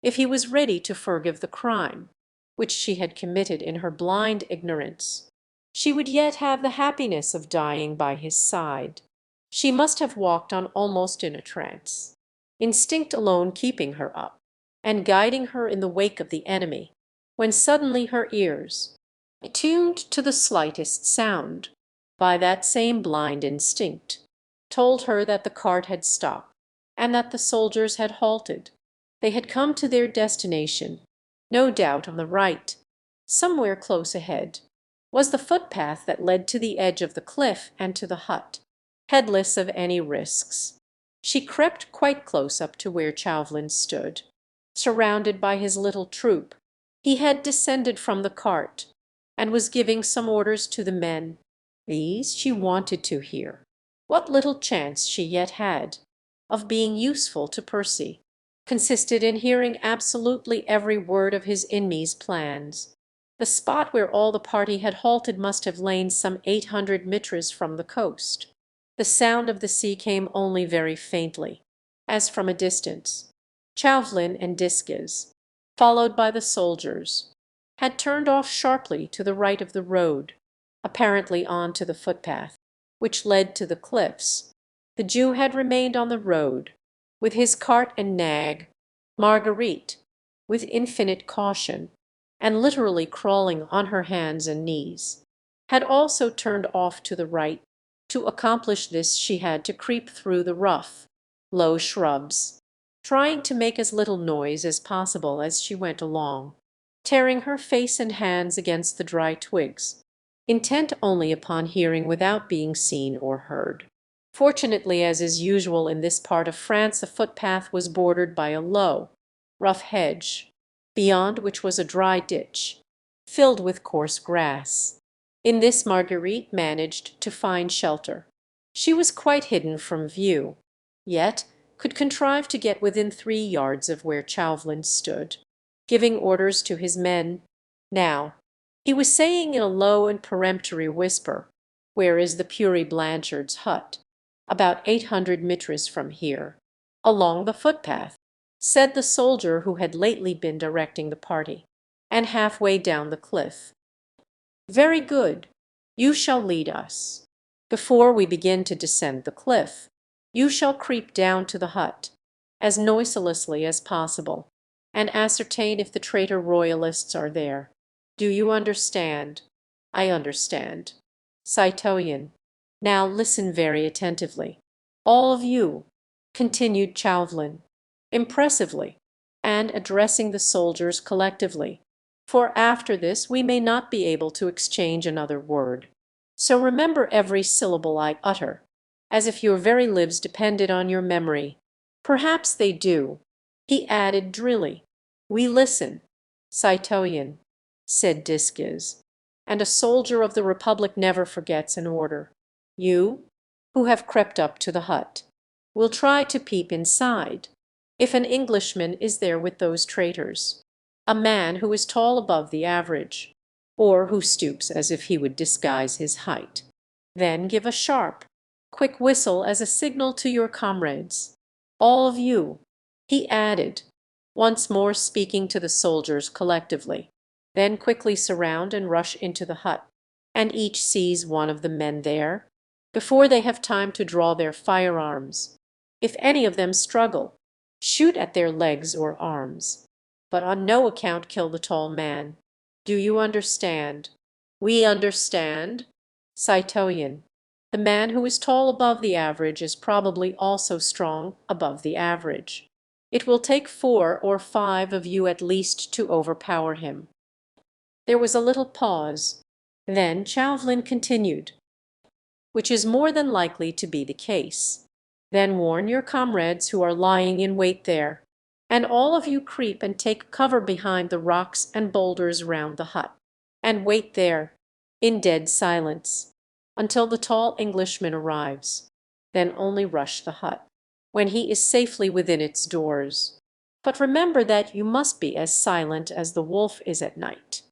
if he was ready to forgive the crime which she had committed in her blind ignorance, she would yet have the happiness of dying by his side. She must have walked on almost in a trance, instinct alone keeping her up, and guiding her in the wake of the enemy, when suddenly her ears, attuned to the slightest sound by that same blind instinct, told her that the cart had stopped, and that the soldiers had halted. They had come to their destination, no doubt on the right. Somewhere close ahead was the footpath that led to the edge of the cliff and to the hut, heedless of any risks. She crept quite close up to where Chauvelin stood, surrounded by his little troop. He had descended from the cart, and was giving some orders to the men. These she wanted to hear. What little chance she yet had of being useful to Percy consisted in hearing absolutely every word of his enemy's plans. The spot where all the party had halted must have lain some 800 mitres from the coast. The sound of the sea came only very faintly, as from a distance. Chauvelin and Discus, followed by the soldiers, had turned off sharply to the right of the road, apparently on to the footpath, which led to the cliffs. The Jew had remained on the road, with his cart and nag. Marguerite, with infinite caution, and literally crawling on her hands and knees, had also turned off to the right. To accomplish this she had to creep through the rough, low shrubs, trying to make as little noise as possible as she went along, tearing her face and hands against the dry twigs, intent only upon hearing without being seen or heard. Fortunately, as is usual in this part of France, the footpath was bordered by a low, rough hedge, beyond which was a dry ditch, filled with coarse grass. In this Marguerite managed to find shelter. She was quite hidden from view, yet could contrive to get within 3 yards of where Chauvelin stood, giving orders to his men. Now, he was saying in a low and peremptory whisper, "Where is the Puri Blanchard's hut?" "About 800 mitres from here, along the footpath," said the soldier who had lately been directing the party, "and halfway down the cliff." "Very good. You shall lead us. Before we begin to descend the cliff, You shall creep down to the hut, as noiselessly as possible, and ascertain if the traitor royalists are there. Do you understand?" "I understand." Citoyen. "Now listen very attentively. All of you," continued Chauvelin, impressively, and addressing the soldiers collectively, "for after this we may not be able to exchange another word. So remember every syllable I utter, as if your very lives depended on your memory. Perhaps they do," he added drily. "We listen." "Citoyen," said Disques, "and a soldier of the Republic never forgets an order. You, who have crept up to the hut, will try to peep inside, if an Englishman is there with those traitors, a man who is tall above the average, or who stoops as if he would disguise his height. Then give a sharp, quick whistle as a signal to your comrades. All of you," he added, once more speaking to the soldiers collectively, "then quickly surround and rush into the hut, and each seize one of the men there, before they have time to draw their firearms. If any of them struggle, shoot at their legs or arms, but on no account kill the tall man. Do you understand?" "We understand." Citoyen. "The man who is tall above the average is probably also strong above the average. It will take 4 or 5 of you at least to overpower him." There was a little pause. Then Chauvelin continued, "Which is more than likely to be the case. Then warn your comrades who are lying in wait there, and all of you creep and take cover behind the rocks and boulders round the hut, and wait there, in dead silence, until the tall Englishman arrives. Then only rush the hut, when he is safely within its doors. But remember that you must be as silent as the wolf is at night,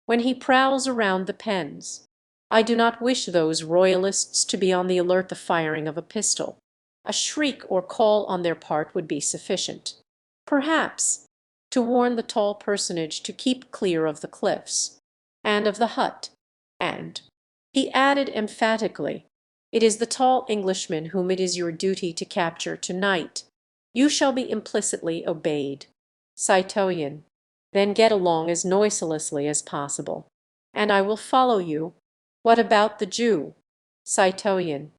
when he prowls around the pens. I do not wish those royalists to be on the alert the firing of a pistol. A shriek or call on their part would be sufficient, perhaps, to warn the tall personage to keep clear of the cliffs, and of the hut. And," he added emphatically, "it is the tall Englishman whom it is your duty to capture to-night. You shall be implicitly obeyed." Citoyen. "Then get along as noiselessly as possible, and I will follow you." "What about the Jew?" Citoyen,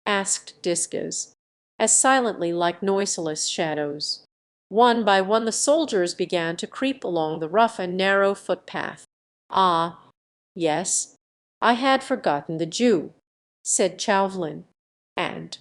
asked Disques, as silently like noiseless shadows. One by one the soldiers began to creep along the rough and narrow footpath. "Ah, yes, I had forgotten the Jew," said Chauvelin, and,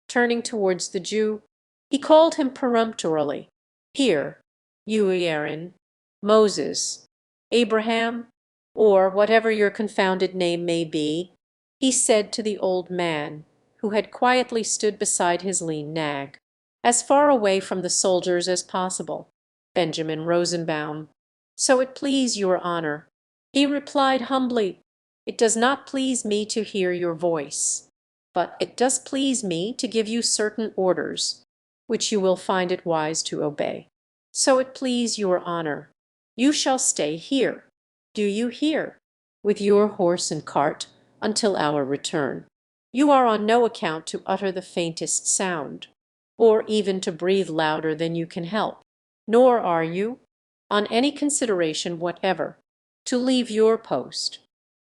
turning towards the Jew, he called him peremptorily. "Here, you Aaron, Moses, Abraham, or whatever your confounded name may be," he said to the old man, who had quietly stood beside his lean nag, as far away from the soldiers as possible. "Benjamin Rosenbaum." "So it please your honour," he replied humbly, "it does not please me to hear your voice, but it does please me to give you certain orders, which you will find it wise to obey. So it please your honour, you shall stay here, do you hear, with your horse and cart, until our return. You are on no account to utter the faintest sound, or even to breathe louder than you can help, nor are you, on any consideration whatever, to leave your post,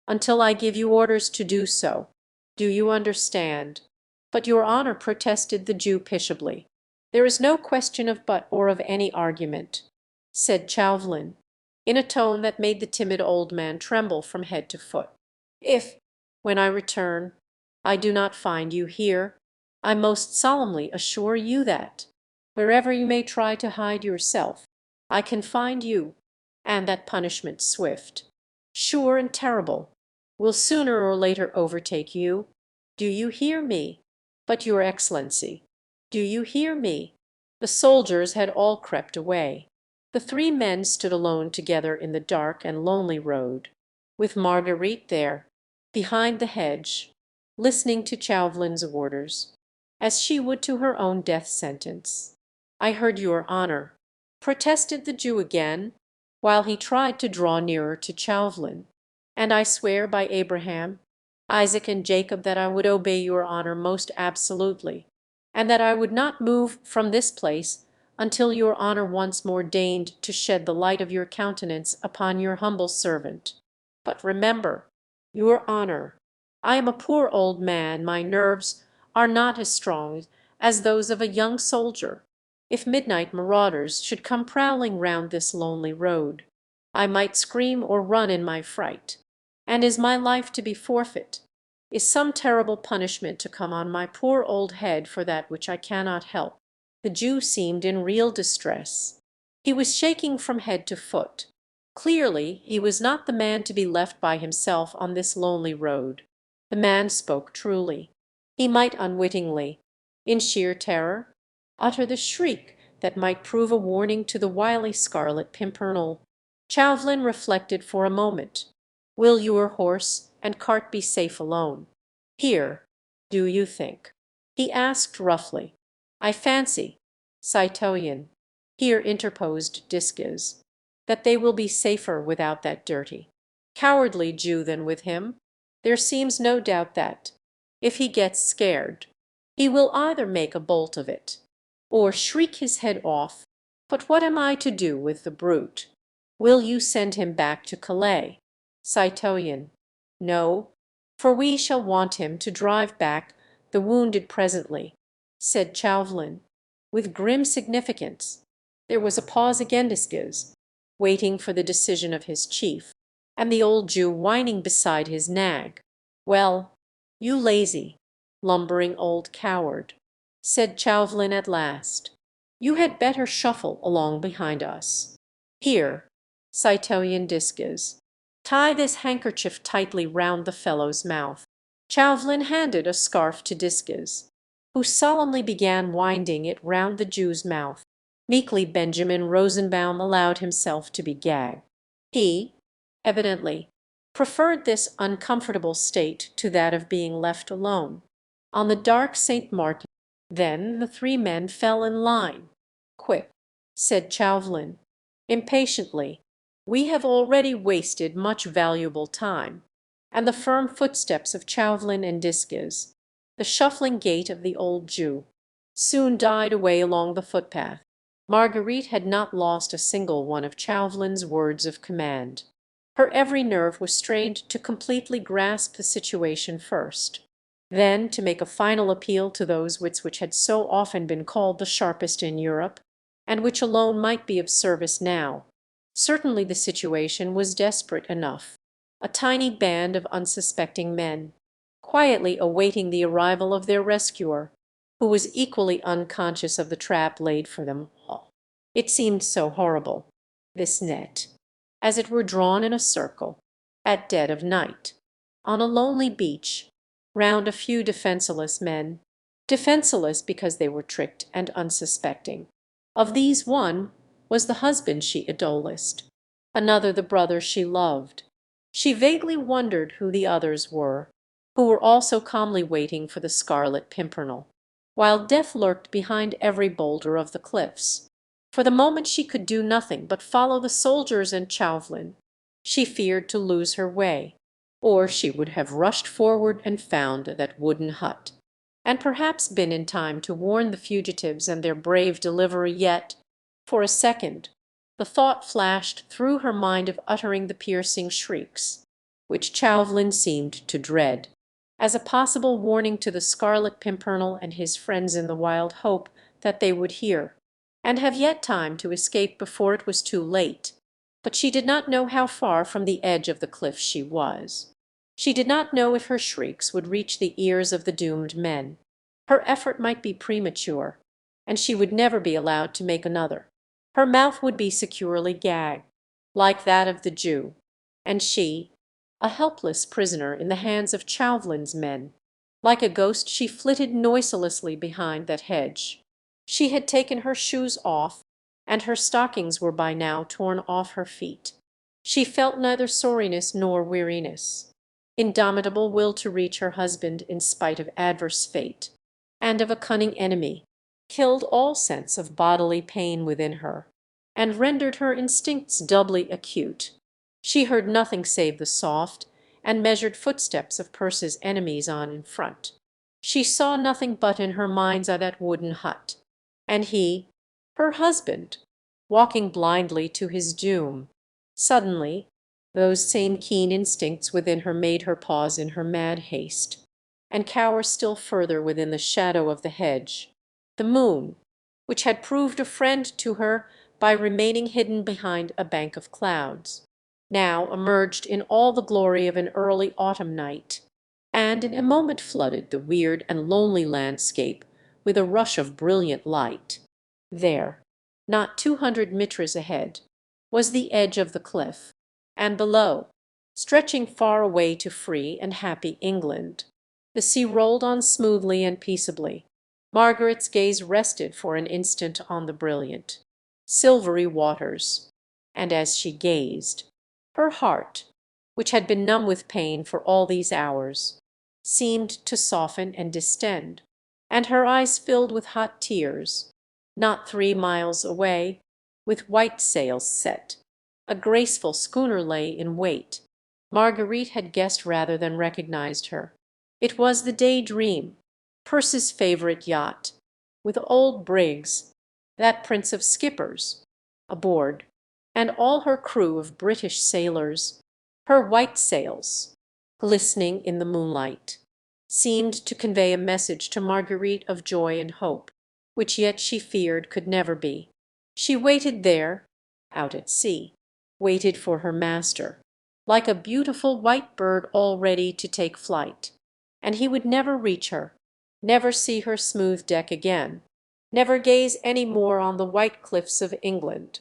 until I give you orders to do so. Do you understand?" "But your honour," protested the Jew pitiably. "There is no question of but or of any argument," said Chauvelin, in a tone that made the timid old man tremble from head to foot. "If, when I return, I do not find you here, I most solemnly assure you that, wherever you may try to hide yourself, I can find you, and that punishment swift, sure and terrible, will sooner or later overtake you. Do you hear me? But, your Excellency, do you hear me?" The soldiers had all crept away. The 3 men stood alone together in the dark and lonely road, with Marguerite there, behind the hedge, listening to Chauvelin's orders, as she would to her own death sentence. "I heard your honour," protested the Jew again, while he tried to draw nearer to Chauvelin, "and I swear by Abraham, Isaac, and Jacob that I would obey your honour most absolutely, and that I would not move from this place until your honour once more deigned to shed the light of your countenance upon your humble servant. But remember, your honour, I am a poor old man, my nerves are not as strong as those of a young soldier. If midnight marauders should come prowling round this lonely road, I might scream or run in my fright. And is my life to be forfeit? Is some terrible punishment to come on my poor old head for that which I cannot help?" The Jew seemed in real distress. He was shaking from head to foot. Clearly he was not the man to be left by himself on this lonely road. The man spoke truly. He might unwittingly, in sheer terror, utter the shriek that might prove a warning to the wily Scarlet Pimpernel. Chauvelin reflected for a moment. "Will your horse and cart be safe alone here, do you think?" he asked roughly. "I fancy, citoyen," here interposed Disques, "that they will be safer without that dirty, cowardly Jew than with him. There seems no doubt that, if he gets scared, he will either make a bolt of it, or shriek his head off. But what am I to do with the brute? Will you send him back to Calais, citoyen?" "No, for we shall want him to drive back the wounded presently," said Chauvelin, with grim significance. There was a pause again, Disques, waiting for the decision of his chief, and the old Jew whining beside his nag. "Well, you lazy, lumbering old coward," said Chauvelin at last, "you had better shuffle along behind us. Here, citoyen Disques, tie this handkerchief tightly round the fellow's mouth." Chauvelin handed a scarf to Disques, who solemnly began winding it round the Jew's mouth. Meekly Benjamin Rosenbaum allowed himself to be gagged. He, evidently, preferred this uncomfortable state to that of being left alone on the dark St. Martin. Then the three men fell in line. "Quick," said Chauvelin, impatiently. "We have already wasted much valuable time." And the firm footsteps of Chauvelin and Disques, the shuffling gait of the old Jew, soon died away along the footpath. Marguerite had not lost a single one of Chauvelin's words of command. Her every nerve was strained to completely grasp the situation first, then to make a final appeal to those wits which had so often been called the sharpest in Europe, and which alone might be of service now. Certainly the situation was desperate enough. A tiny band of unsuspecting men, quietly awaiting the arrival of their rescuer, who was equally unconscious of the trap laid for them all. It seemed so horrible, this net, as it were drawn in a circle, at dead of night, on a lonely beach, round a few defenceless men, defenceless because they were tricked and unsuspecting. Of these one was the husband she idolized, another the brother she loved. She vaguely wondered who the others were, who were also calmly waiting for the Scarlet Pimpernel, while death lurked behind every boulder of the cliffs. For the moment she could do nothing but follow the soldiers and Chauvelin. She feared to lose her way, or she would have rushed forward and found that wooden hut, and perhaps been in time to warn the fugitives and their brave deliverer. Yet, for a second, the thought flashed through her mind of uttering the piercing shrieks, which Chauvelin seemed to dread, as a possible warning to the Scarlet Pimpernel and his friends in the wild hope that they would hear, and have yet time to escape before it was too late. But she did not know how far from the edge of the cliff she was. She did not know if her shrieks would reach the ears of the doomed men. Her effort might be premature, and she would never be allowed to make another. Her mouth would be securely gagged, like that of the Jew, and she, a helpless prisoner in the hands of Chauvelin's men. Like a ghost she flitted noiselessly behind that hedge. She had taken her shoes off, and her stockings were by now torn off her feet. She felt neither sorriness nor weariness. Indomitable will to reach her husband in spite of adverse fate, and of a cunning enemy, killed all sense of bodily pain within her, and rendered her instincts doubly acute. She heard nothing save the soft and measured footsteps of Percy's enemies on in front. She saw nothing but in her mind's eye that wooden hut, and he, her husband, walking blindly to his doom. Suddenly those same keen instincts within her made her pause in her mad haste, and cower still further within the shadow of the hedge. The moon, which had proved a friend to her by remaining hidden behind a bank of clouds, now emerged in all the glory of an early autumn night, and in a moment flooded the weird and lonely landscape with a rush of brilliant light. There, not 200 mitres ahead, was the edge of the cliff, and below, stretching far away to free and happy England, the sea rolled on smoothly and peaceably. Margaret's gaze rested for an instant on the brilliant, silvery waters, and as she gazed, her heart, which had been numb with pain for all these hours, seemed to soften and distend, and her eyes filled with hot tears. Not 3 miles away, with white sails set, a graceful schooner lay in wait. Marguerite had guessed rather than recognized her. It was the Day Dream, Percy's favourite yacht, with old Briggs, that prince of skippers, aboard, and all her crew of British sailors. Her white sails, glistening in the moonlight, seemed to convey a message to Marguerite of joy and hope, which yet she feared could never be. She waited there, out at sea, waited for her master, like a beautiful white bird all ready to take flight, and he would never reach her, never see her smooth deck again, never gaze any more on the white cliffs of England,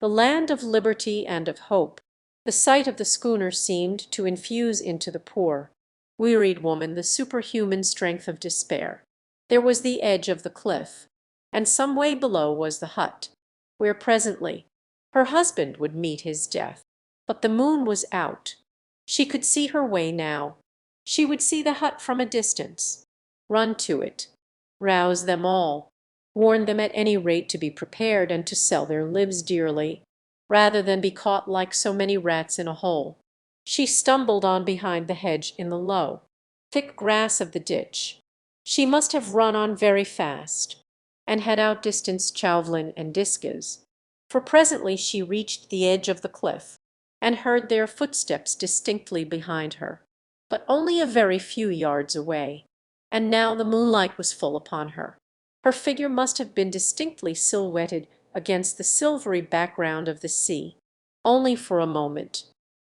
the land of liberty and of hope. The sight of the schooner seemed to infuse into the poor, wearied woman the superhuman strength of despair. There was the edge of the cliff, and some way below was the hut, where presently her husband would meet his death. But the moon was out. She could see her way now. She would see the hut from a distance, run to it, rouse them all, warn them at any rate to be prepared and to sell their lives dearly, rather than be caught like so many rats in a hole. She stumbled on behind the hedge in the low, thick grass of the ditch. She must have run on very fast, and had outdistanced Chauvelin and Disques, for presently she reached the edge of the cliff, and heard their footsteps distinctly behind her, but only a very few yards away. And now the moonlight was full upon her. Her figure must have been distinctly silhouetted against the silvery background of the sea, only for a moment,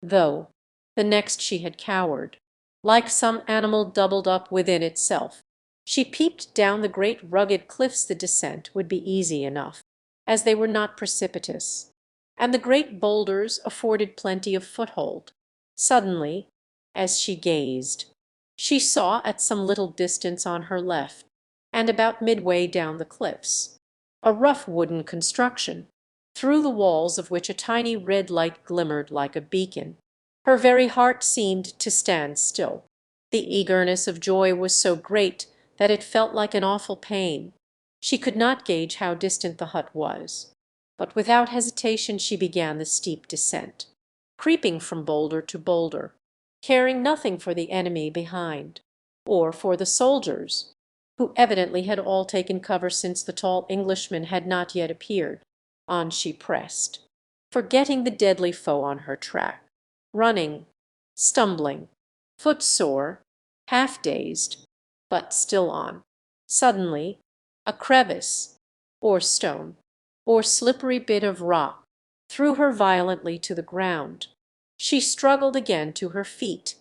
though the next she had cowered, like some animal doubled up within itself. She peeped down the great rugged cliffs. The descent would be easy enough, as they were not precipitous, and the great boulders afforded plenty of foothold. Suddenly, as she gazed, she saw at some little distance on her left, and about midway down the cliffs, a rough wooden construction, through the walls of which a tiny red light glimmered like a beacon. Her very heart seemed to stand still. The eagerness of joy was so great that it felt like an awful pain. She could not gauge how distant the hut was, but without hesitation she began the steep descent, creeping from boulder to boulder, caring nothing for the enemy behind, or for the soldiers, who evidently had all taken cover since the tall Englishman had not yet appeared. On she pressed, forgetting the deadly foe on her track, running, stumbling, footsore, half dazed, but still on. Suddenly a crevice, or stone, or slippery bit of rock threw her violently to the ground. She struggled again to her feet,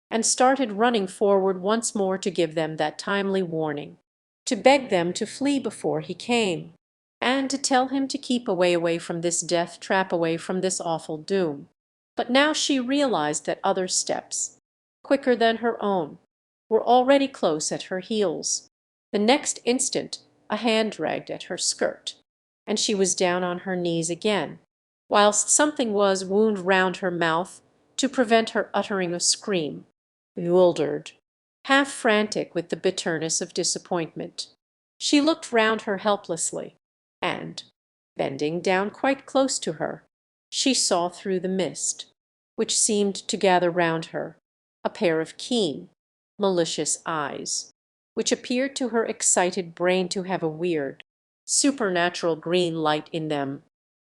and started running forward once more to give them that timely warning, to beg them to flee before he came, and to tell him to keep away from this death trap, away from this awful doom. But now she realized that other steps, quicker than her own, were already close at her heels. The next instant a hand dragged at her skirt, and she was down on her knees again, whilst something was wound round her mouth to prevent her uttering a scream, bewildered, half frantic with the bitterness of disappointment. She looked round her helplessly, and, bending down quite close to her, she saw through the mist, which seemed to gather round her, a pair of keen, malicious eyes. which appeared to her excited brain to have a weird, supernatural green light in them.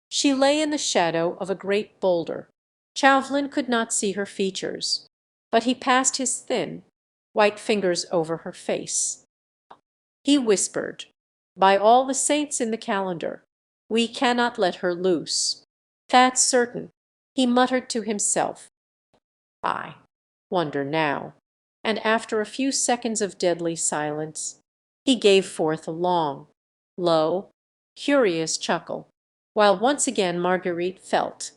She lay in the shadow of a great boulder. Chauvelin could not see her features, but he passed his thin, white fingers over her face. He whispered, "By all the saints in the calendar, we cannot let her loose. That's certain," he muttered to himself. "I wonder now." And after a few seconds of deadly silence, he gave forth a long, low, curious chuckle, while once again Marguerite felt,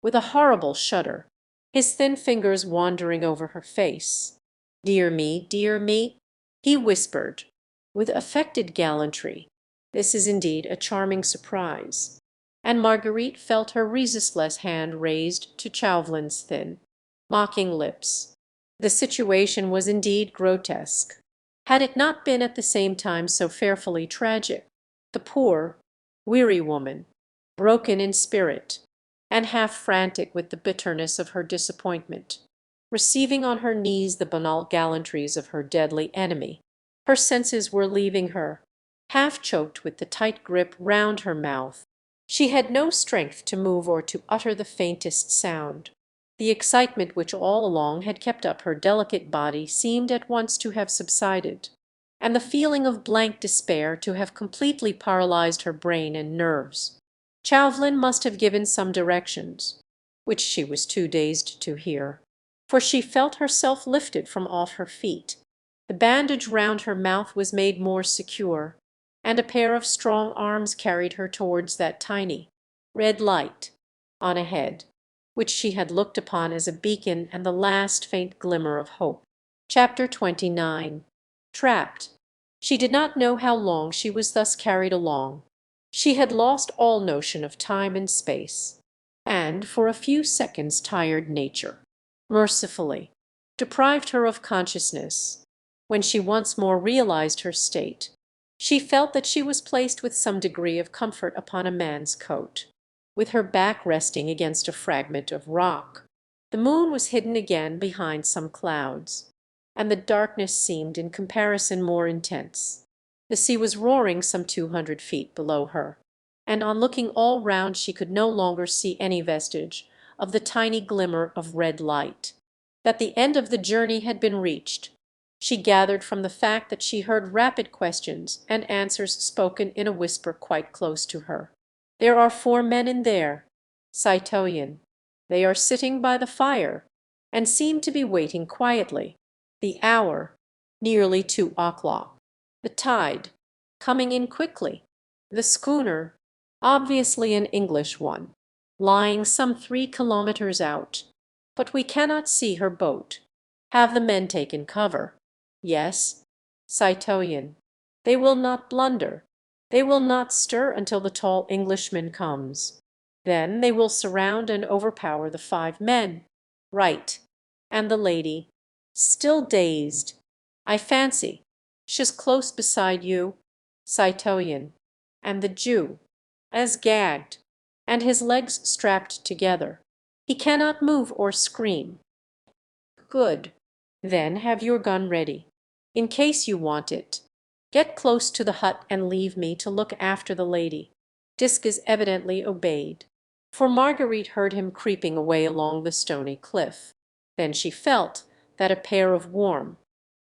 with a horrible shudder, his thin fingers wandering over her face. Dear me," he whispered, with affected gallantry, "this is indeed a charming surprise." And Marguerite felt her resistless hand raised to Chauvelin's thin, mocking lips. The situation was indeed grotesque, had it not been at the same time so fearfully tragic. The poor, weary woman, broken in spirit, and half frantic with the bitterness of her disappointment, receiving on her knees the banal gallantries of her deadly enemy. Her senses were leaving her, half choked with the tight grip round her mouth. She had no strength to move or to utter the faintest sound. The excitement which all along had kept up her delicate body seemed at once to have subsided, and the feeling of blank despair to have completely paralyzed her brain and nerves. Chauvelin must have given some directions, which she was too dazed to hear, for she felt herself lifted from off her feet. The bandage round her mouth was made more secure, and a pair of strong arms carried her towards that tiny, red light on ahead, which she had looked upon as a beacon and the last faint glimmer of hope. Chapter 29. Trapped. She did not know how long she was thus carried along. She had lost all notion of time and space, and for a few seconds tired nature, mercifully, deprived her of consciousness. When she once more realized her state, she felt that she was placed with some degree of comfort upon a man's coat, with her back resting against a fragment of rock. The moon was hidden again behind some clouds, and the darkness seemed in comparison more intense. The sea was roaring some 200 feet below her, and on looking all round she could no longer see any vestige of the tiny glimmer of red light. That the end of the journey had been reached, she gathered from the fact that she heard rapid questions and answers spoken in a whisper quite close to her. "There are 4 men in there, citoyen. They are sitting by the fire, and seem to be waiting quietly. The hour, nearly 2 o'clock. The tide, coming in quickly. The schooner, obviously an English one, lying some 3 kilometers out. But we cannot see her boat. Have the men taken cover?" "Yes, citoyen. They will not blunder. They will not stir until the tall Englishman comes. Then they will surround and overpower the 5 men." "Right. And the lady?" "Still dazed. I fancy she's close beside you, citoyen. And the Jew?" "As gagged, and his legs strapped together. He cannot move or scream." "Good. Then have your gun ready, in case you want it. Get close to the hut and leave me to look after the lady." Discus evidently obeyed, for Marguerite heard him creeping away along the stony cliff. Then she felt that a pair of warm,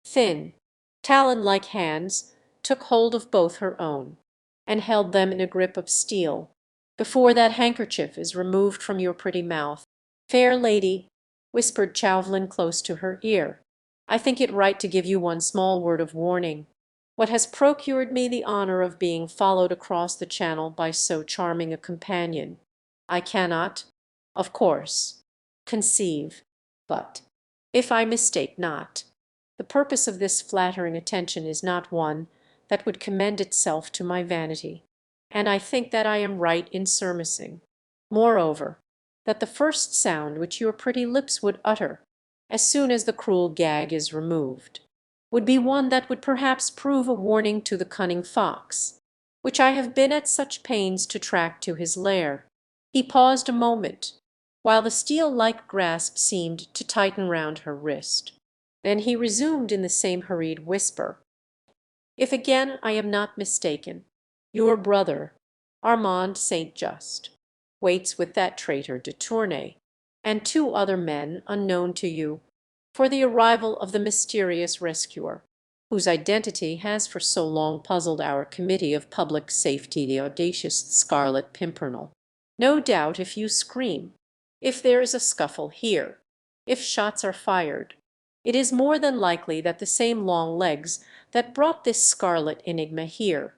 thin, talon-like hands took hold of both her own, and held them in a grip of steel. "Before that handkerchief is removed from your pretty mouth, fair lady," whispered Chauvelin close to her ear, "I think it right to give you one small word of warning. What has procured me the honour of being followed across the channel by so charming a companion, I cannot, of course, conceive. But, if I mistake not, the purpose of this flattering attention is not one that would commend itself to my vanity, and I think that I am right in surmising, moreover, that the first sound which your pretty lips would utter, as soon as the cruel gag is removed, would be one that would perhaps prove a warning to the cunning fox, which I have been at such pains to track to his lair." He paused a moment, while the steel-like grasp seemed to tighten round her wrist. Then he resumed in the same hurried whisper, If again I am not mistaken, your brother, Armand St. Just, waits with that traitor de Tournay and two other men unknown to you for the arrival of the mysterious rescuer, whose identity has for so long puzzled our Committee of Public Safety, the audacious Scarlet Pimpernel. No doubt if you scream, if there is a scuffle here, if shots are fired, it is more than likely that the same long legs that brought this scarlet enigma here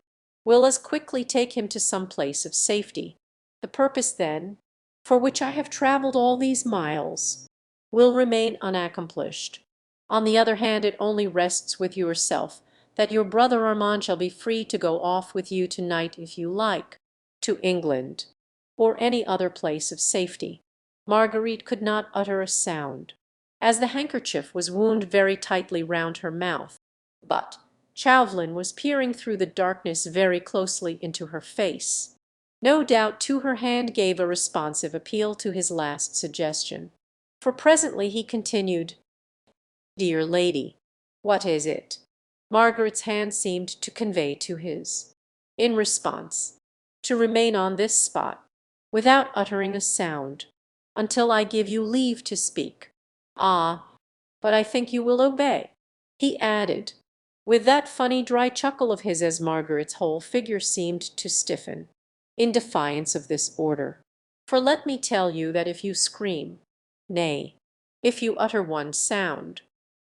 will as quickly take him to some place of safety. The purpose, then, for which I have traveled all these miles, will remain unaccomplished. On the other hand, it only rests with yourself that your brother Armand shall be free to go off with you to-night if you like, to England, or any other place of safety. Marguerite could not utter a sound, as the handkerchief was wound very tightly round her mouth, but Chauvelin was peering through the darkness very closely into her face. No doubt too her hand gave a responsive appeal to his last suggestion, for presently he continued, "Dear lady, what is it?" Margaret's hand seemed to convey to his, in response, to remain on this spot, without uttering a sound, until I give you leave to speak. Ah, but I think you will obey," he added, with that funny dry chuckle of his as Margaret's whole figure seemed to stiffen, in defiance of this order. "For let me tell you that if you scream, nay, if you utter one sound,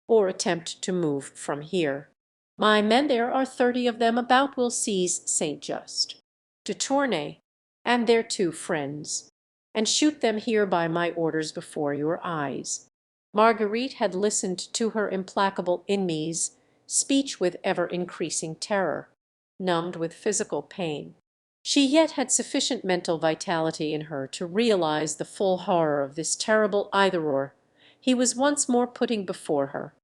or attempt to move from here, my men, there are 30 of them about, will seize St. Just, de Tournay, and their two friends, and shoot them here by my orders before your eyes." Marguerite had listened to her implacable enemy's speech with ever-increasing terror, numbed with physical pain. She yet had sufficient mental vitality in her to realize the full horror of this terrible either-or he was once more putting before her,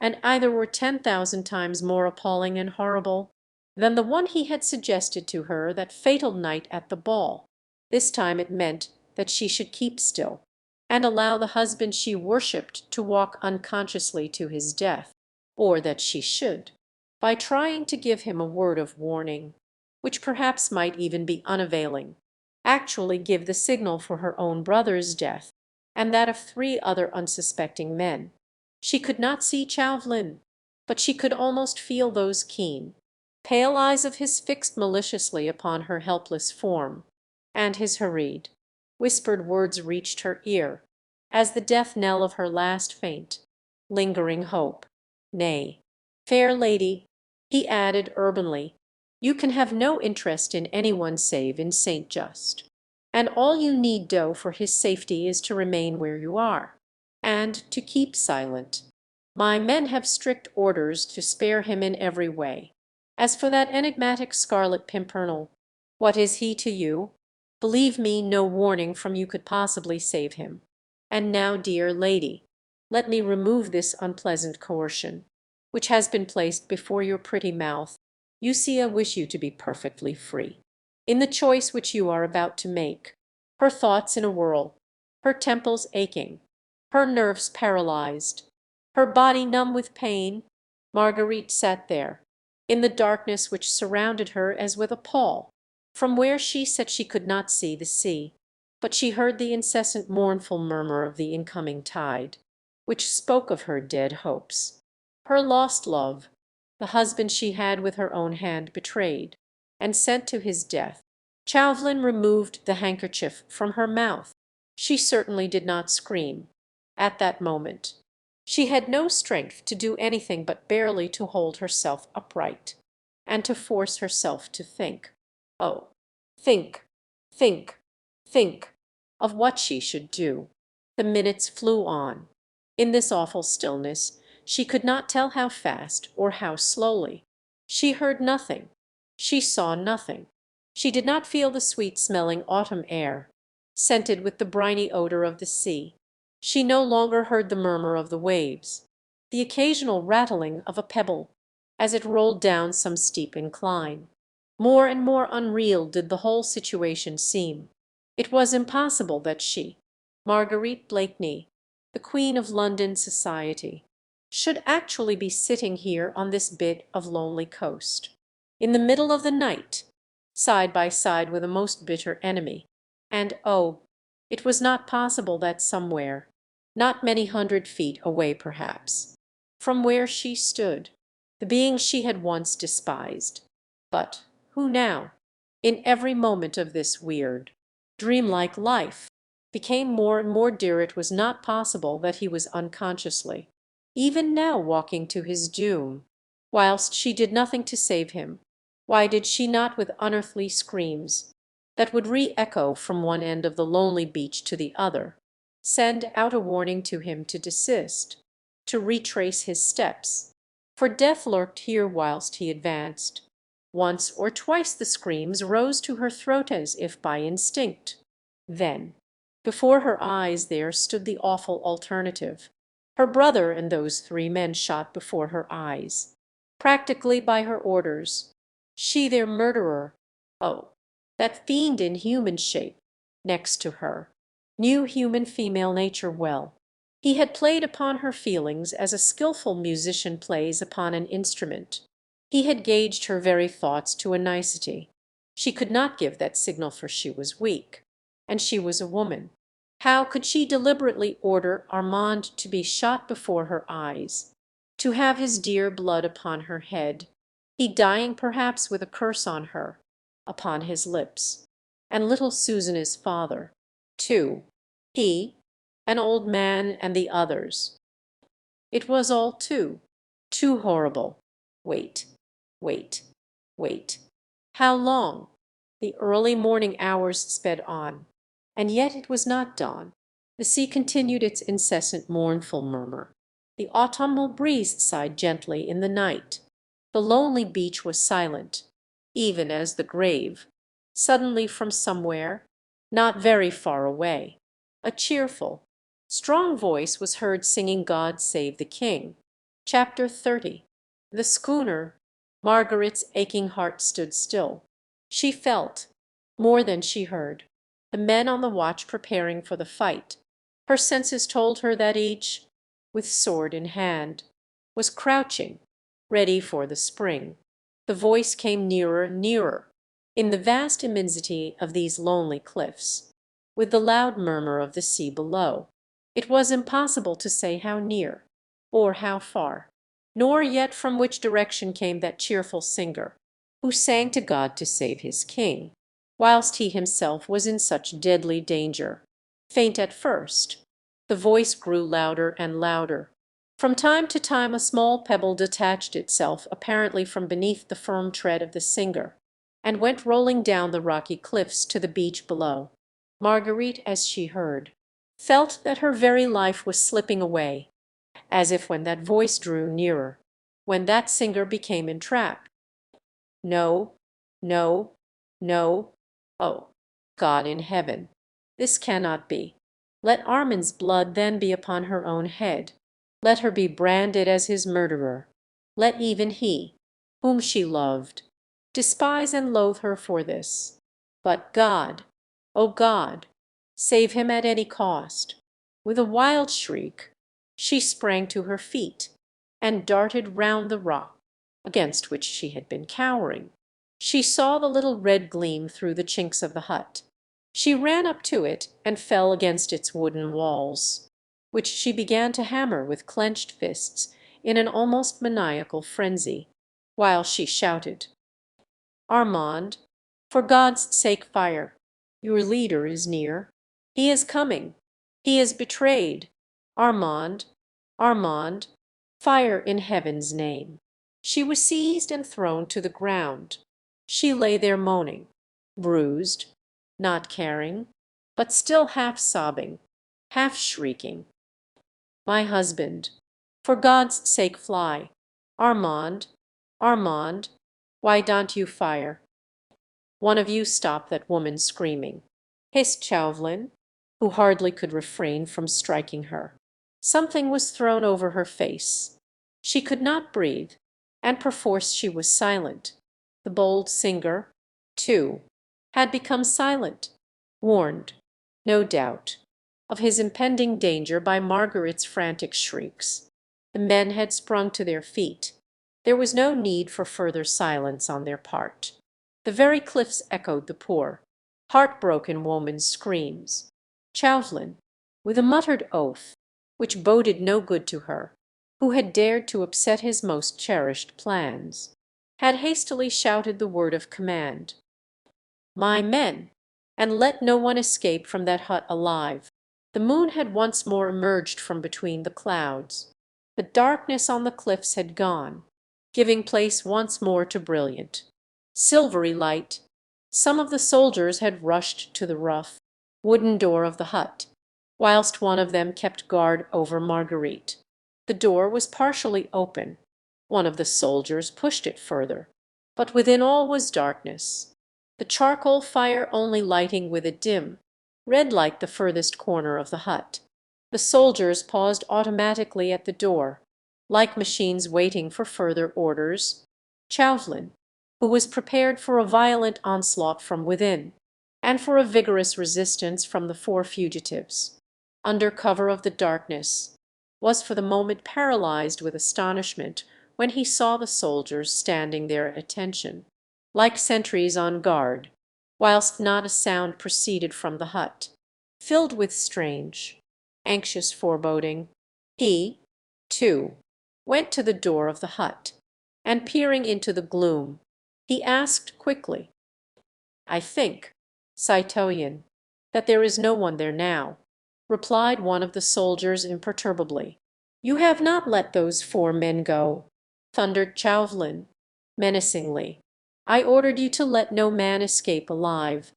and either-or 10,000 times more appalling and horrible than the one he had suggested to her that fatal night at the ball. This time it meant that she should keep still, and allow the husband she worshipped to walk unconsciously to his death, or that she should, by trying to give him a word of warning, which perhaps might even be unavailing, actually give the signal for her own brother's death, and that of 3 other unsuspecting men. She could not see Chauvelin, but she could almost feel those keen, pale eyes of his fixed maliciously upon her helpless form, and his hurried, whispered words reached her ear, as the death knell of her last faint, lingering hope. "Nay, fair lady," he added urbanely, "you can have no interest in any one save in St. Just, and all you need do for his safety is to remain where you are, and to keep silent. My men have strict orders to spare him in every way. As for that enigmatic Scarlet Pimpernel, what is he to you? Believe me, no warning from you could possibly save him. And now, dear lady, let me remove this unpleasant coercion, which has been placed before your pretty mouth. You see, I wish you to be perfectly free in the choice which you are about to make." Her thoughts in a whirl, her temples aching, her nerves paralyzed, her body numb with pain, Marguerite sat there, in the darkness which surrounded her as with a pall. From where she sat she could not see the sea, but she heard the incessant mournful murmur of the incoming tide, which spoke of her dead hopes, her lost love, the husband she had with her own hand betrayed, and sent to his death. Chauvelin removed the handkerchief from her mouth. She certainly did not scream at that moment. She had no strength to do anything but barely to hold herself upright, and to force herself to think. Oh, think, think, think of what she should do. The minutes flew on. In this awful stillness she could not tell how fast or how slowly. She heard nothing. She saw nothing. She did not feel the sweet-smelling autumn air, scented with the briny odor of the sea. She no longer heard the murmur of the waves, the occasional rattling of a pebble, as it rolled down some steep incline. More and more unreal did the whole situation seem. It was impossible that she, Marguerite Blakeney, the queen of London society, should actually be sitting here on this bit of lonely coast, in the middle of the night, side by side with a most bitter enemy. And oh, it was not possible that somewhere, not many 100 feet away perhaps, from where she stood, the being she had once despised, but who now, in every moment of this weird, dreamlike life, became more and more dear, it was not possible that he was unconsciously, even now, walking to his doom, whilst she did nothing to save him. Why did she not, with unearthly screams that would re-echo from one end of the lonely beach to the other, send out a warning to him to desist, to retrace his steps? For death lurked here whilst he advanced. Once or twice the screams rose to her throat as if by instinct. Then, before her eyes there stood the awful alternative. Her brother and those 3 men shot before her eyes, practically by her orders. She their murderer. Oh, that fiend in human shape, next to her, knew human female nature well. He had played upon her feelings as a skilful musician plays upon an instrument. He had gauged her very thoughts to a nicety. She could not give that signal, for she was weak, and she was a woman. How could she deliberately order Armand to be shot before her eyes, to have his dear blood upon her head, he dying perhaps with a curse on her, upon his lips, and little Susan his father, too, he, an old man, and the others? It was all too horrible. Wait, wait, wait. How long? The early morning hours sped on, and yet it was not dawn. The sea continued its incessant mournful murmur. The autumnal breeze sighed gently in the night. The lonely beach was silent, even as the grave. Suddenly from somewhere, not very far away, a cheerful, strong voice was heard singing God Save the King. Chapter 30. The schooner. Margaret's aching heart stood still. She felt, more than she heard, the men on the watch preparing for the fight. Her senses told her that each, with sword in hand, was crouching, ready for the spring. The voice came nearer, nearer, in the vast immensity of these lonely cliffs, with the loud murmur of the sea below. It was impossible to say how near, or how far, nor yet from which direction came that cheerful singer, who sang to God to save his king, whilst he himself was in such deadly danger. Faint at first, the voice grew louder and louder. From time to time a small pebble detached itself apparently from beneath the firm tread of the singer, and went rolling down the rocky cliffs to the beach below. Marguerite, as she heard, felt that her very life was slipping away, as if when that voice drew nearer, when that singer became entrapped. No, no, no. Oh, God in heaven, this cannot be. Let Armand's blood then be upon her own head. Let her be branded as his murderer. Let even he, whom she loved, despise and loathe her for this. But God, O God, save him at any cost. With a wild shriek, she sprang to her feet, and darted round the rock against which she had been cowering. She saw the little red gleam through the chinks of the hut. She ran up to it and fell against its wooden walls, which she began to hammer with clenched fists in an almost maniacal frenzy, while she shouted, "Armand, for God's sake fire! Your leader is near. He is coming. He is betrayed. Armand, Armand, fire in heaven's name!" She was seized and thrown to the ground. She lay there moaning, bruised, not caring, but still half sobbing, half shrieking. "My husband, for God's sake fly! Armand, Armand, why don't you fire? One of you stop that woman screaming," hissed Chauvelin, who hardly could refrain from striking her. Something was thrown over her face. She could not breathe, and perforce she was silent. The bold singer, too, had become silent, warned, no doubt, of his impending danger by Margaret's frantic shrieks. The men had sprung to their feet. There was no need for further silence on their part. The very cliffs echoed the poor, heartbroken woman's screams. Chauvelin, with a muttered oath, which boded no good to her, who had dared to upset his most cherished plans, had hastily shouted the word of command, "My men, and let no one escape from that hut alive." The moon had once more emerged from between the clouds. The darkness on the cliffs had gone, giving place once more to brilliant, silvery light. Some of the soldiers had rushed to the rough, wooden door of the hut, whilst one of them kept guard over Marguerite. The door was partially open. One of the soldiers pushed it further, but within all was darkness, the charcoal fire only lighting with a dim red light the furthest corner of the hut. The soldiers paused automatically at the door, like machines waiting for further orders. Chauvelin, who was prepared for a violent onslaught from within, and for a vigorous resistance from the four fugitives, under cover of the darkness, was for the moment paralyzed with astonishment when he saw the soldiers standing there at attention, like sentries on guard, whilst not a sound proceeded from the hut. Filled with strange, anxious foreboding, he, too, went to the door of the hut, and peering into the gloom, he asked quickly, "I think, citoyen, that there is no one there now," replied one of the soldiers imperturbably. "You have not let those four men go," thundered Chauvelin menacingly. "I ordered you to let no man escape alive.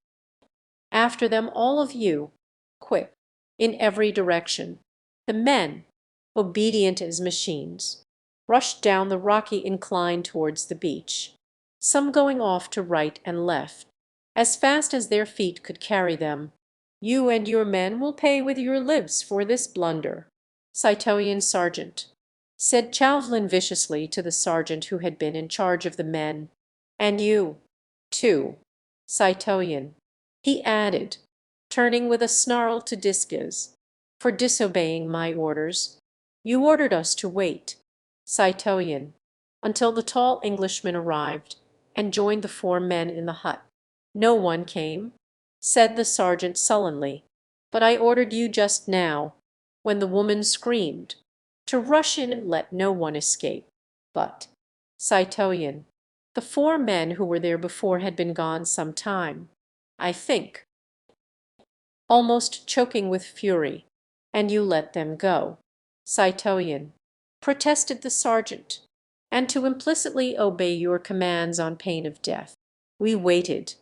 After them all of you, quick, in every direction." The men, obedient as machines, rushed down the rocky incline towards the beach, some going off to right and left, as fast as their feet could carry them. "You and your men will pay with your lives for this blunder, citoyen sergeant," said Chauvelin viciously to the sergeant who had been in charge of the men. "And you, too, citoyen," he added, turning with a snarl to Disques, "for disobeying my orders. You ordered us to wait, citoyen, until the tall Englishman arrived and joined the four men in the hut." "No one came," said the sergeant sullenly, "but I ordered you just now, when the woman screamed, to rush in and let no one escape. But, citoyen, the four men who were there before had been gone some time, I think," almost choking with fury, "and you let them go." "Citoyen," protested the sergeant, "and to implicitly obey your commands on pain of death. We waited.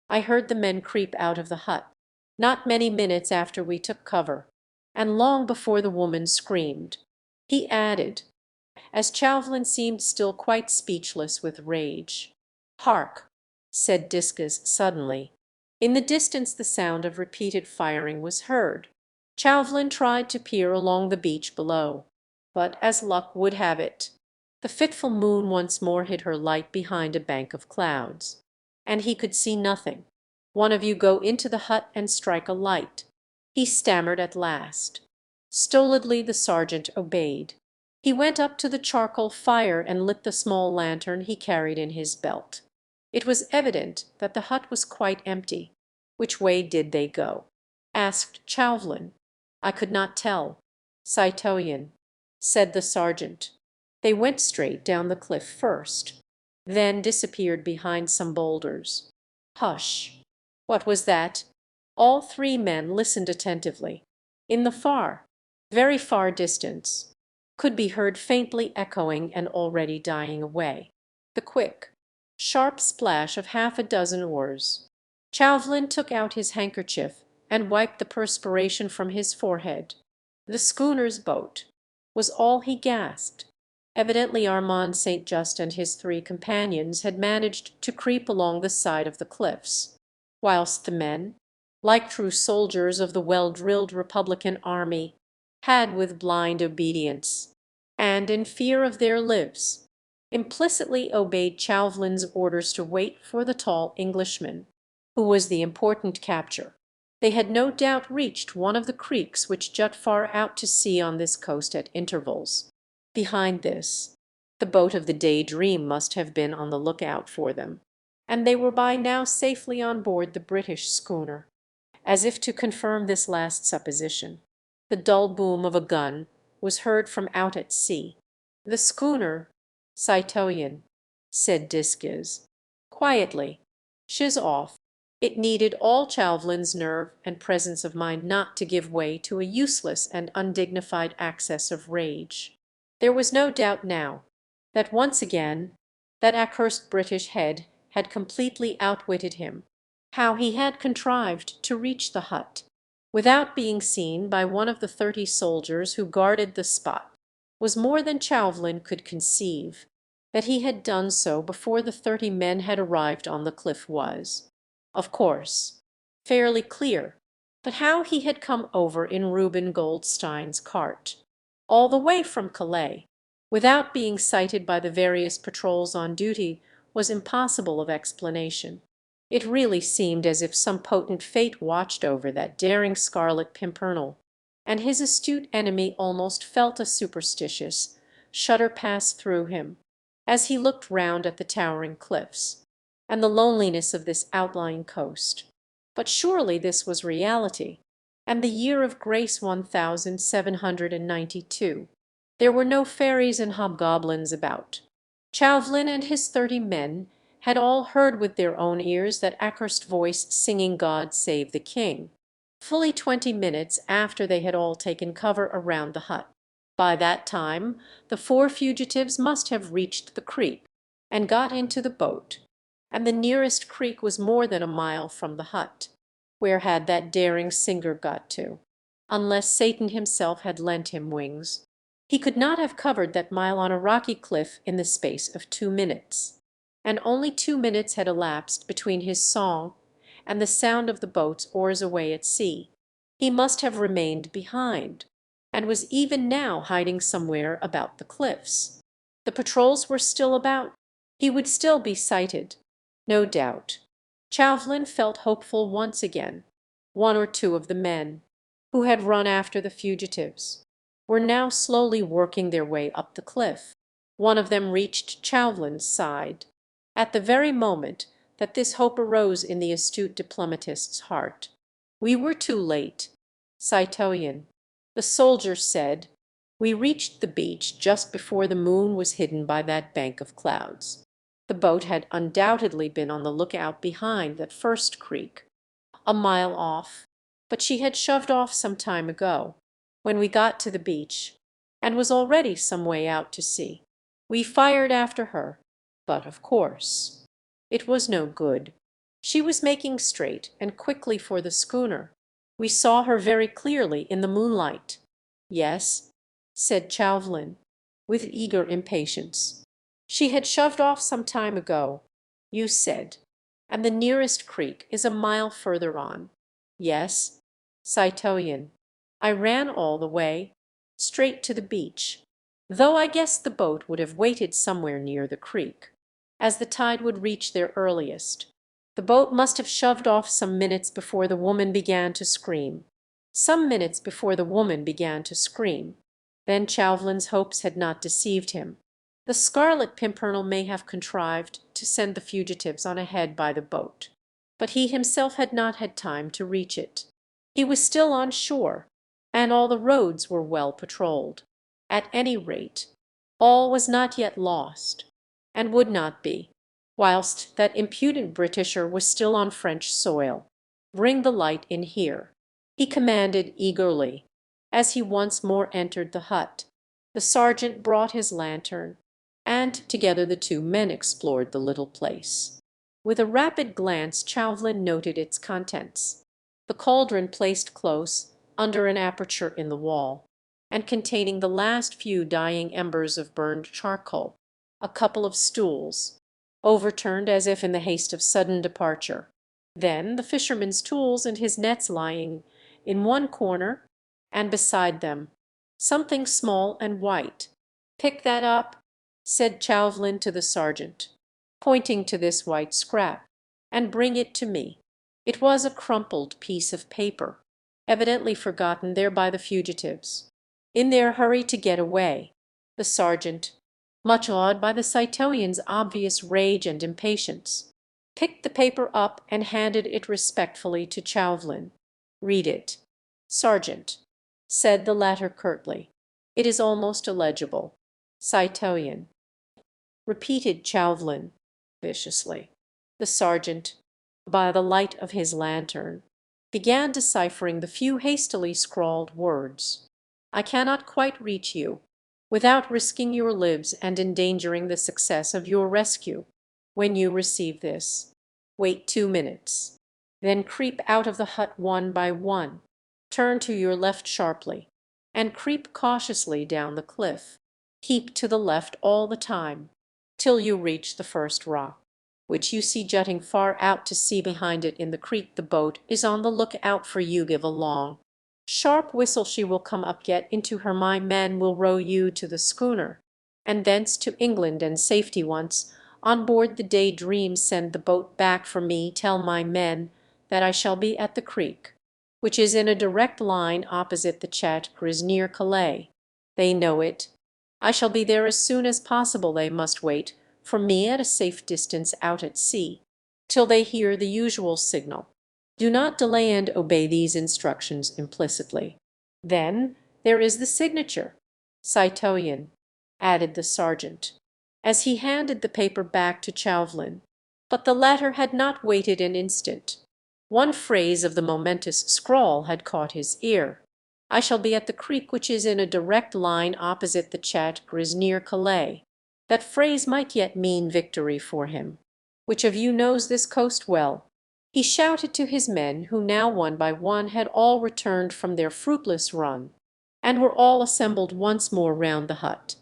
I heard the men creep out of the hut, not many minutes after we took cover, and long before the woman screamed," he added, as Chauvelin seemed still quite speechless with rage. "Hark!" said Disques suddenly. In the distance the sound of repeated firing was heard. Chauvelin tried to peer along the beach below, but as luck would have it, the fitful moon once more hid her light behind a bank of clouds, and he could see nothing. "One of you go into the hut and strike a light," he stammered at last. Stolidly the sergeant obeyed. He went up to the charcoal fire and lit the small lantern he carried in his belt. It was evident that the hut was quite empty. "Which way did they go?" asked Chauvelin. "I could not tell, citoyen," said the sergeant. "They went straight down the cliff first, then disappeared behind some boulders." "Hush! What was that?" All three men listened attentively. In the far, very far distance, could be heard faintly echoing and already dying away, the quick, sharp splash of half a dozen oars. Chauvelin took out his handkerchief and wiped the perspiration from his forehead. "The schooner's boat," was all he gasped. Evidently Armand St. Just and his three companions had managed to creep along the side of the cliffs, whilst the men, like true soldiers of the well-drilled Republican army, had with blind obedience, and in fear of their lives, implicitly obeyed Chauvelin's orders to wait for the tall Englishman, who was the important capture. They had no doubt reached one of the creeks which jut far out to sea on this coast at intervals. Behind this, the boat of the Daydream must have been on the lookout for them, and they were by now safely on board the British schooner. As if to confirm this last supposition, the dull boom of a gun was heard from out at sea. "The schooner, Citoyen," said Disques, quietly. "She's off." It needed all Chauvelin's nerve and presence of mind not to give way to a useless and undignified access of rage. There was no doubt now that once again that accursed British head had completely outwitted him. How he had contrived to reach the hut without being seen by one of the 30 soldiers who guarded the spot was more than Chauvelin could conceive. That he had done so before the 30 men had arrived on the cliff was, of course, fairly clear, but how he had come over in Reuben Goldstein's cart, all the way from Calais, without being sighted by the various patrols on duty, was impossible of explanation. It really seemed as if some potent fate watched over that daring Scarlet Pimpernel, and his astute enemy almost felt a superstitious shudder pass through him as he looked round at the towering cliffs and the loneliness of this outlying coast. But surely this was reality, and the year of grace 1792. There were no fairies and hobgoblins about. Chauvelin and his 30 men had all heard with their own ears that accursed voice singing "God Save the King," fully 20 minutes after they had all taken cover around the hut. By that time the 4 fugitives must have reached the creek and got into the boat, and the nearest creek was more than a mile from the hut. Where had that daring singer got to, unless Satan himself had lent him wings? He could not have covered that mile on a rocky cliff in the space of 2 minutes. And only 2 minutes had elapsed between his song and the sound of the boat's oars away at sea. He must have remained behind, and was even now hiding somewhere about the cliffs. The patrols were still about. He would still be sighted, no doubt. Chauvelin felt hopeful once again. 1 or 2 of the men, who had run after the fugitives, were now slowly working their way up the cliff. One of them reached Chauvelin's side. At the very moment that this hope arose in the astute diplomatist's heart. "We were too late, Citoyen," the soldier said. "We reached the beach just before the moon was hidden by that bank of clouds. The boat had undoubtedly been on the lookout behind that first creek, a mile off, but she had shoved off some time ago, when we got to the beach, and was already some way out to sea. We fired after her, but, of course, it was no good. She was making straight and quickly for the schooner. We saw her very clearly in the moonlight." "Yes," said Chauvelin, with eager impatience. "She had shoved off some time ago, you said, and the nearest creek is a mile further on." "Yes, Citoyen. I ran all the way, straight to the beach, though I guess the boat would have waited somewhere near the creek, as the tide would reach there earliest. The boat must have shoved off some minutes before the woman began to scream. Some minutes before the woman began to scream. Then Chauvelin's hopes had not deceived him. The Scarlet Pimpernel may have contrived to send the fugitives on ahead by the boat, but he himself had not had time to reach it. He was still on shore, and all the roads were well patrolled. At any rate, all was not yet lost, and would not be, whilst that impudent Britisher was still on French soil. "Bring the light in here," he commanded eagerly, as he once more entered the hut. The sergeant brought his lantern, and together the 2 men explored the little place. With a rapid glance Chauvelin noted its contents. The cauldron placed close under an aperture in the wall, and containing the last few dying embers of burned charcoal, a couple of stools, overturned as if in the haste of sudden departure, then the fisherman's tools and his nets lying in one corner, and beside them something small and white. "Pick that up," said Chauvelin to the sergeant, pointing to this white scrap, "and bring it to me." It was a crumpled piece of paper, evidently forgotten there by the fugitives, in their hurry to get away. The sergeant, much awed by the Citoyenne's obvious rage and impatience, picked the paper up and handed it respectfully to Chauvelin. "Read it, sergeant," said the latter curtly. "It is almost illegible." "Citoyen," repeated Chauvelin viciously. The sergeant, by the light of his lantern, began deciphering the few hastily scrawled words. "I cannot quite reach you without risking your lives and endangering the success of your rescue. When you receive this, wait 2 minutes. Then creep out of the hut one by one. Turn to your left sharply, and creep cautiously down the cliff. Keep to the left all the time, till you reach the first rock, which you see jutting far out to sea behind it in the creek. The boat is on the look out for you. Give a long, sharp whistle. She will come up. Get into her. My men will row you to the schooner, and thence to England and safety. Once on board the Day Dream, send the boat back for me. Tell my men that I shall be at the creek, which is in a direct line opposite the Chat Gris near Calais. They know it. I shall be there as soon as possible. They must wait for me at a safe distance out at sea, till they hear the usual signal. Do not delay, and obey these instructions implicitly. Then there is the signature, Citoyen," added the sergeant, as he handed the paper back to Chauvelin. But the latter had not waited an instant. One phrase of the momentous scrawl had caught his ear. "I shall be at the creek, which is in a direct line opposite the Chat Gris near Calais." That phrase might yet mean victory for him. "Which of you knows this coast well?" he shouted to his men, who now one by one had all returned from their fruitless run, and were all assembled once more round the hut.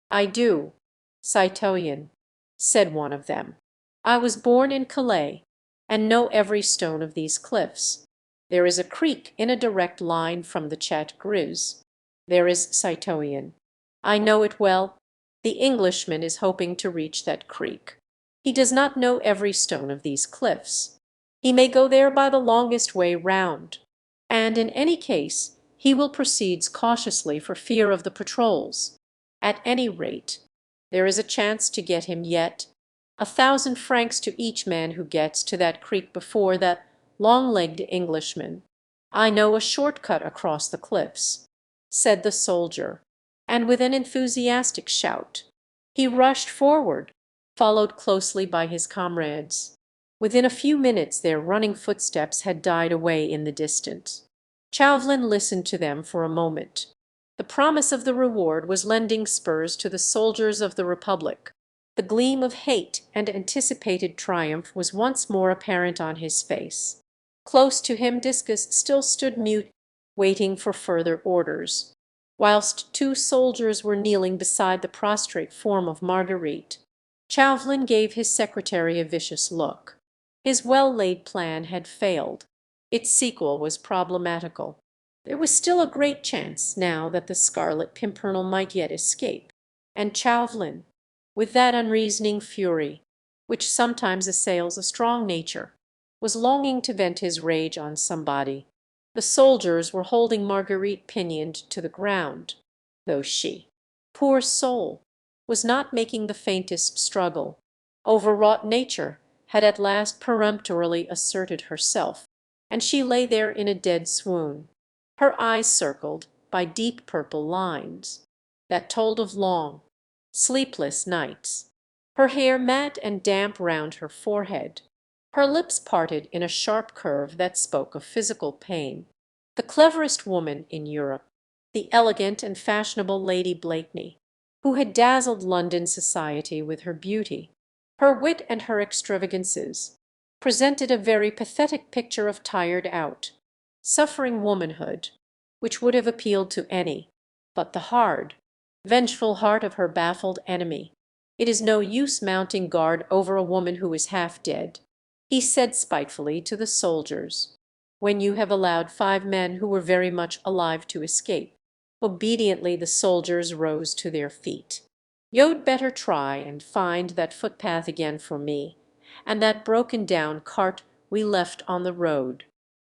"I do, Citoyen," said one of them. "I was born in Calais, and know every stone of these cliffs. There is a creek in a direct line from the Chat Gris. There is, Citoyen. I know it well. The Englishman is hoping to reach that creek. He does not know every stone of these cliffs. He may go there by the longest way round, and in any case he will proceed cautiously for fear of the patrols. At any rate, there is a chance to get him yet. 1,000 francs to each man who gets to that creek before that long-legged Englishman. I know a short cut across the cliffs," said the soldier, and with an enthusiastic shout he rushed forward, followed closely by his comrades. Within a few minutes their running footsteps had died away in the distance. Chauvelin listened to them for a moment. The promise of the reward was lending spurs to the soldiers of the Republic. The gleam of hate and anticipated triumph was once more apparent on his face. Close to him Discus still stood mute, waiting for further orders, whilst 2 soldiers were kneeling beside the prostrate form of Marguerite. Chauvelin gave his secretary a vicious look. His well-laid plan had failed. Its sequel was problematical. There was still a great chance now that the Scarlet Pimpernel might yet escape, and Chauvelin, with that unreasoning fury which sometimes assails a strong nature, was longing to vent his rage on somebody. The soldiers were holding Marguerite pinioned to the ground, though she, poor soul, was not making the faintest struggle. Overwrought nature had at last peremptorily asserted herself, and she lay there in a dead swoon, her eyes circled by deep purple lines that told of long, sleepless nights, her hair mat and damp round her forehead, her lips parted in a sharp curve that spoke of physical pain. The cleverest woman in Europe, the elegant and fashionable Lady Blakeney, who had dazzled London society with her beauty, her wit and her extravagances, presented a very pathetic picture of tired out, suffering womanhood, which would have appealed to any but the hard, vengeful heart of her baffled enemy. "It is no use mounting guard over a woman who is half dead," he said spitefully to the soldiers, "when you have allowed 5 men who were very much alive to escape." Obediently the soldiers rose to their feet. "You'd better try and find that footpath again for me, and that broken down cart we left on the road."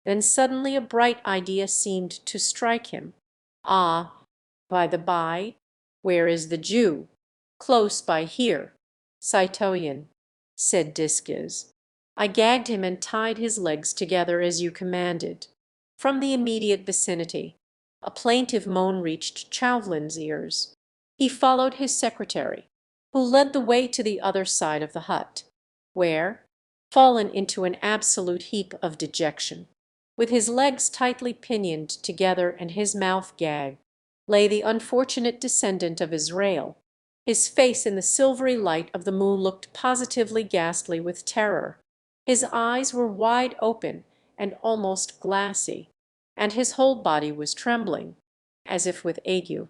Then suddenly a bright idea seemed to strike him. "Ah, by the by, "Where is the Jew?" "Close by here." "Citoyen," said Disques, "I gagged him and tied his legs together as you commanded." From the immediate vicinity a plaintive moan reached Chauvelin's ears. He followed his secretary, who led the way to the other side of the hut, where, fallen into an absolute heap of dejection, with his legs tightly pinioned together and his mouth gagged, lay the unfortunate descendant of Israel. His face in the silvery light of the moon looked positively ghastly with terror. His eyes were wide open and almost glassy, and his whole body was trembling, as if with ague,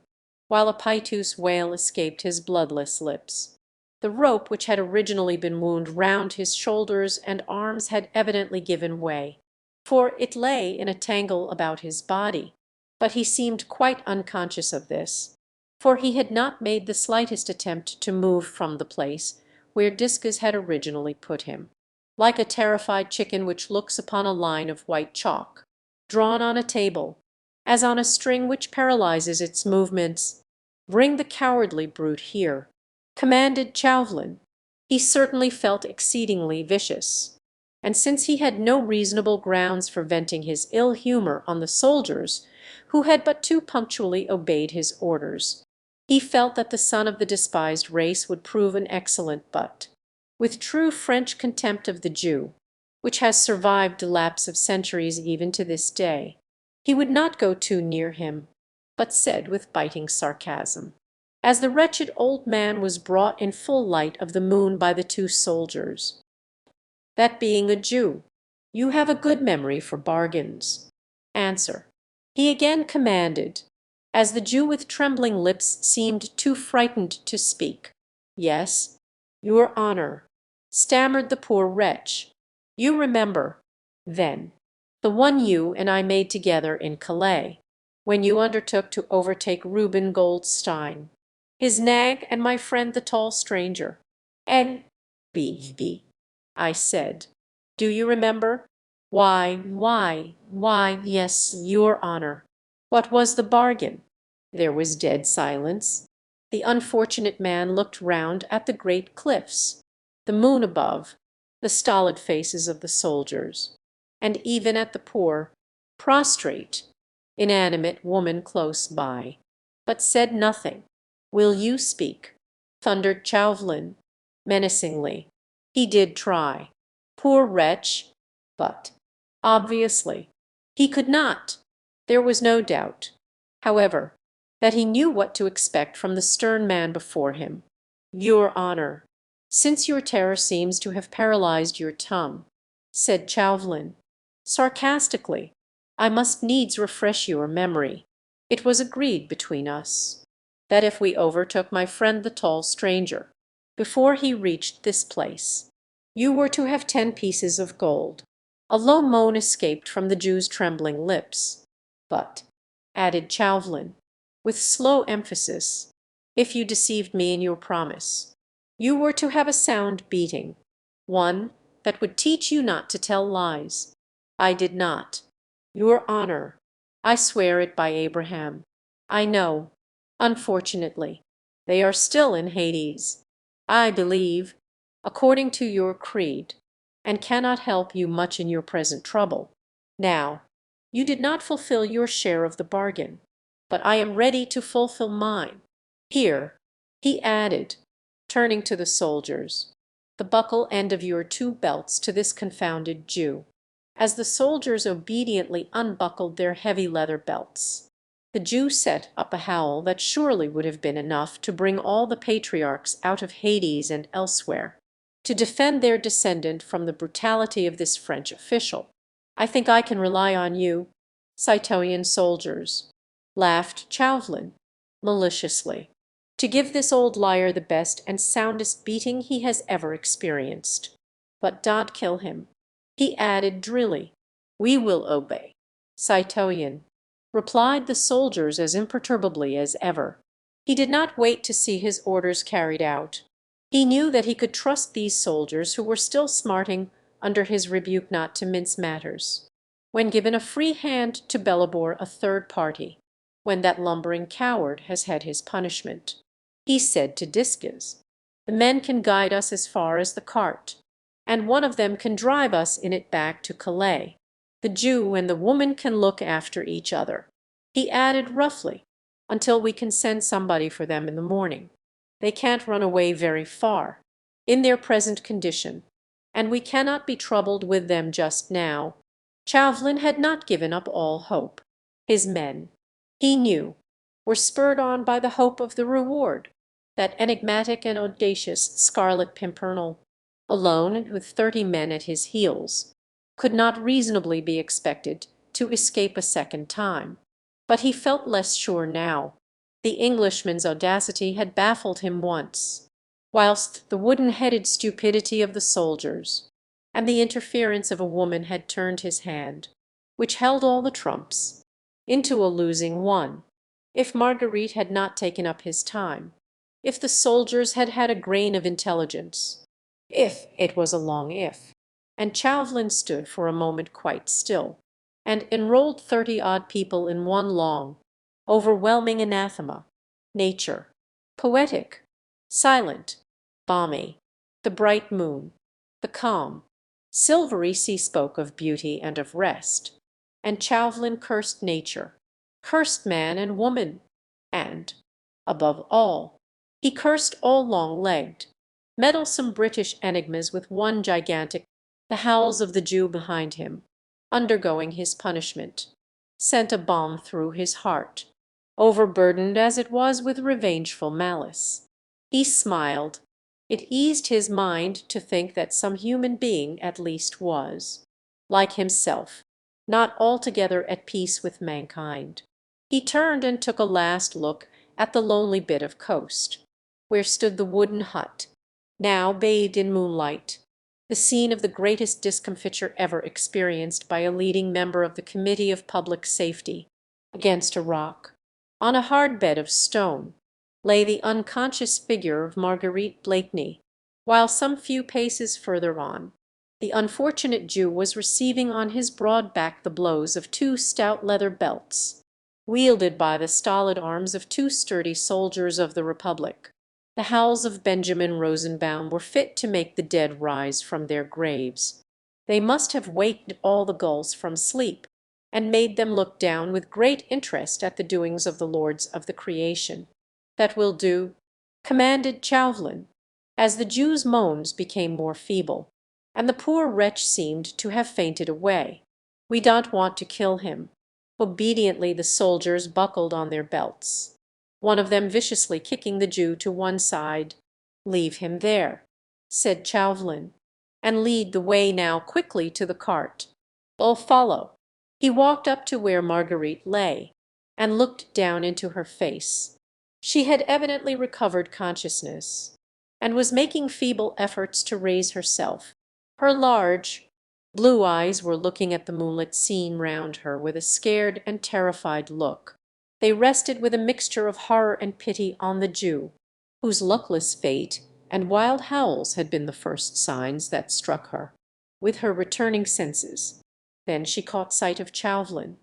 while a piteous wail escaped his bloodless lips. The rope which had originally been wound round his shoulders and arms had evidently given way, for it lay in a tangle about his body, but he seemed quite unconscious of this, for he had not made the slightest attempt to move from the place where Discus had originally put him, like a terrified chicken which looks upon a line of white chalk, drawn on a table, as on a string which paralyzes its movements. "Bring the cowardly brute here," commanded Chauvelin. He certainly felt exceedingly vicious, and since he had no reasonable grounds for venting his ill humour on the soldiers who had but too punctually obeyed his orders, he felt that the son of the despised race would prove an excellent butt. With true French contempt of the Jew, which has survived the lapse of centuries even to this day, he would not go too near him, but said with biting sarcasm, as the wretched old man was brought in full light of the moon by the two soldiers, "That being a Jew, you have a good memory for bargains. Answer." He again commanded, as the Jew with trembling lips seemed too frightened to speak. "Yes, your honour," stammered the poor wretch. "You remember, then, the one you and I made together in Calais, when you undertook to overtake Reuben Goldstein, his nag, and my friend the tall stranger, and B. I said. Do you remember?" Why, yes, your honour." "What was the bargain?" There was dead silence. The unfortunate man looked round at the great cliffs, the moon above, the stolid faces of the soldiers, and even at the poor, prostrate, inanimate woman close by, but said nothing. "Will you speak?" thundered Chauvelin, menacingly. He did try, poor wretch, but, obviously, he could not. There was no doubt, however, that he knew what to expect from the stern man before him. "Your honour, since your terror seems to have paralyzed your tongue," said Chauvelin, sarcastically, "I must needs refresh your memory. It was agreed between us that if we overtook my friend the tall stranger before he reached this place, you were to have 10 pieces of gold." A low moan escaped from the Jew's trembling lips. "But," added Chauvelin, with slow emphasis, "if you deceived me in your promise, you were to have a sound beating, one that would teach you not to tell lies. I did not. Your honour, I swear it by Abraham. I know, unfortunately, they are still in Hades. I believe, according to your creed, and cannot help you much in your present trouble. Now, you did not fulfill your share of the bargain, but I am ready to fulfill mine. Here," he added, turning to the soldiers, "the buckle end of your 2 belts to this confounded Jew." As the soldiers obediently unbuckled their heavy leather belts, the Jew set up a howl that surely would have been enough to bring all the patriarchs out of Hades and elsewhere, to defend their descendant from the brutality of this French official. "I think I can rely on you, citoyen soldiers," laughed Chauvelin, maliciously, "to give this old liar the best and soundest beating he has ever experienced. But don't kill him," he added drily. "We will obey, citoyen," replied the soldiers as imperturbably as ever. He did not wait to see his orders carried out. He knew that he could trust these soldiers who were still smarting under his rebuke not to mince matters, when given a free hand to bellabore a third party, when that lumbering coward has had his punishment. He said to Discus, "The men can guide us as far as the cart, and one of them can drive us in it back to Calais. The Jew and the woman can look after each other," he added roughly, "until we can send somebody for them in the morning. They can't run away very far, in their present condition, and we cannot be troubled with them just now." Chauvelin had not given up all hope. His men, he knew, were spurred on by the hope of the reward. That enigmatic and audacious Scarlet Pimpernel, alone and with 30 men at his heels, could not reasonably be expected to escape a second time. But he felt less sure now. The Englishman's audacity had baffled him once, whilst the wooden-headed stupidity of the soldiers and the interference of a woman had turned his hand, which held all the trumps, into a losing one. If Marguerite had not taken up his time, if the soldiers had had a grain of intelligence, if it was a long if, and Chauvelin stood for a moment quite still, and enrolled 30-odd people in one long, overwhelming anathema, nature, poetic, silent, balmy, the bright moon, the calm, silvery sea spoke of beauty and of rest, and Chauvelin cursed nature, cursed man and woman, and, above all, he cursed all long-legged, meddlesome British enigmas with one gigantic, the howls of the Jew behind him, undergoing his punishment, sent a balm through his heart, overburdened as it was with revengeful malice. He smiled. It eased his mind to think that some human being at least was, like himself, not altogether at peace with mankind. He turned and took a last look at the lonely bit of coast, where stood the wooden hut, now bathed in moonlight, the scene of the greatest discomfiture ever experienced by a leading member of the Committee of Public Safety. Against a rock, on a hard bed of stone, lay the unconscious figure of Marguerite Blakeney, while some few paces further on, the unfortunate Jew was receiving on his broad back the blows of 2 stout leather belts, wielded by the stolid arms of 2 sturdy soldiers of the Republic. The howls of Benjamin Rosenbaum were fit to make the dead rise from their graves. They must have waked all the gulls from sleep, and made them look down with great interest at the doings of the lords of the creation. "That will do," commanded Chauvelin, as the Jew's moans became more feeble, and the poor wretch seemed to have fainted away. "We don't want to kill him." Obediently the soldiers buckled on their belts, one of them viciously kicking the Jew to one side. "Leave him there," said Chauvelin, "and lead the way now quickly to the cart. I'll follow." He walked up to where Marguerite lay, and looked down into her face. She had evidently recovered consciousness, and was making feeble efforts to raise herself. Her large, blue eyes were looking at the moonlit scene round her with a scared and terrified look. They rested with a mixture of horror and pity on the Jew, whose luckless fate and wild howls had been the first signs that struck her, with her returning senses. Then she caught sight of Chauvelin,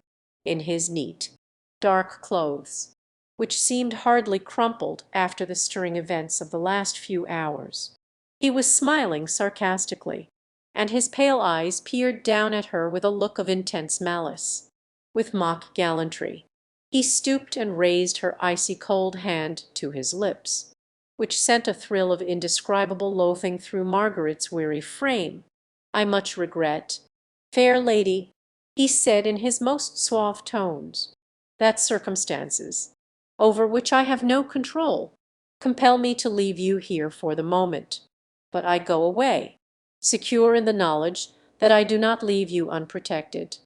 in his neat, dark clothes, which seemed hardly crumpled after the stirring events of the last few hours. He was smiling sarcastically, and his pale eyes peered down at her with a look of intense malice. With mock gallantry he stooped and raised her icy cold hand to his lips, which sent a thrill of indescribable loathing through Margaret's weary frame. "I much regret, fair lady," he said in his most suave tones, "that circumstances, over which I have no control, compel me to leave you here for the moment. But I go away, secure in the knowledge that I do not leave you unprotected.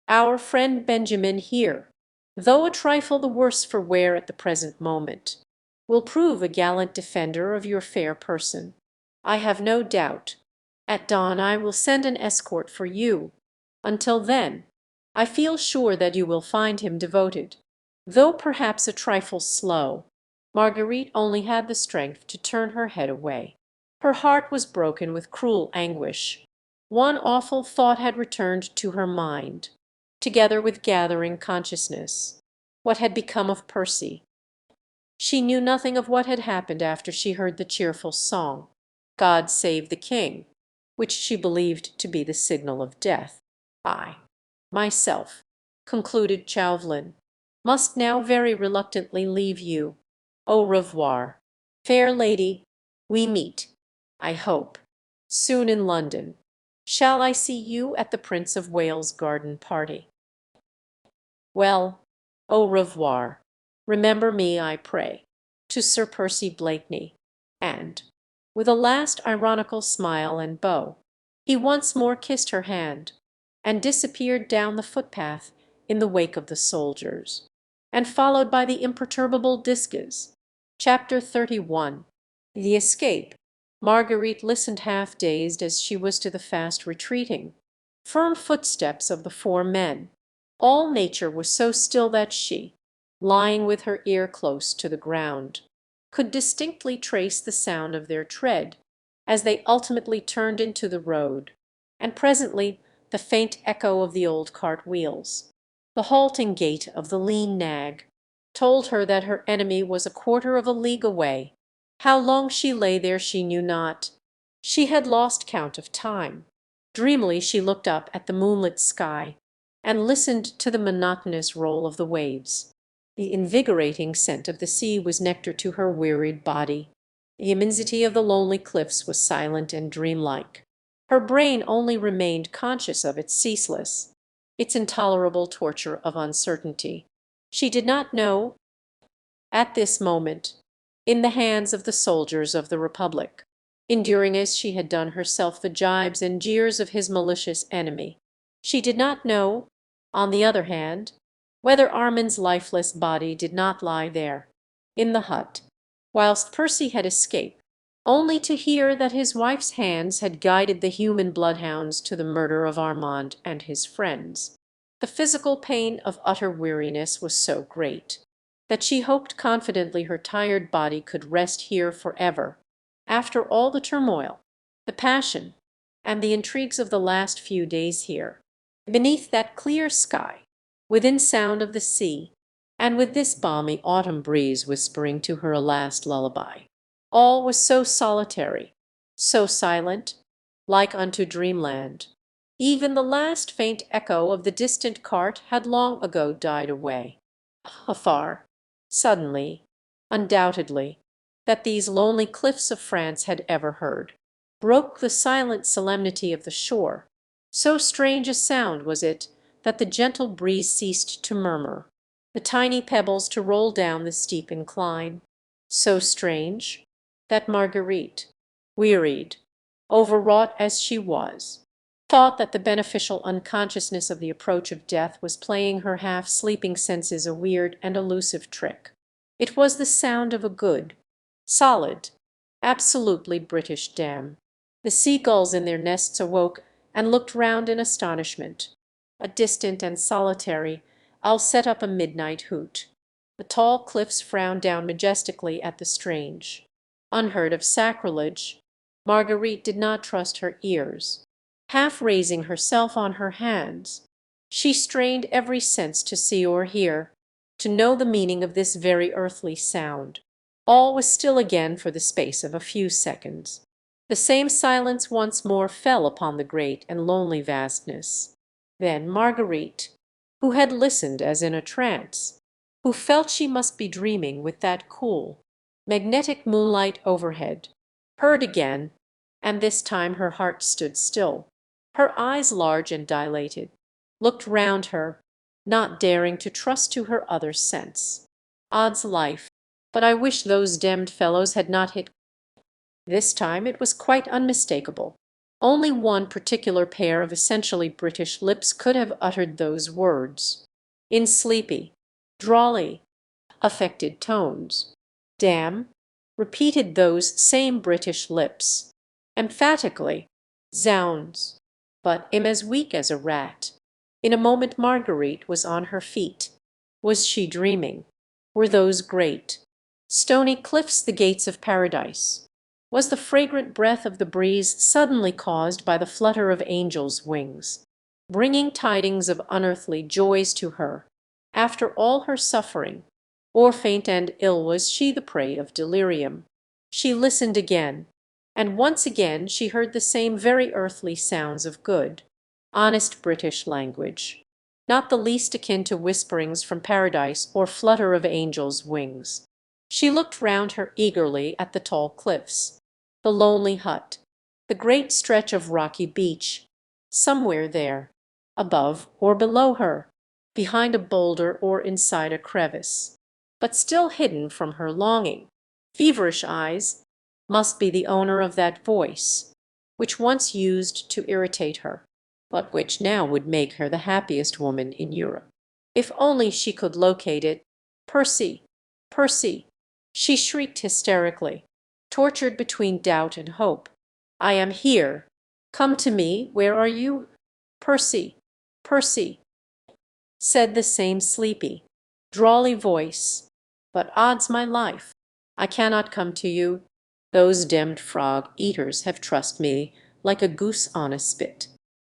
Our friend Benjamin here, though a trifle the worse for wear at the present moment, will prove a gallant defender of your fair person, I have no doubt. At dawn I will send an escort for you. Until then, I feel sure that you will find him devoted, though perhaps a trifle slow." Marguerite only had the strength to turn her head away. Her heart was broken with cruel anguish. One awful thought had returned to her mind, together with gathering consciousness. What had become of Percy? She knew nothing of what had happened after she heard the cheerful song, "God save the King," which she believed to be the signal of death. "I, myself," concluded Chauvelin, "must now very reluctantly leave you. Au revoir. Fair lady, we meet, I hope, soon in London. Shall I see you at the Prince of Wales' garden party? Well, au revoir. Remember me, I pray, to Sir Percy Blakeney." And, with a last ironical smile and bow, he once more kissed her hand, and disappeared down the footpath in the wake of the soldiers, and followed by the imperturbable Disques. Chapter 31. The escape. Marguerite listened half dazed as she was to the fast retreating, firm footsteps of the four men. All nature was so still that she, lying with her ear close to the ground, could distinctly trace the sound of their tread as they ultimately turned into the road, and presently the faint echo of the old cart wheels. The halting gait of the lean nag told her that her enemy was a quarter of a league away. How long she lay there she knew not. She had lost count of time. Dreamily she looked up at the moonlit sky, and listened to the monotonous roll of the waves. The invigorating scent of the sea was nectar to her wearied body. The immensity of the lonely cliffs was silent and dreamlike. Her brain only remained conscious of its ceaseless, its intolerable torture of uncertainty. She did not know, at this moment, in the hands of the soldiers of the Republic, enduring as she had done herself the gibes and jeers of his malicious enemy. She did not know, on the other hand, whether Armand's lifeless body did not lie there, in the hut, whilst Percy had escaped, only to hear that his wife's hands had guided the human bloodhounds to the murder of Armand and his friends. The physical pain of utter weariness was so great that she hoped confidently her tired body could rest here forever, after all the turmoil, the passion, and the intrigues of the last few days here, beneath that clear sky, within sound of the sea, and with this balmy autumn breeze whispering to her a last lullaby. All was so solitary, so silent, like unto dreamland. Even the last faint echo of the distant cart had long ago died away. Afar, suddenly, undoubtedly, that these lonely cliffs of France had ever heard, broke the silent solemnity of the shore. So strange a sound was it that the gentle breeze ceased to murmur, the tiny pebbles to roll down the steep incline. So strange that Marguerite, wearied, overwrought as she was, thought that the beneficial unconsciousness of the approach of death was playing her half-sleeping senses a weird and elusive trick. It was the sound of a good, solid, absolutely British dam. The seagulls in their nests awoke and looked round in astonishment. A distant and solitary owl set up a midnight hoot. The tall cliffs frowned down majestically at the strange, unheard of sacrilege. Marguerite did not trust her ears. Half raising herself on her hands, she strained every sense to see or hear, to know the meaning of this very earthly sound. All was still again for the space of a few seconds. The same silence once more fell upon the great and lonely vastness. Then Marguerite, who had listened as in a trance, who felt she must be dreaming with that cool, magnetic moonlight overhead, heard again, and this time her heart stood still. Her eyes, large and dilated, looked round her, not daring to trust to her other sense. Odds life, but I wish those demmed fellows had not hit. This time it was quite unmistakable. Only one particular pair of essentially British lips could have uttered those words, in sleepy, drawly, affected tones. "Damn," repeated those same British lips, emphatically. "Zounds, but am as weak as a rat." In a moment Marguerite was on her feet. Was she dreaming? Were those great, stony cliffs the gates of paradise? Was the fragrant breath of the breeze suddenly caused by the flutter of angels' wings, bringing tidings of unearthly joys to her, after all her suffering? or faint and ill was she the prey of delirium. She listened again, and once again she heard the same very earthly sounds of good, honest British language, not the least akin to whisperings from paradise or flutter of angels' wings. She looked round her eagerly at the tall cliffs, the lonely hut, the great stretch of rocky beach, somewhere there, above or below her, behind a boulder or inside a crevice, but still hidden from her longing, feverish eyes, must be the owner of that voice, which once used to irritate her, but which now would make her the happiest woman in Europe. If only she could locate it. Percy! Percy! She shrieked hysterically, tortured between doubt and hope. I am here. Come to me. Where are you? Percy! Percy! Said the same sleepy, drawly voice. But odds my life, I cannot come to you. Those demmed frog-eaters have trussed me like a goose on a spit,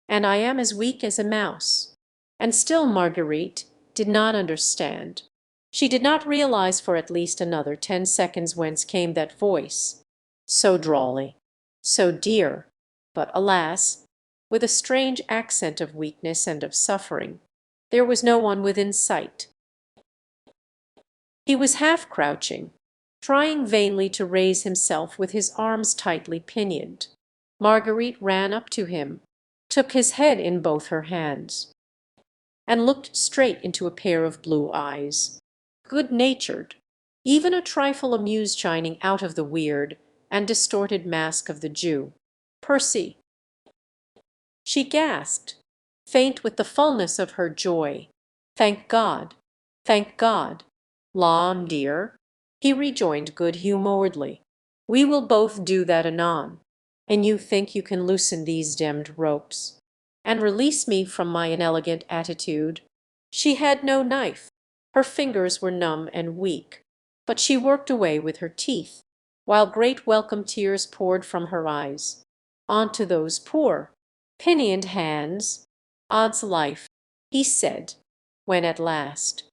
and I am as weak as a mouse. And still Marguerite did not understand. She did not realize for at least another 10 seconds whence came that voice, so drawly, so dear, but alas, with a strange accent of weakness and of suffering. There was no one within sight. He was half crouching, trying vainly to raise himself with his arms tightly pinioned. Marguerite ran up to him, took his head in both her hands, and looked straight into a pair of blue eyes, good-natured, even a trifle amused, shining out of the weird and distorted mask of the Jew. Percy! She gasped, faint with the fullness of her joy. Thank God! Thank God! La, dear, he rejoined good-humouredly. We will both do that anon. And you think you can loosen these demmed ropes, and release me from my inelegant attitude? She had no knife. Her fingers were numb and weak, but she worked away with her teeth, while great welcome tears poured from her eyes onto those poor, pinioned hands. Odds life, he said, when at last,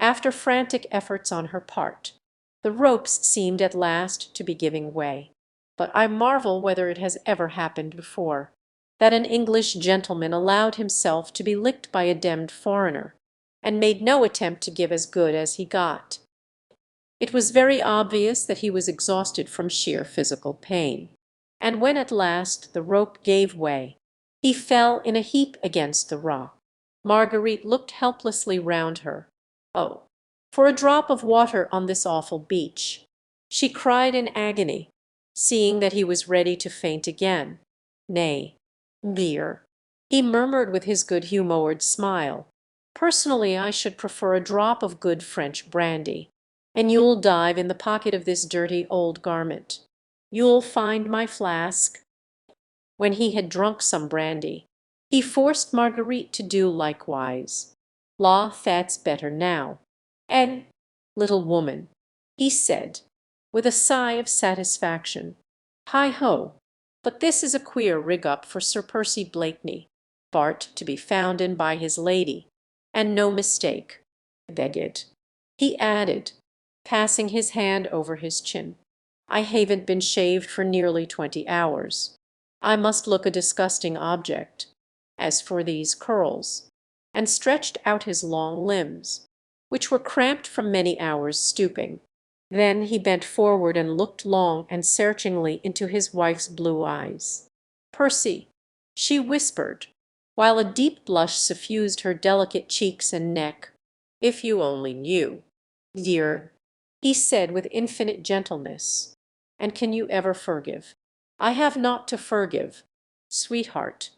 after frantic efforts on her part, the ropes seemed at last to be giving way. But I marvel whether it has ever happened before, that an English gentleman allowed himself to be licked by a demmed foreigner, and made no attempt to give as good as he got. It was very obvious that he was exhausted from sheer physical pain, and when at last the rope gave way, he fell in a heap against the rock. Marguerite looked helplessly round her. Oh, for a drop of water on this awful beach! She cried in agony, seeing that he was ready to faint again. Nay, dear, he murmured with his good-humoured smile, personally I should prefer a drop of good French brandy, and you'll dive in the pocket of this dirty old garment. You'll find my flask. When he had drunk some brandy, he forced Marguerite to do likewise. La, that's better now. And, little woman, he said, with a sigh of satisfaction, hi-ho, but this is a queer rig-up for Sir Percy Blakeney, Bart to be found in by his lady, and no mistake. Beg it, he added, passing his hand over his chin. I haven't been shaved for nearly 20 hours. I must look a disgusting object. As for these curls, and stretched out his long limbs, which were cramped from many hours stooping. Then he bent forward and looked long and searchingly into his wife's blue eyes. Percy, she whispered, while a deep blush suffused her delicate cheeks and neck, if you only knew. Dear, he said with infinite gentleness, and can you ever forgive? I have naught to forgive, sweetheart,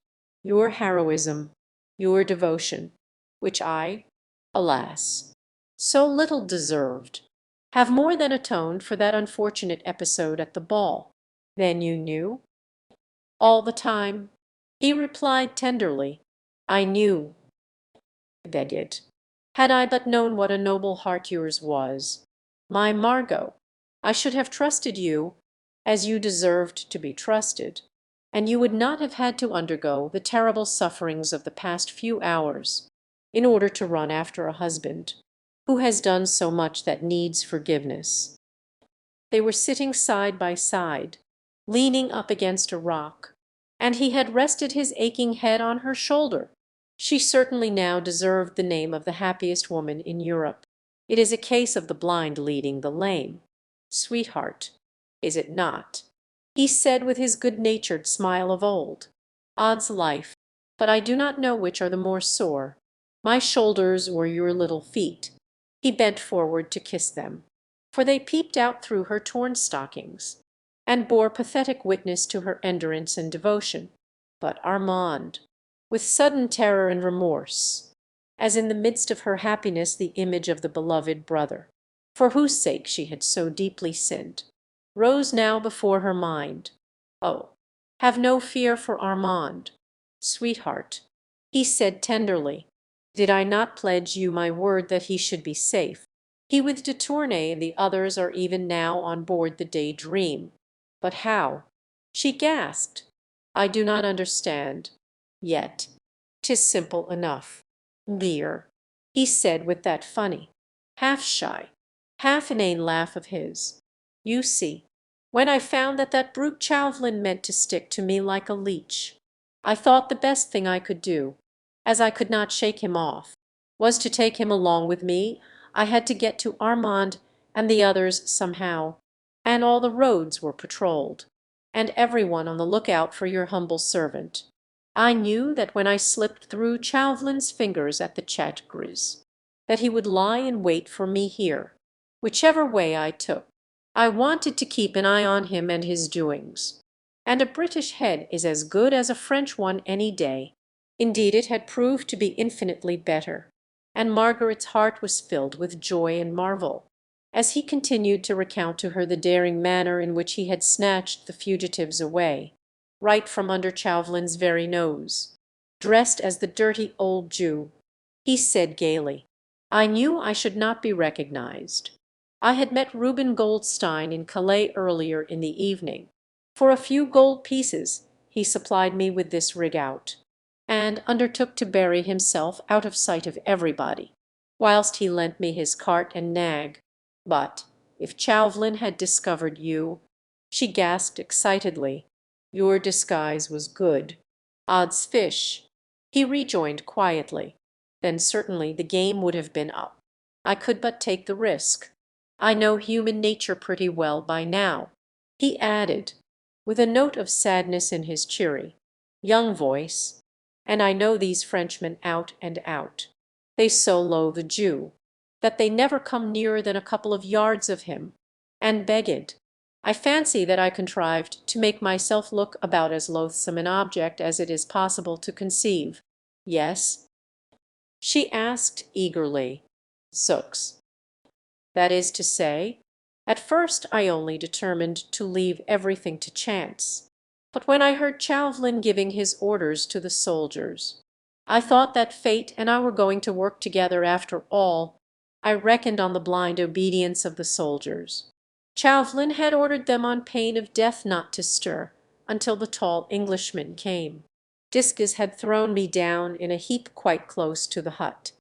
your heroism, your devotion, which I, alas, so little deserved, have more than atoned for that unfortunate episode at the ball. Then you knew? All the time, he replied tenderly, I knew. Beg it. Had I but known what a noble heart yours was, my Margot, I should have trusted you as you deserved to be trusted, and you would not have had to undergo the terrible sufferings of the past few hours in order to run after a husband who has done so much that needs forgiveness." They were sitting side by side, leaning up against a rock, and he had rested his aching head on her shoulder. She certainly now deserved the name of the happiest woman in Europe. It is a case of the blind leading the lame, sweetheart, is it not? He said with his good-natured smile of old. Odds life, but I do not know which are the more sore, my shoulders or your little feet. He bent forward to kiss them, for they peeped out through her torn stockings, and bore pathetic witness to her endurance and devotion. But Armand, with sudden terror and remorse, as in the midst of her happiness the image of the beloved brother, for whose sake she had so deeply sinned, rose now before her mind. "Oh, have no fear for Armand, sweetheart," he said tenderly. "Did I not pledge you my word that he should be safe? He with de Tournay and the others are even now on board the Day Dream. But how?" She gasped. "I do not understand. Yet 'tis simple enough. Dear," he said with that funny, half shy, half inane laugh of his. "You see, when I found that that brute Chauvelin meant to stick to me like a leech, I thought the best thing I could do, as I could not shake him off, was to take him along with me. I had to get to Armand and the others somehow, and all the roads were patrolled, and every one on the lookout for your humble servant. I knew that when I slipped through Chauvelin's fingers at the Chat Gris, that he would lie in wait for me here, whichever way I took. I wanted to keep an eye on him and his doings, and a British head is as good as a French one any day." Indeed it had proved to be infinitely better, and Margaret's heart was filled with joy and marvel, as he continued to recount to her the daring manner in which he had snatched the fugitives away, right from under Chauvelin's very nose. Dressed as the dirty old Jew, he said gaily, "I knew I should not be recognized. I had met Reuben Goldstein in Calais earlier in the evening. For a few gold pieces he supplied me with this rig-out, and undertook to bury himself out of sight of everybody, whilst he lent me his cart and nag. But if Chauvelin had discovered you," she gasped excitedly, "your disguise was good." "Odds fish," he rejoined quietly, "then certainly the game would have been up. I could but take the risk. I know human nature pretty well by now," he added, with a note of sadness in his cheery, young voice, "and I know these Frenchmen out and out. They so loathe the Jew that they never come nearer than a couple of yards of him, and begged. I fancy that I contrived to make myself look about as loathsome an object as it is possible to conceive." "Yes?" she asked eagerly. "Sux. That is to say, at first I only determined to leave everything to chance. But when I heard Chauvelin giving his orders to the soldiers, I thought that fate and I were going to work together after all. I reckoned on the blind obedience of the soldiers. Chauvelin had ordered them on pain of death not to stir until the tall Englishman came. Discus had thrown me down in a heap quite close to the hut.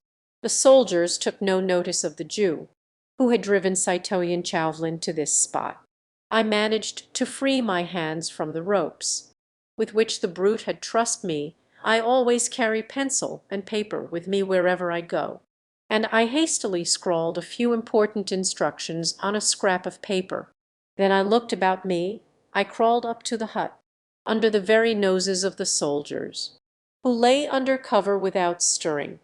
The soldiers took no notice of the Jew, who had driven Citoyen Chauvelin to this spot. I managed to free my hands from the ropes, with which the brute had trussed me. I always carry pencil and paper with me wherever I go, and I hastily scrawled a few important instructions on a scrap of paper. Then I looked about me. I crawled up to the hut, under the very noses of the soldiers, who lay under cover without stirring,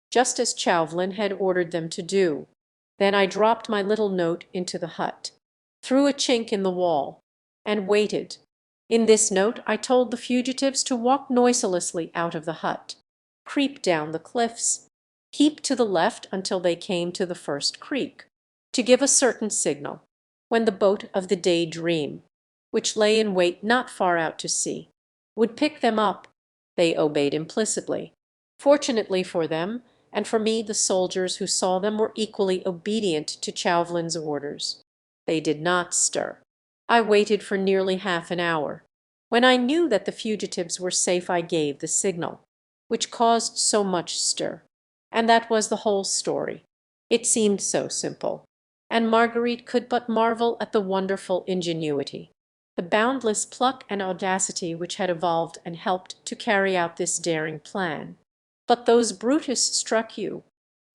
just as Chauvelin had ordered them to do. Then I dropped my little note into the hut, through a chink in the wall, and waited. In this note I told the fugitives to walk noiselessly out of the hut, creep down the cliffs, keep to the left until they came to the first creek, to give a certain signal, when the boat of the Day Dream, which lay in wait not far out to sea, would pick them up. They obeyed implicitly. Fortunately for them, and for me the soldiers who saw them were equally obedient to Chauvelin's orders. They did not stir. I waited for nearly half an hour. When I knew that the fugitives were safe I gave the signal, which caused so much stir. And that was the whole story. It seemed so simple, and Marguerite could but marvel at the wonderful ingenuity, the boundless pluck and audacity which had evolved and helped to carry out this daring plan. "But those Brutus struck you!"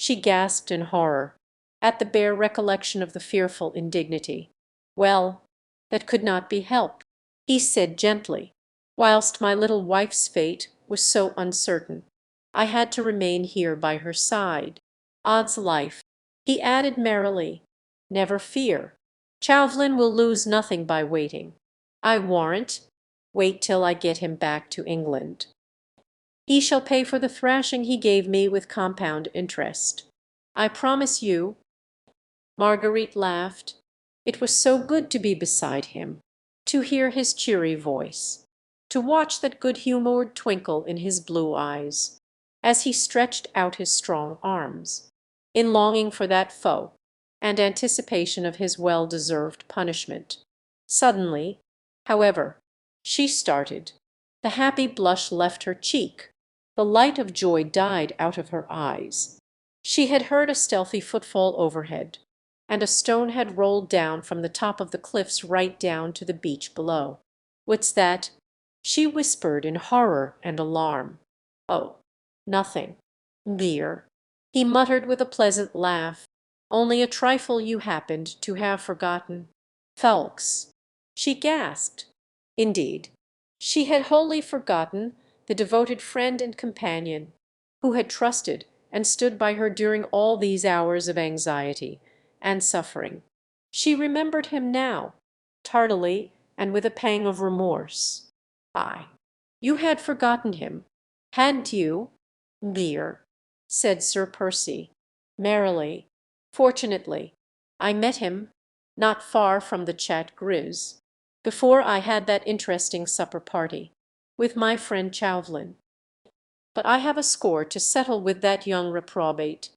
She gasped in horror at the bare recollection of the fearful indignity. "Well, that could not be helped," he said gently. "Whilst my little wife's fate was so uncertain, I had to remain here by her side. Odds life," he added merrily, "never fear. Chauvelin will lose nothing by waiting, I warrant. Wait till I get him back to England. He shall pay for the thrashing he gave me with compound interest. I promise you." Marguerite laughed. It was so good to be beside him, to hear his cheery voice, to watch that good-humoured twinkle in his blue eyes, as he stretched out his strong arms, in longing for that foe, and anticipation of his well-deserved punishment. Suddenly, however, she started. The happy blush left her cheek. The light of joy died out of her eyes. She had heard a stealthy footfall overhead, and a stone had rolled down from the top of the cliffs right down to the beach below. "What's that?" she whispered in horror and alarm. "Oh, nothing, dear," he muttered with a pleasant laugh. "Only a trifle you happened to have forgotten." "Ffoulkes!" she gasped. Indeed, she had wholly forgotten the devoted friend and companion who had trusted and stood by her during all these hours of anxiety and suffering. She remembered him now, tardily and with a pang of remorse. "Ay, you had forgotten him, hadn't you, dear?" said Sir Percy, merrily. "Fortunately, I met him not far from the Chat Gris, before I had that interesting supper party with my friend Chauvelin. But I have a score to settle with that young reprobate.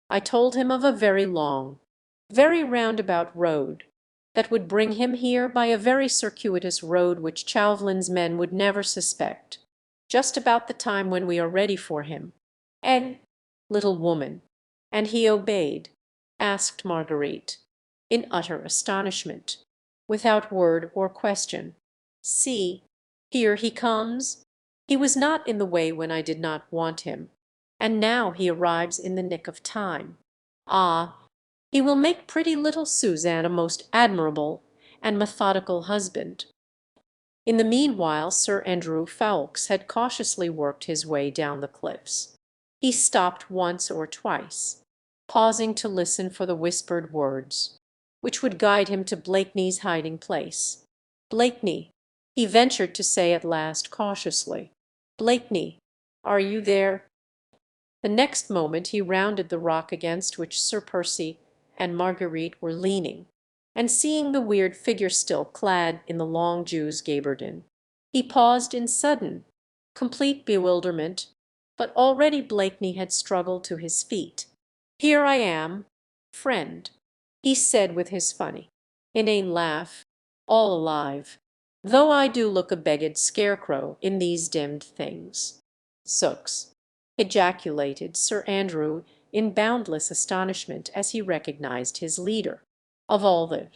I told him of a very long, very roundabout road that would bring him here by a very circuitous road which Chauvelin's men would never suspect, just about the time when we are ready for him. And, little woman, and he obeyed?" asked Marguerite, in utter astonishment, without word or question. "See, here he comes. He was not in the way when I did not want him, and now he arrives in the nick of time. Ah, he will make pretty little Suzanne a most admirable and methodical husband." In the meanwhile Sir Andrew Ffoulkes had cautiously worked his way down the cliffs. He stopped once or twice, pausing to listen for the whispered words which would guide him to Blakeney's hiding-place. "Blakeney," he ventured to say at last cautiously. "Blakeney, are you there?" The next moment he rounded the rock against which Sir Percy and Marguerite were leaning, and seeing the weird figure still clad in the long Jew's gaberdine, he paused in sudden, complete bewilderment, but already Blakeney had struggled to his feet. "Here I am, friend," he said with his funny, inane laugh, "all alive, though I do look a begged scarecrow in these dimmed things." "Zooks!" ejaculated Sir Andrew in boundless astonishment as he recognized his leader, of all the,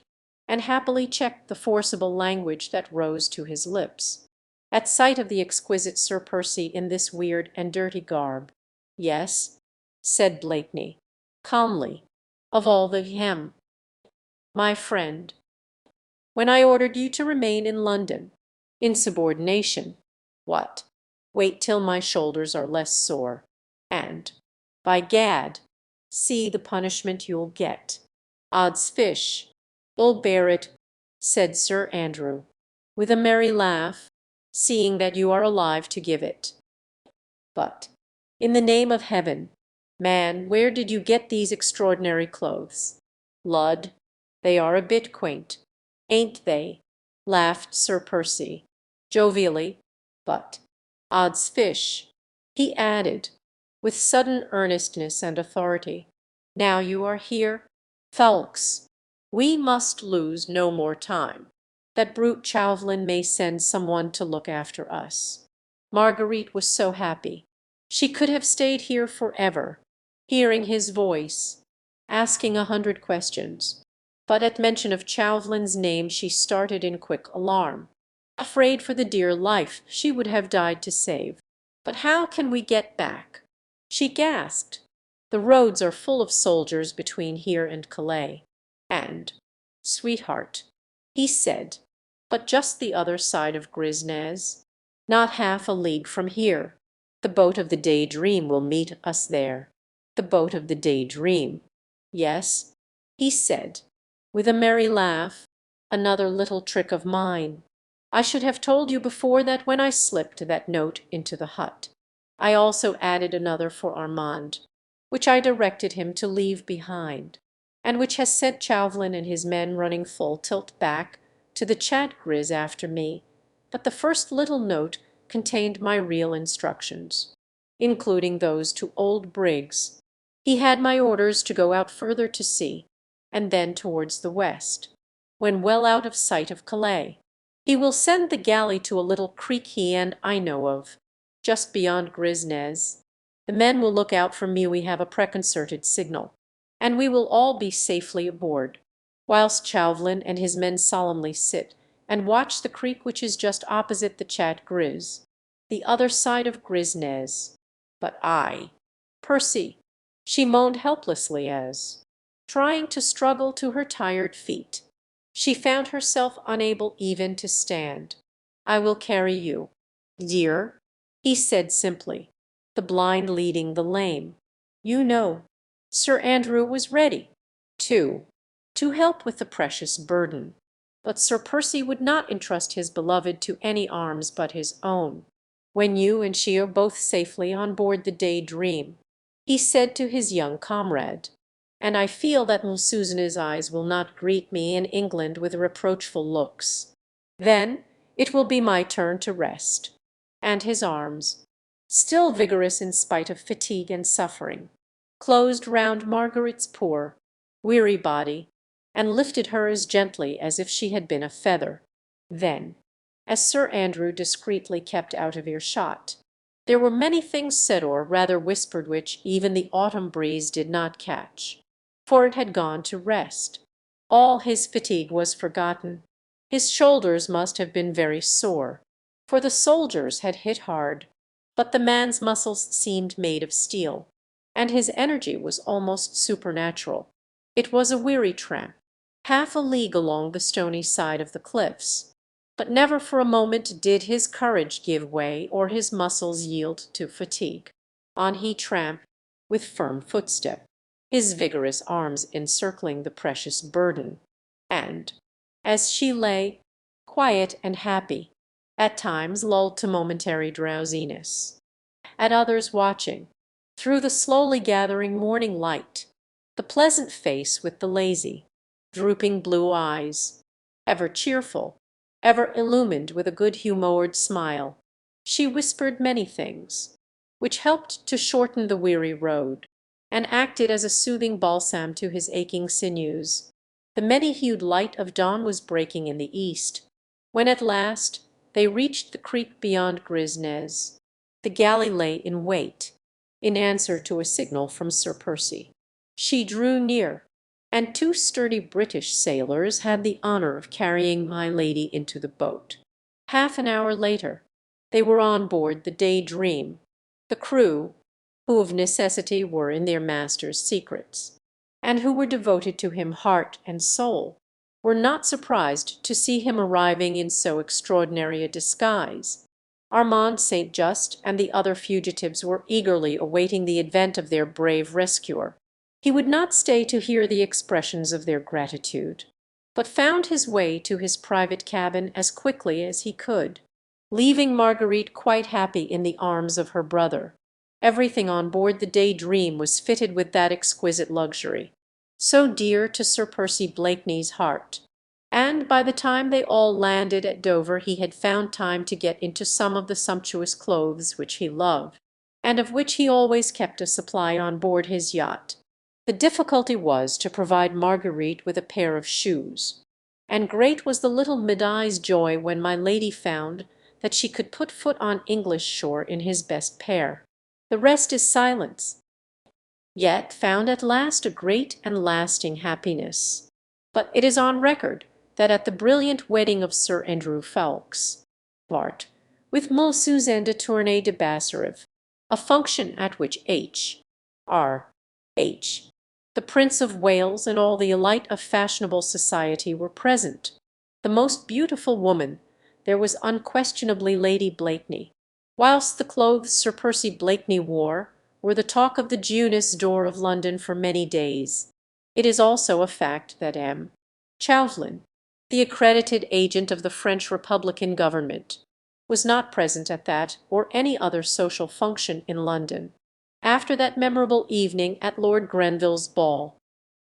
and happily checked the forcible language that rose to his lips, at sight of the exquisite Sir Percy in this weird and dirty garb. "Yes," said Blakeney, calmly, "of all the hem. My friend, when I ordered you to remain in London, in subordination, what? Wait till my shoulders are less sore, and, by gad, see the punishment you'll get. Odds fish, you'll bear it," said Sir Andrew, with a merry laugh, "seeing that you are alive to give it. But, in the name of heaven, man, where did you get these extraordinary clothes? Lud, they are a bit quaint, ain't they?" laughed Sir Percy, jovially. "But, odds fish," he added, with sudden earnestness and authority, "now you are here, Ffoulkes, we must lose no more time. That brute Chauvelin may send some one to look after us." Marguerite was so happy. She could have stayed here for ever, hearing his voice, asking 100 questions. But at mention of Chauvelin's name she started in quick alarm, afraid for the dear life she would have died to save. "But how can we get back?" she gasped. "The roads are full of soldiers between here and Calais." And, "Sweetheart," he said, "but just the other side of Grisnez, not half a league from here. The boat of the Day Dream will meet us there." The boat of the Day Dream. Yes, he said, with a merry laugh, "another little trick of mine. I should have told you before that when I slipped that note into the hut. I also added another for Armand, which I directed him to leave behind, and which has sent Chauvelin and his men running full tilt back to the Chat Gris after me. But the first little note contained my real instructions, including those to old Briggs. He had my orders to go out further to sea, and then towards the west. When well out of sight of Calais, he will send the galley to a little creek he and I know of, just beyond Grisnez. The men will look out for me. We have a preconcerted signal, and we will all be safely aboard, whilst Chauvelin and his men solemnly sit and watch the creek which is just opposite the Chat Gris, the other side of Grisnez. But I, Percy," she moaned helplessly as, trying to struggle to her tired feet, she found herself unable even to stand. "I will carry you, dear," he said simply, "the blind leading the lame. You know, Sir Andrew was ready to help with the precious burden, but Sir Percy would not entrust his beloved to any arms but his own. When you and she are both safely on board the Day Dream," he said to his young comrade, "and I feel that Susan's eyes will not greet me in England with reproachful looks, then it will be my turn to rest." And his arms, still vigorous in spite of fatigue and suffering, closed round Marguerite's poor, weary body, and lifted her as gently as if she had been a feather. Then, as Sir Andrew discreetly kept out of earshot, there were many things said or rather whispered which even the autumn breeze did not catch, for it had gone to rest. All his fatigue was forgotten. His shoulders must have been very sore, for the soldiers had hit hard, but the man's muscles seemed made of steel, and his energy was almost supernatural. It was a weary tramp, half a league along the stony side of the cliffs, but never for a moment did his courage give way or his muscles yield to fatigue. On he tramped with firm footstep, his vigorous arms encircling the precious burden, and, as she lay, quiet and happy, at times lulled to momentary drowsiness, at others watching, through the slowly gathering morning light, the pleasant face with the lazy, drooping blue eyes, ever cheerful, ever illumined with a good-humoured smile, she whispered many things, which helped to shorten the weary road, and acted as a soothing balsam to his aching sinews. The many-hued light of dawn was breaking in the east, when at last they reached the creek beyond Grisnez. The galley lay in wait, in answer to a signal from Sir Percy. She drew near, and two sturdy British sailors had the honour of carrying my lady into the boat. Half an hour later they were on board the Day Dream. The crew, who of necessity were in their master's secrets, and who were devoted to him heart and soul, were not surprised to see him arriving in so extraordinary a disguise. Armand St. Just and the other fugitives were eagerly awaiting the advent of their brave rescuer. He would not stay to hear the expressions of their gratitude, but found his way to his private cabin as quickly as he could, leaving Marguerite quite happy in the arms of her brother. Everything on board the Day Dream was fitted with that exquisite luxury, so dear to Sir Percy Blakeney's heart, and by the time they all landed at Dover he had found time to get into some of the sumptuous clothes which he loved, and of which he always kept a supply on board his yacht. The difficulty was to provide Marguerite with a pair of shoes, and great was the little Medai's joy when my lady found that she could put foot on English shore in his best pair. "The rest is silence." yet found at last a great and lasting happiness. But it is on record that at the brilliant wedding of Sir Andrew Ffoulkes, Bart., with Mlle Suzanne de Tournay de Basserive, a function at which R.H., the Prince of Wales, and all the elite of fashionable society were present. The most beautiful woman there was unquestionably Lady Blakeney, whilst the clothes Sir Percy Blakeney wore were the talk of the Jewess door of London for many days. It is also a fact that M. Chauvelin, the accredited agent of the French Republican government, was not present at that or any other social function in London, after that memorable evening at Lord Grenville's ball.